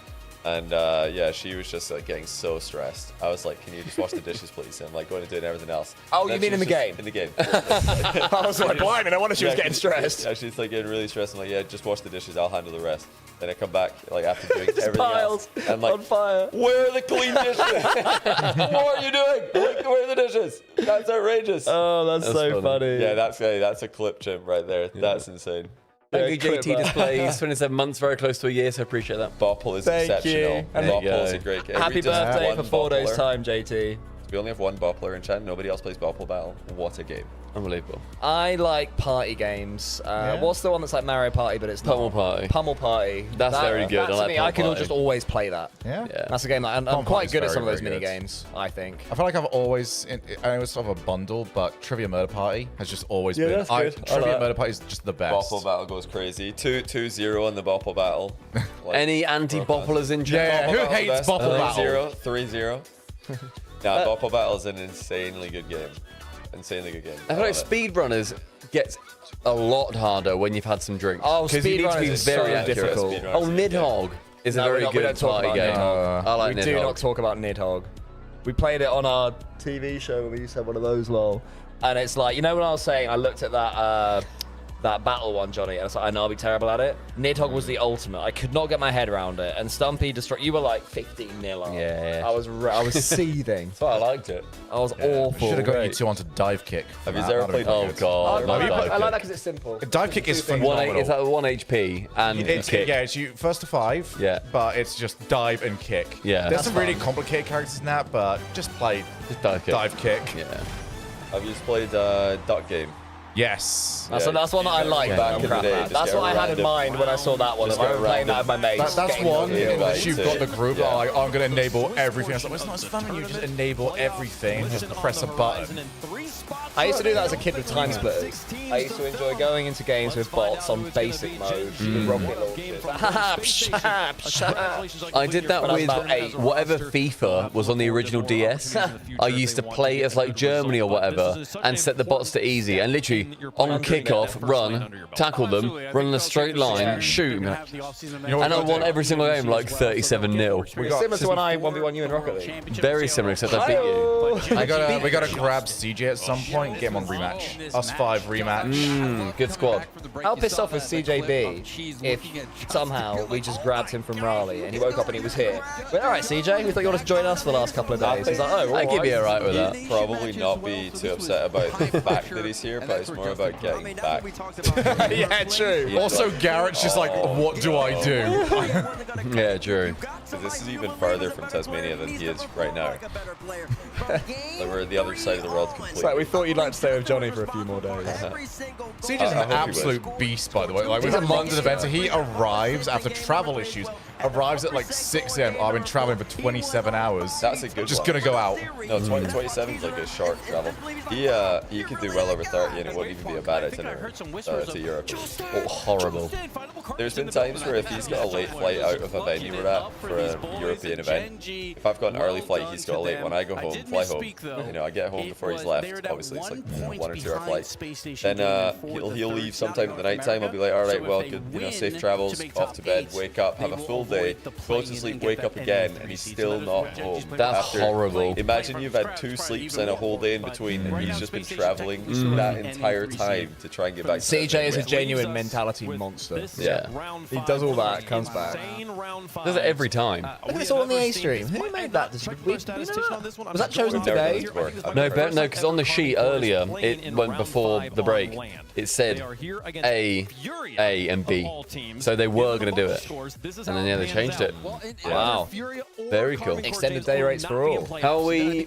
And yeah, she was just like getting so stressed. I was like, "Can you just wash the dishes, please?" And I'm like going to do it and everything else. Oh, you mean in the game? In the game. I was like blind, and I wonder she was getting stressed. Yeah, she's like getting really stressed. I'm like, "Yeah, just wash the dishes. I'll handle the rest." Then I come back like after doing everything piles else. I'm like, on fire. "Where are the clean dishes? What are you doing? Like, where are the dishes? That's outrageous." Oh, that's so funny. Yeah, that's a clip, Jim, right there. That's insane. Thank you, JT Displays. 27 months, very close to a year, so I appreciate that. Bopple is Thank exceptional. you. Bopple is a great game. Happy birthday for 4 days' time, JT. We only have one Boppler in chat. Nobody else plays Bopple Battle. What a game. Unbelievable. I like party games. What's the one that's like Mario Party, but it's Pummel not? Party. Pummel Party. That's very good. That, I like me, Pummel I could Party. just always play that. Yeah. That's a game that I'm quite good at some of those mini games, I think. I feel like I've always, I know it's sort of a bundle, but Trivia Murder Party has just always been. That's good. Trivia Murder Party is just the best. Bopple Battle goes crazy. 2-0 in the Bopple Battle. Like, Any anti-Bopplers in chat? Yeah, who hates Bopple Battle? 3-0. Nah, Bopple Battle is an insanely good game. Insanely good game. I feel like speedrunners gets a lot harder when you've had some drinks. Oh, because you need to be speedrunners is very so accurate. difficult. Oh, Nidhogg is a very good party game. I like We Nidhogg. do not talk about Nidhogg. We played it on our TV show when we used to have one of those, lol. And it's like, you know what I was saying? I looked at that battle one, Johnny, and I was like, I know I'll be terrible at it. Nidhogg was the ultimate. I could not get my head around it. And Stumpy destroyed. You were like 15-0 up. Yeah. I was seething. So I liked it. I was awful. Should have got you two onto dive kick. Have you ever played? Oh god. I like that because it's simple. Dive kick is phenomenal. It's like 1 HP and kick. Yeah, it's you first to 5. Yeah. But it's just dive and kick. Yeah. There's some really complicated characters in that, but just play Just dive kick. Yeah. Have you played Duck Game? Yes. That's one that I like. Back in the day, That's what I had in mind when I saw that one. I was playing that with my mates. That's one in which you've got the group. Yeah. Like, I'm going to enable everything. It's like, well, it's not as fun when you just enable everything and just press a button. I used to do that as a kid with Time Splitters. I used to enjoy going into games with bots on basic mode with rocket launchers. I did that with whatever FIFA was on the original DS. I used to play as like Germany or whatever and set the bots to easy and literally on kickoff, run, tackle them, run in a straight line, shoot. And I won every single game like 37-0. Similar to when I 1v1 you in Rocket League. Very similar, except I beat you. We gotta grab CJ at some point and get him on rematch. Us 5 rematch. Good squad. How pissed off was CJB if somehow we just grabbed him from Raleigh and he woke up and he was here? Went, all right, CJ, we thought you wanted to join us for the last couple of days. He's like, oh, I'd give you a right with that. Probably not be too upset about the fact that he's here, but it's more about getting back. Yeah, true. Also, Garrett's just like, what do I do? Yeah, true. So this is even farther from Tasmania than he is right now. We're at the other side of the world completely. It's like we thought you'd like to stay with Johnny for a few more days. CJ's an absolute beast, by the way. Like, we've London events, he arrives after travel issues. Arrives at like 6 a.m. I've been traveling for 27 hours. That's a good Just one. gonna go out. No, 27 is like a short travel. He could do well over 30 and it wouldn't even be a bad itinerary to Europe. Oh, horrible. There's been times where if he's got a late flight out of a venue we're at for a European event, if I've got an early flight, he's got a late one. I go home, fly home. You know, I get home before he's left. Obviously, it's like 1 or 2 hour flight. Then he'll leave sometime at the night time. I'll be like, all right, well, good, you know, safe travels, off to bed, wake up, have a full day, go to sleep, wake up again, and he's still not home. That's horrible. Imagine you've had 2 sleeps and a whole day in between, and he's just been traveling that entire time to try and get back. CJ is a genuine mentality monster. Yeah. He does all that, comes back. Does it every time. Look at this all on the A stream. Who made that? Was that chosen today? No, because on the sheet earlier, it went before the break. It said A, and B. So they were going to do it. And then, yeah, they changed it. Wow. Very cool. Extended day rates for all. How are we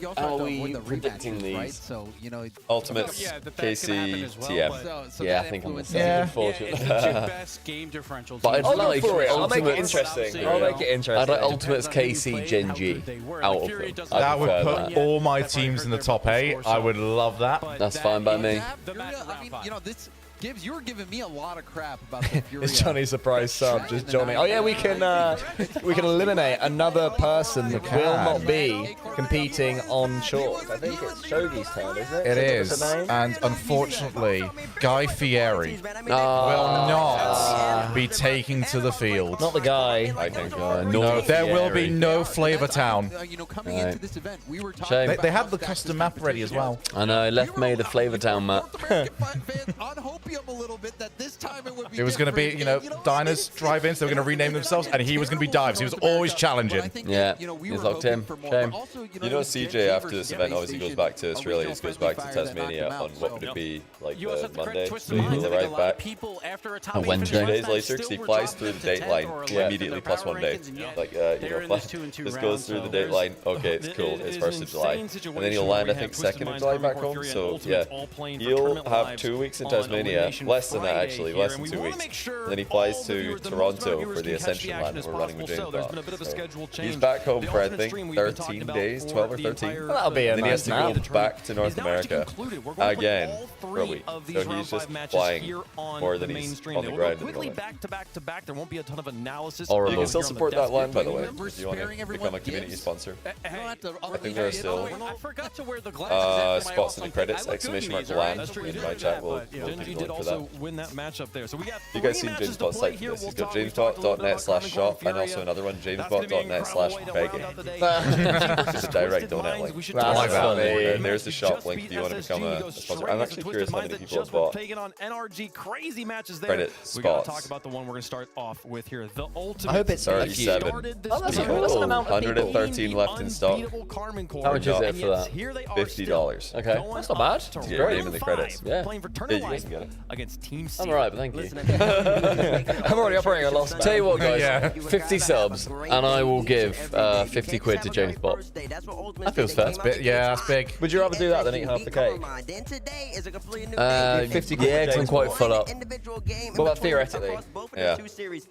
predicting these? So, you know, Ultimates, KC, TM. Yeah, I think I'm the same, Yeah. unfortunately. Best game differential. But I'd I'll go like for it. I'll make it Ultimates. interesting. I'll make it interesting. I'd like Ultimates KC Gen G out of them. That would put all my teams in the top 8. I would love that. That's fine by me. I mean, you know, this gives you're giving me a lot of crap about the Furia. It's Johnny's surprise sub, just Johnny. Oh yeah, we can eliminate another person that will not be competing on short. I think it's Shogi's turn, isn't it? It is, and unfortunately, Guy Fieri will not be taking to the field. Not the guy. I think. No, there will be no Flavor Town. You know, coming into this event, we were talking Shame. They had the custom map ready as well. I know, left me the Flavor Town map. a little bit that this time it would be It was going to be, you know, diners, drive-ins. They were going to rename themselves, and he was going to be dives. He was always challenging. Yeah, he's locked in. Shame. You know, CJ after this event obviously goes back to Australia. He goes back to Tasmania on what would it be, like Monday? So he'll arrive back On Wednesday. 2 days later, because he flies through the date line immediately plus 1 day. Like, you know, just goes through the date line. Okay, it's cool. It's 1st of July. And then he'll land, I think, 2nd of July back home. So, yeah, he'll have 2 weeks in Tasmania. Less than that, actually. Less than 2 weeks. And then he flies to Toronto for the Ascension land we're running with James Bond. So he's back home for, I think, 13 days, 12 or 13. That'll be a and then he has nice to go back to North America again for a week. So he's just flying more than he's on the ground. Quickly back to back. There won't be a ton of analysis. You can still support that line, by the way, if you want to become a community sponsor. I think there are still spots in the credits, exclamation LAN in my chat will be the link for that. Win that matchup there. So we got you guys seen JamesBot's site for this? He's got jamesbot.net/shop and also another one, jamesbot.net/begging. It's a direct donate link. There's the shop link if you want to become a sponsor. I'm actually curious how many people have bought taking on NRG. Crazy matches there. Credit We got to spots. talk about the one we're going to start off with here. The ultimate. I hope it's 37. Oh, that's cool. That's an amount of people. 113 left in stock. How much is it for that? $50. Okay, that's not bad. To get your name in the credits. Yeah. Playing for Yeah, you guys can get it. against Team C. I'm alright, but thank you. I'm already operating a loss. Tell you what, guys, 50 subs, and I will give 50 quid to JamesBot. That feels fair. Yeah, that's big. Would you rather do that than eat half the cake? 50 quid, yeah, 'cause I'm quite full up. What about theoretically? Yeah. I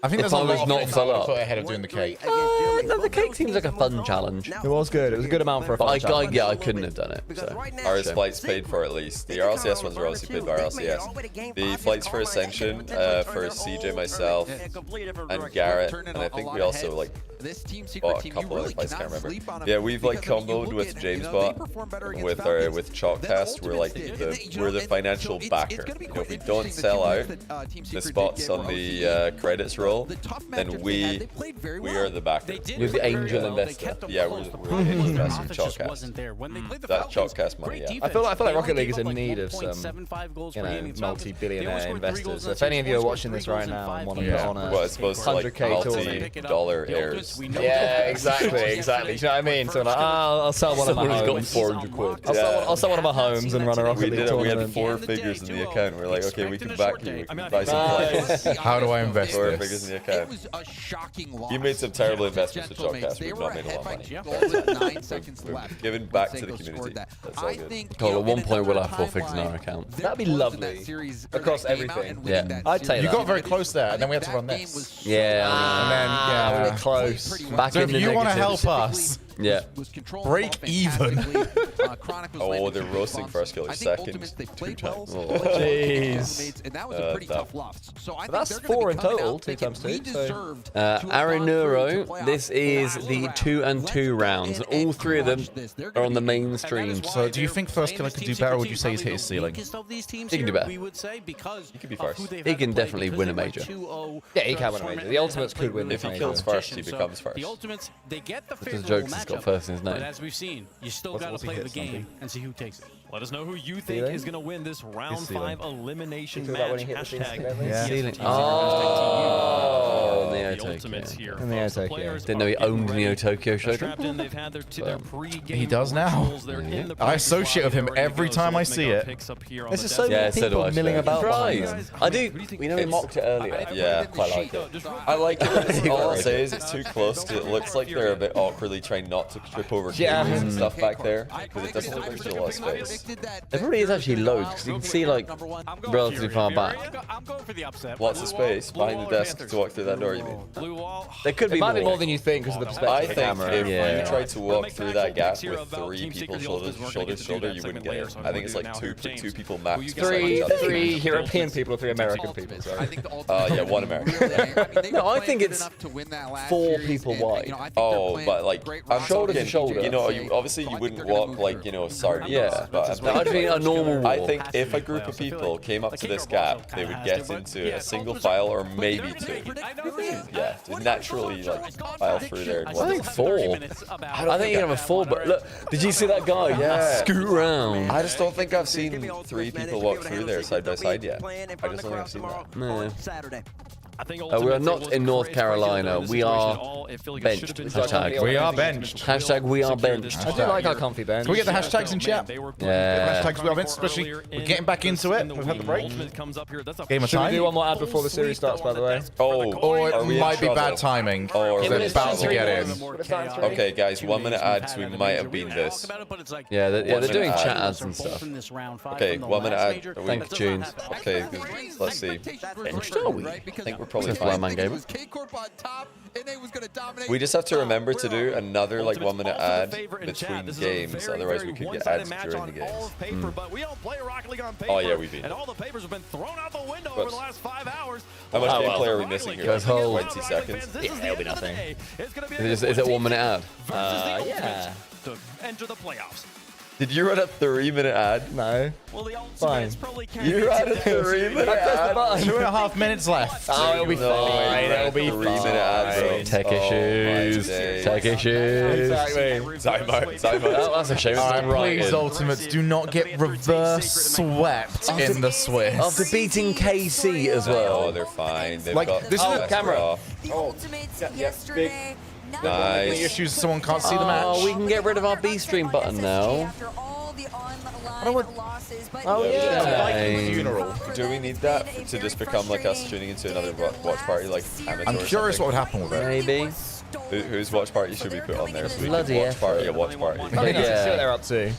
think If there's a I was lot not of things full I would up. put ahead of doing the cake. No, the cake seems like a fun challenge. It was good. It was a good amount for a But fun challenge. yeah, I couldn't have done it. So. Are his flights paid for at least? The RLCS ones are obviously paid by RLCS. The flights for Ascension, for CJ, myself, and Garrett, and I think we also like bought a couple other flights, can't remember. Yeah, we've like comboed with JamesBot, with Chalkcast. We're the financial backer. You know, if we don't sell out the spots on the credits roll, then we are the backer. You're the angel investor. Yeah, we're the angel investor of Chalkcast. That Chalkcast money, yeah. I feel like Rocket League is in need of some, you know, multi-billionaire investors. So if any of you are watching this right now and want to put on a Well, it's supposed to like 100k tournament. multi-dollar heirs. Yeah, exactly. Do you know what I mean? So like, I'll sell one of my Someone's got homes. 400 quid. I'll sell one of my homes and run a Rocket We League did it. We had tournament. 4 figures in the account. We're like, okay, we can back you. We can buy some flights. How do I invest 4 this? figures in the account. It was a shocking loss. You made some terrible investments with Chalkcast. They We've were not made a ahead lot by of money. goals with 9 seconds We've left. given back to the Seiko community. scored that. That's all I good. think, Cole, you at know, one in a point we'll have tougher 4 figures in timeline, our account. their That'd be goals in lovely. that series, Across that game out everything. and winning Yeah. that I'd take series. You that. got very close there, and then we had to run That game this. was so Yeah. And then, yeah. We're close. Back So in if the you want to negatives. help us, Yeah. was controlling break the ball even. fantastically. Chronic was Oh, landing they're good roasting bumps. first killer I think second Ultimates, they 2 played well. times. They played well against Jeez. Ultimates, and that was a pretty tough. tough loss. So I think that's they're gonna 4 be in coming total, out 2 thinking times we 2, so- deserved to have gone through to Arinuro, playoffs this is last the round. 2 and 2 rounds. All 3 of them are on the main stream. So do you think First Killer could do better, or would you say he's hit his ceiling? He can do better. We would say because He could be first. He can definitely win a major. Yeah, he can win a major. The Ultimates could win If this he major. kills first, he becomes first. The Ultimates, they get the Because favorable Jokes has got matchup, first in his but name. as we've seen, you still got to what's he play hit, the game Stumpy? and see who takes it. Let us know who you think Ceiling? is going to win this round ceiling. 5 elimination You feel that when match. he hit the Hashtag ceiling? Yeah. Ceiling. TST. Oh, Neo Tokyo. In Neo Tokyo. Didn't know he owned Neo Tokyo Shogun. He does now. I associate with him every time I see it. There's just so many people milling about behind him. I do. We know he mocked it earlier. Yeah, quite like it. I like it. All I'll say is it's too close because it looks like they're a bit awkwardly trying not to trip over cables and stuff back there because it doesn't look like there's a lot of space. There probably is actually loads because you can see like relatively far back. Lots of space behind the desk to walk through that door, you mean? There could be It might be more than you think because of the perspective I of the think camera. if you tried to walk through that gap with 3 people shoulder to shoulder, you wouldn't get it. I think it's like two people max. Three European people or 3 American people, sorry. Yeah, 1 American. No, I think it's 4 people wide. Oh, but like, I'm shoulder to talking, shoulder. you know, obviously you wouldn't walk like, you know, sardines. Yeah, but I think a normal walk. I think if a group of people came up to this gap, they would get into a single file or maybe 2. Yeah, to naturally like file through there. I think 4. I think you can have a 4, but look, did you see that guy? Yeah. Scoot around. I just don't think I've seen 3 people walk through there side by side yet. I just don't think I've seen that. No. We are not in North Carolina. We are benched. Hashtag. We are benched. Hashtag we are benched. I do like our comfy bench. Can we get the hashtags in chat? Yeah. Hashtags we are benched, especially we're getting back into it. We've had the break. Game of Should we time. do one more ad before the series starts, by the way? Or it might be bad timing. They're about to get in. Okay, guys, 1 minute ads. We might have been this. Yeah, they're doing chat ads and stuff. Okay, 1 minute ad. Thank you, Tunes. Okay, let's see. Benched, are we? I think we're probably Since fine. Man Gamer. We just have to remember to do another like 1 minute ad between games, otherwise we could get ads during the games. Oh yeah, we've been. And all the papers have been thrown out the window over the last 5 hours. How much gameplay are we missing here? Guys, hold. 20 seconds. Yeah, it'll be nothing. Is it 1 minute ad? Yeah. To enter the playoffs. Did you run a 3-minute ad? No. Well, the Fine. You ran a 3-minute ad? 2.5 minutes left. Oh, it'll be fine. It'll be 3-minute ad, bro. Tech issues. Tech issues. Exactly. Time out. Oh, that's a shame. Alright, Right please, in. Ultimates, do not get reverse swept in the Swiss. After beating KC as well. Oh, they're fine. They've Like, got this is the camera. The Ultimates yesterday. Nice. The issues someone can't see the match. Oh, we can get rid of our B stream button now. After all the online losses, but Oh, yeah. Funeral. Do we need that to just become like us tuning into another watch party, like amateur? I'm curious what would happen with it. Maybe. Whose watch party should we put on there? So we Bloody can watch effort. party, a watch party. I think that's see what they're up to.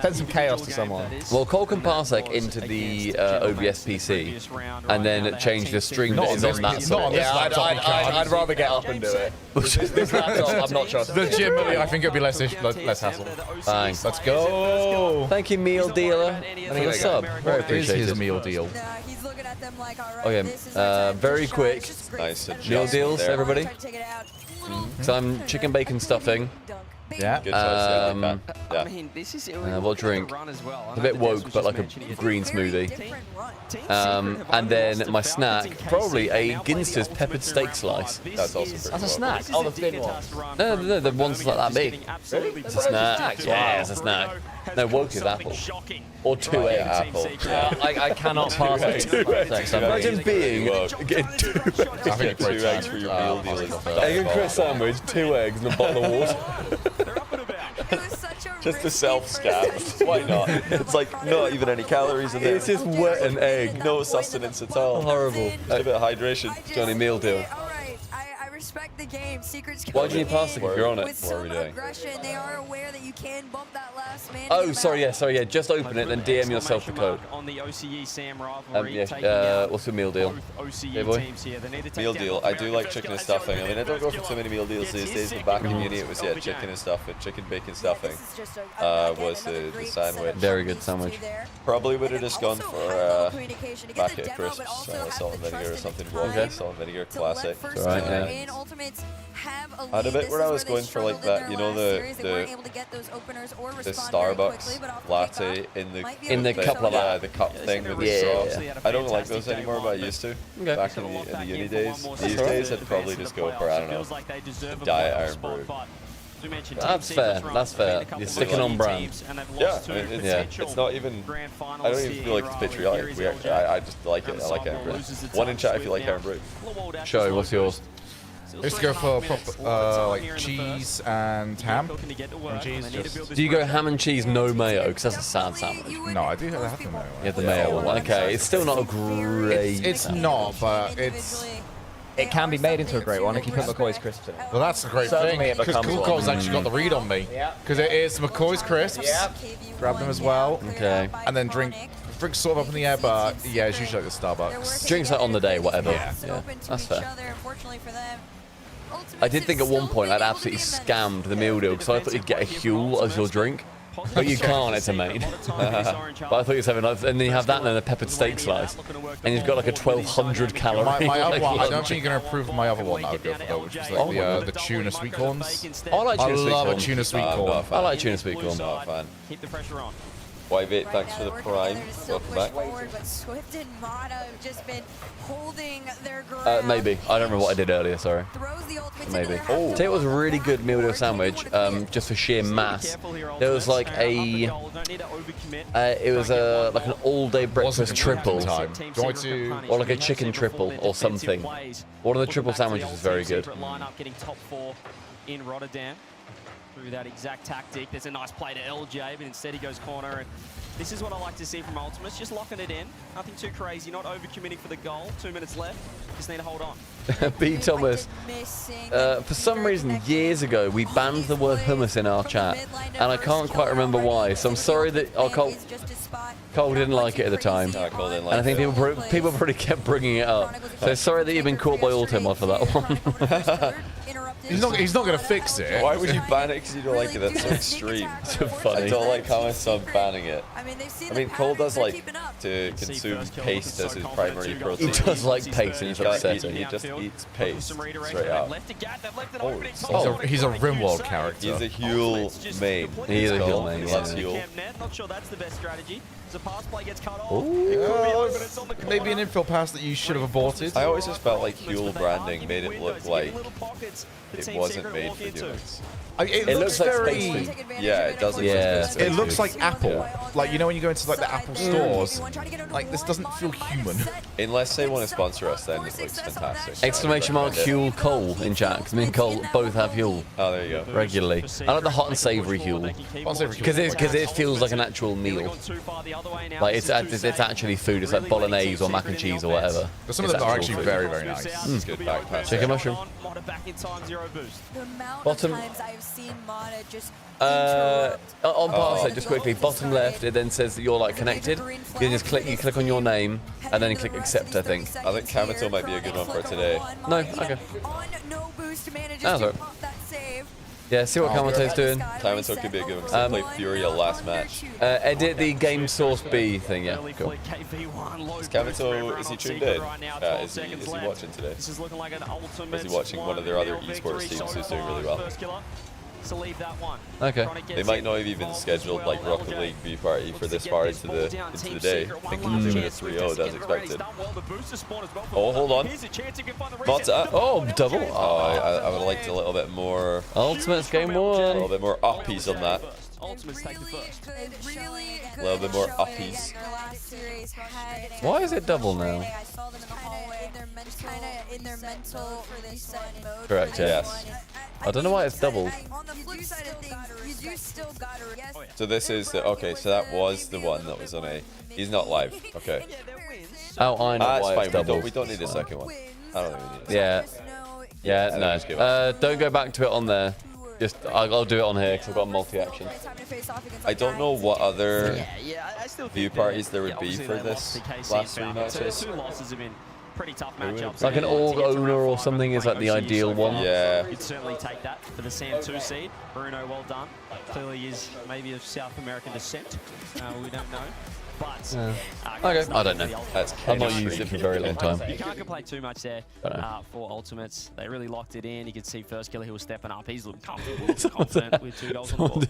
Send some chaos to someone. Well, Cole can parsec into the OBS PC and then change the stream that is on that not on side. this Yeah, laptop, you can't. I'd rather get up and do it. This laptop, I'm not trusting. Legitimately, I think it'd be less hassle. Thanks. Let's go. Thank you, meal dealer, for the sub. Very What is his appreciated. meal deal? he's looking at them like, all right, Okay, this is our time to very shine. quick. It's just great. Nice. Meal deals, there. everybody. Try to take it out. Some chicken bacon stuffing. Yeah. Good choice. Yeah, I like that. I Yeah. mean, this is What drink? A bit woke, but like a green smoothie. And then my snack, probably a Ginster's peppered steak slice. That's also pretty That's a well. snack. Oh, the thin one. No, the ones like that big. Really? It's a snack. Yeah, it's a snack. No, woke is apple. Or 2 eggs. Apple. I cannot pass it. Imagine being getting 2 eggs. I think it's 2 eggs for your meal deal is Egg and crisp sandwich, 2 eggs, and a bottle of water. just a self-scab. Why not? It's like not even any calories in there. It's just wet and egg. No sustenance at all. Horrible. Just a bit of hydration. Johnny meal deal. All right, I respect the game. Secrets. Why do you need plastic if you're on it? With What are we some doing? aggression, they are aware that you can bump that last man. Oh, sorry, yeah. Just open it, then DM yourself the code. On the OCE Sam rivalry, taking Yeah, out what's your meal deal? both OCE Yeah, boy. teams here. They need to take Meal down deal. the I do like first chicken and killer. stuffing. I mean, I don't go for too many meal deals these days, but back in uni it was chicken and stuffing, chicken bacon stuffing. Was the sandwich. Very good sandwich. Probably would have just gone for packet of crisps, salt and vinegar or something. Okay. Salt and vinegar classic. It's alright, yeah. I had a bit where I was going for like that, you know, the Starbucks latte in the cup like that. the cup thing with the Yeah. straw. I don't like those anymore, but I used to back in the uni days. These days, I'd probably just go for, I don't know, a Diet Iron Brew. That's fair. That's fair. You're sticking on brand. Yeah, I mean, it's not even. I don't even feel like it's patriotic. I just like it. I like Iron Brew. One in chat if you like Iron Brew. Show, what's yours? Let's go for proper, like cheese and ham. And cheese. Do you go ham and cheese, no mayo? Because that's a sad sandwich. No, I do have the mayo. Yeah, the mayo one. Okay, it's still not a great. It's not, but it's. It can be made into a great one if you put McCoy's crisps in it. Well, that's a great Certainly thing. Because Cool Cole's actually got the read on me. Yeah. Because it is McCoy's crisps. Yeah. Grab them as well. Okay. And then drink sort of up in the air, but yeah, it's usually like the Starbucks. Drinks that on the day, whatever. Yeah. That's fair. I did think at one point I'd absolutely scammed the meal deal because I thought you'd get a Huel as your drink. But you can't, it's a main. But I thought you was having, and then you have that and then a peppered steak slice. And you've got like a 1,200 calorie. My other one, I don't think you're going to approve my other one that I would go for, though, which is like the tuna sweet corns. I like tuna sweet corn. I love a tuna sweet corn. I like tuna sweet corn. Not a fan. Keep the pressure on. Whitebait, thanks for the prime. Welcome back. But Swift and Mata have just been holding their ground. Maybe. I don't remember what I did earlier, sorry. Maybe. Oh. Tell you what was a really good meal deal sandwich, just for sheer mass. There was like a, it was like an all-day breakfast triple, or like a chicken triple or something. One of the triple sandwiches was very good. Lineup getting top 4 in Rotterdam. Through that exact tactic. There's a nice play to LJ, but instead he goes corner. And this is what I like to see from Ultimates, just locking it in. Nothing too crazy, not over-committing for the goal. 2 minutes left, just need to hold on. B. Thomas, for some reason, years ago, we banned the word hummus in our chat, and I can't quite remember why. So I'm sorry that Cole didn't like it at the time, and I think people probably kept bringing it up. So sorry that you've been caught by Ultimate for that one. He's not going to fix it. Why would you ban it? Because you don't like it. That's so extreme. So funny. I don't like how my son banning it. I mean, Cole does like to consume paste as his primary protein. He does like paste, and it's upsetting. He just eats paste straight out. He's a Rimworld character. He's a Huel main. He is a Huel main. He loves Huel. Not sure that's the best strategy. The pass play gets cut off. Maybe an infill pass that you should have aborted. I always just felt like Huel branding made it look like it wasn't made for humans. It looks very... like Space Food. Yeah, it does look like Space It looks Food. like Apple. Like, you know when you go into like the Apple stores, like this doesn't feel human. Unless they want to sponsor us, then it looks fantastic. Exclamation mark Huel Cole in chat, because me and Cole both have Huel. Oh, there you go. Regularly. I like the hot and savoury Huel. Because it feels like an actual meal. Like it's actually food. It's like bolognese or mac and cheese or whatever. But some of them are actually very, very nice. It's good back pass. Chicken mushroom. Bottom. On pass, just quickly, bottom left, it then says that you're like connected. You just click on your name, and then you click accept, I think. I think Kamito might be a good one for today. No, okay. That's all right. Yeah, see what Kamito's doing. Kamito could be a good one because they played Furia last match. Edit the game source B thing, yeah, cool. Is Kamito, is he tuned in? Is he watching today? Is he watching one of their other esports teams who's doing really well? To leave that one. Okay. They might not have even scheduled like Rocket League B party for this far into the day. I think we're doing a 3-0 as expected. Oh, hold on. Mata. Oh, double. Oh, I would have liked a little bit more. Ultimate's game 1. A little bit more uppies on that. Ultimates take the first. A little bit more uppies. Why is it double now? Correct, yeah. Yes. I don't know why it's doubled. So this is the, okay, so that was the one that was on a, he's not live, okay. Oh, I know why it's doubled. We don't need a second one. I don't think we need a second one. Yeah, no. Don't go back to it on there. Just, I'll do it on here because I've got multi-action. I don't know what other view parties there would be for this last 3 matches. Two losses have been pretty tough matchups. Like an org owner or something is like the ideal one. Yeah. You'd certainly take that for the Sam 2 seed. Bruno, well done. Clearly is maybe of South American descent. We don't know. But okay, I don't know. I've not used it for a very long time. You can't complain too much there for Ultimates. They really locked it in. You could see First Killer, he was stepping up. He's looking comfortable, confident with 2 goals on the board.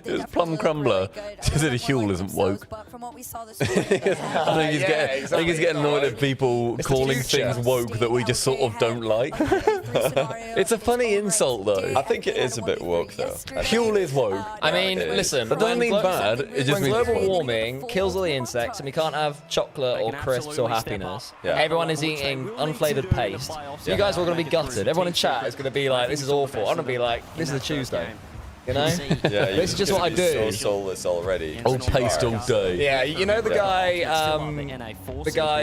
There's Plum Crumbler. Says that Huel isn't woke. But from what we saw this I think he's getting annoyed at people calling things woke that we just sort of don't like. It's a funny insult, though. I think it is a bit woke, though. Fuel is woke. I mean, listen, that doesn't mean bad. It just when means global warming kills all the insects and we can't have chocolate or crisps or happiness, everyone is eating unflavoured paste. So you guys are all going to be gutted. Everyone in chat is going to be like, this is awful. I'm going to be like, this is a Tuesday. You know? Yeah, this is just what I do. So soulless already. Old paste all day. Yeah, you know the guy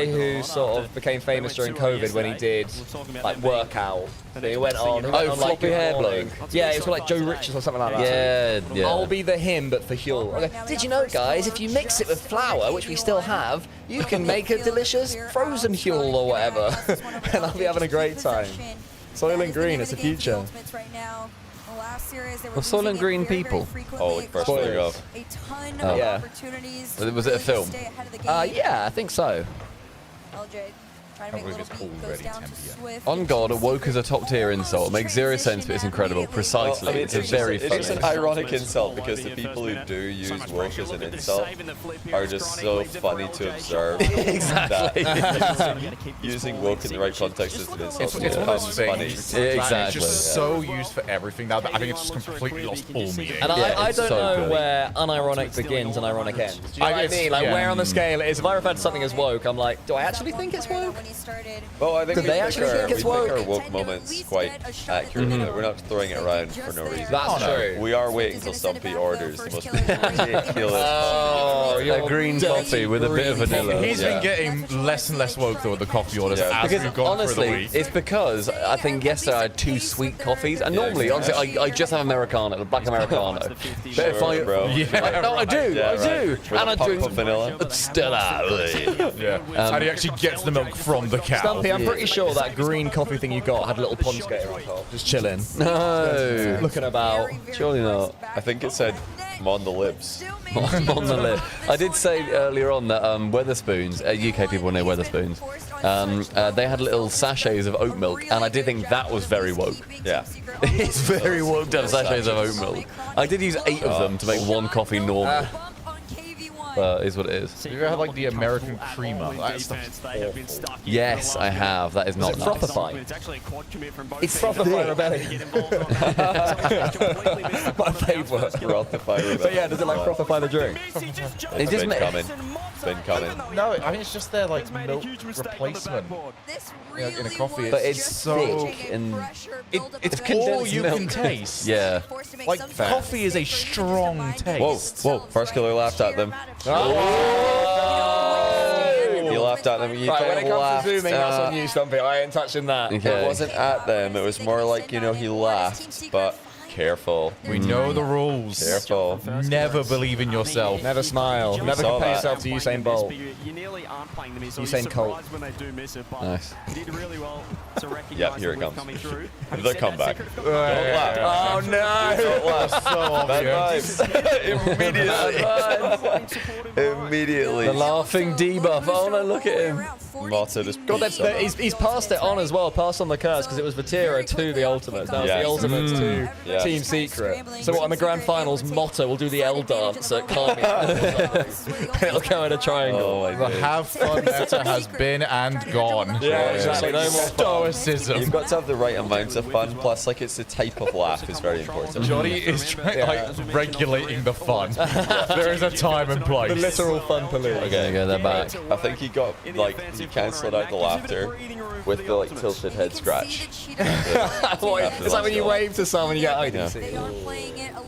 who sort of became famous during COVID when he did like workout. He went on. Floppy hair bloke. Yeah, it was like Joe Richards or something like that. Yeah. I'll be the him, but for Huel. Okay. Did you know, guys? If you mix it with flour, which we still have, you can make a delicious frozen Huel or whatever, and I'll be having a great time. Soil and green, it's the future. Well, Soil and Green people. Oh, like first player go. Yeah. Was it a film? Yeah, I think so. On God, woke is a top tier insult. It makes zero sense, but it's incredible. Precisely. Well, I mean, it's very funny. It's just an ironic insult because the people who do use woke as an insult are just so funny to observe. Exactly. Using woke in the right context as an insult It's one of those becomes things funny. It's just so used for everything now that I think it's just completely lost all meaning. And I don't know where unironic begins and ironic ends. Do you know what I mean? Like, where on the scale it is? If I refer to something as woke, I'm like, do I actually think it's woke? Well, I think Did they actually think it's woke? our woke moments quite accurate. We're not throwing it around for no reason. That's true. We are waiting until Stumpy orders the most ridiculous. A green coffee with a bit of vanilla. He's been getting less and less woke though with the coffee orders as we've gone through the honestly, week. it's because I think yesterday I had 2 sweet coffees, and normally, honestly, I just have Americano, the black Americano. But if I, bro. No, I do, and I drink vanilla. Stella. And he actually gets the milk from the cow. Stumpy, I'm pretty sure that green coffee thing you got had a little pond skater on top, just chilling. No. Looking about. Surely not. I think it said on the lips. On the lip. I did say earlier on that Weatherspoons, UK people know Weatherspoons, they had little sachets of oat milk, and I did think that was very woke. Yeah. It's very woke to have sachets of oat milk. I did use 8 of them to make one coffee normal. Is what it is. You ever had like the American creamer? That stuff's awful. Yes, I have. That is not nice. Frottify. It's Frottify Rebellion. My favourite. Frottify Rebellion. But yeah, does it like Frottify the drink? It's been coming. It's been coming. No, I mean it's just their like milk replacement in a coffee. But it's so thick and it's all condensed you milk. can taste. Yeah. Like coffee is a strong taste. Whoa! First killer laughed at them. Oh! You laughed at them. You Right, when it comes laughed, to zooming, that's on you, Stumpy. I ain't touching that. It wasn't at them. It was more like, he laughed, but careful. We know the rules. Careful. Never believe in yourself. Never smile. Never saw compare that. yourself to Usain Bolt. You nearly aren't playing them, so Usain Colt. when they do miss it, but Nice. did really well to recognize Yep, here it we're comes. coming through. The comeback. Don't laugh. Oh no! Don't laugh. So Bad obvious. vibes. Immediately. The laughing debuff. Oh no, look at him. Mata just God, he's passed it on as well. Passed on the curse because it was Vatira to the Ultimates. Now it's the Ultimates to Team Secret. So what, on the grand finals, Motto will do the L dance at Kami. It'll go in a triangle. The have fun meta has been and gone. Yeah, exactly. No more fun. Stoicism. You've got to have the right amount of fun, plus it's the type of laugh is very important. Johnny is regulating the fun. There is a time and place. The literal fun police. Okay, they're back. I think he got he cancelled out the laughter with the tilted head scratch. It's like when you wave to someone, you go, I didn't see it.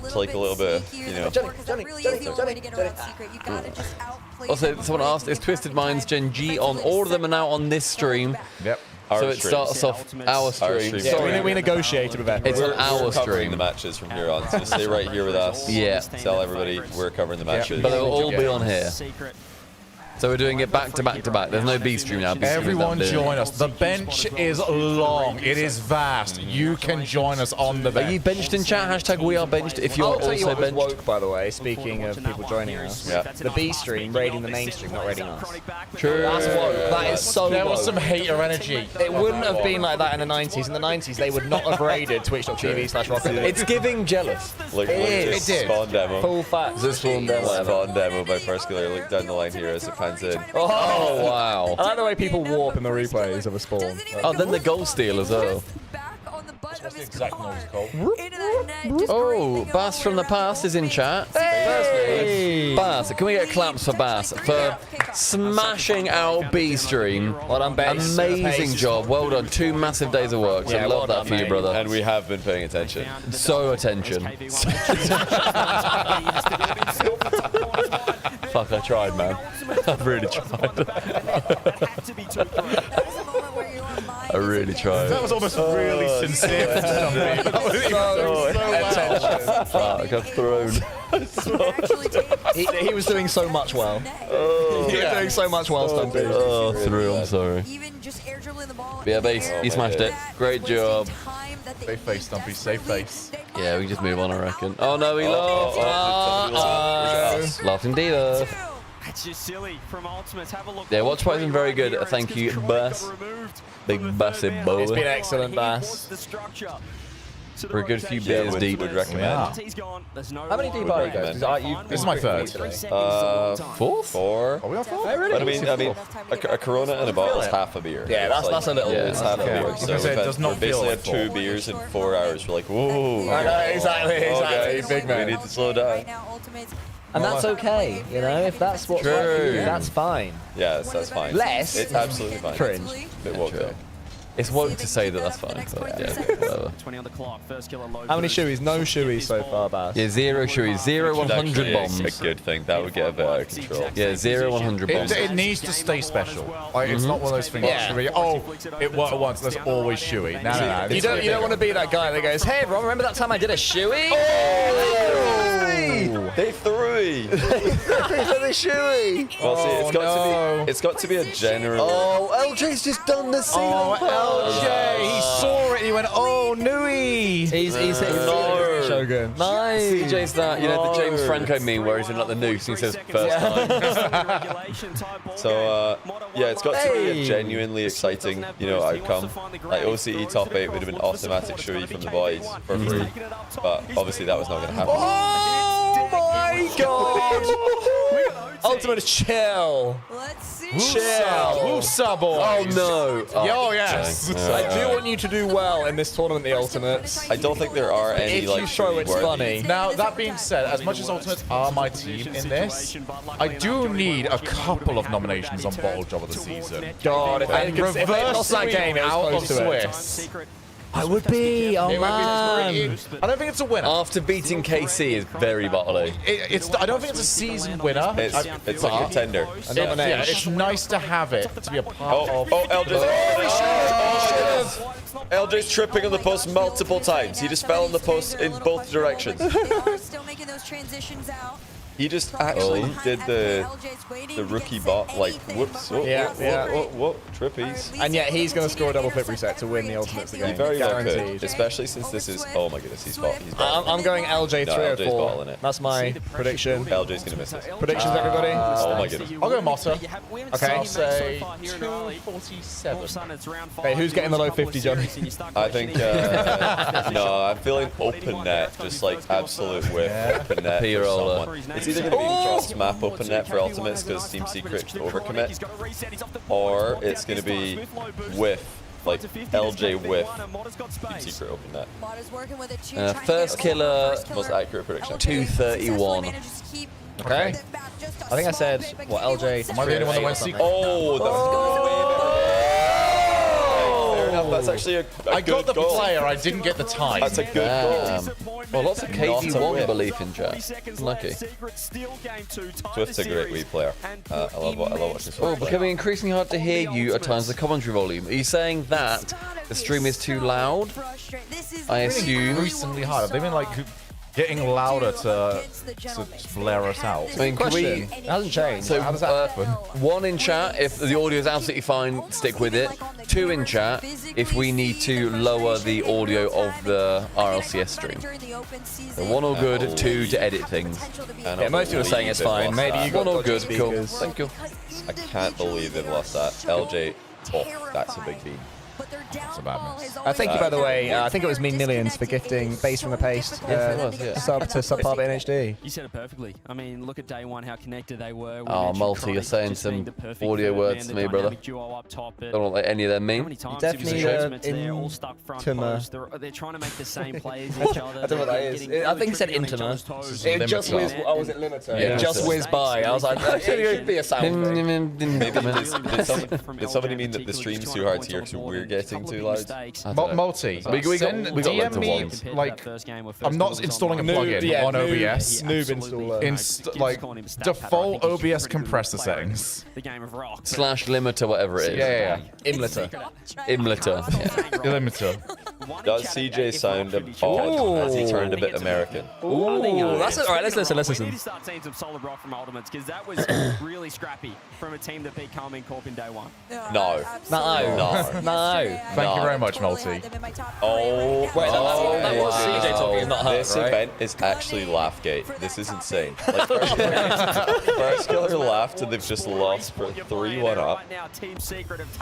It's like a little bit, Johnny. Also, someone asked, is Twisted Minds Gen G on? All of them are now on this stream. Yep. So it starts off our stream. Yeah, we negotiated with that. It's on our We're covering stream. the matches from here on. So stay right here with us. Yeah. Tell everybody we're covering the matches. But they'll all be on here. So we're doing it back to back to back. There's no B stream now. B stream Everyone is join us. The bench is long. It is vast. You can join us on the bench. Are you benched in chat? Hashtag we are benched if you're I'll tell you also what was benched. woke, by the way, speaking of people joining us. Yeah. The B stream raiding the main stream, not raiding us. True. That's woke. That is so There was woke. some hater energy. It wouldn't have been like that in the 90s. In the 90s, they would not have raided twitch.tv/Rocket. It's giving jealous. Look, It this did. Spawn demo. Full facts. This one Spawn demo by First Killer. Look down the line here as it hands in. Oh, wow. I like the way people warp in the replays of a spawn. Oh, then the goal steal as well. What's the exact noise called? Oh, Bass from the past is in chat. Hey! Bass, can we get claps for Bass for smashing our B stream? Well done, Bass. Amazing job. Well done. 2 massive days of work. So Yeah, love well that for done, you, brother. And we have been paying attention. So attention. Fuck, I tried, man. I really tried. I really tried. That was almost really sincere. Fuck, I've thrown. He was doing so much well. He was doing so much well, Stumpy. Oh, through, I'm sorry. Yeah, Base, he smashed it. Great job. Safe face, Stumpy, safe face. Yeah, we can just move on, I reckon. Oh no, he lost. Lost indeed. That's just silly from Ultimates. Have a look. Yeah, watch party's been very good. Thank you, Bass. Big Bassy boy. It's been excellent, Bass. We're a good few beers deep. Would recommend. How many deep are you guys? This is my third. Fourth? 4. Are we on 4? But I mean, a Corona and a bottle is half a beer. Yeah, that's a little. Yeah, it's half a beer. I was gonna say, it does not we feel basically like had 2 beers in 4 hours. We're like, whoa. I know, exactly. Big man. We need to slow down. And that's okay, you know, if that's what's right for you, that's fine. Yes, that's fine. Less. It's absolutely fine. Cringe. Bit woke though. It's woke to say that that's fine. But yeah, whatever. 20 on the clock. First killer low. How many shoeys? No shoeys so far, Bass. Yeah, 0 shoeys. 0 100 bombs. A good thing. That would get a bit out of control. Yeah, 0 100 bombs. It needs to stay special. Like, it's not one of those things where you, oh, it worked once, let's always shoey. No. You don't want to be that guy that goes, hey everyone, remember that time I did a shoey? Oh, they threw. The shoey. Well, see, it's got to be a general. Oh, LJ's just done the scene. Oh, LJ, he saw it and he went, oh, Nui. He's hitting Shogun. Nice. CJ's that, you know, the James Franco meme where he's in like the noose and he says first time. So, yeah, it's got to be a genuinely exciting, you know, outcome. Like OCE top 8 would have been automatic shoey from the boys for free, but obviously that was not going to happen. Oh my god! Ultimate chill. Let's see. Chill. Woosa boy. Oh no. Oh, yes. I do want you to do well in this tournament, the Ultimates. I don't think there are any If like you show it's funny. Now, that being said, as much as Ultimates are my team in this, I do need a couple of nominations on Bottle Job of the Season. God, if they lost that game, it was out of close to it. Swiss. I would be. Oh man. I don't think it's a winner. After beating KC is very bottly. I don't think it's a season winner. It's a contender. Yeah, it's nice to have it to be a part of. Oh, LJ's tripping on the post multiple times. He just fell on the post in both directions. Still making those transitions out. He just actually did the rookie bot, like, whoops, whoop, trippies. And yet he's going to score a double flip reset to win the Ultimates He game. very well Guaranteed. could, especially since this is, oh my goodness, he's balling. I'm going LJ No, LJ's 304. balling it. That's my prediction. LJ's going to miss this. Predictions, everybody? Oh my goodness. I'll go Motta. Okay. I'll say 247. Hey, who's getting the low 50, Johnny? I think, no, I'm feeling open net, just like absolute whiff open net for P-roller. someone. It's either going to be cross map open net for Ultimates because Team Secret overcommit, or it's going to be whiff, like LJ whiff, Team Secret open net. First killer, Most accurate prediction. 231. Okay. I think I said, what, LJ? Am I the only one that went Secret? Oh, fair enough. That's actually a I good got the goal. player, I didn't get the time. That's a good goal. Well, lots of Not a KD1 win. belief in chat. Lucky. Swift's a great Wii player. I love watching Swift Oh, play. becoming increasingly hard to hear you at times the commentary volume. Are you saying that the stream is too loud? I assume. Increasingly hard. They've been like getting louder to blare us out. I mean, can we? It hasn't changed. So, How does that happen? 1 in chat, if the audio is absolutely fine, stick with it. 2 in chat, if we need to lower the audio of the RLCS stream. So 1 all good, 2 to edit things. Yeah, most people are saying it's fine. Maybe you got 1 all good, speakers. cool. Thank you. I can't believe they've lost that. LJ, oh, that's a big beam. but their That's a bad miss. Thank you, by the way. I think it was me Millions for gifting Base from the Paste sub to Subpub NHD. You said it perfectly. I mean, look at day one, how connected they were. We Oh, mentioned Multi, Chronic you're saying just some being the perfect audio third words man, to the me, brother. dynamic duo up top, but Don't let any of them how mean. many times definitely have you seen ultimates there, all stuck front intima. post? They're trying to make the same plays as each other. I don't know what that is. I think it said intima. It just whizzed. Oh, was it limiter? Yeah, It just whizzed by. I was like, it's going to be a sound thing. Did somebody mean that the stream's too hard to hear, too we're getting too loud? Multi. DM me, like, I'm not installing a plugin on OBS. Noob installer. Like, default OBS compressor settings. The game of rock. / limiter, whatever it is. Yeah. Imliter. Imliter. Limiter. Does CJ sound odd as he turned a bit American? Ooh, that's it. All right, let's listen. We need to start seeing some solid rock from Ultimates, because that was really scrappy from a team that beat Carmine Corp in day one. No. Thank you very much, Multi. Oh, wait, that was CJ talking, not her, this right? event is actually Laughgate. This is insane. Like, first killer laughed and they've just lost for 3-1 up.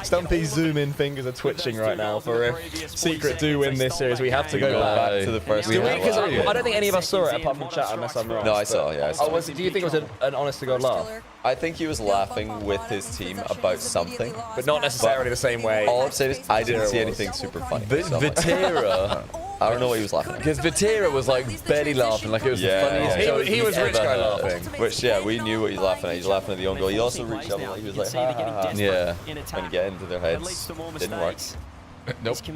Stumpy's zoom in fingers are twitching right now for if Secret do win this series. We have to go back to the first Do we? killer. Because I don't think any of us saw it apart from chat, unless I'm wrong. No, I saw. Yeah, I saw. Do you think it was an honest to God laugh? I think he was laughing with his team about something, but not necessarily the same way. All I'm saying is I didn't see anything super funny. Vitera. I don't know what he was laughing at. Because Vitera was like belly laughing, like it was the funniest joke He was he's rich ever guy heard. laughing. Which, yeah, we knew what he's laughing at. He's laughing at the own goal. He also reached up and like, he was like, ha, ha, ha. Yeah. Trying to get into their heads. Didn't work. Nope. He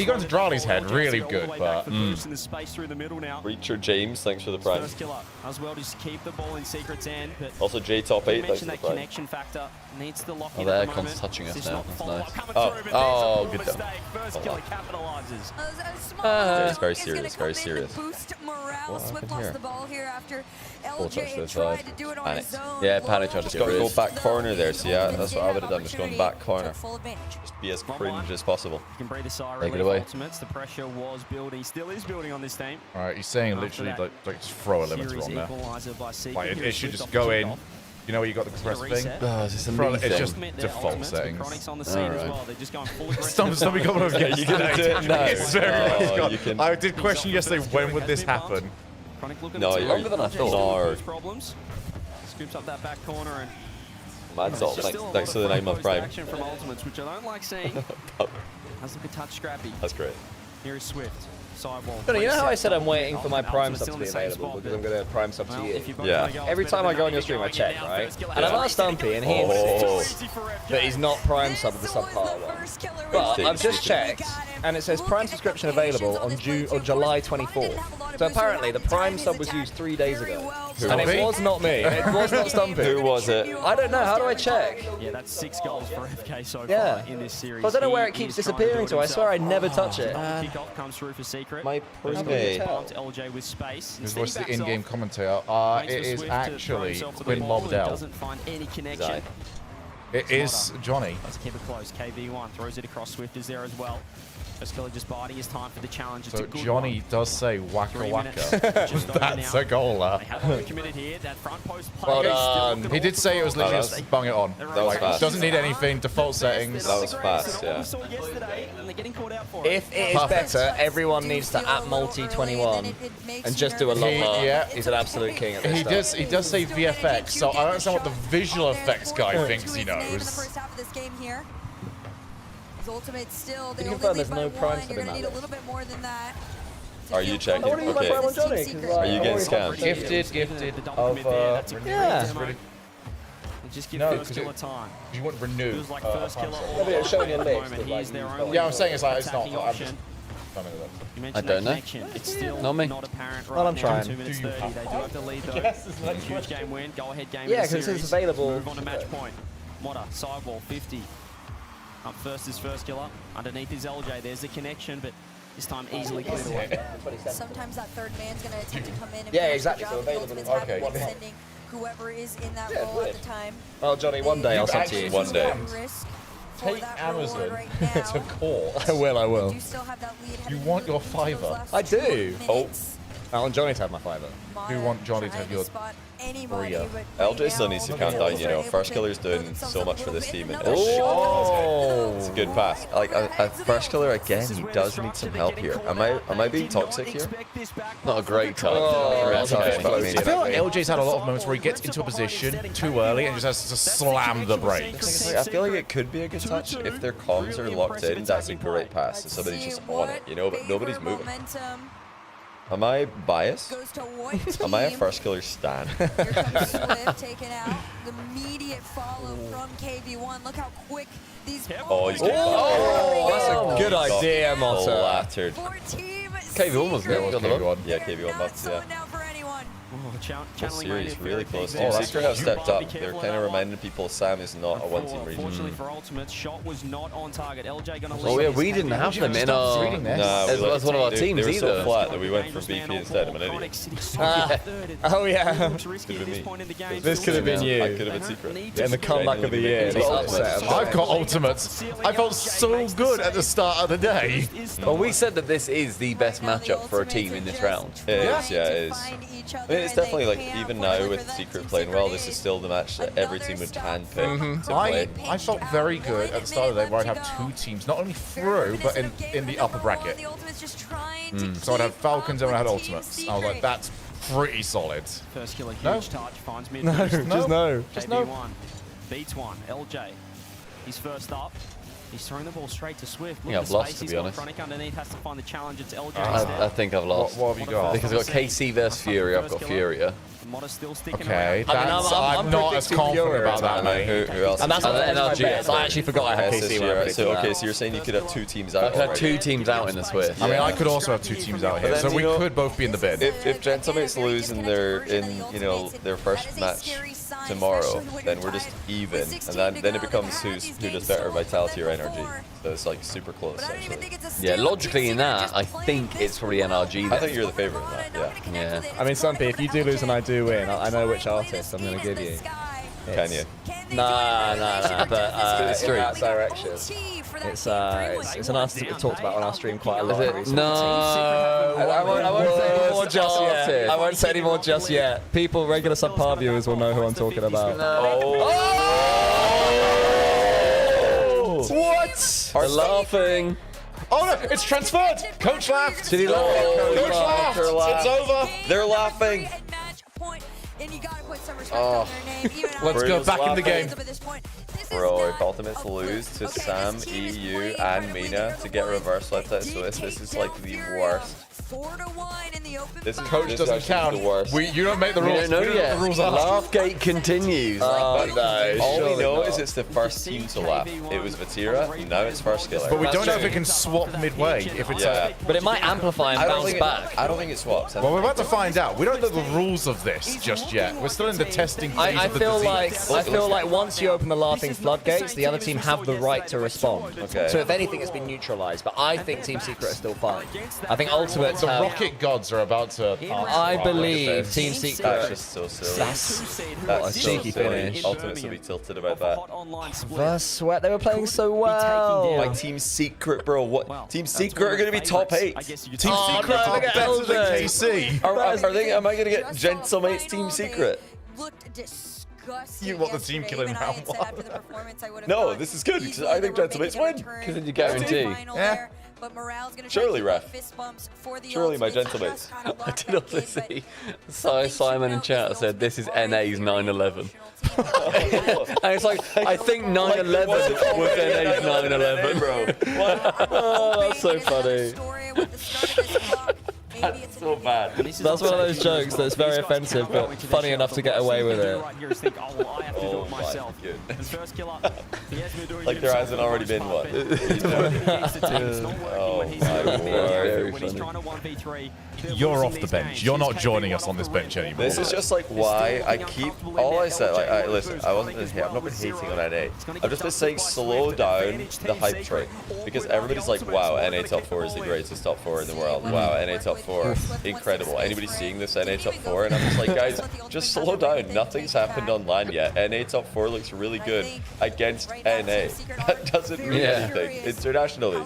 got into Drali's head really good, but Reacher James, thanks for the prime. First killer as well, just keep the ball in Secret's end. But Also J top 8, thanks for mention the that prime. connection factor needs to lock Oh, in there, at the Con's moment. touching us It's now. not That's follow-up nice. coming Oh. through, but Oh, there's a good mistake. First killer capitalizes. It's very serious, very serious. Boost morale. What Swift happened lost here? the ball here after Full touch to LJ the tried side. to do it on Panic. his own. Yeah, Panic tried to Just get got to rid. go back corner there, so yeah, that's what I would have done, just going back corner. Full advantage. Just be as cringe as possible. You can breathe a sigh of Take it relief. away. Ultimates, the pressure was building, still is building on this team. Alright, he's saying literally like just throw a limiter Series on there. equalizer by Secret. Like, Here it is should Swift just off go the in. tip-off. You know where you got the compressor thing? Oh, it's just a Throw- me it's thing. just Their default ultimates, but settings. Chronic's on the scene as well. They're just going full aggressive. Stumpy got one of Yeah, you can do it now. It's very much Oh, gone. you can- I did question yesterday, when would this happen? Chronic looking No, to you're longer longer than I thought. problems. Scoops up that back corner and Mad Salt, thanks for the 9-month prime. action from Ultimates, which I don't like seeing. Has look a touch scrappy. That's great. Here is Swift. Sidewall. You know how I said I'm waiting for my Prime sub to be available because I'm going to Prime sub to you? Yeah. Every time I go on your stream, I check, right? And I've asked Stumpy, and he insists that he's not Prime sub of the subpar one. But I've just checked, and it says Prime subscription available on July 24th. So apparently, the Prime sub was used 3 days ago. And it was not me. It was not Stumpy. Who was it? I don't know. How do I check? Yeah, that's 6 goals for FK so Yeah. far in this series. But I don't know where it He keeps is trying disappearing do it to. I swear I himself. never touch it. Kickoff comes through for Secret. My Goes primate. to LJ with space. Who's Instead, what's he the backs in-game off, commentator? waits It for is Swift to throw actually himself to the Quinn ball. He Lobdell. doesn't find any connection. Zai. It is Johnny. Let's keep it close. KB1 throws it across. Swift is there as well. First killer just biding his time for the challenge. It's So a good Johnny one. does say waka 3 waka. minutes. Just over That's now. a goal, They have overcommitted here. That front post play. Well Still done. look at He all did the say it was literally that just bung it on. That was fast. Doesn't need anything, default settings. That was fast, We yeah. saw yesterday, and they're getting called out for it. If it is better, everyone needs to at multi21 and just do a lot more. Yeah. He's an absolute king at this He does say VFX, so I don't understand what the visual effects guy thinks he In the knows. first half of this game here. His ultimate still, they Can you only confirm lead there's by no prime one. sub You're in going to that need a list? little bit more than that. Are you checking? I want to use my Prime on Okay. Johnny. 'cause, like, Are you getting I scammed? Gifted The double of commit there, that's a great yeah. demo. And just give No, first 'cause killer it- time. You want renew. Feels like first killer all Yeah, but it's showing at your the list, moment. but, He like, is their you've only Yeah, I'm saying it's not. attacking I'm option. just. You I mentioned don't that know. connection. It's still Not me. not apparent right Well, I'm now. trying. 2 minutes Do you 30. They do have to lead though. Yes, is the next Huge question. game win. Go ahead game. Yeah, in the because it's series. available. Move on to match point. Motta, sidewall, 50. Up first is first killer. Underneath is LJ. There's the connection, but this time easily cleared away. Sometimes that third man's going to attempt to come in and Yeah, finish exactly, the so job. The available Ultimates in- haven't okay. been sending whoever is in that Yeah, role weird. at the time. Well, Johnny, one day I'll sub to you. One day. Risk for Take that Amazon reward right now. to court. I will. Do still have that lead You heading want into your those fiver? last I 2 do. Oh. minutes. I want Johnny to have my 5-0. Who want Johnny to have your 3-0? LJ still needs to calm down, you know. First killer's doing so much for this team. And it's a good pass. Like a first killer again, he does need some help here. Am I being toxic here? Not a great touch. I feel like LJ's had a lot of moments where he gets into a position too early and just has to slam the brakes. I feel like it could be a good touch if their comms are locked in. That's a great pass. So somebody's just on it, you know. But nobody's moving. Am I biased? Am I a first killer stan? Here comes Swift taking out the immediate follow from KB1. Look how quick these Oh, he's getting that's a good idea, Motta. Flattered. KB1 was good. KB1. Yeah, KB1 buffs, yeah. This series really close. Team Secret have stepped up. They're kind of reminding people Sam is not a one-team region. Fortunately for Ultimate, shot was not on target. LJ gonna Oh yeah, we didn't have them in our... as one of our teams either. They were so either. flat that we went for BP instead. I'm an idiot. Oh yeah. This could have been me. This could have been you. I could have been Secret. Yeah, and the comeback of the year. I've got ultimates. I felt so good at the start of the day. Well, we said that this is the best matchup for a team in this round. It is, yeah, it is. I mean, it's definitely like, even now with Secret playing well, this is still the match that every team would handpick to play. I felt very good at the start of the day where I'd have two teams, not only through, but in the upper bracket. So I'd have Falcons and I had Ultimates. I was like, that's pretty solid. First killer, huge No? touch, finds mid. No, just no. Just no. Beats one. LJ, he's first up. He's throwing the ball straight to Swift. Yeah, I've lost, to be honest. Chronic underneath, has to find the challenge. It's LJ. I think I've lost. What have you got? Because I've got KC versus Fury. I've got Furia. Still sticking Okay, around. that's, I'm not as confident about that, mate. Who else? And that's not NRG. I actually forgot I had KC. So, okay, so you're saying you could have two teams out? I could have two teams out in the Swift. I mean, I could also have two teams out here, so we could both be in the bid. If Gentlemates lose in their first match tomorrow, then we're just even, and then it becomes who does better, Vitality or NRG. So it's like super close, actually. Yeah, logically in that, I think it's probably NRG. I think you're the favorite in that. Yeah. Yeah. I mean, Stumpy, if you do lose and I do win, I know which artist I'm going to give you. Can you? Nah, but it's true. That direction. It's an artist that we've talked about on our stream quite a lot. No, I won't say any more just yet. I won't say any more just yet. People, regular subpar viewers will know who I'm talking about. What? They're laughing. Oh no, it's transferred! Coach laughed! Did he laugh? Coach laughed! It's over! They're laughing! Oh. Let's go back in the game. Bro, if Ultimates lose to Sam, EU, and Mina to get reverse swept at Swiss, this is like the worst. This is Coach doesn't count. The worst. You don't make the rules. We don't know yet. The rules are. Laughgate continues. Oh no! All we know is it's the first team to laugh. It was Vatira. Now it's first killer. But we don't know if it can swap midway. If it's but it might amplify and bounce back. I don't think it swaps. Well, we're about to find out. We don't know the rules of this just yet. We're still in the testing phase I of the feel disease. like once you open the laughing floodgates, the other team have the right to respond. Okay. So if anything, it's been neutralized. But I think Team Secret are still fine. I think Ultimates The have... Rocket Gods are about to... I believe Team Secret... That's just so silly. That's a cheeky finish. Ultimates will be tilted about that. Versus Sweat, they were playing so well. Like Team Secret, bro. What? Team Secret are going to be top 8. Team Secret are better than KC. Am I going to get Gentlemates Team Secret? You want the team killing round one? No, this is good because I think Gentlemates win. Because then you guarantee. Yeah. Surely, ref. Surely, my Gentlemates. I did also see Simon in chat said this is NA's 9/11. And it's like, I think 9/11 was NA's 9/11. Bro. Oh, that's so funny. That's so bad. That's one of those jokes that's very offensive, but funny enough to get away with it. Oh my goodness. Like there hasn't already been one. Oh my word. You're off the bench. You're not joining us on this bench anymore. This is just like why I keep all I said. Like, listen, I've not been hating on NA. I've just been saying slow down the hype train because everybody's like, wow, NA top 4 is the greatest top 4 in the world. Wow, NA top 4 4, incredible. Anybody seeing this NA top 4? And I'm just like, guys, just slow down. Nothing's happened on LAN yet. NA top 4 looks really good against NA. That doesn't mean anything internationally.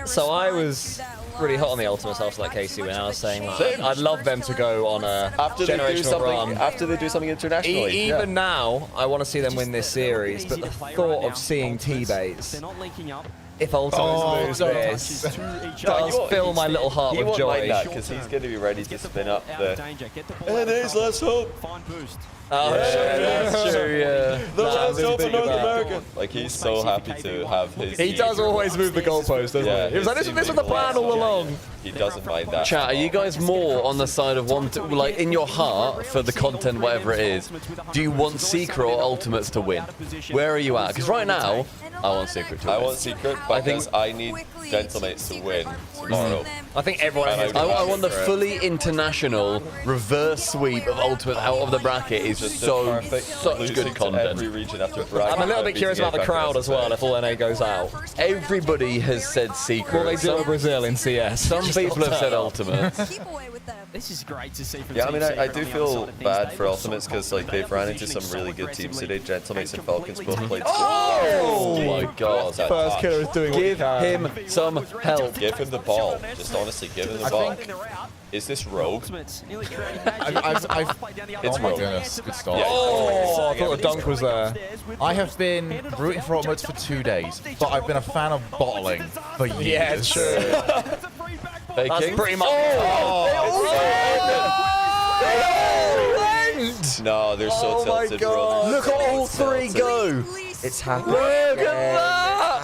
So I was really hot on the Ultimates after that KC win. I was saying, like, I'd love them to go on a generational run. After they do something internationally. Even now, I want to see them win this series, but the thought of seeing T-Bates, if Ultimates lose this, does fill my little heart with joy. Like that, because he's going to be ready to spin up the NA's Let's Hope. Oh, that's true, yeah. The Let's Hope for North America. Like, he's so happy to have his He does always move the goalpost, doesn't he? He was like, this was the plan all along. He doesn't mind that. Chat, are you guys more on the side of like in your heart for the content, whatever it is, do you want Secret or Ultimates to win? Where are you at? Because right now, I want Secret to win. I want Secret, but I need Gentlemates to win tomorrow. I think everyone has I want the fully international reverse sweep of Ultimate out of the bracket. Is such good content. Every region after I'm a little bit curious about the crowd as well, if all NA goes out. Everybody has said Secret. Well, they do in Brazil in CS. Some people have said Ultimate. This is great to see from Yeah, I mean, I do Secret feel on the other side of things. bad for Ultimates because like they've ran into some really good teams today. Gentlemates and Falcons both played. Oh my God! First killer is doing. Give him some help. Give him the ball. Just honestly, give him the ball. Is this Rogue? Oh my goodness, good start. Yeah, oh, I thought the dunk was there. I have been rooting for Ultimates for 2 days, but I've been a fan of bottling for years. Yeah, true. That's pretty much. No, they're so tilted, bro. Look at all three go. It's happening. Look at that.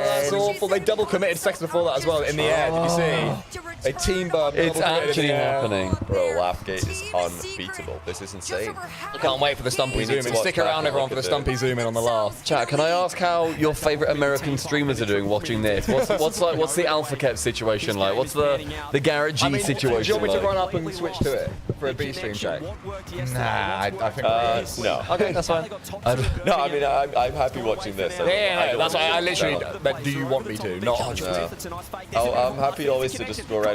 That's awful. They double committed seconds before that as well in the air. Did you see? They team bomb. It's actually happening. Bro, Laughgate is unbeatable. This is insane. I can't wait for the Stumpy zoom in. Stick around, everyone, for the Stumpy zoom in on the laugh. Chat, can I ask how your favorite American streamers are doing watching this? What's the Alpha Kept situation like? What's the Garrett G situation do you want me to like? run up and switch to it for a B stream check? Nah, I think no. Okay, that's fine. No, I mean, I'm happy watching this. Yeah, that's why I literally. But do you want me to? Not. I'm happy always to just go around.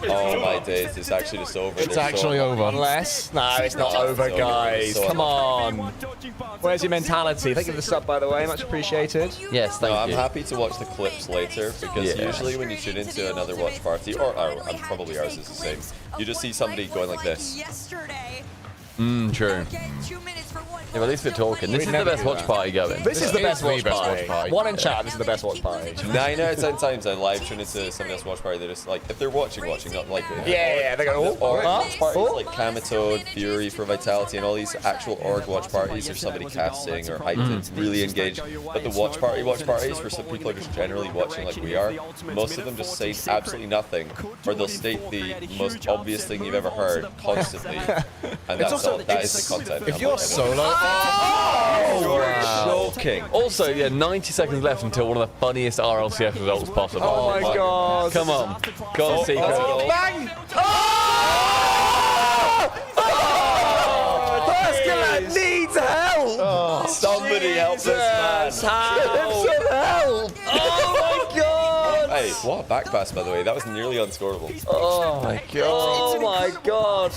Oh my days, it's actually just over. It's actually over. Unless. No, it's not over, guys. Come on. Where's your mentality? Thank you for the sub, by the way. Much appreciated. Yes, thank you. I'm happy to watch the clips later because usually when you tune into another watch party, or probably ours is the same, you just see somebody going like this. True. Yeah, but at least they're talking. This is the best watch party going. This is the best watch party. One in chat, this is the best watch party. 9 out of 10 times I live tune into somebody else's watch party, they're just like, if they're watching, not like it. Yeah, they go, Org watch parties like Kamatode, Fury for Vitality, and all these actual org watch parties are somebody casting or hyped really engaged. But the watch parties, where some people are just generally watching like we are, most of them just say absolutely nothing, or they'll state the most obvious thing you've ever heard constantly. And that's all. That is the content. If you're solo, you're joking. Also, yeah, 90 seconds left until one of the funniest RLCS results possible. Oh my God. Come on. Go on, Secret. Bang! First needs help! Somebody help this man. Some help! Oh my God! Hey, what a back pass, by the way. That was nearly unscorable. Oh my God! Oh my God!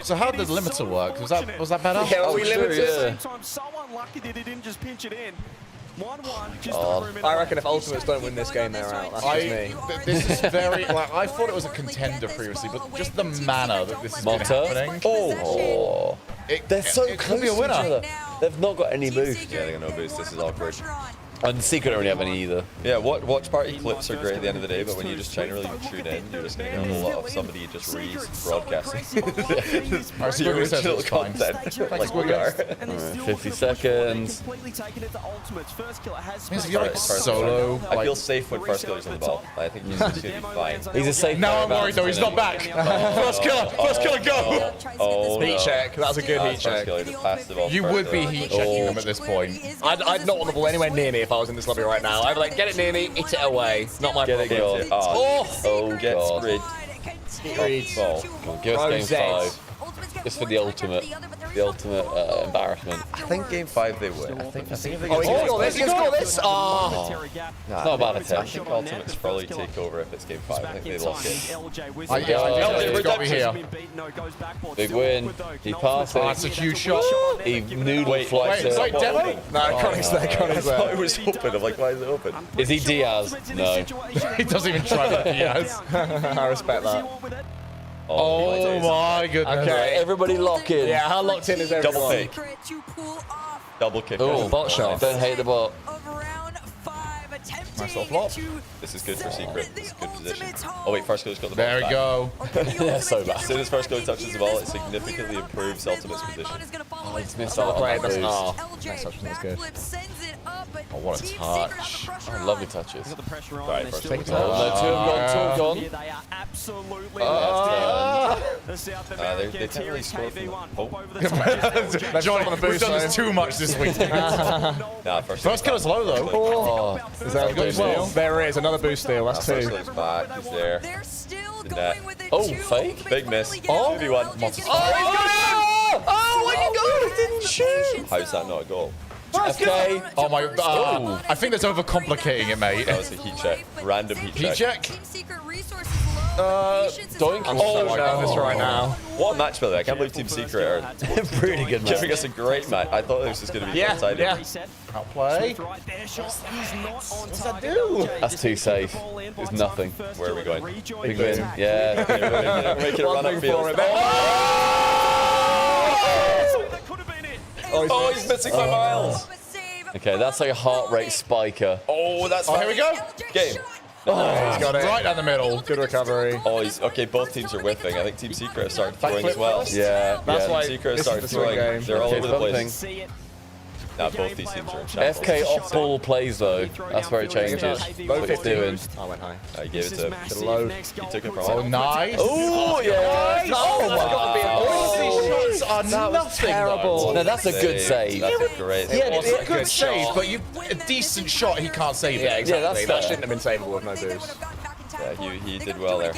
So how did the limiter work? Was that better? Yeah, well, we limited. So unlucky that he didn't just pinch it in. 1-1. I reckon if Ultimates don't win this game, they're out. That's just me. This is very. Like, I thought it was a contender previously, but just the manner that this is happening. Oh, they're so it close could be a winner. to each other. They've not got any boost. Yeah, they got no boost. This is awkward. And Secret don't really have any either. Yeah, watch party clips are great at the end of the day, but when you just generally tune in, you're just going to get a lot of somebody just broadcasting. The original content, like we are. 50 seconds. Means if you're like solo, I feel safe when first killer's on the ball. I think he's just going to be fine. He's a safe. Now I'm worried though. He's not back. First killer, go! Oh, heat check. That was a good heat check. You would be heat checking them at this point. I'd not want the ball anywhere near me if I was in this lobby right now. I'd be like, get it near me, hit it away. Not my problem. Oh, get screwed. Screwed. Ball. Give us game 5. Just for the ultimate embarrassment. I think game 5 they win. I think if they Oh, he can score this. He can score this. Oh. It's not a bad I attempt. think ultimates probably take over if it's game 5. I think they lock it. LJ's got me here. Big win. He passed it. That's a huge shot. He noodle flies it. Wait, demo? No, Chronic's there. Chronic's I thought there. it was open. I'm like, why is it open? Is he Diaz? No. He doesn't even try to Diaz. I respect that. Oh my goodness. Okay, everybody lock in. Yeah, how locked in is everyone? Double fake. Double kick. Oh, bot shot. Don't hate the bot. Nice little flop. This is good for Secret. This is good position. Oh wait, first goal's got the ball. There we back. go. Yeah, so bad. As soon as first goal touches the ball, it significantly improves Ultimate's position. Oh, he's missed out on Wait, that that's boost. nice touch. That's good. Oh, what a touch. Oh, lovely touches. Got the pressure on. Right, They're first still goal. Oh, no, two have gone. Here they are absolutely left. The South they Americans can't here really is score from KV1. the- Pop over the top. Johnny, we've done this too much this week. Nah, First killer's low though. Oh, is that a boost steal? There is another boost steal. That's First two. goal's back. He's there. They're still The net. going with it. Oh, too. fake? Big miss. Oh, 2v1. Oh my god, it didn't shoot. How's that not a goal? Okay. Oh my. I think that's overcomplicating it, mate. That was a heat check. Random heat Heat check. check. Team Secret resources low. Patience is doink. low. I'm so nervous right now. What a match, by the way. I can't believe Team Secret are Pretty good match. giving us a great match. I thought this was going to be Yeah, one-sided. yeah. Outplay. Right there, shot is not on that target. do? LJ That's just too picks safe. the ball in by There's time nothing. for first Where are we killer. going? Rejoin Big the win. attack. Yeah. Make it run One thing upfield. for it. That could have been it. Oh, he's missing by miles. Okay, that's like a heart rate spiker. Oh, that's Oh, here we go. game. He's got it. Right down the middle. Good recovery. Oh, he's okay. Both teams are whiffing. I think Team Secret have started throwing Backflip as well. first? Yeah. That's Team why Secret have this started is the swing throwing. game. They're all Okay, over the place. bumping. See it. Nah, both these teams are in shambles. FK off ball plays though. That's where it changes. Low What he's 50. doing. I went high. I gave it to him. To load. He took it from Oh, him. nice. Oh yeah. Oh, that's gotta be a All of these shots are That was nothing. terrible. though. No, that's a good save. That's a great Yeah, save. it's a good save, but a decent shot, he can't save it. Yeah, exactly. that's that fair. shouldn't have been savable with no boost. Yeah, he did well there.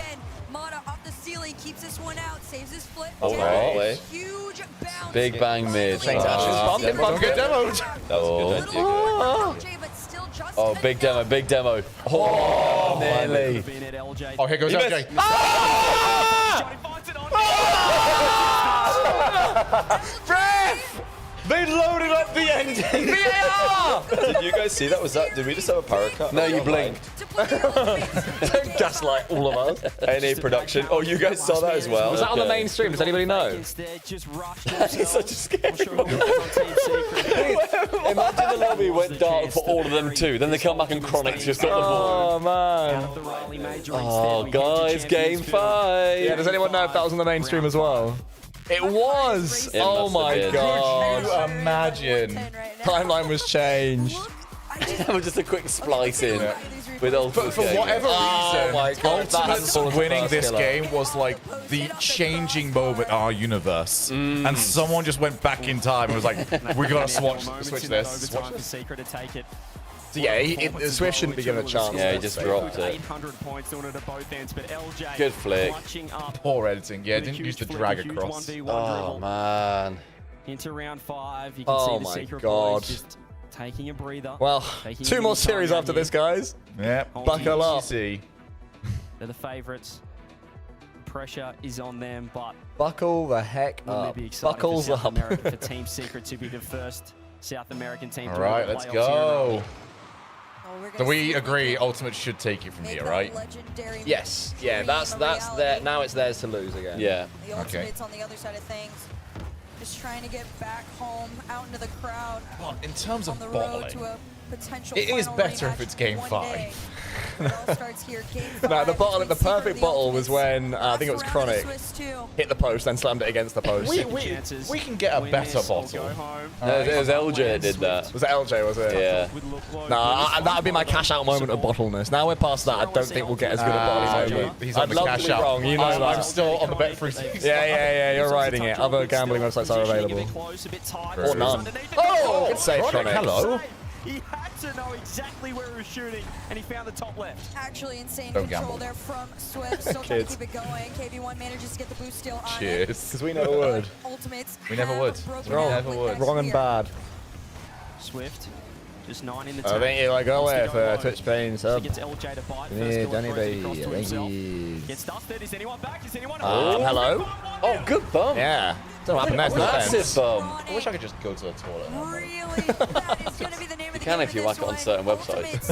Mata off the ceiling, keeps this one out, saves his flip. Oh, down. play. Huge bounce. Big bang mid. Saint Ashes bump him, Don't bump get him. demoed. That was a good idea, guys. LJ, but still just Oh, big demo, big demo. Oh, nearly. Been it, LJ. Oh, here goes He LJ. missed. Johnny finds it on. Ref! They loaded up the engine. VAR! Did you guys see that? Did we just have a power cut? No, you blinked. Don't gaslight all of us. NA production. Oh, you guys saw that as well? Was that on the main stream? Does anybody know? Instead, just rushed He's such a scary on Team Secret. Imagine the lobby went dark for all of them too. Then they come back and Chronic's just got the ball. Oh man. Out of the Riley Major Oh, instead, we head to guys, game Champions 5. Yeah, does anyone know if that was on the main stream as well? It was! It Oh must have my been. god. Could you imagine? Timeline was changed. Just a quick splice in with Ultimate. For whatever reason, Oh my God, that Ultimate's has winning first this killer. game was like the changing moment in our universe. And someone just went back in time and was like, we gotta switch this. Overtime for Secret to take it. So yeah, Swift shouldn't be given a chance. Yeah, he just dropped it. 800 points doing it at both ends, but LJ Good flick. clutching up Poor editing. Yeah, with a didn't huge use the flip, drag a huge across. 1v1 Oh dribble. man. Into round 5, you can Oh see the my Secret God. boys just taking a breather. Well, taking 2 a more mini series time after here. this, guys. Yeah, Buckle up. See. They're the favourites. Pressure is on them, but Buckle the heck wouldn't up. it be exciting Buckles for South up. America, for Team Secret to be the first South American team to All right, win the let's playoffs here in a row. go. So we agree Ultimate should take it from here, right? Yes. Yeah, that's there. Now it's theirs to lose again. Yeah. The Ultimates on the other side of things. Just trying to get back home, out into the crowd. Well, in terms of on the road bottling, to a potential it is final better if rematch it's game one 5. day. It all starts here, game 5. No, the between perfect Secret and bottle was Ultimates. when I think it was Last round Chronic of Swiss too. hit the post, then slammed it against the post. we can get a better bottle. No, it was LJ that did that. Was it LJ? Was it? Yeah. No, that would be my cash out moment of bottleness. Now we're past that. I don't think we'll get as good a bottling moment. He's on I'd the love cash to be out. wrong. You know I'm that. still on the bet free. Yeah. You're riding it. Other gambling websites are available. Or none. Oh, good save, Chronic. Hello. He had to know exactly where he was shooting, and he found the top left. Actually, insane Don't control gamble. there from Swift. Still trying to keep it going. KV1 manages to get the boost steal on Cheers. Because we never would. Ultimates We never would. Wrong and bad. Swift, just 9 in the Oh, thank you. I go away for Twitch Pain He sub. gets LJ to bite. Yeah, First killer throws it across to JohnnyBoi. Thank himself. you. Gets dusted. Is anyone back? Is anyone Hello. Oh, good bump. Yeah. Don't know what happened there. Massive bump. I wish I could just go to the toilet. Really? That is going to be the name of the You can game if you for like this it on certain websites.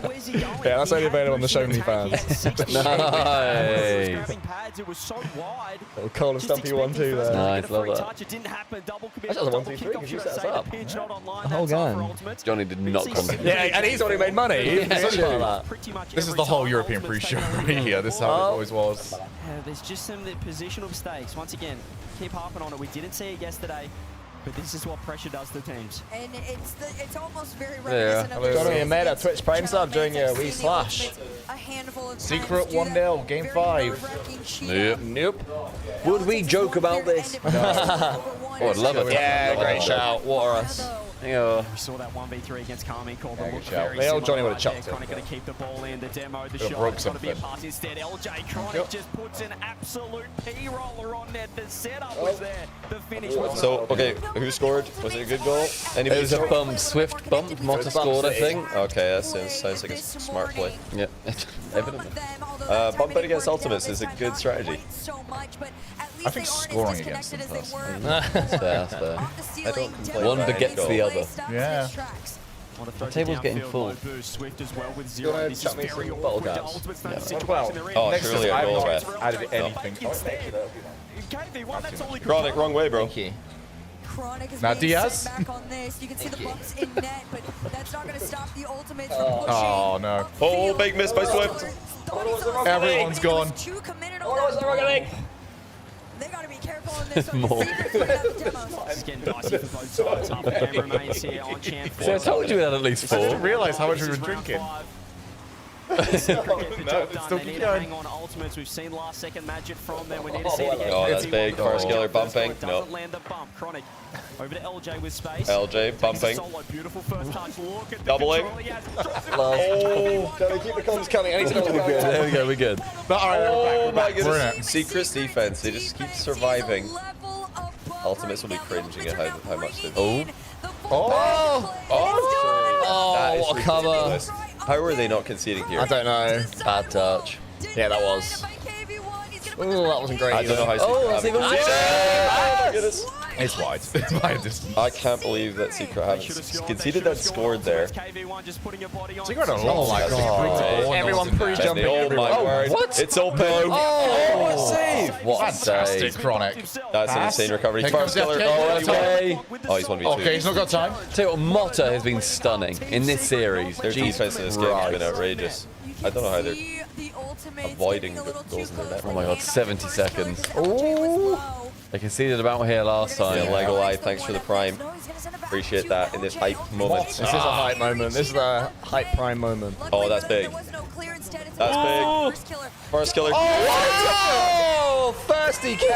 Where's he going? Yeah, that's only available on the Shogun fans. Nice. It was so wide. Little Cole and Stumpy 1-2 there. Nice, love that. It didn't happen. Double commit. That's just a 1-2-3 because you set us up. The whole game. Johnny did not contribute. Yeah, and he's already made money. He's that. This is the whole European pre-show right here. This is how it always was. There's just some positional mistakes. Once again, keep harping on it. We didn't see it yesterday, but this is what pressure does to teams. And it's almost very reminiscent of Johnny, you made a Twitch Prime sub during your wee slash. a handful of Secret times. 1-0, game 5. Nope. Would we joke about this? Oh, I'd love it. Yeah, great shout. Water us. Yeah. We saw that 1v3 against Carmine called the look shout. very The old similar Johnny would've right chopped there. it. Chronic going to keep the ball in. The demo, the Could've shot. broke It's going to be a something. pass instead. LJ Chronic just puts an absolute P-roller on net. The setup was there. The finish was So, okay, who scored? Was it a good goal? Anybody It was a score? bump, Swift bump. Motta scored, I think. Okay, that sounds like a smart play. Yeah, evidently. Bump it against ultimates is a good strategy. I think scoring against them personally. That's fair. I don't complain. One begets the other. Yeah. The table's getting full. Swift as well with You wanna 0. This is chuck me very some awkward. bottle The caps? ultimates know Yeah. the situation they're in. Oh, Next surely time, a I've goal not ref. added anything. KV1, that's all he could Chronic, wrong way, bro. Thank you. Chronic is Now being Diaz? sent back on this. You can see the bumps in net, but that's not going to stop the ultimates from pushing. Oh, no. Oh, big miss by Swift. Everyone's gone. Too committed on that. They got to be careful on this one. More. It's getting dicey for both sides. Half the game remains here on champ. So I told you we had at least I didn't 4. realise how much we were drinking. Still still they keep need to going. hang on ultimates. We've seen last second magic from them. We need to see it again. Oh, that's big. First killer bumping. Doesn't No. land the bump. Chronic over to LJ with space. LJ Takes a bumping. solo. Beautiful first touch. Look at the Doubling. control he has. Drops it. Oh, Johnny, keep the comms coming. I need to know We're good. There we go. We're good. But, all right, Oh we're my back. We're in goodness. it. Secrets defense. They just keep surviving. Ultimates will be cringing at how much they've Oh. That is what a cover. ridiculous. How are they not conceding here? I don't know. Bad touch. Yeah, that was. Ooh, that wasn't great. I don't know how Oh, that's even worse. Oh my goodness. It's wide. By a distance. I can't believe that Secret haven't conceded that scored there. KV1 just putting a body on. Secret had a lot my of God. Everyone pre-jumping. Oh my word. what? It's open. Oh, what a save! What a Fantastic, save. Chronic. That's an Pass. insane recovery. Here First comes killer. FK. Oh, That's Okay. oh, he's 1v2. Okay, he's not got time. Tell you what, Motta has been stunning in this series. Their defense in this game has been outrageous. I don't know how they're avoiding the goals in their net. Oh my god, 70 seconds. Ooh. They conceded about here last time. Yeah, Lego Eye, thanks for the prime. Appreciate that in this hype moment. This is a hype moment. This is a hype prime moment. Oh, that's big. That's big. First killer. Oh, thirsty K.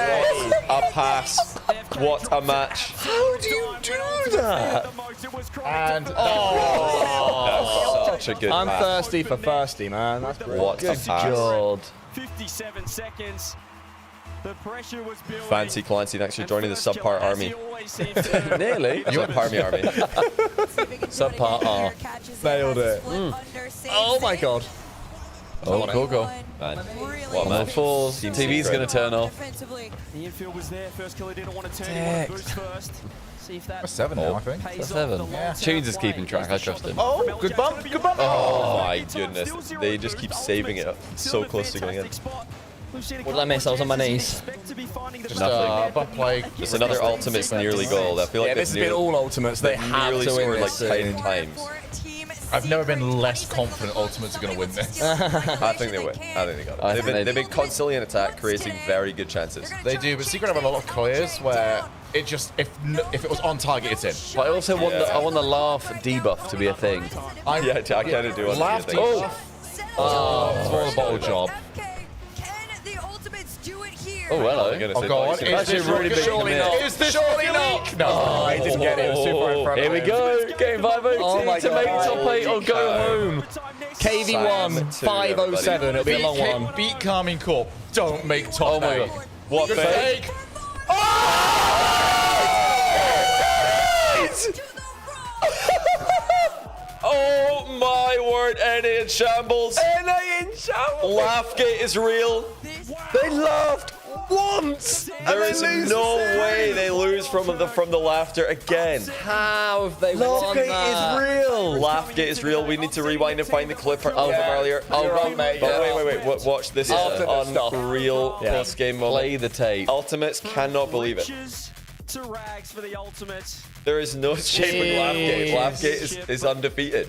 A pass. What a match. How do you do that? And That's such a good I'm pass. thirsty for thirsty, man. That's great. What a Good pass. God. 57 seconds. The pressure was building. Fancy Clancy actually joining the subpart army. Nearly. Subpart army. Subpart R. Nailed it. Oh my god. Oh, Coco. Man. What man? Fours. Team TV's Secret. going to turn off. The infield was there. First killer didn't want to turn. He wanted to boost first. See if that That's 7 now, I think. pays That's off 7. the long-term Tunes is play. keeping track. I trust him. Oh, good bump. Good bump. Oh my goodness. They just keep saving it up. So close to going in. What did I miss? I was on my knees. Just Nothing. bump play. Just another ultimate's nearly goal. I feel like Yeah, this has been all ultimates. They have nearly to win scored like this 10 soon. times. I've never been less confident Ultimates are going to win this. I think they win. I think they got it. They've been constantly in attack, creating very good chances. They do, but Secret have a lot of clears where it just, if it was on target, it's in. But I also want I want the laugh debuff to be a thing. Yeah, I kind of do want Laugh to do debuff. Oh, it's more the bottle job. Can the Ultimates do it here? Oh, hello. Oh, God. Is this really big? Surely not. Is this Surely not. No, he didn't get it. It was too far in front of Here we him. go. Game 5 to make top 8 or go home. KV1 507. It'll be a long one. Beat Carmine Corp. Don't make top 8. What fake? Oh my word, NA in shambles. NA in shambles. Laughgate is real. They laughed once. There is no way they lose from the laughter again. How have they won Laughgate that? is real. Laughgate is real. We need to rewind and find the clip from earlier. You're right, mate. But wait. Watch this unreal post-game moment. Play the tape. Ultimates cannot believe it. To rags for the ultimate. There is no shame in Laughgate. Laughgate is undefeated.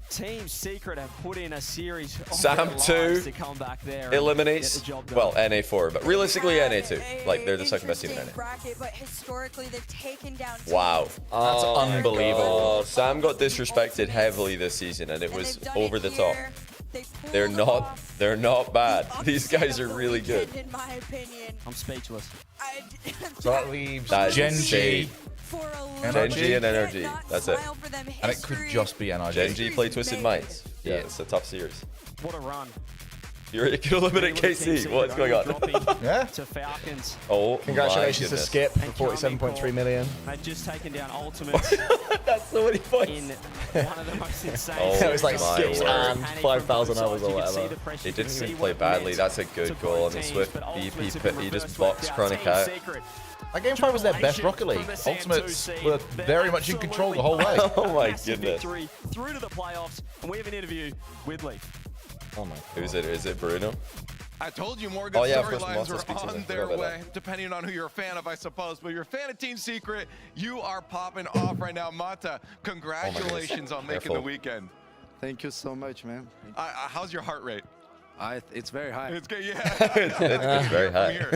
Team Secret have put in a series of Sam 2 to come back there eliminates, well, NA 4, but realistically NA 2. Like, they're the second best team in NA. Bracket, but historically they've taken down Wow. That's unbelievable. Sam got disrespected heavily this season, and it was over the top. They're not bad. These guys are really good. in my opinion. I'm speechless. So that leaves Gen.G. NRG and NRG. That's it. And it could just be NRG. Gen.G play Twisted Minds. Yeah, it's a tough series. What a run. You can eliminate KC. What's going on? Yeah. To Falcons. Oh, Congratulations to Skip for 47.3 million. They've just taken down Ultimates. That's so many points. In one of the most insane. It was like my Skips word. and 5,000 hours or whatever. He didn't even play badly. That's a good goal. And Swift BP, he just boxed Chronic out. That game 5 was their best Rocket League. Ultimates were very much in control the whole way. Oh my goodness. Through to the playoffs, and we have an interview with Leaf. Oh my. Who's it? Is it Bruno? I told you more good of course, storylines Monster speaks are to me. on their way, depending on who you're a fan of, I suppose. But if you're a fan of Team Secret, you are popping off right now. Mata, congratulations on making the weekend. Thank you so much, man. How's your heart rate? It's very high. It's good, yeah. it's very high.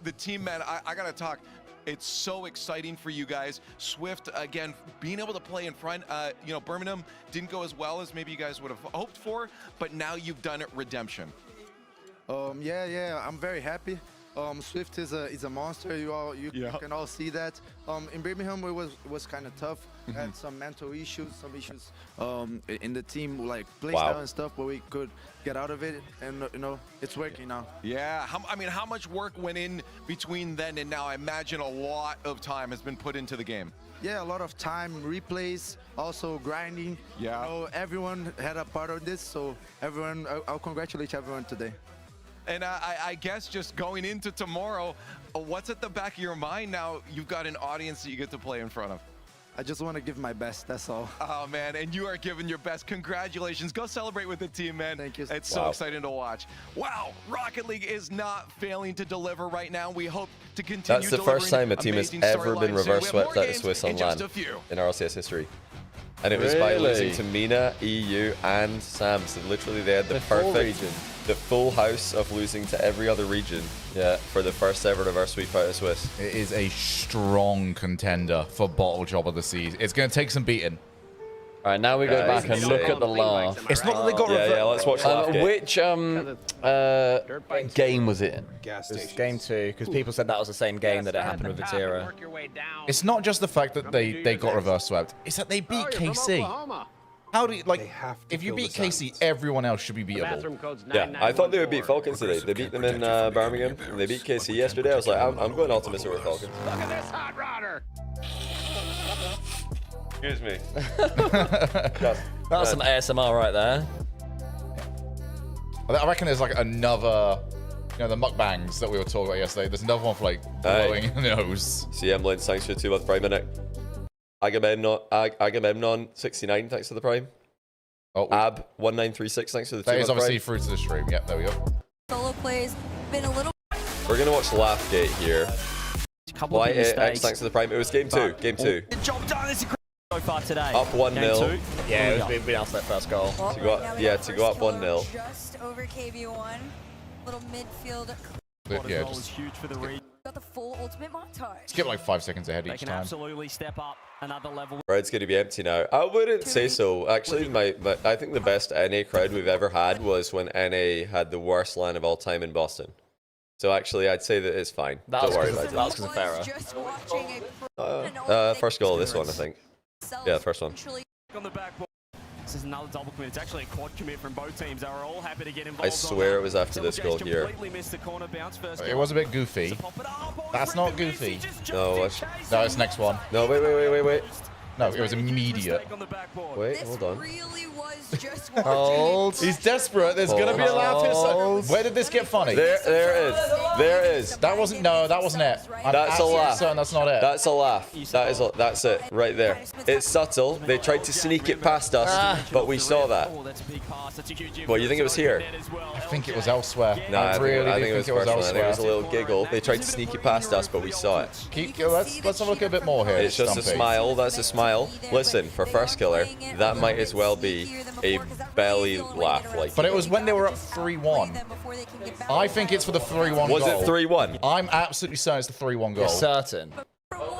The team, man, I got to talk. It's so exciting for you guys. Swift, again, being able to play in front. You know, Birmingham didn't go as well as maybe you guys would have hoped for, but now you've done it redemption. Yeah, I'm very happy. Swift is a monster. You can all see that. In Birmingham, it was kind of tough. Had some mental issues, in the team, like play style and stuff, but we could get out of it, and you know, it's working now. Yeah, how much work went in between then and now? I imagine a lot of time has been put into the game. Yeah, a lot of time, replays, also grinding. Yeah. You know, everyone had a part of this, so everyone, I'll congratulate everyone today. And I guess just going into tomorrow, what's at the back of your mind now? You've got an audience that you get to play in front of. I just want to give my best, that's all. Oh, man, and you are giving your best. Congratulations. Go celebrate with the team, man. Thank you. It's so exciting to watch. Wow, Rocket League is not failing to deliver right now. We hope to continue. That's the first time a team has ever been reverse swept out of Swiss on LAN in RLCS history. And it was by losing to Mina, EU, and Sam. So literally they had the full house of losing to every other region for the first ever reverse sweep out of Swiss. It is a strong contender for bottle job of the season. It's going to take some beating. All right, now we go back and look at the laugh. It's not that they got Yeah, let's watch Laughgate. Which game was it in? It was game 2, because people said that was the same game that it happened with Vatira. It's not just the fact that they got reverse swept. It's that they beat KC. How do you, like, if you beat KC, everyone else should be beatable. Yeah, I thought they would beat Falcons today. They beat them in Birmingham, and they beat KC yesterday. I was like, I'm going Ultimates over Falcons. Look at this hot rodder. Excuse me. That was some ASMR right there. I reckon there's like another, you know, the mukbangs that we were talking about yesterday. There's another one for like blowing the nose. CM Lynch, thanks for the 2 month Prime minute. Agamemnon 69, thanks for the Prime. Oh, Ab 1936, thanks for the 2 month Prime. That is obviously through to the stream. Yep, there we go. Solo plays been a little. We're gonna watch Laughgate here. Couple of mistakes. Thanks for the Prime. It was game 2. Game 2. Good job done. This is so far today. Up 1-0. Yeah, we announced that first goal. To go up 1-0. Just over KV1. Little midfield. Yeah, just huge for the region. Got the full ultimate montage. skip like 5 seconds ahead They each can time. absolutely step up another level. Crowd's going to be empty now. I wouldn't say so. Actually, I think the best NA crowd we've ever had was when NA had the worst LAN of all time in Boston. So actually, I'd say that it's fine. Don't worry about it. That was because of Farah. First goal of this one, I think. Yeah, the first one. On the back ball. This is another double commit. It's actually a quad commit from both teams. They were all happy to get involved. I swear it was after this goal here. It was a bit goofy. That's not goofy. No, no, it's next one. No, wait. No, it was immediate. Wait, hold on. Hold. He's desperate. There's gonna be a laugh here. Where did this get funny? There it is. That wasn't. No, that wasn't it. That's a laugh. Certain that's not it. That's a laugh. That's it right there. It's subtle. They tried to sneak it past us, but we saw that. Well, you think it was here? I think it was elsewhere. No, I think it was elsewhere. I think it was a little giggle. They tried to sneak it past us, but we saw it. Let's have a look a bit more here. It's just Stumpy. a smile. That's a smile. Listen, for first killer, that might as well be a belly laugh. But it was when they were up 3-1. I think it's for the 3-1 goal. Was it 3-1? I'm absolutely certain it's the 3-1 goal. You're certain?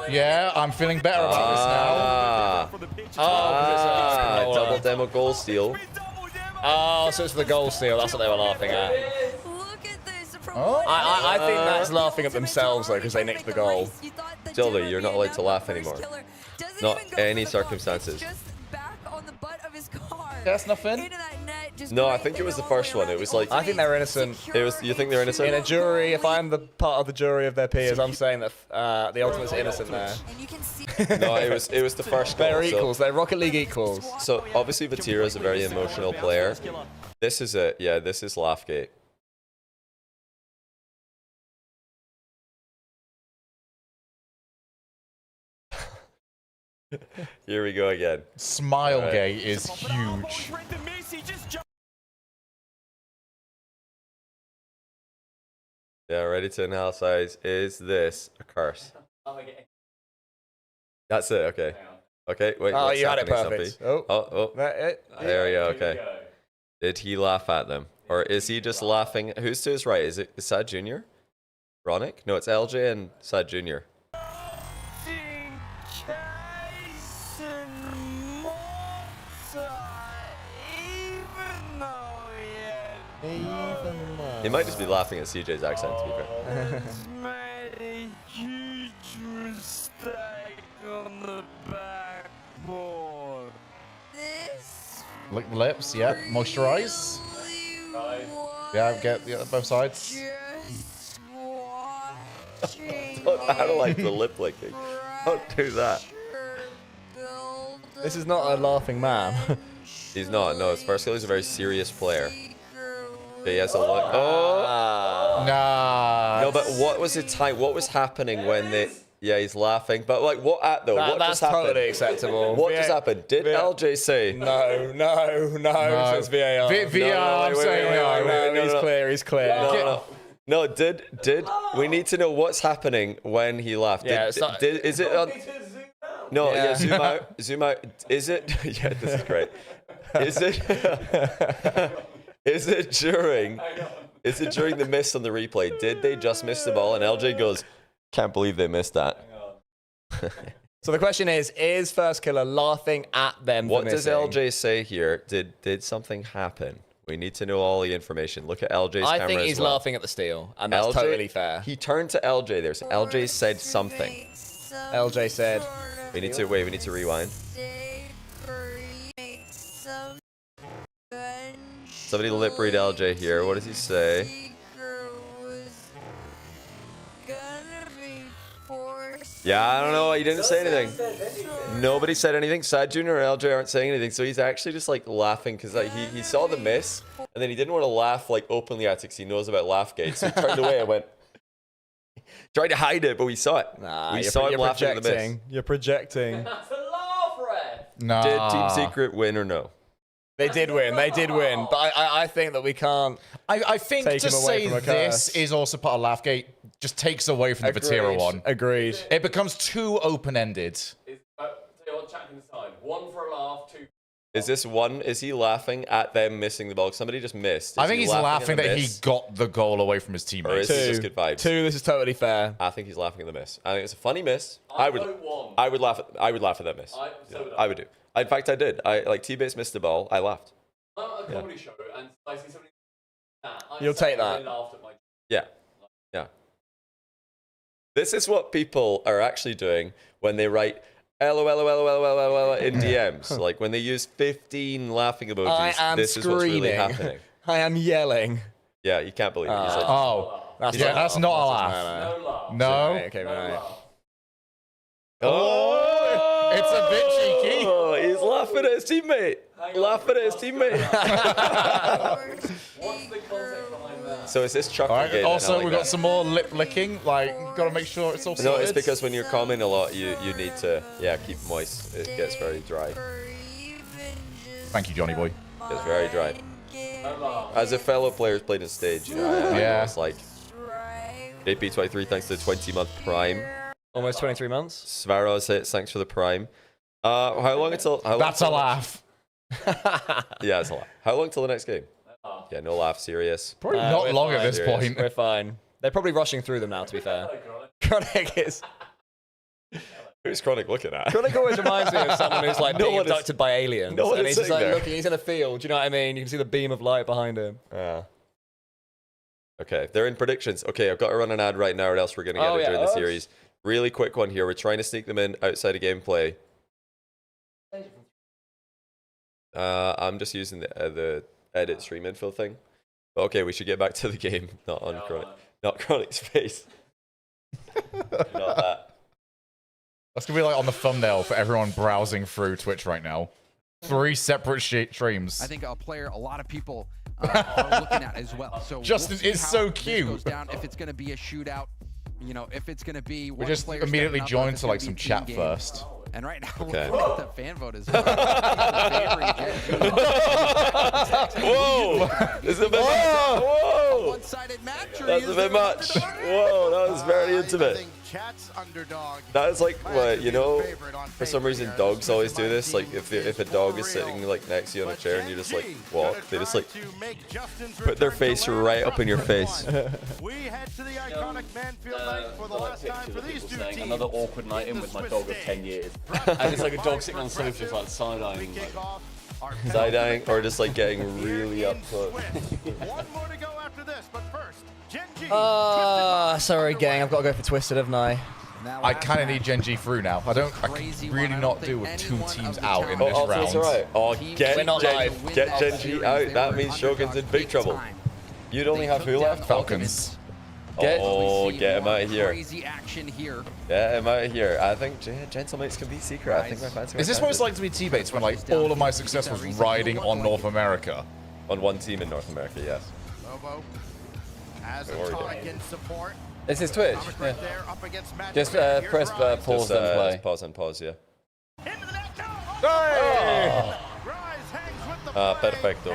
Yeah, I'm feeling better about this now. Double demo goal steal. Oh, so it's for the goal steal. That's what they were laughing at. Oh. I think that's laughing at themselves, though, because they nicked the goal. Tilda, you're not allowed to laugh anymore. Not any circumstances. That's nothing. No, I think it was the first one. It was like... I think they're innocent. It was. You think they're innocent? In a jury, if I'm the part of the jury of their peers, I'm saying that the Ultimate's innocent there. No, it was the first goal. They're equals. They're Rocket League equals. So obviously Vatira is a very emotional player. This is it. Yeah, this is Laughgate. Here we go again. Smilegate is huge. Yeah, ready to analyze. Is this a curse? That's it. Okay. Okay. Wait. Oh, what's you had it happening, perfect. Stumpy? Oh. There we go. Okay. Did he laugh at them, or is he just laughing? Who's to his right? Is it Sad Junior? Ronick? No, it's LJ and Sad Junior. He might just be laughing at CJ's accent, to be fair. Made a huge mistake on the backboard. Lick the lips, yeah. Moisturize. Yeah, get both sides. I don't like the lip licking. Don't do that. This is not a laughing man. He's not. No, his first kill is a very serious player. Okay, he has a look. Oh! Nah. No, but what was the time? What was happening when they... Yeah, he's laughing. But, like, what at, though? What just happened? That's totally acceptable. What just happened? Did LJ say... No, it's VAR. VAR, I'm saying no. He's clear. No, did we need to know what's happening when he laughed? Yeah, is it on... No, yeah, zoom out. Is it... Yeah, this is great. Is it... Is it during the miss on the replay? Did they just miss the ball? And LJ goes, can't believe they missed that. So the question is First Killer laughing at them for What does missing? LJ say here? Did something happen? We need to know all the information. Look at LJ's camera. I think he's as well. laughing at the steal, and that's LJ, totally fair. He turned to LJ there. So LJ said something. LJ said... We need to rewind. Somebody lip read LJ here. What does he say? Yeah, I don't know. He didn't say anything. Nobody said anything. Sad Junior or LJ aren't saying anything. So he's actually just like laughing because like, he saw the miss and then he didn't want to laugh like openly at it because he knows about Laughgate. So he turned away and went, tried to hide it, but we saw it. Nah, we saw him laughing at the miss. You're projecting. That's a laugh, Ref. Nah. Did Team Secret win or no? They did win. But I think that we can't. I think take to him away say from a this curse. is also part of Laughgate just takes away from the Vatira one. Agreed. It becomes too open-ended. Tell you what, chat can decide. One for a laugh, two. Is this one? Is he laughing at them missing the ball? Somebody just missed. I think he's laughing that he got the goal away from his Or teammates. is he just good vibes? Two, this is totally fair. I think he's laughing at the miss. I think it's a funny miss. I would laugh at that miss. I would do. In fact, I did. Like T-Base missed the ball. I laughed. I'm at a comedy show and I see somebody. You'll take that. Yeah. Yeah. This is what people are actually doing when they write LOL in DMs. Like when they use 15 laughing emojis. This is what's really happening. I am yelling. Yeah, you can't believe it. He's like, that's not a laugh. No. Okay, right. Oh, it's a bit cheeky. Oh, he's laughing at his teammate. Laughing at his teammate. So is this chocolate game? Also, we've got some more lip licking. Like, got to make sure it's all sorted. No, it's because when you're commenting a lot, you need to keep moist. It gets very dry. Thank you, Johnny boy. It's very dry. As a fellow player who's played on stage, you know, I know it's like JP23, thanks to the 20-month prime. Almost 23 months. Svaros hits, thanks for the prime. How long until? That's a laugh. Yeah, it's a laugh. How long till the next game? Yeah, no laugh, serious. Probably not long at this point. We're fine. They're probably rushing through them now, to be fair. Chronic is... Who's Chronic looking at? Chronic always reminds me of someone who's like being abducted by aliens. And he's just like looking, he's in a field, you know what I mean? You can see the beam of light behind him. Yeah. Okay, they're in predictions. Okay, I've got to run an ad right now or else we're going to get it during the series. Really quick one here. We're trying to sneak them in outside of gameplay. I'm just using the edit stream info thing. But okay, we should get back to the game, not on Chronic. Not Chronic's face. Not that. That's going to be like on the thumbnail for everyone browsing through Twitch right now. 3 separate streams. I think a player a lot of people are looking at as well. So Justin is so cute. Goes down, if it's going to be a shootout, you know, if it's going to be we just immediately joined to like some chat first. And right now, okay. The fan vote is. Whoa! This is a bit much. Whoa! One-sided match. That's a bit much. Whoa, that was very intimate. That is like what, you know, for some reason dogs always do this. Like if a dog is sitting like next to you on a chair and you just like walk, they just like put their face right up in your face. We head to the iconic Manfield night for the last time for these two teams. Another awkward night in with my dog of 10 years. And it's like a dog sitting on the sofa just like side-eyeing. Side-eyeing or just like getting really up close. One more to go after this, but first, Gen-G. Sorry gang, I've got to go for Twisted, haven't I? I kind of need Gen-G through now. I can really not do with 2 teams out in this round. That's alright. Oh, get Gen-G out. That means Shogun's in big trouble. You'd only have who left? Falcons. Get him out of here. Crazy action here. Get him out of here. I think Gentlemates can beat Secret. I think my fancy. Is this what it's like to be teammates when like all of my success was riding on North America? On one team in North America, yes. Lobo as a tonic in support. This is Twitch. Yeah. Just press pause and play. Pause and pause, yeah. Hey! Perfecto.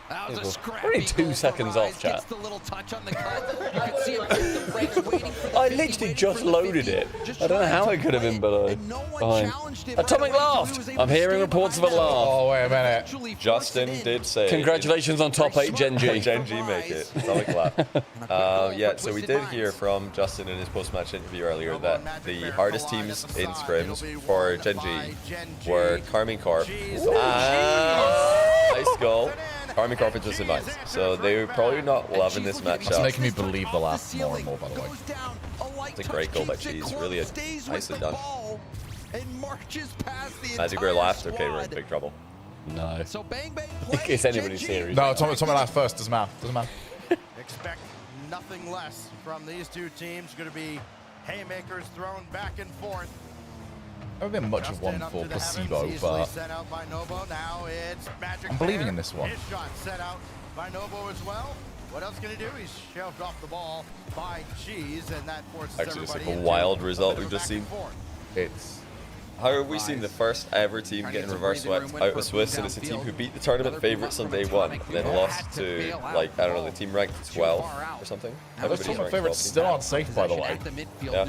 That was a scrappy Only 2 seconds off, chat. The little touch on the cut. You could see him the brakes waiting for the I literally just loaded it. I don't know how it could have been below. Fine. Atomic laughed. I'm hearing reports of a laugh. Oh, wait a minute. Justin did say. Congratulations on top 8, Gen-G. Gen-G make it. Atomic laugh. Yeah, so we did hear from Justin in his post-match interview earlier that the hardest teams in scrims for Gen-G were Carmine Corp and Ice Skull. Army Corp just in Mines. So they were probably not loving this matchup. It's making me believe the laugh more and more, by the way. It's a great goal by Cheese. Really nicely done. Magic Bear laughed. Okay, we're in big trouble. No. It's anybody's series. No, Tommy laughed first. Doesn't matter. Doesn't matter. Expect nothing less from these two teams. Going to be haymakers thrown back and forth. I haven't been much of one for Placebo, but I'm believing in this one. His shot set out by Novo as well. What else can he do? He's shoved off the ball by Cheese, and that forces actually it's like a wild result we've just seen. It's how have we seen the first ever team getting reverse swept out of Swiss, and it's a team who beat the tournament favorites on day 1, then lost to, like, I don't know, the team ranked 12 or something. Those tournament favorites still aren't safe, by the way. Yeah.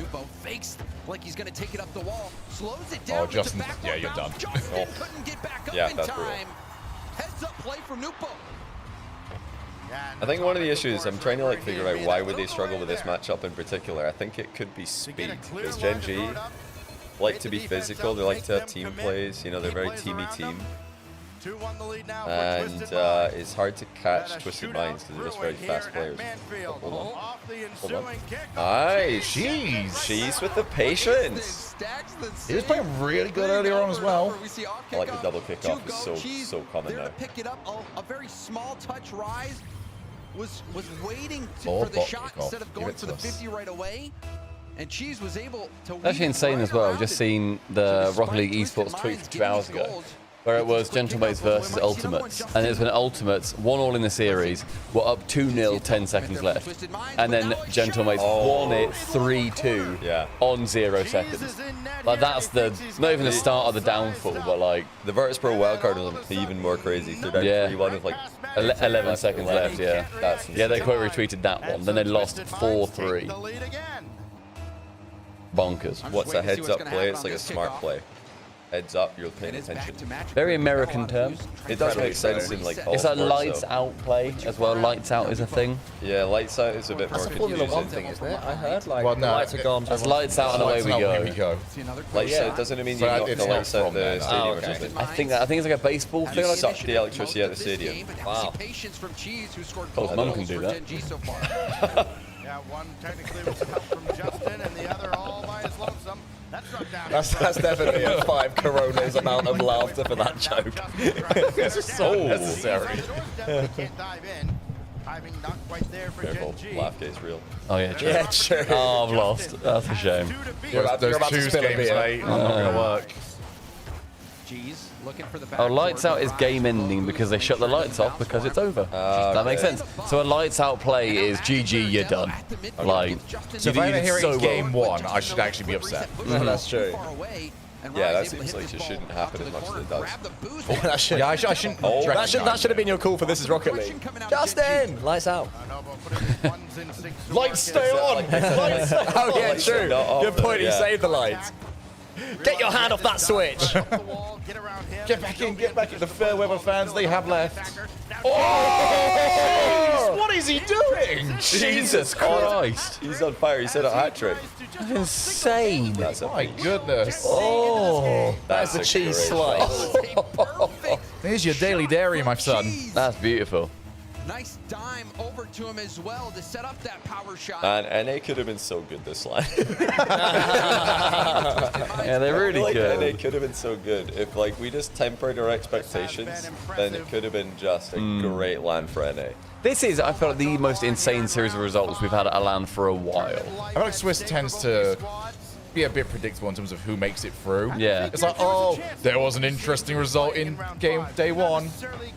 Like he's going to take it up the wall, slows it down. Oh, Justin, yeah, you're done. Yeah, that's brutal. Heads up play from Nupo. I think one of the issues, I'm trying to like figure out why would they struggle with this matchup in particular. I think it could be speed, because Gen-G like to be physical, they like to have team plays, you know, they're a very teamy team. 2-1 the lead now for And Twisted Minds. it's hard to catch Twisted Minds because they're just very fast players. Hold on. Off the Hold on. ensuing kick. Nice. Jeez. She's with the patience. He was playing really good earlier on as well. I like the double kickoff. It's so common there now. to pick it up. A very small touch rise. Was waiting Or for the bot shot kickoff. instead of Give going it for to the us. 50 right away. And Cheese was able to Actually insane as well. I've just seen the Rocket League Esports tweet from 2 hours ago, where it was Gentlemates versus Ultimates, and it's when Ultimates 1-1 in the series, were up 2-0, 10 seconds left, and then Gentlemates won it 3-2 on 0 seconds. Like that's not even the start of the downfall, but like the Virtus Pro wildcard was even more crazy. They're down 3-1 with like 11 seconds left. Yeah, That's yeah. They quite retweeted that one. Then they lost 4-3. Bonkers. What's a heads up play? It's like a smart play. Heads up, you're paying attention. Very American term. It does make sense in like all It's like sports, lights though. out play as well. Lights out is a thing. Yeah, lights out is a bit more That's a Formula confusing. 1 thing, isn't it? I heard like Well, the no, lights are gone. That's lights out and away we go. Lights Yeah. out doesn't it mean So you knock it's the not lights out from the there, no. stadium Oh, or okay. something? I think it's like a baseball thing. You Like suck the electricity out of the stadium. Wow. Cole's mum can do that. Yeah, one technically was help from Justin, and the other all by his lonesome. That's not down. That's definitely a 5 Coronas amount of laughter for that joke. This is so necessary. Can't dive in. Diving not quite there for Careful, Gen G. laugh gate's real. Oh yeah, true. Yeah, true. Oh, I've lost. That's a shame. Those about to twos spill a games, beer. mate. Not gonna work. G's looking for the back. Oh, lights out is game ending because they shut the lights off because it's over. That makes sense. So a lights out play is GG, you're done. Like, So if I ever hear it's game 1, I should actually be upset. That's true. Yeah, that seems like it shouldn't happen as much as it does. That should, Yeah, I shouldn't. that should have been your call for This Is Rocket League. Justin! Lights out. Lights stay on. Lights stay Oh yeah, lights are true. not off, Good though, point, he yeah. saved the lights. Get your hand off that switch. Get back in, get back in. The Fairweather fans, they have left. Oh! What is he doing? Jesus Christ. He's on fire. He said a hat trick. That's insane. That's a My goodness. Oh, That's a cheese great slice. Here's your daily dairy, my son. that's beautiful. Nice dime over to him as well to set up that power shot. And NA could have been so good this line. Yeah, they're really like good. NA could have been so good. If like we just tempered our expectations, then it could have been just a great land for NA. This is, I felt, the most insane series of results we've had at a LAN for a while. I feel like Swiss tends to be a bit predictable in terms of who makes it through. Yeah. It's like, oh, there was an interesting result in game day 1,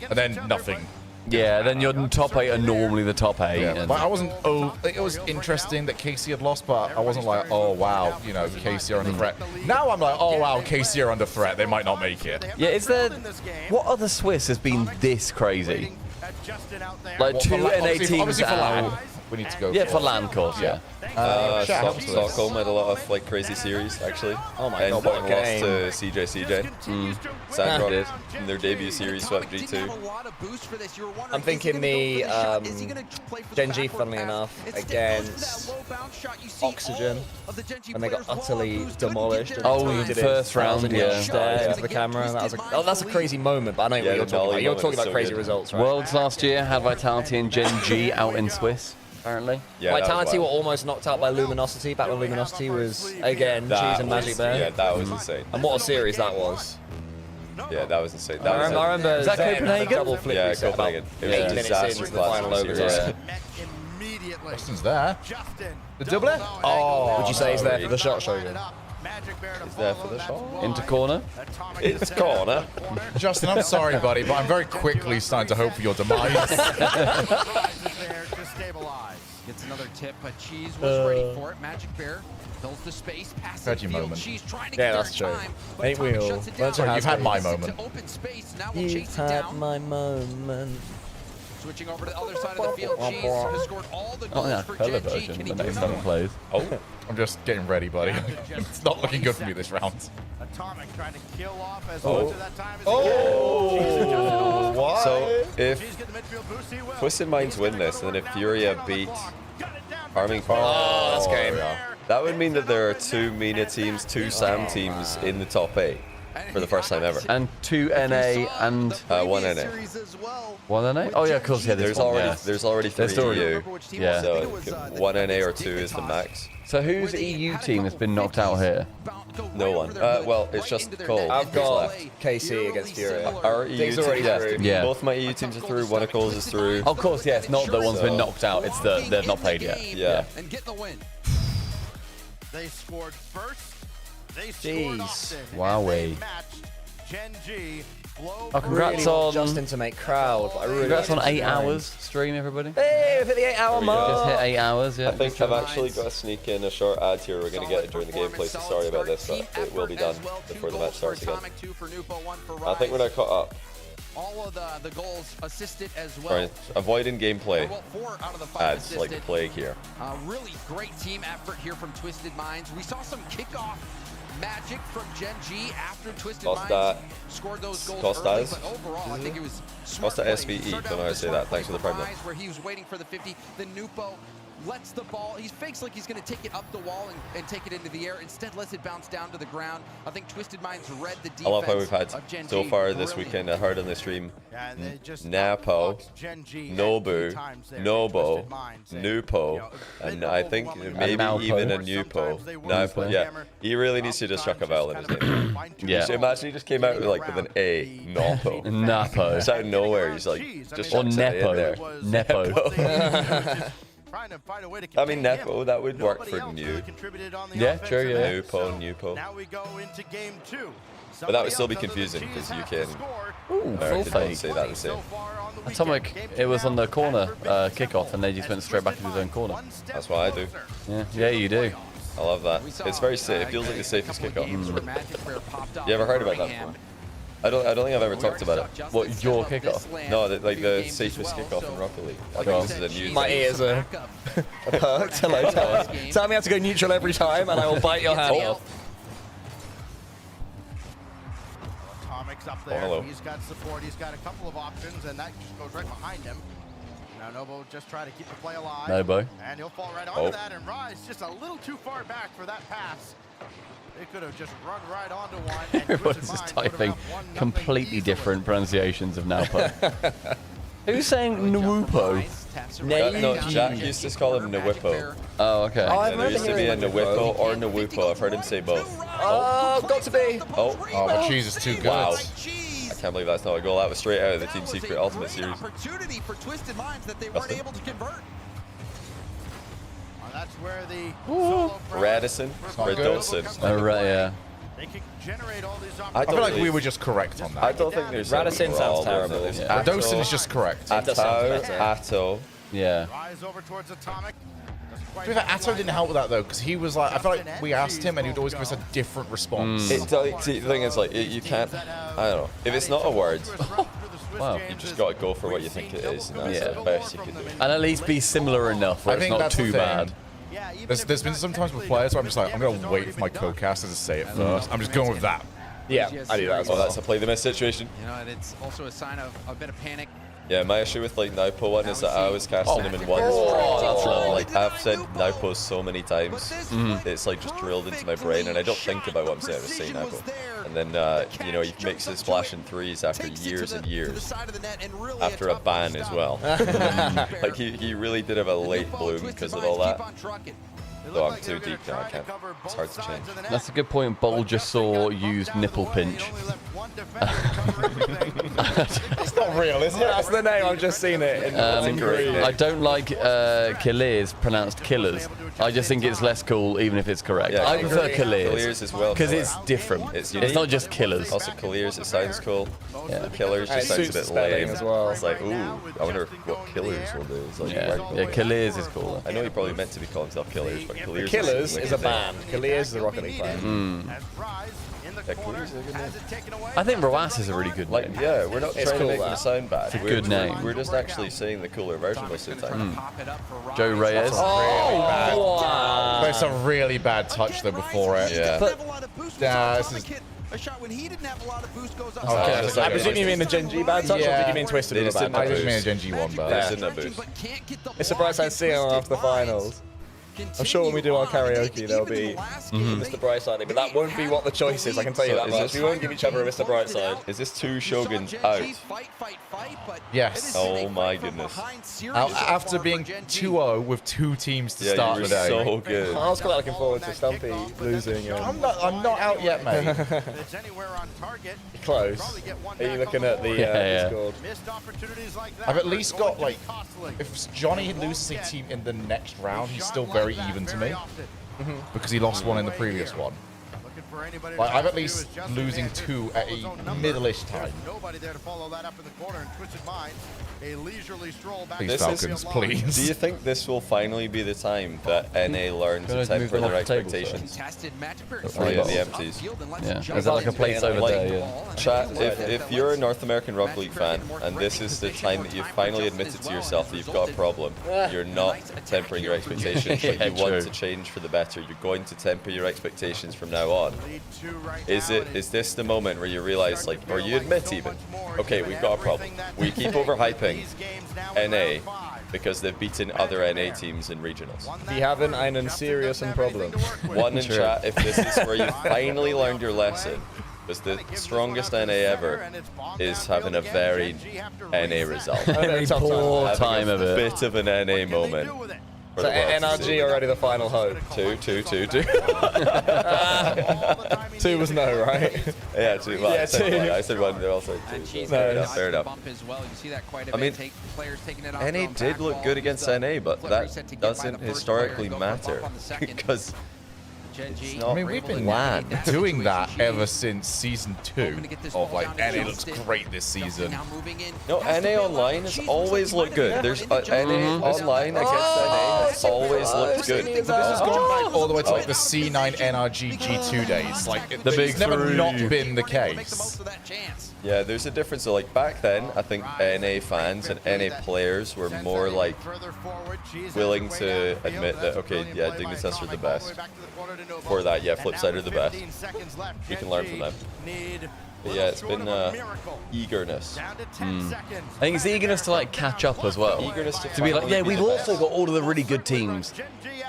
and then nothing. Yeah, then your top 8 are normally the top 8. Yeah, and- but I wasn't. Oh, it was interesting that KC had lost, but I wasn't like, oh wow, you know, KC are under threat. Now I'm like, oh wow, KC are under threat. They might not make it. Yeah, is there... What other Swiss has been this crazy? Like What, 2 for NA obviously teams for LAN, out. we need to go. Yeah, for LAN, of course, yeah. Stockholm had a lot of like crazy series actually. Oh my and God, what a lost game. to CJ. Sandrock in their debut series swept G2. I'm thinking the Gen G, funnily enough, against Oxygen, and they got utterly demolished. and Oh, tweeted it first round, 1,000 yeah. yards straight into the camera. That was that's a crazy moment, but I know Yeah, what you're the talking about. Nolly You're moment talking is about so crazy good. results, right? Worlds last year had Vitality and Gen G out in Swiss, apparently. Yeah, that was Vitality were wild. almost knocked out by Luminosity back when Luminosity was, again, That Cheese and was- Magic Bear. Yeah, that was insane. And what a series that was. Yeah, that was insane. I That was remember Is that Zen Copenhagen? double flip Yeah, reset about Copenhagen. It was 8 a minutes disaster into the class final of over. series. Justin's there. The doubler? Oh, Would you say he's there for the shot, Shogun? Is there for the shot? Into corner. It's corner. Justin, I'm sorry, buddy, but I'm very quickly starting to hope for your demise. Gets another tip, but Cheese was ready for it. Magic Bear fills the space, passes the Reggie field. moment. Cheese trying to Yeah, get that's there in true. time, but Ain't Tommy we all? shuts it Once down. it You've had my Gets it moment. to open space. Now we'll You've chase it had down. my moment. Switching over to the other side of the field, Cheese has scored all the Oh, goals yeah, for color Gen G. version, Can he the do next another time one? it plays. Oh, I'm just getting ready, buddy. It's not looking good for me this round. Atomic trying to kill off as Oh. much of that time as Oh, why? So if Cheese get the midfield boost, he will. Twisted Minds win this, and then if Furia beat Arming Oh, that's game. that would mean that there are 2 MENA teams, 2 SAM teams in the top 8. for the first time ever. And 2 NA and 1 NA. 1 NA? Oh yeah, of course. Yeah, there's already 3 EU. Yeah. So 1 NA or 2 is the max. So who's the EU team that's been knocked out here? No one. Well, it's just Cole. I've got KC against Fury. Our EU team, yeah. Both my EU teams are through. One of Cole's is through. Of course, yeah. It's not the one's been knocked out. It's the they've not played yet. Yeah. And get the win. They scored first. They scored often. Wowee. Gen G. Oh, congrats on Justin to make crowd. I really congrats on 8 hours stream, everybody. Hey, we've hit the 8-hour mark. Just hit 8 hours, yeah. I think I've actually got to sneak in a short ad here. We're going to get it during the gameplay, so sorry about this, but it will be done before the match starts again. I think we're now caught up. All of the goals assisted as well. Right, avoiding gameplay Well, 4 out of the 5 ads like the assisted. plague here. Really great team effort here from Twisted Minds. We saw some kickoff magic from Gen G after Twisted Costa. Minds scored those goals Costas. early, but overall, I think it was smart Costa play. SVE, Started don't know how to out say with a that. Thanks for the smart prime play from Rise where he was waiting for the 50. The Nupo lets the ball, he fakes like he's going to take it up the wall and take it into the air. Instead, lets it bounce down to the ground. I think Twisted Minds read the defense. I love how we've had of Gen so G. far this Brilliant. weekend. I heard on the stream Yeah, and they just Napo, Gen G Nobu, times there. Nobo, Twisted Minds. Nupo, and I think maybe Naupo. even a Nupo. Naupo, yeah. He really needs to just chuck a vowel in his name. Yeah. So imagine he just came out with like with an A, Nopo. Napo. Just out of nowhere, he's like, just Or chucks it in there. Nepo. Nepo. Trying to find a way to I mean, contain him. Nepo, that would work for Nobody else New. really contributed on the Yeah, offensive true, yeah. end, so Nupo. Now we go into game 2. But that would still be Somebody else confusing other because than you G can has to score. Ooh, full Americans don't fake. say that the same. Atomic, it was on the corner kickoff, and they just went straight back into his own corner. That's what I do. Yeah, you do. I love that. It's very safe. It feels like the safest kickoff. You ever heard about that before? I don't think I've ever talked about it. What, your kickoff? No, like the safest kickoff in Rocket League. I think this is a new My thing. ears are perked. Hello, tell me how to go neutral every time, and I will bite your hand off. Atomic's up there. hello. He's got support. He's got a couple of options, and that just goes right behind him. Now Nobo just try to keep the play alive. Nobo. And he'll fall right onto that, and Rise just a little too far back for that pass. They could have just run right onto one. And Everyone's just typing completely different pronunciations of Naupo. Who's saying Nwupo? No, Jack used to call him Nwippo. Oh, okay. Yeah, there used to be a Nwippo or Nwupo. I've heard him say both. Oh, got to be. Oh, but cheese is too good. Wow. I can't believe that's not a goal. That was straight out of the Team Secret Ultimate Series. Opportunity for Twisted Minds that they weren't able to convert. That's where the solo Radisson, Oh, right, yeah. They can generate all these I feel like we were just correct on that. I don't think there's Radisson sounds terrible. Yeah. Dawson is just correct. Atto. Yeah. Rise over towards Atomic. To be fair, Atto didn't help with that though, because he was like, I feel like we asked him and he'd always give us a different response. See, the thing is, like, you can't, I don't know, if it's not a word, Wow. you just got to go for what you think it is, and that's the best you can do. And at least be similar enough where I it's think not that's the too thing. bad. There's been some times with players where I'm just like, I'm going to wait for my co-caster to say it first. I'm just going with that. Yeah, I do that as well. That's a play the miss situation. You know, and it's also a sign of a bit of panic. Yeah, my issue with like Naupo one is that I was casting him in ones. that's lovely. Like I've said Naupo so many times, it's like just drilled into my brain, and I don't think about what I'm saying. I just say Naupo, and then you know, he makes his splash in threes after years and years, after a ban as well. Like he really did have a late bloom because of all that. Though I'm too deep now, I can't. It's hard to change. That's a good point. Bowl just saw used nipple pinch. It's not real, is it? That's the name. I've just seen it. I don't like Killers pronounced killers. I just think it's less cool, even if it's correct. Yeah, I prefer Killers Killers as well because it's different. It's not just killers. Also, Killers, it sounds cool. Yeah. Killers And just it sounds a suits bit the spelling lame as well. It's like, ooh, I wonder what Killers will do. It's like, Yeah, Killers is cooler. I know he probably meant to be calling himself Killers, but Killers. Killers is a band. Killers is a Rocket League player. Yeah, Killers is a good name. I think Roas is a really good Like, name. yeah, we're not It's trying cool, to make that. them sound bad. It's a good name. We're just actually saying the cooler version most of the time. Joe Reyes. But it's a really bad touch though before it. Yeah. This is... A shot when he didn't have a lot of boost goes up. I presume you mean the Gen G bad touch, or did you mean Twisted They with a just bad didn't touch? I just mean a Gen G one, but They didn't have boost. It's a bright side seeing after the finals. I'm sure when we do our karaoke, there'll be Mr. Brightside, but that won't be what the choice is. I can tell you that much. We won't give each other a Mr. Brightside. Is this 2 Shoguns out? Yes. Oh my goodness. After being 2-0 with 2 teams to start you the were day. so good. I was quite looking forward to Stumpy losing. I'm not out yet, mate. Close. Are you looking at the Discord? I've at least got, like, if Johnny loses a team in the next round, he's still very even to me. Because he lost one in the previous one. Like, I'm at least losing 2 at a middle-ish time. Nobody there to follow that up in the corner, and Twisted Mind, a leisurely stroll back. Please, Falcons, please. Do you think this will finally be the time that NA learn to temper their expectations? Oh yeah, the empties. Yeah. Is that like a placeover day? Yeah. Chat, if you're a North American Rocket League fan, and this is the time that you've finally admitted to yourself that you've got a problem, you're not tempering your expectations, but you want to change for the better, you're going to temper your expectations from now on. Is this the moment where you realize, like, or you admit even, okay, we've got a problem. We keep overhyping NA because they've beaten other NA teams in regionals. We have einen seriösen problem. One in chat, if this is where you finally learned your lesson, because the strongest NA ever is having a very NA result. Very poor time of it. Bit of an NA moment. So NRG already the final hope. 2. 2 was no, right? Yeah, 2. Well, Yeah, 2. I said 1, they're also 2. Fair enough, fair enough. I mean, NA did look good against NA, but that doesn't historically matter. Because I mean, we've been doing that ever since Season 2 of, like, NA looks great this season. No, NA Online has always looked good. There's NA Online against NA has always looked good. This has gone back all the way to, like, the C9 NRG G2 days. Like, it's never not been the case. Yeah, there's a difference. So, like, back then, I think NA fans and NA players were more, like, willing to admit that, okay, yeah, Dignitas are the best. For that, yeah, Flipside are the best. We can learn from them. But yeah, it's been eagerness. I think it's eagerness to, like, catch up as well. Eagerness to be like, yeah, we've also got all of the really good teams.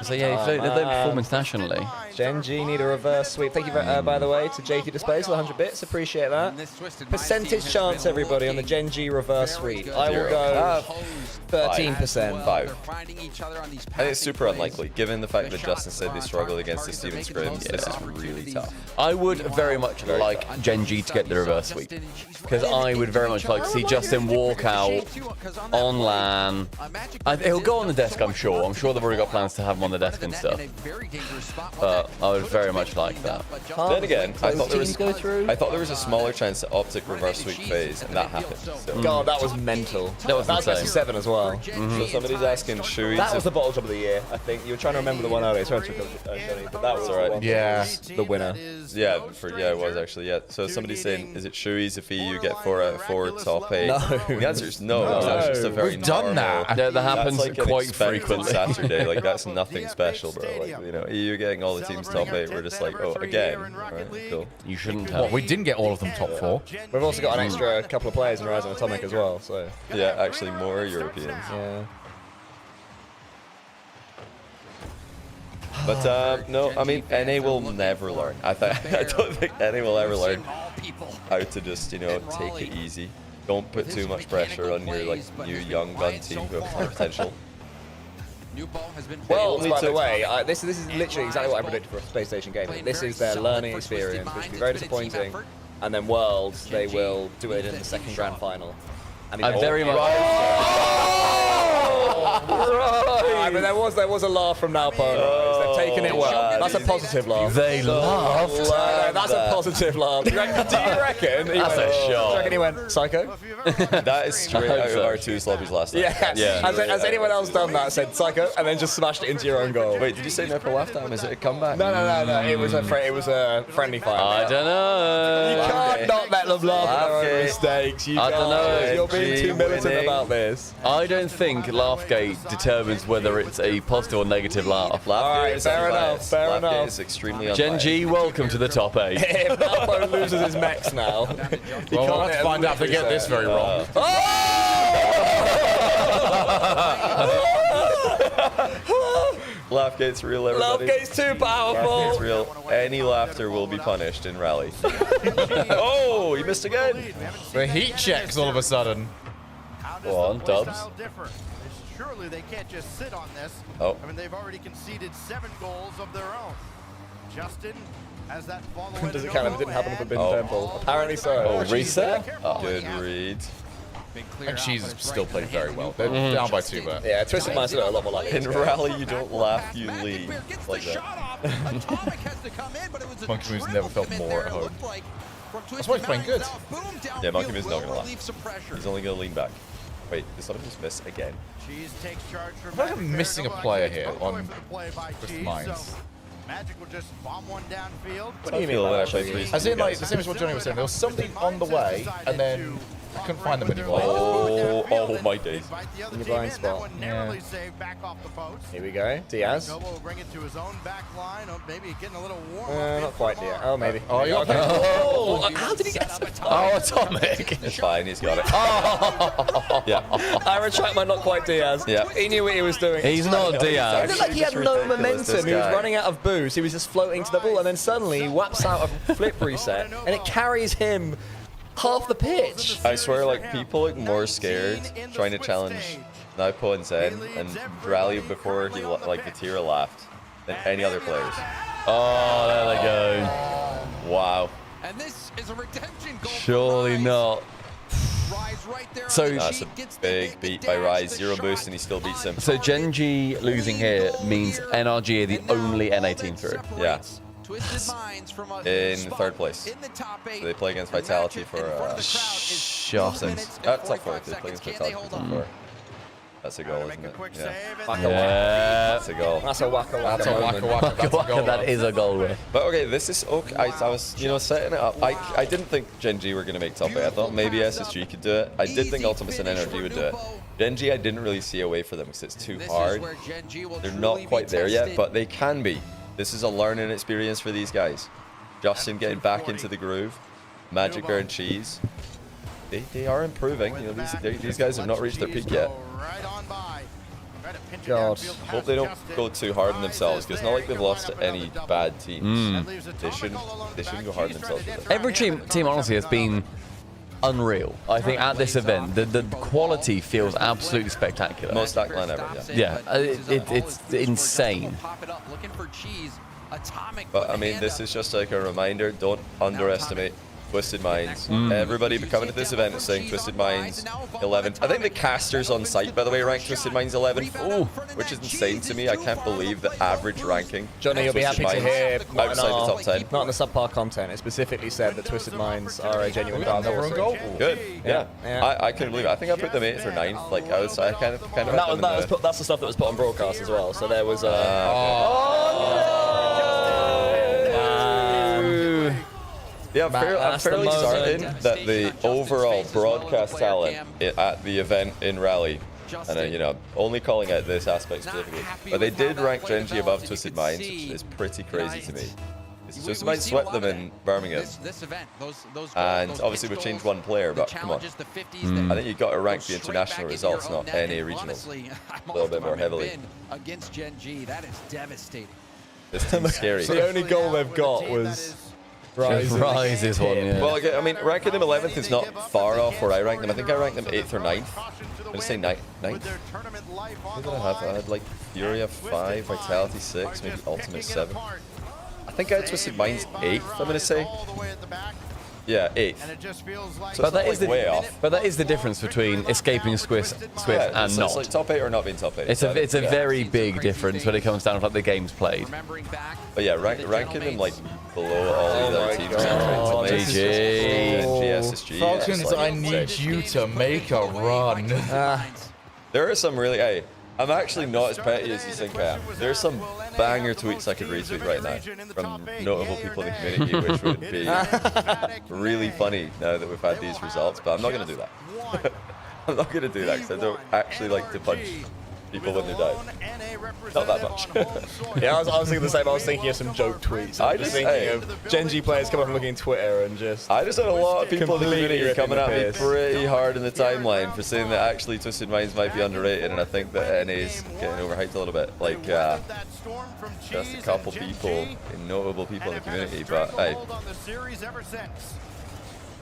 So yeah, if they don't perform internationally. Gen G need a reverse sweep. Thank you, by the way, to JT Displays for the 100 bits. Appreciate that. Percentage chance, everybody, on the Gen G reverse sweep. I will go 13%. 5. I think it's super unlikely, given the fact that Justin said they struggled against the Steven Scrims. This is really tough. I would very much like Gen G to get the reverse sweep, because I would very much like to see Justin walk out on LAN. He'll go on the desk, I'm sure. I'm sure they've already got plans to have him on the desk and stuff. But I would very much like that. Then again, I thought there was a smaller chance that Optic reverse sweep phase, and that happened. So. God, that was mental. That was best of 7 as well. So somebody's asking Shui's. That was the bottle job of the year, I think. You were trying to remember the one earlier, so but that was alright. Yeah, the winner. Yeah, it was actually. Yeah. So somebody's saying, is it Shui's if you get 4 out of 4 top 8? No. The answer is no. That's just a very We've done that. Yeah, that happens like quite frequently. Saturday, like that's nothing special, bro. Like, you know, you're getting all the teams top 8. We're just like, oh, again. Alright, cool. You shouldn't have. What, we didn't get all of them top 4. We've also got an extra couple of players in Rise of Atomic as well, so. Yeah, actually more Europeans. Yeah. But no, I mean, NA will never learn. I don't think NA will ever learn how to just, you know, take it easy. Don't put too much pressure on your, like, new young gun team who have more potential. Well, by the way, this is literally exactly what I predicted for a Space Station game. This is their learning experience, which will be very disappointing. And then Worlds, they will do it in the second grand final. And I very much. Right, but there was a laugh from Nalpo. They've taken it well. That's a positive laugh. They laughed. That's a positive laugh. Do you reckon? That's a shot. Do you reckon he went Psycho? That is straight out of our 2 slobbies last night. Yeah. Has anyone else done that? Said Psycho and then just smashed it into your own goal? Wait, did you say Nipple left time? Is it a comeback? No. It was a friendly fight. I don't know. You can't not let them laugh at their own mistakes. I don't know. You're being too militant about this. I don't think Laughgate determines whether it's a positive or negative laugh. Alright, fair enough. Laughgate is extremely unbiased. Gen G, welcome to the top 8. If Nalpo loses his mechs now, well, we'll have to find out if they get this very wrong. Laugh gate's real, everybody. Laugh gate's too powerful. Laugh gate's real. Any laughter will be punished in rally. Oh, he missed again. The heat checks all of a sudden. Go on, Dubs. Surely they can't just sit on this. Oh. I mean, they've already conceded 7 goals of their own. Justin has that follow-in. Does it count if it didn't happen with the bin Oh. temple? Apparently so. Oh, reset? Good read. And she's still played very well. They're down by 2, but yeah, Twisted Minds are a lot more likely. In rally, you don't laugh, you lead. Like that. Monkey Moves never felt more at home. That's why he's playing good. Yeah, Monkey Moves not going to laugh. He's only going to lean back. Wait, did someone just miss again? I feel like I'm missing a player here on Twisted Minds. Magic will just bomb one downfield. What do you mean? As in, like, the same as what Johnny was saying, there was somebody on the way, and then I couldn't find them anymore. Oh my days. In your blind spot. Yeah. Here we go. Diaz. Will bring it to his own back line. Oh, maybe getting a little warm. Not quite Diaz. Oh, maybe. Oh, you okay? Oh, how did he get so Oh, Atomic. It's fine, he's got it. Oh. Yeah. I retract my not quite Diaz. Yeah. He knew what he was doing. He's not It Diaz. looked like he had no momentum. He was running out of boost. He was just floating to the ball, and then suddenly he whaps out a flip reset, and it carries him half the pitch. I swear, like, people look more scared trying to challenge Naipo and Zen and rally before he, like, the tier laughed than any other players. Oh, there they go. Wow. And this is a redemption goal. Surely not. So that's a big beat by Rise. 0 boost and he still beats him. So Genji losing here means NRG are the only NA team through. Yeah. In 3rd place. So they play against Vitality for shocking. Top 4. They play against Vitality for top 4. That's a goal, isn't it? Yeah. That's a goal. That's a waka waka. That's a waka waka. That's a goal. That is a goal. But okay, this is okay. I was, you know, setting it up. I didn't think Genji were going to make top 8. I thought maybe SSG could do it. I did think Ultimates and NRG would do it. Genji, I didn't really see a way for them because it's too hard. They're not quite there yet, but they can be. This is a learning experience for these guys. Justin getting back into the groove. Magic Bear and Cheese. They are improving. You know, these guys have not reached their peak yet. God. Hope they don't go too hard on themselves because it's not like they've lost to any bad teams. They shouldn't go hard on themselves. Every team honestly has been unreal. I think at this event, the quality feels absolutely spectacular. Most stack line ever, yeah. It's insane. But I mean, this is just like a reminder, don't underestimate Twisted Minds. Everybody coming to this event is saying Twisted Minds 11th. I think the casters on site, by the way, ranked Twisted Minds 11th. Ooh, which is insane to me. I can't believe the average ranking. Johnny, you'll be happy to hear outside the top 10. Not in the subpar content. It specifically said that Twisted Minds are a genuine dark horse. goal. Good. Yeah. I couldn't believe it. I think I put them 8th or 9th. Like I kind of that's the stuff that was put on broadcast as well. So there was Yeah, I'm fairly certain that the overall broadcast talent at the event in Rally, and you know, only calling out this aspect specifically, but they did rank Genji above Twisted Minds, which is pretty crazy to me. Twisted Minds swept them in Birmingham, and obviously we've changed one player, but come on. I think you've got to rank the international results, not NA regionals, a little bit more heavily. Against Genji, that is devastating. This team's scary. The only goal they've got was Rise is one, yeah. Well, I mean, ranking them 11th is not far off where I ranked them. I think I ranked them 8th or 9th. I'm going to say 9th. What did I have? I had like Furia 5, Vitality 6, maybe Ultimate 7. I think I had Twisted Minds 8th, I'm going to say. Yeah, 8th. So but that like is the way off. But that is the difference between escaping Swift and not. It's like top 8 or not being top 8. It's a very big difference when it comes down to like the games played. But yeah, ranking them like below all the other teams. GG. Falcons, I need you to make a run. There are some really. Hey, I'm actually not as petty as you think I am. There's some banger tweets I could retweet right now from notable people in the community, which would be really funny now that we've had these results, but I'm not going to do that. I'm not going to do that because I don't actually like to punch people when they died. Not that much. Yeah, I was thinking the same. I was thinking of some joke tweets. I was thinking of Gen G players coming up and looking at Twitter and just. I just had a lot of people in the community coming at me piss. pretty hard in the timeline for saying that actually Twisted Minds might be underrated, and I think that NA's getting overhyped a little bit. Like, just a couple people, notable people in the community, but hey.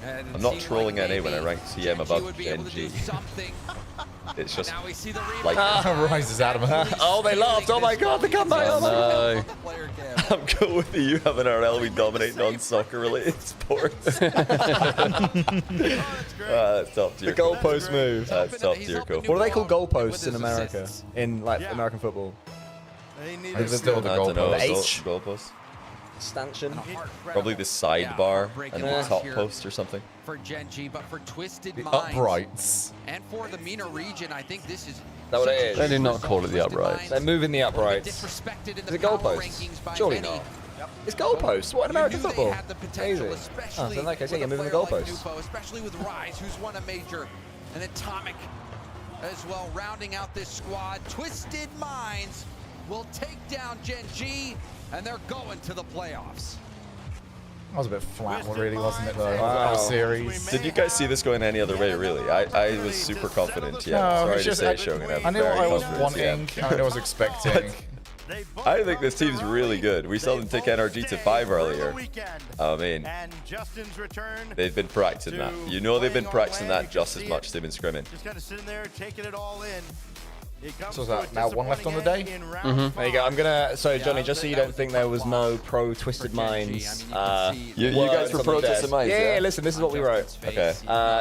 I'm not trolling NA when I rank CM above Gen G. It's just like rises out of him. Oh, they laughed. Oh my god, the comeback. Oh no. I'm cool with you having RL. We dominate non-soccer related sports. That's top tier. The goalpost move. That's top tier. Cool. What do they call goalposts in America? In like American football? Is it still the goalpost? Goalpost. Stanchion. Probably the sidebar and the top post or something. For Gen G, but for Twisted The Minds uprights. and for the MENA region, I think this is. That what it is? They did not call it the uprights. They're moving the uprights. Is it goalposts? Surely not. It's goalposts. What in American football? Amazing. Oh, so in that case, yeah, you're moving the goalposts. Especially with Rise, who's won a major, and Atomic as well, rounding out this squad. Twisted Minds will take down Gen G, and they're going to the playoffs. That was a bit flat, really, wasn't it, though? Wow. Series. Did you guys see this going any other way, really? I was super confident, yeah. No, Sorry to just, say, Shogun. I knew what I was wanting, I knew what I was expecting. I think this team's really good. We saw them take NRG to 5 earlier. I mean, they've been practicing that. You know they've been practicing that just as much as they've been scrimming. Just kind of sitting there, taking it all in. So is that now one left on the day? There you go. I'm gonna. So Johnny, just so you don't think there was no pro Twisted Minds. You guys were pro Twisted Minds. Yeah, listen, this is what we wrote. Okay.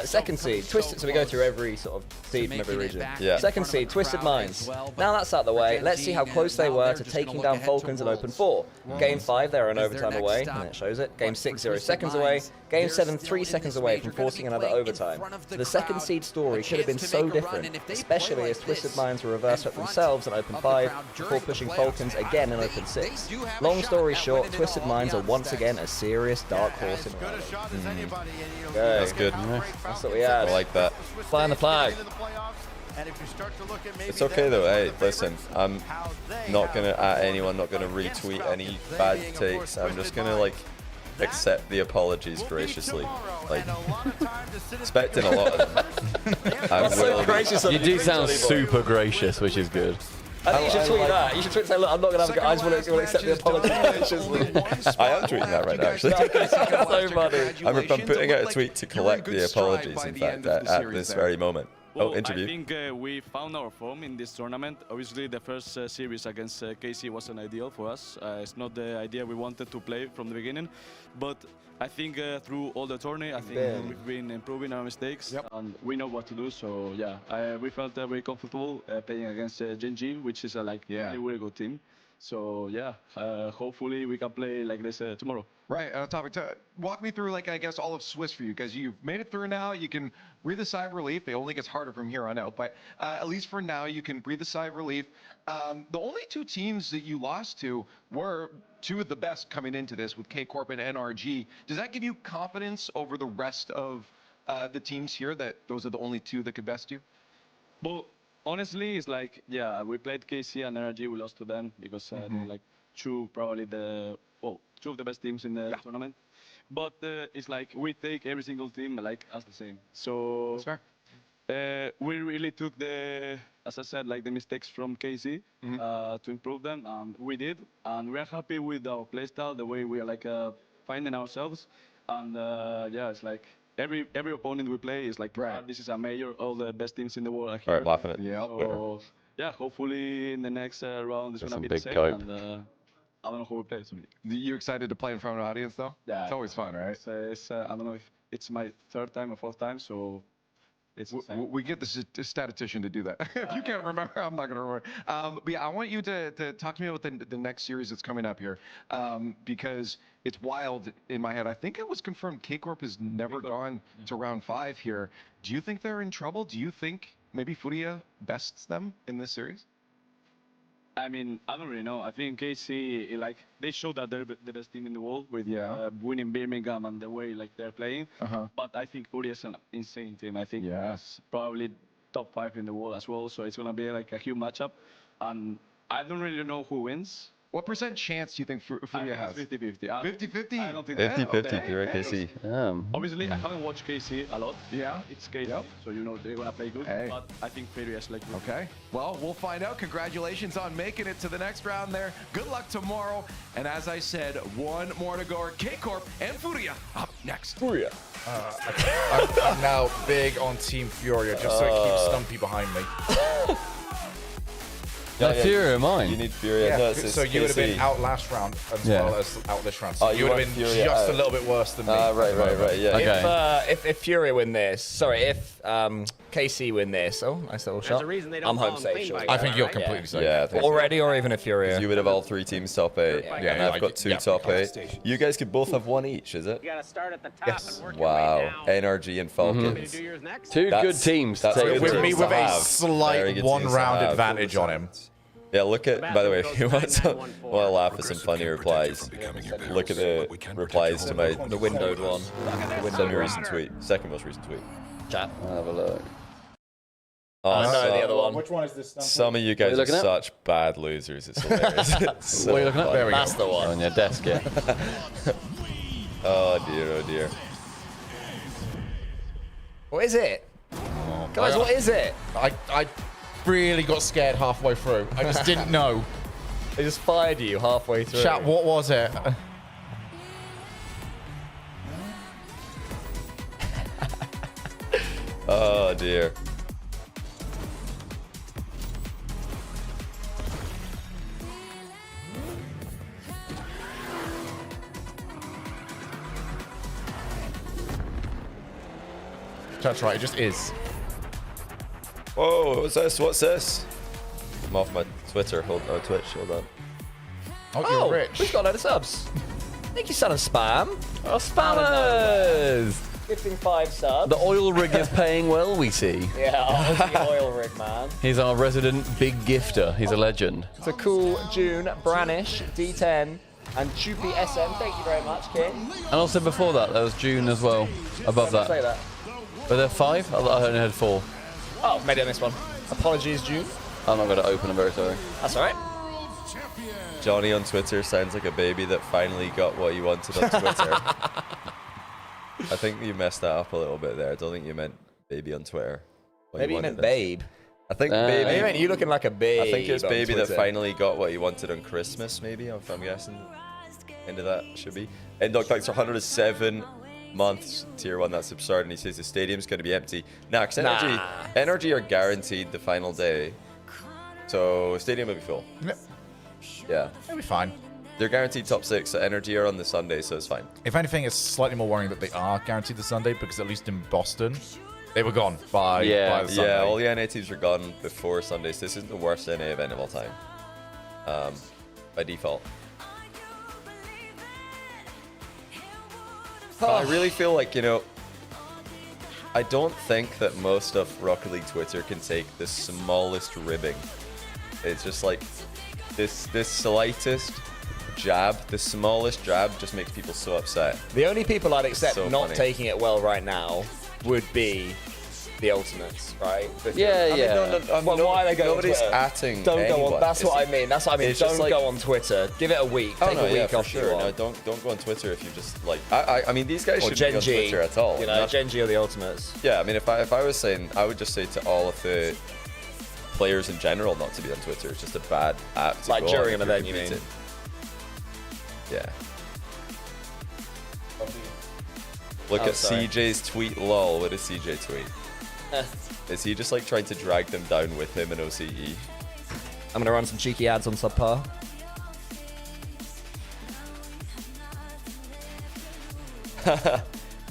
Second seed, Twisted. So we go through every sort of seed from every region. Yeah. Second seed, Twisted Minds. Now that's out of the way. Let's see how close they were to taking down Falcons in Open 4. Game 5, they're an overtime away, and it shows it. Game 6, 0 seconds away. Game 7, 3 seconds away from forcing another overtime. So the second seed story could have been so different, especially as Twisted Minds were reversed up themselves in Open 5 before pushing Falcons again in Open 6. Long story short, Twisted Minds are once again a serious dark horse in Rome. That's good. That's what we had. I like that. Flying the flag. It's okay though. Hey, listen, I'm not gonna at anyone, not gonna retweet any bad takes. I'm just gonna like accept the apologies graciously. Like, expecting a lot of them. I will be. You do sound super gracious, which is good. I think you should tweet that. You should tweet saying, look, I'm not going to have a go. I just want to accept the apology graciously. I am tweeting that right now, actually. So funny. I'm putting out a tweet to collect the apologies, in fact, at this very moment. Well, interview. I think we found our form in this tournament. Obviously, the first series against KC wasn't ideal for us. It's not the idea we wanted to play from the beginning. But I think through all the tourney, I think we've been improving our mistakes. And we know what to do. So, yeah, we felt very comfortable playing against Gen G, which is a really good team. So, yeah, hopefully we can play like this tomorrow. Right, topic. Walk me through, like, I guess, all of Swiss for you, because you've made it through now. You can breathe a sigh of relief. It only gets harder from here on out, but at least for now, you can breathe a sigh of relief. The only two teams that you lost to were two of the best coming into this with K-Corp and NRG. Does that give you confidence over the rest of the teams here, that those are the only two that could best you? Well, honestly, it's like, yeah, we played KC and NRG. We lost to them because they're like two of the best teams in the tournament. But it's like we take every single team like as the same. So that's fair. We really took as I said, like the mistakes from KC to improve them, and we did. And we're happy with our playstyle, the way we are like finding ourselves. And yeah, it's like every opponent we play is like, this is a major. All the best teams in the world are here. All right, laughing at So, yeah, hopefully in the next round it's gonna be the same. And, I don't know who we play. You excited to play in front of an audience, though? Yeah. It's always fun, right? It's I don't know if it's my third time or fourth time, so it's we get the statistician to do that. If you can't remember, I'm not going to remember. But yeah, I want you to talk to me about the next series that's coming up here, because it's wild in my head. I think it was confirmed K-Corp has never gone to round 5 here. Do you think they're in trouble? Do you think maybe Furia bests them in this series? I mean, I don't really know. I think KC, like, they showed that they're the best team in the world with winning Birmingham and the way like they're playing. But I think Furia is an insane team. I think probably top 5 in the world as well. So it's gonna be like a huge matchup, and I don't really know who wins. What percent chance do you think Furia has? 50-50. 50-50? I don't think 50-50, you're right, KC. Obviously, I haven't watched KC a lot. Yeah. It's KC, so you know they're gonna play good. Hey. But I think Furia's like good. Okay. Well, we'll find out. Congratulations on making it to the next round there. Good luck tomorrow. And as I said, one more to go. K-Corp and Furia up next. Furia. I'm now big on Team Furia, just so it keeps Stumpy behind me. Furia mine. You need Furia. Yeah, No, so you would have been out last round as well as out this round. So you would have been Furia just out. a little bit worse than me. Right, yeah. Okay. If Furia win this, sorry, if KC win this, nice little shot. I'm home safe. Sure. I think you're completely safe. Yeah, I think so. Already, or even if Furia. You would have all 3 teams top 8, and I've got 2 top 8. You guys could both have 1 each, is it? You gotta start at the top Yes. and work your way Wow. down. NRG and Falcons. Do yours next? Two good teams to That's take good it With teams me to with a have. Very slight good 1 teams to round have. advantage on him. Yeah, look at, by the way, if you want to laugh at some funny replies, look at the replies to the windowed one. The windowed recent tweet. Second most recent tweet. Chat. I'll have a look. I know the other one. Which one is this? Some of you guys are looking at? such bad losers. It's hilarious. It's so What are you looking at? funny. There we That's the one. On your desk, yeah. Oh dear, oh dear. What is it? Guys, what is it? I really got scared halfway through. I just didn't know. They just fired you halfway through. Chat, what was it? Oh dear. That's right, it just is. Whoa, what's this? What's this? I'm off my Twitter. Twitch. Hold on. Oh, you're rich. We've got a load of subs. Thank you, son of spam. Oh, spammers! Gifting 5 subs. The oil rig is paying well, we see. Yeah, the oil rig, man. He's our resident big gifter. He's a legend. It's a cool June, Branish, D10, and Choopy SM. Thank you very much, King. And also before that, there was June as well. Above that. Say that. Were there 5? I only had 4. Oh, maybe I missed one. Apologies, June. I'm not going to open. I'm very sorry. That's all right. Johnny on Twitter sounds like a baby that finally got what he wanted on Twitter. I think you messed that up a little bit there. I don't think you meant baby on Twitter. Maybe you meant babe. I think Maybe baby. you meant you looking like a babe. I think it's on baby that Twitter. finally got what he wanted on Christmas, maybe, if I'm guessing. End of that should be. And Doc thanks for 107 months, tier 1, that's absurd. And he says the stadium's going to be empty. Nah, because NRG are guaranteed the final day. So stadium will be full. Yeah. It'll be fine. They're guaranteed top 6, so Energy are on the Sunday, so it's fine. If anything, it's slightly more worrying that they are guaranteed the Sunday, because at least in Boston, they were gone by the Sunday. Yeah, all the NA teams were gone before Sunday, so this isn't the worst NA event of all time. By default. But I really feel like, I don't think that most of Rocket League Twitter can take the smallest ribbing. It's just like this slightest jab, the smallest jab just makes people so upset. The only people I'd accept So not funny. taking it well right now would be the Ultimates, right? Yeah, Why are they going Nobody's Twitter? atting Don't go on. anyone. That's what I mean. That's what I mean. It's just Don't like- go on Twitter. Give it a week. Oh, Take no, a week yeah, for off. sure. No, don't go on Twitter if you just like. I mean, these guys Or shouldn't be on Gen G, Twitter at all. You know, Gen G or the Ultimates. Yeah, I mean, if I was saying, I would just say to all of the players in general not to be on Twitter. It's just a bad app to Like go during on an if event, you're you mean? competing. Yeah. Look Oh, at sorry. CJ's tweet. Lol. What did CJ tweet? Is he just like trying to drag them down with him in OCE? I'm gonna run some cheeky ads on Subpar.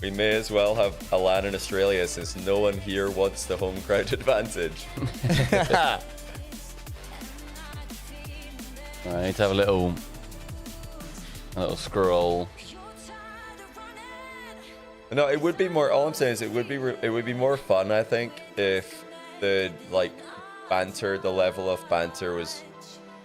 We may as well have a LAN in Australia since no one here wants the home crowd advantage. I need to have a little scroll. No, it would be more. All I'm saying is it would be more fun. I think if the banter, the level of banter was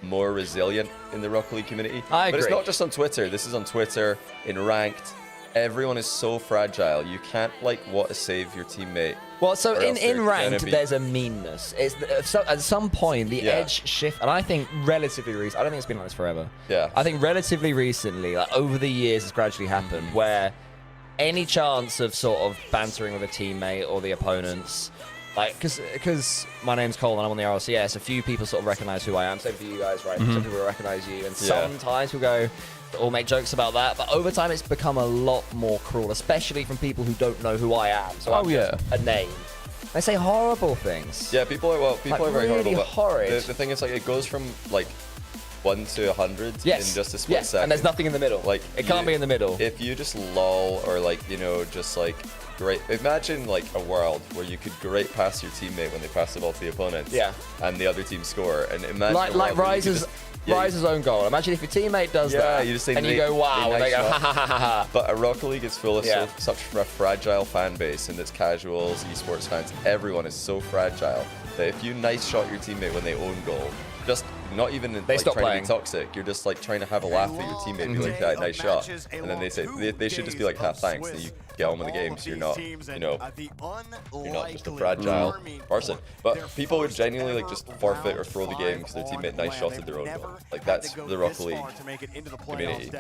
more resilient in the Rocket League community. I But it's agree. not just on Twitter. This is on Twitter, in ranked. Everyone is so fragile. You can't want to save your teammate Well, so Or else in they're ranked, gonna be- there's a meanness. At some point, the edge shift, and I think relatively recently, I don't think it's been like this forever. Yeah. I think relatively recently, like over the years, it's gradually happened where any chance of sort of bantering with a teammate or the opponents, like, because my name's Cole and I'm on the RLCS, a few people sort of recognize who I am. Same for you guys, right? Some people recognize you, and sometimes we'll go, all make jokes about that, but over time it's become a lot more cruel, especially from people who don't know who I am. So I'm just a name. They say horrible things. Yeah, people are very really horrible. horrid. But the thing is, like, it goes from like 1 to 100 in just a split second. And there's nothing in the middle. Like it can't be in the middle. If you just lull or like, you know, just like great. Imagine like a world where you could great pass your teammate when they pass the ball to the opponent. Yeah. And the other team score. And imagine like Rise's own goal. Imagine if your teammate does that, you just say and you go, wow, and they go, ha ha ha ha ha. But a Rocket League is full of such a fragile fan base, and it's casuals, esports fans, everyone is so fragile that if you nice shot your teammate when they own goal, just not even like trying to be toxic, you're just like trying to have a laugh at your teammate and be like, yeah, nice shot. And then they say, they should just be like, thanks, and you get on with the game, so you're not, you know, you're not just a fragile person. But people would genuinely like just forfeit or throw the game because their teammate nice shotted their own goal. Like that's the Rocket League community.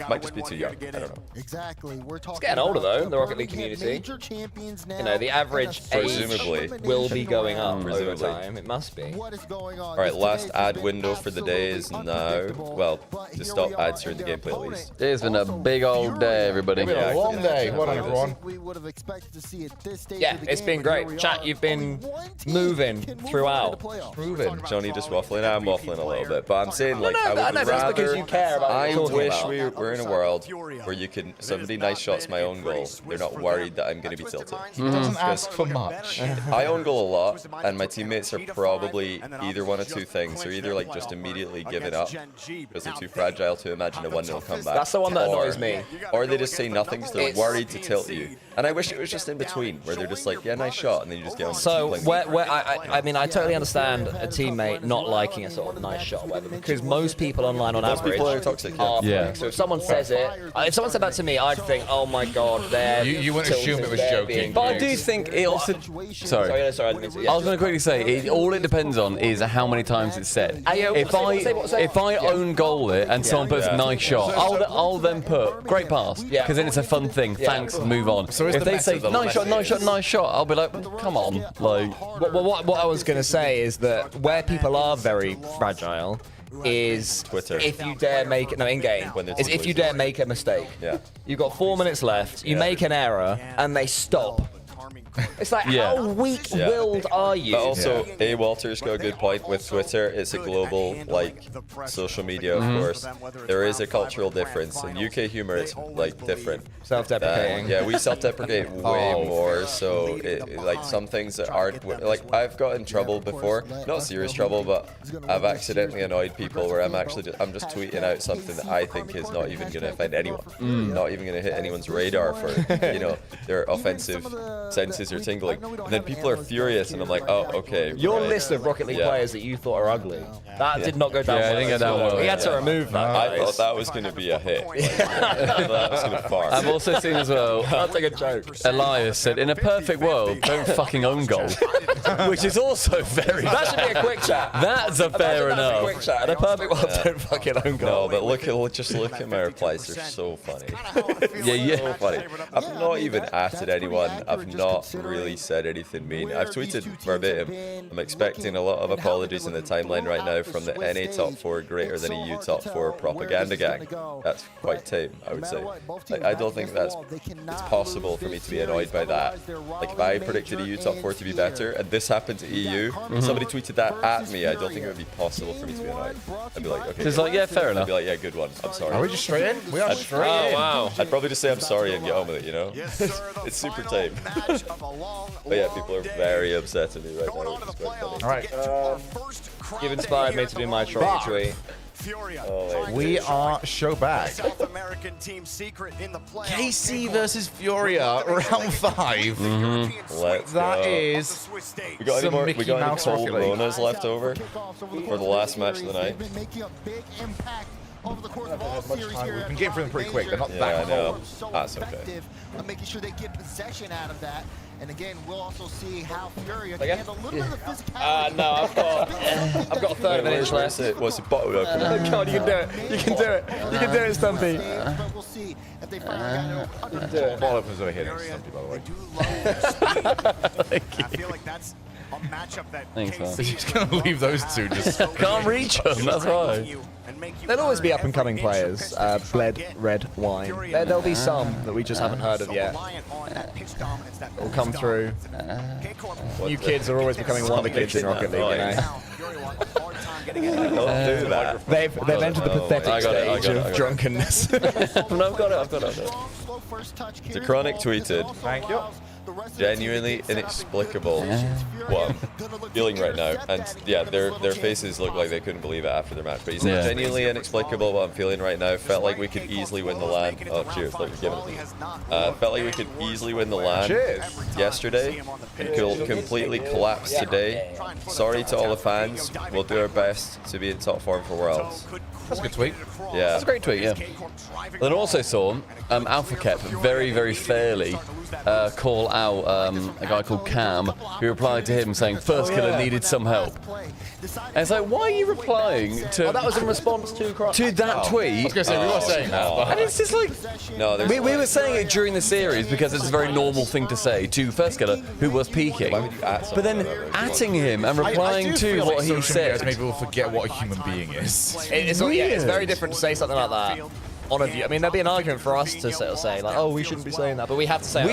Might just be too young, I don't know. Exactly. We're talking It's getting older though, the Rocket League community. You know, the average age will be going up over time. It must be. What is going on? All right, last ad window for the day is now. Well, to stop ads during the gameplay at least. It's been a big old day, everybody. It's been a long day. Well done, everyone. We would have expected to see at this stage Yeah, of the it's game, been but here great. we Chat, are. you've been moving throughout. Moving. Johnny just waffling. I'm waffling a little bit, but I'm saying like I would that's rather. because you care about what I you're talking wish about. we're in a world where you can somebody nice shots my own goal. They're not worried that I'm going to be tilted. Doesn't ask for much. I own goal a lot, and my teammates are probably either one of two things. They're either like just immediately giving up because they're too fragile to imagine a 1-0 comeback. That's the one that annoys me. Or they just say nothing because they're worried to tilt you. And I wish it was just in between, where they're just like, yeah, nice shot, and then you just get on. So, I mean, I totally understand a teammate not liking a sort of nice shot or whatever, because most people online on average people are toxic. Yeah. So if someone says it, if someone said that to me, I'd think, oh my god, they're You wouldn't assume it was joking. But I do think it also. Sorry. I didn't mean to. I was going to quickly say, all it depends on is how many times it's said. If I own goal it and someone puts a nice shot, I'll then put great pass, because then it's a fun thing. Thanks, move on. So if they say nice shot, I'll be like, come on, like. What I was going to say is that where people are very fragile is Twitter. If you dare make it, no, in game, is if you dare make a mistake. Yeah. You've got 4 minutes left. You make an error and they stop. It's like, how weak-willed are you? But also, A. Walter's got a good point with Twitter. It's a global, like, social media, of course. There is a cultural difference. In UK humor, it's, like, different. Self-deprecating. Yeah, we self-deprecate way more. So, like, some things that aren't... Like, I've got in trouble before. Not serious trouble, but I've accidentally annoyed people where I'm just tweeting out something that I think is not even going to offend anyone. Not even going to hit anyone's radar for, you know, their offensive senses are tingling, and then people are furious, and I'm like, oh, okay. Your list of Rocket League players that you thought are ugly, that did not go down well. I didn't go down well. He had to remove that. I thought that was going to be a hit. Like, that was going to fart. I've also seen as well. That's like a joke. Elias said, in a perfect world, don't fucking own goal. Which is also very. That should be a quick chat. That's a fair enough. Quick chat. In a perfect world, don't fucking own goal. No, but just look at my replies. They're so funny. So funny. I've not even added anyone. I've not really said anything mean. I've tweeted verbatim. I'm expecting a lot of apologies in the timeline right now from the NA top 4 greater than EU top 4 propaganda gang. That's quite tame, I would say. Like, I don't think it's possible for me to be annoyed by that. Like, if I predicted EU top 4 to be better and this happened to EU, somebody tweeted that at me, I don't think it would be possible for me to be annoyed. I'd be like, okay. It's like, yeah, fair enough. I'd be like, yeah, good one. I'm sorry. Are we just straight in? We are straight in. Wow. I'd probably just say I'm sorry and get on with it, you know? It's super tame. But yeah, people are very upset at me right now, which is quite funny. All right. You've inspired me to do my troll tweet. We are SHOGUN. KC versus Furia, round 5. Let's That go. is We got any some more? Mickey We got any Mouse cold Rocket League. Ronas left over for the last match of the night? Over the course of all series here. We've been getting through them pretty quick. They're not Yeah, that I know. cold. That's okay. Making sure they get possession out of that. And again, we'll also see how Furia can handle a little bit of the physicality. No, I've got a third of an inch left. What's it, bottle opener? Oh God, you can do it. You can do it. You can do it, Stumpy. But we'll see if they find a guy to do it. Bottle openers over here next to Stumpy, by the way. I feel like that's a matchup that Thanks, man. He's just going to leave those two just... Can't reach them, that's right. There'll always be up-and-coming players. Bled, Red, Wine. There'll be some that we just haven't heard of yet. Will come through. New kids are always becoming wonder kids in Rocket League, you know. Don't do that. They've entered the pathetic stage of drunkenness. No, I've got it. The Chronic tweeted, Thank you. genuinely inexplicable what I'm feeling right now. And yeah, their faces look like they couldn't believe it after their match. But he said, genuinely inexplicable what I'm feeling right now. Felt like we could easily win the LAN. Oh, cheers. Like you're giving it to me. Felt like we could easily win the LAN yesterday. And completely collapsed today. Sorry to all the fans. We'll do our best to be in top form for Worlds. That's a good tweet. Yeah. That's a great tweet, yeah. Then also saw Alpha Kep very, very fairly call out a guy called Cam, who replied to him saying, first killer needed some help. And it's like, why are you replying to... Oh, that was in response to that tweet. I was going to say, we were saying that. And it's just like... No, we were saying it during the series because it's a very normal thing to say to first killer who was peaking. But then atting him and replying to what he said... Maybe we'll forget what a human being is. It's very different to say something like that on a view. I mean, there'd be an argument for us to say like, oh, we shouldn't be saying that, but we have to say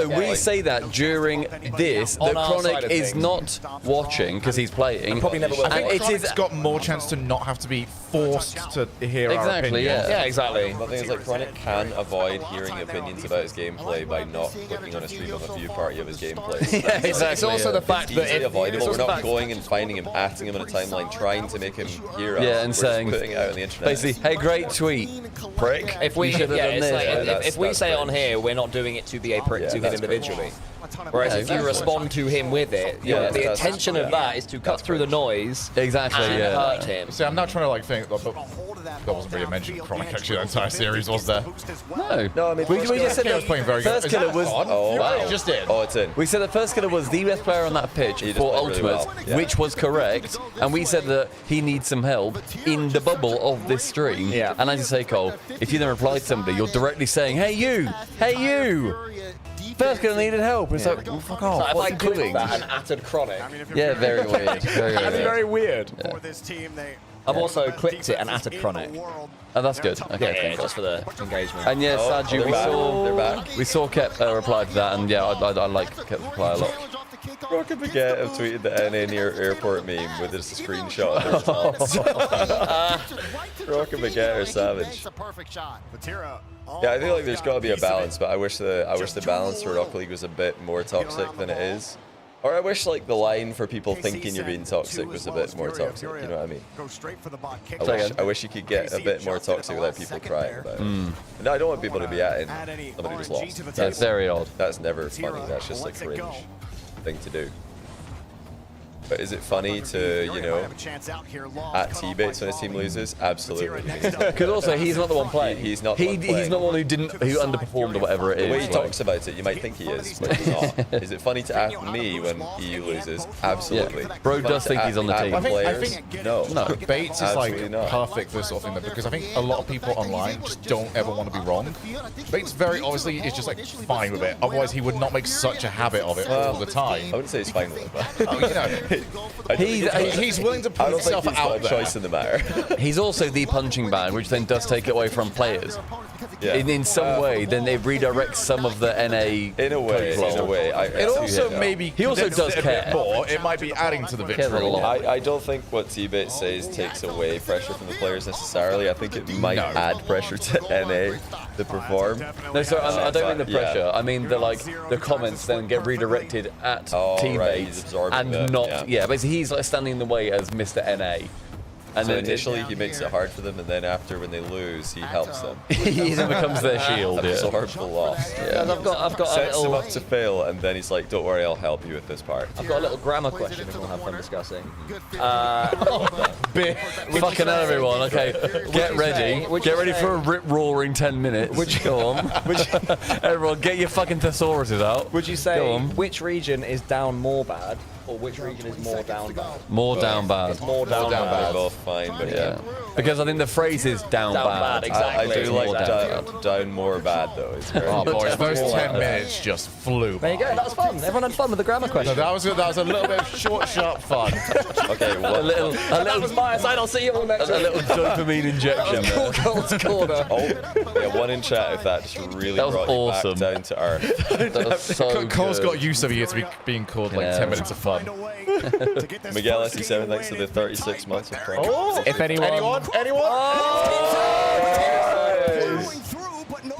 we say that during this, that Chronic is not watching because he's playing. Probably never will. I think Chronic's got more chance to not have to be forced to hear our opinions. Yeah, exactly. The thing is, like, Chronic can avoid hearing opinions about his gameplay by not clicking on a stream of a view party of his gameplay. Yeah, exactly. It's also the fact that easily avoidable. We're not going and finding him, atting him on a timeline, trying to make him hear us. Yeah, and saying, putting it out on the internet. basically, hey, great tweet, prick. If we should have done this. if we say it on here, we're not doing it to be a prick to him individually. Whereas if you respond to him with it, the intention of that is to cut through the noise and hurt him. See, I'm not trying to like think, but that wasn't really mentioned Chronic actually the entire series, was there? No, I mean, we just said was playing very first good. killer was. Oh, wow. Just did. Oh, it's in. We said the first killer was the best player on that pitch for Ultimates, which was correct, and we said that he needs some help in the bubble of this stream. Yeah. And as you say, Cole, if you then reply to somebody, you're directly saying, hey you, first killer needed help. It's like, well, fuck off. So What if are I you doing? clicked that and atted Chronic. Yeah, very weird. Very weird. For this team, I've also clicked it and atted Chronic. Oh, that's good. Okay, just for the engagement. And yes, Saju, they're back. we saw Kep reply to that, and yeah, I like Kep's reply a lot. Rocket Baguette have tweeted the NA near airport meme with just a screenshot of their response. Rocket Baguette are savage. Yeah, I feel like there's got to be a balance, but I wish the balance for Rocket League was a bit more toxic than it is. Or I wish like the line for people thinking you're being toxic was a bit more toxic. You know what I mean? I wish you could get a bit more toxic without people crying about it. No, I don't want people to be at somebody who's lost. That's very odd. That's never funny. That's just like cringe thing to do. But is it funny to, you know, at T-Bates when his team loses? Absolutely. Because also, he's not the one playing. He's not the one playing. He's not the one who underperformed or whatever it is. The way he talks about it, you might think he is, but he's not. Is it funny to at me when he loses? Absolutely. Yeah. Bro does think he's on the team. I think no. Bates is like perfect for this sort of thing, because I think a lot of people online just don't ever want to be wrong. Bates very obviously is just like fine with it. Otherwise, he would not make such a habit of it all the time. I wouldn't say he's fine with it, but you know. He's willing to put himself out there. Choice in the matter. He's also the punching bag, which then does take it away from players. Yeah. In some way, then they redirect some of the NA. In a way. It also maybe he also does care more. It might be adding to the victory. I don't think what T-Bit says takes away pressure from the players necessarily. I think it might add pressure to NA to perform. No, so I don't mean the pressure. I mean the comments then get redirected at teammates and not. Yeah, basically he's like standing in the way as Mr. NA. And so then initially he makes it hard for them, and then after when they lose, he helps them. He becomes their shield. Absorb the loss. Yeah, I've got sets them up to fail, and then he's like, "Don't worry, I'll help you with this part." I've got a little grammar question if we'll have fun discussing. Fucking hell, everyone. Okay, get ready. Get ready for a rip-roaring 10 minutes. Go on. Everyone, get your fucking thesauruses out. Would you say which region is down more bad, or which region is more down bad? More down bad. It's more down bad. They're both fine, but yeah. Because I think the phrase is down bad. Exactly. I do like down more bad though. It's very boys, those 10 minutes just flew. There you go. That was fun. Everyone had fun with the grammar question. No, that was a little bit of short, sharp fun. Okay, that was my side. I'll see you all next week. A little dopamine injection. Cold corner. Oh, yeah, one in chat if that just really that was brought awesome. you back down to earth. That was so Cole's good. got used to it being called like 10 minutes of fun. Miguel SC7, thanks for the 36 months of Prime. Oh, if anyone.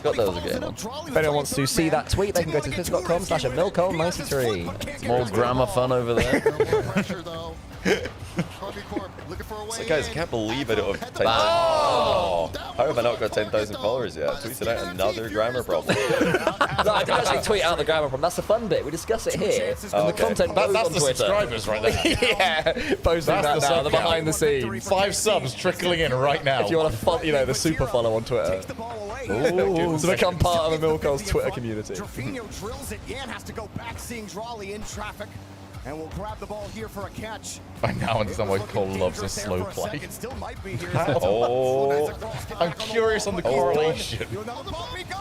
Got those again. If anyone wants to see that tweet, they can go to twitter.com/milcole93. More grammar fun over there. So guys, I can't believe I don't have 10,000. Oh, how have I not got 10,000 followers yet? I tweeted out another grammar problem. No, I didn't actually tweet out the grammar problem. That's the fun bit. We discuss it here. And the content goes that's on the Twitter. subscribers right there. Yeah, posting that now, the behind the scenes. 5 subs trickling in right now. If you want to follow, the super follow on Twitter. To become part of the Milcole's Twitter community. Jorfinho drills it. Yan has to go back, seeing Drawley in traffic. And we'll grab the ball here for a catch. I now understand why Cole loves a slow play. Oh, I'm curious on the correlation.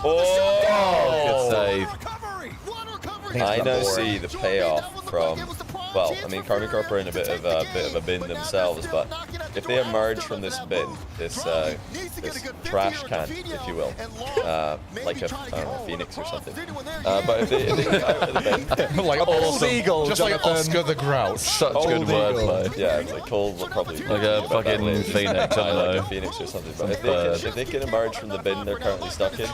Oh, good save. I now see the payoff from, well, I mean, Karma Corp are in a bit of a bin themselves, but if they emerge from this bin, this trash can, if you will, like a phoenix or something, but if they get out of the bin, like awesome. Eagle, just like Oscar the Grouch. Such good wordplay. Yeah, like Cole will probably like a fucking phoenix. I like know. a phoenix or something. But if they can emerge from the bin they're currently stuck in,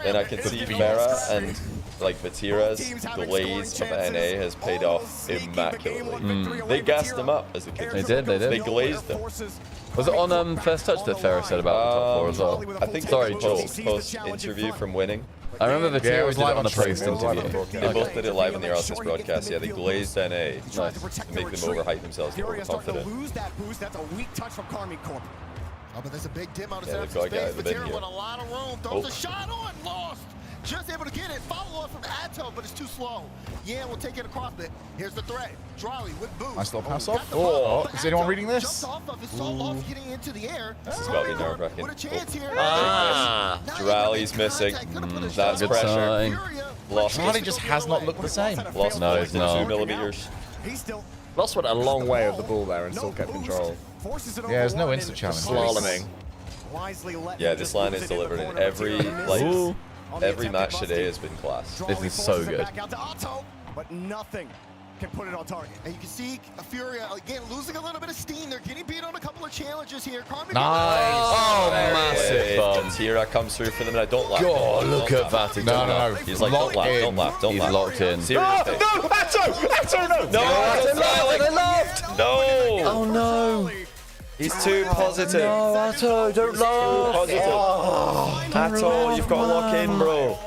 then I can see Farah and like Vatira's glaze of NA has paid off immaculately. They gassed them up as a kid. They did. They glazed them. Was it on First Touch that Farah said about the top 4 as well? I think Sorry, Joel. Post interview from winning. I remember the it was did it live on the on stream. post interview. They both did it live on the RLCS broadcast. Yeah, they glazed NA to make them overhype themselves, get overconfident. Lose that boost. That's a weak touch from Karma Corp. Oh, but there's a big dim out of they've got a guy at the bin here. with a lot of room. Throws a shot on, lost. Just able to get it. Follow up from Atto, but it's too slow. Yeah, we'll take it across it. Here's the threat. Drawley with boost. Nice little pass off. Oh, is anyone reading this? Jumps off of his solo off, getting into the air. This has got to be nerve-wracking. What a chance here. Drawley's missing. That's Good pressure. sign. Lost. Charlie just has not looked the same. Lost No, he's not. 2 millimeters. Lost went a long way of the ball there and still kept control. Yeah, there's no instant challenge. Slaloming. Yeah, this line is delivered in every match today has been class. This is so good. But nothing can put it on target. And you can see Furia again losing a little bit of steam. They're getting beat on a couple of challenges here. Nice. Oh, massive bomb. Tira comes through for them, and I don't laugh. God, look at Vati. No. He's like, don't laugh. He's locked in. Seriously. No, Atto, no. No, They laughed. No. Oh no. He's too positive. No, Atto, don't laugh. Positive. Atto, you've got to lock in, bro.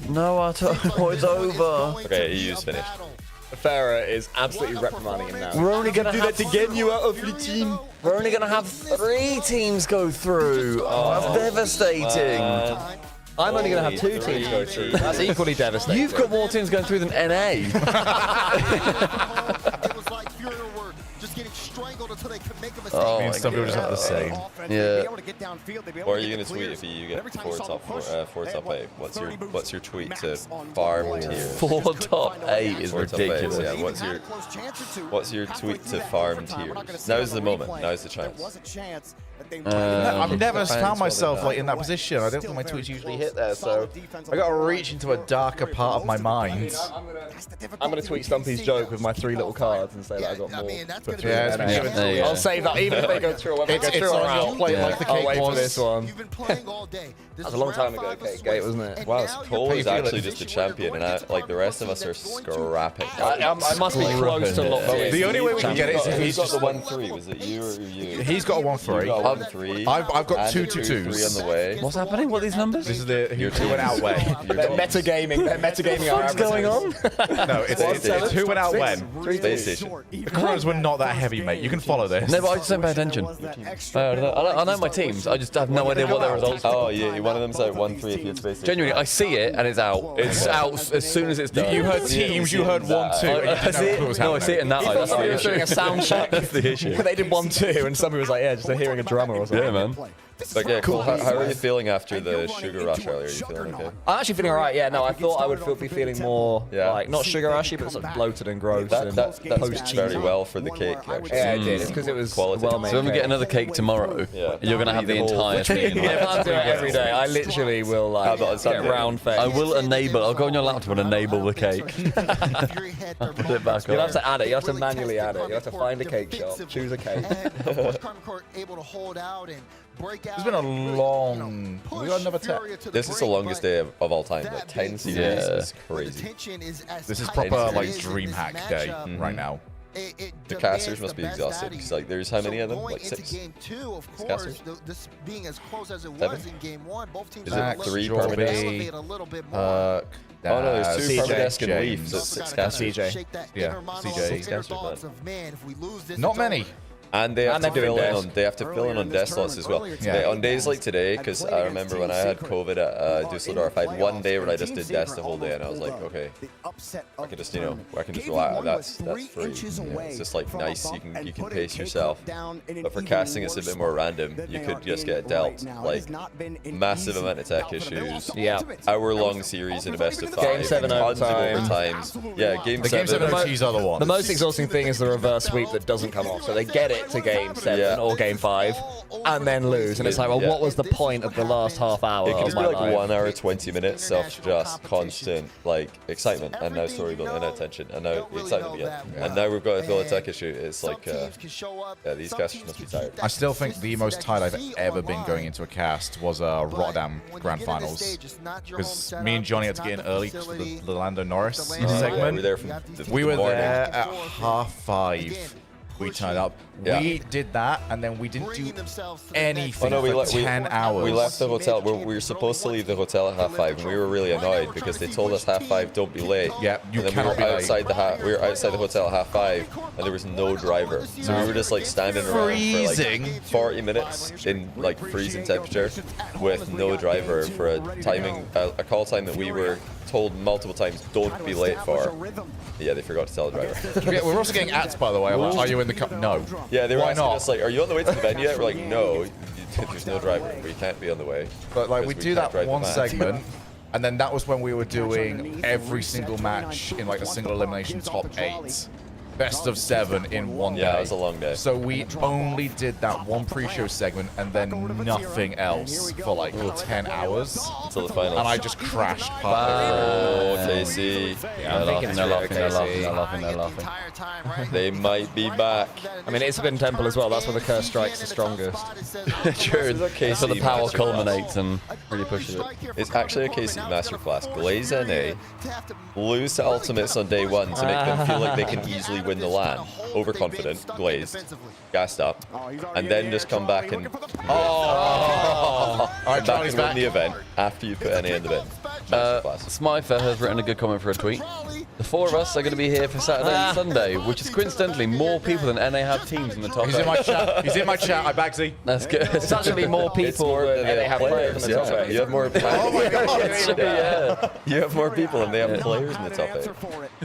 No, Atto, it's over. Okay, EU's finished. Farah is absolutely reprimanding him now. We're only gonna do that to get you out of the team. We're only gonna have 3 teams go through. Oh, that's devastating. I'm only going to have 2 teams go through. That's equally devastating. You've got more teams going through than NA. Oh, and some people just have the same. Yeah. What are you gonna tweet if you get 4 top 8? What's your tweet to farm tiers? 4 top 8 is 4 top 8s, ridiculous. yeah. What's your tweet to farm tiers? Now's the moment. Now's the chance. I've never found myself like in that position. I don't think my tweets usually hit there, so I got to reach into a darker part of my mind. I'm going to tweet Stumpy's joke with my 3 little cards and say that I got more. Yeah, I'll save that. Even if they go through, it's on your plate like the cake wait was. for this one. You've been playing all day. That was a long time ago, Cake Gate, wasn't it? Wow, Cole is actually just the champion, and like the rest of us are scrapping. I must be close to locked in. The only way we can get it is if he's got the 1-3. Was it you or you? He's got a 1-3. You got 1-3. I've got 2 3 2-2s. on the way. What's happening? What are these numbers? This is the 2 and out when. They're metagaming. They're metagaming our What's going on? No, it's 2 and out when. Space Station. The Coronas were not that heavy, mate. You can follow this. No, but I just don't pay attention. I know my teams. I just have no idea what their results are. Oh yeah, one of them's like 1-3 if you had Space Station. Genuinely, I see it and it's out. It's out as soon as it's done. You heard teams, you heard 1-2. No, I see it in that eye. That's Somebody the was doing a issue. sound check. That's the issue. They did 1-2, and somebody was like, "Yeah, just hearing a drummer or something." Yeah, man. But yeah, cool. How are you feeling after the sugar rush earlier? Are you feeling okay? I'm actually feeling alright. Yeah, no, I thought I would be feeling more like not sugar rushy, but sort of bloated and gross. That's very well for the cake. Actually. Yeah, it did. It's because it was well made. So when we get another cake tomorrow, you're gonna have the entire thing. Yeah, I can't do it every day. I literally will like get round face. I will enable. I'll go on your laptop and enable the cake. I'll put it back You'll on. have to add it. You have to manually add it. You have to find a cake shop, choose a cake. Able to hold out and break out. It's been a long. We got another 10. This is the longest day of all time. Like 10 seasons is crazy. This is proper like DreamHack day right now. The casters must be exhausted because like there's how many of them? Like 6. Game 2, of course, casters? this being as close as it 7? was in game 1, both teams Is it 3 permanent? Oh no, there's 2 CJ, permanent and James. Leaf, so 6 casters. CJ. Yeah, CJ. 6 casters, man. Not many. And they have to fill in on desk. desk slots as well. Yeah. On days like today, because I remember when I had COVID at Dusseldorf, I had one day where I just did desk the whole day, and I was like, okay, I can just relax. That's free. Yeah, it's just like nice. You can pace yourself. But for casting, it's a bit more random. You could just get dealt like massive amount of tech issues. Yeah. Hour-long series in a best of 5. Game 7 tons of overtime. overtimes. Yeah, game 7. The game 7 OTs are the one. The most exhausting thing is the reverse sweep that doesn't come off. So they get it to game 7 or game 5 and then lose. And it's like, well, what was the point of the last half hour It could of just be my like life? 1 hour, 20 minutes of just constant like excitement and now storybuilding and now tension and now excitement again. And now we've got a fill a tech issue. It's like, yeah, these casters must be tired. I still think the most tired I've ever been going into a cast was Rotterdam Grand Finals. Because me and Johnny had to get in early for the Lando Norris segment. Yeah, we were there from We were morning. there at 5:30. We turned up. Yeah. We did that, and then we didn't do anything Oh, no, for 10 hours. We left the hotel. We were supposed to leave the hotel at 5:30, and we were really annoyed because they told us 5:30, don't be late. Yeah, you and then cannot we be were late. we were outside the hotel at 5:30, and there was no driver. So we were just like standing around Freezing. for like 40 minutes in like freezing temperature with no driver for a a call time that we were told multiple times don't be late for. Yeah, they forgot to tell the driver. Yeah, we're also getting ads, by the way. Are you in the cup? No. Yeah, they were Why asking not? us like, are you on the way to the venue yet? We're like, no, there's no driver. We can't be on the way. But like we because do can't that drive the one match. segment, and then that was when we were doing every single match in like a single elimination top 8. Best of 7 in one day. Yeah, it was a long day. So we only did that one pre-show segment and then nothing else for like 10 hours. Until the finals. And I just crashed. Oh, Casey. Yeah, they're laughing. They might be back. I mean, it's been Temple as well. That's where the curse strikes the strongest. True. So the power culminates and really pushes it. It's actually a KC masterclass. Glaze NA, lose to ultimates on day 1 to make them feel like they can easily win the LAN. Overconfident, glazed, gassed up, and then just come back and All right, back Charlie's and win back. the event after you put NA in the bin. Smither has written a good comment for a tweet. The 4 of us are going to be here for Saturday and Sunday, which is coincidentally more people than NA have teams in the top 8. He's in my chat. He's in my chat. I bagsy. That's good. It's actually more people than they have players in the top 8. You have more. Oh my god. Yeah. You have more people and they have players in the top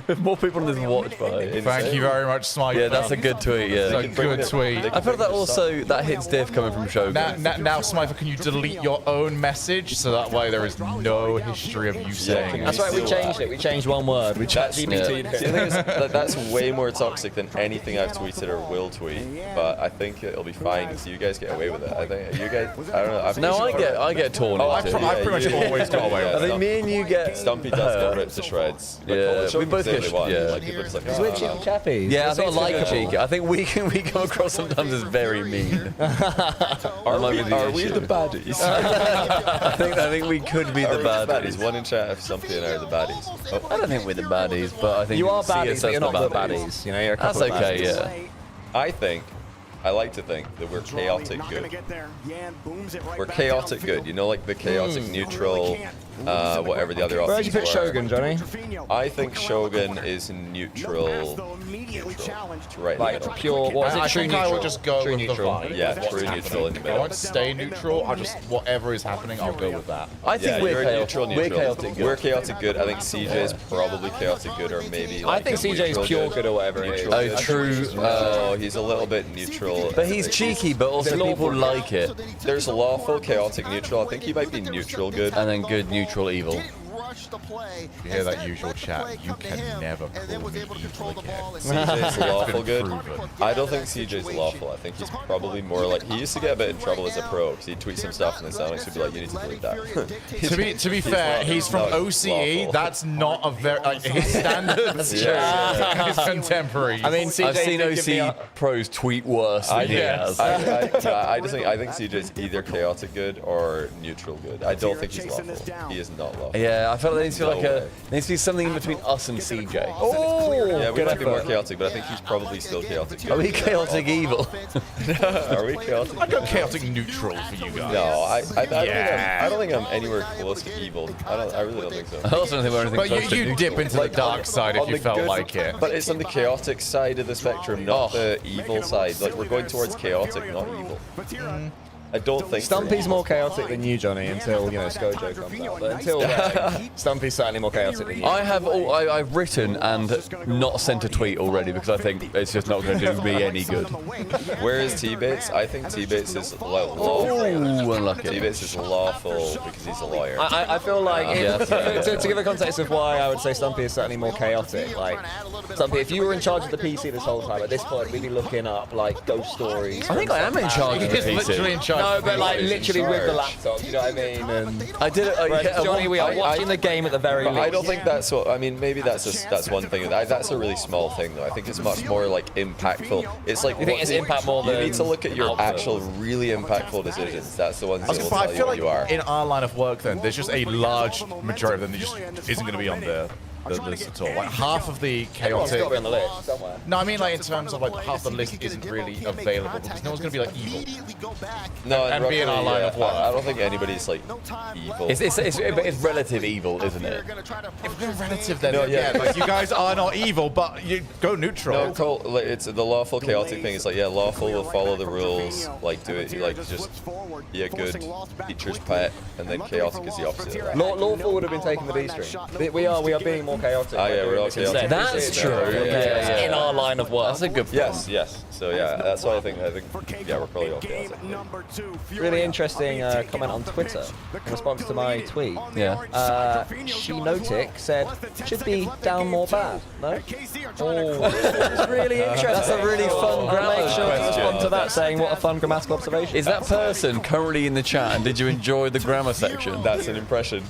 8. More people in this watch party. Thank you very much, Smite. Yeah, that's a good tweet. Yeah, That's a good tweet. I feel that also that hits diff coming from Shogun. Now, Smyther, can you delete your own message so that way there is no history of you saying That's it? right, we changed it. We changed one word. We changed that's that's way more toxic than anything I've tweeted or will tweet. But I think it'll be fine because you guys get away with it. I think you guys. I don't know. I get torn. I pretty much always got away with it. I think me and you get. Stumpy does get ripped to shreds. Yeah, we both get. Yeah, we're cheeky chappies. Yeah, I think like a cheeky. I think we come across sometimes as very mean. Are we the baddies? I think we could be the baddies. One in chat if Stumpy and I are the baddies. I don't think we're the baddies, but I think you are baddies, but you're not the baddies. You know, you're a couple That's of okay. baddies. Yeah. I like to think that we're chaotic good. We're chaotic good. You know, like the chaotic neutral, whatever the other options Where'd you put Shogun, Johnny? I think Shogun is neutral. Right in the middle. Pure. What is it? I think I would just go with the vibe. Yeah, true neutral in the I middle. won't stay neutral. I just whatever is happening, I'll go with that. I think we're chaotic. We're chaotic good. We're chaotic good. I think CJ is probably chaotic good, or maybe. I think CJ is pure good or whatever it is. Oh, true. Oh, he's a little bit neutral. But he's cheeky, but also people like it. There's lawful, chaotic, neutral. I think he might be neutral good. And then good, neutral, evil. You hear that usual chat? You can never call me evil again. CJ's lawful good. I don't think CJ's lawful. I think he's probably more like he used to get a bit in trouble as a pro because he'd tweet some stuff and then Soundix would be like, "You need to delete that." to be fair, he's from OCE. Lawful. That's not a very his standards. His contemporary. I mean, I've seen OC pros tweet worse than he has. I think CJ's either chaotic good or neutral good. I don't think he's lawful. He is not lawful. Yeah, I felt like there needs to be there needs to be something in between us and CJ. Oh, yeah, we might be more chaotic, but I think he's probably still chaotic good. Are we chaotic evil? Are we chaotic? I go chaotic neutral for you guys. No, I don't think I'm anywhere close to evil. I really don't think so. I also don't think we're anything close But you dip into the dark side if you felt like it. But it's on the chaotic side of the spectrum, not the evil side. Like we're going towards chaotic, not evil. I don't think Stumpy's more chaotic than you, Johnny, until, you know, Skojo comes out. But until then, Stumpy's certainly more chaotic than you. I've written and not sent a tweet already because I think it's just not going to do me any good. Where is T-Bates? I think T-Bates is lawful. Oh, unlucky. T-Bates is lawful because he's a lawyer. I feel like, to give a context of why I would say Stumpy is certainly more chaotic, like, Stumpy, if you were in charge of the PC this whole time, at this point, we'd be looking up, like, ghost stories. I think I am in charge of the PC. Literally in charge. No, but like literally with the laptop, you know what I mean? And I did it. Johnny, we are watching the game at the very least. I don't think that's what. I mean, maybe that's one thing. That's a really small thing, though. I think it's much more like impactful. It's like you think it's impact more than you need to look at your actual really impactful decisions. That's the ones that will tell you what you are. In our line of work, then there's just a large majority of them that just isn't going to be on the list at all. Like half of the chaotic. Got to be on the list somewhere. No, I mean like in terms of like half the list isn't really available because no one's going to be like evil. No, and be in our line of work. I don't think anybody's like evil. It's relative evil, isn't it? If we're relative, then yeah, like you guys are not evil, but you go neutral. No, it's the lawful chaotic thing. It's like lawful will follow the rules, like do it, like just be a good teacher's pet, and then chaotic is the opposite of that. Lawful would have been taking the B stream. We are being more chaotic. Oh yeah, we're all chaotic. That's true. Yeah. In our line of work. That's a good point. Yes. So yeah, that's why I think yeah, we're probably all chaotic. Really interesting comment on Twitter in response to my tweet. Yeah. Shinotic said should be down more bad. No. Oh, it's really interesting. That's a really fun grammar Make sure to respond to that, saying what a fun grammatical observation. Is that person currently in the chat? And did you enjoy the grammar section? That's an impression.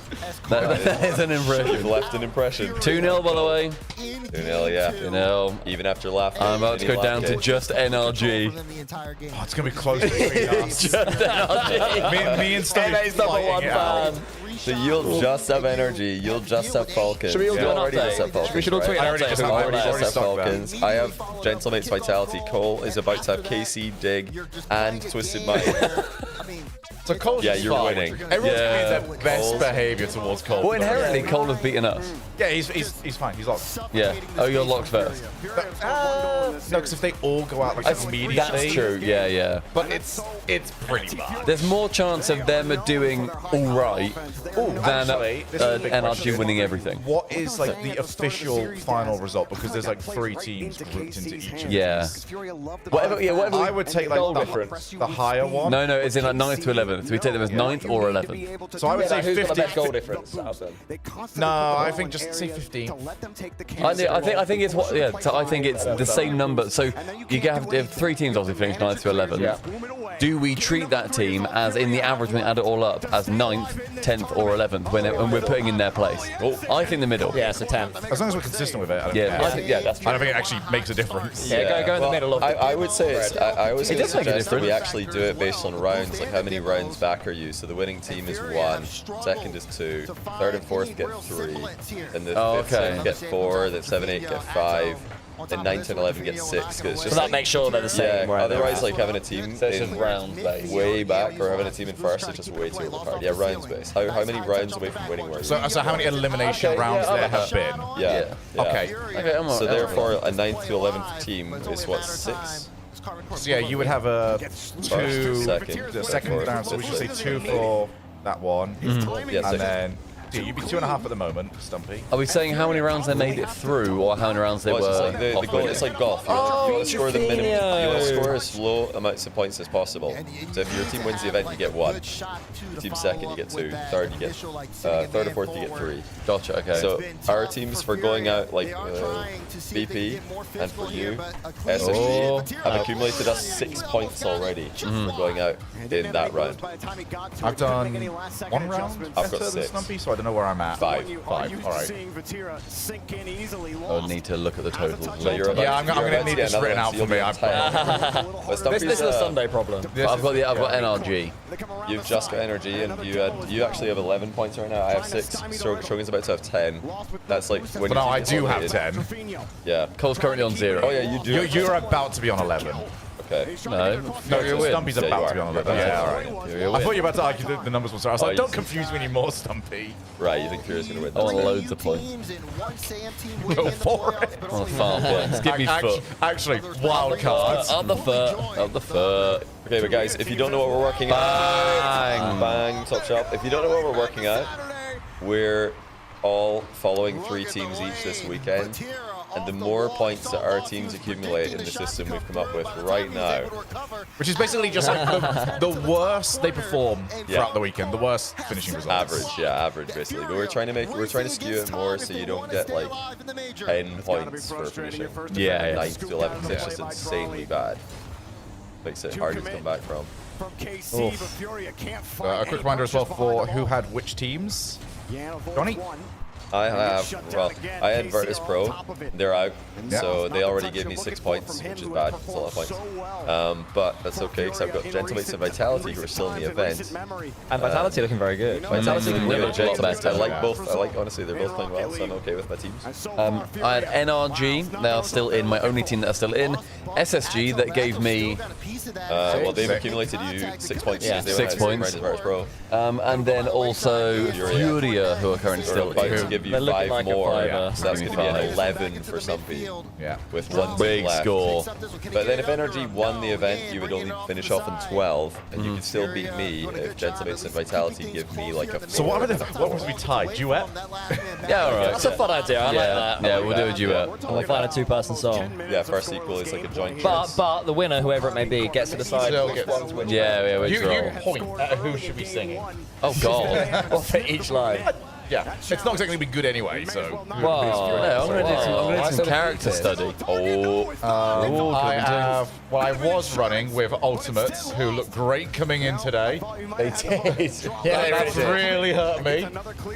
That is an impression. You've left an impression. 2-0 by the way. 2-0, yeah. 2-0. Even after laughing. I'm about to go down to just NRG. Oh, it's gonna be close between us. Just NRG. me and Steve. NA's number one fan. So you'll just have energy. You'll just have Falcons. Should we all do an already update? just have Falcons, We should all tweet an update. I already just have Falcons. I have Gentlemate's Vitality. Cole is about to have KC, Dig, and Twisted Mind. So Cole's yeah, you're fine. winning. Everyone's doing their best behavior towards Cole. Well, inherently, Cole has beaten us. Yeah, he's fine. He's locked. Yeah. Oh, you're locked first. No, because if they all go out like immediately. That's true. Yeah. But it's it's pretty bad. There's more chance of them doing all right than NRG winning everything. What is like the official final result? Because there's like 3 teams grouped into each. Yeah. Whatever. I would take like the higher one. No, it's in like 9th to 11th. We take them as 9th or 11th. So I would say 50 goal difference out of them. No, I think just say 15. I think it's what. Yeah, so I think it's the same number. So you have to have 3 teams obviously finish 9th to 11th. Yeah. Do we treat that team as in the average when we add it all up as 9th, 10th, or 11th when we're putting in their place? I think the middle. Yeah, it's a 10th. As long as we're consistent with it. I don't Yeah, care. I think, that's true. I don't think it actually makes a difference. Yeah, go in the middle of I would say I always It does make a suggest that we difference. actually do it based on rounds, like how many rounds back are you? So the winning team is 1, second is 2, third and fourth get 3, and the fifth, sixth get 4, the 7, 8 get 5. And 9, 10, 11 get 6. It's just So that makes sure they're the same. Yeah, otherwise, like having a team So it's in just round based. way back or having a team in first is just way too overpowered. Yeah, rounds based. How many rounds away from winning were you? So how many elimination rounds there have been? Yeah. Okay. So therefore, a 9th to 11th team is what, 6? So yeah, you would have a 2 second, the second round. So we should say 2 for that one, Yeah, and then you'd be 2.5 at the moment, Stumpy. Are we saying how many rounds they made it through, or how many rounds they Well, were? it's like the goal. It's like golf. You want to score the minimum. You want to score as low amounts of points as possible. So if your team wins the event, you get 1. Team second, you get 2. Third, you get third or fourth, you get 3. Gotcha. Okay. So our teams for going out like BP and for you, SSG have accumulated us 6 points already for going out in that round. I've done 1 round. I've got better than 6. Stumpy, so I don't know where I'm at. 5. All right. I'll need to look at the totals. So you're about, Yeah, I'm gonna need this written out for me. This is a Sunday problem. I've got NRG. You've just got energy, and you actually have 11 points right now. I have 6. Shogun's about to have 10. That's like when. But no, you I get do have eliminated. 10. Yeah. Cole's currently on 0. Oh yeah, you do. You're about to be on 11. Okay. No, you're Stumpy's Yeah, about you to be are. on 11. Yeah, Yeah, all you're right. I thought you were about to argue the numbers. I was like, don't confuse me anymore, Stumpy. Right, you think Fury's gonna win? I want loads of points. Go for it. I want farm points. Give me foot. Actually, wild cards. Up the foot. Up the foot. Okay, but guys, if you don't know what we're working out, bang, top shop. If you don't know what we're working out, we're all following 3 teams each this weekend. And the more points that our teams accumulate in the system we've come up with right now, which is basically just like the worse they perform throughout the weekend, the worst finishing results. average basically. But we're trying to skew it more so you don't get like 10 points for finishing. 9th to 11th. It's just insanely bad. Makes it hard to come back from. A quick reminder as well for who had which teams. Johnny? I had Virtus Pro. They're out, so they already gave me 6 points, which is bad. It's a lot of points. But that's okay, because I've got Gentlemates and Vitality who are still in the event. And Vitality looking very good. Vitality looking good. better. I like both. Honestly, they're both playing well, so I'm okay with my teams. I had NRG. They are still in. My only team that are still in. SSG that gave me. Well, they've accumulated you 6 points. Yeah, They 6 went out points. as Virtus Pro. And then also Furia, who are currently still about to in. give you They're looking 5 like a more. fiver. So that's going to be an 11 for Stumpy. Yeah. With 1 Big team left. score. But then if NRG won the event, you would only finish off in 12, and you could still beat me if Gentlemates and Vitality give me like a 4. So what was we tied? Duet? Yeah, all right. That's a fun idea. I like that. Yeah, we'll do a duet. And we'll find a 2-person song. Yeah, first equal is like a joint choice. But the winner, whoever it may be, gets to decide which one to win. Yeah, we You draw. point at who should be singing. Oh, God. Or for each line. Yeah, it's not exactly be good anyway, so. Whoa. No, I'm going to do some character study. I was running with Ultimates, who looked great coming in today. They did. Yeah, That's really hurt me.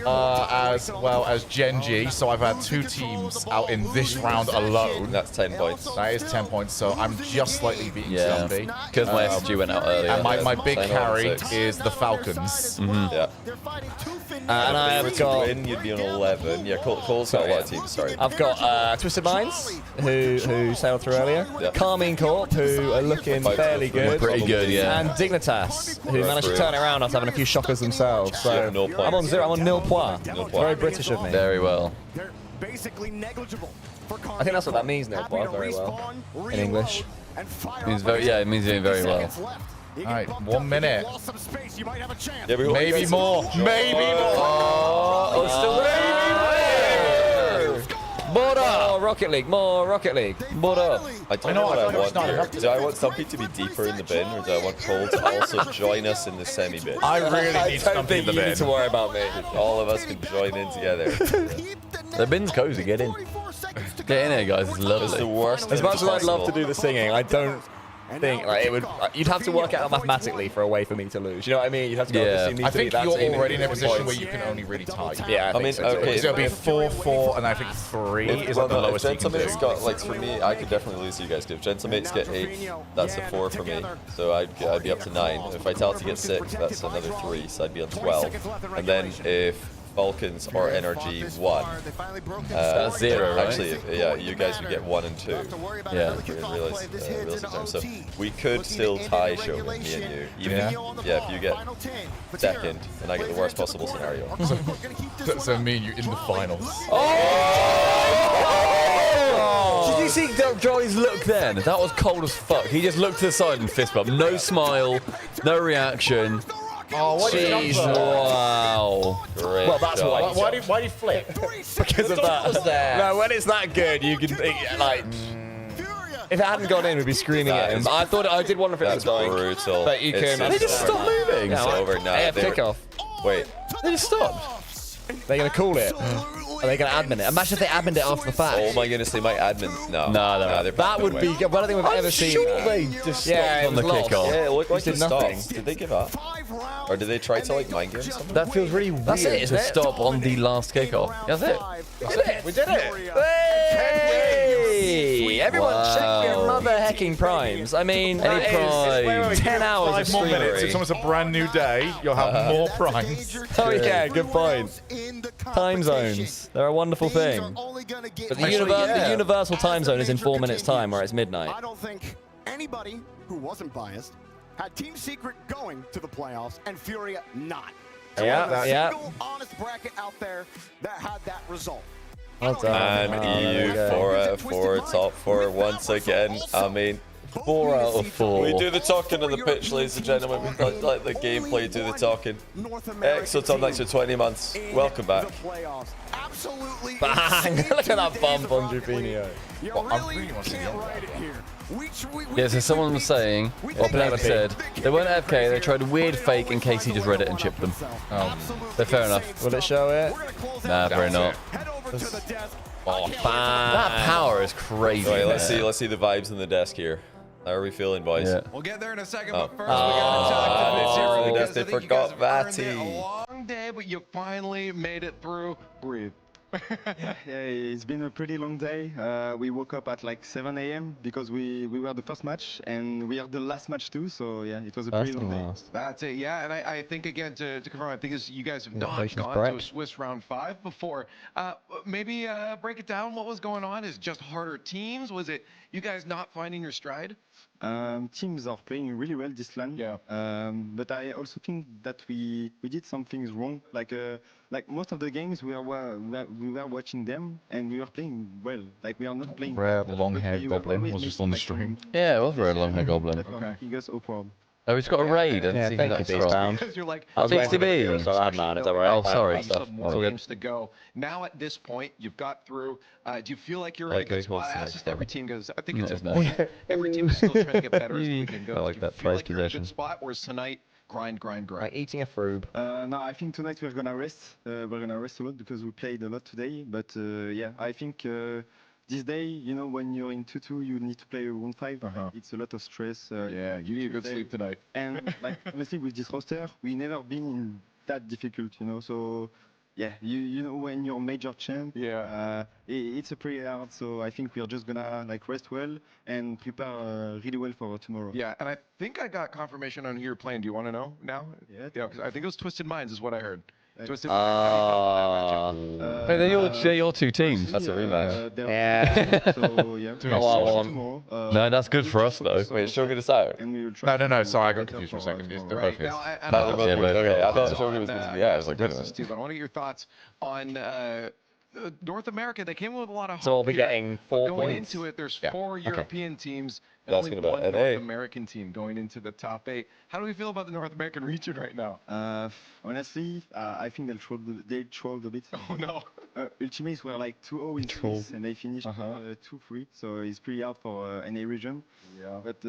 As well as Gen G, so I've had 2 teams out in this round alone. That's 10 points. That is 10 points, so I'm just slightly beating Stumpy. Because my SG went out earlier. And my big 10 carry 6. is the Falcons. Yeah. And I've got. Win, you'd be on 11. Yeah, Cole's got a lot of teams, sorry. I've got Twisted Minds, who sailed through earlier. Yeah. Carmine Corp, who are looking fairly good. Pretty good, yeah. And Dignitas, who managed to turn it around after having a few shockers themselves. So Yeah, 0 points. I'm on 0. I'm on nil points. Very British of me. Very well. I think that's what that means, nil points, very well. In English. It means doing very well. All right, 1 minute. Lost some space. You might have a chance. Yeah, Maybe more. Maybe more. Oh, still More Rocket League, more Rocket League. What up? I don't know what I want here. Do I want Stumpy to be deeper in the bin, or do I want Cole to also join us in the semi bin? I really need Stumpy in the You bin. need to worry about me. All of us can join in together. The bin's cozy. Get in. Get in here, guys. It's lovely. It's the worst. As much as I'd love to possible. do the singing, I don't think like it would. You'd have to work out mathematically for a way for me to lose. You know what I mean? You'd have to go. Yeah. This team I needs to beat think that you're team already in a points. position where you can only really tie. Yeah, I mean, okay. So it'll be 4-4, and I think 3 is like the lowest you can do. Gentlemate's got, like, for me, I could definitely lose to you guys. If Gentlemates get 8, that's a 4 for me. So I'd be up to 9. If Vitality gets 6, that's another 3. So I'd be on 12. And then if Falcons or NRG 1, That's 0, right? Actually, yeah, you guys would get 1 and 2. Yeah. Realize so we could still tie Shogun, me and you. Even if you get second, and I get the worst possible scenario. So me and you in the finals. Did you see Johnny's look then? That was cold as fuck. He just looked to the side and fist bump. No smile, no reaction. Oh, what Jeez, wow. Great Well, that's why. Why did he flip? Because of that. No, when it's that good, you can like. If it hadn't gone in, we'd be screaming at him. I thought I did wonder if it was going. Brutal. But you can. They just stopped moving. It's over now. They have kickoff. Wait. They just stopped. They're gonna call it. Are they gonna admin it? Imagine if they admin it after the fact. Oh my goodness, they might admin. No. No, that would be. Well, I don't think we've ever seen. Sure they just stopped Yeah, on the kickoff. Yeah, it looked like Did they nothing. stopped. Did they give up? Or did they try to like mind game something? That feels really That's it, weird isn't to it? stop on the last kickoff. That's it. We did it! Hey! Everyone, check your mother hecking primes. I mean, Any that is- prime. wait, 10 hours 5 of more minutes. streamery. It's almost a brand new day. You'll have more primes. Oh yeah, good point. Time zones. They're a wonderful thing. But the universal time zone is in 4 minutes time, where it's midnight. I don't think anybody who wasn't biased had Team Secret going to the playoffs and Furia not. Yeah, There was a yeah. single honest bracket out there that had that result. Well done. And EU 4 out of 4, top 4 once again. I mean, 4 out of 4. we do the talking on the pitch, ladies and gentlemen. We let the gameplay do the talking. Exo top next for 20 months. Welcome back. Absolutely. Bang! Look at that bump on Jupinio. Yeah, so someone was saying, or Penelope said, they weren't AFK, they tried a weird fake in case he just read it and chipped them. But fair enough. Will it show it? Nah, probably not. Oh, bang! That power is crazy. Right, let's see the vibes in the desk here. How are we feeling, boys? Yeah. We'll get there in a second, Oh. but first we gotta talk to Zero, they because I forgot think you guys have earned Vati. it. A long day, but you finally made it through. Breathe. Yeah, it's been a pretty long day. We woke up at like 7 a.m. because we were the first match and we are the last match too. So yeah, it was a pretty long day. That's it, yeah. And I think, again, to confirm, I think you guys have not Congratulations, gone Brett. to a Swiss round 5 before. Maybe break it down. What was going on? Is it just harder teams? Was it you guys not finding your stride? Teams are playing really well this LAN. Yeah. But I also think that we did some things wrong. Like most of the games we were watching them and we were playing well. Like we are not playing. Rare long-haired goblin was just on the stream. Yeah, it was Rare Long-Haired Goblin. He goes Opal. Oh, he's got a raid. Yeah, thank you, Beastbound. Because you're like, I was waiting for the so I had mine, is that right? Oh, sorry. You still have more games to go. Now at this point, you've got through. Do you feel like you're in a good spot? That's just every team goes. I think it's every team is still trying to get better as the weekend goes. I like that prize possession. Good spot, or is tonight grind? Like eating a froob. No, I think tonight we're gonna rest. We're gonna rest a lot because we played a lot today. But yeah, I think this day, you know, when you're in 2-2, you need to play 1-5. It's a lot of stress. Yeah, you need a good sleep tonight. And like honestly, with this roster, we never been in that difficult, you know. So yeah, you know when you're major champ, it's a pretty hard. So I think we're just gonna like rest well and prepare really well for tomorrow. Yeah, and I think I got confirmation on who you're playing. Do you want to know now? Yeah, because I think it was Twisted Minds is what I heard. Twisted Minds. Hey, they're your two teams. That's a rematch. Yeah. So yeah. No, that's good for us though. Wait, Shogun is out. No. Sorry, I got confused for a second. They're both his. Okay, I thought Shogun was supposed to be. Yeah, I was like, wait a minute. Steve, I want to get your thoughts on North America. They came with a lot of hope. So we'll be here. getting 4 Going points. into it, there's Yeah, 4 okay. European teams Only asking about one NA. North American team going into the top 8. How do we feel about the North American region right now? Honestly, I think they trolled a bit. Oh no. Ultimates were like 2-0 in Swiss, and they finished 2-3. So it's pretty hard for NA region. Yeah. But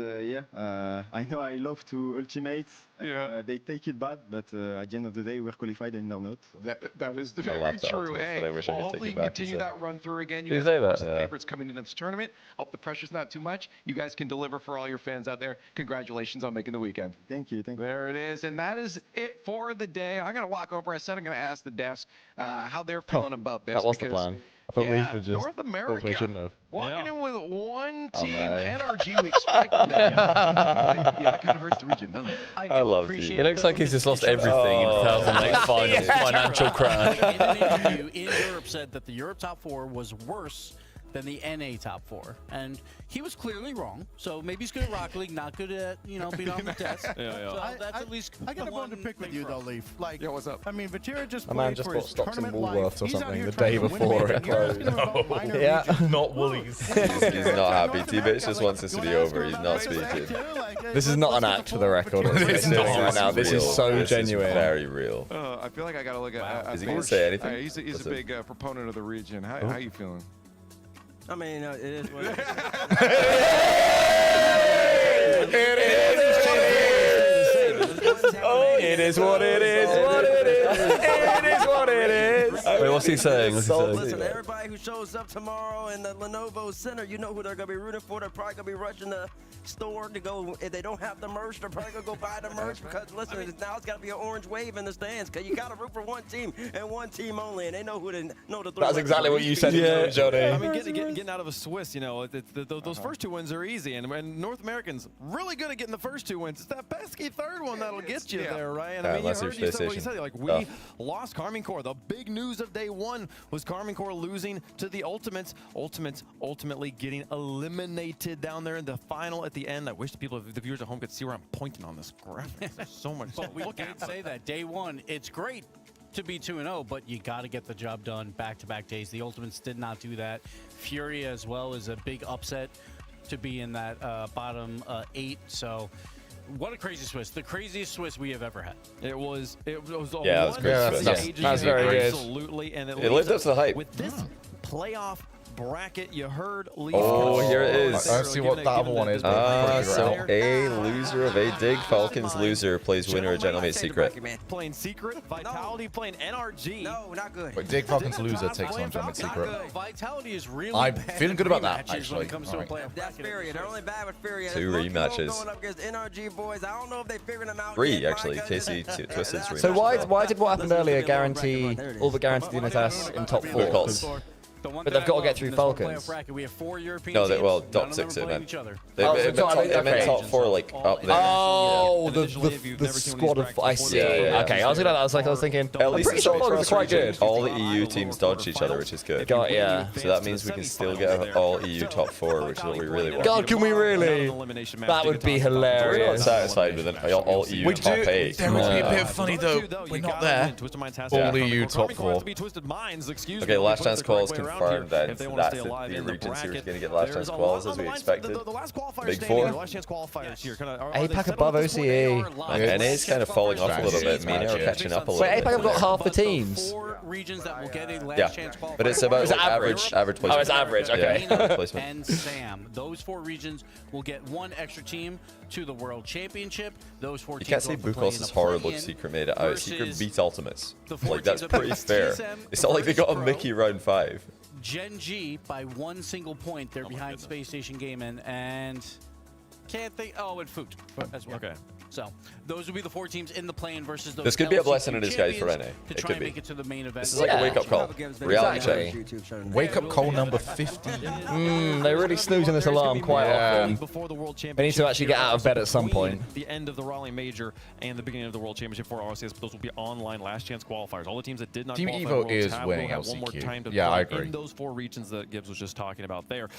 I know I love to ultimates. Yeah. They take it bad, but at the end of the day, we're qualified and they're not. That is I very love that true. ultimate, Hey, but I wish I well, could hopefully take you it can back. continue that run through again. You guys say are that, some yeah. favorites coming into this tournament. Hope the pressure's not too much. You guys can deliver for all your fans out there. Congratulations on making the weekend. Thank you. There it is, and that is it for the day. I'm gonna walk over. I said I'm gonna ask the desk how they're feeling about this. That was the because, plan. I thought we should just. North America. We shouldn't have. Walking in with one Oh, team, no. NRG, we expected that. Yeah, that kind of hurts the region, doesn't it? I love you. It looks like he's just lost everything in 2008 final financial crash. In an interview in Europe said that the Europe top 4 was worse than the NA top 4, and he was clearly wrong. So maybe he's good at Rocket League, not good at being on the desk. So that's at least I got a bone to pick with you though, Leaf. Like, yeah, what's up? I mean, Vatira just A man played just for bought his stocks in tournament life. Woolworths or He's out something here the trying day to win before major. it You're asking him about closed. minor Yeah, regions. not Woolies. He's not happy. T-Bates just wants this to be over. He's not speaking. This is not an act for the record. This is right now. This is real. so This genuine. Is very real. I feel like I gotta look at. Is he gonna say anything? He's That's a it. big proponent of the region. How you feeling? I mean, it is what it is. It is what it is. It is what it is. Wait, what's he saying? Listen, everybody who shows up tomorrow in the Lenovo Center, you know who they're going to be rooting for. They're probably going to be rushing the store to go. If they don't have the merch, they're probably going to go buy the merch because, listen, now it's got to be an orange wave in the stands because you got to root for one team and one team only, and they know who to know the. That's exactly what you said, Johnny. I mean, getting out of a Swiss, you know, those first 2 wins are easy, and North Americans really good at getting the first 2 wins. It's that pesky third one that'll get you there, right? And I mean, you heard what you said. Like, we lost Carmine Corps. The big news of day 1 was Carmine Corps losing to the Ultimates. Ultimates ultimately getting eliminated down there in the final at the end. I wish the viewers at home could see where I'm pointing on this graphic. There's so much. But we did say that day 1, it's great to be 2-0, but you got to get the job done back-to-back days. The Ultimates did not do that. Fury as well is a big upset to be in that bottom 8. So what a crazy Swiss. The craziest Swiss we have ever had. It was Yeah, it was great. That's very good. Absolutely. And It lived up to the hype. With this playoff bracket, you heard Lee. Oh, here it is. Let's see what that other one is. So a loser of a Dig Falcons loser plays winner of Gentleman Secret. Playing Secret, Vitality playing NRG. No, not good. Wait, Dig Falcons loser takes on Gentleman Secret. Vitality is really I'm bad feeling good about that, matches when actually. it comes to a playoff That's bracket. Furia. They're only bad with Furia. 2 rematches. Going up against NRG boys. I don't know if they figured them out. 3 yet. actually. My Casey goodness. Twisted's rematch. So why did what happened earlier guarantee all but guarantee the Unitas in top 4? Because But they've got to get through Falcons. We have 4 European no, teams. well, None top of 6 them it are playing meant. each other. It meant top 4 like up there. Oh, the squad of I see. Okay, I was thinking. At least pretty sure Falcons are quite good. All the EU teams dodged each other, which is good. God, yeah. So that means we can still get an all EU top 4, which is what we really want. God, can we really? That would be hilarious. We're not satisfied with an all EU top 8. There would be a bit funny though. We're not there. All EU top 4. Okay, last chance call is confirmed then. So that's it. The region series going to get last chance calls as we expected. Big 4. APAC above OCE. And NA's kind of falling off a little bit. MENA are catching up a little bit. Wait, APAC have got half the teams. 4 regions that will get a last Yeah, chance qualifier. but it's about like average placement. Oh, it's average. Okay. Yeah, placement. And SAM. Those 4 regions will get 1 extra team to the World Championship. Those 4 You teams can't say will play in Bukos the is horrible. play-in Secret made it out. Secret versus beat Ultimates. the 4 Like that's teams that pretty play fair. TSM It's not like they got a versus Mickey round 5. Gen G by 1 single point. They're behind Space Station Gaming and can't think. Oh, and Foot as well. Okay. So those will be the 4 teams in the play-in versus those. This could be a LCQ blessing in disguise for NA. champions It To try could and be. make it to the main event. This is like a wake-up call. Reality check. Wake up call number 50. They're really snoozing this alarm quite often. Before the World Championship. They need to actually get out of bed at some point. The end of the Raleigh Major and the beginning of the World Championship for RLCS, but those will be online last chance qualifiers. All the teams that did not Team qualify Evo Worlds is will winning have one more LCQ. time to Yeah, I play agree. in those 4 regions that Gibbs was just talking about there.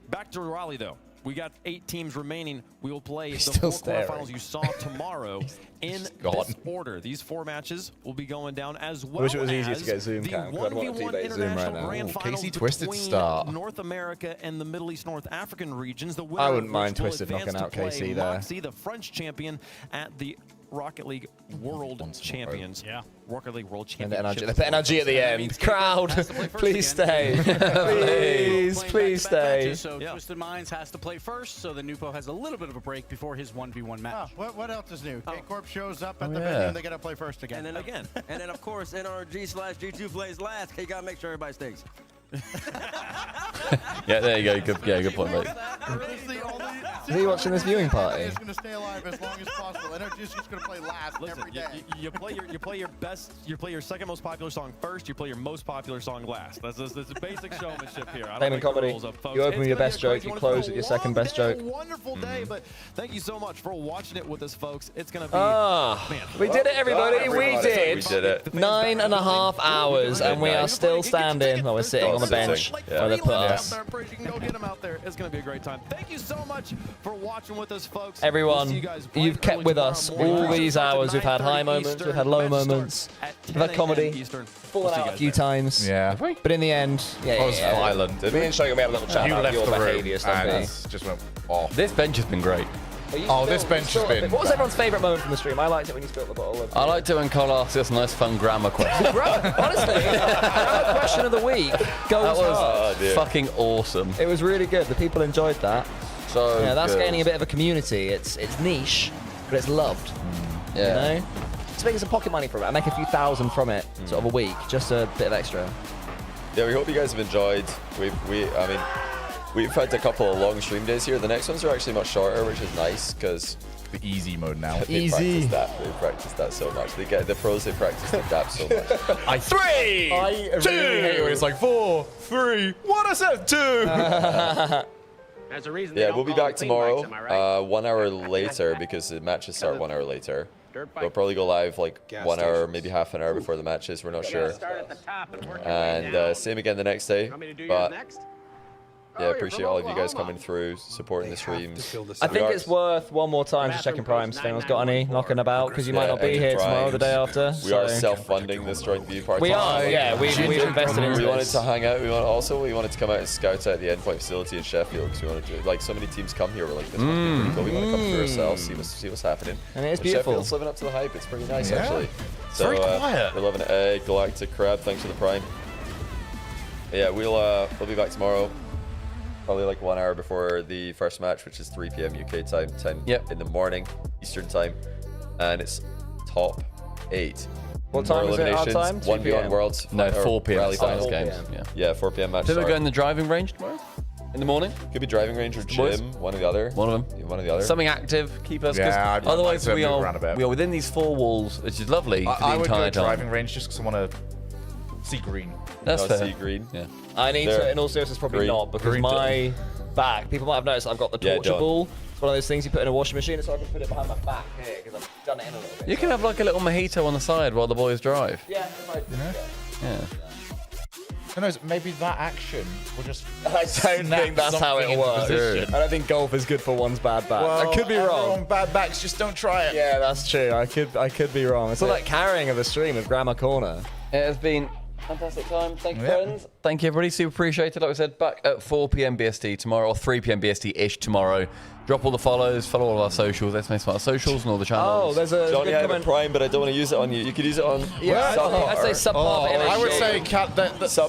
Back to Raleigh though. We got 8 teams remaining. We will play the still 4 quarterfinals you saw tomorrow in this order. These 4 matches will be going down as well. I wish it was as easier to get zoom the cam. I don't want to 1v1 debate zoom right international now. grand finals Casey Twisted between start. North America and the Middle East North African regions. The I wouldn't winner mind will Twisted advance knocking to out play KC there. Moxie, the French champion at the Rocket League World Champions. Yeah. Rocket League World And the Championships. energy at the end. Crowd, please stay. please stay. So Twisted Minds has to play first, so the Nupo has a little bit of a break before his 1v1 match. Oh, what else is new? K-Corp shows up at the yeah. venue and they got to play first again. And then again. And then, of course, NRG/G2 plays last. You got to make sure everybody stays. Yeah, there you go. Good point, mate. Is he watching this viewing party? It's going to stay alive as long as possible. Energy's just going to play last every day. You play your best. You play your second most popular song first. You play your most popular song last. That's a basic showmanship here. I don't Fame and make the comedy. rules up, folks. You open with your It's gonna best be a joke. crazy You one. close It's with been your a second long best day, joke. a wonderful day, but thank you so much for watching it with us, folks. It's gonna be. We did it, everybody. We did. We did it. 9.5 hours, and we are still standing. Well, we're sitting on the bench where they put us. I'm pretty sure you can go get them out there. It's gonna be a great time. Thank you so much for watching with us, folks. Everyone, We'll see you guys bright you've kept early with tomorrow us morning. all these hours. We've had high 9:30 moments, Eastern. we've had low Match starts moments, at we've had 10 comedy, Eastern. fallen We'll see out you a guys few there. times. Yeah. But in the end, I was violent. Me and Shogun, we had a little chat You about left your the room behaviour, Stumpy. and just went off. This bench has been great. Oh, this bench has been. What was everyone's favourite moment from the stream? I liked it when you spilled the bottle. I liked it when Cole asked us a nice, fun grammar question. Honestly, grammar question of the week goes That was hard. fucking awesome. It was really good. The people enjoyed that. So yeah, that's good. gaining a bit of a community. It's niche, but it's loved. Yeah. You know? Just making some pocket money from it. I make a few thousand from it, sort of a week, just a bit of extra. Yeah, we hope you guys have enjoyed. We've had a couple of long stream days here. The next ones are actually much shorter, which is nice because the easy mode now. They practice that so much. They practice the dap so much. I really hate it when it's like 4, 3, 1. I said 2. There's a reason. Yeah, we'll be back tomorrow, 1 hour later because the matches start 1 hour later. We'll probably go live like 1 hour, maybe half an hour before the matches. We're not sure. And same again the next day. But yeah, appreciate all of you guys coming through, supporting the streams. I think it's worth one more time just checking primes. If anyone's got any knocking about, because you might not be here tomorrow, the day after. We are self-funding this joint view party. We are, yeah. We've invested in. We wanted to hang out. We wanted to come out and scout out the endpoint facility in Sheffield because we wanted to. Like so many teams come here. We're like, this must be pretty cool. We want to come through ourselves, see what's happening. And it is beautiful. Sheffield's living up to the hype. It's pretty nice actually. So very quiet. We're loving it. Galactic Crab, thanks for the prime. Yeah, we'll be back tomorrow. Probably like 1 hour before the first match, which is 3 p.m. UK time, 10 in the morning Eastern time, and it's top 8. What time is it? Our time? 1v1 Worlds. No, 4 p.m. Rally start finals games. Yeah, 4 p.m. match. Did we start. go in the driving range tomorrow? In the morning? Could be driving range or Boys? gym, one or the other. One of them. One or the other. Something active, keep us. Yeah, I'd otherwise like to we move around a bit. are within these 4 walls, which is lovely for the I would go entire time. driving range just because I want to see green. That's fair. See green. Yeah. I need to, in all seriousness, probably Green. not, because Green my back, people might have noticed I've got the torture ball. It's one of those things you put in a washing machine, so I can put it behind my back here, because I've done it in a little bit. You can have like a little mojito on the side while the boys drive. Yeah, if I do. Yeah. Who knows? Maybe that action will just. I don't think that's how it works. I don't think golf is good for one's bad back. I could be wrong. Bad backs, just don't try it. Yeah, that's true. I could be wrong. It's all that carrying of the stream with Grammar Corner. It has been fantastic time. Thank you, Yep. friends. Thank you, everybody. Super appreciated. Like I said, back at 4 p.m. BST tomorrow, or 3 p.m. BST-ish tomorrow. Drop all the follows, follow all of our socials, Let's Smart socials and all the channels. Oh, there's a Johnny, good I have a comment. prime, but I don't want to use it on you. You could use it on I'd say subpar. but I would NXT. say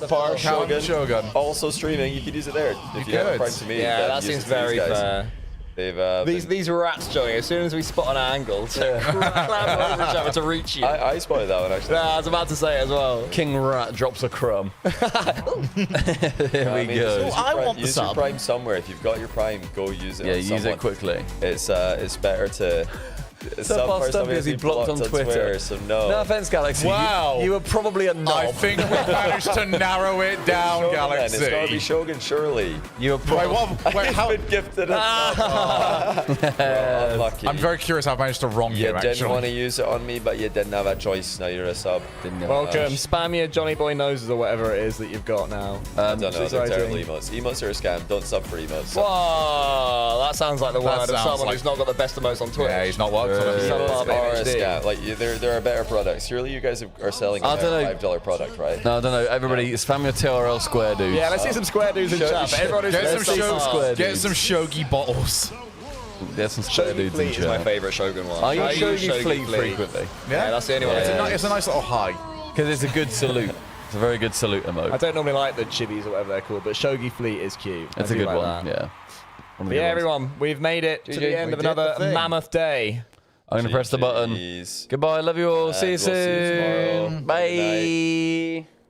subpar Shogun. Also streaming, you could use it there. If you have a could. prime to me, Yeah, then that use seems it to these very guys. fair. They've These rats, Johnny, as soon as we spot an angle, to climb over each other to reach you. I spotted that one actually. Yeah, I was about to say as well. King Rat drops a crumb. There we go. Use your prime somewhere. If you've got your prime, go use it. Yeah, on use someone. it quickly. It's better to So far, Stumpy has he blocked on Twitter. So no. No offense, Galaxy. Wow. You were probably a knob. I think we managed to narrow it down, Shogun, Galaxy. It's gotta be Shogun, surely. You were probably... Wait, how? Been gifted a sub. Well, unlucky. I'm very curious how I managed to wrong you, You didn't actually. want to use it on me, but you didn't have a choice. Now you're a sub. Welcome. Spam your JohnnyBoi noses or whatever it is that you've got now. I don't know. They're terrible emotes. Emotes are a scam. Don't sub for emotes. Whoa, that sounds like the word of someone who's not got the best emotes on Twitch. Yeah, he's not worked on it. Emotes are a scam. Like, there are better products. Surely you guys are selling a $5 product, right? No, I don't know. Everybody, spam your TRL square dudes. Yeah, let's see some square dudes in chat. Everyone is Get some Shogi bottles. There's some square dudes in Fleet chat. is my favourite Shogun one. Are you Shogi Fleet frequently? Yeah, that's the only one. It's a nice little high. Because it's a good salute. It's a very good salute emote. I don't normally like the chibis or whatever they're called, but Shogi Fleet is cute. It's a good one, yeah. But yeah, everyone, we've made it to the end of another mammoth day. I'm going to press the button. Goodbye, love you all. See you soon. We'll see you tomorrow. Bye.